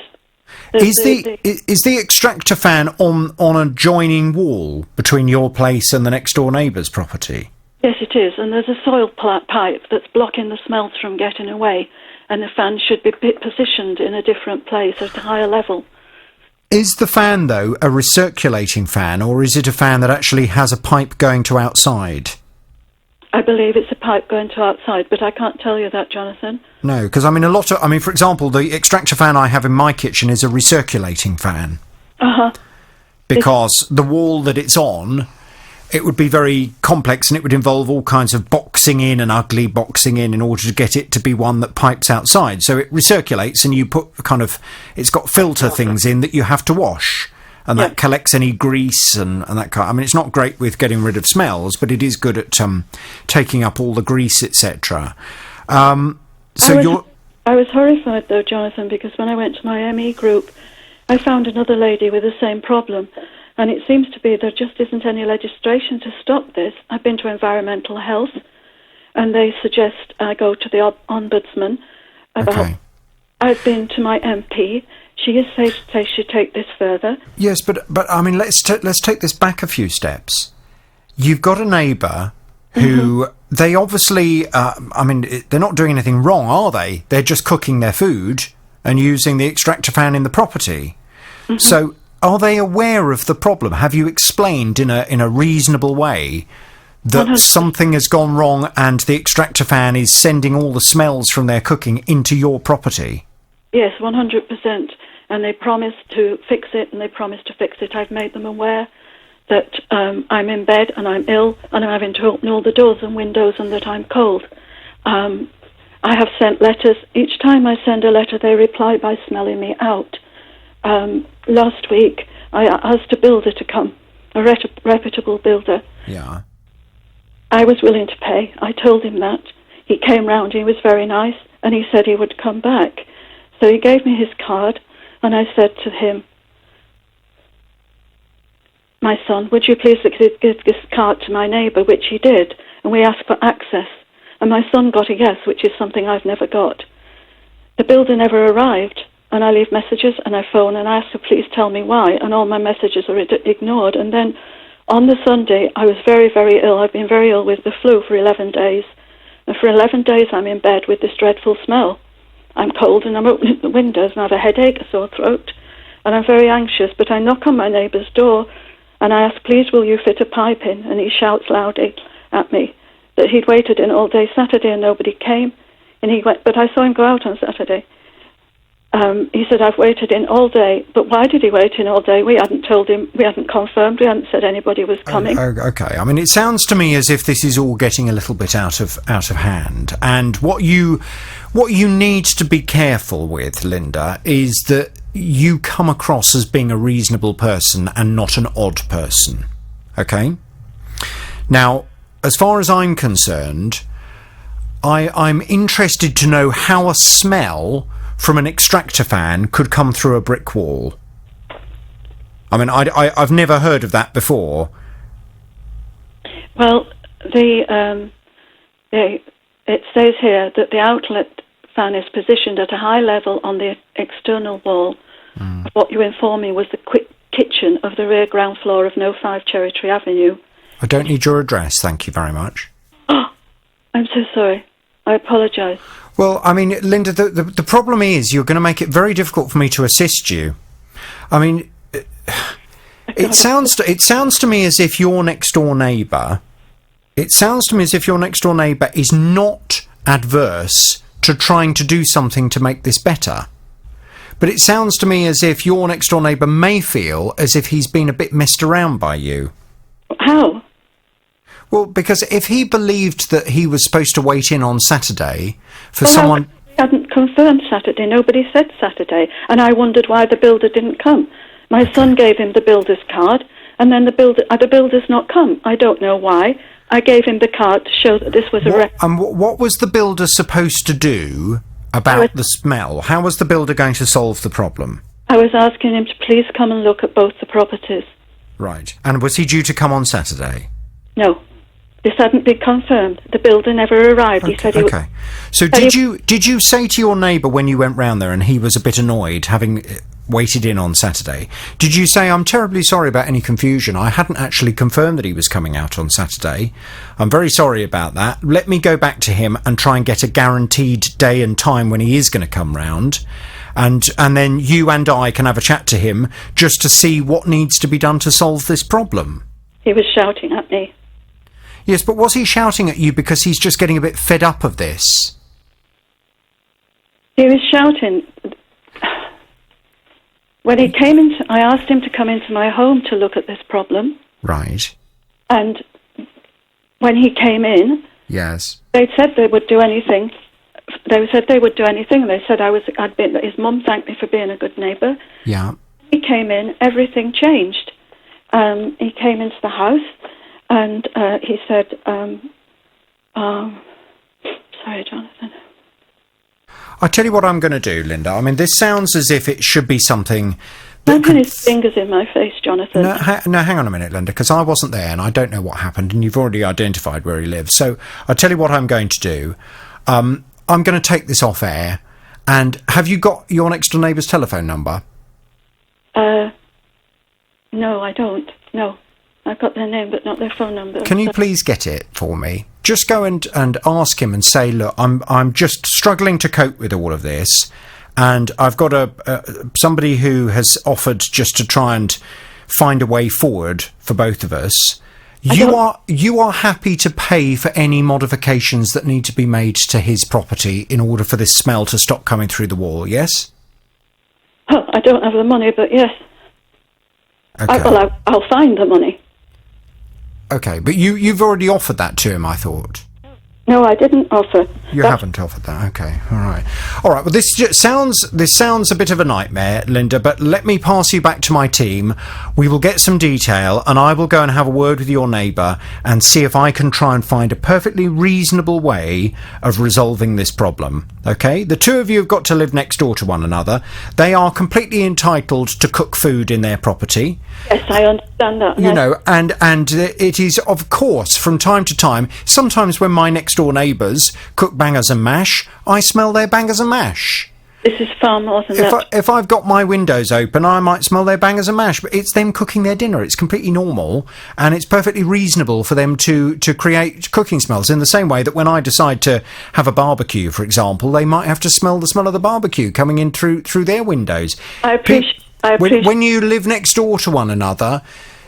Is the extractor fan on an adjoining wall between your place and the next door neighbour's property? Yes, it is. And there's a soil pipe that's blocking the smells from getting away. And the fan should be positioned in a different place at a higher level. Is the fan, though, a recirculating fan, or is it a fan that actually has a pipe going to outside? I believe it's a pipe going to outside, but I can't tell you that, Jonathan. No, because, for example, the extractor fan I have in my kitchen is a recirculating fan. Uh-huh. Because the wall that it's on, it would be very complex, and it would involve all kinds of boxing in and ugly boxing in order to get it to be one that pipes outside. So it recirculates, and you put it's got filter things in that you have to wash, and that collects any grease and that kind. It's not great with getting rid of smells, but it is good at taking up all the grease, etc. I was horrified, though, Jonathan, because when I went to my ME group, I found another lady with the same problem. And it seems to be there just isn't any legislation to stop this. I've been to Environmental Health, and they suggest I go to the Ombudsman. I've been to my MP. She says she should take this further. Yes, but let's take this back a few steps. You've got a neighbour who they obviously, they're not doing anything wrong, are they? They're just cooking their food and using the extractor fan in the property. Mm-hmm. So, are they aware of the problem? Have you explained in a reasonable way that 100%. Something has gone wrong and the extractor fan is sending all the smells from their cooking into your property? Yes, 100%. And they promised to fix it, I've made them aware that I'm in bed and I'm ill and I'm having to open all the doors and windows and that I'm cold. I have sent letters. Each time I send a letter, they reply by smelling me out. Last week, I asked a builder to come, a reputable builder. Yeah. I was willing to pay. I told him that. He came round, he was very nice, and he said he would come back. So he gave me his card, and I said to him, my son, would you please give this card to my neighbour, which he did, and we asked for access. And my son got a yes, which is something I've never got. The builder never arrived. And I leave messages and I phone and I ask her, please tell me why. And all my messages are ignored. And then on the Sunday, I was very, very ill. I've been very ill with the flu for 11 days. And for 11 days, I'm in bed with this dreadful smell. I'm cold and I'm opening the windows and I have a headache, a sore throat. And I'm very anxious. But I knock on my neighbour's door and I ask, please, will you fit a pipe in? And he shouts loudly at me that he'd waited in all day Saturday and nobody came. And he went, but I saw him go out on Saturday. He said, I've waited in all day. But why did he wait in all day? We hadn't told him, we hadn't confirmed, we hadn't said anybody was coming. Okay, it sounds to me as if this is all getting a little bit out of hand. And what you need to be careful with, Linda, is that you come across as being a reasonable person and not an odd person. Okay? Now, as far as I'm concerned, I'm interested to know how a smell from an extractor fan could come through a brick wall. I've never heard of that before. Well, it says here that the outlet fan is positioned at a high level on the external wall. What you informed me was the kitchen of the rear ground floor of No 5 Cherry Tree Avenue. I don't need your address, thank you very much. Oh, I'm so sorry. I apologise. Well, Linda, the problem is you're going to make it very difficult for me to assist you. It sounds to me as if your next door neighbour. It sounds to me as if your next door neighbour is not adverse to trying to do something to make this better. But it sounds to me as if your next-door neighbour may feel as if he's been a bit messed around by you. How? Well, because if he believed that he was supposed to wait in on Saturday for Well, someone... I hadn't confirmed Saturday. Nobody said Saturday. And I wondered why the builder didn't come. My son gave him the builder's card, and then the builder's not come. I don't know why. I gave him the card to show that this was a... And what was the builder supposed to do about the smell? How was the builder going to solve the problem? I was asking him to please come and look at both the properties. Right. And was he due to come on Saturday? No. This hadn't been confirmed. The builder never arrived. He said he would... Okay. So did you say to your neighbour when you went round there and he was a bit annoyed, having waited in on Saturday, did you say, I'm terribly sorry about any confusion. I hadn't actually confirmed that he was coming out on Saturday. I'm very sorry about that. Let me go back to him and try and get a guaranteed day and time when he is going to come round. And then you and I can have a chat to him just to see what needs to be done to solve this problem. He was shouting at me. Yes, but was he shouting at you because he's just getting a bit fed up of this? He was shouting. When he came in, I asked him to come into my home to look at this problem. Right. And when he came in... Yes. They said they would do anything. They said they would do anything. They said his mum thanked me for being a good neighbour. Yeah. He came in, everything changed. He came into the house and he said, sorry, Jonathan. I tell you what I'm going to do, Linda. I mean, this sounds as if it should be something... Don't put his fingers in my face, Jonathan. No, hang on a minute, Linda, because I wasn't there and I don't know what happened, and you've already identified where he lives. So I'll tell you what I'm going to do. I'm going to take this off air. And have you got your next-door neighbour's telephone number? No, I don't. No. I've got their name, but not their phone number. Can you please get it for me? Just go and ask him and say, look, I'm just struggling to cope with all of this, and I've got somebody who has offered just to try and find a way forward for both of us. You are happy to pay for any modifications that need to be made to his property in order for this smell to stop coming through the wall, yes? Oh, I don't have the money, but yes. Okay. I'll find the money. Okay, but you've already offered that to him, I thought. No, I didn't offer. You haven't offered that. Okay, all right. Well, this sounds a bit of a nightmare, Linda. But let me pass you back to my team. We will get some detail, and I will go and have a word with your neighbour and see if I can try and find a perfectly reasonable way of resolving this problem. Okay, the two of you have got to live next door to one another. They are completely entitled to cook food in their property. Yes, I understand that. You know, and it is, of course, from time to time, sometimes when my next door neighbours cook bangers and mash, I smell their bangers and mash. This is far more than that. If I've got my windows open, I might smell their bangers and mash, but it's them cooking their dinner. It's completely normal, and it's perfectly reasonable for them to create cooking smells in the same way that when I decide to have a barbecue, for example, they might have to smell the smell of the barbecue coming in through their windows. I appreciate when you live next door to one another,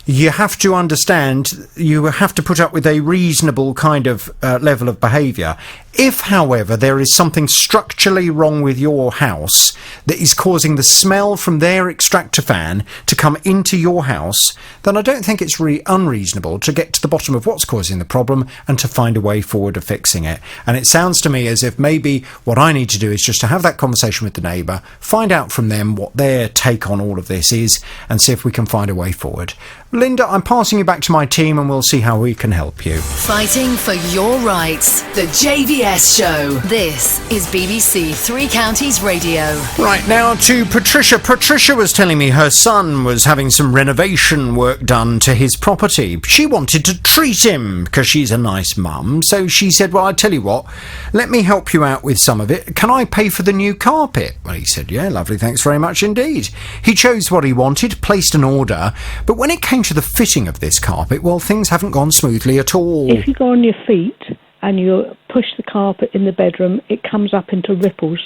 you have to understand, you have to put up with a reasonable kind of level of behaviour. If, however, there is something structurally wrong with your house that is causing the smell from their extractor fan to come into your house, then I don't think it's really unreasonable to get to the bottom of what's causing the problem and to find a way forward of fixing it. And it sounds to me as if maybe what I need to do is just to have that conversation with the neighbour, find out from them what their take on all of this is, and see if we can find a way forward. Linda, I'm passing you back to my team and we'll see how we can help you. Fighting for your rights. The JVS Show. This is BBC Three Counties Radio. Right, now to Patricia. Patricia was telling me her son was having some renovation work done to his property. She wanted to treat him because she's a nice mum. So she said, well, I tell you what, let me help you out with some of it. Can I pay for the new carpet? Well, he said, yeah, lovely, thanks very much indeed. He chose what he wanted, placed an order, but when it came to the fitting of this carpet, well, things haven't gone smoothly at all. If you go on your feet and you push the carpet in the bedroom, it comes up into ripples.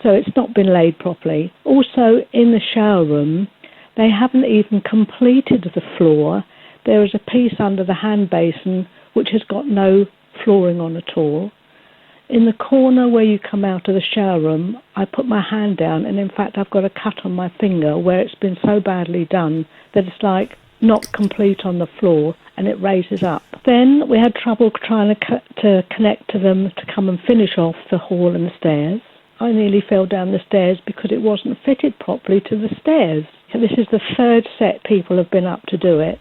So it's not been laid properly. Also, in the shower room, they haven't even completed the floor. There is a piece under the hand basin which has got no flooring on at all. In the corner where you come out of the shower room, I put my hand down, and in fact I've got a cut on my finger where it's been so badly done that it's like not complete on the floor, and it raises up. Then we had trouble trying to connect to them to come and finish off the hall and the stairs. I nearly fell down the stairs because it wasn't fitted properly to the stairs. This is the third set people have been up to do it.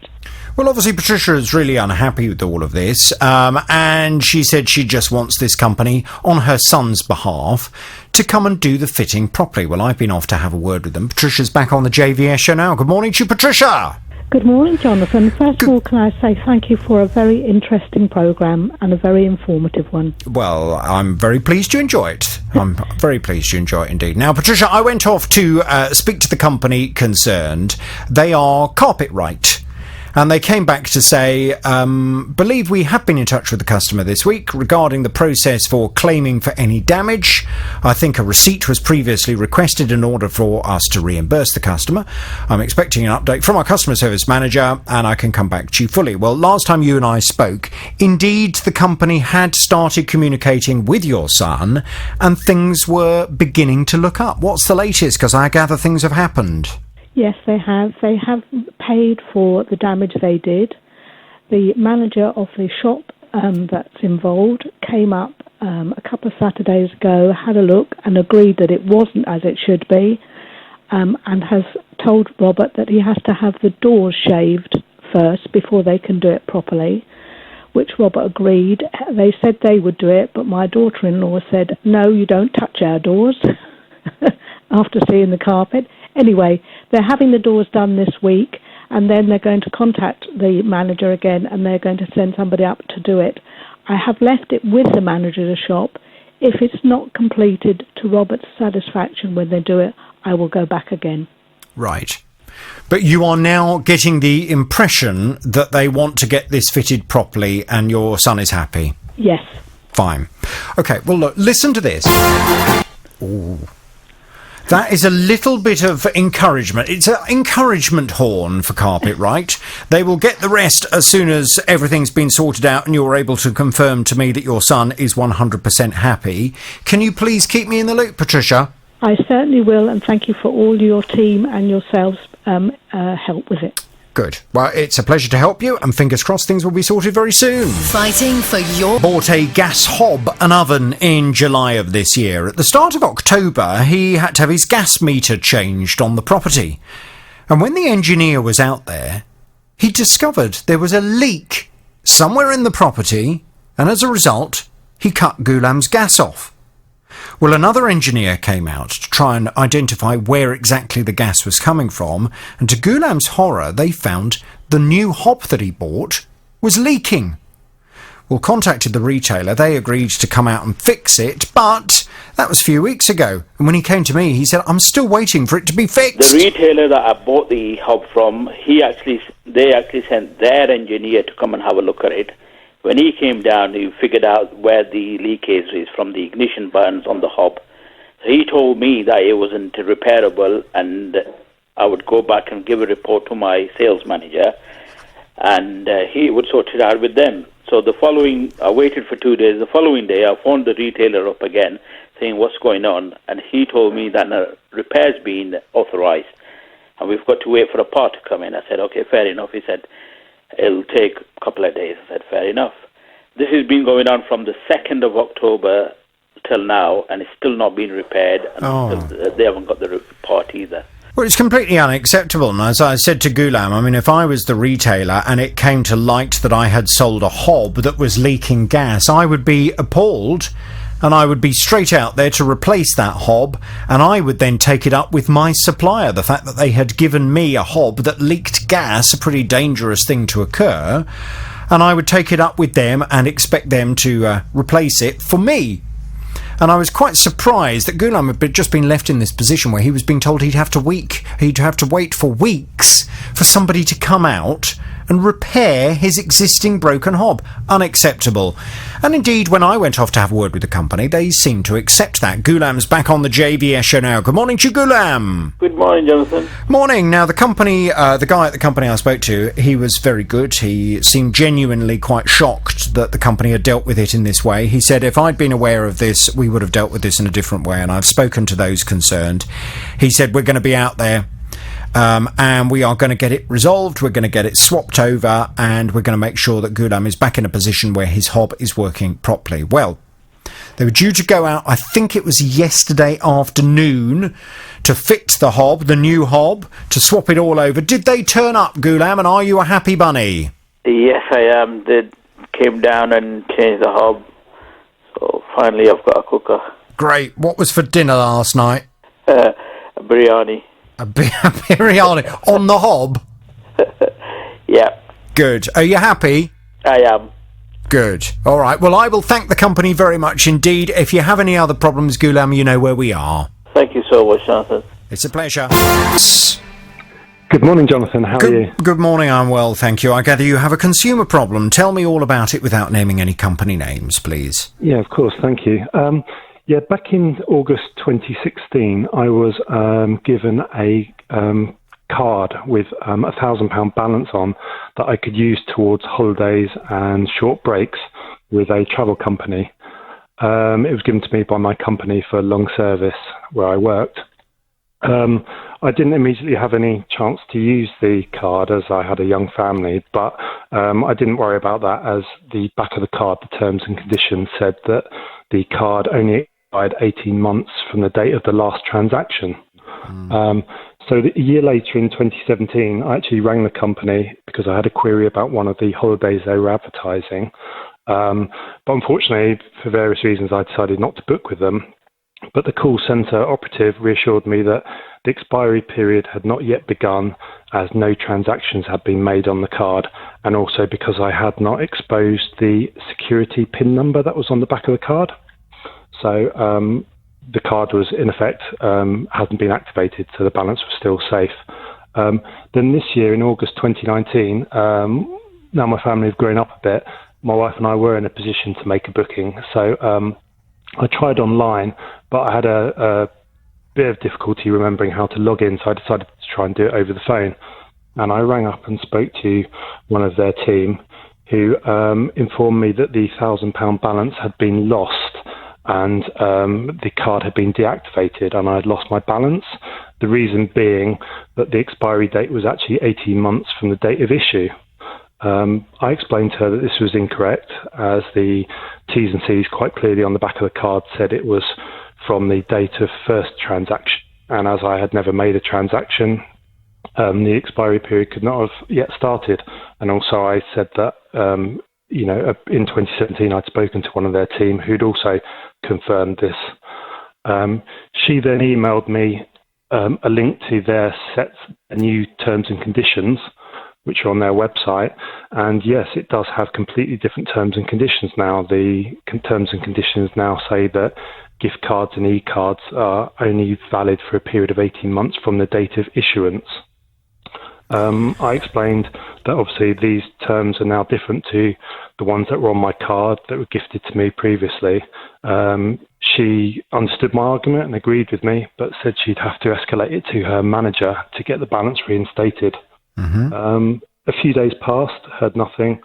Well, obviously Patricia is really unhappy with all of this, and she said she just wants this company, on her son's behalf, to come and do the fitting properly. Well, I've been off to have a word with them. Patricia's back on the JVS show now. Good morning to you, Patricia. Good morning, Jonathan. First of all, can I say thank you for a very interesting programme and a very informative one. Well, I'm very pleased you enjoy it. I'm very pleased you enjoy it indeed. Now, Patricia, I went off to speak to the company concerned. They are Carpetright. And they came back to say, believe we have been in touch with the customer this week regarding the process for claiming for any damage. I think a receipt was previously requested in order for us to reimburse the customer. I'm expecting an update from our customer service manager, and I can come back to you fully. Well, last time you and I spoke, indeed the company had started communicating with your son, and things were beginning to look up. What's the latest? Because I gather things have happened. Yes, they have. They have paid for the damage they did. The manager of the shop that's involved came up a couple of Saturdays ago, had a look and agreed that it wasn't as it should be, and has told Robert that he has to have the doors shaved first before they can do it properly, which Robert agreed. They said they would do it, but my daughter-in-law said, no, you don't touch our doors, after seeing the carpet. Anyway, they're having the doors done this week, and then they're going to contact the manager again, and they're going to send somebody up to do it. I have left it with the manager of the shop. If it's not completed to Robert's satisfaction when they do it, I will go back again. Right. But you are now getting the impression that they want to get this fitted properly, and your son is happy? Yes. Fine. Okay, well, look, listen to this. Ooh. That is a little bit of encouragement. It's an encouragement horn for Carpetright. They will get the rest as soon as everything's been sorted out and you're able to confirm to me that your son is 100% happy. Can you please keep me in the loop, Patricia? I certainly will, and thank you for all your team and yourselves help with it. Good. Well, it's a pleasure to help you, and fingers crossed things will be sorted very soon. Fighting for your... Bought a gas hob and oven in July of this year. At the start of October, he had to have his gas meter changed on the property. And when the engineer was out there, he discovered there was a leak somewhere in the property, and as a result, he cut Ghulam's gas off. Well, another engineer came out to try and identify where exactly the gas was coming from, and to Ghulam's horror, they found the new hob that he bought was leaking. Well, contacted the retailer. They agreed to come out and fix it, but that was a few weeks ago. And when he came to me, he said, I'm still waiting for it to be fixed. The retailer that I bought the hob from, they actually sent their engineer to come and have a look at it. When he came down, he figured out where the leakage is from the ignition buttons on the hob. So he told me that it wasn't repairable, and I would go back and give a report to my sales manager, and he would sort it out with them. So I waited for 2 days. The following day, I phoned the retailer up again, saying what's going on, and he told me that a repair's been authorized, and we've got to wait for a part to come in. I said, okay, fair enough. He said, it'll take a couple of days. I said, fair enough. This has been going on from the 2nd of October till now, and it's still not been repaired. And they haven't got the part either. Well, it's completely unacceptable. And as I said to Ghulam, I mean, if I was the retailer and it came to light that I had sold a hob that was leaking gas, I would be appalled. And I would be straight out there to replace that hob, and I would then take it up with my supplier. The fact that they had given me a hob that leaked gas, a pretty dangerous thing to occur, and I would take it up with them and expect them to replace it for me. And I was quite surprised that Ghulam had just been left in this position where he was being told he'd have to wait for weeks for somebody to come out and repair his existing broken hob. Unacceptable. And indeed, when I went off to have a word with the company, they seemed to accept that. Ghulam's back on the JVS show now. Good morning to you, Ghulam. Good morning, Jonathan. Morning. Now, the company, the guy at the company I spoke to, he was very good. He seemed genuinely quite shocked that the company had dealt with it in this way. He said, if I'd been aware of this, we would have dealt with this in a different way, and I've spoken to those concerned. He said, we're going to be out there, and we are going to get it resolved, we're going to get it swapped over, and we're going to make sure that Ghulam is back in a position where his hob is working properly. Well, they were due to go out, I think it was yesterday afternoon, to fit the hob, the new hob, to swap it all over. Did they turn up, Ghulam, and are you a happy bunny? Yes, I am. They came down and changed the hob. So finally I've got a cooker. Great. What was for dinner last night? A biryani. A biryani on the hob? Yeah. Good. Are you happy? I am. Good. All right. Well, I will thank the company very much indeed. If you have any other problems, Ghulam, you know where we are. Thank you so much, Jonathan. It's a pleasure. Good morning, Jonathan. How are you? Good morning. I'm well, thank you. I gather you have a consumer problem. Tell me all about it without naming any company names, please. Yeah, of course. Thank you. Back in August 2016, I was given a card with £1,000 balance on that I could use towards holidays and short breaks with a travel company. It was given to me by my company for long service where I worked. I didn't immediately have any chance to use the card as I had a young family, but I didn't worry about that as the back of the card, the terms and conditions said that the card only expired 18 months from the date of the last transaction. So a year later in 2017, I actually rang the company because I had a query about one of the holidays they were advertising. But unfortunately, for various reasons, I decided not to book with them. But the call centre operative reassured me that the expiry period had not yet begun as no transactions had been made on the card, and also because I had not exposed the security PIN number that was on the back of the card. So the card was, in effect, hadn't been activated, so the balance was still safe. Then this year, in August 2019, now my family have grown up a bit, my wife and I were in a position to make a booking. So I tried online, but I had a bit of difficulty remembering how to log in, so I decided to try and do it over the phone. And I rang up and spoke to one of their team who informed me that the £1,000 balance had been lost and the card had been deactivated and I had lost my balance. The reason being that the expiry date was actually 18 months from the date of issue. I explained to her that this was incorrect, as the T's and C's quite clearly on the back of the card said it was from the date of first transaction. And as I had never made a transaction, the expiry period could not have yet started. And also I said that, in 2017 I'd spoken to one of their team who'd also confirmed this. She then emailed me a link to their new terms and conditions, which are on their website. And yes, it does have completely different terms and conditions now. The terms and conditions now say that gift cards and e-cards are only valid for a period of 18 months from the date of issuance. I explained that obviously these terms are now different to the ones that were on my card that were gifted to me previously. She understood my argument and agreed with me, but said she'd have to escalate it to her manager to get the balance reinstated. A few days passed, heard nothing,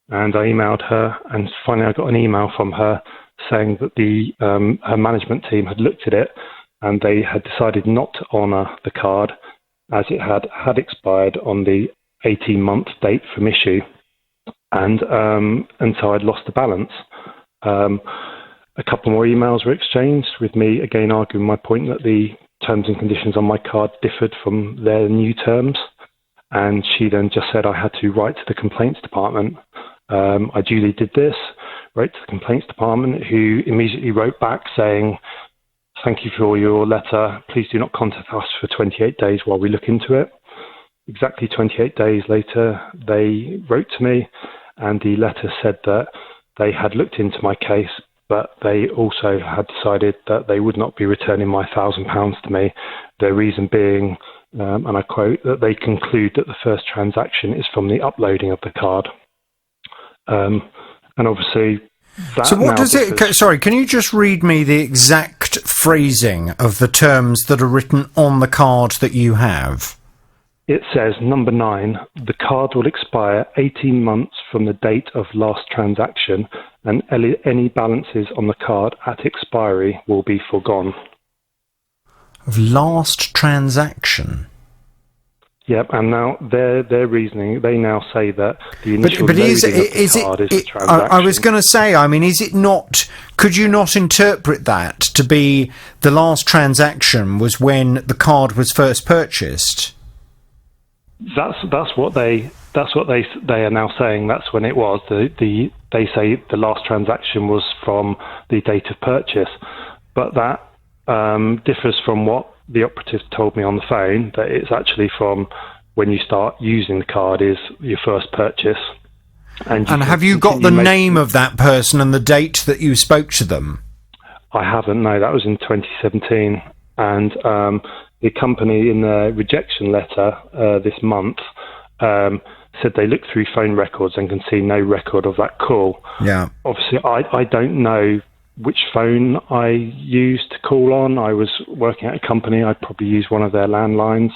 and I emailed her, and finally I got an email from her saying that her management team had looked at it and they had decided not to honour the card as it had expired on the 18-month date from issue, and so I'd lost the balance. A couple more emails were exchanged with me again arguing my point that the terms and conditions on my card differed from their new terms. And she then just said I had to write to the complaints department. I duly did this, wrote to the complaints department, who immediately wrote back saying, "Thank you for your letter. Please do not contact us for 28 days while we look into it." Exactly 28 days later, they wrote to me, and the letter said that they had looked into my case, but they also had decided that they would not be returning my £1,000 to me. Their reason being, and I quote, that they conclude that the first transaction is from the uploading of the card. And obviously, So what does it... Sorry, can you just read me the exact phrasing of the terms that are written on the card that you have? It says, number 9, the card will expire 18 months from the date of last transaction, and any balances on the card at expiry will be foregone. Of last transaction? Yep, and now their reasoning, they now say that the initial loading of the card is the transaction. I was going to say, I mean, is it not... Could you not interpret that to be the last transaction was when the card was first purchased? That's what they are now saying. That's when it was. They say the last transaction was from the date of purchase, but that differs from what the operative told me on the phone. That it's actually from when you start using the card is your first purchase. And have you got the name of that person and the date that you spoke to them? I haven't. No, that was in 2017, and. The company in the rejection letter this month said they looked through phone records and can see no record of that call. Yeah. Obviously, I don't know which phone I used to call on. I was working at a company. I'd probably used one of their landlines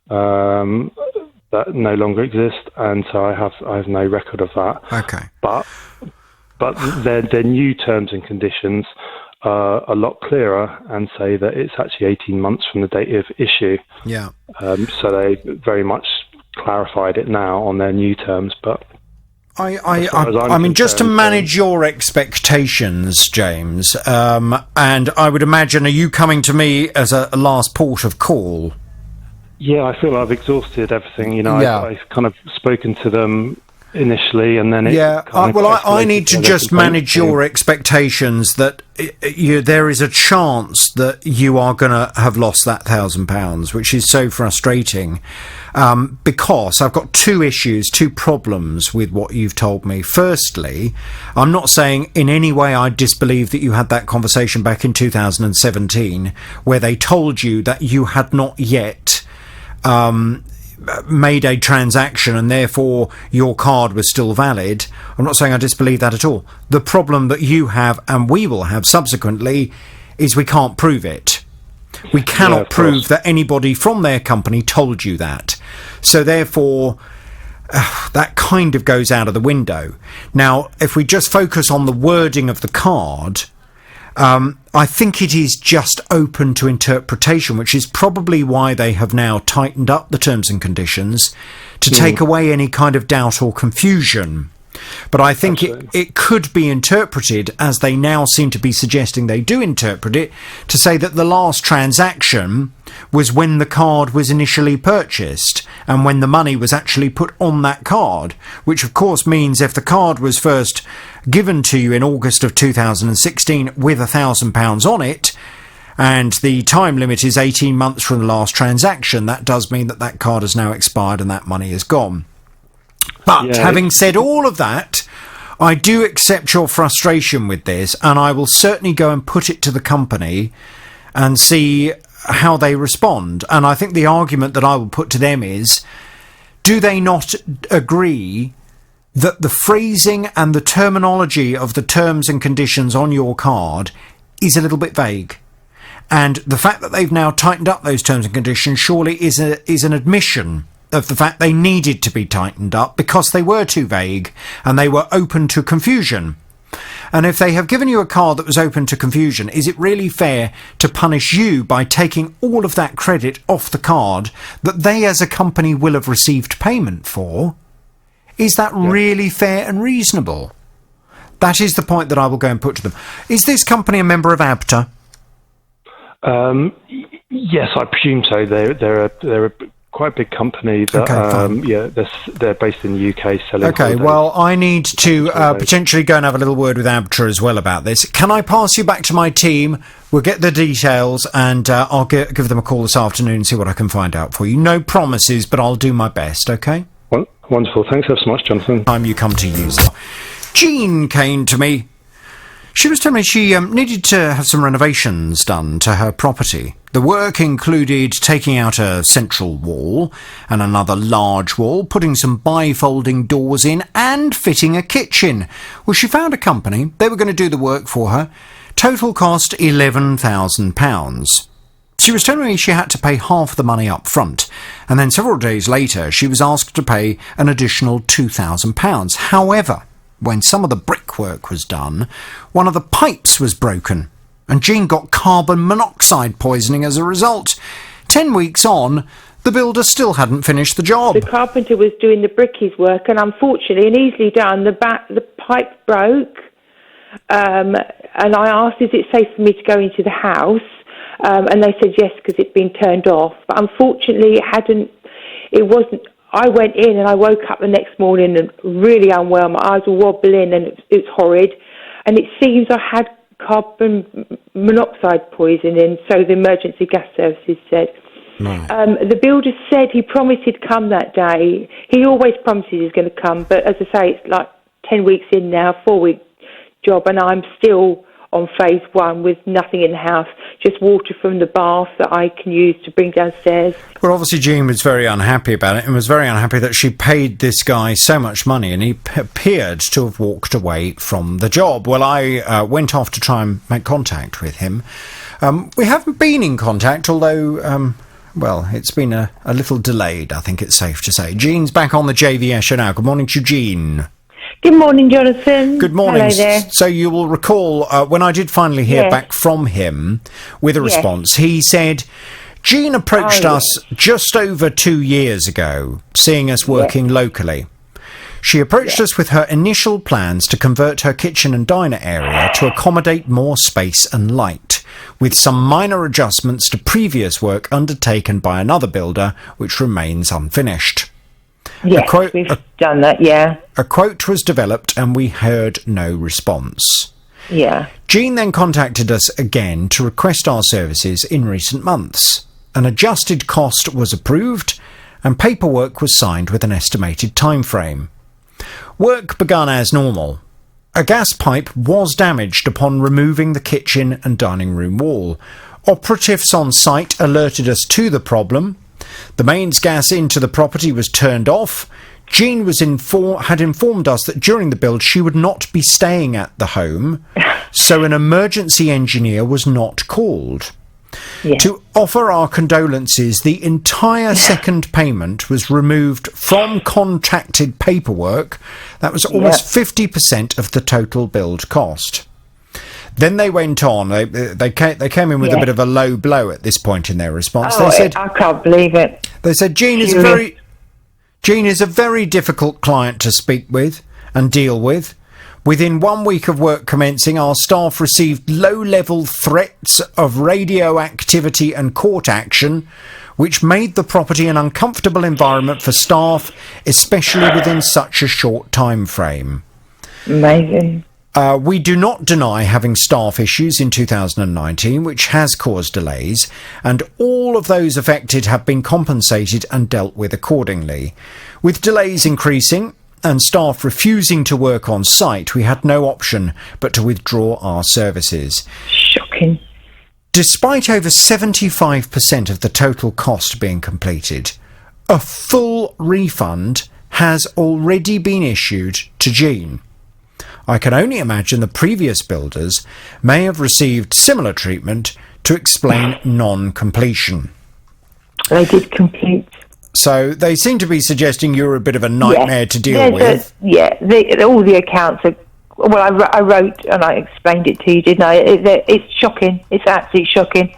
that no longer exist, and so I have no record of that. Okay. But their new terms and conditions a lot clearer and say that it's actually 18 months from the date of issue. Yeah. So they very much clarified it now on their new terms, but I mean, just to manage your expectations, James, and I would imagine, are you coming to me as a last port of call? Yeah, I feel I've exhausted everything. You know, Yeah. I've kind of spoken to them initially, and then I need to just manage your expectations that there is a chance that you are going to have lost that £1,000, which is so frustrating, because I've got two problems with what you've told me. Firstly, I'm not saying in any way I disbelieve that you had that conversation back in 2017 where they told you that you had not yet made a transaction and therefore your card was still valid. I'm not saying I disbelieve that at all. The problem that you have, and we will have subsequently, is we can't prove it. We cannot prove that anybody from their company told you that. So therefore, that kind of goes out of the window. Now, if we just focus on the wording of the card, I think it is just open to interpretation, which is probably why they have now tightened up the terms and conditions to take away any kind of doubt or confusion. But I think it could be interpreted, as they now seem to be suggesting they do interpret it, to say that the last transaction was when the card was initially purchased and when the money was actually put on that card, which of course means if the card was first given to you in August of 2016 with £1,000 on it, and the time limit is 18 months from the last transaction, that does mean that that card has now expired and that money is gone. But having said all of that, I do accept your frustration with this, and I will certainly go and put it to the company and see how they respond. And I think the argument that I will put to them is, do they not agree that the phrasing and the terminology of the terms and conditions on your card is a little bit vague? And the fact that they've now tightened up those terms and conditions surely is an admission of the fact they needed to be tightened up because they were too vague and they were open to confusion. And if they have given you a card that was open to confusion, is it really fair to punish you by taking all of that credit off the card that they as a company will have received payment for? Is that really fair and reasonable? That is the point that I will go and put to them. Is this company a member of ABTA? Yes, I presume so. They're a quite a big company that they're based in the UK selling holidays. Well, I need to potentially go and have a little word with ABTA as well about this. Can I pass you back to my team? We'll get the details and I'll give them a call this afternoon and see what I can find out for you. No promises, but I'll do my best, okay? Well, wonderful. Thanks ever so much, Jonathan. Time you come to use it. Jean came to me. She was telling me she needed to have some renovations done to her property. The work included taking out a central wall and another large wall, putting some bifolding doors in and fitting a kitchen. Well, she found a company. They were going to do the work for her. Total cost £11,000. She was telling me she had to pay half the money up front, and then several days later she was asked to pay an additional £2,000. However, when some of the brickwork was done, one of the pipes was broken, and Jean got carbon monoxide poisoning as a result. 10 weeks on, the builder still hadn't finished the job. The carpenter was doing the brickies work, and unfortunately, and easily done, the pipe broke, and I asked, is it safe for me to go into the house? And they said yes, because it'd been turned off. But unfortunately, it wasn't. I went in and I woke up the next morning and really unwell. My eyes were wobbling and it was horrid. And it seems I had carbon monoxide poisoning, so the emergency gas services said. Right. The builder said he promised he'd come that day. He always promises he's going to come, but as I say, it's like 10 weeks in now, 4-week job, and I'm still on phase 1 with nothing in the house, just water from the bath that I can use to bring downstairs. Well, obviously Jean was very unhappy about it and was very unhappy that she paid this guy so much money and he appeared to have walked away from the job. Well, I went off to try and make contact with him. We haven't been in contact, although... well, it's been a little delayed, I think it's safe to say. Jean's back on the JVS show now. Good morning to you, Jean. Good morning, Jonathan. Good morning. Hello there. So you will recall when I did finally hear back from him with a response, he said, Jean approached us just over 2 years ago, seeing us working locally. She approached us with her initial plans to convert her kitchen and diner area to accommodate more space and light, with some minor adjustments to previous work undertaken by another builder, which remains unfinished. Yes, we've done that, yeah. A quote was developed and we heard no response. Yeah. Jean then contacted us again to request our services in recent months. An adjusted cost was approved and paperwork was signed with an estimated time frame. Work began as normal. A gas pipe was damaged upon removing the kitchen and dining room wall. Operatives on site alerted us to the problem. The mains gas into the property was turned off. Jean had informed us that during the build she would not be staying at the home, so an emergency engineer was not called. Yeah. To offer our condolences, the entire second payment was removed from contracted paperwork. That was almost 50% of the total build cost. Then they went on. They came in with a bit of a low blow at this point in their response. Oh, they said, I can't believe it. They said Jean is a very difficult client to speak with and deal with. Within 1 week of work commencing, our staff received low-level threats of radioactivity and court action, which made the property an uncomfortable environment for staff, especially within such a short time frame. Amazing. We do not deny having staff issues in 2019, which has caused delays, and all of those affected have been compensated and dealt with accordingly. With delays increasing and staff refusing to work on site, we had no option but to withdraw our services. Shocking. Despite over 75% of the total cost being completed, a full refund has already been issued to Jean. I can only imagine the previous builders may have received similar treatment to explain non-completion. They did complete. So they seem to be suggesting you're a bit of a nightmare to deal with. All the accounts are... Well, I wrote and I explained it to you, didn't I? It's shocking. It's absolutely shocking.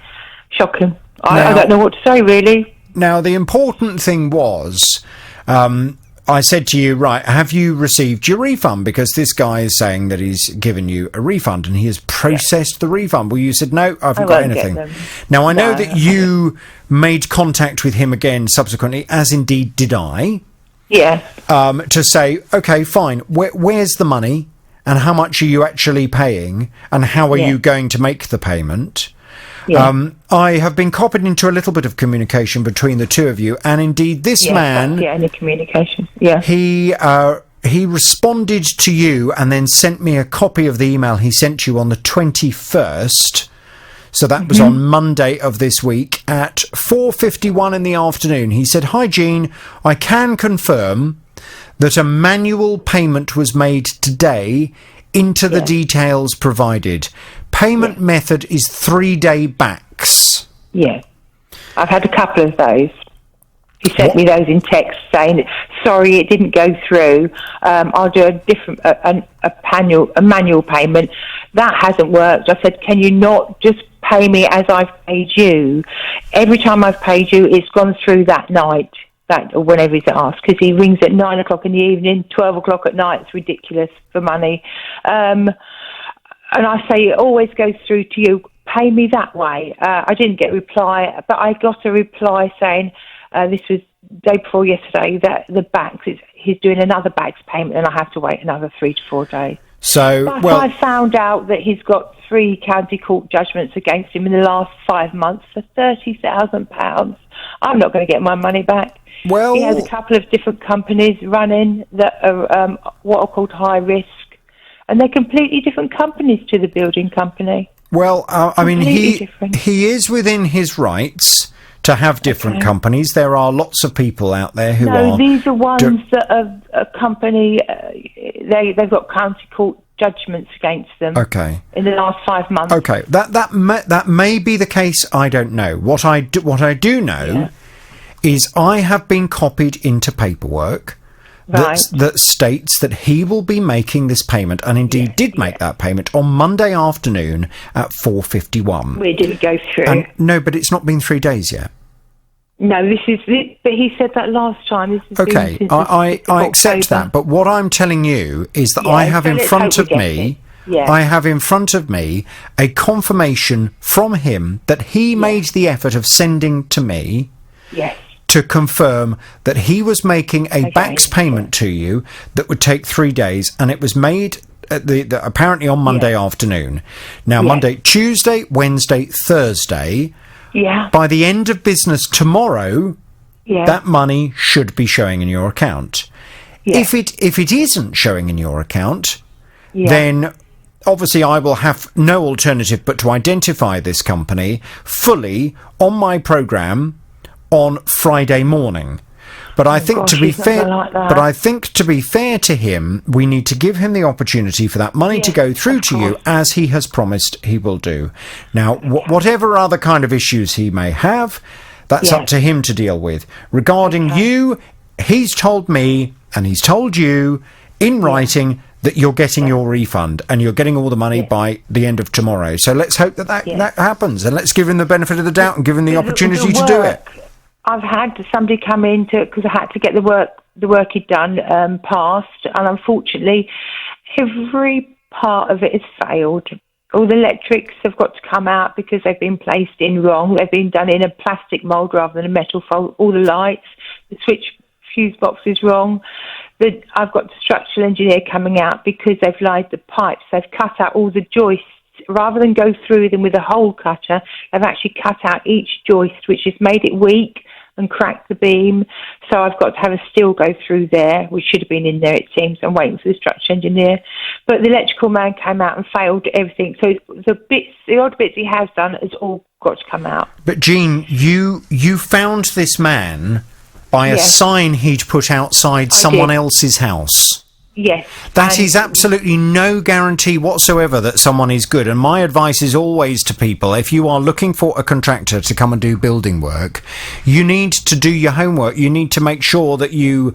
Shocking. I don't know what to say, really. Now, the important thing was... I said to you, right, have you received your refund? Because this guy is saying that he's given you a refund and he has processed the refund. Well, you said, no, I haven't got anything. Now, I know that you made contact with him again subsequently, as indeed did I. Yeah. To say, OK, fine, where's the money and how much are you actually paying and how are you going to make the payment? Yeah. I have been copied into a little bit of communication between the two of you, and indeed this man... any communication, He responded to you and then sent me a copy of the email he sent you on the 21st, So that was on Monday of this week at 4:51 in the afternoon. He said, "Hi, Jean. I can confirm that a manual payment was made today into the details provided. Payment method is 3-day backs." Yeah. I've had a couple of those. He sent me those in text saying, "Sorry, it didn't go through. I'll do a different, a manual payment." That hasn't worked. I said, "Can you not just pay me as I've paid you?" Every time I've paid you, it's gone through that night, or whenever he's asked, because he rings at 9 o'clock in the evening, 12 o'clock at night. It's ridiculous for money. And I say, it always goes through to you. Pay me that way. I didn't get a reply, but I got a reply saying, this was day before yesterday, that the backs, he's doing another backs payment and I have to wait another 3 to 4 days. So, but I found out that he's got 3 county court judgments against him in the last 5 months for £30,000. I'm not going to get my money back. Well, he has a couple of different companies running that are what are called high risk, and they're completely different companies to the building company. Well, I mean, he is within his rights to have different companies. There are lots of people out there who are... No, these are ones that are a company, they've got county court judgments against them. Okay. In the last 5 months. Okay, that may be the case. I don't know. What I do know is I have been copied into paperwork that states that he will be making this payment, and indeed did make that payment on Monday afternoon at 4:51. We didn't go through. No, but it's not been 3 days yet. No, but he said that last time. This is okay, I accept that, but what I'm telling you is that I have in front of me... I have in front of me a confirmation from him that he made the effort of sending to me to confirm that he was making a backs payment to you that would take 3 days, and it was made apparently on Monday afternoon. Now, Monday, Tuesday, Wednesday, Thursday... By the end of business tomorrow, that money should be showing in your account. If it isn't showing in your account, then obviously I will have no alternative but to identify this company fully on my programme on Friday morning. But I think to be fair to him, we need to give him the opportunity for that money to go through to you, as he has promised he will do. Now, whatever other kind of issues he may have, that's up to him to deal with. Regarding you, he's told me, and he's told you in writing, that you're getting your refund and you're getting all the money by the end of tomorrow. So let's hope that happens, and let's give him the benefit of the doubt and give him the opportunity to do it. I've had somebody come in because I had to get the work he'd done passed, and unfortunately, every part of it has failed. All the electrics have got to come out because they've been placed in wrong. They've been done in a plastic mould rather than a metal fold. All the lights, the switch fuse box is wrong. I've got the structural engineer coming out because they've laid the pipes. They've cut out all the joists. Rather than go through them with a hole cutter, they've actually cut out each joist, which has made it weak and cracked the beam. So I've got to have a steel go through there, which should have been in there, it seems. I'm waiting for the structural engineer. But the electrical man came out and failed everything. So the odd bits he has done has all got to come out. But Jean, you found this man by a sign he'd put outside someone else's house. Yes. That is absolutely no guarantee whatsoever that someone is good. And my advice is always to people, if you are looking for a contractor to come and do building work, you need to do your homework. You need to make sure that you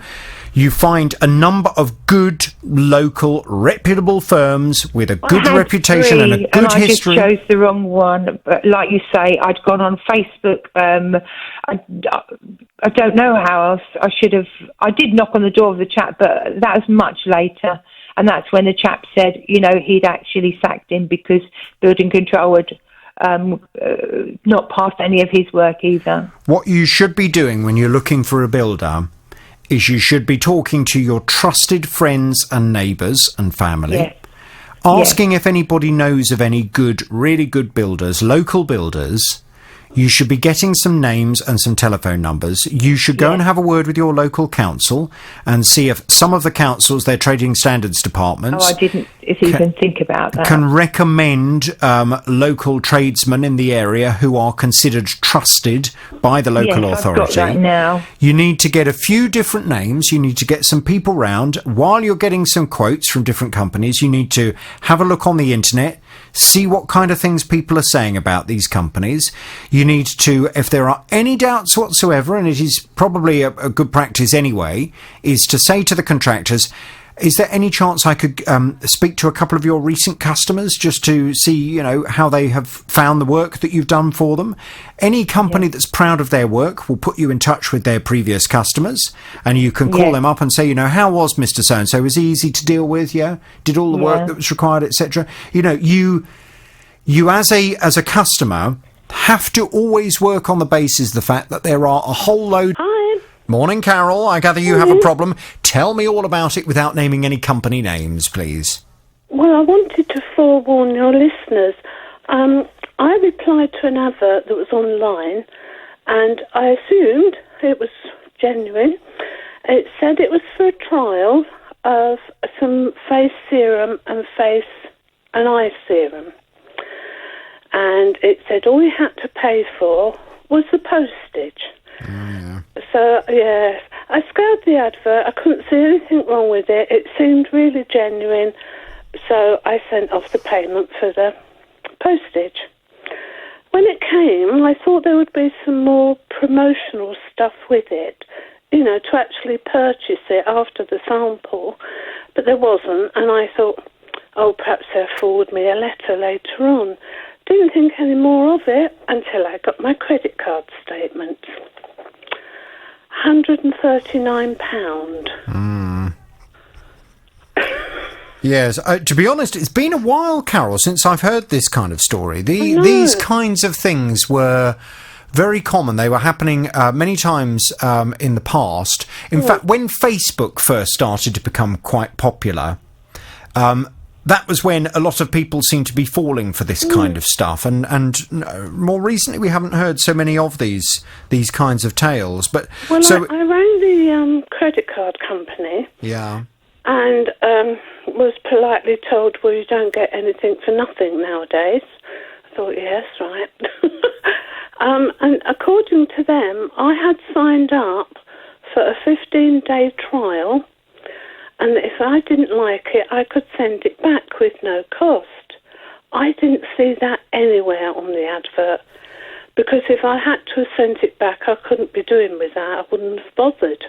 find a number of good, local, reputable firms with a good reputation and a good history. I just chose the wrong one. But like you say, I'd gone on Facebook. I don't know how else I should have. I did knock on the door of the chap, but that was much later. And that's when the chap said, he'd actually sacked him because building control had not passed any of his work either. What you should be doing when you're looking for a builder is you should be talking to your trusted friends and neighbours and family, asking if anybody knows of any good, really good builders, local builders. You should be getting some names and some telephone numbers. You should go and have a word with your local council and see if some of the councils, their trading standards departments... I didn't even think about that. ...can recommend local tradesmen in the area who are considered trusted by the local authority. I've got that now. You need to get a few different names. You need to get some people round. While you're getting some quotes from different companies, you need to have a look on the internet, see what kind of things people are saying about these companies. You need to, if there are any doubts whatsoever, and it is probably a good practice anyway, is to say to the contractors, is there any chance I could speak to a couple of your recent customers just to see, you know, how they have found the work that you've done for them? Any company that's proud of their work will put you in touch with their previous customers, and you can call them up and say, you know, how was Mr. So-and-so? Was he easy to deal with? Yeah? Did all the work that was required, etc.? You know, you as a customer have to always work on the basis of the fact that there are a whole load... Morning, Carol. I gather you have a problem. Tell me all about it without naming any company names, please. Well, I wanted to forewarn your listeners. I replied to an advert that was online, and I assumed it was genuine. It said it was for a trial of some face serum and eye serum. And it said all you had to pay for was the postage. So, yes, I scoured the advert. I couldn't see anything wrong with it. It seemed really genuine. So I sent off the payment for the postage. When it came, I thought there would be some more promotional stuff with it, you know, to actually purchase it after the sample. But there wasn't. And I thought, oh, perhaps they'll forward me a letter later on. Didn't think any more of it until I got my credit card statement. £139. Yes, to be honest, it's been a while, Carol, since I've heard this kind of story. These kinds of things were very common. They were happening many times in the past. In fact, when Facebook first started to become quite popular, that was when a lot of people seemed to be falling for this kind of stuff, and more recently we haven't heard so many of these kinds of tales. But I rang the credit card company, and was politely told, "Well, you don't get anything for nothing nowadays." I thought, yes, right. And according to them, I had signed up for a 15-day trial. And if I didn't like it, I could send it back with no cost. I didn't see that anywhere on the advert, because if I had to have sent it back, I couldn't be doing with that. I wouldn't have bothered.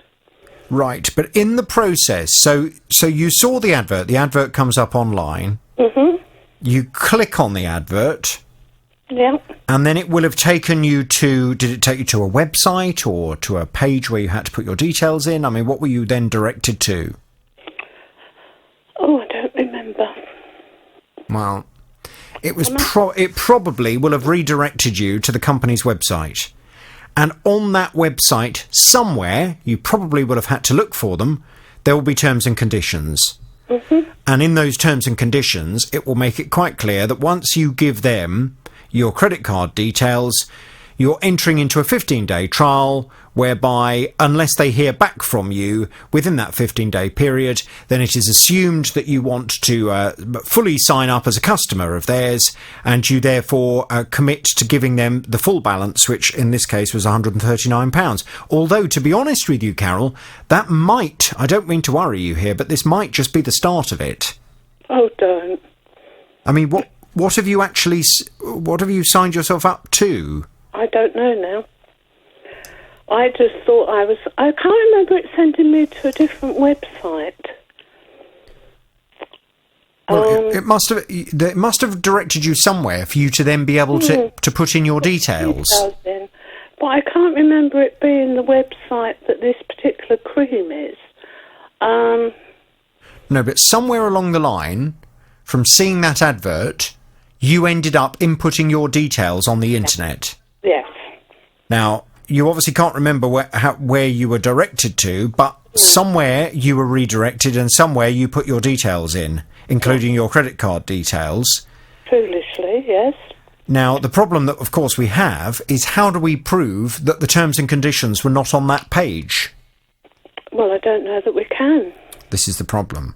Right, but in the process, so you saw the advert comes up online, you click on the advert, and then it will have taken you to, did it take you to a website or to a page where you had to put your details in? I mean, what were you then directed to? Oh, I don't remember. Well, it was it probably will have redirected you to the company's website. And on that website, somewhere, you probably would have had to look for them, there will be terms and conditions. And in those terms and conditions, it will make it quite clear that once you give them your credit card details, you're entering into a 15-day trial whereby, unless they hear back from you within that 15-day period, then it is assumed that you want to fully sign up as a customer of theirs, and you therefore commit to giving them the full balance, which in this case was £139. Although, to be honest with you, Carol, that might, I don't mean to worry you here, but this might just be the start of it. Oh, don't. I mean, what have you signed yourself up to? I don't know now. I just thought I can't remember it sending me to a different website. Well, it must have directed you somewhere for you to then be able to put in your details. But I can't remember it being the website that this particular cream is. No, but somewhere along the line, from seeing that advert, you ended up inputting your details on the internet. Yes. Now, you obviously can't remember where you were directed to, but somewhere you were redirected and somewhere you put your details in, including your credit card details. Foolishly, yes. Now, the problem that, of course, we have is how do we prove that the terms and conditions were not on that page? Well, I don't know that we can. This is the problem.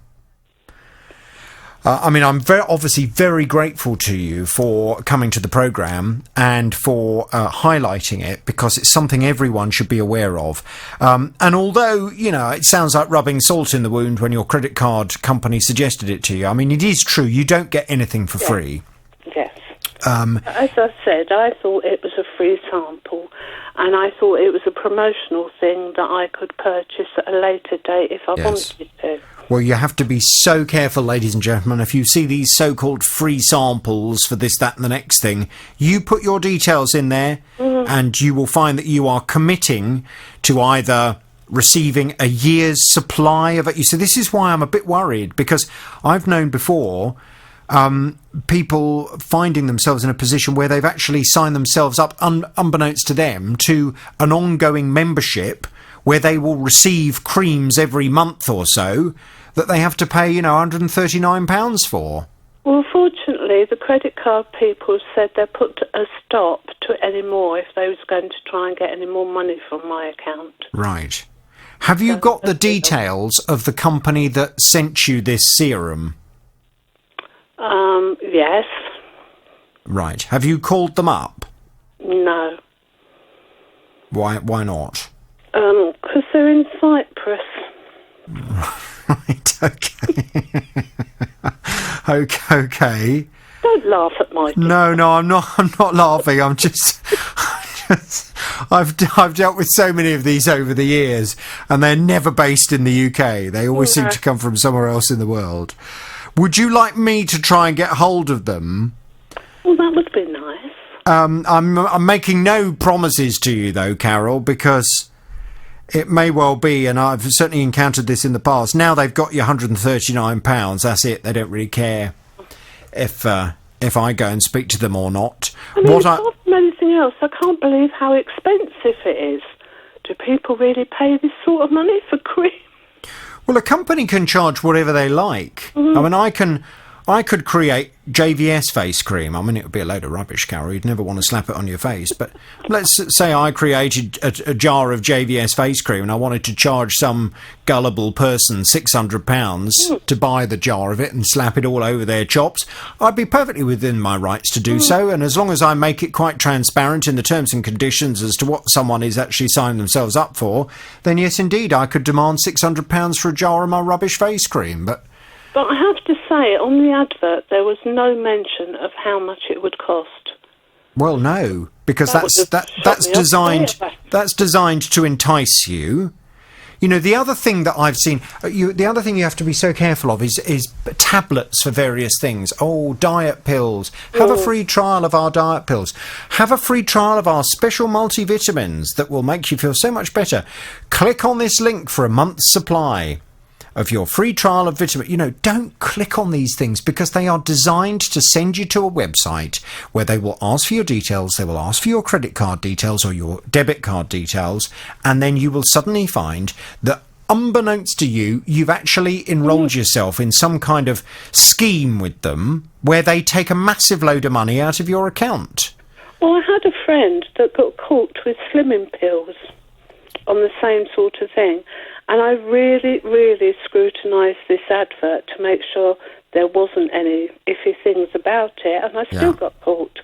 I'm obviously very grateful to you for coming to the programme and for highlighting it, because it's something everyone should be aware of. And although, it sounds like rubbing salt in the wound when your credit card company suggested it to you, it is true, you don't get anything for free. Yes. As I said, I thought it was a free sample, and I thought it was a promotional thing that I could purchase at a later date if I wanted to. Well, you have to be so careful, ladies and gentlemen. If you see these so-called free samples for this, that and the next thing, you put your details in there and you will find that you are committing to either receiving a year's supply of it. So this is why I'm a bit worried, because I've known before people finding themselves in a position where they've actually signed themselves up, unbeknownst to them, to an ongoing membership where they will receive creams every month or so that they have to pay, £139 for. Well, fortunately, the credit card people said they put a stop to any more if they was going to try and get any more money from my account. Right. Have you got the details of the company that sent you this serum? Yes. Right. Have you called them up? No. Why not? Because they're in Cyprus. Right, okay. Okay. Don't laugh at my... No, I'm not laughing. I've dealt with so many of these over the years, and they're never based in the UK. They always seem to come from somewhere else in the world. Would you like me to try and get hold of them? Well, that would be nice. I'm making no promises to you, though, Carol, because it may well be, and I've certainly encountered this in the past. Now they've got you £139. That's it. They don't really care if I go and speak to them or not. Apart from anything else, I can't believe how expensive it is. Do people really pay this sort of money for cream? Well, a company can charge whatever they like. I could create JVS face cream. It would be a load of rubbish, Carol. You'd never want to slap it on your face. But let's say I created a jar of JVS face cream and I wanted to charge some gullible person £600 to buy the jar of it and slap it all over their chops. I'd be perfectly within my rights to do so. And as long as I make it quite transparent in the terms and conditions as to what someone is actually signing themselves up for, then yes, indeed, I could demand £600 for a jar of my rubbish face cream. But I have to say, on the advert, there was no mention of how much it would cost. Well, no, because that's designed to entice you. The other thing that I've seen, the other thing you have to be so careful of is tablets for various things. Oh, diet pills. Have a free trial of our diet pills. Have a free trial of our special multivitamins that will make you feel so much better. Click on this link for a month's supply of your free trial of vitamin. Don't click on these things, because they are designed to send you to a website where they will ask for your details, they will ask for your credit card details or your debit card details, and then you will suddenly find that, unbeknownst to you, you've actually enrolled yourself in some kind of scheme with them where they take a massive load of money out of your account. Well, I had a friend that got caught with slimming pills on the same sort of thing. And I really, really scrutinised this advert to make sure there wasn't any iffy things about it, and I still got caught.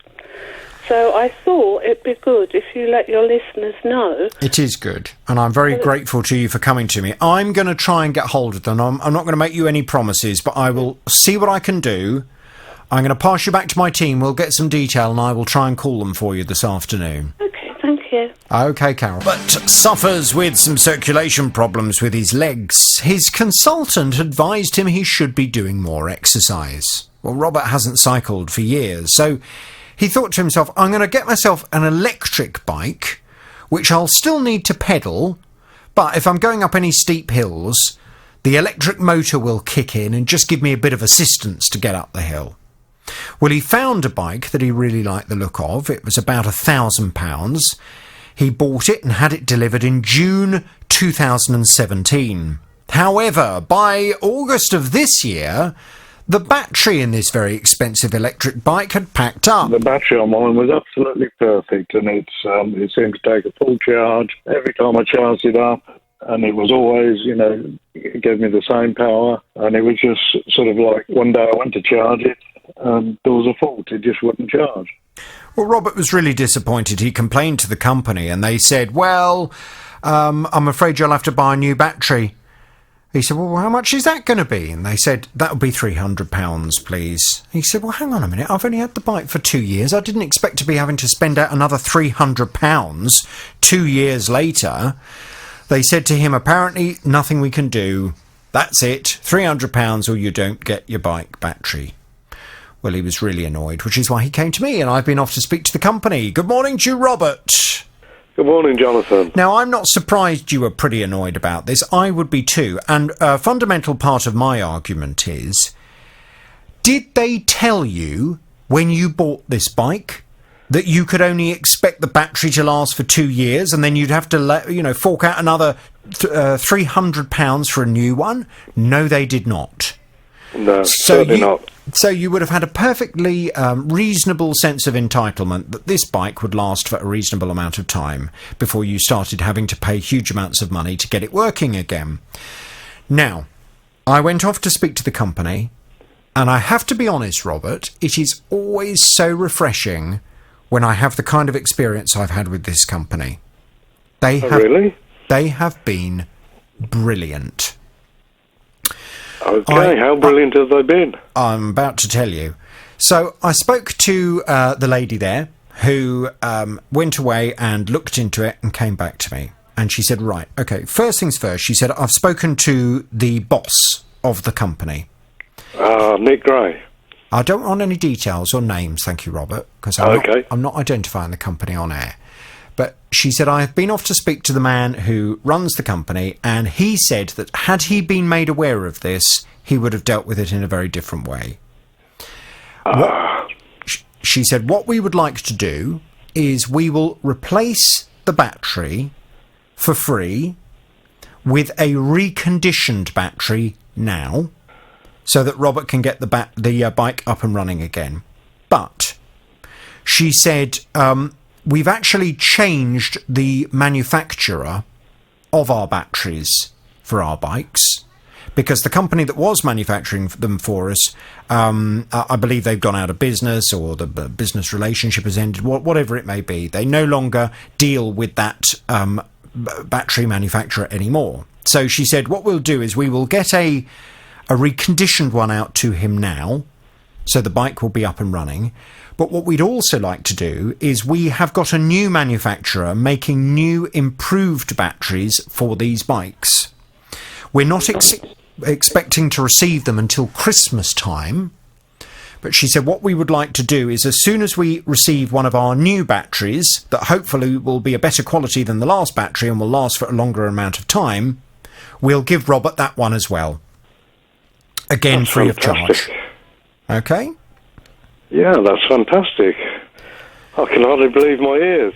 So I thought it'd be good if you let your listeners know. It is good, and I'm very grateful to you for coming to me. I'm going to try and get hold of them. I'm not going to make you any promises, but I will see what I can do. I'm going to pass you back to my team. We'll get some detail, and I will try and call them for you this afternoon. Thank you. OK, Carol. But suffers with some circulation problems with his legs. His consultant advised him he should be doing more exercise. Well, Robert hasn't cycled for years, so he thought to himself, I'm going to get myself an electric bike, which I'll still need to pedal, but if I'm going up any steep hills, the electric motor will kick in and just give me a bit of assistance to get up the hill. Well, he found a bike that he really liked the look of. It was about £1,000. He bought it and had it delivered in June 2017. However, by August of this year, The battery in this very expensive electric bike had packed up. The battery on mine was absolutely perfect, and it seemed to take a full charge every time I charged it up, and it was always, it gave me the same power, and it was just sort of like one day I went to charge it, and there was a fault, it just wouldn't charge. Well, Robert was really disappointed. He complained to the company, and they said, well, I'm afraid you'll have to buy a new battery. He said, well, how much is that going to be? And they said, that'll be £300, please. He said, well, hang on a minute. I've only had the bike for 2 years. I didn't expect to be having to spend out another £300 2 years later. They said to him, apparently, nothing we can do. That's it. £300 or you don't get your bike battery. Well, he was really annoyed, which is why he came to me, and I've been off to speak to the company. Good morning to you, Robert. Good morning, Jonathan. Now, I'm not surprised you were pretty annoyed about this. I would be too. And a fundamental part of my argument is, did they tell you when you bought this bike that you could only expect the battery to last for 2 years and then you'd have to, fork out another £300 for a new one? No, they did not. No, certainly not. So you would have had a perfectly reasonable sense of entitlement that this bike would last for a reasonable amount of time before you started having to pay huge amounts of money to get it working again. Now, I went off to speak to the company, and I have to be honest, Robert, it is always so refreshing when I have the kind of experience I've had with this company. Really? They have been brilliant. Okay, how brilliant have they been? I'm about to tell you. So I spoke to the lady there who went away and looked into it and came back to me. And she said, right, okay, first things first, she said, I've spoken to the boss of the company. Nick Gray. I don't want any details or names, thank you, Robert, because I'm not identifying the company on air. But she said, I have been off to speak to the man who runs the company, and he said that had he been made aware of this, he would have dealt with it in a very different way. She said, what we would like to do is we will replace the battery for free with a reconditioned battery now, so that Robert can get the bike up and running again. But she said, we've actually changed the manufacturer of our batteries for our bikes, because the company that was manufacturing them for us, I believe they've gone out of business, or the business relationship has ended, whatever it may be. They no longer deal with that battery manufacturer anymore. So she said, what we'll do is we will get a reconditioned one out to him now, so the bike will be up and running. But what we'd also like to do is we have got a new manufacturer making new improved batteries for these bikes. We're not expecting to receive them until Christmas time. But she said what we would like to do is as soon as we receive one of our new batteries that hopefully will be a better quality than the last battery and will last for a longer amount of time, we'll give Robert that one as well. Again, that's free fantastic. Of charge. Okay? Yeah, that's fantastic. I can hardly believe my ears.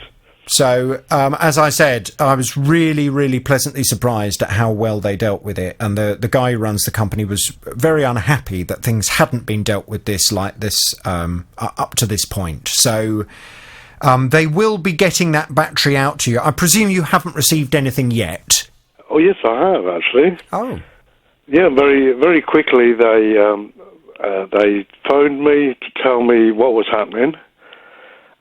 So, as I said, I was really, really pleasantly surprised at how well they dealt with it. And the guy who runs the company was very unhappy that things hadn't been dealt with like this up to this point. So, they will be getting that battery out to you. I presume you haven't received anything yet? Oh, yes, I have, actually. Oh. Yeah, very, very quickly they phoned me to tell me what was happening,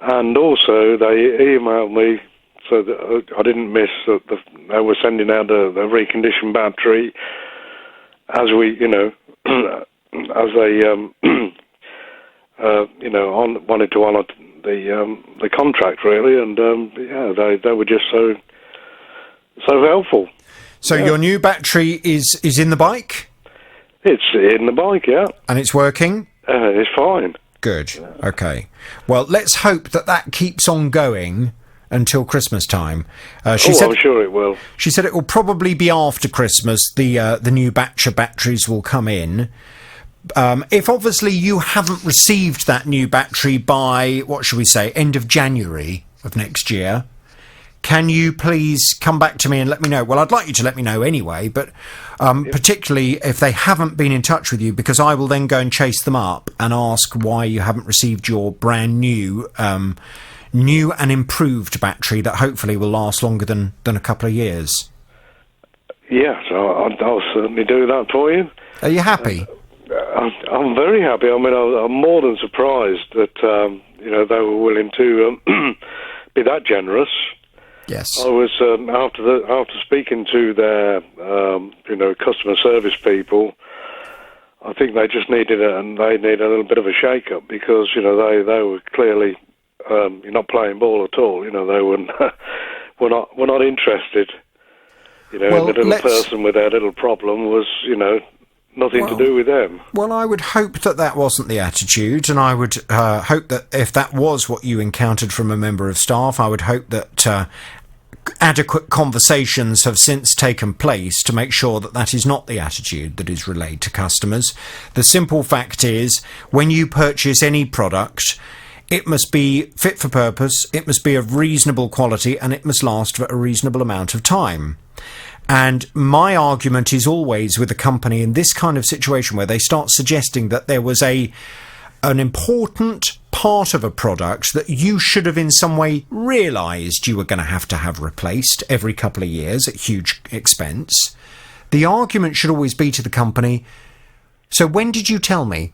and also they emailed me so that I didn't miss that they were sending out the reconditioned battery as we, as they, wanted to honour the contract really, and they were just so helpful. So your new battery is in the bike? It's in the bike, yeah. And it's working? It's fine. Good. Okay. Well, let's hope that keeps on going until Christmas time. She said, I'm sure it will. She said it will probably be after Christmas the new batch of batteries will come in. If obviously you haven't received that new battery by, what should we say, end of January of next year, can you please come back to me and let me know? Well, I'd like you to let me know anyway, but particularly if they haven't been in touch with you, because I will then go and chase them up and ask why you haven't received your brand new new and improved battery that hopefully will last longer than a couple of years. Yes, I'll certainly do that for you. Are you happy? I'm very happy. I mean, I'm more than surprised that they were willing to be that generous. Yes. I was after speaking to their customer service people. I think they just needed a little bit of a shake-up, because they were clearly not playing ball at all. They were not interested. The little person with their little problem was nothing to do with them. Well, I would hope that wasn't the attitude, and I would hope that if that was what you encountered from a member of staff, I would hope that adequate conversations have since taken place to make sure that is not the attitude that is relayed to customers. The simple fact is, when you purchase any product, it must be fit for purpose, it must be of reasonable quality, and it must last for a reasonable amount of time. And my argument is always with a company in this kind of situation where they start suggesting that there was an important part of a product that you should have in some way realised you were going to have replaced every couple of years at huge expense. The argument should always be to the company, so when did you tell me?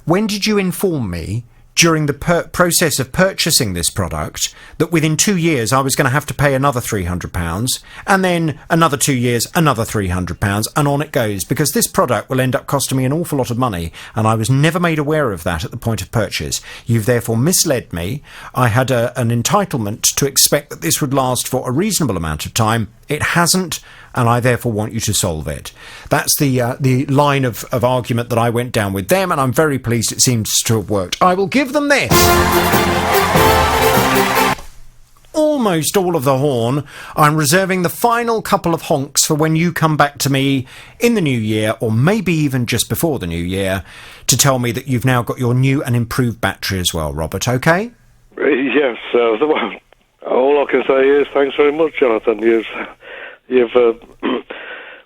When did you inform me during the process of purchasing this product that within 2 years I was going to have to pay another £300, and then another 2 years, another £300, and on it goes, because this product will end up costing me an awful lot of money, and I was never made aware of that at the point of purchase. You've therefore misled me. I had an entitlement to expect that this would last for a reasonable amount of time. It hasn't, and I therefore want you to solve it. That's the line of argument that I went down with them, and I'm very pleased it seems to have worked. I will give them this. Almost all of the horn. I'm reserving the final couple of honks for when you come back to me in the new year, or maybe even just before the new year, to tell me that you've now got your new and improved battery as well, Robert, okay? Yes, all I can say is thanks very much, Jonathan. You've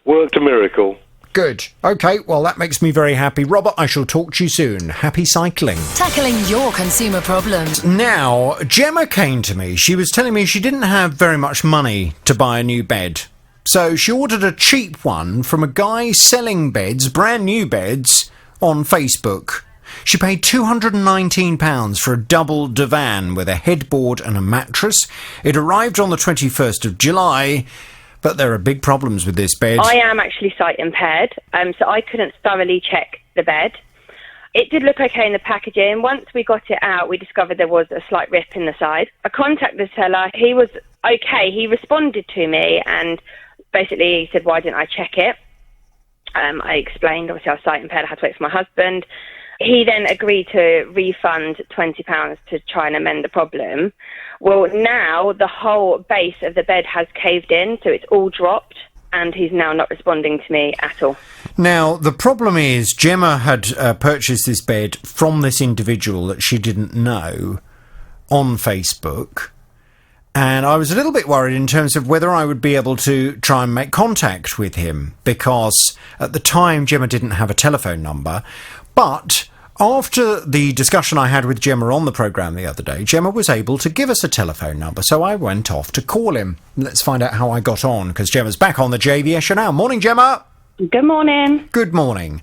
worked a miracle. Good. OK, well, that makes me very happy. Robert, I shall talk to you soon. Happy cycling. Tackling your consumer problems. Now, Gemma came to me. She was telling me she didn't have very much money to buy a new bed. So she ordered a cheap one from a guy selling beds, brand new beds, on Facebook. She paid £219 for a double divan with a headboard and a mattress. It arrived on the 21st of July, but there are big problems with this bed. I am actually sight impaired, so I couldn't thoroughly check the bed. It did look okay in the packaging. Once we got it out, we discovered there was a slight rip in the side. I contacted the seller. He was okay. He responded to me and basically he said, why didn't I check it? I explained, obviously I was sight impaired. I had to wait for my husband. He then agreed to refund £20 to try and amend the problem. Well, now the whole base of the bed has caved in, so it's all dropped, and he's now not responding to me at all. Now, the problem is Gemma had purchased this bed from this individual that she didn't know on Facebook, and I was a little bit worried in terms of whether I would be able to try and make contact with him, because at the time Gemma didn't have a telephone number. But after the discussion I had with Gemma on the programme the other day, Gemma was able to give us a telephone number, so I went off to call him. Let's find out how I got on, because Gemma's back on the JVS show now. Morning, Gemma. Good morning. Good morning.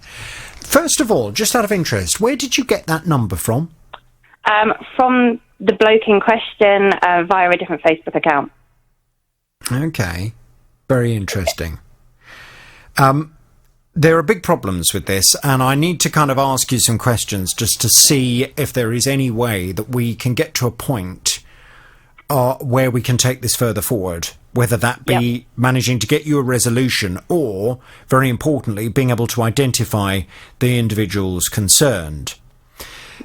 First of all, just out of interest, where did you get that number from? From the bloke in question via a different Facebook account. Okay. Very interesting. There are big problems with this, and I need to kind of ask you some questions just to see if there is any way that we can get to a point where we can take this further forward, whether that be managing to get you a resolution or, very importantly, being able to identify the individuals concerned.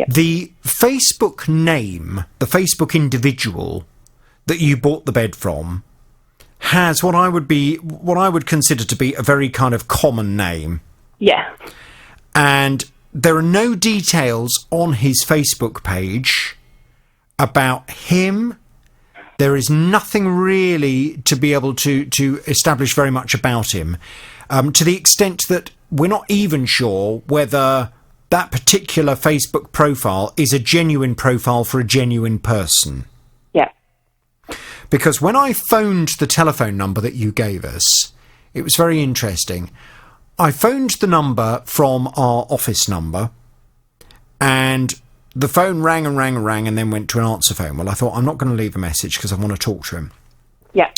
The Facebook name, the Facebook individual that you bought the bed from, has what I would consider to be a very kind of common name. Yeah. And there are no details on his Facebook page about him, There is nothing really to be able to establish very much about him, to the extent that we're not even sure whether that particular Facebook profile is a genuine profile for a genuine person. Yeah. Because when I phoned the telephone number that you gave us, it was very interesting. I phoned the number from our office number, and the phone rang and rang and rang and then went to an answer phone. Well, I thought, I'm not going to leave a message because I want to talk to him. Yeah.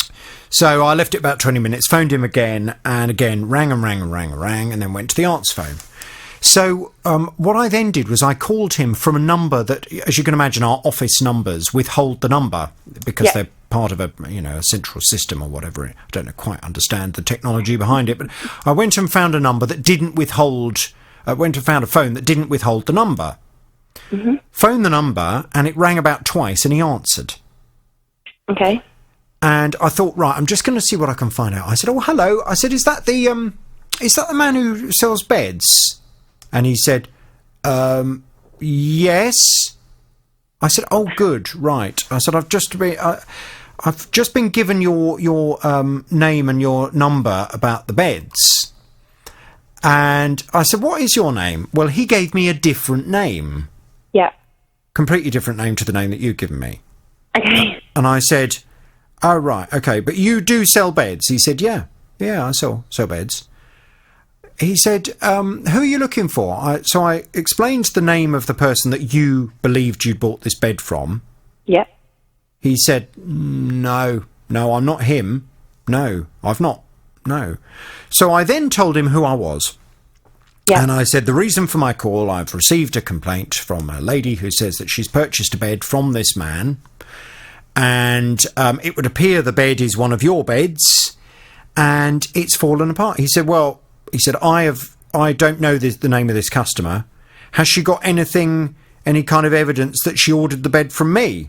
So I left it about 20 minutes, phoned him again, and again, rang and rang and rang and rang, and then went to the answer phone. So what I then did was I called him from a number that, as you can imagine, our office numbers withhold the number because they're part of a central system or whatever. I don't quite understand the technology behind it, but I went and found a number that didn't withhold. Went and found a phone that didn't withhold the number. Mm-hmm. Phoned the number, and it rang about twice, and he answered. Okay. And I thought, right, I'm just going to see what I can find out. I said, "Oh, hello." I said, "Is that the man who sells beds?" And he said, "Yes." I said, "Oh, good, right." I said, I've just been given your name and your number about the beds." And I said, "What is your name?" Well, he gave me a different name. Yeah. Completely different name to the name that you've given me. Okay. And I said, "Oh, right, okay, but you do sell beds?" He said, yeah, I sell beds. He said, "Who are you looking for?" So I explained the name of the person that you believed you'd bought this bed from. Yeah. He said, No, I'm not him. No, I've not. No. So I then told him who I was. Yeah. And I said, the reason for my call, I've received a complaint from a lady who says that she's purchased a bed from this man, and it would appear the bed is one of your beds, and it's fallen apart. He said, I don't know the name of this customer. Has she got any kind of evidence that she ordered the bed from me?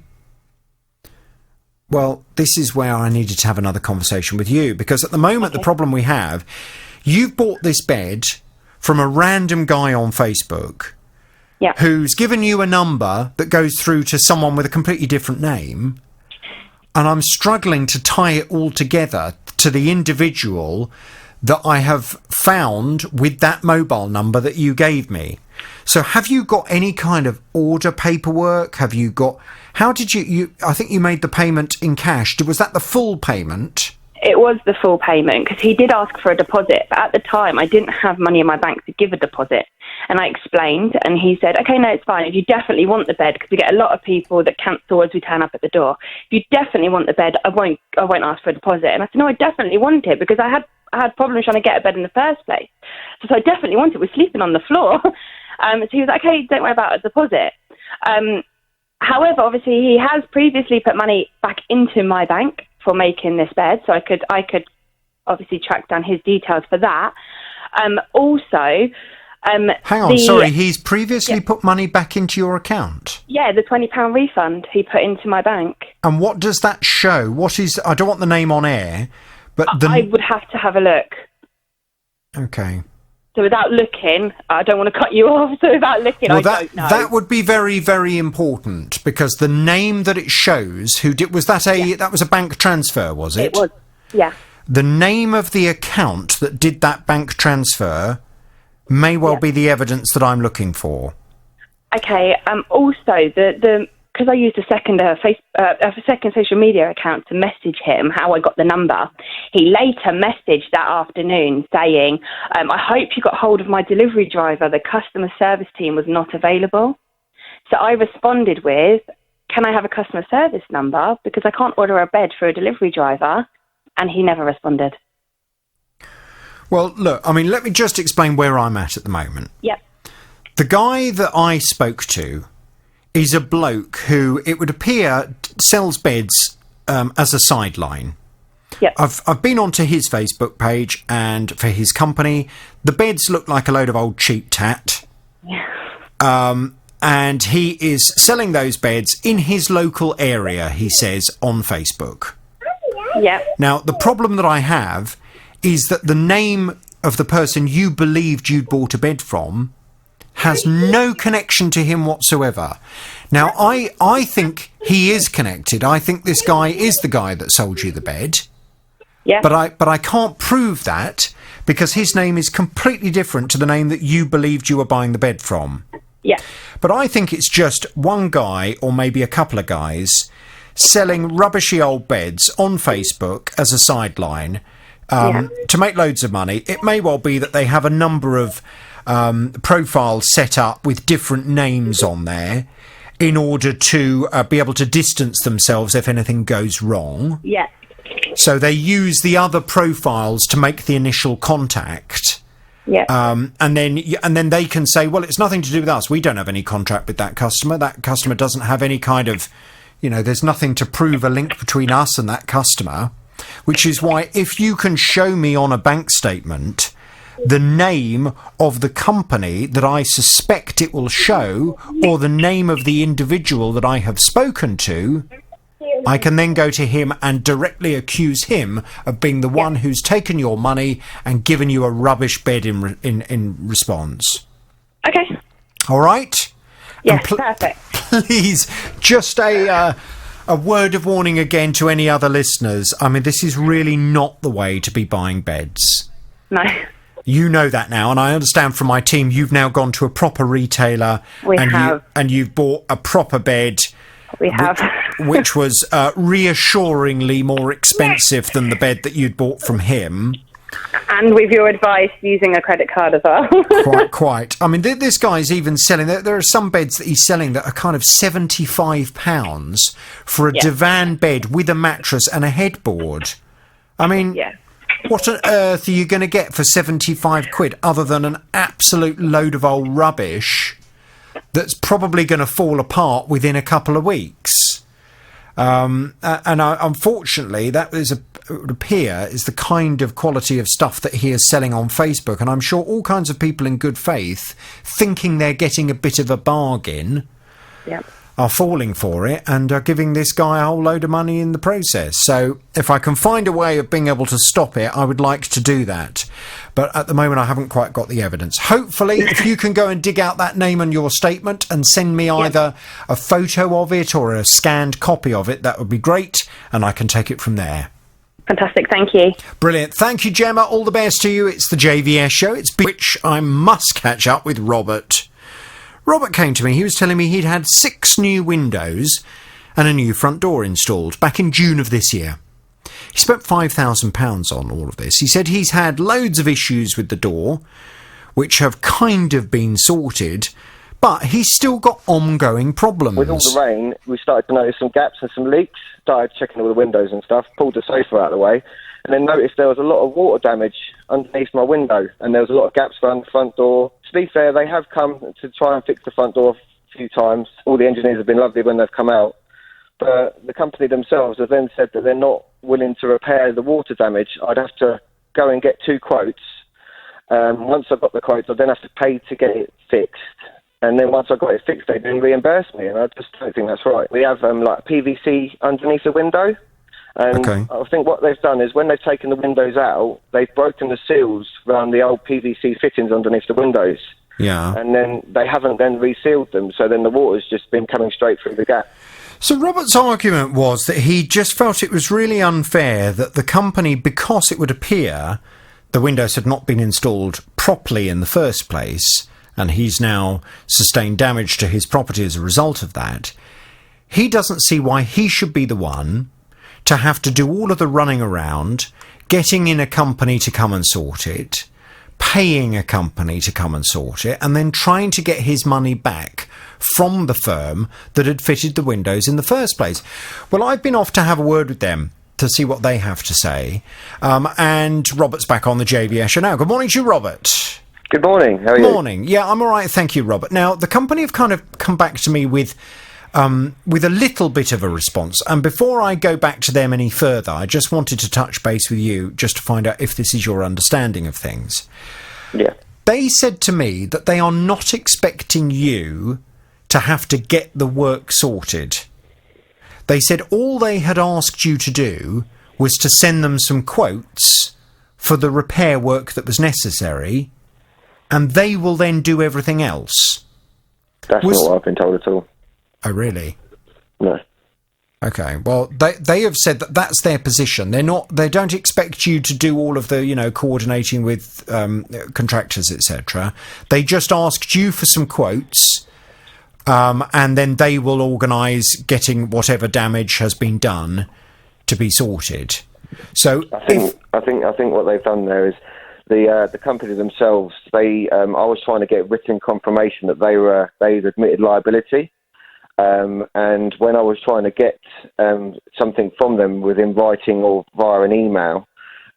Well, this is where I needed to have another conversation with you, because at the moment, the problem we have, you've bought this bed from a random guy on Facebook who's given you a number that goes through to someone with a completely different name, and I'm struggling to tie it all together to the individual that I have found with that mobile number that you gave me. So have you got any kind of order paperwork? How did you I think you made the payment in cash. Was that the full payment? It was the full payment, because he did ask for a deposit, but at the time I didn't have money in my bank to give a deposit. And I explained, and he said, "Okay, no, it's fine. If you definitely want the bed," because we get a lot of people that cancel as we turn up at the door. "If you definitely want the bed, I won't ask for a deposit." And I said, "No, I definitely want it, because I had problems trying to get a bed in the first place. So I definitely want it. We're sleeping on the floor." So he was like, "Okay, don't worry about a deposit." However, obviously, he has previously put money back into my bank for making this bed, so I could obviously track down his details for that. Also, hang on, sorry, he's previously put money back into your account? Yeah, the £20 refund he put into my bank. And what does that show? I don't want the name on air, but I would have to have a look. Okay. So without looking, I don't want to cut you off, so without looking, I don't know. That would be very, very important, because the name that it shows, that was a bank transfer, was it? It was, yeah. The name of the account that did that bank transfer may well be the evidence that I'm looking for. Okay, also, because I used a second social media account to message him how I got the number, he later messaged that afternoon saying, "I hope you got hold of my delivery driver. The customer service team was not available." So I responded with, "Can I have a customer service number? Because I can't order a bed for a delivery driver." And he never responded. Well, look, I mean, let me just explain where I'm at the moment. Yep. The guy that I spoke to is a bloke who, it would appear, sells beds as a sideline. Yep. I've been onto his Facebook page, and for his company, the beds look like a load of old cheap tat. Yeah. And he is selling those beds in his local area, he says, on Facebook. Yeah. Now, the problem that I have is that the name of the person you believed you'd bought a bed from has no connection to him whatsoever. Now, I think he is connected. I think this guy is the guy that sold you the bed. Yeah. But I can't prove that because his name is completely different to the name that you believed you were buying the bed from. Yeah. But I think it's just one guy or maybe a couple of guys selling rubbishy old beds on Facebook as a sideline to make loads of money. It may well be that they have a number of profiles set up with different names on there in order to be able to distance themselves if anything goes wrong. Yeah. So they use the other profiles to make the initial contact. Yeah. And then they can say, well, it's nothing to do with us. We don't have any contract with that customer. That customer doesn't have any kind of, there's nothing to prove a link between us and that customer, which is why if you can show me on a bank statement the name of the company that I suspect it will show or the name of the individual that I have spoken to, I can then go to him and directly accuse him of being the one who's taken your money and given you a rubbish bed in response. Okay. All right? Yes, perfect. Please, just a word of warning again to any other listeners. I mean, this is really not the way to be buying beds. No. You know that now, and I understand from my team you've now gone to a proper retailer and you've bought a proper bed. We have. Which was reassuringly more expensive than the bed that you'd bought from him. And with your advice, using a credit card as well. Quite. I mean, this guy's even selling... There are some beds that he's selling that are kind of £75 for a divan bed with a mattress and a headboard. I mean, what on earth are you going to get for 75 quid other than an absolute load of old rubbish that's probably going to fall apart within a couple of weeks? Unfortunately, that it would appear is the kind of quality of stuff that he is selling on Facebook, and I'm sure all kinds of people in good faith, thinking they're getting a bit of a bargain, are falling for it and are giving this guy a whole load of money in the process. So if I can find a way of being able to stop it, I would like to do that. But at the moment, I haven't quite got the evidence. Hopefully, if you can go and dig out that name on your statement and send me either a photo of it or a scanned copy of it, that would be great, and I can take it from there. Fantastic, thank you. Brilliant. Thank you, Gemma. All the best to you. It's the JVS show. It's which I must catch up with Robert. Robert came to me. He was telling me he'd had 6 new windows and a new front door installed back in June of this year. He spent £5,000 on all of this. He said he's had loads of issues with the door, which have kind of been sorted, but he's still got ongoing problems. With all the rain, we started to notice some gaps and some leaks. Started checking all the windows and stuff, pulled the sofa out of the way, and then noticed there was a lot of water damage underneath my window, and there was a lot of gaps around the front door. To be fair, they have come to try and fix the front door a few times. All the engineers have been lovely when they've come out. But the company themselves have then said that they're not willing to repair the water damage. I'd have to go and get 2 quotes. Once I've got the quotes, I'd then have to pay to get it fixed. And then once I got it fixed, they didn't reimburse me, and I just don't think that's right. We have like PVC underneath the window, and I think what they've done is when they've taken the windows out, they've broken the seals around the old PVC fittings underneath the windows. Yeah. And then they haven't then resealed them, so then the water's just been coming straight through the gap. So Robert's argument was that he just felt it was really unfair that the company, because it would appear the windows had not been installed properly in the first place, and he's now sustained damage to his property as a result of that, he doesn't see why he should be the one to have to do all of the running around, getting in a company to come and sort it, paying a company to come and sort it, and then trying to get his money back from the firm that had fitted the windows in the first place. Well, I've been off to have a word with them to see what they have to say, and Robert's back on the JVS show now. Good morning to you, Robert. Good morning. How are you? Morning. Yeah, I'm all right. Thank you, Robert. Now, the company have kind of come back to me with a little bit of a response. And before I go back to them any further, I just wanted to touch base with you just to find out if this is your understanding of things. Yeah. They said to me that they are not expecting you to have to get the work sorted. They said all they had asked you to do was to send them some quotes for the repair work that was necessary, and they will then do everything else. That's not what I've been told at all. Oh, really? No. Okay. Well, they have said that that's their position. They don't expect you to do all of the, coordinating with contractors, etc. They just asked you for some quotes, and then they will organise getting whatever damage has been done to be sorted. So I think what they've done there is the company themselves. I was trying to get written confirmation that they'd admitted liability. And when I was trying to get something from them within writing or via an email,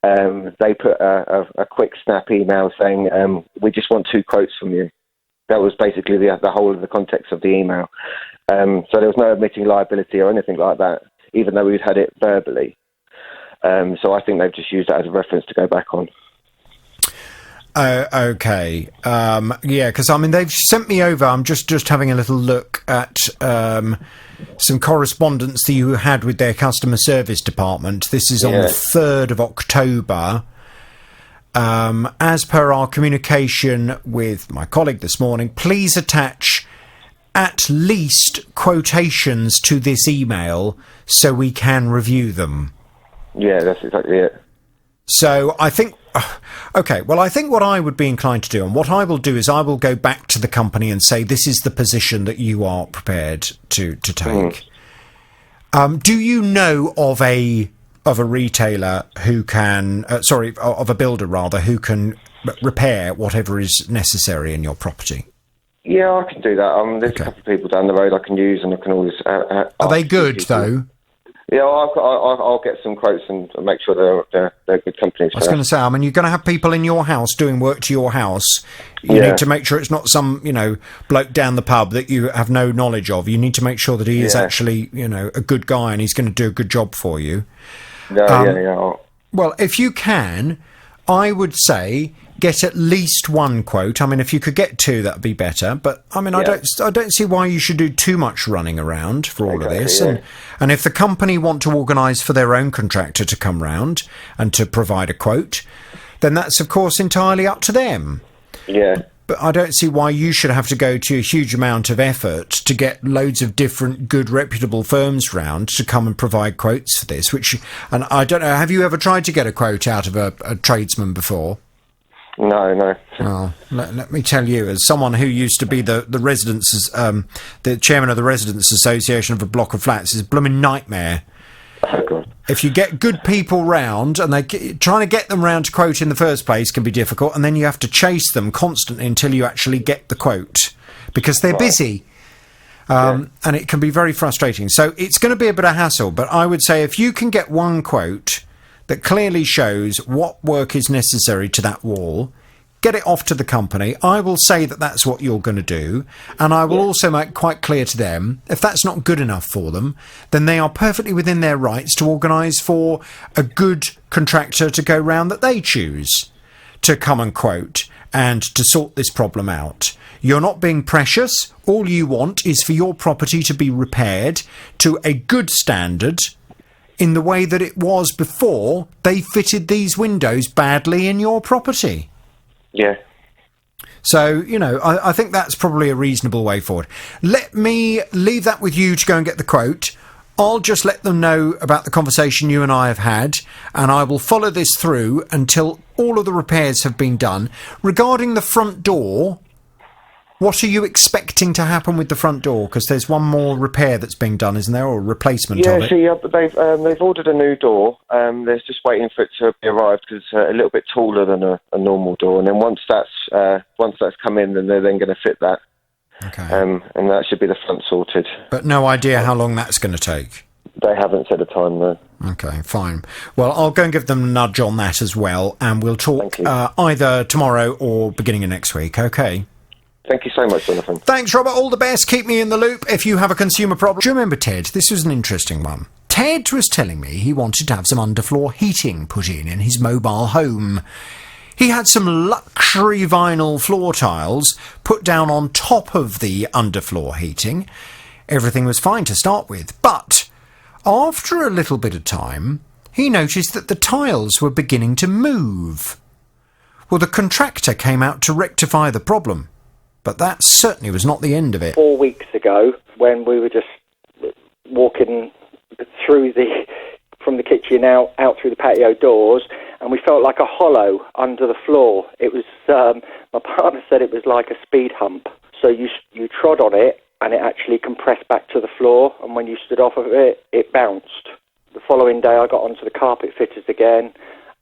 they put a quick snap email saying, we just want 2 quotes from you. That was basically the whole of the context of the email. So there was no admitting liability or anything like that, even though we'd had it verbally. So I think they've just used that as a reference to go back on. Okay. Because, they've sent me over, I'm just having a little look at some correspondence that you had with their customer service department. This is on the 3rd of October. As per our communication with my colleague this morning, please attach at least quotations to this email so we can review them. Yeah, that's exactly it. So I think... Okay, well, I think what I would be inclined to do, and what I will do, is I will go back to the company and say this is the position that you are prepared to take. Do you know of a retailer who can... of a builder, rather, who can repair whatever is necessary in your property? Yeah, I can do that. There's a couple of people down the road I can use, and I can always... Are they good, though? Yeah, I'll get some quotes and make sure they're good companies. I was going to say, you're going to have people in your house doing work to your house. You need to make sure it's not some, bloke down the pub that you have no knowledge of. You need to make sure that he is actually, a good guy and he's going to do a good job for you. Well, if you can, I would say get at least 1 quote. If you could get 2, that'd be better. But I don't see why you should do too much running around for all of this. Yeah. And if the company want to organise for their own contractor to come round and to provide a quote, then that's of course entirely up to them. Yeah. But I don't see why you should have to go to a huge amount of effort to get loads of different good reputable firms round to come and provide quotes for this. And I don't know, have you ever tried to get a quote out of a tradesman before? No. Well, let me tell you, as someone who used to be the chairman of the Residents Association of a block of flats, is a blooming nightmare. Oh, God. If you get good people round, and trying to get them round to quote in the first place can be difficult, and then you have to chase them constantly until you actually get the quote, because they're busy. And it can be very frustrating. So it's going to be a bit of hassle, but I would say if you can get 1 quote that clearly shows what work is necessary to that wall, get it off to the company. I will say that that's what you're going to do, and I will also make quite clear to them, if that's not good enough for them, then they are perfectly within their rights to organise for a good contractor to go round that they choose to come and quote and to sort this problem out. You're not being precious. All you want is for your property to be repaired to a good standard, in the way that it was before they fitted these windows badly in your property. Yeah. So, I think that's probably a reasonable way forward. Let me leave that with you to go and get the quote. I'll just let them know about the conversation you and I have had, and I will follow this through until all of the repairs have been done. Regarding the front door, what are you expecting to happen with the front door? Because there's one more repair that's being done, isn't there, or a replacement of it? But they've ordered a new door. They're just waiting for it to be arrived because it's a little bit taller than a normal door. And then once that's come in, then they're then going to fit that. Okay. And that should be the front sorted. But no idea how long that's going to take? They haven't said a time, no. Okay, fine. Well, I'll go and give them a nudge on that as well, and we'll talk either tomorrow or beginning of next week, okay? Thank you so much, Jonathan. Thanks, Robert. All the best. Keep me in the loop if you have a consumer problem. Do you remember Ted? This was an interesting one. Ted was telling me he wanted to have some underfloor heating put in his mobile home. He had some luxury vinyl floor tiles put down on top of the underfloor heating. Everything was fine to start with, but after a little bit of time, he noticed that the tiles were beginning to move. Well, the contractor came out to rectify the problem, but that certainly was not the end of it. 4 weeks ago, when we were just walking through from the kitchen out through the patio doors, and we felt like a hollow under the floor. It was, my partner said it was like a speed hump. So you trod on it, and it actually compressed back to the floor, and when you stood off of it, it bounced. The following day, I got onto the carpet fitters again,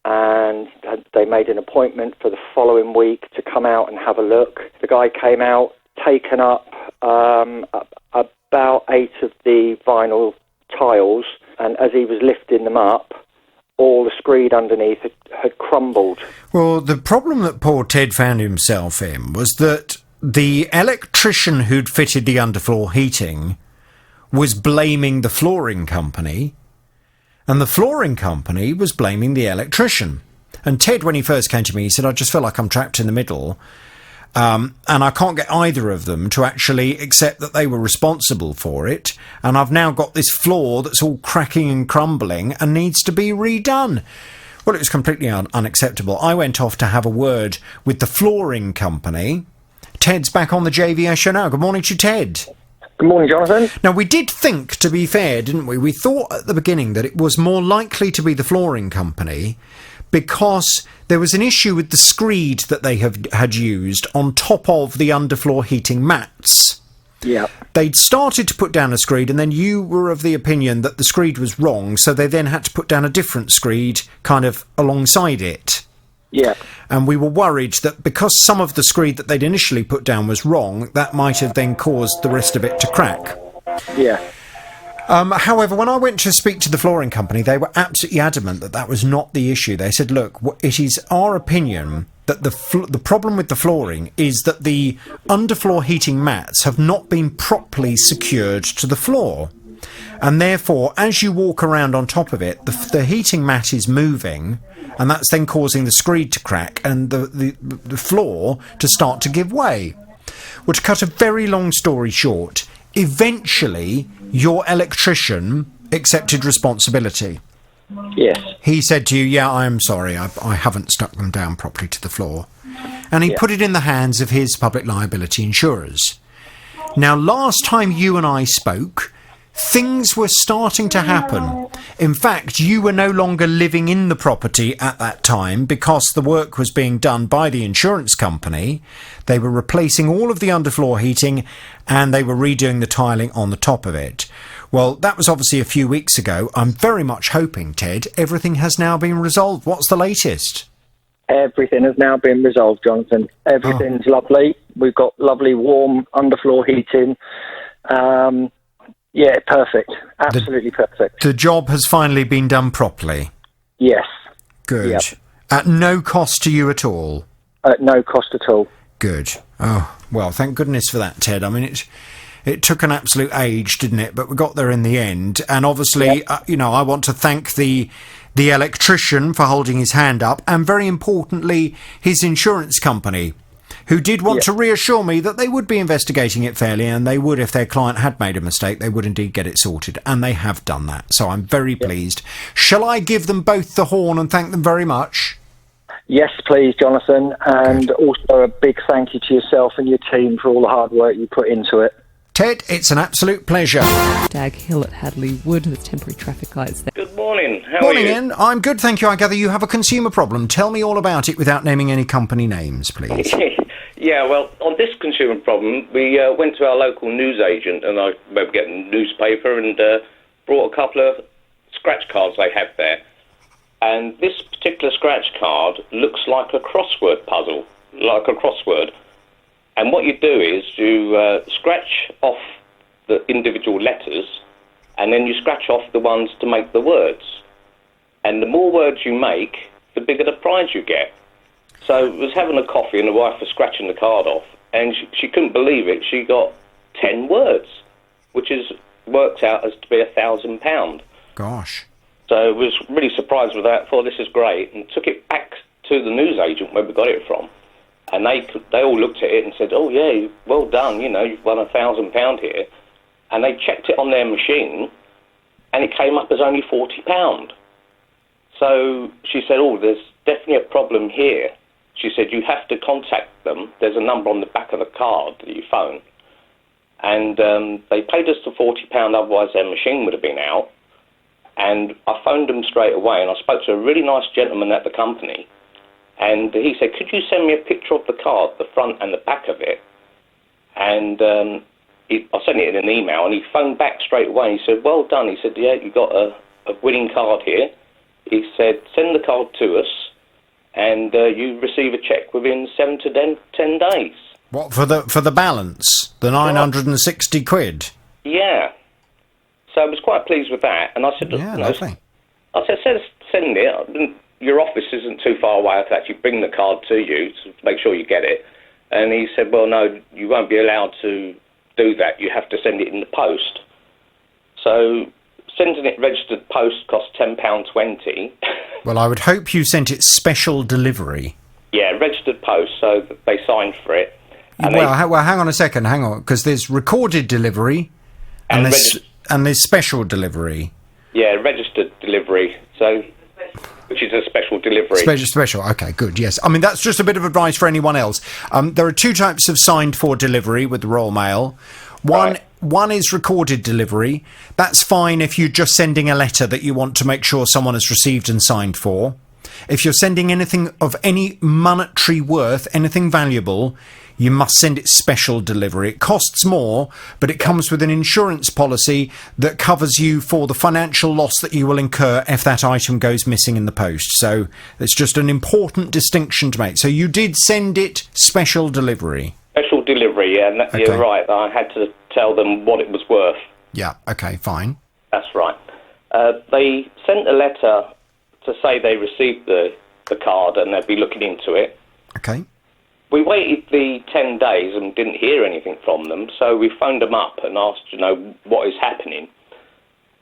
and they made an appointment for the following week to come out and have a look. The guy came out, taken up about 8 of the vinyl tiles, and as he was lifting them up, all the screed underneath had crumbled. Well, the problem that poor Ted found himself in was that the electrician who'd fitted the underfloor heating was blaming the flooring company, and the flooring company was blaming the electrician. And Ted, when he first came to me, he said, I just feel like I'm trapped in the middle, and I can't get either of them to actually accept that they were responsible for it, and I've now got this floor that's all cracking and crumbling and needs to be redone. Well, it was completely unacceptable. I went off to have a word with the flooring company. Ted's back on the JVS show now. Good morning to you, Ted. Good morning, Jonathan. Now, we did think, to be fair, didn't we? We thought at the beginning that it was more likely to be the flooring company because there was an issue with the screed that they had used on top of the underfloor heating mats. Yeah. They'd started to put down a screed, and then you were of the opinion that the screed was wrong, so they then had to put down a different screed kind of alongside it. Yeah. And we were worried that because some of the screed that they'd initially put down was wrong, that might have then caused the rest of it to crack. Yeah. However, when I went to speak to the flooring company, they were absolutely adamant that that was not the issue. They said, look, it is our opinion that the problem with the flooring is that the underfloor heating mats have not been properly secured to the floor. And therefore, as you walk around on top of it, the heating mat is moving, and that's then causing the screed to crack and the floor to start to give way. Well, to cut a very long story short, eventually your electrician accepted responsibility. Yes. He said to you, yeah, I am sorry, I haven't stuck them down properly to the floor. And he put it in the hands of his public liability insurers. Now, last time you and I spoke, things were starting to happen. In fact, you were no longer living in the property at that time because the work was being done by the insurance company. They were replacing all of the underfloor heating and they were redoing the tiling on the top of it. Well, that was obviously a few weeks ago. I'm very much hoping, Ted, everything has now been resolved. What's the latest? Everything has now been resolved, Jonathan. Everything's lovely. We've got lovely warm underfloor heating. Yeah, perfect. Absolutely perfect. The job has finally been done properly? Yes. Good. Yep. At no cost to you at all? At no cost at all. Good. Oh, well, thank goodness for that, Ted. I mean, it took an absolute age, didn't it? But we got there in the end. And obviously, I want to thank the electrician for holding his hand up, and very importantly, his insurance company, who did want to reassure me that they would be investigating it fairly, and they would, if their client had made a mistake, they would indeed get it sorted. And they have done that. So I'm very pleased. Shall I give them both the horn and thank them very much? Yes, please, Jonathan. And also a big thank you to yourself and your team for all the hard work you put into it. Ted, it's an absolute pleasure. Dag Hill at Hadley Wood with temporary traffic lights there. Good morning. How Morning, are you? Ian. I'm good, thank you. I gather you have a consumer problem. Tell me all about it without naming any company names, please. Yeah, well, on this consumer problem, we went to our local newsagent, and I remember getting a newspaper and brought a couple of scratch cards they have there. And this particular scratch card looks like a crossword puzzle, like a crossword. And what you do is you scratch off the individual letters, and then you scratch off the ones to make the words. And the more words you make, the bigger the prize you get. So I was having a coffee, and the wife was scratching the card off, and she couldn't believe it. She got 10 words, which works out as to be £1,000. Gosh. So I was really surprised with that, thought this is great, and took it back to the newsagent where we got it from. And they all looked at it and said, oh, yeah, well done, you've won £1,000 here. And they checked it on their machine, and it came up as only £40. So she said, oh, there's definitely a problem here. she said, you have to contact them. There's a number on the back of the card that you phone. And they paid us the £40, otherwise their machine would have been out. And I phoned them straight away, and I spoke to a really nice gentleman at the company. And he said, could you send me a picture of the card, the front and the back of it? And I sent it in an email, and he phoned back straight away. And he said, well done. He said, yeah, you got a winning card here. He said, send the card to us, and you receive a cheque within 7 to 10 days. What, for the balance? The 960 quid? Yeah. So I was quite pleased with that. And I said, yeah, lovely. I said, send it. Your office isn't too far away. I could actually bring the card to you to make sure you get it. And he said, well, no, you won't be allowed to do that. You have to send it in the post. So sending it registered post costs £10.20. Well, I would hope you sent it special delivery. Yeah, registered post, so that they signed for it. And well, hang on a second, because there's recorded delivery and there's special delivery. Yeah, registered delivery, which is a special delivery. Special, okay, good, yes. I mean, that's just a bit of advice for anyone else. There are two types of signed for delivery with the Royal Mail. One is recorded delivery. That's fine if you're just sending a letter that you want to make sure someone has received and signed for. If you're sending anything of any monetary worth, anything valuable, you must send it special delivery. It costs more, but it comes with an insurance policy that covers you for the financial loss that you will incur if that item goes missing in the post. So it's just an important distinction to make. So you did send it special delivery. Special delivery, yeah, and Okay. You're right. I had to tell them what it was worth. Yeah, okay, fine. That's right. They sent a letter to say they received the card and they'd be looking into it. Okay. We waited the 10 days and didn't hear anything from them, so we phoned them up and asked, what is happening.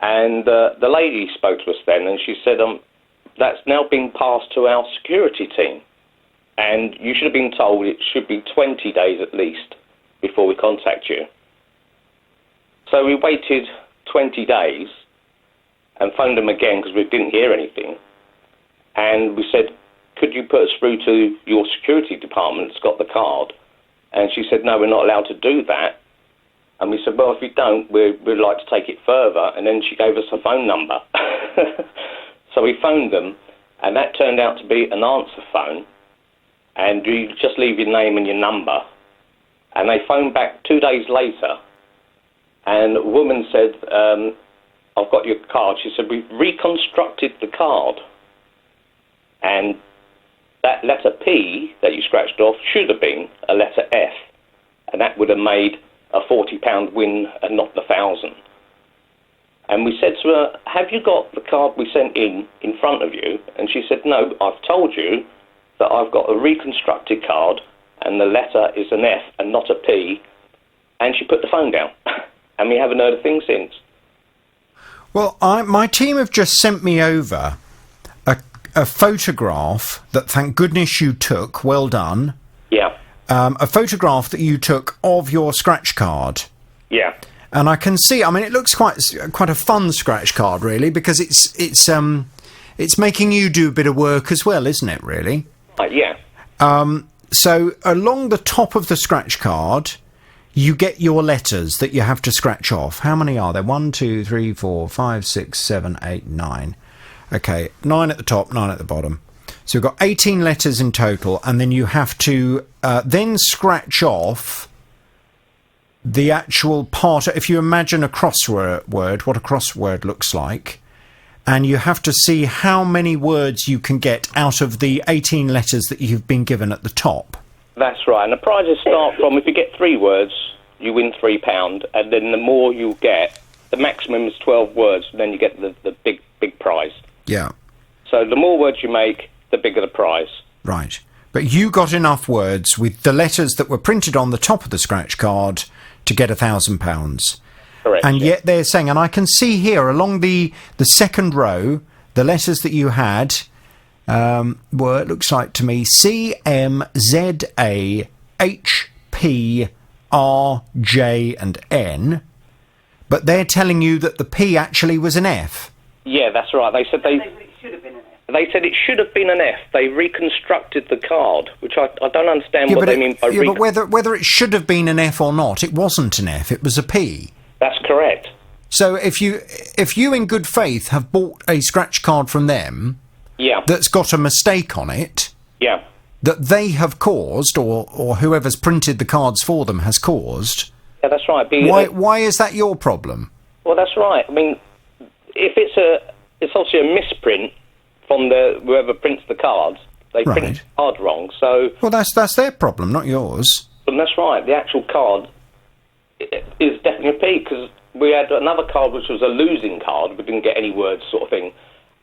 And the lady spoke to us then, and she said, that's now been passed to our security team. And you should have been told it should be 20 days at least before we contact you. So we waited 20 days and phoned them again because we didn't hear anything. And we said, could you put us through to your security department that's got the card? And she said, no, we're not allowed to do that. And we said, well, if you don't, we'd like to take it further. And then she gave us a phone number. So we phoned them, and that turned out to be an answer phone. And you just leave your name and your number. And they phoned back 2 days later, and a woman said, I've got your card. She said, we've reconstructed the card. And that letter P that you scratched off should have been a letter F. And that would have made a £40 win and not the 1,000. And we said to her, have you got the card we sent in front of you? And she said, no, I've told you that I've got a reconstructed card and the letter is an F and not a P. And she put the phone down. And we haven't heard a thing since. Well, my team have just sent me over a photograph that, thank goodness, you took. Well done. Yeah. A photograph that you took of your scratch card. Yeah. And I can see. I mean, it looks quite a fun scratch card, really, because it's making you do a bit of work as well, isn't it? Really. Yeah. So along the top of the scratch card, you get your letters that you have to scratch off. How many are there? 1, 2, 3, 4, 5, 6, 7, 8, 9. Okay, 9 at the top, 9 at the bottom. So we've got 18 letters in total, and then you have to then scratch off the actual part. If you imagine a crossword, what a crossword looks like, and you have to see how many words you can get out of the 18 letters that you've been given at the top. That's right. And the prizes start from, if you get 3 words, you win £3, and then the more you get, the maximum is 12 words, and then you get the big prize. Yeah. So the more words you make, the bigger the prize. Right. But you got enough words with the letters that were printed on the top of the scratch card to get £1,000. Correct. And yet they're saying, and I can see here along the second row, the letters that you had were, it looks like to me, C, M, Z, A, H, P, R, J, and N. But they're telling you that the P actually was an F. Yeah, that's right. They said They said it should have been an F. They reconstructed the card, which I don't understand what they mean by but whether it should have been an F or not, it wasn't an F, it was a P. That's correct. So if you in good faith have bought a scratch card from them that's got a mistake on it that they have caused, or whoever's printed the cards for them has caused... Yeah, that's right. Why is that your problem? Well, that's right. I mean, if it's obviously a misprint from whoever prints the cards, they print the card wrong. So well, that's their problem, not yours. And that's right. The actual card is definitely a P, because we had another card which was a losing card. We didn't get any words, sort of thing,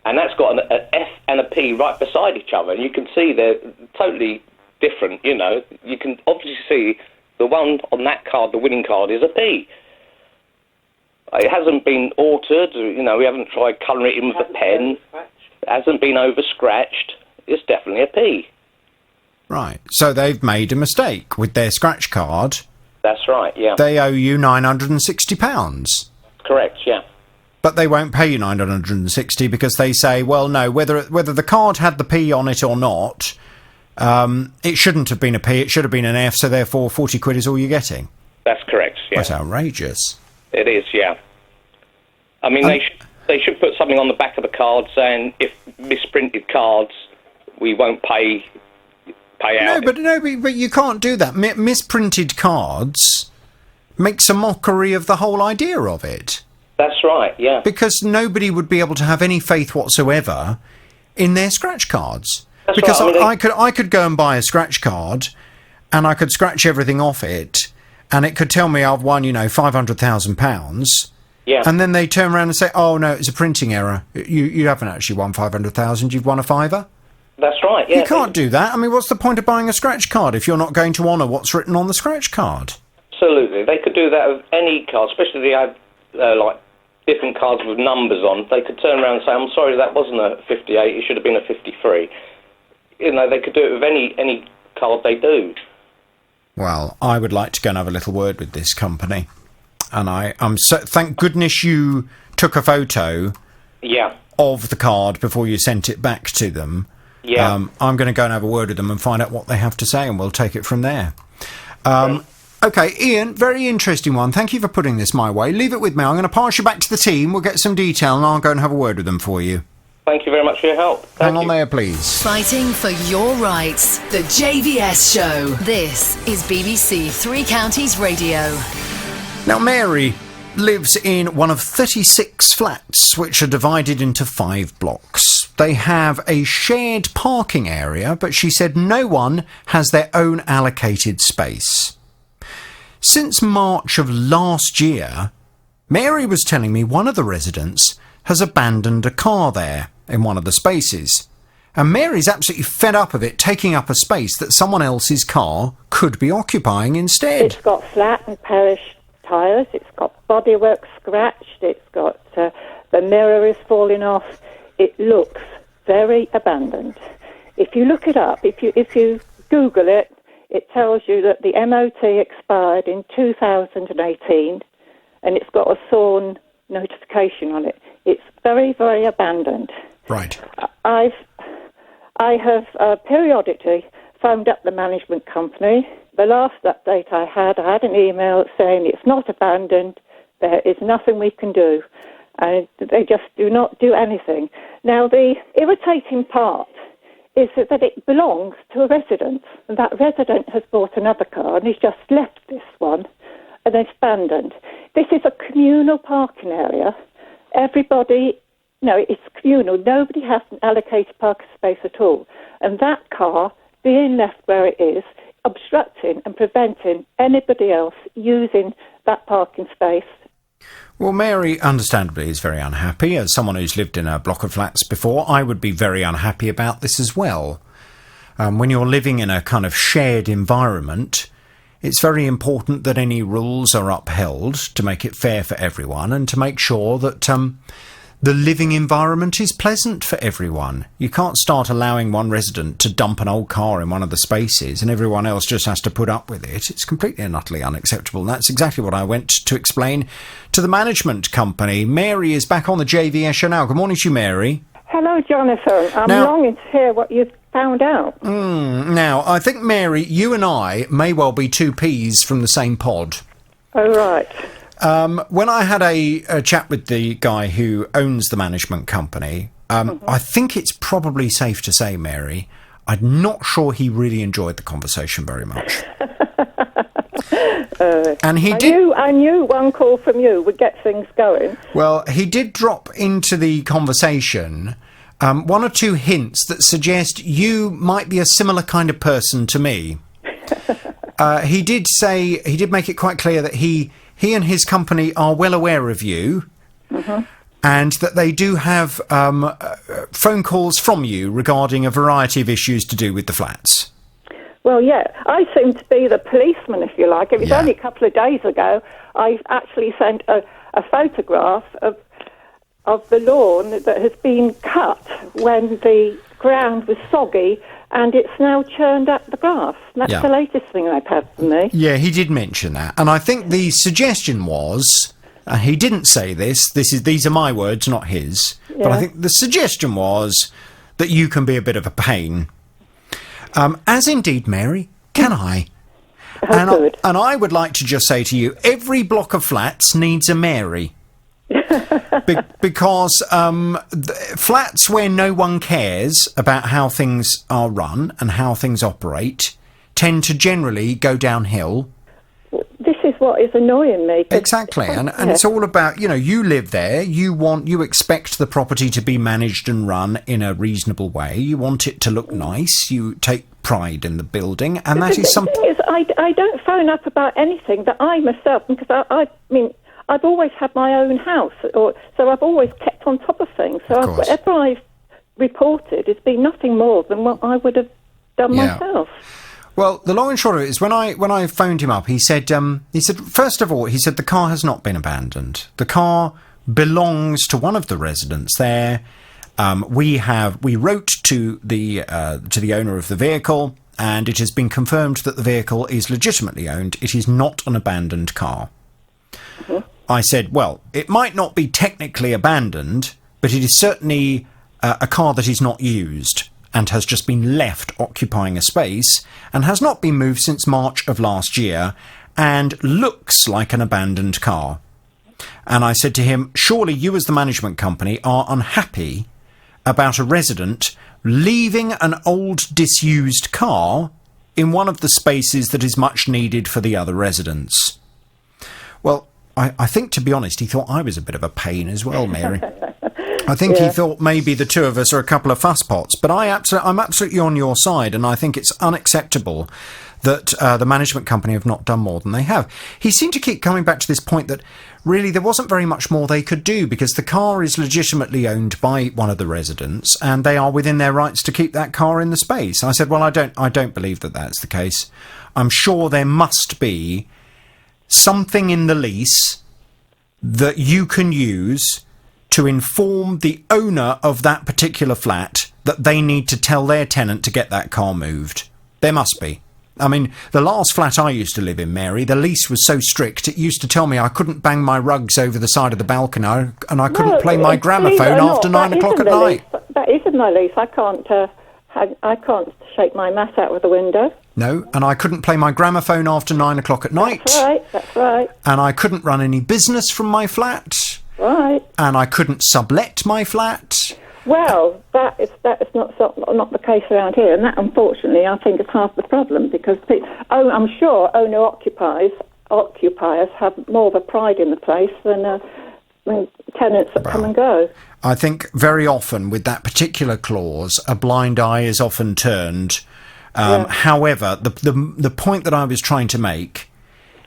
and that's got an F and a P right beside each other, and you can see they're totally different. You know, you can obviously see the one on that card, the winning card, is a P. It hasn't been altered. You know, we haven't tried colouring it in with a pen. It hasn't been over-scratched. It's definitely a P. Right. So they've made a mistake with their scratch card. That's right, yeah. They owe you £960. Correct, yeah. But they won't pay you £960 because they say, well, no, whether the card had the P on it or not, it shouldn't have been a P, it should have been an F, so therefore 40 quid is all you're getting. That's correct, yeah. That's outrageous. It is, yeah. I mean, they should put something on the back of the card saying, if misprinted cards, we won't pay out. But you can't do that. Misprinted cards makes a mockery of the whole idea of it. That's right, yeah. Because nobody would be able to have any faith whatsoever in their scratch cards. That's because right. I could go and buy a scratch card, and I could scratch everything off it, and it could tell me I've won, £500,000. Yeah. And then they turn around and say, "Oh no, it's a printing error. You haven't actually won 500,000. You've won a fiver." That's right. Yeah. You can't do that. I mean, what's the point of buying a scratch card if you're not going to honour what's written on the scratch card? Absolutely, they could do that with any card, especially they have like different cards with numbers on. They could turn around and say, "I'm sorry, that wasn't a 58. It should have been a 53." You know, they could do it with any card they do. Well, I would like to go and have a little word with this company. And I'm so thank goodness you took a photo of the card before you sent it back to them. Yeah. I'm going to go and have a word with them and find out what they have to say, and we'll take it from there. Okay, Ian, very interesting one. Thank you for putting this my way. Leave it with me. I'm going to pass you back to the team. We'll get some detail, and I'll go and have a word with them for you. Thank you very much for your help. Hang on there, please. Fighting for your rights. The JVS Show. This is BBC Three Counties Radio. Now, Mary lives in one of 36 flats which are divided into 5 blocks. They have a shared parking area, but she said no one has their own allocated space. Since March of last year, Mary was telling me one of the residents has abandoned a car there in one of the spaces. And Mary's absolutely fed up of it taking up a space that someone else's car could be occupying instead. It's got flat and perished tyres, it's got bodywork scratched, it's got the mirror is falling off. It looks very abandoned. If you look it up, if you Google it, it tells you that the MOT expired in 2018, and it's got a Thorn notification on it. It's very, very abandoned. Right. I have periodically phoned up the management company. The last update I had an email saying it's not abandoned, there is nothing we can do, and they just do not do anything. Now, the irritating part is that it belongs to a resident, and that resident has bought another car, and he's just left this one, and it's abandoned. This is a communal parking area. Everybody, it's communal. Nobody has an allocated parking space at all, and that car being left where it is, obstructing and preventing anybody else using that parking space. Well, Mary, understandably, is very unhappy. As someone who's lived in a block of flats before, I would be very unhappy about this as well. When you're living in a kind of shared environment, it's very important that any rules are upheld to make it fair for everyone and to make sure that the living environment is pleasant for everyone. You can't start allowing one resident to dump an old car in one of the spaces and everyone else just has to put up with it. It's completely and utterly unacceptable. And that's exactly what I went to explain to the management company. Mary is back on the JVS show now. Good morning to you, Mary. Hello, Jonathan. I'm Now- longing to hear what you've found out. Now, I think, Mary, you and I may well be two peas from the same pod. Oh, right. When I had a chat with the guy who owns the management company, I think it's probably safe to say, Mary, I'm not sure he really enjoyed the conversation very much. And he did. I knew one call from you would get things going. Well, he did drop into the conversation one or two hints that suggest you might be a similar kind of person to me. He did make it quite clear that he and his company are well aware of you, and that they do have phone calls from you regarding a variety of issues to do with the flats. Well, yeah, I seem to be the policeman, if you like. It was only a couple of days ago I actually sent a photograph of the lawn that has been cut when the ground was soggy, and it's now churned up the grass. That's the latest thing I've had from me. Yeah, he did mention that. And I think the suggestion was, he didn't say this, these are my words, not his, but I think the suggestion was that you can be a bit of a pain. As indeed, Mary, can I? And I would like to just say to you, every block of flats needs a Mary. Because flats where no one cares about how things are run and how things operate tend to generally go downhill. This is what is annoying me. Exactly, and it's all about, you live there, you expect the property to be managed and run in a reasonable way, you want it to look nice, you take pride in the building, and that is something... The thing is, I don't phone up about anything that I myself, because I mean, I've always had my own house, so I've always kept on top of things, so whatever I've reported has been nothing more than what I would have done myself. Well, the long and short of it is, when I phoned him up, he said, first of all, the car has not been abandoned. The car belongs to one of the residents there. We wrote to the owner of the vehicle, and it has been confirmed that the vehicle is legitimately owned. It is not an abandoned car. I said, well, it might not be technically abandoned, but it is certainly a car that is not used and has just been left occupying a space and has not been moved since March of last year and looks like an abandoned car. And I said to him, surely you as the management company are unhappy about a resident leaving an old disused car in one of the spaces that is much needed for the other residents. Well, I think, to be honest, he thought I was a bit of a pain as well, Mary. I think he thought maybe the two of us are a couple of fusspots, but I'm absolutely on your side, and I think it's unacceptable that the management company have not done more than they have. He seemed to keep coming back to this point that really there wasn't very much more they could do because the car is legitimately owned by one of the residents and they are within their rights to keep that car in the space. I said, well, I don't believe that that's the case. I'm sure there must be something in the lease that you can use to inform the owner of that particular flat that they need to tell their tenant to get that car moved. There must be. I mean, the last flat I used to live in, Mary, the lease was so strict, it used to tell me I couldn't bang my rugs over the side of the balcony and I couldn't play my gramophone after 9 o'clock at night. That is in my lease. I can't shake my mat out of the window. No, and I couldn't play my gramophone after 9 o'clock at night. That's right. And I couldn't run any business from my flat. Right. And I couldn't sublet my flat. Well, that is not the case around here, and that, unfortunately, I think is half the problem because I'm sure owner-occupiers have more of a pride in the place than tenants that come and go. I think very often with that particular clause, a blind eye is often turned. However, the point that I was trying to make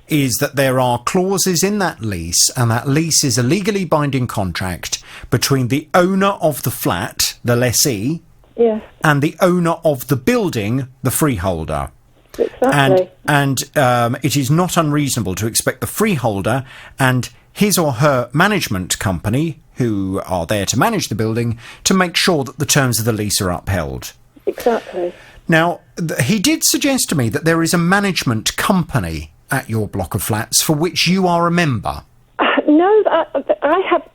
is that there are clauses in that lease, and that lease is a legally binding contract between the owner of the flat, the lessee, and the owner of the building, the freeholder. Exactly. And it is not unreasonable to expect the freeholder and his or her management company, who are there to manage the building, to make sure that the terms of the lease are upheld. Exactly. Now, he did suggest to me that there is a management company at your block of flats for which you are a member. No,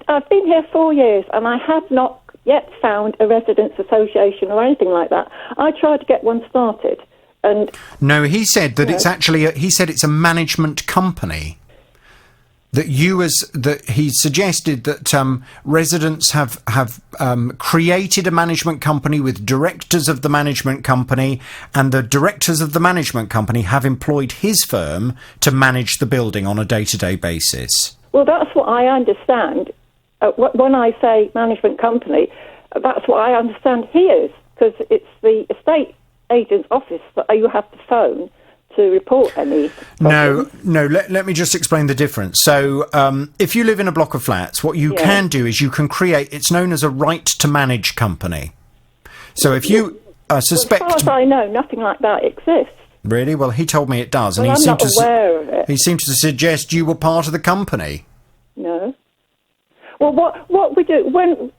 I've been here 4 years and I have not yet found a residents' association or anything like that. I tried to get one started, and no, he said that it's actually he said it's a management company. That he suggested that residents have created a management company with directors of the management company, and the directors of the management company have employed his firm to manage the building on a day-to-day basis. Well, that's what I understand. When I say management company, that's what I understand he is, because it's the estate agent's office that you have to phone to report any problems. No, let me just explain the difference. So if you live in a block of flats, what you can do is you can create, it's known as a right to manage company. So if you suspect... As far as I know, nothing like that exists. Really? Well, he told me it does. Well, and I'm not aware of it. He seems to suggest you were part of the company. No. Well, what we do, when...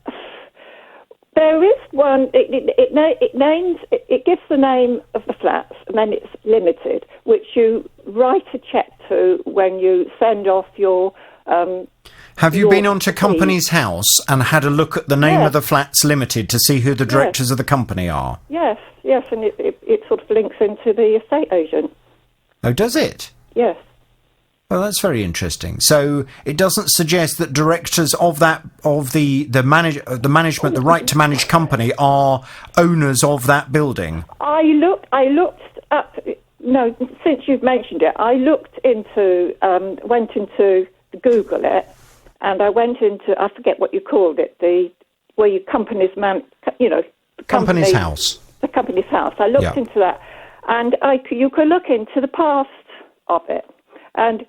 There is one, it gives the name of the flats, and then it's limited, which you write a check to when you send off your... Have you been onto Companies House and had a look at the name of the flats limited to see who the directors of the company are? Yes, and it sort of links into the estate agent. Oh, does it? Yes. Well, that's very interesting. So it doesn't suggest that directors of the management, the right to manage company, are owners of that building. I looked up. No, since you've mentioned it, I went into Google it, and I went into, I forget what you called it, where your company's Companies House. The Companies House. I looked into that, and you could look into the past of it, and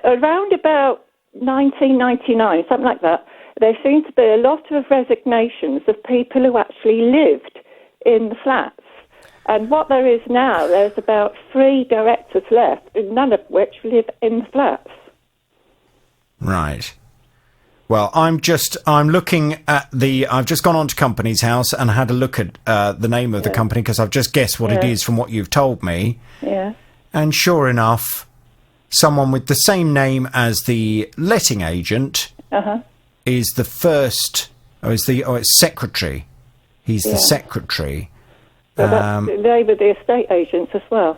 around about 1999, something like that, there seemed to be a lot of resignations of people who actually lived in the flats. And what there is now, there's about 3 directors left, none of which live in the flats. Right. Well, I'm looking at I've just gone on to Companies House and had a look at the name of the company, because I've just guessed what it is from what you've told me. Yeah. And sure enough, someone with the same name as the letting agent is the first. It's secretary. He's the secretary. So they were the estate agents as well.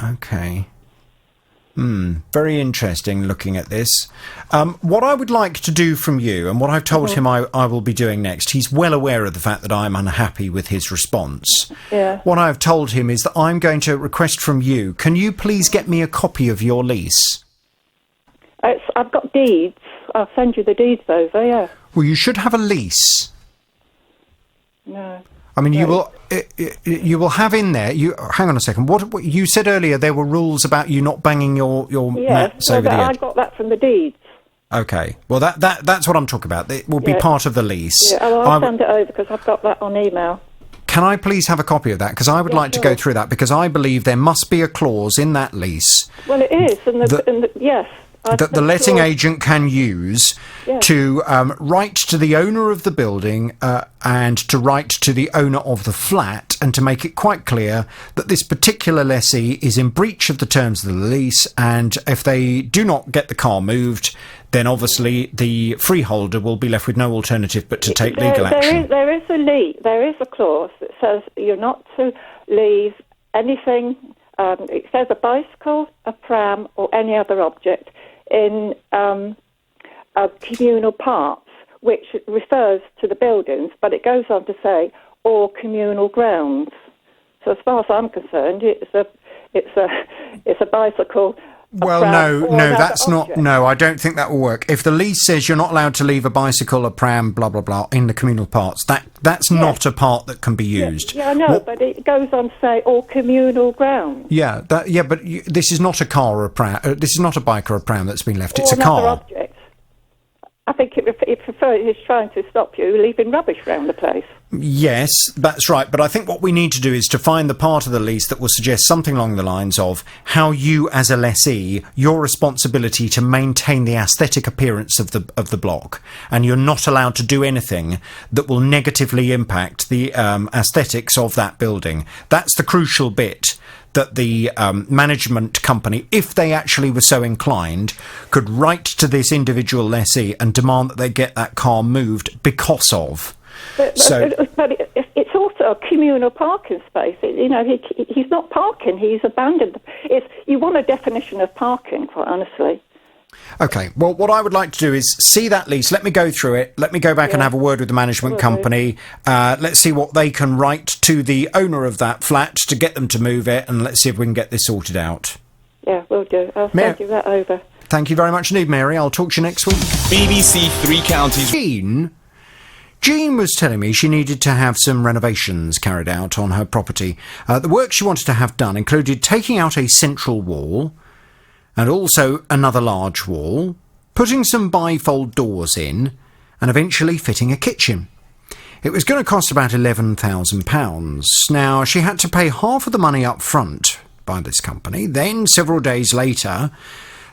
Okay. Very interesting looking at this. What I would like to do from you, and what I've told him I will be doing next, he's well aware of the fact that I'm unhappy with his response. Yeah. What I've told him is that I'm going to request from you, can you please get me a copy of your lease? I've got deeds. I'll send you the deeds over, yeah. Well, you should have a lease. No. I mean, you will have in there. Hang on a second. What you said earlier? There were rules about you not banging your mats over the edge. I got that from the deeds. Okay. Well, that's what I'm talking about. It will be part of the lease. Yeah, I'll send it over because I've got that on email. Can I please have a copy of that? Because I would like to go through that, because I believe there must be a clause in that lease. Well, it is, yes. That the letting agent can use to write to the owner of the building and to write to the owner of the flat, and to make it quite clear that this particular lessee is in breach of the terms of the lease, and if they do not get the car moved, then obviously the freeholder will be left with no alternative but to take legal action. There is a clause that says you're not to leave anything. It says a bicycle, a pram, or any other object in communal parts, which refers to the buildings, but it goes on to say, or communal grounds. So as far as I'm concerned, it's a bicycle. Well, no, that's not. No, I don't think that will work. If the lease says you're not allowed to leave a bicycle, a pram, blah blah blah, in the communal parts, that's not a part that can be used. Yeah, I know, but it goes on to say all communal grounds. Yeah, but this is not a car or a pram. This is not a bike or a pram that's been left. It's a car. Object. I think it's trying to stop you leaving rubbish around the place. Yes, that's right. But I think what we need to do is to find the part of the lease that will suggest something along the lines of how you, as a lessee, your responsibility to maintain the aesthetic appearance of the block, and you're not allowed to do anything that will negatively impact the aesthetics of that building. That's the crucial bit that the management company, if they actually were so inclined, could write to this individual lessee and demand that they get that car moved because of. But it's also a communal parking space. He's not parking, he's abandoned. You want a definition of parking, quite honestly. OK, well, what I would like to do is see that lease. Let me go through it. Let me go back and have a word with the management company. Let's see what they can write to the owner of that flat to get them to move it, and let's see if we can get this sorted out. Yeah, will do. I'll send you that over. Thank you very much indeed, Mary. I'll talk to you next week. BBC Three Counties. Jean was telling me she needed to have some renovations carried out on her property. The work she wanted to have done included taking out a central wall and also another large wall, putting some bifold doors in, and eventually fitting a kitchen. It was going to cost about £11,000. Now, she had to pay half of the money up front by this company. Then, several days later,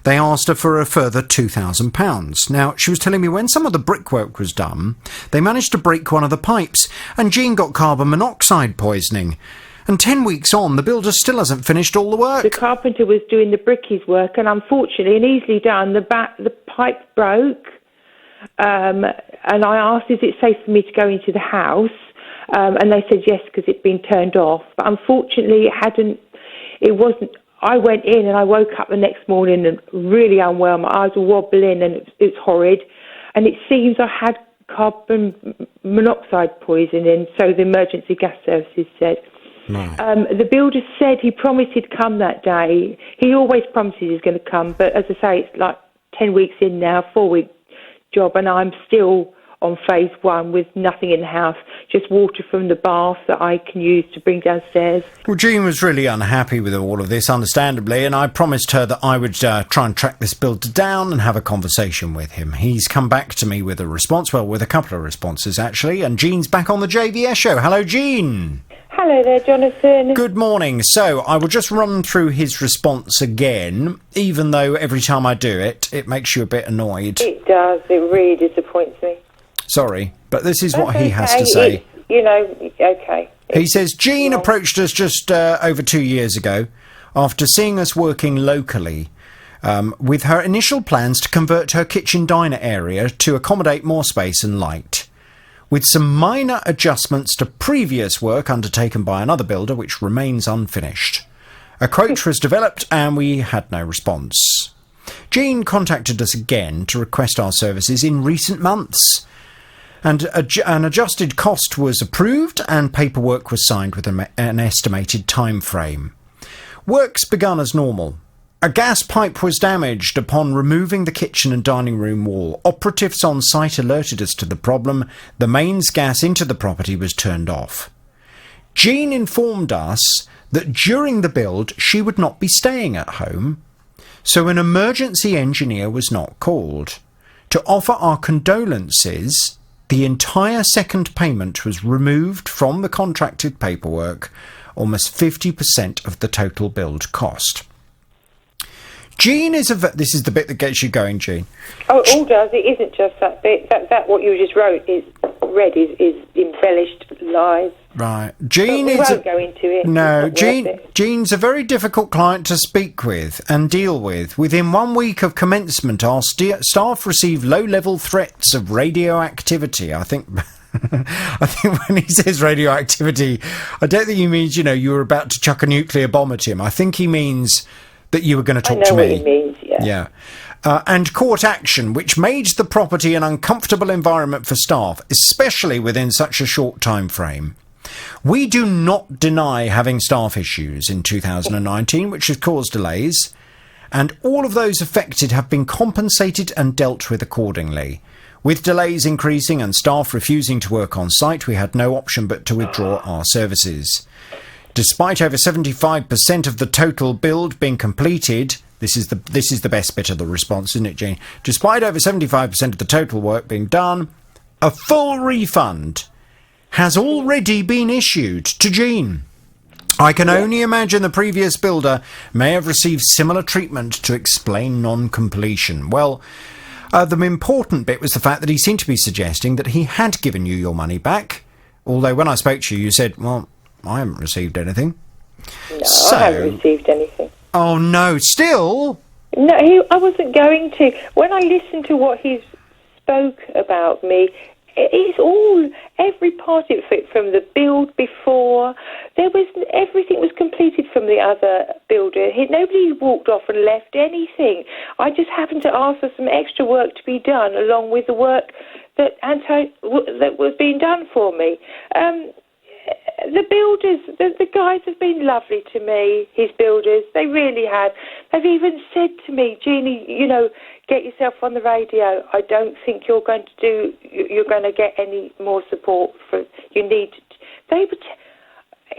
they asked her for a further £2,000. Now, she was telling me when some of the brickwork was done, they managed to break one of the pipes, and Jean got carbon monoxide poisoning. And 10 weeks on, the builder still hasn't finished all the work. The carpenter was doing the brickies work, and unfortunately, and easily done, the pipe broke. And I asked, is it safe for me to go into the house? And they said yes, because it'd been turned off. But unfortunately, it wasn't. I went in and I woke up the next morning and really unwell. My eyes were wobbling and it's horrid. And it seems I had carbon monoxide poisoning, so the emergency gas services said. Right. The builder said he promised he'd come that day. He always promises he's going to come, but as I say, it's like 10 weeks in now, 4-week job, and I'm still on phase 1 with nothing in the house, just water from the bath that I can use to bring downstairs. Well, Jean was really unhappy with all of this, understandably, and I promised her that I would try and track this builder down and have a conversation with him. He's come back to me with a response, well, with a couple of responses, actually, and Jean's back on the JVS show. Hello, Jean. Hello there, Jonathan. Good morning. So, I will just run through his response again, even though every time I do it, it makes you a bit annoyed. It does. It really disappoints me. Sorry, but this is what he has to say. Okay. He says, Jean approached us just over 2 years ago after seeing us working locally with her initial plans to convert her kitchen diner area to accommodate more space and light. With some minor adjustments to previous work undertaken by another builder, which remains unfinished. A quote was developed and we had no response. Jean contacted us again to request our services in recent months, and an adjusted cost was approved and paperwork was signed with an estimated time frame. Works begun as normal. A gas pipe was damaged upon removing the kitchen and dining room wall. Operatives on site alerted us to the problem. The mains gas into the property was turned off. Jean informed us that during the build she would not be staying at home, so an emergency engineer was not called. To offer our condolences, the entire second payment was removed from the contracted paperwork, almost 50% of the total build cost. Jean is this is the bit that gets you going, Jean. Oh, it all does. It isn't just that bit. That what you just is embellished lies. Right. Jean we won't go into it. No, Jean's a very difficult client to speak with and deal with. Within 1 week of commencement, our staff received low-level threats of radioactivity. I think when he says radioactivity, I don't think he means, you were about to chuck a nuclear bomb at him. I think he means that you were going to talk to me. I know what he means, yeah. And court action, which made the property an uncomfortable environment for staff, especially within such a short time frame. We do not deny having staff issues in 2019, which has caused delays, and all of those affected have been compensated and dealt with accordingly. With delays increasing and staff refusing to work on site, we had no option but to withdraw our services. Despite over 75% of the total build being completed, this is the best bit of the response, isn't it, Jean? Despite over 75% of the total work being done, a full refund has already been issued to Jean. I can only imagine the previous builder may have received similar treatment to explain non-completion. Well, the important bit was the fact that he seemed to be suggesting that he had given you your money back, although when I spoke to you, you said, well, I haven't received anything. No, So- I haven't received anything. Oh, no, still? No, I wasn't going to. When I listened to what he spoke about me, it's all, every part of it, from the build before, everything was completed from the other builder. Nobody walked off and left anything. I just happened to ask for some extra work to be done along with the work that was being done for me. The builders, the guys have been lovely to me, his builders. They really have. They've even said to me, Jeannie, get yourself on the radio. I don't think you're going to get any more support.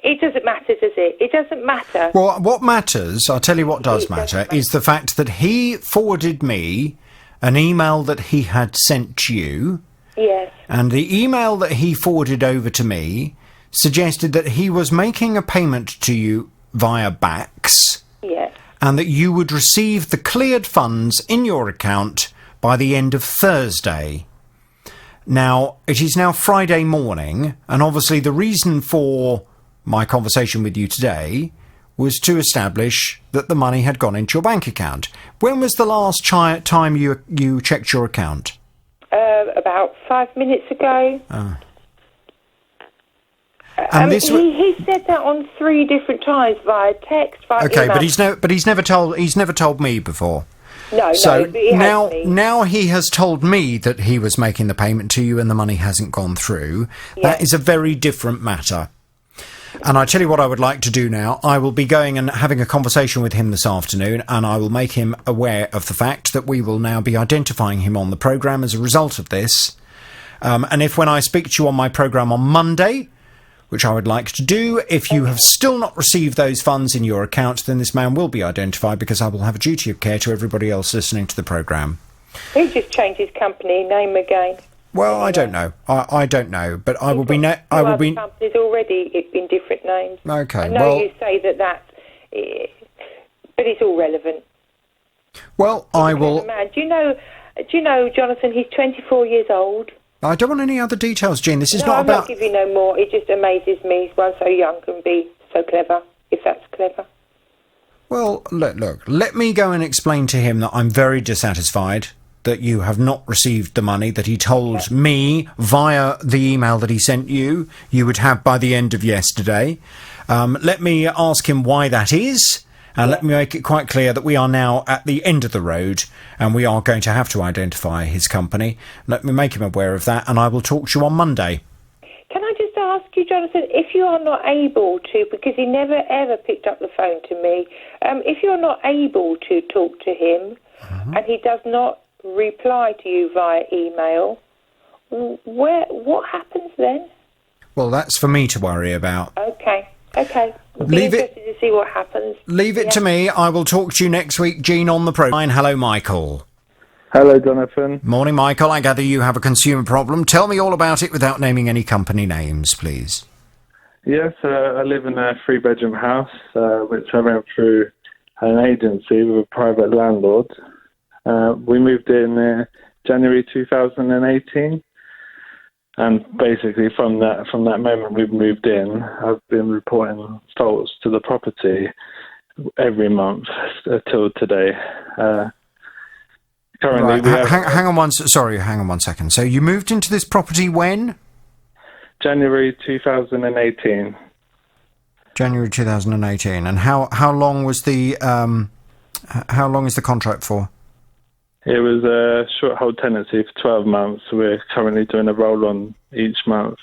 It doesn't matter, does it? It doesn't matter. Well, what matters, I'll tell you what does matter, is the fact that he forwarded me an email that he had sent you. Yes. And the email that he forwarded over to me suggested that he was making a payment to you via BACS. Yes. And that you would receive the cleared funds in your account by the end of Thursday. Now, it is now Friday morning, and obviously the reason for my conversation with you today was to establish that the money had gone into your bank account. When was the last time you checked your account? About 5 minutes ago. Oh. And he said that on 3 different times via text, via okay, email. but he's never told me before. No, so but he has me. now he has told me that he was making the payment to you and the money hasn't gone through. Yes. That is a very different matter. And I tell you what I would like to do now. I will be going and having a conversation with him this afternoon, and I will make him aware of the fact that we will now be identifying him on the programme as a result of this. And if when I speak to you on my programme on Monday, which I would like to do, if you have still not received those funds in your account, then this man will be identified, because I will have a duty of care to everybody else listening to the programme. He just changed his company name again. Well, I don't know. I don't know, but I will be. I will be. Companies already in different names. Okay. I know you say that, but it's all relevant. Well, I will. Man, do you know, Jonathan? He's 24 years old. I don't want any other details, Jean. This is No, not I'm about. not giving you no more. It just amazes me one so young can be so clever, if that's clever. Well, look. Let me go and explain to him that I'm very dissatisfied that you have not received the money that he told me via the email that he sent you would have by the end of yesterday. Let me ask him why that is, and let me make it quite clear that we are now at the end of the road and we are going to have to identify his company. Let me make him aware of that, and I will talk to you on Monday. Can I just ask you, Jonathan, if you are not able to, because he never ever picked up the phone to me, if you're not able to talk to him and he does not reply to you via email, what happens then? Well, that's for me to worry about. Okay. Leave it. Interested to see what happens. Leave it to me. I will talk to you next week, Jean, on the programme. Hello, Michael. Hello, Jonathan. Morning, Michael. I gather you have a consumer problem. Tell me all about it without naming any company names, please. Yes, I live in a 3-bedroom house, which I rent through an agency with a private landlord. We moved in January 2018, and basically from that moment we've moved in, I've been reporting faults to the property every month till today. Currently, right. Hang on one second. So you moved into this property when? January 2018. January 2018, and how long was the how long is the contract for? It was a short hold tenancy for 12 months. We're currently doing a roll-on each month.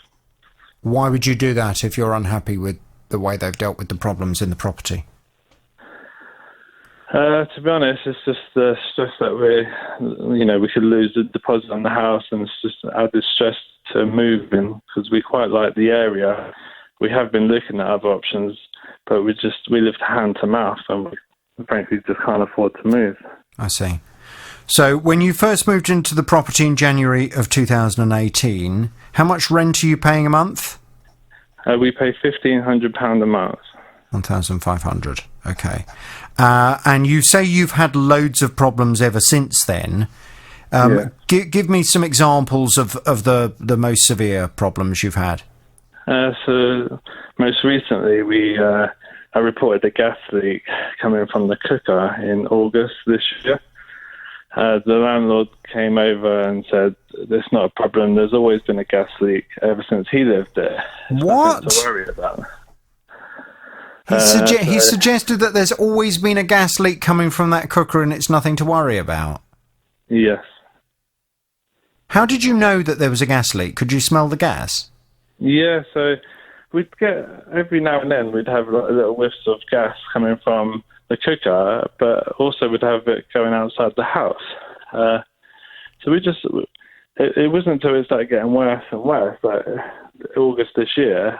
Why would you do that if you're unhappy with the way they've dealt with the problems in the property? To be honest, it's just the stress that we could lose the deposit on the house, and it's just added stress to moving, because we quite like the area. We have been looking at other options, but we live hand to mouth, and we frankly just can't afford to move. I see. So when you first moved into the property in January of 2018, how much rent are you paying a month? We pay £1,500 a month. 1,500. Okay. And you say you've had loads of problems ever since then. Yeah. Give me some examples of the most severe problems you've had. So most recently we I reported a gas leak coming from the cooker in August this year. The landlord came over and said, "There's not a problem. There's always been a gas leak ever since he lived there. There's What? nothing to worry about." He suggested that there's always been a gas leak coming from that cooker and it's nothing to worry about. Yes. How did you know that there was a gas leak? Could you smell the gas? Yeah, so we'd get, every now and then, we'd have little whiffs of gas coming from the cooker, but also we'd have it going outside the house. So we just, it wasn't until it started getting worse and worse, like August this year,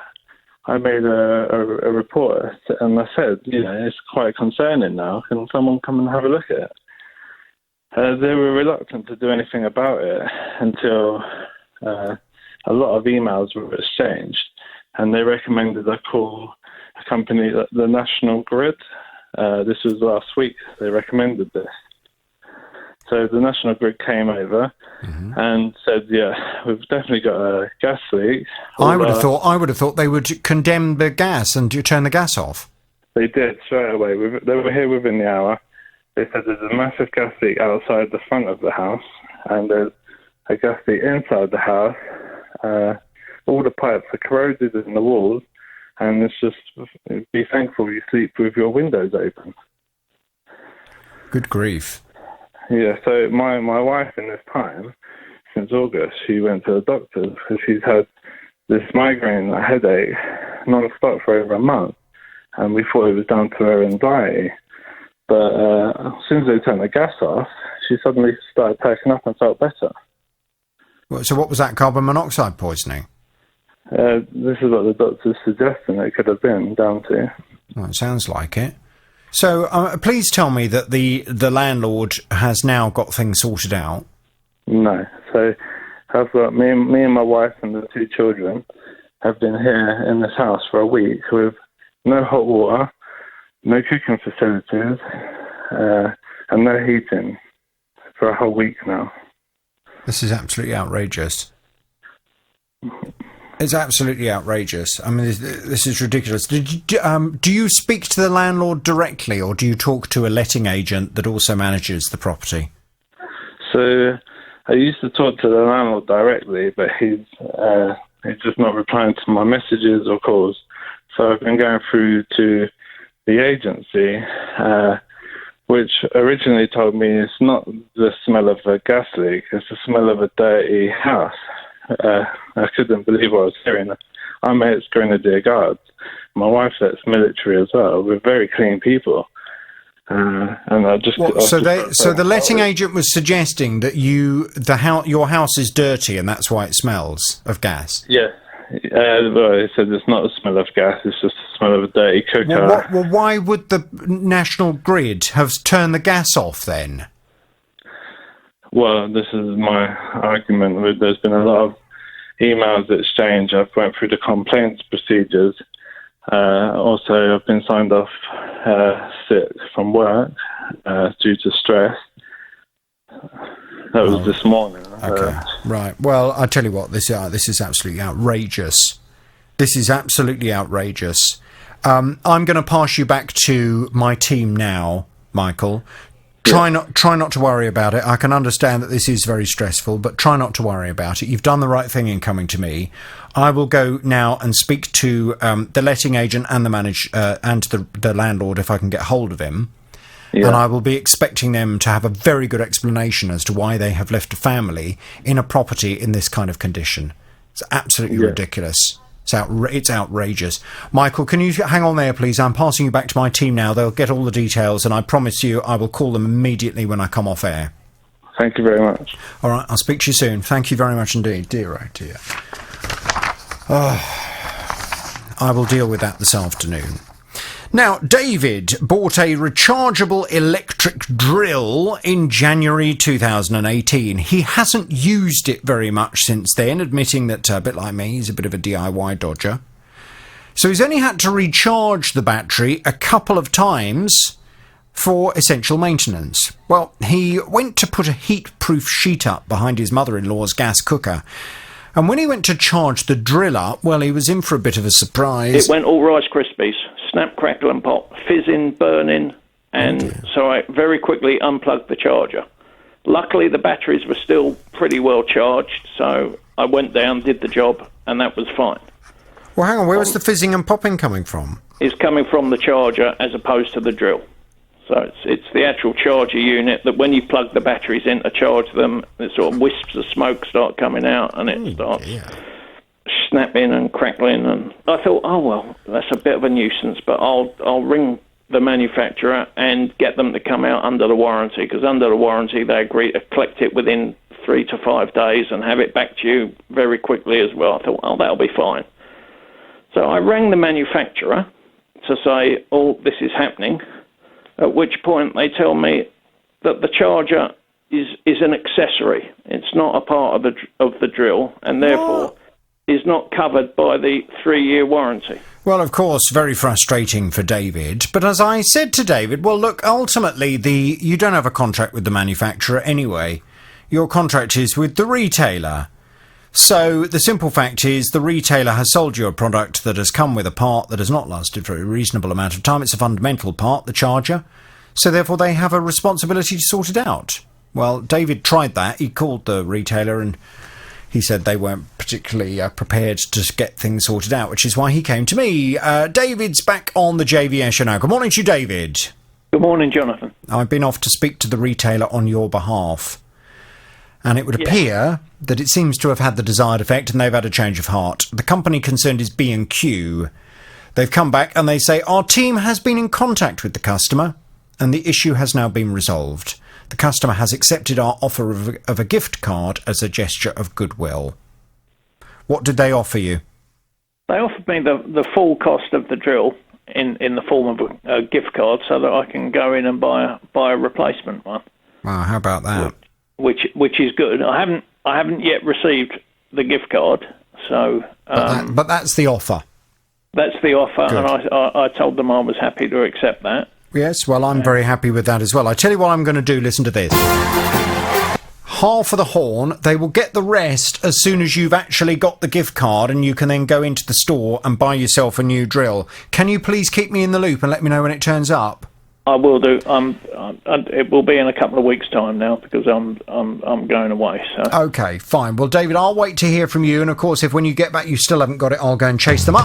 I made a report and I said, it's quite concerning now. Can someone come and have a look at it? They were reluctant to do anything about it until a lot of emails were exchanged, and they recommended I call a company, the National Grid. This was last week. They recommended this. So the National Grid came over and said, "Yeah, we've definitely got a gas leak." I would have thought they would condemn the gas and you turn the gas off. They did straight away. They were here within the hour. They said there's a massive gas leak outside the front of the house, and there's a gas leak inside the house. All the pipes are corroded in the walls, and it's just, be thankful you sleep with your windows open. Good grief. Yeah, so my wife in this time, since August, she went to the doctor because she's had this migraine headache non-stop for over a month, and we thought it was down to her anxiety. But as soon as they turned the gas off, she suddenly started taking up and felt better. So what was that, carbon monoxide poisoning? This is what the doctor's suggesting it could have been down to. Well, it sounds like it. So please tell me that the landlord has now got things sorted out. No. So I've got me and my wife and the 2 children have been here in this house for a week with no hot water, no cooking facilities, and no heating for a whole week now. This is absolutely outrageous. It's absolutely outrageous. I mean, this is ridiculous. Do you speak to the landlord directly, or do you talk to a letting agent that also manages the property? So I used to talk to the landlord directly, but he's just not replying to my messages or calls. So I've been going through to the agency, which originally told me it's not the smell of a gas leak, it's the smell of a dirty house. I couldn't believe what I was hearing. I'm ex-Grenadier Guards. My wife's ex-military as well. We're very clean people. And I just... So the letting agent was suggesting that your house is dirty and that's why it smells of gas? Yeah. Well, he said it's not a smell of gas, it's just the smell of a dirty cooker. Well, why would the National Grid have turned the gas off then? Well, this is my argument. There's been a lot of emails exchanged. I've went through the complaints procedures. Also, I've been signed off sick from work due to stress. That was this morning. Okay, right. Well, I tell you what, this is absolutely outrageous. This is absolutely outrageous. I'm going to pass you back to my team now, Michael. Try not to worry about it. I can understand that this is very stressful, but try not to worry about it. You've done the right thing in coming to me. I will go now and speak to the letting agent and the landlord if I can get hold of him. Yeah. And I will be expecting them to have a very good explanation as to why they have left a family in a property in this kind of condition. It's absolutely ridiculous. It's outrageous. Michael, can you hang on there, please? I'm passing you back to my team now. They'll get all the details, and I promise you I will call them immediately when I come off air. Thank you very much. All right, I'll speak to you soon. Thank you very much indeed. Dear, oh dear. I will deal with that this afternoon. Now, David bought a rechargeable electric drill in January 2018. He hasn't used it very much since then, admitting that, a bit like me, he's a bit of a DIY dodger. So he's only had to recharge the battery a couple of times for essential maintenance. Well, he went to put a heat-proof sheet up behind his mother-in-law's gas cooker. And when he went to charge the drill up, well, he was in for a bit of a surprise. It went all Rice Krispies. snap, crackle and pop, fizzing, burning, and so I very quickly unplugged the charger. Luckily, the batteries were still pretty well charged, so I went down, did the job, and that was fine. Well, hang on, where was the fizzing and popping coming from? It's coming from the charger as opposed to the drill. So it's the actual charger unit that when you plug the batteries in to charge them, it sort of wisps of smoke start coming out, and it starts snapping and crackling. And I thought, oh well, that's a bit of a nuisance, but I'll ring the manufacturer and get them to come out under the warranty, because under the warranty they agree to collect it within 3 to 5 days and have it back to you very quickly as well. I thought, oh, that'll be fine. So I rang the manufacturer to say, oh, this is happening, at which point they tell me that the charger is an accessory. It's not a part of the drill, and therefore is not covered by the 3-year warranty. Well, of course, very frustrating for David. But as I said to David, well, look, ultimately, you don't have a contract with the manufacturer anyway. Your contract is with the retailer. So the simple fact is the retailer has sold you a product that has come with a part that has not lasted for a reasonable amount of time. It's a fundamental part, the charger. So therefore they have a responsibility to sort it out. Well, David tried that. He called the retailer and he said they weren't particularly prepared to get things sorted out, which is why he came to me. David's back on the JVS show now. Good morning to you, David. Good morning, Jonathan. I've been off to speak to the retailer on your behalf. And it would appear that it seems to have had the desired effect and they've had a change of heart. The company concerned is B&Q. They've come back and they say, our team has been in contact with the customer and the issue has now been resolved. The customer has accepted our offer of a gift card as a gesture of goodwill. What did they offer you? They offered me the full cost of the drill in the form of a gift card so that I can go in and buy a replacement one. Wow, how about that? Which is good. I haven't yet received the gift card, so. But that's the offer. That's the offer, good. And I told them I was happy to accept that. Yes, well, I'm very happy with that as well. I tell you what I'm going to do. Listen to this. Half of the horn. They will get the rest as soon as you've actually got the gift card, and you can then go into the store and buy yourself a new drill. Can you please keep me in the loop and let me know when it turns up? I will do. It will be in a couple of weeks' time now because I'm going away. So. Okay, fine. Well, David, I'll wait to hear from you. And of course, if when you get back you still haven't got it, I'll go and chase them up.